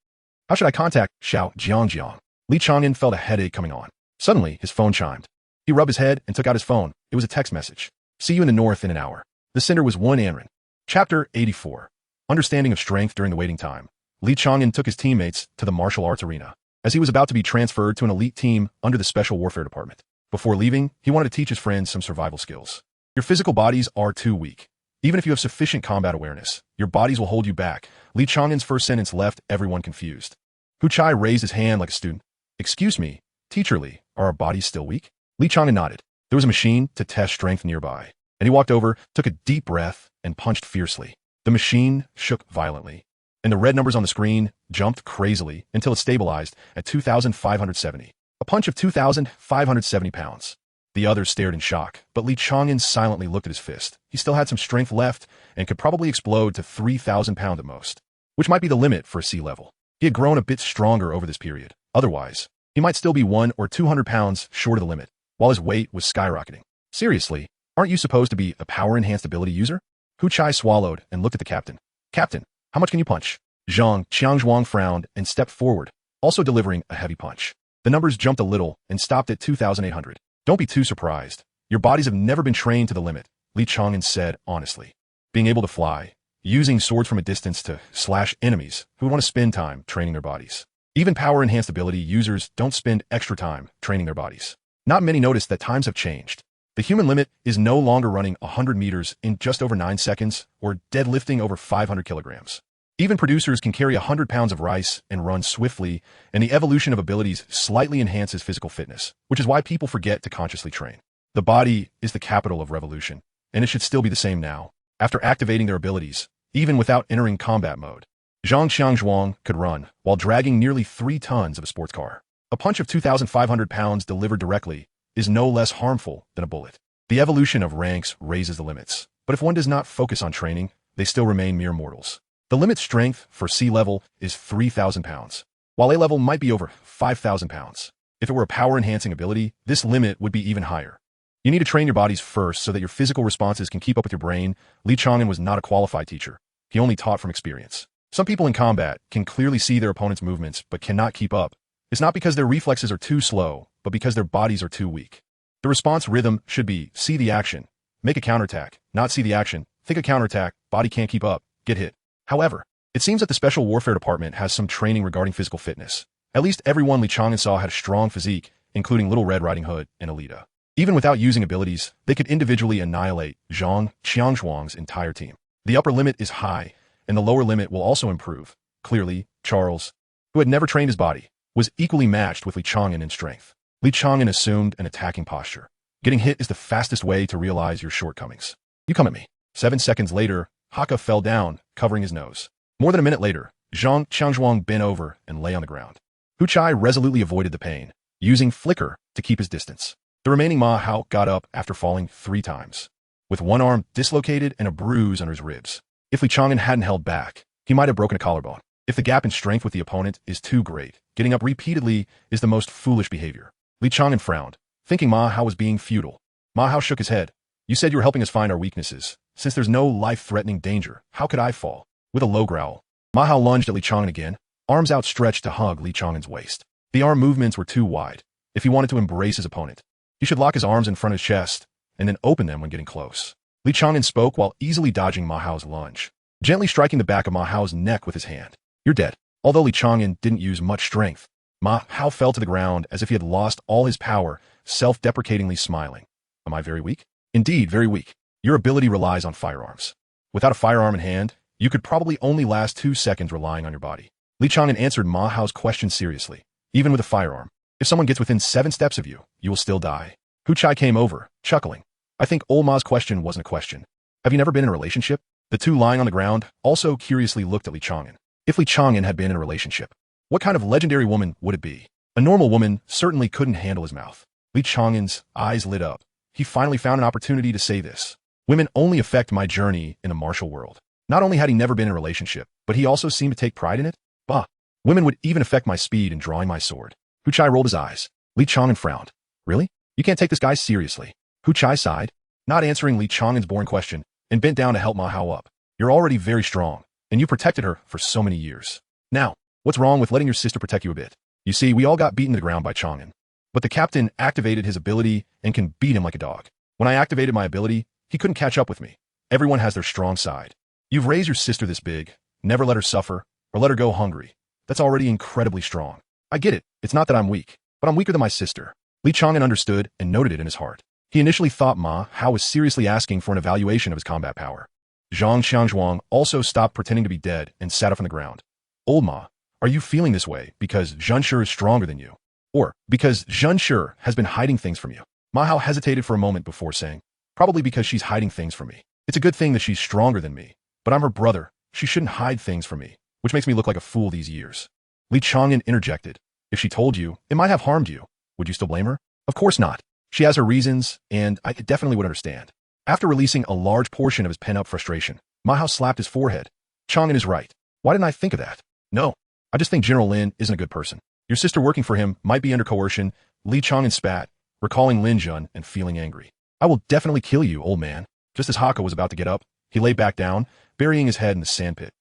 how should I contact Xiao Jiangjiang? Li Chang'an felt a headache coming on. Suddenly, his phone chimed. He rubbed his head and took out his phone. It was a text message. See you in the north in an hour. The sender was 1 Anren. Chapter 84. Understanding of strength during the waiting time. Li Chang'an took his teammates to the martial arts arena, as he was about to be transferred to an elite team under the Special Warfare Department. Before leaving, he wanted to teach his friends some survival skills. Your physical bodies are too weak. Even if you have sufficient combat awareness, your bodies will hold you back. Li Chang'an's first sentence left everyone confused. Hu Chai raised his hand like a student. Excuse me, Teacher Li, are our bodies still weak? Li Chang'an nodded. There was a machine to test strength nearby, and he walked over, took a deep breath, and punched fiercely. The machine shook violently, and the red numbers on the screen jumped crazily until it stabilized at 2,570. A punch of 2,570 pounds. The others stared in shock, but Li Chang'an silently looked at his fist. He still had some strength left and could probably explode to 3,000 pounds at most, which might be the limit for a sea level. He had grown a bit stronger over this period. Otherwise, he might still be 100 or 200 pounds short of the limit, while his weight was skyrocketing. Seriously, aren't you supposed to be a power-enhanced ability user? Hu Chai swallowed and looked at the captain. Captain, how much can you punch? Zhang Qiangzhuang frowned and stepped forward, also delivering a heavy punch. The numbers jumped a little and stopped at 2,800. Don't be too surprised. Your bodies have never been trained to the limit, Li Chang'an said honestly. Being able to fly, using swords from a distance to slash enemies who would want to spend time training their bodies. Even power-enhanced ability users don't spend extra time training their bodies. Not many notice that times have changed. The human limit is no longer running 100 meters in just over 9 seconds or deadlifting over 500 kilograms. Even producers can carry 100 pounds of rice and run swiftly, and the evolution of abilities slightly enhances physical fitness, which is why people forget to consciously train. The body is the capital of revolution, and it should still be the same now. After activating their abilities, even without entering combat mode, Zhang Qiangzhuang could run while dragging nearly 3 tons of a sports car. A punch of 2,500 pounds delivered directly is no less harmful than a bullet. The evolution of ranks raises the limits, but if one does not focus on training, they still remain mere mortals. The limit strength for C level is 3,000 pounds, while A level might be over 5,000 pounds. If it were a power-enhancing ability, this limit would be even higher. You need to train your bodies first so that your physical responses can keep up with your brain. Li Chang'an was not a qualified teacher. He only taught from experience. Some people in combat can clearly see their opponent's movements but cannot keep up. It's not because their reflexes are too slow, but because their bodies are too weak. The response rhythm should be see the action, make a counterattack, not see the action, think a counterattack, body can't keep up, get hit. However, it seems that the Special Warfare Department has some training regarding physical fitness. At least everyone Li Chang'an saw had a strong physique, including Little Red Riding Hood and Alita. Even without using abilities, they could individually annihilate Li Chang'an's entire team. The upper limit is high, and the lower limit will also improve. Clearly, Charles, who had never trained his body, was equally matched with Li Chang'an in strength. Li Chang'an assumed an attacking posture. Getting hit is the fastest way to realize your shortcomings. You come at me. 7 seconds later, Haka fell down, covering his nose. More than a minute later, Li Chang'an bent over and lay on the ground. Hu Chai resolutely avoided the pain, using flicker to keep his distance. The remaining Ma Hao got up after falling 3 times, with one arm dislocated and a bruise under his ribs. If Li Chang'an hadn't held back, he might have broken a collarbone. If the gap in strength with the opponent is too great, getting up repeatedly is the most foolish behavior. Li Chang'an frowned, thinking Ma Hao was being futile. Ma Hao shook his head. You said you were helping us find our weaknesses. Since there's no life-threatening danger, how could I fall? With a low growl, Ma Hao lunged at Li Chang'an again, arms outstretched to hug Li Chang'an's waist. The arm movements were too wide. If he wanted to embrace his opponent, he should lock his arms in front of his chest and then open them when getting close. Li Chang'an spoke while easily dodging Ma Hao's lunge, gently striking the back of Ma Hao's neck with his hand. You're dead. Although Li Chang'an didn't use much strength, Ma Hao fell to the ground as if he had lost all his power, self-deprecatingly smiling. Am I very weak? Indeed, very weak. Your ability relies on firearms. Without a firearm in hand, you could probably only last 2 seconds relying on your body. Li Chang'an answered Ma Hao's question seriously. Even with a firearm, if someone gets within 7 steps of you, you will still die. Hu Chai came over, chuckling. I think old Ma's question wasn't a question. Have you never been in a relationship? The two lying on the ground also curiously looked at Li Chang'an. If Li Chang'an had been in a relationship, what kind of legendary woman would it be? A normal woman certainly couldn't handle his mouth. Li Chang'an's eyes lit up. He finally found an opportunity to say this. Women only affect my journey in the martial world. Not only had he never been in a relationship, but he also seemed to take pride in it. Bah! Women would even affect my speed in drawing my sword. Hu Chai rolled his eyes. Li Chang'an frowned. Really? You can't take this guy seriously. Hu Chai sighed, not answering Li Chang'an's boring question, and bent down to help Ma Hao up. You're already very strong, and you protected her for so many years. Now, what's wrong with letting your sister protect you a bit? You see, we all got beaten to the ground by Chang'an. But the captain activated his ability and can beat him like a dog. When I activated my ability, he couldn't catch up with me. Everyone has their strong side. You've raised your sister this big, never let her suffer, or let her go hungry. That's already incredibly strong. I get it, it's not that I'm weak, but I'm weaker than my sister. Li Chang'an understood and noted it in his heart. He initially thought Ma Hao was seriously asking for an evaluation of his combat power. Li Chang'an also stopped pretending to be dead and sat up on the ground. Old Ma, are you feeling this way because Zhenshe is stronger than you? Or because Zhenshe has been hiding things from you? Ma Hao hesitated for a moment before saying, probably because she's hiding things from me. It's a good thing that she's stronger than me, but I'm her brother. She shouldn't hide things from me, which makes me look like a fool these years. Li Chang'an interjected. If she told you, it might have harmed you. Would you still blame her? Of course not. She has her reasons, and I definitely would understand. After releasing a large portion of his pent-up frustration, Ma Hao slapped his forehead. Chang'an is right. Why didn't I think of that? No. I just think General Lin isn't a good person. Your sister working for him might be under coercion. Li Chang'an spat, recalling Lin Jun and feeling angry. I will definitely kill you, old man. Just as Haka was about to get up, he lay back down, burying his head in the sandpit.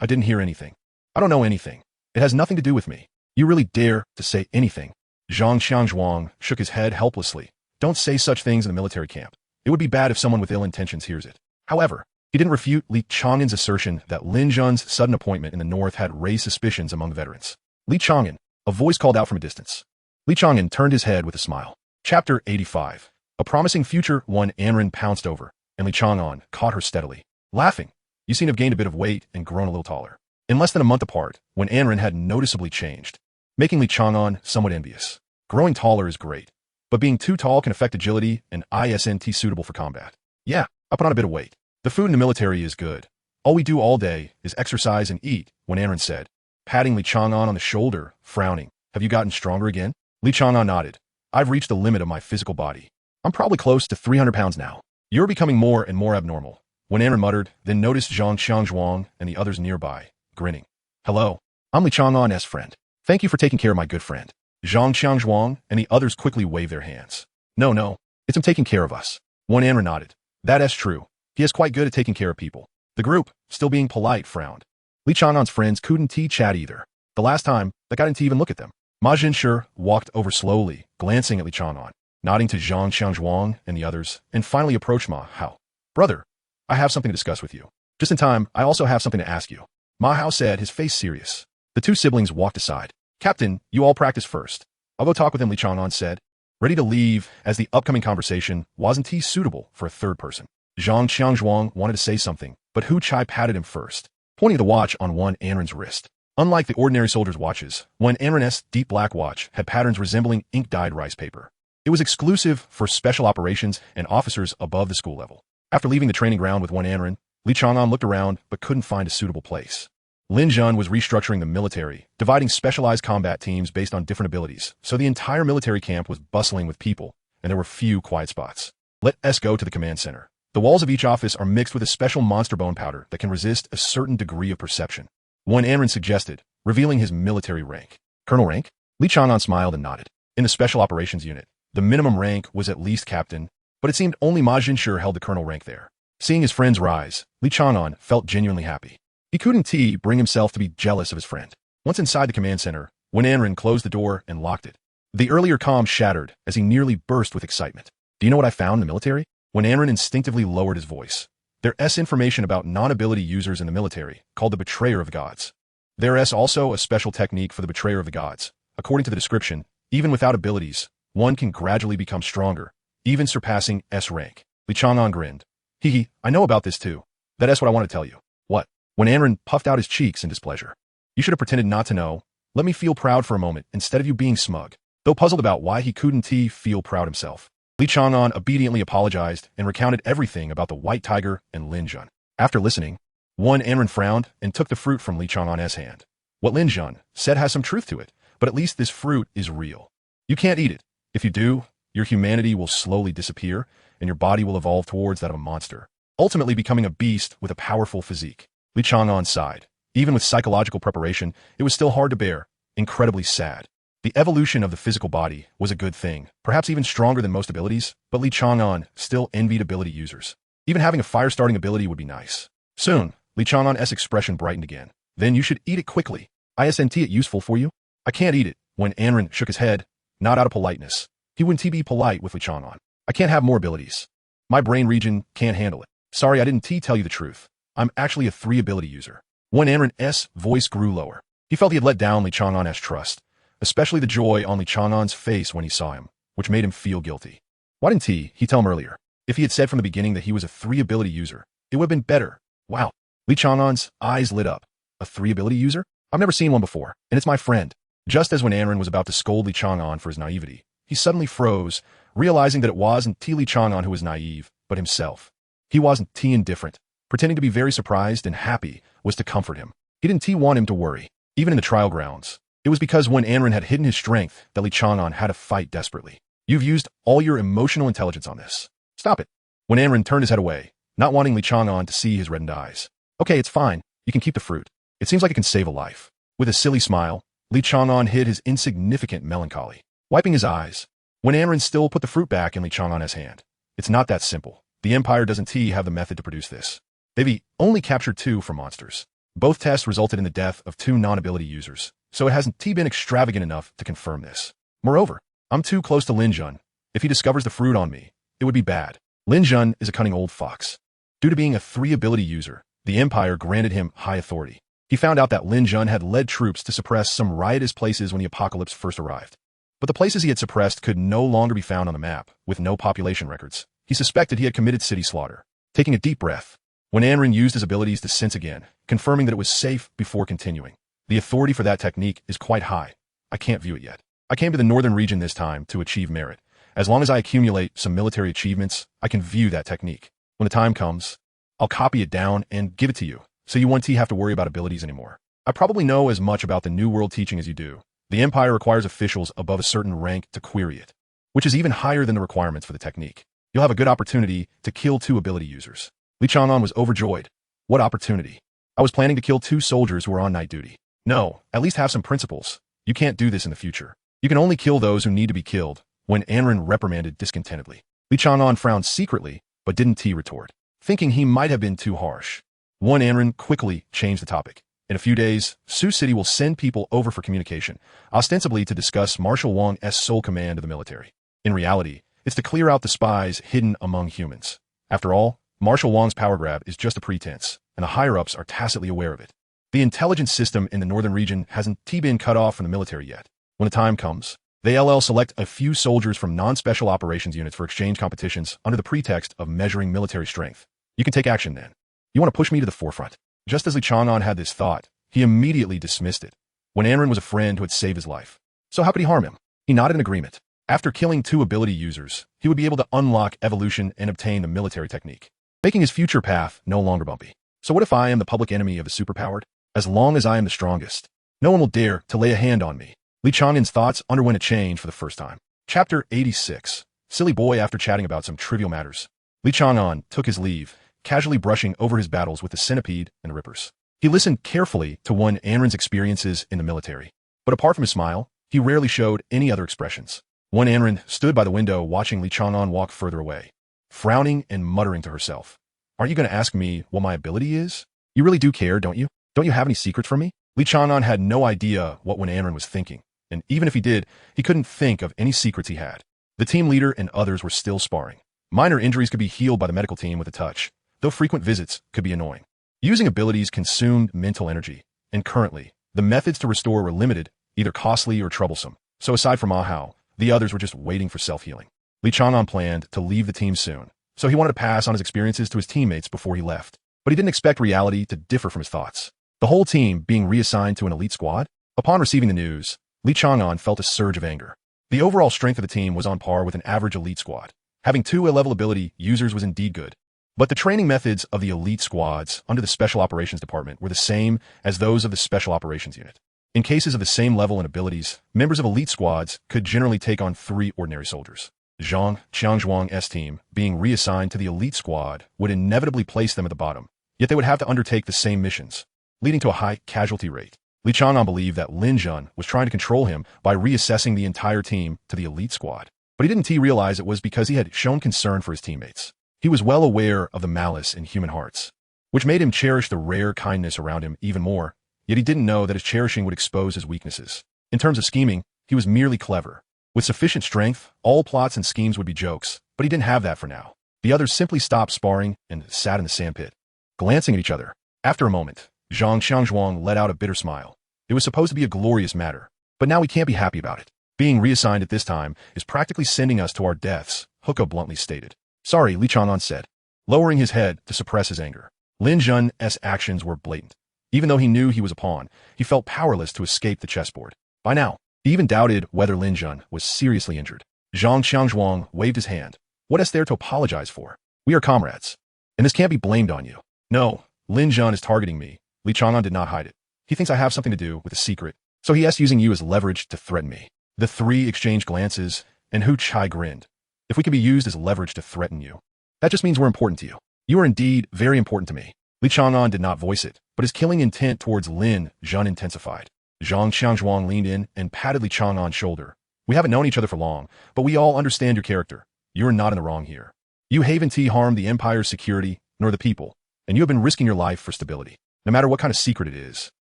I didn't hear anything. I don't know anything. It has nothing to do with me. You really dare to say anything? Zhang Xiangzhuang shook his head helplessly. Don't say such things in the military camp. It would be bad if someone with ill intentions hears it. However, he didn't refute Li Chang'an's assertion that Lin Jun's sudden appointment in the north had raised suspicions among veterans. Li Chang'an, a voice called out from a distance. Li Chang'an turned his head with a smile. Chapter 85. A promising future. One Anren pounced over, and Li Chang'an caught her steadily. Laughing, you seem to have gained a bit of weight and grown a little taller. In less than a month apart, when Anren had noticeably changed, making Li Chang'an somewhat envious. Growing taller is great, but being too tall can affect agility and isn't suitable for combat. Yeah, I put on a bit of weight. The food in the military is good. All we do all day is exercise and eat, when Anren said, patting Li Chang'an on the shoulder, frowning. Have you gotten stronger again? Li Chang'an nodded. I've reached the limit of my physical body. I'm probably close to 300 pounds now. You're becoming more and more abnormal. Wen Anren muttered, then noticed Zhang Xiangzhuang and the others nearby, grinning. Hello. I'm Li Chang'an's friend. Thank you for taking care of my good friend. Zhang Xiangzhuang and the others quickly waved their hands. No, it's him taking care of us. Wen Anren nodded. That's true. He is quite good at taking care of people. The group, still being polite, frowned. Li Chang'an's friends couldn't chat either. The last time, that guy didn't even look at them. Ma Jinshi walked over slowly, glancing at Li Chang'an, nodding to Zhang Xiangzhuang and the others, and finally approached Ma Hao. Brother, I have something to discuss with you. Just in time, I also have something to ask you. Ma Hao said, his face serious. The two siblings walked aside. Captain, you all practice first. I'll go talk with him, Li Chang'an said, ready to leave as the upcoming conversation wasn't suitable for a third person. Zhang Xiangzhuang wanted to say something, but Hu Chai patted him first, pointing to the watch on Wen Anren's wrist. Unlike the ordinary soldiers' watches, Wen Anren's deep black watch had patterns resembling ink-dyed rice paper. It was exclusive for special operations and officers above the school level. After leaving the training ground with Wen Anren, Li Chang'an looked around but couldn't find a suitable place. Lin Jun was restructuring the military, dividing specialized combat teams based on different abilities, so the entire military camp was bustling with people, and there were few quiet spots. Let us go to the command center. The walls of each office are mixed with a special monster bone powder that can resist a certain degree of perception. Wen Anren suggested, revealing his military rank. Colonel rank? Li Chang'an smiled and nodded. In the Special Operations Unit, the minimum rank was at least captain, but it seemed only Ma Jinshi held the colonel rank there. Seeing his friends rise, Li Chang'an felt genuinely happy. He couldn't bring himself to be jealous of his friend. Once inside the command center, Wen Anren closed the door and locked it. The earlier calm shattered as he nearly burst with excitement. Do you know what I found in the military? Wen Anren instinctively lowered his voice. There's information about non-ability users in the military, called the Betrayer of the Gods. There's also a special technique for the Betrayer of the Gods. According to the description, even without abilities, one can gradually become stronger, even surpassing S rank. Li Chang'an grinned. I know about this too. That's what I want to tell you. What? Wen Anren puffed out his cheeks in displeasure. You should have pretended not to know. Let me feel proud for a moment instead of you being smug. Though puzzled about why he couldn't feel proud himself, Li Chang'an obediently apologized and recounted everything about the White Tiger and Lin Jun. After listening, Wen Anren frowned and took the fruit from Li Chang'an's hand. What Lin Jun said has some truth to it, but at least this fruit is real. You can't eat it. If you do, your humanity will slowly disappear, and your body will evolve towards that of a monster, ultimately becoming a beast with a powerful physique. Li Chang'an sighed. Even with psychological preparation, it was still hard to bear, incredibly sad. The evolution of the physical body was a good thing, perhaps even stronger than most abilities, but Li Chang'an still envied ability users. Even having a fire-starting ability would be nice. Soon, Li Chang'an's expression brightened again. Then you should eat it quickly. Isn't it useful for you? I can't eat it. Wen Anren shook his head, not out of politeness. He wouldn't be polite with Li Chang'an. I can't have more abilities. My brain region can't handle it. Sorry, I didn't tell you the truth. I'm actually a 3-ability user. Wen Anren's voice grew lower. He felt he had let down Li Chang'an's trust, especially the joy on Li Chang'an's face when he saw him, which made him feel guilty. Why didn't he tell him earlier? If he had said from the beginning that he was a 3-ability user, it would have been better. Wow. Li Chang'an's eyes lit up. A 3-ability user? I've never seen one before, and it's my friend. Just as Wen Anren was about to scold Li Chang'an for his naivety, he suddenly froze, realizing that it wasn't Li Chang'an who was naive, but himself. He wasn't indifferent. Pretending to be very surprised and happy was to comfort him. He didn't want him to worry, even in the trial grounds. It was because Wen Anren had hidden his strength that Li Chang'an had to fight desperately. You've used all your emotional intelligence on this. Stop it. Wen Anren turned his head away, not wanting Li Chang'an to see his reddened eyes. Okay, it's fine. You can keep the fruit. It seems like it can save a life. With a silly smile, Li Chang'an hid his insignificant melancholy. Wiping his eyes, Wen Anren still put the fruit back in Li Chang'an's hand. It's not that simple. The Empire doesn't have the method to produce this. They've only captured 2 from monsters. Both tests resulted in the death of 2 non-ability users, so it hasn't been extravagant enough to confirm this. Moreover, I'm too close to Lin Jun. If he discovers the fruit on me, it would be bad. Lin Jun is a cunning old fox. Due to being a 3-ability user, the Empire granted him high authority. He found out that Lin Jun had led troops to suppress some riotous places when the apocalypse first arrived. But the places he had suppressed could no longer be found on the map, with no population records. He suspected he had committed city slaughter. Taking a deep breath, Wen Anren used his abilities to sense again, confirming that it was safe before continuing. The authority for that technique is quite high. I can't view it yet. I came to the northern region this time to achieve merit. As long as I accumulate some military achievements, I can view that technique. When the time comes, I'll copy it down and give it to you, so you won't have to worry about abilities anymore. I probably know as much about the New World teaching as you do. The Empire requires officials above a certain rank to query it. which is even higher than the requirements for the technique. You'll have a good opportunity to kill 2 ability users. Li Chang'an was overjoyed. What opportunity? I was planning to kill 2 soldiers who were on night duty. No, at least have some principles. You can't do this in the future. You can only kill those who need to be killed, when Anren reprimanded discontentedly. Li Chang'an frowned secretly, but didn't retort, thinking he might have been too harsh. One Anren quickly changed the topic. In a few days, Sioux City will send people over for communication, ostensibly to discuss Marshal Wang's sole command of the military. In reality, it's to clear out the spies hidden among humans. After all, Marshal Wang's power grab is just a pretense, and the higher-ups are tacitly aware of it. The intelligence system in the northern region hasn't been cut off from the military yet. When the time comes, they'll select a few soldiers from non-special operations units for exchange competitions under the pretext of measuring military strength. You can take action then. You want to push me to the forefront. Just as Li Chang'an had this thought, he immediately dismissed it. When Anren was a friend who had saved his life. So how could he harm him? He nodded in agreement. After killing 2 ability users, he would be able to unlock evolution and obtain the military technique, making his future path no longer bumpy. So what if I am the public enemy of the superpowered? As long as I am the strongest, no one will dare to lay a hand on me. Li Chang'an's thoughts underwent a change for the first time. Chapter 86. Silly boy. After chatting about some trivial matters, Li Chang'an took his leave, casually brushing over his battles with the centipede and rippers. He listened carefully to one Anren's experiences in the military, but apart from his smile, he rarely showed any other expressions. One Anren stood by the window watching Li Chang'an walk further away, frowning and muttering to herself. Aren't you going to ask me what my ability is? You really do care, don't you? Don't you have any secrets for me? Li Chang'an had no idea what one Anren was thinking, and even if he did, he couldn't think of any secrets he had. The team leader and others were still sparring. Minor injuries could be healed by the medical team with a touch, though frequent visits could be annoying. Using abilities consumed mental energy, and currently, the methods to restore were limited, either costly or troublesome. So aside from Ahau, the others were just waiting for self-healing. Li Chang'an planned to leave the team soon, so he wanted to pass on his experiences to his teammates before he left. But he didn't expect reality to differ from his thoughts. The whole team being reassigned to an elite squad? Upon receiving the news, Li Chang'an felt a surge of anger. The overall strength of the team was on par with an average elite squad. Having 2 A-level ability users was indeed good. But the training methods of the elite squads under the Special Operations Department were the same as those of the Special Operations Unit. In cases of the same level and abilities, members of elite squads could generally take on 3 ordinary soldiers. Zhang Qiangzhuang's team, being reassigned to the elite squad, would inevitably place them at the bottom, yet they would have to undertake the same missions, leading to a high casualty rate. Li Chang'an believed that Lin Jun was trying to control him by reassessing the entire team to the elite squad, but he didn't realize it was because he had shown concern for his teammates. He was well aware of the malice in human hearts, which made him cherish the rare kindness around him even more, yet he didn't know that his cherishing would expose his weaknesses. In terms of scheming, he was merely clever. With sufficient strength, all plots and schemes would be jokes, but he didn't have that for now. The others simply stopped sparring and sat in the sandpit, glancing at each other. After a moment, Zhang Qiangzhuang let out a bitter smile. It was supposed to be a glorious matter, but now we can't be happy about it. Being reassigned at this time is practically sending us to our deaths, Huko bluntly stated. Sorry, Li Chang'an said, lowering his head to suppress his anger. Lin Jun's actions were blatant. Even though he knew he was a pawn, he felt powerless to escape the chessboard. By now, he even doubted whether Lin Jun was seriously injured. Zhang Qiangzhuang waved his hand. What is there to apologize for? We are comrades, and this can't be blamed on you. No, Lin Jun is targeting me. Li Chang'an did not hide it. He thinks I have something to do with a secret, so he is using you as leverage to threaten me. The 3 exchanged glances, and Hu Chai grinned. If we can be used as leverage to threaten you, that just means we're important to you. You are indeed very important to me. Li Chang'an did not voice it, but his killing intent towards Lin Jun intensified. Zhang Qiangzhuang leaned in and patted Li Chang'an's shoulder. We haven't known each other for long, but we all understand your character. You are not in the wrong here. You haven't harmed the Empire's security, nor the people, and you have been risking your life for stability. No matter what kind of secret it is,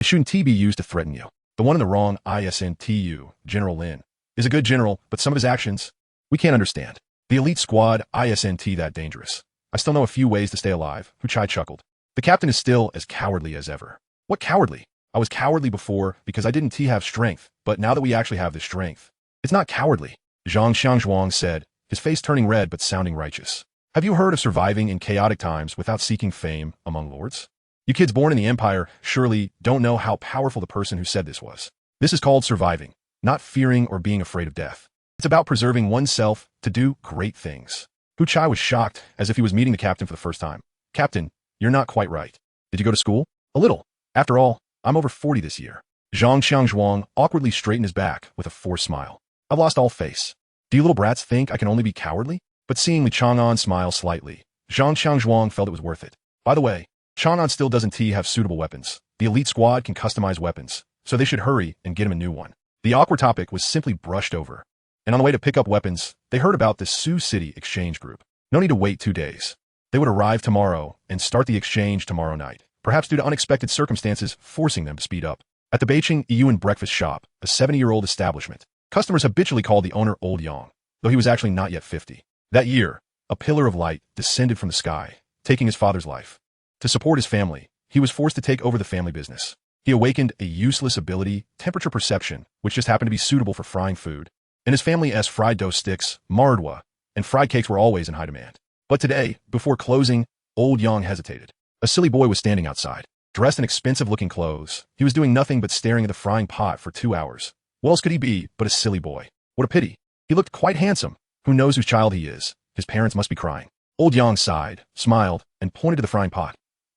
it shouldn't be used to threaten you. The one in the wrong ISNTU, General Lin, is a good general, but some of his actions, we can't understand. The elite squad ISNT that dangerous. I still know a few ways to stay alive, Hu Chai chuckled. The captain is still as cowardly as ever. What cowardly? I was cowardly before because I didn't have strength, but now that we actually have the strength, it's not cowardly, Zhang Qiangzhuang said, his face turning red but sounding righteous. Have you heard of surviving in chaotic times without seeking fame among lords? You kids born in the Empire surely don't know how powerful the person who said this was. This is called surviving, not fearing or being afraid of death. It's about preserving oneself to do great things. Hu Chai was shocked as if he was meeting the captain for the first time. Captain, you're not quite right. Did you go to school? A little. After all, I'm over 40 this year. Zhang Qiangzhuang awkwardly straightened his back with a forced smile. I've lost all face. Do you little brats think I can only be cowardly? But seeing Li Chang'an smile slightly, Zhang Qiangzhuang felt it was worth it. By the way, Chang'an still doesn't have suitable weapons. The elite squad can customize weapons, so they should hurry and get him a new one. The awkward topic was simply brushed over. And on the way to pick up weapons, they heard about the Sioux City exchange group. No need to wait 2 days. They would arrive tomorrow and start the exchange tomorrow night, perhaps due to unexpected circumstances forcing them to speed up. At the Beijing Yuan breakfast shop, a 70-year-old establishment, customers habitually called the owner Old Yang, though he was actually not yet 50. That year, a pillar of light descended from the sky, taking his father's life. To support his family, he was forced to take over the family business. He awakened a useless ability, temperature perception, which just happened to be suitable for frying food. And his family's fried dough sticks, mardwa, and fried cakes were always in high demand. But today, before closing, Old Yang hesitated. A silly boy was standing outside, dressed in expensive-looking clothes. He was doing nothing but staring at the frying pot for 2 hours. What else could he be but a silly boy? What a pity. He looked quite handsome. Who knows whose child he is? His parents must be crying. Old Yang sighed, smiled, and pointed to the frying pot.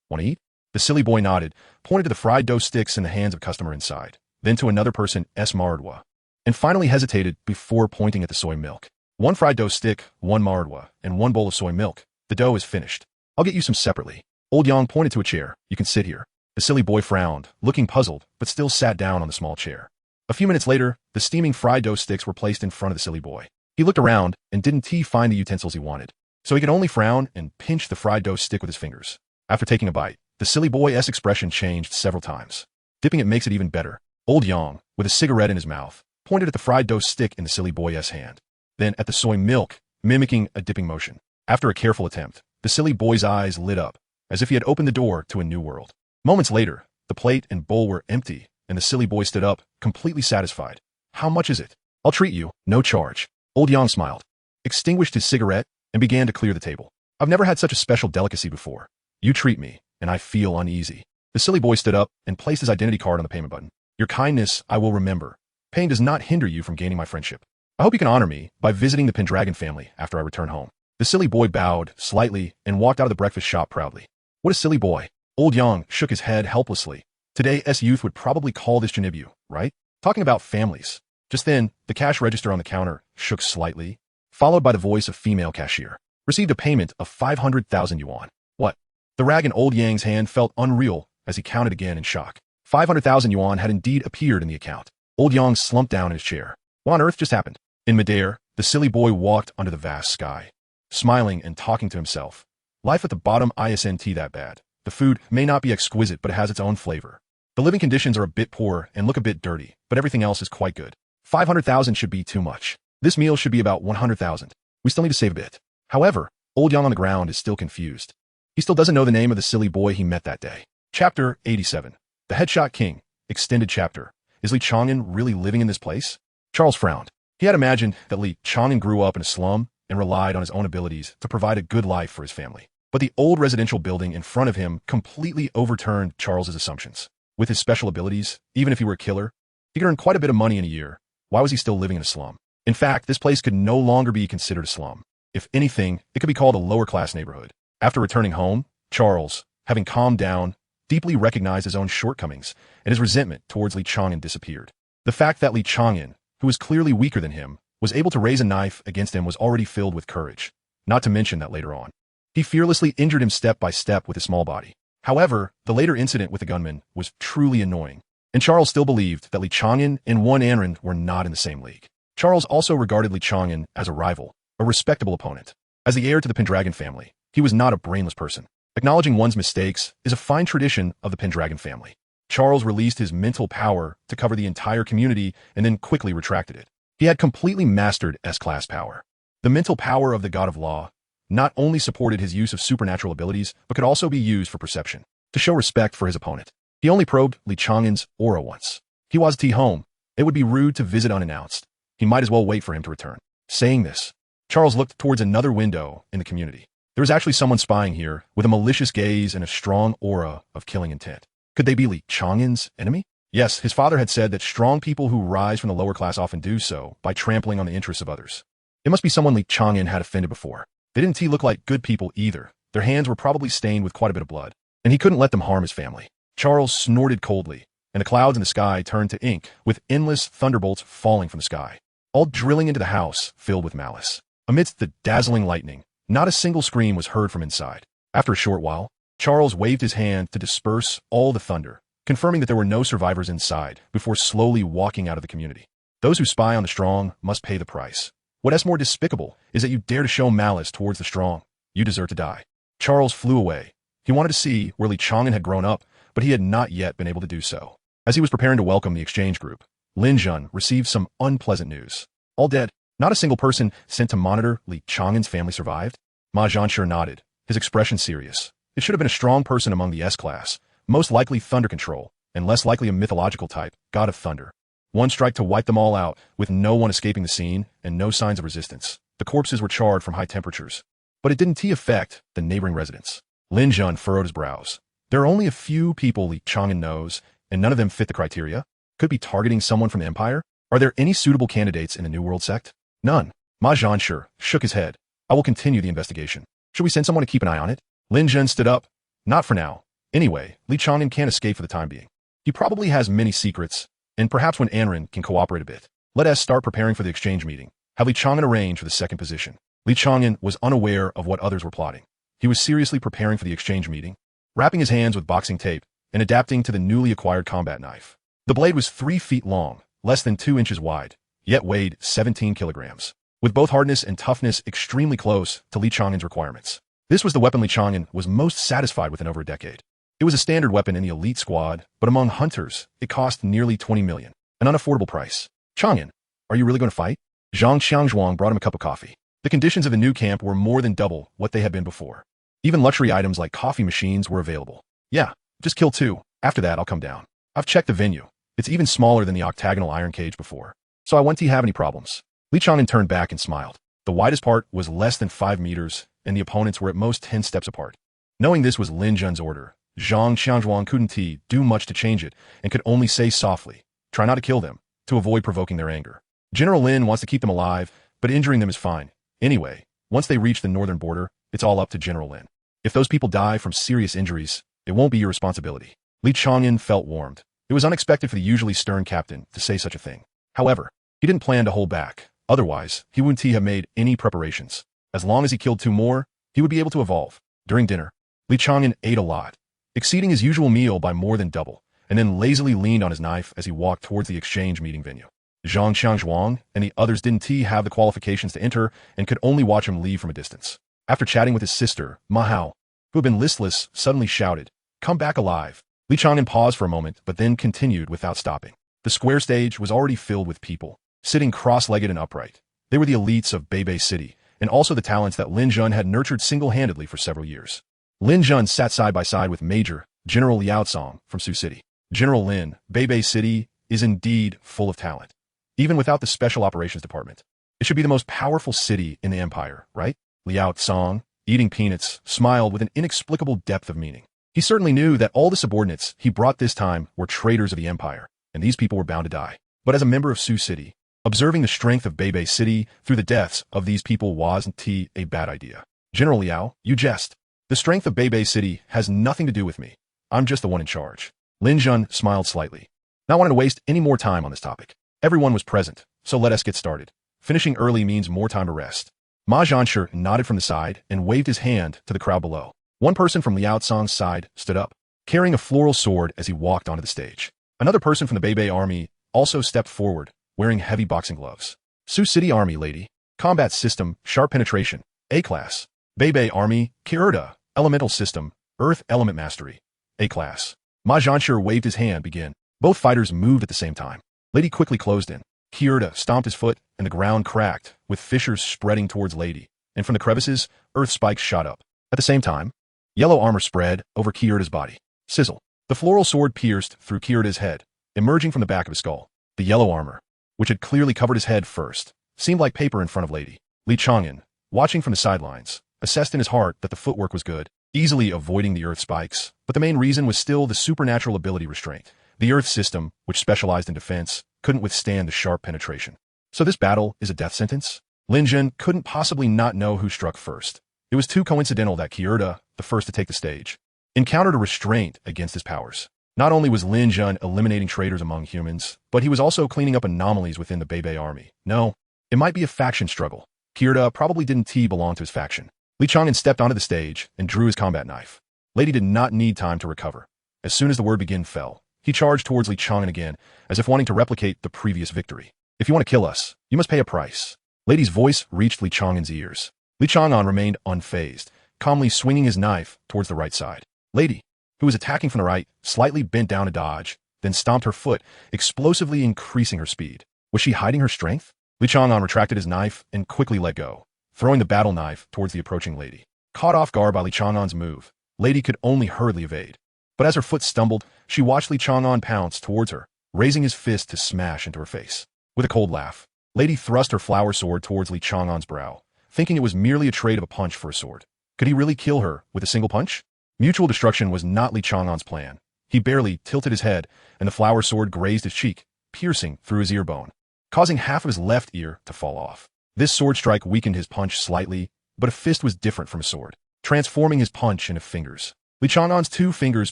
Want to eat? The silly boy nodded, pointed to the fried dough sticks in the hands of a customer inside, then to another person, mardwa, and finally hesitated before pointing at the soy milk. 1 fried dough stick, 1 mardwa, and 1 bowl of soy milk. The dough is finished. I'll get you some separately. Old Yang pointed to a chair. You can sit here. The silly boy frowned, looking puzzled, but still sat down on the small chair. A few minutes later, the steaming fried dough sticks were placed in front of the silly boy. He looked around and didn't find the utensils he wanted, so he could only frown and pinch the fried dough stick with his fingers. After taking a bite, the silly boy's expression changed several times. Dipping it makes it even better. Old Yang, with a cigarette in his mouth, pointed at the fried dough stick in the silly boy's hand, then at the soy milk, mimicking a dipping motion. After a careful attempt, the silly boy's eyes lit up, as if he had opened the door to a new world. Moments later, the plate and bowl were empty, and the silly boy stood up, completely satisfied. How much is it? I'll treat you, no charge. Old Yang smiled, extinguished his cigarette, and began to clear the table. I've never had such a special delicacy before. You treat me, and I feel uneasy. The silly boy stood up and placed his identity card on the payment button. Your kindness I will remember. Pain does not hinder you from gaining my friendship. I hope you can honor me by visiting the Pendragon family after I return home. The silly boy bowed slightly and walked out of the breakfast shop proudly. What a silly boy. Old Yang shook his head helplessly. Today's youth would probably call this Janibu, right? Talking about families. Just then, the cash register on the counter shook slightly, followed by the voice of female cashier. Received a payment of 500,000 yuan. What? The rag in Old Yang's hand felt unreal as he counted again in shock. 500,000 yuan had indeed appeared in the account. Old Yang slumped down in his chair. What on earth just happened? In midair, the silly boy walked under the vast sky, smiling and talking to himself. Life at the bottom isn't that bad. The food may not be exquisite, but it has its own flavor. The living conditions are a bit poor and look a bit dirty, but everything else is quite good. 500,000 should be too much. This meal should be about 100,000. We still need to save a bit. However, Old Yang on the ground is still confused. He still doesn't know the name of the silly boy he met that day. Chapter 87. The Headshot King. Extended chapter. Is Li Chang'an really living in this place? Charles frowned. He had imagined that Li Chang'an grew up in a slum and relied on his own abilities to provide a good life for his family. But the old residential building in front of him completely overturned Charles's assumptions. With his special abilities, even if he were a killer, he could earn quite a bit of money in a year. Why was he still living in a slum? In fact, this place could no longer be considered a slum. If anything, it could be called a lower-class neighborhood. After returning home, Charles, having calmed down, deeply recognized his own shortcomings, and his resentment towards Li Chang'an disappeared. The fact that Li Chang'an, who was clearly weaker than him, was able to raise a knife against him was already filled with courage, not to mention that later on, he fearlessly injured him step by step with his small body. However, the later incident with the gunman was truly annoying, and Charles still believed that Li Chang'an and Wan Anren were not in the same league. Charles also regarded Li Chang'an as a rival, a respectable opponent. As the heir to the Pendragon family, he was not a brainless person. Acknowledging one's mistakes is a fine tradition of the Pendragon family. Charles released his mental power to cover the entire community and then quickly retracted it. He had completely mastered S-class power. The mental power of the God of Law not only supported his use of supernatural abilities, but could also be used for perception, to show respect for his opponent. He only probed Li Chang'an's aura once. He was home. It would be rude to visit unannounced. He might as well wait for him to return. Saying this, Charles looked towards another window in the community. There was actually someone spying here, with a malicious gaze and a strong aura of killing intent. Could they be Li Chang'an's enemy? Yes, his father had said that strong people who rise from the lower class often do so by trampling on the interests of others. It must be someone Li Chang'an had offended before. They didn't look like good people either. Their hands were probably stained with quite a bit of blood, and he couldn't let them harm his family. Charles snorted coldly, and the clouds in the sky turned to ink, with endless thunderbolts falling from the sky. all drilling into the house filled with malice. Amidst the dazzling lightning, not a single scream was heard from inside. After a short while, Charles waved his hand to disperse all the thunder, confirming that there were no survivors inside, before slowly walking out of the community. Those who spy on the strong must pay the price. What is more despicable is that you dare to show malice towards the strong. You deserve to die. Charles flew away. He wanted to see where Li Chang'an had grown up, but he had not yet been able to do so. As he was preparing to welcome the exchange group, Li Chang'an received some unpleasant news. All dead. Not a single person sent to monitor Li Chang'an's family survived. Ma Zhanshe nodded, his expression serious. It should have been a strong person among the S-class, most likely thunder control, and less likely a mythological type, god of thunder. One strike to wipe them all out, with no one escaping the scene and no signs of resistance. The corpses were charred from high temperatures. But it didn't affect the neighboring residents. Li Chang'an furrowed his brows. There are only a few people Li Chang'an knows, and none of them fit the criteria. Could be targeting someone from the Empire? Are there any suitable candidates in the New World sect? None. Ma Zhanshe shook his head. I will continue the investigation. Should we send someone to keep an eye on it? Li Chang'an stood up. Not for now. Anyway, Li Chang'an can't escape for the time being. He probably has many secrets, and perhaps when Anren can cooperate a bit. Let us start preparing for the exchange meeting. Have Li Chang'an arrange for the second position. Li Chang'an was unaware of what others were plotting. He was seriously preparing for the exchange meeting, wrapping his hands with boxing tape and adapting to the newly acquired combat knife. The blade was 3 feet long, less than 2 inches wide, yet weighed 17 kilograms, with both hardness and toughness extremely close to Li Chang'an's requirements. This was the weapon Li Chang'an was most satisfied with in over a decade. It was a standard weapon in the elite squad, but among hunters, it cost nearly 20 million, an unaffordable price. Chang'an, are you really going to fight? Zhang Xiangzhuang brought him a cup of coffee. The conditions of the new camp were more than double what they had been before. Even luxury items like coffee machines were available. Yeah, just kill 2. After that, I'll come down. I've checked the venue. It's even smaller than the octagonal iron cage before. So I won't have any problems. Li Chang'an turned back and smiled. The widest part was less than 5 meters, and the opponents were at most 10 steps apart. Knowing this was Li Chang'an's order, Zhang Xiangzhuang couldn't do much to change it and could only say softly, try not to kill them, to avoid provoking their anger. General Lin wants to keep them alive, but injuring them is fine. Anyway, once they reach the northern border, it's all up to General Lin. If those people die from serious injuries, it won't be your responsibility. Li Chang'an felt warmed. It was unexpected for the usually stern captain to say such a thing. However, he didn't plan to hold back. Otherwise, he wouldn't have made any preparations. As long as he killed 2 more, he would be able to evolve. During dinner, Li Chang'an ate a lot, exceeding his usual meal by more than double, and then lazily leaned on his knife as he walked towards the exchange meeting venue. Zhang Xiangzhuang and the others didn't have the qualifications to enter and could only watch him leave from a distance. After chatting with his sister, Ma Hao, who had been listless, suddenly shouted, "Come back alive." Li Chang'an paused for a moment, but then continued without stopping. The square stage was already filled with people, sitting cross-legged and upright. They were the elites of Beibei City, and also the talents that Li Chang'an had nurtured single-handedly for several years. Li Chang'an sat side by side with Major General Liao Song from Sioux City. General Lin, Beibei City is indeed full of talent. Even without the Special Operations Department. It should be the most powerful city in the Empire, right? Liao Song, eating peanuts, smiled with an inexplicable depth of meaning. He certainly knew that all the subordinates he brought this time were traitors of the Empire, and these people were bound to die. But as a member of Sioux City, observing the strength of Beibei City through the deaths of these people wasn't a bad idea. General Liao, you jest. The strength of Beibei City has nothing to do with me. I'm just the one in charge. Li Chang'an smiled slightly, not wanting to waste any more time on this topic. Everyone was present, so let us get started. Finishing early means more time to rest. Ma Zhanshe nodded from the side and waved his hand to the crowd below. One person from Liao Song's side stood up, carrying a floral sword as he walked onto the stage. Another person from the Beibei Army also stepped forward, wearing heavy boxing gloves. Sioux City Army lady, combat system, sharp penetration, A-class. Beibei Army, Kyoto, elemental system, earth element mastery, A-class. Ma Zhanshe waved his hand, begin. Both fighters moved at the same time. Lady quickly closed in. Kyoto stomped his foot, and the ground cracked, with fissures spreading towards Lady, and from the crevices, earth spikes shot up. At the same time, yellow armor spread over Kyoto's body. Sizzle. The floral sword pierced through Kyoto's head, emerging from the back of his skull. The yellow armor, which had clearly covered his head first, seemed like paper in front of Lady. Li Chang'an, watching from the sidelines, assessed in his heart that the footwork was good, easily avoiding the earth spikes, but the main reason was still the supernatural ability restraint. The earth system, which specialized in defense, couldn't withstand the sharp penetration. So this battle is a death sentence? Li Chang'an couldn't possibly not know who struck first. It was too coincidental that Kyoto, the first to take the stage, encountered a restraint against his powers. Not only was Li Chang'an eliminating traitors among humans, but he was also cleaning up anomalies within the Beibei Army. No, It might be a faction struggle. Kirta probably didn't belong to his faction. Li Chang'an stepped onto the stage and drew his combat knife. Lady did not need time to recover. As soon as the word begin fell, he charged towards Li Chang'an again, as if wanting to replicate the previous victory. If you want to kill us, you must pay a price. Lady's voice reached Li Chang'an's ears. Li Chang'an remained unfazed, calmly swinging his knife towards the right side. Lady, who was attacking from the right, slightly bent down to dodge, then stomped her foot, explosively increasing her speed. Was she hiding her strength? Li Chang'an retracted his knife and quickly let go, throwing the battle knife towards the approaching lady. Caught off guard by Li Chang'an's move, Lady could only hurriedly evade. But as her foot stumbled, she watched Li Chang'an pounce towards her, raising his fist to smash into her face. With a cold laugh, Lady thrust her flower sword towards Li Chang'an's brow, thinking it was merely a trade of a punch for a sword. Could he really kill her with a single punch? Mutual destruction was not Li Chang'an's plan. He barely tilted his head, and the flower sword grazed his cheek, piercing through his ear bone, causing half of his left ear to fall off. This sword strike weakened his punch slightly, but a fist was different from a sword, transforming his punch into fingers. Li Chang'an's 2 fingers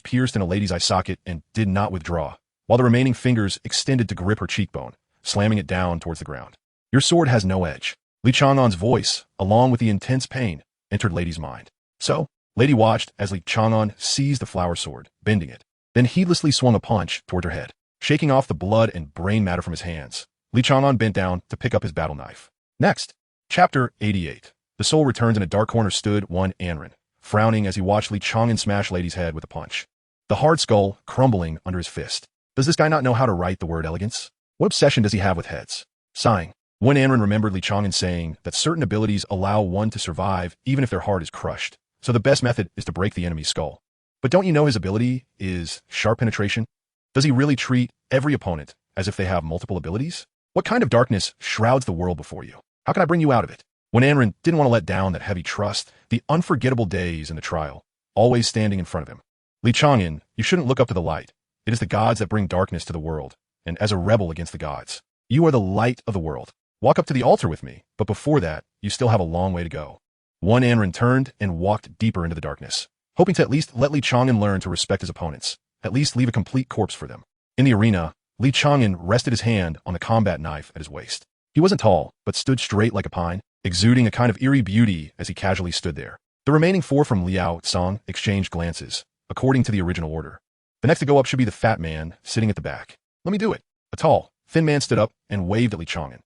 pierced in a lady's eye socket and did not withdraw, while the remaining fingers extended to grip her cheekbone, slamming it down towards the ground. Your sword has no edge. Li Chang'an's voice, along with the intense pain, entered Lady's mind. So, Lady watched as Li Chang'an seized the flower sword, bending it, then heedlessly swung a punch toward her head. Shaking off the blood and brain matter from his hands, Li Chang'an bent down to pick up his battle knife. Next, Chapter 88. The soul returns. In a dark corner stood one Anren, frowning as he watched Li Chang'an smash Lady's head with a punch. The hard skull crumbling under his fist. Does this guy not know how to write the word elegance? What obsession does he have with heads? Sighing, one Anren remembered Li Chang'an saying that certain abilities allow one to survive even if their heart is crushed. So the best method is to break the enemy's skull. But don't you know his ability is sharp penetration? Does he really treat every opponent as if they have multiple abilities? What kind of darkness shrouds the world before you? How can I bring you out of it? When Anren didn't want to let down that heavy trust, the unforgettable days in the trial, always standing in front of him. Li Chang'an, you shouldn't look up to the light. It is the gods that bring darkness to the world, and as a rebel against the gods, you are the light of the world. Walk up to the altar with me, but before that, you still have a long way to go. One Anren turned and walked deeper into the darkness, hoping to at least let Li Chang'an learn to respect his opponents, at least leave a complete corpse for them. In the arena, Li Chang'an rested his hand on the combat knife at his waist. He wasn't tall, but stood straight like a pine, exuding a kind of eerie beauty as he casually stood there. The remaining 4 from Liao Tsang exchanged glances, according to the original order. The next to go up should be the fat man, sitting at the back. Let me do it. A tall, thin man stood up and waved at Li Chang'an.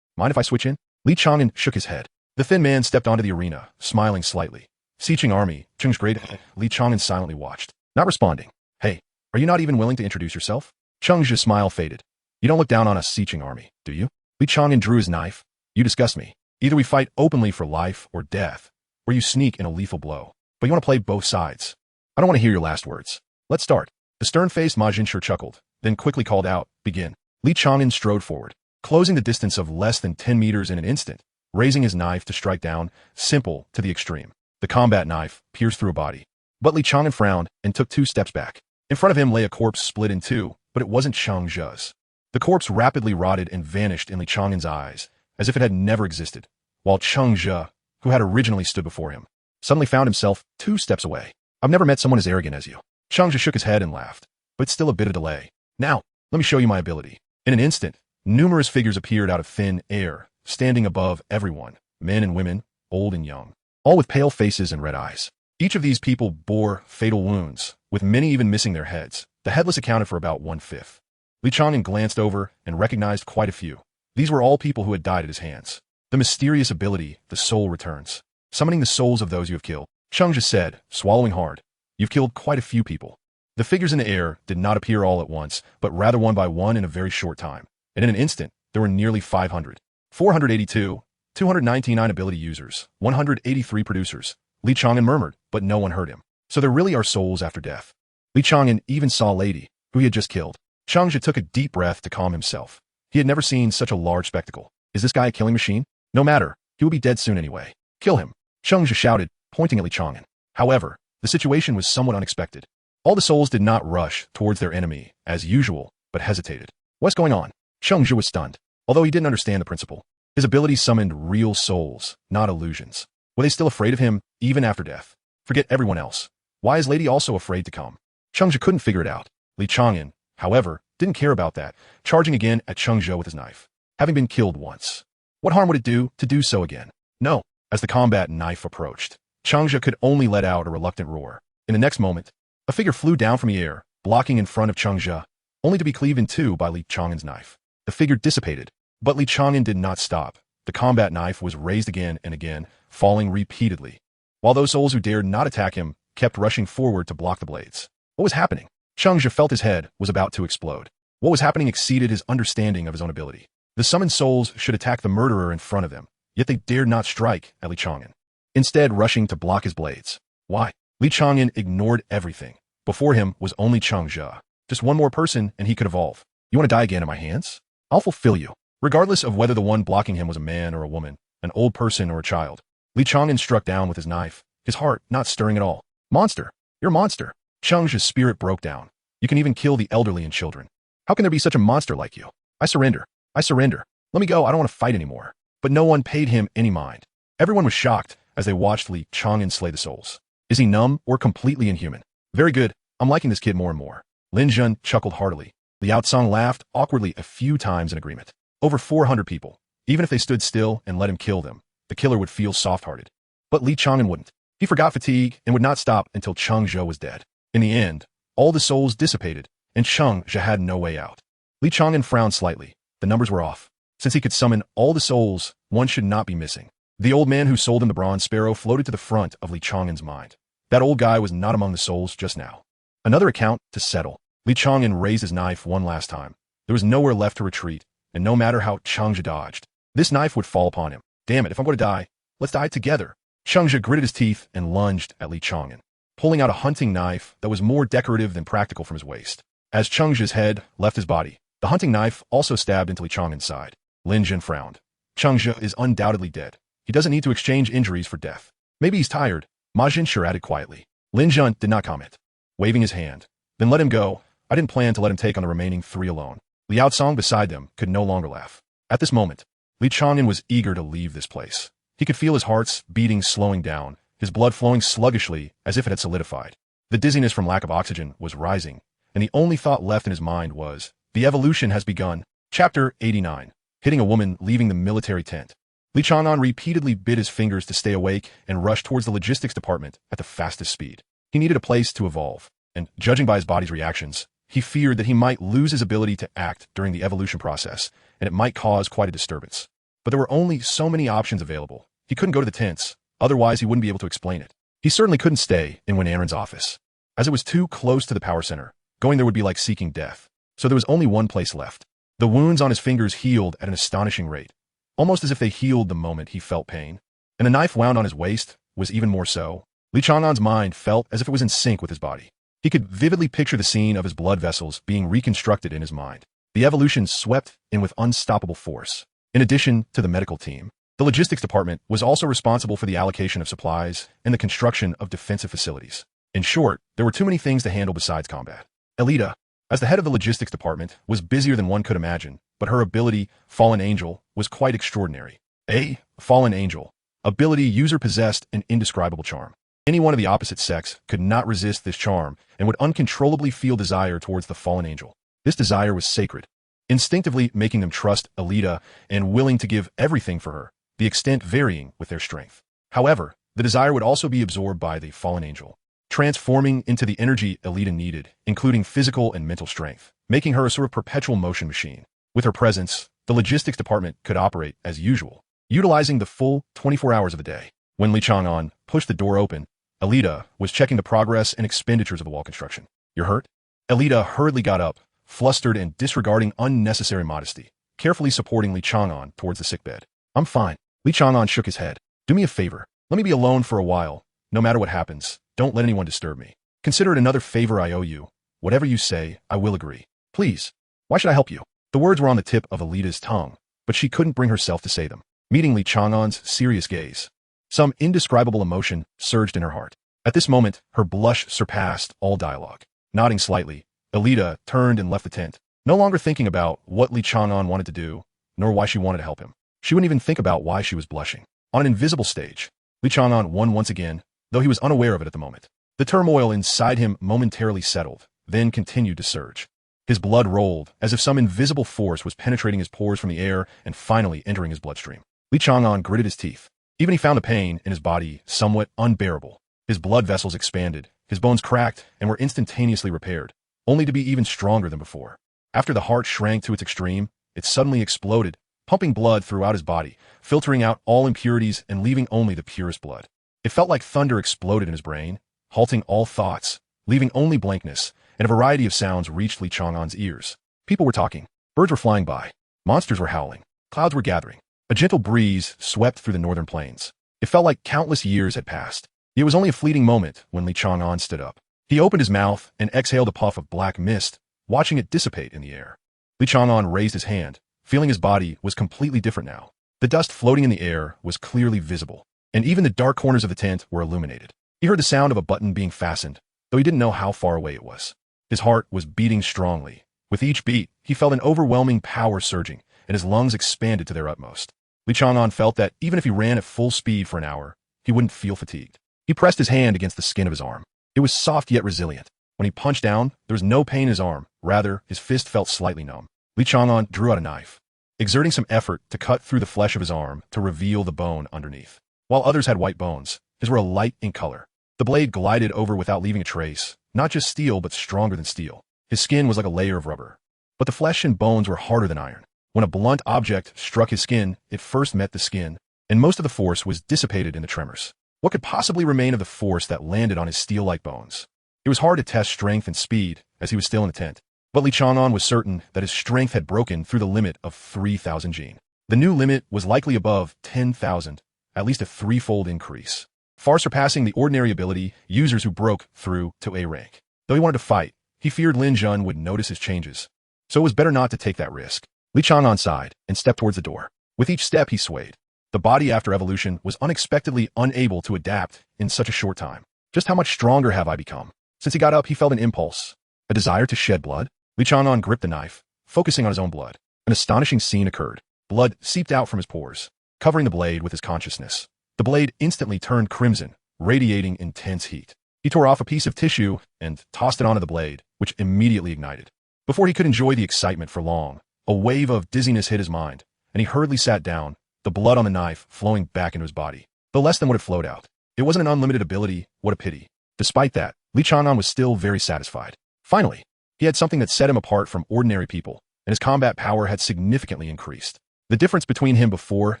Mind if I switch in? Li Chang'an shook his head. The thin man stepped onto the arena, smiling slightly. Sicheng Army, Cheng's great. Li Chang'an silently watched, not responding. Hey, are you not even willing to introduce yourself? Cheng's smile faded. You don't look down on us, Sicheng Army, do you? Li Chang'an drew his knife. You disgust me. Either we fight openly for life or death, or you sneak in a lethal blow. But you want to play both sides. I don't want to hear your last words. Let's start. The stern-faced Ma Jinsher chuckled, then quickly called out, begin. Li Chang'an strode forward, closing the distance of less than 10 meters in an instant, raising his knife to strike down, simple to the extreme. The combat knife pierced through a body. But Li Chang'an frowned and took 2 steps back. In front of him lay a corpse split in 2, but it wasn't Chang Zhe's. The corpse rapidly rotted and vanished in Li Chang'an's eyes, as if it had never existed, while Chang Zhe, who had originally stood before him, suddenly found himself 2 steps away. I've never met someone as arrogant as you. Chang Zhe shook his head and laughed, but it's still a bit of delay. Now, let me show you my ability. In an instant, numerous figures appeared out of thin air, standing above everyone, men and women, old and young, all with pale faces and red eyes. Each of these people bore fatal wounds, with many even missing their heads. The headless accounted for about 1/5. Li Chang'an glanced over and recognized quite a few. These were all people who had died at his hands. The mysterious ability, the soul returns, summoning the souls of those you have killed. Chang Zhe said, swallowing hard, you've killed quite a few people. The figures in the air did not appear all at once, but rather one by one in a very short time. And in an instant, there were nearly 500. 482, 299 ability users, 183 producers. Li Chang'an murmured, but no one heard him. So there really are souls after death. Li Chang'an even saw Lady, who he had just killed. Chang Zhe took a deep breath to calm himself. He had never seen such a large spectacle. Is this guy a killing machine? No matter, he will be dead soon anyway. Kill him. Chang Zhe shouted, pointing at Li Chang'an. However, the situation was somewhat unexpected. All the souls did not rush towards their enemy, as usual, but hesitated. What's going on? Chang Zhe was stunned, although he didn't understand the principle. His ability summoned real souls, not illusions. Were they still afraid of him, even after death? Forget everyone else. Why is Lady also afraid to come? Chang Zhe couldn't figure it out. Li Chang'an, however, didn't care about that, charging again at Chang Zhe with his knife. Having been killed once. What harm would it do to do so again? No. As the combat knife approached, Chang'an could only let out a reluctant roar. In the next moment, a figure flew down from the air, blocking in front of Chang'an, only to be cleaved in two by Li Chang'an's knife. The figure dissipated, but Li Chang'an did not stop. The combat knife was raised again and again, falling repeatedly, while those souls who dared not attack him kept rushing forward to block the blades. What was happening? Chang'an felt his head was about to explode. What was happening exceeded his understanding of his own ability. The summoned souls should attack the murderer in front of them, yet they dared not strike at Li Chang'an, instead rushing to block his blades. Why? Li Chang'an ignored everything. Before him was only Chang'an. Just one more person and he could evolve. You want to die again at my hands? I'll fulfill you. Regardless of whether the one blocking him was a man or a woman, an old person or a child, Li Chang'an struck down with his knife, his heart not stirring at all. Monster! You're a monster! Chang'an's spirit broke down. You can even kill the elderly and children. How can there be such a monster like you? I surrender. I surrender. Let me go. I don't want to fight anymore. But no one paid him any mind. Everyone was shocked as they watched Li Chang'an slay the souls. Is he numb or completely inhuman? Very good. I'm liking this kid more and more. Lin Jun chuckled heartily. Liao Cong laughed awkwardly a few times in agreement. Over 400 people. Even if they stood still and let him kill them, the killer would feel soft-hearted. But Li Chang'an wouldn't. He forgot fatigue and would not stop until Chang'an was dead. In the end, all the souls dissipated, and Chang'an had no way out. Li Chang'an frowned slightly. The numbers were off. Since he could summon all the souls, one should not be missing. The old man who sold him the bronze sparrow floated to the front of Li Chang'an's mind. That old guy was not among the souls just now. Another account to settle. Li Chang'an raised his knife one last time. There was nowhere left to retreat, and no matter how Chang'an dodged, this knife would fall upon him. Damn it, if I'm going to die, let's die together. Chang'an gritted his teeth and lunged at Li Chang'an, pulling out a hunting knife that was more decorative than practical from his waist. As Chang'an's head left his body, the hunting knife also stabbed into Li Chang'an's side. Lin Jun frowned. Chang'an is undoubtedly dead. He doesn't need to exchange injuries for death. Maybe he's tired, Ma Jinshi added quietly. Lin Jun did not comment, waving his hand. Then let him go. I didn't plan to let him take on the remaining three alone. Liao Cong beside them could no longer laugh. At this moment, Li Chang'an was eager to leave this place. He could feel his heart's beating slowing down, his blood flowing sluggishly as if it had solidified. The dizziness from lack of oxygen was rising, and the only thought left in his mind was, the evolution has begun. Chapter 89. Hitting a woman leaving the military tent. Li Chang'an repeatedly bit his fingers to stay awake and rushed towards the logistics department at the fastest speed. He needed a place to evolve, and judging by his body's reactions, he feared that he might lose his ability to act during the evolution process, and it might cause quite a disturbance. But there were only so many options available. He couldn't go to the tents, otherwise he wouldn't be able to explain it. He certainly couldn't stay in Wen-Anren's office, as it was too close to the power center. Going there would be like seeking death. So there was only one place left. The wounds on his fingers healed at an astonishing rate, almost as if they healed the moment he felt pain. And the knife wound on his waist was even more so. Li Chang'an's mind felt as if it was in sync with his body. He could vividly picture the scene of his blood vessels being reconstructed in his mind. The evolution swept in with unstoppable force. In addition to the medical team, the logistics department was also responsible for the allocation of supplies and the construction of defensive facilities. In short, there were too many things to handle besides combat. Elita, as the head of the logistics department, was busier than one could imagine, but her ability, Fallen Angel, was quite extraordinary. A Fallen Angel. Ability user possessed an indescribable charm. Anyone of the opposite sex could not resist this charm and would uncontrollably feel desire towards the fallen angel. This desire was sacred, instinctively making them trust Elita and willing to give everything for her, the extent varying with their strength. However, the desire would also be absorbed by the fallen angel, transforming into the energy Elita needed, including physical and mental strength, making her a sort of perpetual motion machine. With her presence, the logistics department could operate as usual, utilizing the full 24 hours of the day. When Li Chang'an pushed the door open, Elita was checking the progress and expenditures of the wall construction. You're hurt? Elita hurriedly got up, flustered and disregarding unnecessary modesty, carefully supporting Li Chang'an towards the sickbed. I'm fine. Li Chang'an shook his head. Do me a favor. Let me be alone for a while. No matter what happens, don't let anyone disturb me. Consider it another favor I owe you. Whatever you say, I will agree. Please. Why should I help you? The words were on the tip of Elita's tongue, but she couldn't bring herself to say them. Meeting Li Chang'an's serious gaze, some indescribable emotion surged in her heart. At this moment, her blush surpassed all dialogue. Nodding slightly, Elita turned and left the tent, no longer thinking about what Li Chang'an wanted to do, nor why she wanted to help him. She wouldn't even think about why she was blushing. On an invisible stage, Li Chang'an won once again, though he was unaware of it at the moment. The turmoil inside him momentarily settled, then continued to surge. His blood rolled, as if some invisible force was penetrating his pores from the air and finally entering his bloodstream. Li Chang'an gritted his teeth. Even he found the pain in his body somewhat unbearable. His blood vessels expanded, his bones cracked, and were instantaneously repaired, only to be even stronger than before. After the heart shrank to its extreme, it suddenly exploded, pumping blood throughout his body, filtering out all impurities and leaving only the purest blood. It felt like thunder exploded in his brain, halting all thoughts, leaving only blankness, and a variety of sounds reached Li Chang'an's ears. People were talking. Birds were flying by. Monsters were howling. Clouds were gathering. A gentle breeze swept through the northern plains. It felt like countless years had passed. It was only a fleeting moment when Li Chang'an stood up. He opened his mouth and exhaled a puff of black mist, watching it dissipate in the air. Li Chang'an raised his hand, feeling his body was completely different now. The dust floating in the air was clearly visible, and even the dark corners of the tent were illuminated. He heard the sound of a button being fastened, though he didn't know how far away it was. His heart was beating strongly. With each beat, he felt an overwhelming power surging, and his lungs expanded to their utmost. Li Chang'an felt that even if he ran at full speed for an hour, he wouldn't feel fatigued. He pressed his hand against the skin of his arm. It was soft yet resilient. When he punched down, there was no pain in his arm. Rather, his fist felt slightly numb. Li Chang'an drew out a knife, exerting some effort to cut through the flesh of his arm to reveal the bone underneath. While others had white bones, his were a light in color. The blade glided over without leaving a trace, not just steel but stronger than steel. His skin was like a layer of rubber. But the flesh and bones were harder than iron. When a blunt object struck his skin, it first met the skin, and most of the force was dissipated in the tremors. What could possibly remain of the force that landed on his steel-like bones? It was hard to test strength and speed, as he was still in the tent. But Li Chang'an was certain that his strength had broken through the limit of 3,000 jin. The new limit was likely above 10,000, at least a threefold increase, far surpassing the ordinary ability users who broke through to A rank. Though he wanted to fight, he feared Lin Jun would notice his changes, so it was better not to take that risk. Li Chang'an sighed and stepped towards the door. With each step he swayed. The body after evolution was unexpectedly unable to adapt in such a short time. Just how much stronger have I become? Since he got up, he felt an impulse, a desire to shed blood. Li Chang'an gripped the knife, focusing on his own blood. An astonishing scene occurred. Blood seeped out from his pores, covering the blade with his consciousness. The blade instantly turned crimson, radiating intense heat. He tore off a piece of tissue and tossed it onto the blade, which immediately ignited. Before he could enjoy the excitement for long, a wave of dizziness hit his mind, and he hurriedly sat down, the blood on the knife flowing back into his body, though less than what had flowed out. It wasn't an unlimited ability, what a pity. Despite that, Li Chang'an was still very satisfied. Finally, he had something that set him apart from ordinary people, and his combat power had significantly increased. The difference between him before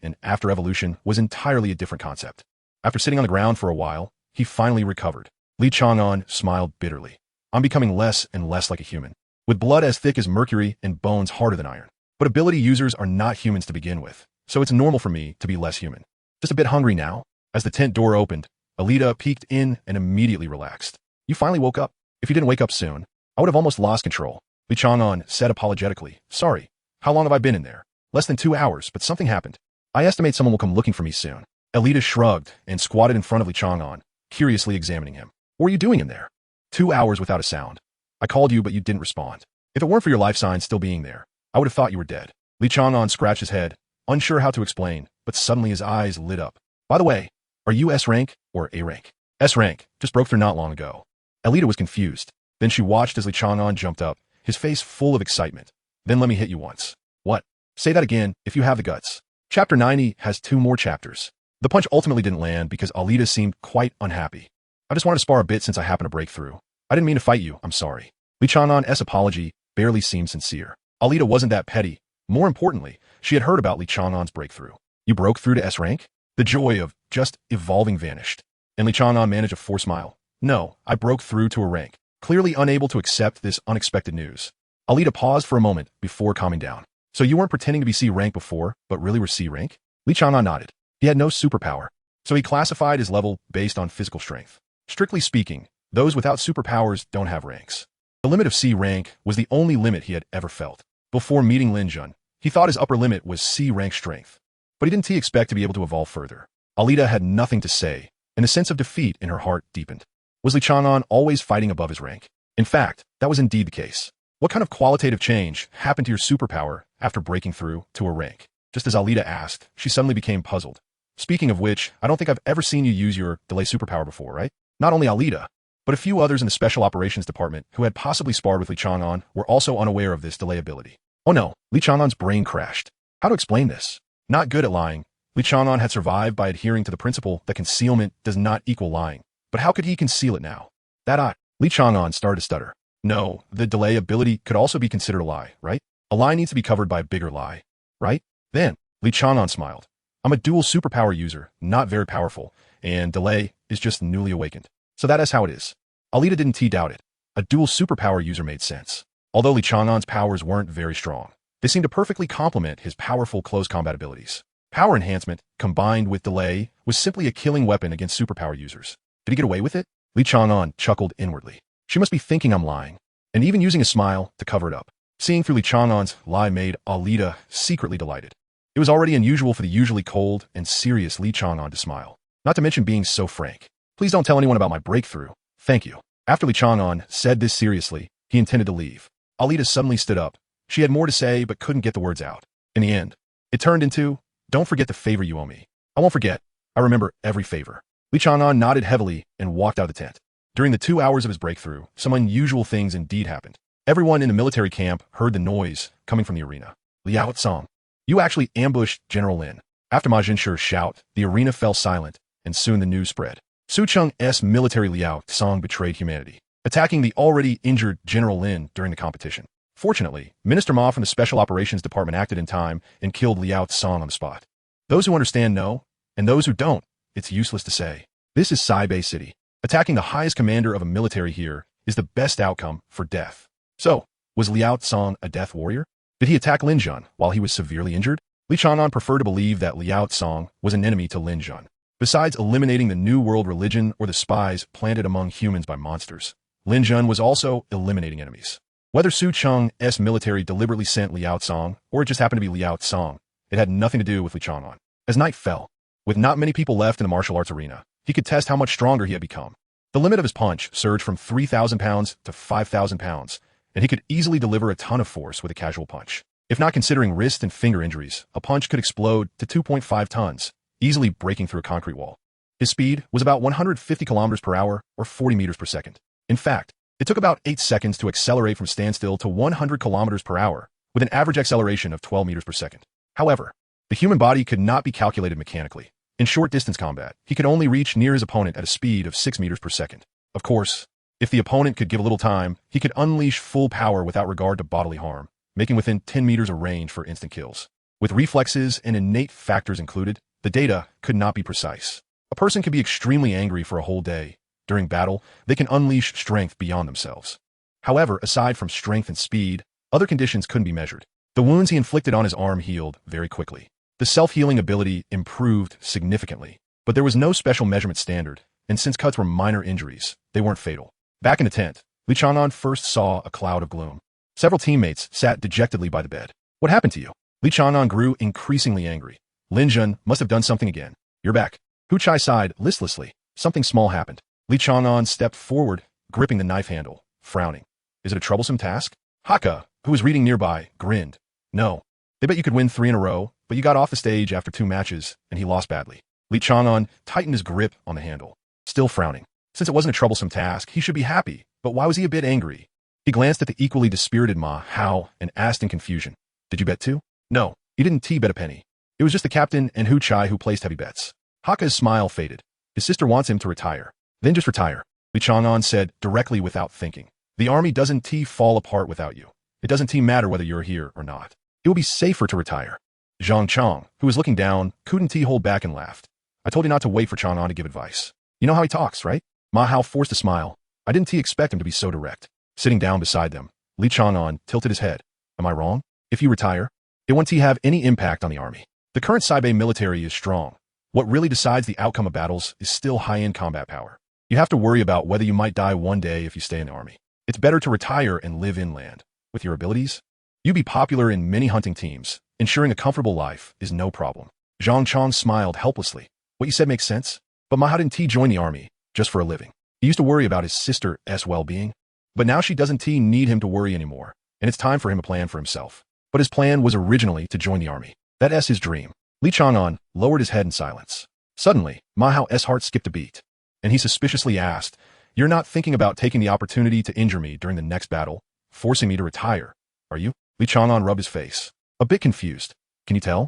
and after evolution was entirely a different concept. After sitting on the ground for a while, he finally recovered. Li Chang'an smiled bitterly. I'm becoming less and less like a human, with blood as thick as mercury and bones harder than iron. But ability users are not humans to begin with, so it's normal for me to be less human. Just a bit hungry now. As the tent door opened, Alita peeked in and immediately relaxed. You finally woke up. If you didn't wake up soon, I would have almost lost control. Li Chang'an said apologetically. Sorry. How long have I been in there? Less than 2 hours, but something happened. I estimate someone will come looking for me soon. Alita shrugged and squatted in front of Li Chang'an, curiously examining him. What were you doing in there? 2 hours without a sound. I called you, but you didn't respond. If it weren't for your life sign still being there, I would have thought you were dead. Li Chang'an scratched his head, unsure how to explain, but suddenly his eyes lit up. By the way, are you S rank or A rank? S rank, just broke through not long ago. Alita was confused. Then she watched as Li Chang'an jumped up, his face full of excitement. Then let me hit you once. What? Say that again, if you have the guts. Chapter 90 has 2 more chapters. The punch ultimately didn't land because Alita seemed quite unhappy. I just wanted to spar a bit since I happened to break through. I didn't mean to fight you, I'm sorry. Li Chang'an's apology barely seemed sincere. Alita wasn't that petty. More importantly, she had heard about Li Chang'an's breakthrough. You broke through to S rank? The joy of just evolving vanished. And Li Chang'an managed a forced smile. No, I broke through to a rank. Clearly unable to accept this unexpected news. Alita paused for a moment before calming down. So you weren't pretending to be C rank before, but really were C rank? Li Chang'an nodded. He had no superpower, so he classified his level based on physical strength. Strictly speaking, those without superpowers don't have ranks. The limit of C rank was the only limit he had ever felt. Before meeting Lin Jun, he thought his upper limit was C rank strength. But he didn't expect to be able to evolve further. Alita had nothing to say, and the sense of defeat in her heart deepened. Was Li Chang'an always fighting above his rank? In fact, that was indeed the case. What kind of qualitative change happened to your superpower after breaking through to a rank? Just as Alita asked, she suddenly became puzzled. Speaking of which, I don't think I've ever seen you use your delay superpower before, right? Not only Alita, but a few others in the Special Operations Department who had possibly sparred with Li Chang'an were also unaware of this delay ability. Oh no, Li Chang'an's brain crashed. How to explain this? Not good at lying, Li Chang'an had survived by adhering to the principle that concealment does not equal lying. But how could he conceal it now? Li Chang'an started to stutter. No, the delay ability could also be considered a lie, right? A lie needs to be covered by a bigger lie, right? Then, Li Chang'an smiled. I'm a dual superpower user, not very powerful, and delay is just newly awakened. So that is how it is. Alita didn't doubt it. A dual superpower user made sense. Although Li Chang'an's powers weren't very strong, they seemed to perfectly complement his powerful close combat abilities. Power enhancement, combined with delay, was simply a killing weapon against superpower users. Did he get away with it? Li Chang'an chuckled inwardly. She must be thinking I'm lying, and even using a smile to cover it up. Seeing through Li Chang'an's lie made Alita secretly delighted. It was already unusual for the usually cold and serious Li Chang'an to smile, not to mention being so frank. Please don't tell anyone about my breakthrough. Thank you. After Li Chang'an said this seriously, he intended to leave. Alita suddenly stood up. She had more to say but couldn't get the words out. In the end, it turned into, don't forget the favor you owe me. I won't forget. I remember every favor. Li Chang'an nodded heavily and walked out of the tent. During the 2 hours of his breakthrough, some unusual things indeed happened. Everyone in the military camp heard the noise coming from the arena. Liao Tsang, you actually ambushed General Lin. After Ma Jinshi's shout, the arena fell silent, and soon the news spread. Su Cheng's military Liao Tsang betrayed humanity, attacking the already injured General Lin during the competition. Fortunately, Minister Ma from the Special Operations Department acted in time and killed Liao Tsang on the spot. Those who understand know, and those who don't, it's useless to say. This is Saibei City. Attacking the highest commander of a military here is the best outcome for death. So, was Liao Tsang a death warrior? Did he attack Lin Jun while he was severely injured? Li Chang'an preferred to believe that Liao Tsang was an enemy to Lin Jun. Besides eliminating the New World religion or the spies planted among humans by monsters, Lin Jun was also eliminating enemies. Whether Su Cheng's military deliberately sent Liao Tsang or it just happened to be Liao Tsang, it had nothing to do with Li Chang'an. As night fell, with not many people left in the martial arts arena, he could test how much stronger he had become. The limit of his punch surged from 3,000 pounds to 5,000 pounds, and he could easily deliver a ton of force with a casual punch. If not considering wrist and finger injuries, a punch could explode to 2.5 tons, easily breaking through a concrete wall. His speed was about 150 kilometers per hour or 40 meters per second. In fact, it took about 8 seconds to accelerate from standstill to 100 kilometers per hour, with an average acceleration of 12 meters per second. However, the human body could not be calculated mechanically. In short-distance combat, he could only reach near his opponent at a speed of 6 meters per second. Of course, if the opponent could give a little time, he could unleash full power without regard to bodily harm, making within 10 meters of range for instant kills. With reflexes and innate factors included, the data could not be precise. A person can be extremely angry for a whole day. During battle, they can unleash strength beyond themselves. However, aside from strength and speed, other conditions couldn't be measured. The wounds he inflicted on his arm healed very quickly. The self-healing ability improved significantly, but there was no special measurement standard, and since cuts were minor injuries, they weren't fatal. Back in the tent, Li Chang'an first saw a cloud of gloom. Several teammates sat dejectedly by the bed. What happened to you? Li Chang'an grew increasingly angry. Lin Jun must have done something again. You're back. Hu Chai sighed listlessly. Something small happened. Li Chang'an stepped forward, gripping the knife handle, frowning. Is it a troublesome task? Haka, who was reading nearby, grinned. No. They bet you could win 3 in a row, but you got off the stage after 2 matches, and he lost badly. Li Chang'an tightened his grip on the handle, still frowning. Since it wasn't a troublesome task, he should be happy, but why was he a bit angry? He glanced at the equally dispirited Ma Hao and asked in confusion, Did you bet too? No, he didn't bet a penny. It was just the captain and Hu Chai who placed heavy bets. Haka's smile faded. His sister wants him to retire. Then just retire, Li Chang'an said directly without thinking. The army doesn't fall apart without you. It doesn't matter whether you're here or not. It will be safer to retire. Zhang Chang, who was looking down, couldn't hold back and laughed. I told you not to wait for Chang'an to give advice. You know how he talks, right? Ma Hao forced a smile. I didn't expect him to be so direct. Sitting down beside them, Li Chang'an tilted his head. Am I wrong? If you retire, it won't have any impact on the army. The current Saibei military is strong. What really decides the outcome of battles is still high-end combat power. You have to worry about whether you might die one day if you stay in the army. It's better to retire and live inland. With your abilities, you'd be popular in many hunting teams. Ensuring a comfortable life is no problem. Zhang Chang smiled helplessly. What you said makes sense, but Ma Hao didn't join the army just for a living. He used to worry about his sister's well-being, but now she doesn't need him to worry anymore, and it's time for him to plan for himself. But his plan was originally to join the army. That's his dream. Li Chang'an lowered his head in silence. Suddenly, Ma Hao's heart skipped a beat, and he suspiciously asked, You're not thinking about taking the opportunity to injure me during the next battle, forcing me to retire, are you? Li Chang'an rubbed his face. A bit confused. Can you tell?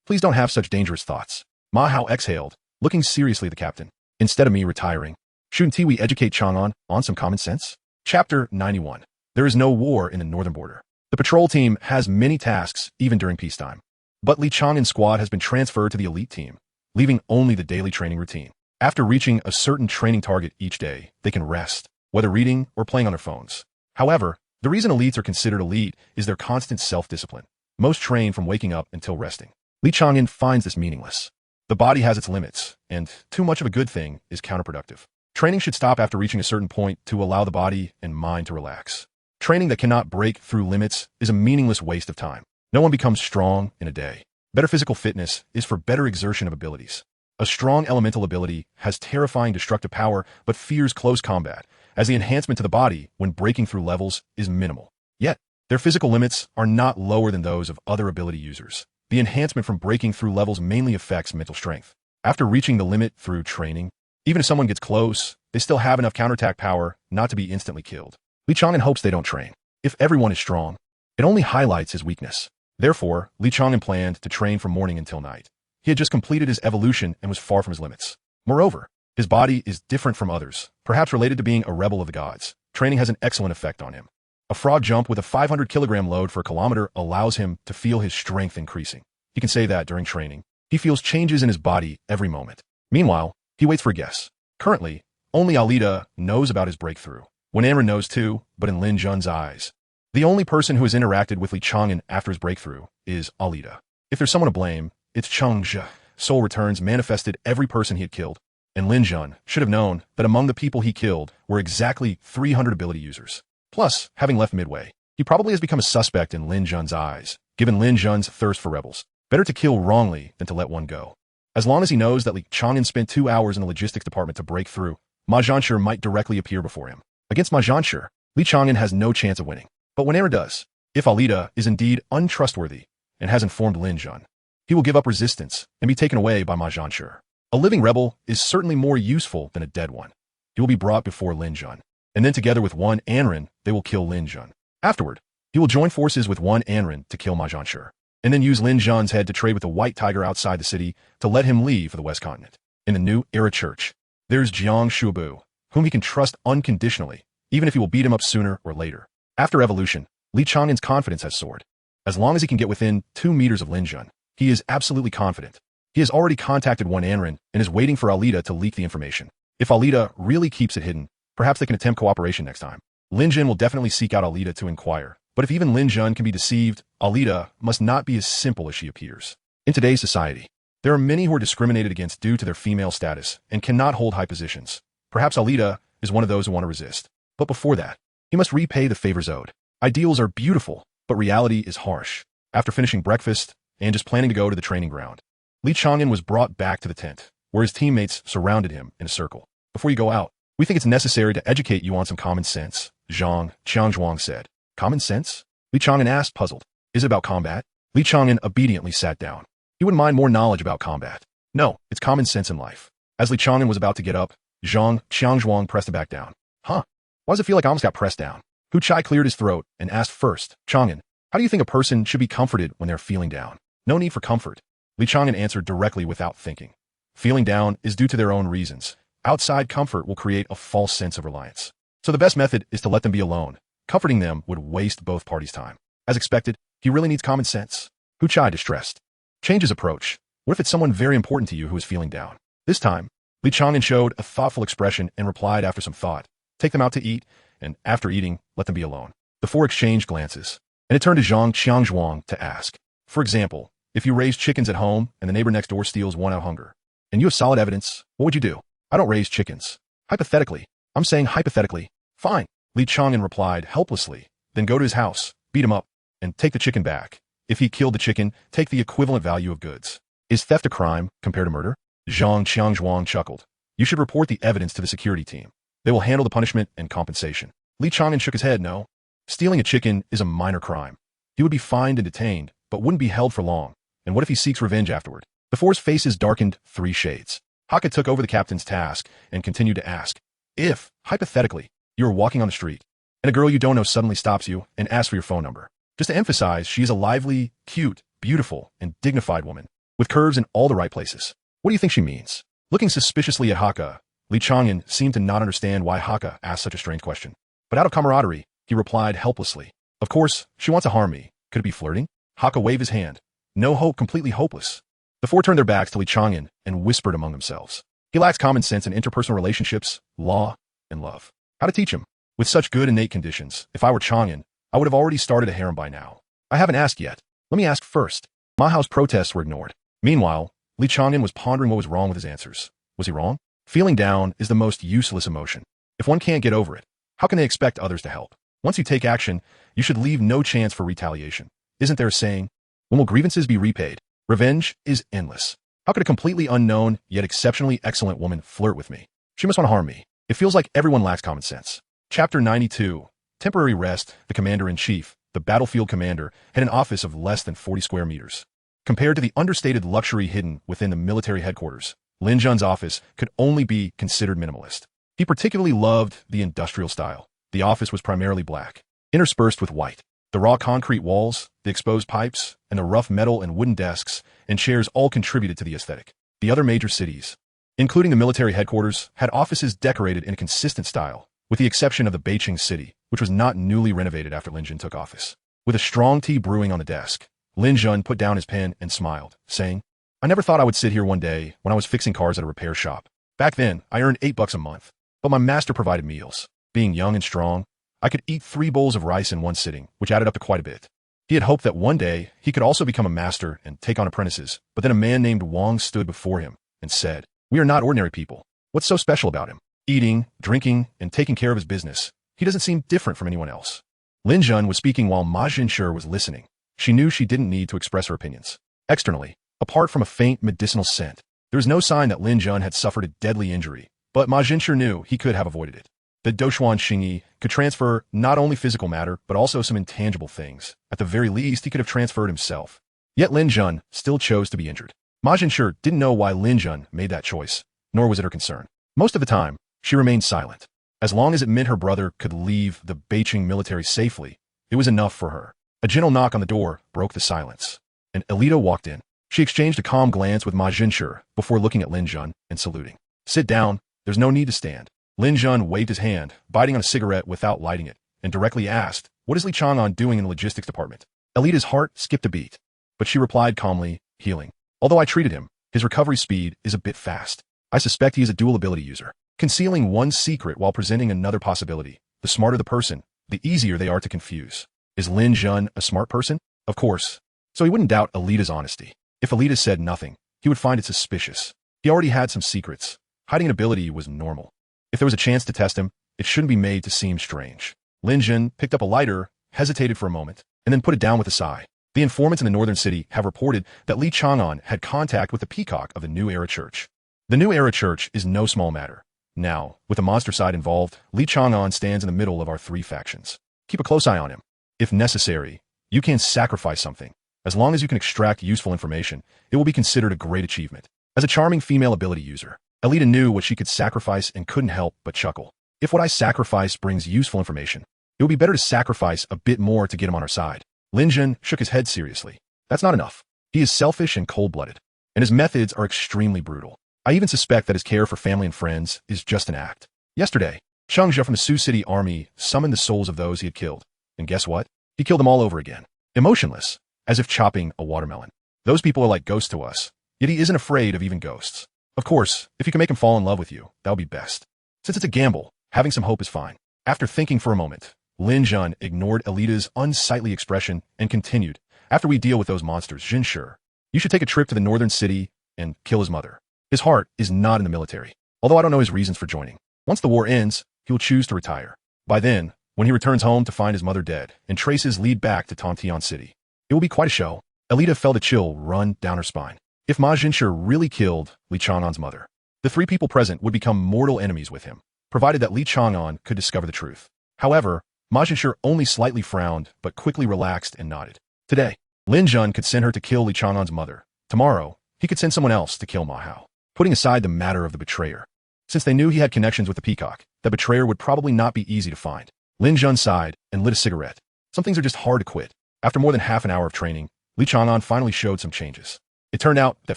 Please don't have such dangerous thoughts. Ma Hao exhaled, looking seriously at the captain. Instead of me retiring, shouldn't we educate Chang'an on some common sense? Chapter 91. There is no war in the northern border. The patrol team has many tasks even during peacetime. But Li Chang'an's squad has been transferred to the elite team, leaving only the daily training routine. After reaching a certain training target each day, they can rest, whether reading or playing on their phones. However, the reason elites are considered elite is their constant self-discipline. Most train from waking up until resting. Li Chang'an finds this meaningless. The body has its limits, and too much of a good thing is counterproductive. Training should stop after reaching a certain point to allow the body and mind to relax. Training that cannot break through limits is a meaningless waste of time. No one becomes strong in a day. Better physical fitness is for better exertion of abilities. A strong elemental ability has terrifying destructive power but fears close combat, as the enhancement to the body when breaking through levels is minimal. Yet, their physical limits are not lower than those of other ability users. The enhancement from breaking through levels mainly affects mental strength. After reaching the limit through training, even if someone gets close, they still have enough counterattack power not to be instantly killed. Li Chang'an hopes they don't train. If everyone is strong, it only highlights his weakness. Therefore, Li Chang'an planned to train from morning until night. He had just completed his evolution and was far from his limits. Moreover, his body is different from others, perhaps related to being a rebel of the gods. Training has an excellent effect on him. A frog jump with a 500-kilogram load for a kilometer allows him to feel his strength increasing. He can say that during training, he feels changes in his body every moment. Meanwhile, he waits for a guess. Currently, only Alida knows about his breakthrough. When Amren knows too, but in Lin Jun's eyes. The only person who has interacted with Li Chang'an after his breakthrough is Alida. If there's someone to blame, it's Chang'e. Soul returns manifested every person he had killed, and Lin Jun should have known that among the people he killed were exactly 300 ability users. Plus, having left midway, he probably has become a suspect in Lin Jun's eyes, given Lin Jun's thirst for rebels. Better to kill wrongly than to let one go. As long as he knows that Li Chang'an spent 2 hours in the logistics department to break through, Ma Zhanshi might directly appear before him. Against Ma Zhanshi, Li Chang'an has no chance of winning. But when Era does, if Alida is indeed untrustworthy and has informed Lin Jun, he will give up resistance and be taken away by Ma Zhanshi. A living rebel is certainly more useful than a dead one. He will be brought before Lin Jun, and then together with one Anren, they will kill Lin Jun. Afterward, he will join forces with one Anren to kill Ma Zhanshi, and then use Lin Jun's head to trade with the White Tiger outside the city to let him leave for the West Continent. In the New Era Church, there's Jiang Shubu, whom he can trust unconditionally, even if he will beat him up sooner or later. After evolution, Li Chang'an's confidence has soared. As long as he can get within 2 meters of Lin Jun, he is absolutely confident. He has already contacted one Anren and is waiting for Alida to leak the information. If Alida really keeps it hidden, perhaps they can attempt cooperation next time. Lin Jun will definitely seek out Alida to inquire, but if even Lin Jun can be deceived, Alida must not be as simple as she appears. In today's society, there are many who are discriminated against due to their female status and cannot hold high positions. Perhaps Alida is one of those who want to resist. But before that, he must repay the favors owed. Ideals are beautiful, but reality is harsh. After finishing breakfast and just planning to go to the training ground, Li Chang'an was brought back to the tent, where his teammates surrounded him in a circle. Before you go out, we think it's necessary to educate you on some common sense, Zhang Qiangzhuang said. Common sense? Li Chang'an asked, puzzled. Is it about combat? Li Chang'an obediently sat down. He wouldn't mind more knowledge about combat. No, it's common sense in life. As Li Chang'an was about to get up, Zhang Qiangzhuang pressed him back down. Huh? Why does it feel like I almost got pressed down? Hu Chai cleared his throat and asked first, Chang'an, how do you think a person should be comforted when they're feeling down? No need for comfort. Li Chang'an answered directly without thinking. Feeling down is due to their own reasons. Outside comfort will create a false sense of reliance. So the best method is to let them be alone. Comforting them would waste both parties' time. As expected, he really needs common sense. Hu Chai distressed. Change his approach. What if it's someone very important to you who is feeling down? This time, Li Chang'an showed a thoughtful expression and replied after some thought. Take them out to eat, and after eating, let them be alone. The four exchanged glances, and it turned to Zhang Qiangzhuang to ask. For example, if you raise chickens at home and the neighbor next door steals one out of hunger, and you have solid evidence, what would you do? I don't raise chickens. Hypothetically. I'm saying hypothetically. Fine. Li Chang'an replied helplessly. Then go to his house, beat him up, and take the chicken back. If he killed the chicken, take the equivalent value of goods. Is theft a crime compared to murder? Zhang Qiangzhuang chuckled. You should report the evidence to the security team. They will handle the punishment and compensation. Li Chang'an shook his head. No. Stealing a chicken is a minor crime. He would be fined and detained, but wouldn't be held for long. And what if he seeks revenge afterward? The four's faces darkened 3 shades. Haka took over the captain's task and continued to ask. If, hypothetically, you are walking on the street, and a girl you don't know suddenly stops you and asks for your phone number. Just to emphasize, she is a lively, cute, beautiful, and dignified woman. with curves in all the right places. What do you think she means? Looking suspiciously at Haka, Li Chang'an seemed to not understand why Haka asked such a strange question. But out of camaraderie, he replied helplessly. Of course, she wants to harm me. Could it be flirting? Haka waved his hand. No hope, completely hopeless. The four turned their backs to Li Chang'an and whispered among themselves. He lacks common sense in interpersonal relationships, law, and love. How to teach him? With such good innate conditions, if I were Chang'an, I would have already started a harem by now. I haven't asked yet. Let me ask first. Ma Hao's protests were ignored. Meanwhile, Li Chang'an was pondering what was wrong with his answers. Was he wrong? Feeling down is the most useless emotion. If one can't get over it, how can they expect others to help? Once you take action, you should leave no chance for retaliation. Isn't there a saying? When will grievances be repaid? Revenge is endless. How could a completely unknown, yet exceptionally excellent woman flirt with me? She must want to harm me. It feels like everyone lacks common sense. Chapter 92. Temporary rest. The commander-in-chief, the battlefield commander, had an office of less than 40 square meters. Compared to the understated luxury hidden within the military headquarters, Lin Zhen's office could only be considered minimalist. He particularly loved the industrial style. The office was primarily black, interspersed with white. The raw concrete walls, the exposed pipes, and the rough metal and wooden desks and chairs all contributed to the aesthetic. The other major cities, including the military headquarters, had offices decorated in a consistent style, with the exception of the Beijing city, which was not newly renovated after Lin Zhen took office. With a strong tea brewing on the desk, Lin Zhen put down his pen and smiled, saying, I never thought I would sit here one day when I was fixing cars at a repair shop. Back then, I earned $8 a month, but my master provided meals. Being young and strong, I could eat 3 bowls of rice in one sitting, which added up to quite a bit. He had hoped that one day he could also become a master and take on apprentices, but then a man named Wang stood before him and said, We are not ordinary people. What's so special about him? Eating, drinking, and taking care of his business. He doesn't seem different from anyone else. Lin Zhen was speaking while Ma Jinshi was listening. She knew she didn't need to express her opinions. Externally, apart from a faint medicinal scent, there was no sign that Lin Zhen had suffered a deadly injury, but Ma Jinshi knew he could have avoided it. The Doxuan Xingyi could transfer not only physical matter, but also some intangible things. At the very least, he could have transferred himself. Yet Lin Zhen still chose to be injured. Ma Jinshi didn't know why Lin Zhen made that choice, nor was it her concern. Most of the time, she remained silent. As long as it meant her brother could leave the Beijing military safely, it was enough for her. A gentle knock on the door broke the silence, and Elita walked in. She exchanged a calm glance with Ma Jinshi before looking at Lin Zhen and saluting. Sit down, there's no need to stand. Lin Zhen waved his hand, biting on a cigarette without lighting it, and directly asked, What is Li Chang'an doing in the logistics department? Elita's heart skipped a beat, but she replied calmly, healing. Although I treated him, his recovery speed is a bit fast. I suspect he is a dual ability user. Concealing one secret while presenting another possibility. The smarter the person, the easier they are to confuse. Is Lin Zhen a smart person? Of course. So he wouldn't doubt Elita's honesty. If Elita said nothing, he would find it suspicious. He already had some secrets. Hiding an ability was normal. If there was a chance to test him, it shouldn't be made to seem strange. Lin Zhen picked up a lighter, hesitated for a moment, and then put it down with a sigh. The informants in the northern city have reported that Li Chang'an had contact with the peacock of the New Era Church. The New Era Church is no small matter. Now, with the monster side involved, Li Chang'an stands in the middle of our 3 factions. Keep a close eye on him. If necessary, you can sacrifice something. As long as you can extract useful information, it will be considered a great achievement. As a charming female ability user, Elita knew what she could sacrifice and couldn't help but chuckle. If what I sacrifice brings useful information, it would be better to sacrifice a bit more to get him on our side. Lin Zhen shook his head seriously. That's not enough. He is selfish and cold-blooded, and his methods are extremely brutal. I even suspect that his care for family and friends is just an act. Yesterday, Cheng Zhe from the Sioux City Army summoned the souls of those he had killed. And guess what? He killed them all over again. Emotionless, as if chopping a watermelon. Those people are like ghosts to us, yet he isn't afraid of even ghosts. Of course, if you can make him fall in love with you, that would be best. Since it's a gamble, having some hope is fine. After thinking for a moment, Lin Zhen ignored Elita's unsightly expression and continued. After we deal with those monsters, Jinshi, you should take a trip to the northern city and kill his mother. His heart is not in the military, although I don't know his reasons for joining. Once the war ends, he will choose to retire. By then, when he returns home to find his mother dead and traces lead back to Tontian City, it will be quite a show. Elita felt a chill run down her spine. If Ma Jinshi really killed Li Chang'an's mother, the 3 people present would become mortal enemies with him, provided that Li Chang'an could discover the truth. However, Ma Jinshi only slightly frowned but quickly relaxed and nodded. Today, Lin Zhen could send her to kill Li Chang'an's mother. Tomorrow, he could send someone else to kill Ma Hao. Putting aside the matter of the betrayer, since they knew he had connections with the peacock, the betrayer would probably not be easy to find. Lin Zhen sighed and lit a cigarette. Some things are just hard to quit. After more than half an hour of training, Li Chang'an finally showed some changes. It turned out that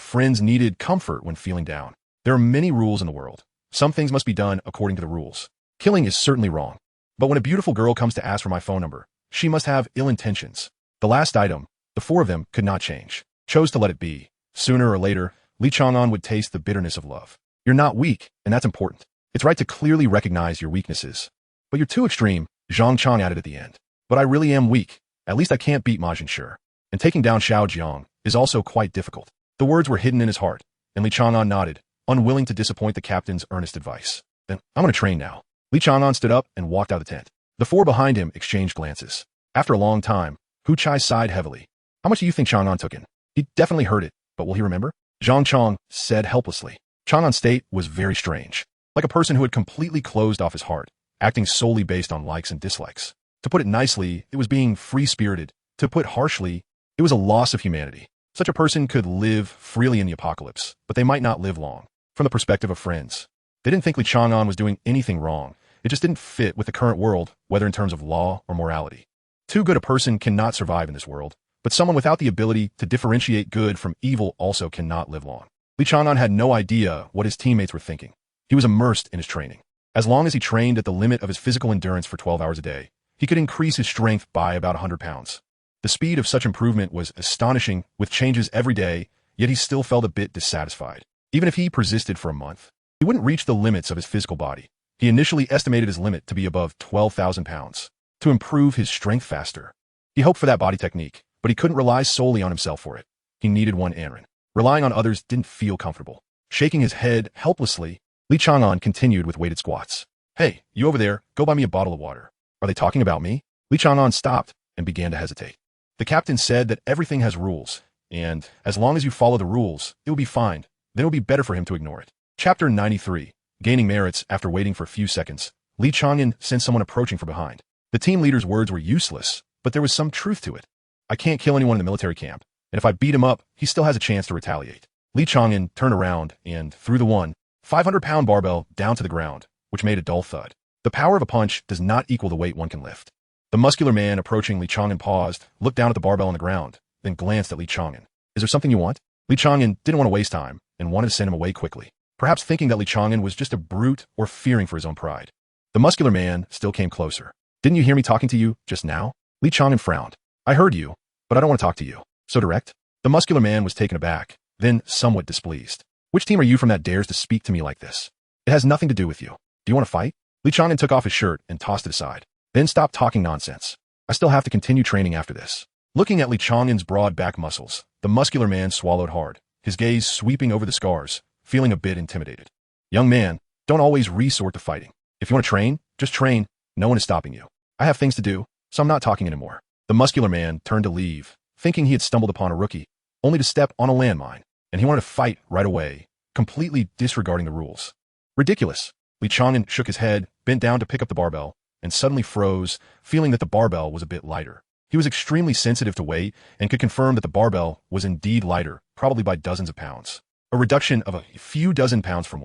friends needed comfort when feeling down. There are many rules in the world. Some things must be done according to the rules. Killing is certainly wrong. But when a beautiful girl comes to ask for my phone number, she must have ill intentions. The last item, the four of them could not change. Chose to let it be. Sooner or later, Li Chang'an would taste the bitterness of love. You're not weak, and that's important. It's right to clearly recognize your weaknesses. But you're too extreme, Zhang Chang added at the end. But I really am weak. At least I can't beat Ma Jinshi. And taking down Xiao Jiang is also quite difficult. The words were hidden in his heart, and Li Chang'an nodded, unwilling to disappoint the captain's earnest advice. Then, I'm going to train now. Li Chang'an stood up and walked out of the tent. The four behind him exchanged glances. After a long time, Hu Chai sighed heavily. How much do you think Chang'an took in? He definitely heard it, but will he remember? Zhang Chang said helplessly. Chang'an's state was very strange, like a person who had completely closed off his heart, acting solely based on likes and dislikes. To put it nicely, it was being free-spirited. To put harshly, it was a loss of humanity. Such a person could live freely in the apocalypse, but they might not live long. From the perspective of friends, they didn't think Li Chang'an was doing anything wrong. It just didn't fit with the current world, whether in terms of law or morality. Too good a person cannot survive in this world, but someone without the ability to differentiate good from evil also cannot live long. Li Chang'an had no idea what his teammates were thinking. He was immersed in his training. As long as he trained at the limit of his physical endurance for 12 hours a day, he could increase his strength by about 100 pounds. The speed of such improvement was astonishing, with changes every day, yet he still felt a bit dissatisfied. Even if he persisted for a month, he wouldn't reach the limits of his physical body. He initially estimated his limit to be above 12,000 pounds. To improve his strength faster, he hoped for that body technique, but he couldn't rely solely on himself for it. He needed one Anren. Relying on others didn't feel comfortable. Shaking his head helplessly, Li Chang'an continued with weighted squats. Hey, you over there, go buy me a bottle of water. Are they talking about me? Li Chang'an stopped and began to hesitate. The captain said that everything has rules, and as long as you follow the rules, it will be fine. Then it will be better for him to ignore it. Chapter 93. Gaining merits. After waiting for a few seconds, Li Chang'an sensed someone approaching from behind. The team leader's words were useless, but there was some truth to it. I can't kill anyone in the military camp, and if I beat him up, he still has a chance to retaliate. Li Chang'an turned around and threw the 500-pound barbell down to the ground, which made a dull thud. The power of a punch does not equal the weight one can lift. The muscular man approaching Li Chang'an paused, looked down at the barbell on the ground, then glanced at Li Chang'an. Is there something you want? Li Chang'an didn't want to waste time and wanted to send him away quickly, perhaps thinking that Li Chang'an was just a brute or fearing for his own pride. The muscular man still came closer. Didn't you hear me talking to you just now? Li Chang'an frowned. I heard you, but I don't want to talk to you. So direct? The muscular man was taken aback, then somewhat displeased. Which team are you from that dares to speak to me like this? It has nothing to do with you. Do you want to fight? Li Chang'an took off his shirt and tossed it aside. Then stopped talking nonsense. I still have to continue training after this. Looking at Li Chang'an's broad back muscles, the muscular man swallowed hard, his gaze sweeping over the scars, feeling a bit intimidated. Young man, don't always resort to fighting. If you want to train, just train. No one is stopping you. I have things to do, so I'm not talking anymore. The muscular man turned to leave, thinking he had stumbled upon a rookie, only to step on a landmine, and he wanted to fight right away, completely disregarding the rules. Ridiculous. Li Chang'an shook his head, bent down to pick up the barbell, and suddenly froze, feeling that the barbell was a bit lighter. He was extremely sensitive to weight and could confirm that the barbell was indeed lighter, probably by dozens of pounds. A reduction of a few dozen pounds from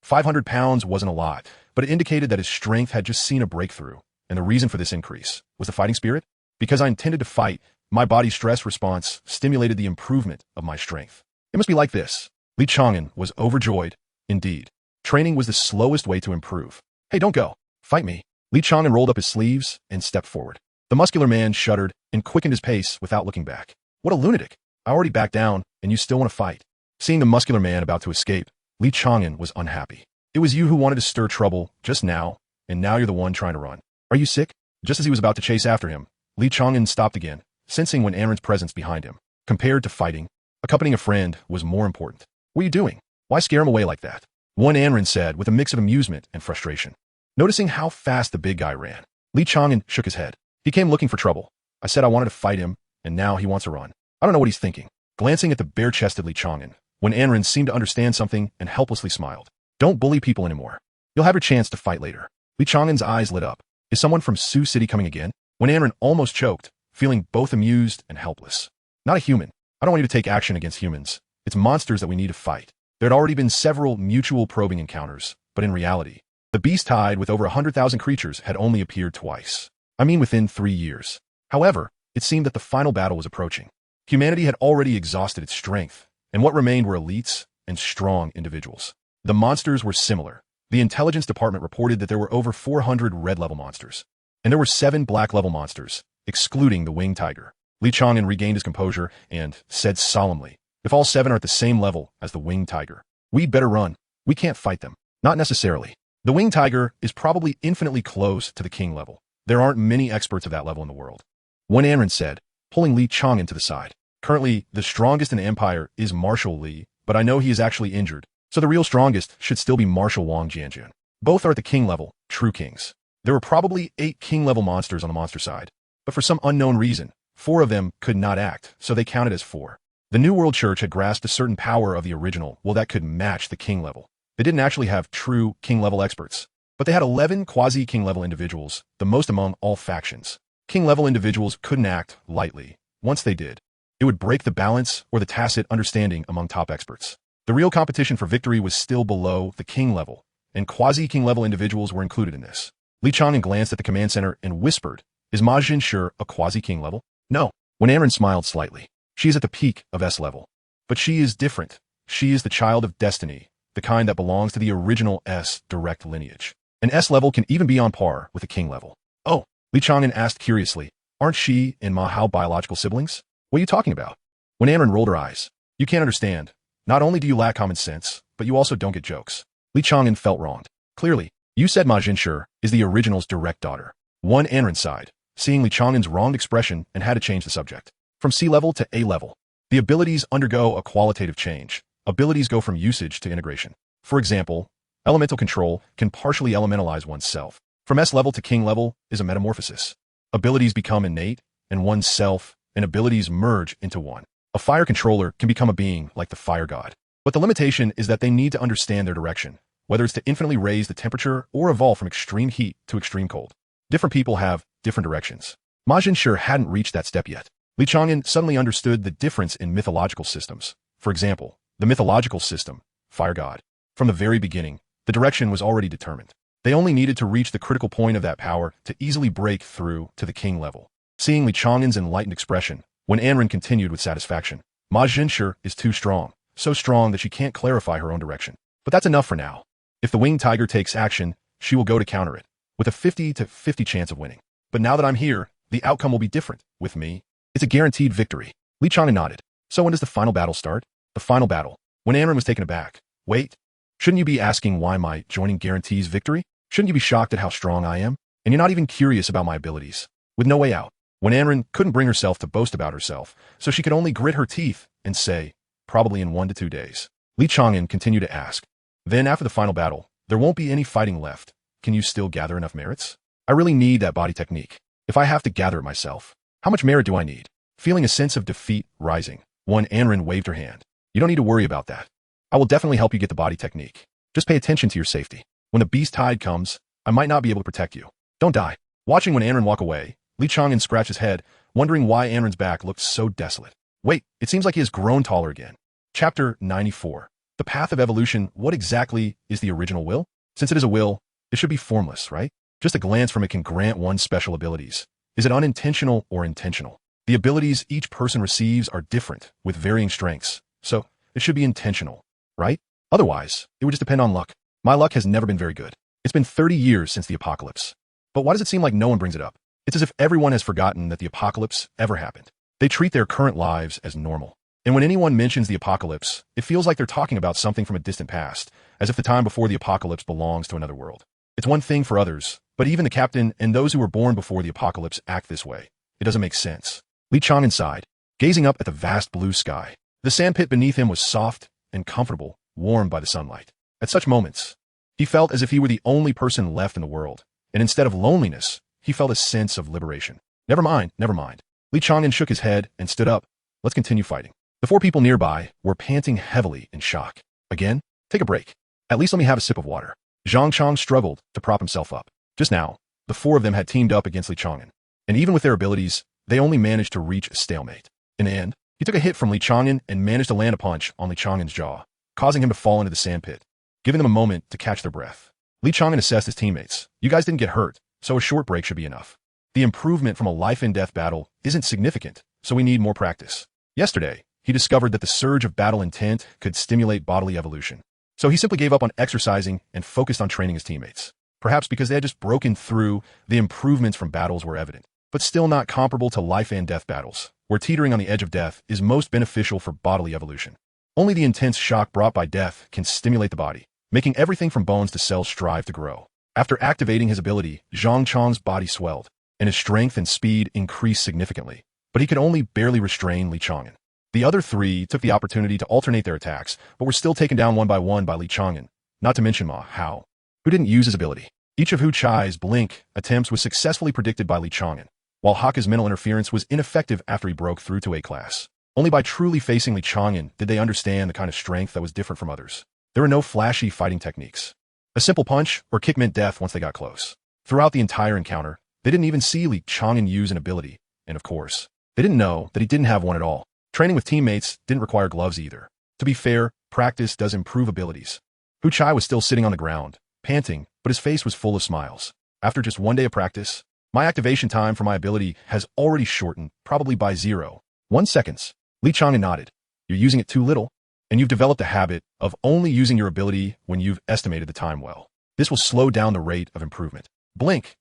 500 pounds wasn't a lot, but it indicated that his strength had just seen a breakthrough, and the reason for this increase was the fighting spirit. Because I intended to fight, my body's stress response stimulated the improvement of my strength. It must be like this. Li Chang'an was overjoyed. Indeed, training was the slowest way to improve. Hey, don't go. Fight me. Li Chang'an rolled up his sleeves and stepped forward. The muscular man shuddered and quickened his pace without looking back. What a lunatic. I already backed down, and you still want to fight. Seeing the muscular man about to escape, Li Chang'an was unhappy. It was you who wanted to stir trouble just now, and now you're the one trying to run. Are you sick? Just as he was about to chase after him, Li Chang'an stopped again, sensing Wen Anren's presence behind him. Compared to fighting, accompanying a friend was more important. What are you doing? Why scare him away like that? Wen Anren said with a mix of amusement and frustration. Noticing how fast the big guy ran, Li Chang'an shook his head. He came looking for trouble. I said I wanted to fight him, and now he wants to run. I don't know what he's thinking. Glancing at the bare-chested Li Chang'an, Wen Anren seemed to understand something and helplessly smiled. Don't bully people anymore. You'll have your chance to fight later. Li Chang'an's eyes lit up. Is someone from Sioux City coming again? Wen Anren almost choked, feeling both amused and helpless. Not a human. I don't want you to take action against humans. It's monsters that we need to fight. There had already been several mutual probing encounters, but in reality, the beast tide with over 100,000 creatures had only appeared twice. I mean within 3 years. However, it seemed that the final battle was approaching. Humanity had already exhausted its strength, and what remained were elites and strong individuals. The monsters were similar. The intelligence department reported that there were over 400 red-level monsters, and there were 7 black-level monsters, excluding the winged tiger. Li Chang'an regained his composure and said solemnly, "If all 7 are at the same level as the winged tiger, we'd better run. We can't fight them." Not necessarily. The winged tiger is probably infinitely close to the king level. There aren't many experts of that level in the world. One Anren said, pulling Li Chang'an to the side. Currently, the strongest in the empire is Marshal Li, but I know he is actually injured, so the real strongest should still be Marshal Wang Jianjian. Both are at the king level, true kings. There were probably 8 king-level monsters on the monster side, but for some unknown reason, 4 of them could not act, so they counted as 4. The New World Church had grasped a certain power of the original, that could match the king level. They didn't actually have true king-level experts, but they had 11 quasi-king-level individuals, the most among all factions. King-level individuals couldn't act lightly. Once they did, it would break the balance or the tacit understanding among top experts. The real competition for victory was still below the king level, and quasi-king level individuals were included in this. Li Chang'an glanced at the command center and whispered, "Is Ma Jin a quasi-king level?" "No." When Anren smiled slightly, "She is at the peak of S level. But she is different. She is the child of destiny, the kind that belongs to the original S direct lineage. An S level can even be on par with a king level." "Oh," Li Chang'an asked curiously, "aren't she and Ma Hao biological siblings? What are you talking about?" When Anren rolled her eyes, "You can't understand. Not only do you lack common sense, but you also don't get jokes." Li Chang'an felt wronged. "Clearly, you said Ma Jinshi is the original's direct daughter." One Anren sighed, seeing Li Chang'an's wronged expression, and had to change the subject. From C level to A level, the abilities undergo a qualitative change. Abilities go from usage to integration. For example, elemental control can partially elementalize oneself. From S level to king level is a metamorphosis. Abilities become innate, and one's self and abilities merge into one. A fire controller can become a being like the fire god. But the limitation is that they need to understand their direction, whether it's to infinitely raise the temperature or evolve from extreme heat to extreme cold. Different people have different directions. Ma Jinshi hadn't reached that step yet. Li Chang'an suddenly understood the difference in mythological systems. For example, the mythological system, fire god. From the very beginning, the direction was already determined. They only needed to reach the critical point of that power to easily break through to the king level. Seeing Li Chang'an's enlightened expression, when Anren continued with satisfaction, Ma Jinshi is too strong, so strong that she can't clarify her own direction. But that's enough for now. If the winged tiger takes action, she will go to counter it, with a 50-50 chance of winning. But now that I'm here, the outcome will be different. With me, it's a guaranteed victory. Li Chang'an nodded. So when does the final battle start? The final battle. When Anren was taken aback. Wait, shouldn't you be asking why my joining guarantees victory? Shouldn't you be shocked at how strong I am? And you're not even curious about my abilities. With no way out. When Anren couldn't bring herself to boast about herself, so she could only grit her teeth and say, probably in 1 to 2 days. Li Chang'an continued to ask. Then after the final battle, there won't be any fighting left. Can you still gather enough merits? I really need that body technique. If I have to gather it myself, how much merit do I need? Feeling a sense of defeat rising, one Anren waved her hand. You don't need to worry about that. I will definitely help you get the body technique. Just pay attention to your safety. When the beast tide comes, I might not be able to protect you. Don't die. Watching when Anren walk away, Li Chang'an scratched his head, wondering why Anren's back looked so desolate. Wait, it seems like he has grown taller again. Chapter 94. The path of evolution. What exactly is the original will? Since it is a will, it should be formless, right? Just a glance from it can grant one special abilities. Is it unintentional or intentional? The abilities each person receives are different, with varying strengths, so it should be intentional, right? Otherwise, it would just depend on luck. My luck has never been very good. It's been 30 years since the apocalypse. But why does it seem like no one brings it up? It's as if everyone has forgotten that the apocalypse ever happened. They treat their current lives as normal. And when anyone mentions the apocalypse, it feels like they're talking about something from a distant past, as if the time before the apocalypse belongs to another world. It's one thing for others, but even the captain and those who were born before the apocalypse act this way. It doesn't make sense. Li Chang'an sighed, gazing up at the vast blue sky. The sandpit beneath him was soft and comfortable, warmed by the sunlight. At such moments, he felt as if he were the only person left in the world, and instead of loneliness, he felt a sense of liberation. Never mind, never mind. Li Chang'an shook his head and stood up. Let's continue fighting. The 4 people nearby were panting heavily in shock. Again? Take a break. At least let me have a sip of water. Zhang Chang struggled to prop himself up. Just now, the 4 of them had teamed up against Li Chang'an, and even with their abilities, they only managed to reach a stalemate. In the end, he took a hit from Li Chang'an and managed to land a punch on Li Chang'an's jaw, causing him to fall into the sandpit, giving them a moment to catch their breath. Li Chang'an assessed his teammates. You guys didn't get hurt, so a short break should be enough. The improvement from a life-and-death battle isn't significant, so we need more practice. Yesterday, he he discovered that the surge of battle intent could stimulate bodily evolution. So he simply gave up on exercising and focused on training his teammates. Perhaps because they had just broken through, the improvements from battles were evident, but still not comparable to life and death battles, where teetering on the edge of death is most beneficial for bodily evolution. Only the intense shock brought by death can stimulate the body, making everything from bones to cells strive to grow. After activating his ability, Zhang Chang's body swelled, and his strength and speed increased significantly, but he could only barely restrain Li Chang'an. The other three took the opportunity to alternate their attacks, but were still taken down one by Li Chang'an, not to mention Ma Hao, who didn't use his ability. Each of Hu Chai's blink attempts was successfully predicted by Li Chang'an, while Haka's mental interference was ineffective after he broke through to A class. Only by truly facing Li Chang'an did they understand the kind of strength that was different from others. There were no flashy fighting techniques. A simple punch or kick meant death once they got close. Throughout the entire encounter, they didn't even see Li Chang'an use an ability, and of course, they didn't know that he didn't have one at all. Training with teammates didn't require gloves either. To be fair, practice does improve abilities. Hu Chai was still sitting on the ground, panting, but his face was full of smiles. After just one day of practice, my activation time for my ability has already shortened, probably by 0.1 seconds. Li Chang'an nodded. You're using it too little, and you've developed a habit of only using your ability when you've estimated the time well. This will slow down the rate of improvement. Blink.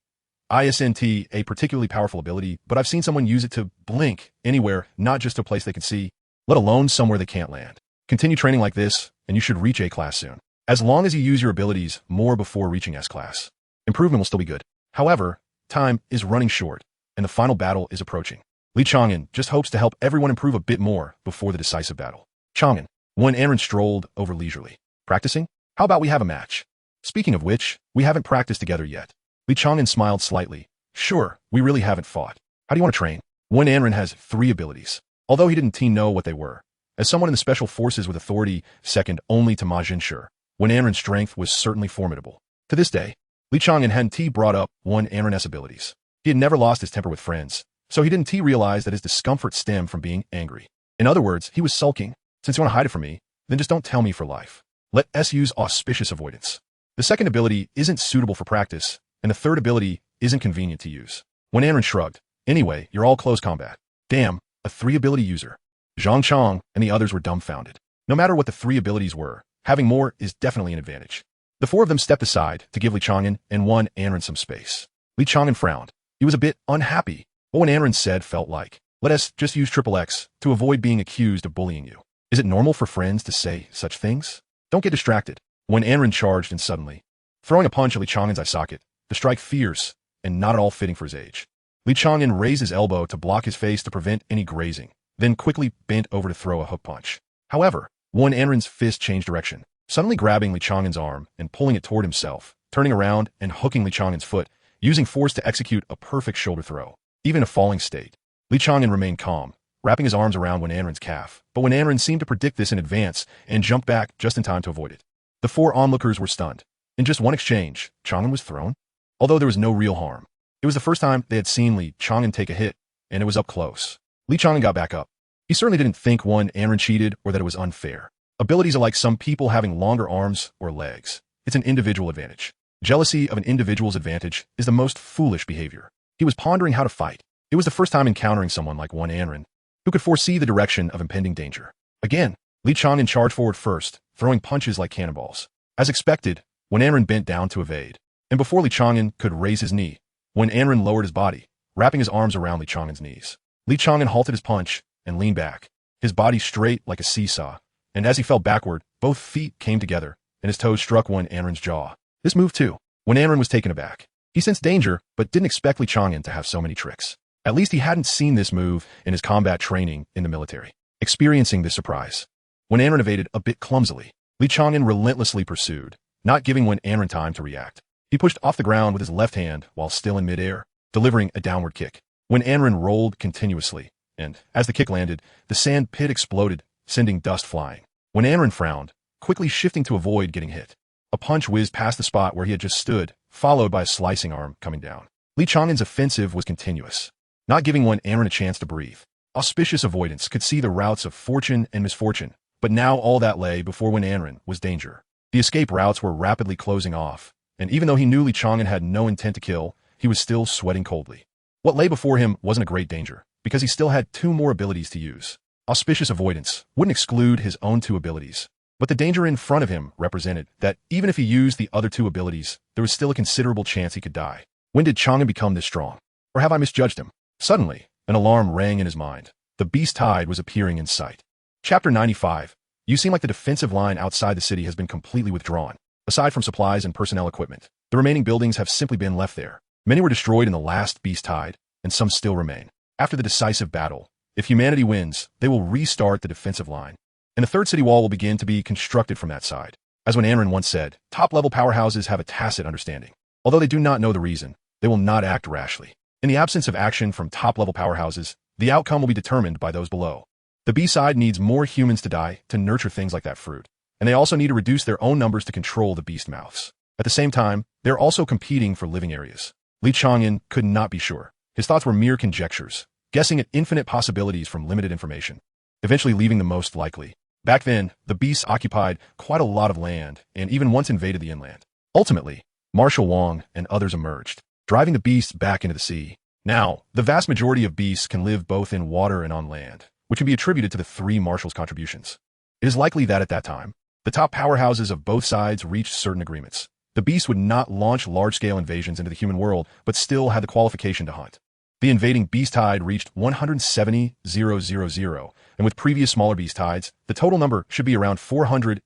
Isn't a particularly powerful ability, but I've seen someone use it to blink anywhere, not just a place they can see, let alone somewhere they can't land. Continue training like this, and you should reach A class soon. As long as you use your abilities more before reaching S class, improvement will still be good. However, time is running short, and the final battle is approaching. Li Chang'an just hopes to help everyone improve a bit more before the decisive battle. Chang'an, when Aaron strolled over leisurely. Practicing? How about we have a match? Speaking of which, we haven't practiced together yet. Li Chang'an smiled slightly. Sure, we really haven't fought. How do you want to train? Wen Anren has 3 abilities, although he didn't know what they were. As someone in the special forces with authority, second only to Ma Jinshi, Wen Anren's strength was certainly formidable. To this day, Li Chang'an hadn't brought up Wen Anren's abilities. He had never lost his temper with friends, so he didn't realize that his discomfort stemmed from being angry. In other words, he was sulking. Since you want to hide it from me, then just don't tell me for life. Let S use auspicious avoidance. The second ability isn't suitable for practice, and the third ability isn't convenient to use. Wen Anren shrugged. Anyway, you're all close combat. Damn, a 3-ability user. Zhang Chang and the others were dumbfounded. No matter what the 3 abilities were, having more is definitely an advantage. The 4 of them stepped aside to give Li Chang'an and Wen Anren some space. Li Chang'an frowned. He was a bit unhappy. What Wen Anren said felt like, let us just use XXX to avoid being accused of bullying you. Is it normal for friends to say such things? Don't get distracted. Wen Anren charged in suddenly, throwing a punch at Li Chang'an's eye socket, the strike fierce and not at all fitting for his age. Li Chang'an raised his elbow to block his face to prevent any grazing, then quickly bent over to throw a hook punch. However, Wen Anren's fist changed direction, suddenly grabbing Li Chang'an's arm and pulling it toward himself, turning around and hooking Li Chang'an's foot, using force to execute a perfect shoulder throw. Even in a falling state, Li Chang'an remained calm, wrapping his arms around Wen Anren's calf, but Wen Anren seemed to predict this in advance and jumped back just in time to avoid it. The 4 onlookers were stunned. In just one exchange, Chang'an was thrown, although there was no real harm. It was the first time they had seen Li Chang'an take a hit, and it was up close. Li Chang'an got back up. He certainly didn't think Wen Anren cheated or that it was unfair. Abilities are like some people having longer arms or legs. It's an individual advantage. Jealousy of an individual's advantage is the most foolish behavior. He was pondering how to fight. It was the first time encountering someone like Wen Anren, who could foresee the direction of impending danger. Again, Li Chang'an charged forward first, throwing punches like cannonballs. As expected, Wen Anren bent down to evade, and before Li Chang'an could raise his knee, Wen Anren lowered his body, wrapping his arms around Li Chang'an's knees. Li Chang'an halted his punch and leaned back, his body straight like a seesaw, and as he fell backward, both feet came together, and his toes struck Wen Anren's jaw. This moved too. Wen Anren was taken aback. He sensed danger, but didn't expect Li Chang'an to have so many tricks. At least he hadn't seen this move in his combat training in the military. Experiencing this surprise, Wen Anren evaded a bit clumsily. Li Chang'an relentlessly pursued, not giving Wen Anren time to react. He pushed off the ground with his left hand while still in midair, delivering a downward kick. Wen Anren rolled continuously, and as the kick landed, the sand pit exploded, sending dust flying. Wen Anren frowned, quickly shifting to avoid getting hit. A punch whizzed past the spot where he had just stood, followed by a slicing arm coming down. Li Chang'an's offensive was continuous, not giving Wen Anren a chance to breathe. Auspicious avoidance could see the routes of fortune and misfortune, but now all that lay before Wen Anren was danger. The escape routes were rapidly closing off, and even though he knew Li Chang'an had no intent to kill, he was still sweating coldly. What lay before him wasn't a great danger, because he still had 2 more abilities to use. auspicious avoidance wouldn't exclude his own two abilities. But the danger in front of him represented that even if he used the other two abilities, there was still a considerable chance he could die. When did Chang'an become this strong? Or have I misjudged him? Suddenly, an alarm rang in his mind. The beast tide was appearing in sight. Chapter 95. You seem like the defensive line outside the city has been completely withdrawn. Aside from supplies and personnel equipment, the remaining buildings have simply been left there. Many were destroyed in the last beast tide, and some still remain. After the decisive battle, if humanity wins, they will restart the defensive line, and the third city wall will begin to be constructed from that side. As when Anrin once said, top-level powerhouses have a tacit understanding. Although they do not know the reason, they will not act rashly. In the absence of action from top-level powerhouses, the outcome will be determined by those below. The B-side needs more humans to die to nurture things like that fruit, and they also need to reduce their own numbers to control the beast mouths. At the same time, they're also competing for living areas. Li Chang'an could not be sure. His thoughts were mere conjectures, guessing at infinite possibilities from limited information, eventually leaving the most likely. Back then, the beasts occupied quite a lot of land and even once invaded the inland. Ultimately, Marshal Wang and others emerged, driving the beasts back into the sea. Now, the vast majority of beasts can live both in water and on land, which can be attributed to the three marshals' contributions. It is likely that at that time, the top powerhouses of both sides reached certain agreements. The beasts would not launch large-scale invasions into the human world, but still had the qualification to hunt. The invading beast tide reached 170,000, and with previous smaller beast tides, the total number should be around 400,000.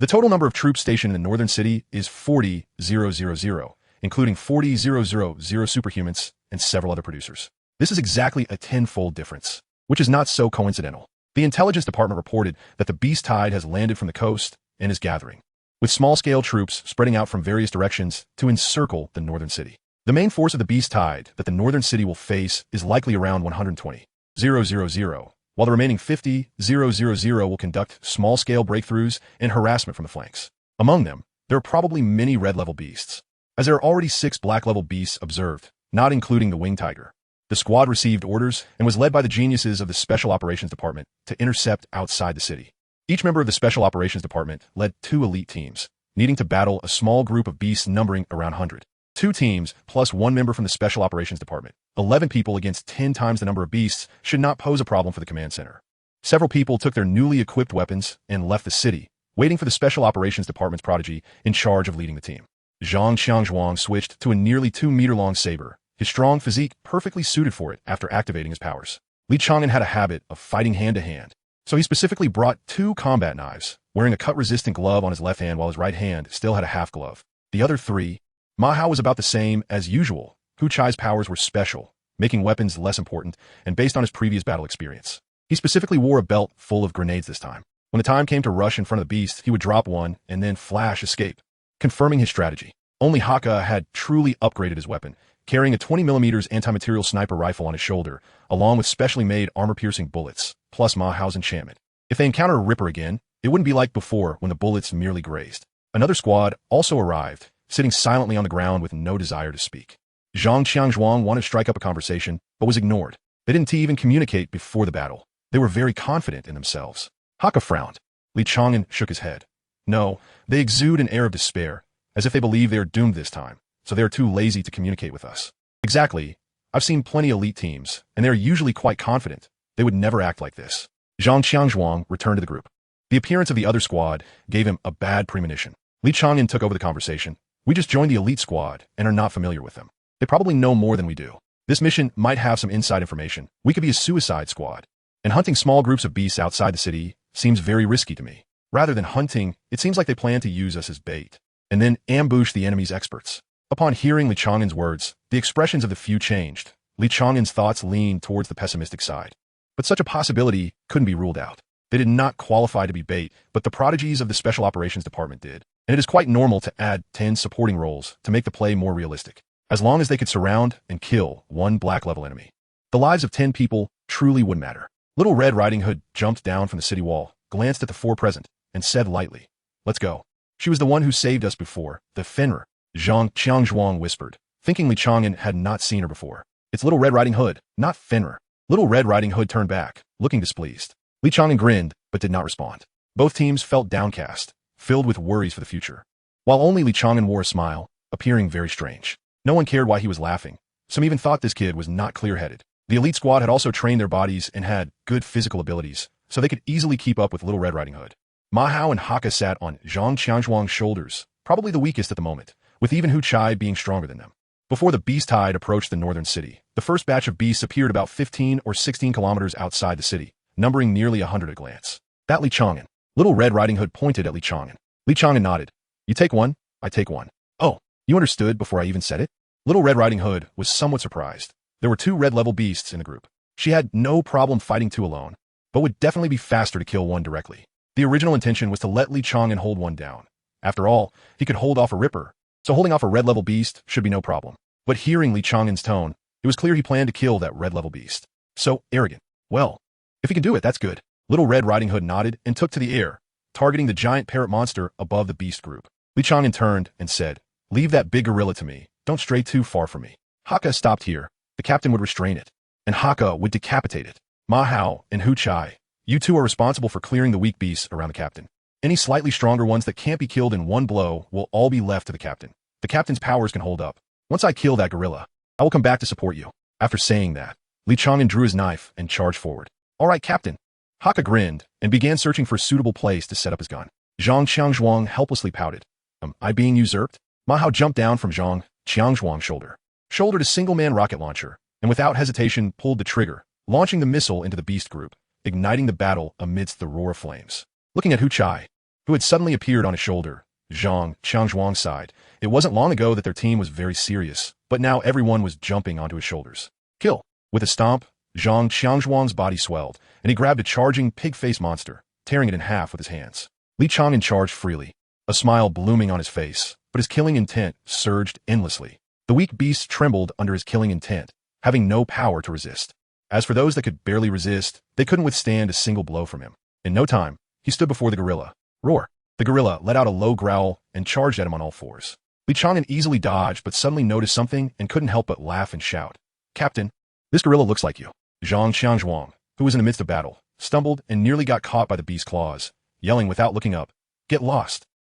The total number of troops stationed in the northern city is 40,000, including 40,000 superhumans and several other producers. This is exactly a tenfold difference, which is not so coincidental. The intelligence department reported that the beast tide has landed from the coast and is gathering, with small-scale troops spreading out from various directions to encircle the northern city. The main force of the beast tide that the northern city will face is likely around 120,000, while the remaining 50,000 will conduct small-scale breakthroughs and harassment from the flanks. Among them, there are probably many red-level beasts, as there are already 6 black-level beasts observed, not including the winged tiger. The squad received orders and was led by the geniuses of the Special Operations Department to intercept outside the city. Each member of the Special Operations Department led 2 elite teams, needing to battle a small group of beasts numbering around 100. 2 teams plus 1 member from the Special Operations Department. 11 people against 10 times the number of beasts should not pose a problem for the command center. Several people took their newly equipped weapons and left the city, waiting for the Special Operations Department's prodigy in charge of leading the team. Zhang Xiangzhuang switched to a nearly 2-meter-long saber, his strong physique perfectly suited for it after activating his powers. Li Chang'an had a habit of fighting hand-to-hand, so he specifically brought 2 combat knives, wearing a cut-resistant glove on his left hand while his right hand still had a half glove. The other 3, Ma Hao was about the same as usual. Hu Chai's powers were special, making weapons less important and based on his previous battle experience. He specifically wore a belt full of grenades this time. When the time came to rush in front of the beast, he would drop one and then flash escape, confirming his strategy. Only Haka had truly upgraded his weapon, carrying a 20mm anti-material sniper rifle on his shoulder, along with specially made armor-piercing bullets, plus Ma Hao's enchantment. If they encounter a Ripper again, it wouldn't be like before when the bullets merely grazed. Another squad also arrived, sitting silently on the ground with no desire to speak. Zhang Xiangzhuang wanted to strike up a conversation, but was ignored. They didn't even communicate before the battle. They were very confident in themselves. Haka frowned. Li Chang'an shook his head. No, they exude an air of despair, as if they believe they are doomed this time, so they are too lazy to communicate with us. Exactly. I've seen plenty of elite teams, and they are usually quite confident. They would never act like this. Zhang Xiangzhuang returned to the group. The appearance of the other squad gave him a bad premonition. Li Chang'an took over the conversation. We just joined the elite squad and are not familiar with them. They probably know more than we do. This mission might have some inside information. We could be a suicide squad. And hunting small groups of beasts outside the city seems very risky to me. Rather than hunting, it seems like they plan to use us as bait, and then ambush the enemy's experts. Upon hearing Li Chang'an's words, the expressions of the few changed. Li Chang'an's thoughts leaned towards the pessimistic side. But such a possibility couldn't be ruled out. They did not qualify to be bait, but the prodigies of the Special Operations Department did. And it is quite normal to add 10 supporting roles to make the play more realistic, as long as they could surround and kill one black-level enemy. The lives of 10 people truly would matter. Little Red Riding Hood jumped down from the city wall, glanced at the 4 present, and said lightly, "Let's go." She was the one who saved us before, the Fenrir. Zhang Xiangzhuang whispered, thinking Li Chang'an had not seen her before. "It's Little Red Riding Hood, not Fenrir." Little Red Riding Hood turned back, looking displeased. Li Chang'an grinned, but did not respond. Both teams felt downcast, filled with worries for the future. While only Li Chang'an wore a smile, appearing very strange. No one cared why he was laughing. Some even thought this kid was not clear-headed. The elite squad had also trained their bodies and had good physical abilities, so they could easily keep up with Little Red Riding Hood. Ma Hao and Hakka sat on Zhang Qianzhuang's shoulders, probably the weakest at the moment, with even Hu Chai being stronger than them. Before the beast tide approached the northern city, the first batch of beasts appeared about 15 or 16 kilometers outside the city, numbering nearly 100 at a glance. That Li Chang'an. Little Red Riding Hood pointed at Li Chang'an. Li Chang'an nodded. You take one, I take one. Oh, you understood before I even said it? Little Red Riding Hood was somewhat surprised. There were 2 red-level beasts in the group. She had no problem fighting 2 alone, but would definitely be faster to kill one directly. The original intention was to let Li Chang'an hold one down. After all, he could hold off a Ripper, so holding off a red-level beast should be no problem. But hearing Li Chang'an's tone, it was clear he planned to kill that red-level beast. So arrogant. Well, if he can do it, that's good. Little Red Riding Hood nodded and took to the air, targeting the giant parrot monster above the beast group. Li Chang'an turned and said, "Leave that big gorilla to me. Don't stray too far from me." Hakka stopped here. The captain would restrain it, and Hakka would decapitate it. Ma Hao and Hu Chai, you 2 are responsible for clearing the weak beasts around the captain. Any slightly stronger ones that can't be killed in one blow will all be left to the captain. The captain's powers can hold up. Once I kill that gorilla, I will come back to support you. After saying that, Li Chang'an drew his knife and charged forward. All right, captain. Hakka grinned and began searching for a suitable place to set up his gun. Zhang Qianzhuang helplessly pouted. Am I being usurped? Ma Hao jumped down from Zhang Qianzhuang's shouldered a single-man rocket launcher, and without hesitation pulled the trigger, launching the missile into the beast group, igniting the battle amidst the roar of flames. Looking at Hu Chai, who had suddenly appeared on his shoulder, Zhang Qianzhuang sighed. It wasn't long ago that their team was very serious, but now everyone was jumping onto his shoulders. Kill! With a stomp, Zhang Qianzhuang's body swelled, and he grabbed a charging pig-faced monster, tearing it in half with his hands. Li Chang'an charged freely, a smile blooming on his face, but his killing intent surged endlessly. The weak beast trembled under his killing intent, having no power to resist. As for those that could barely resist, they couldn't withstand a single blow from him. In no time, he stood before the gorilla. Roar! The gorilla let out a low growl and charged at him on all fours. Li Chang'an easily dodged but suddenly noticed something and couldn't help but laugh and shout. Captain, this gorilla looks like you. Zhang Qianzhuang, who was in the midst of battle, stumbled and nearly got caught by the beast's claws, yelling without looking up, Get lost!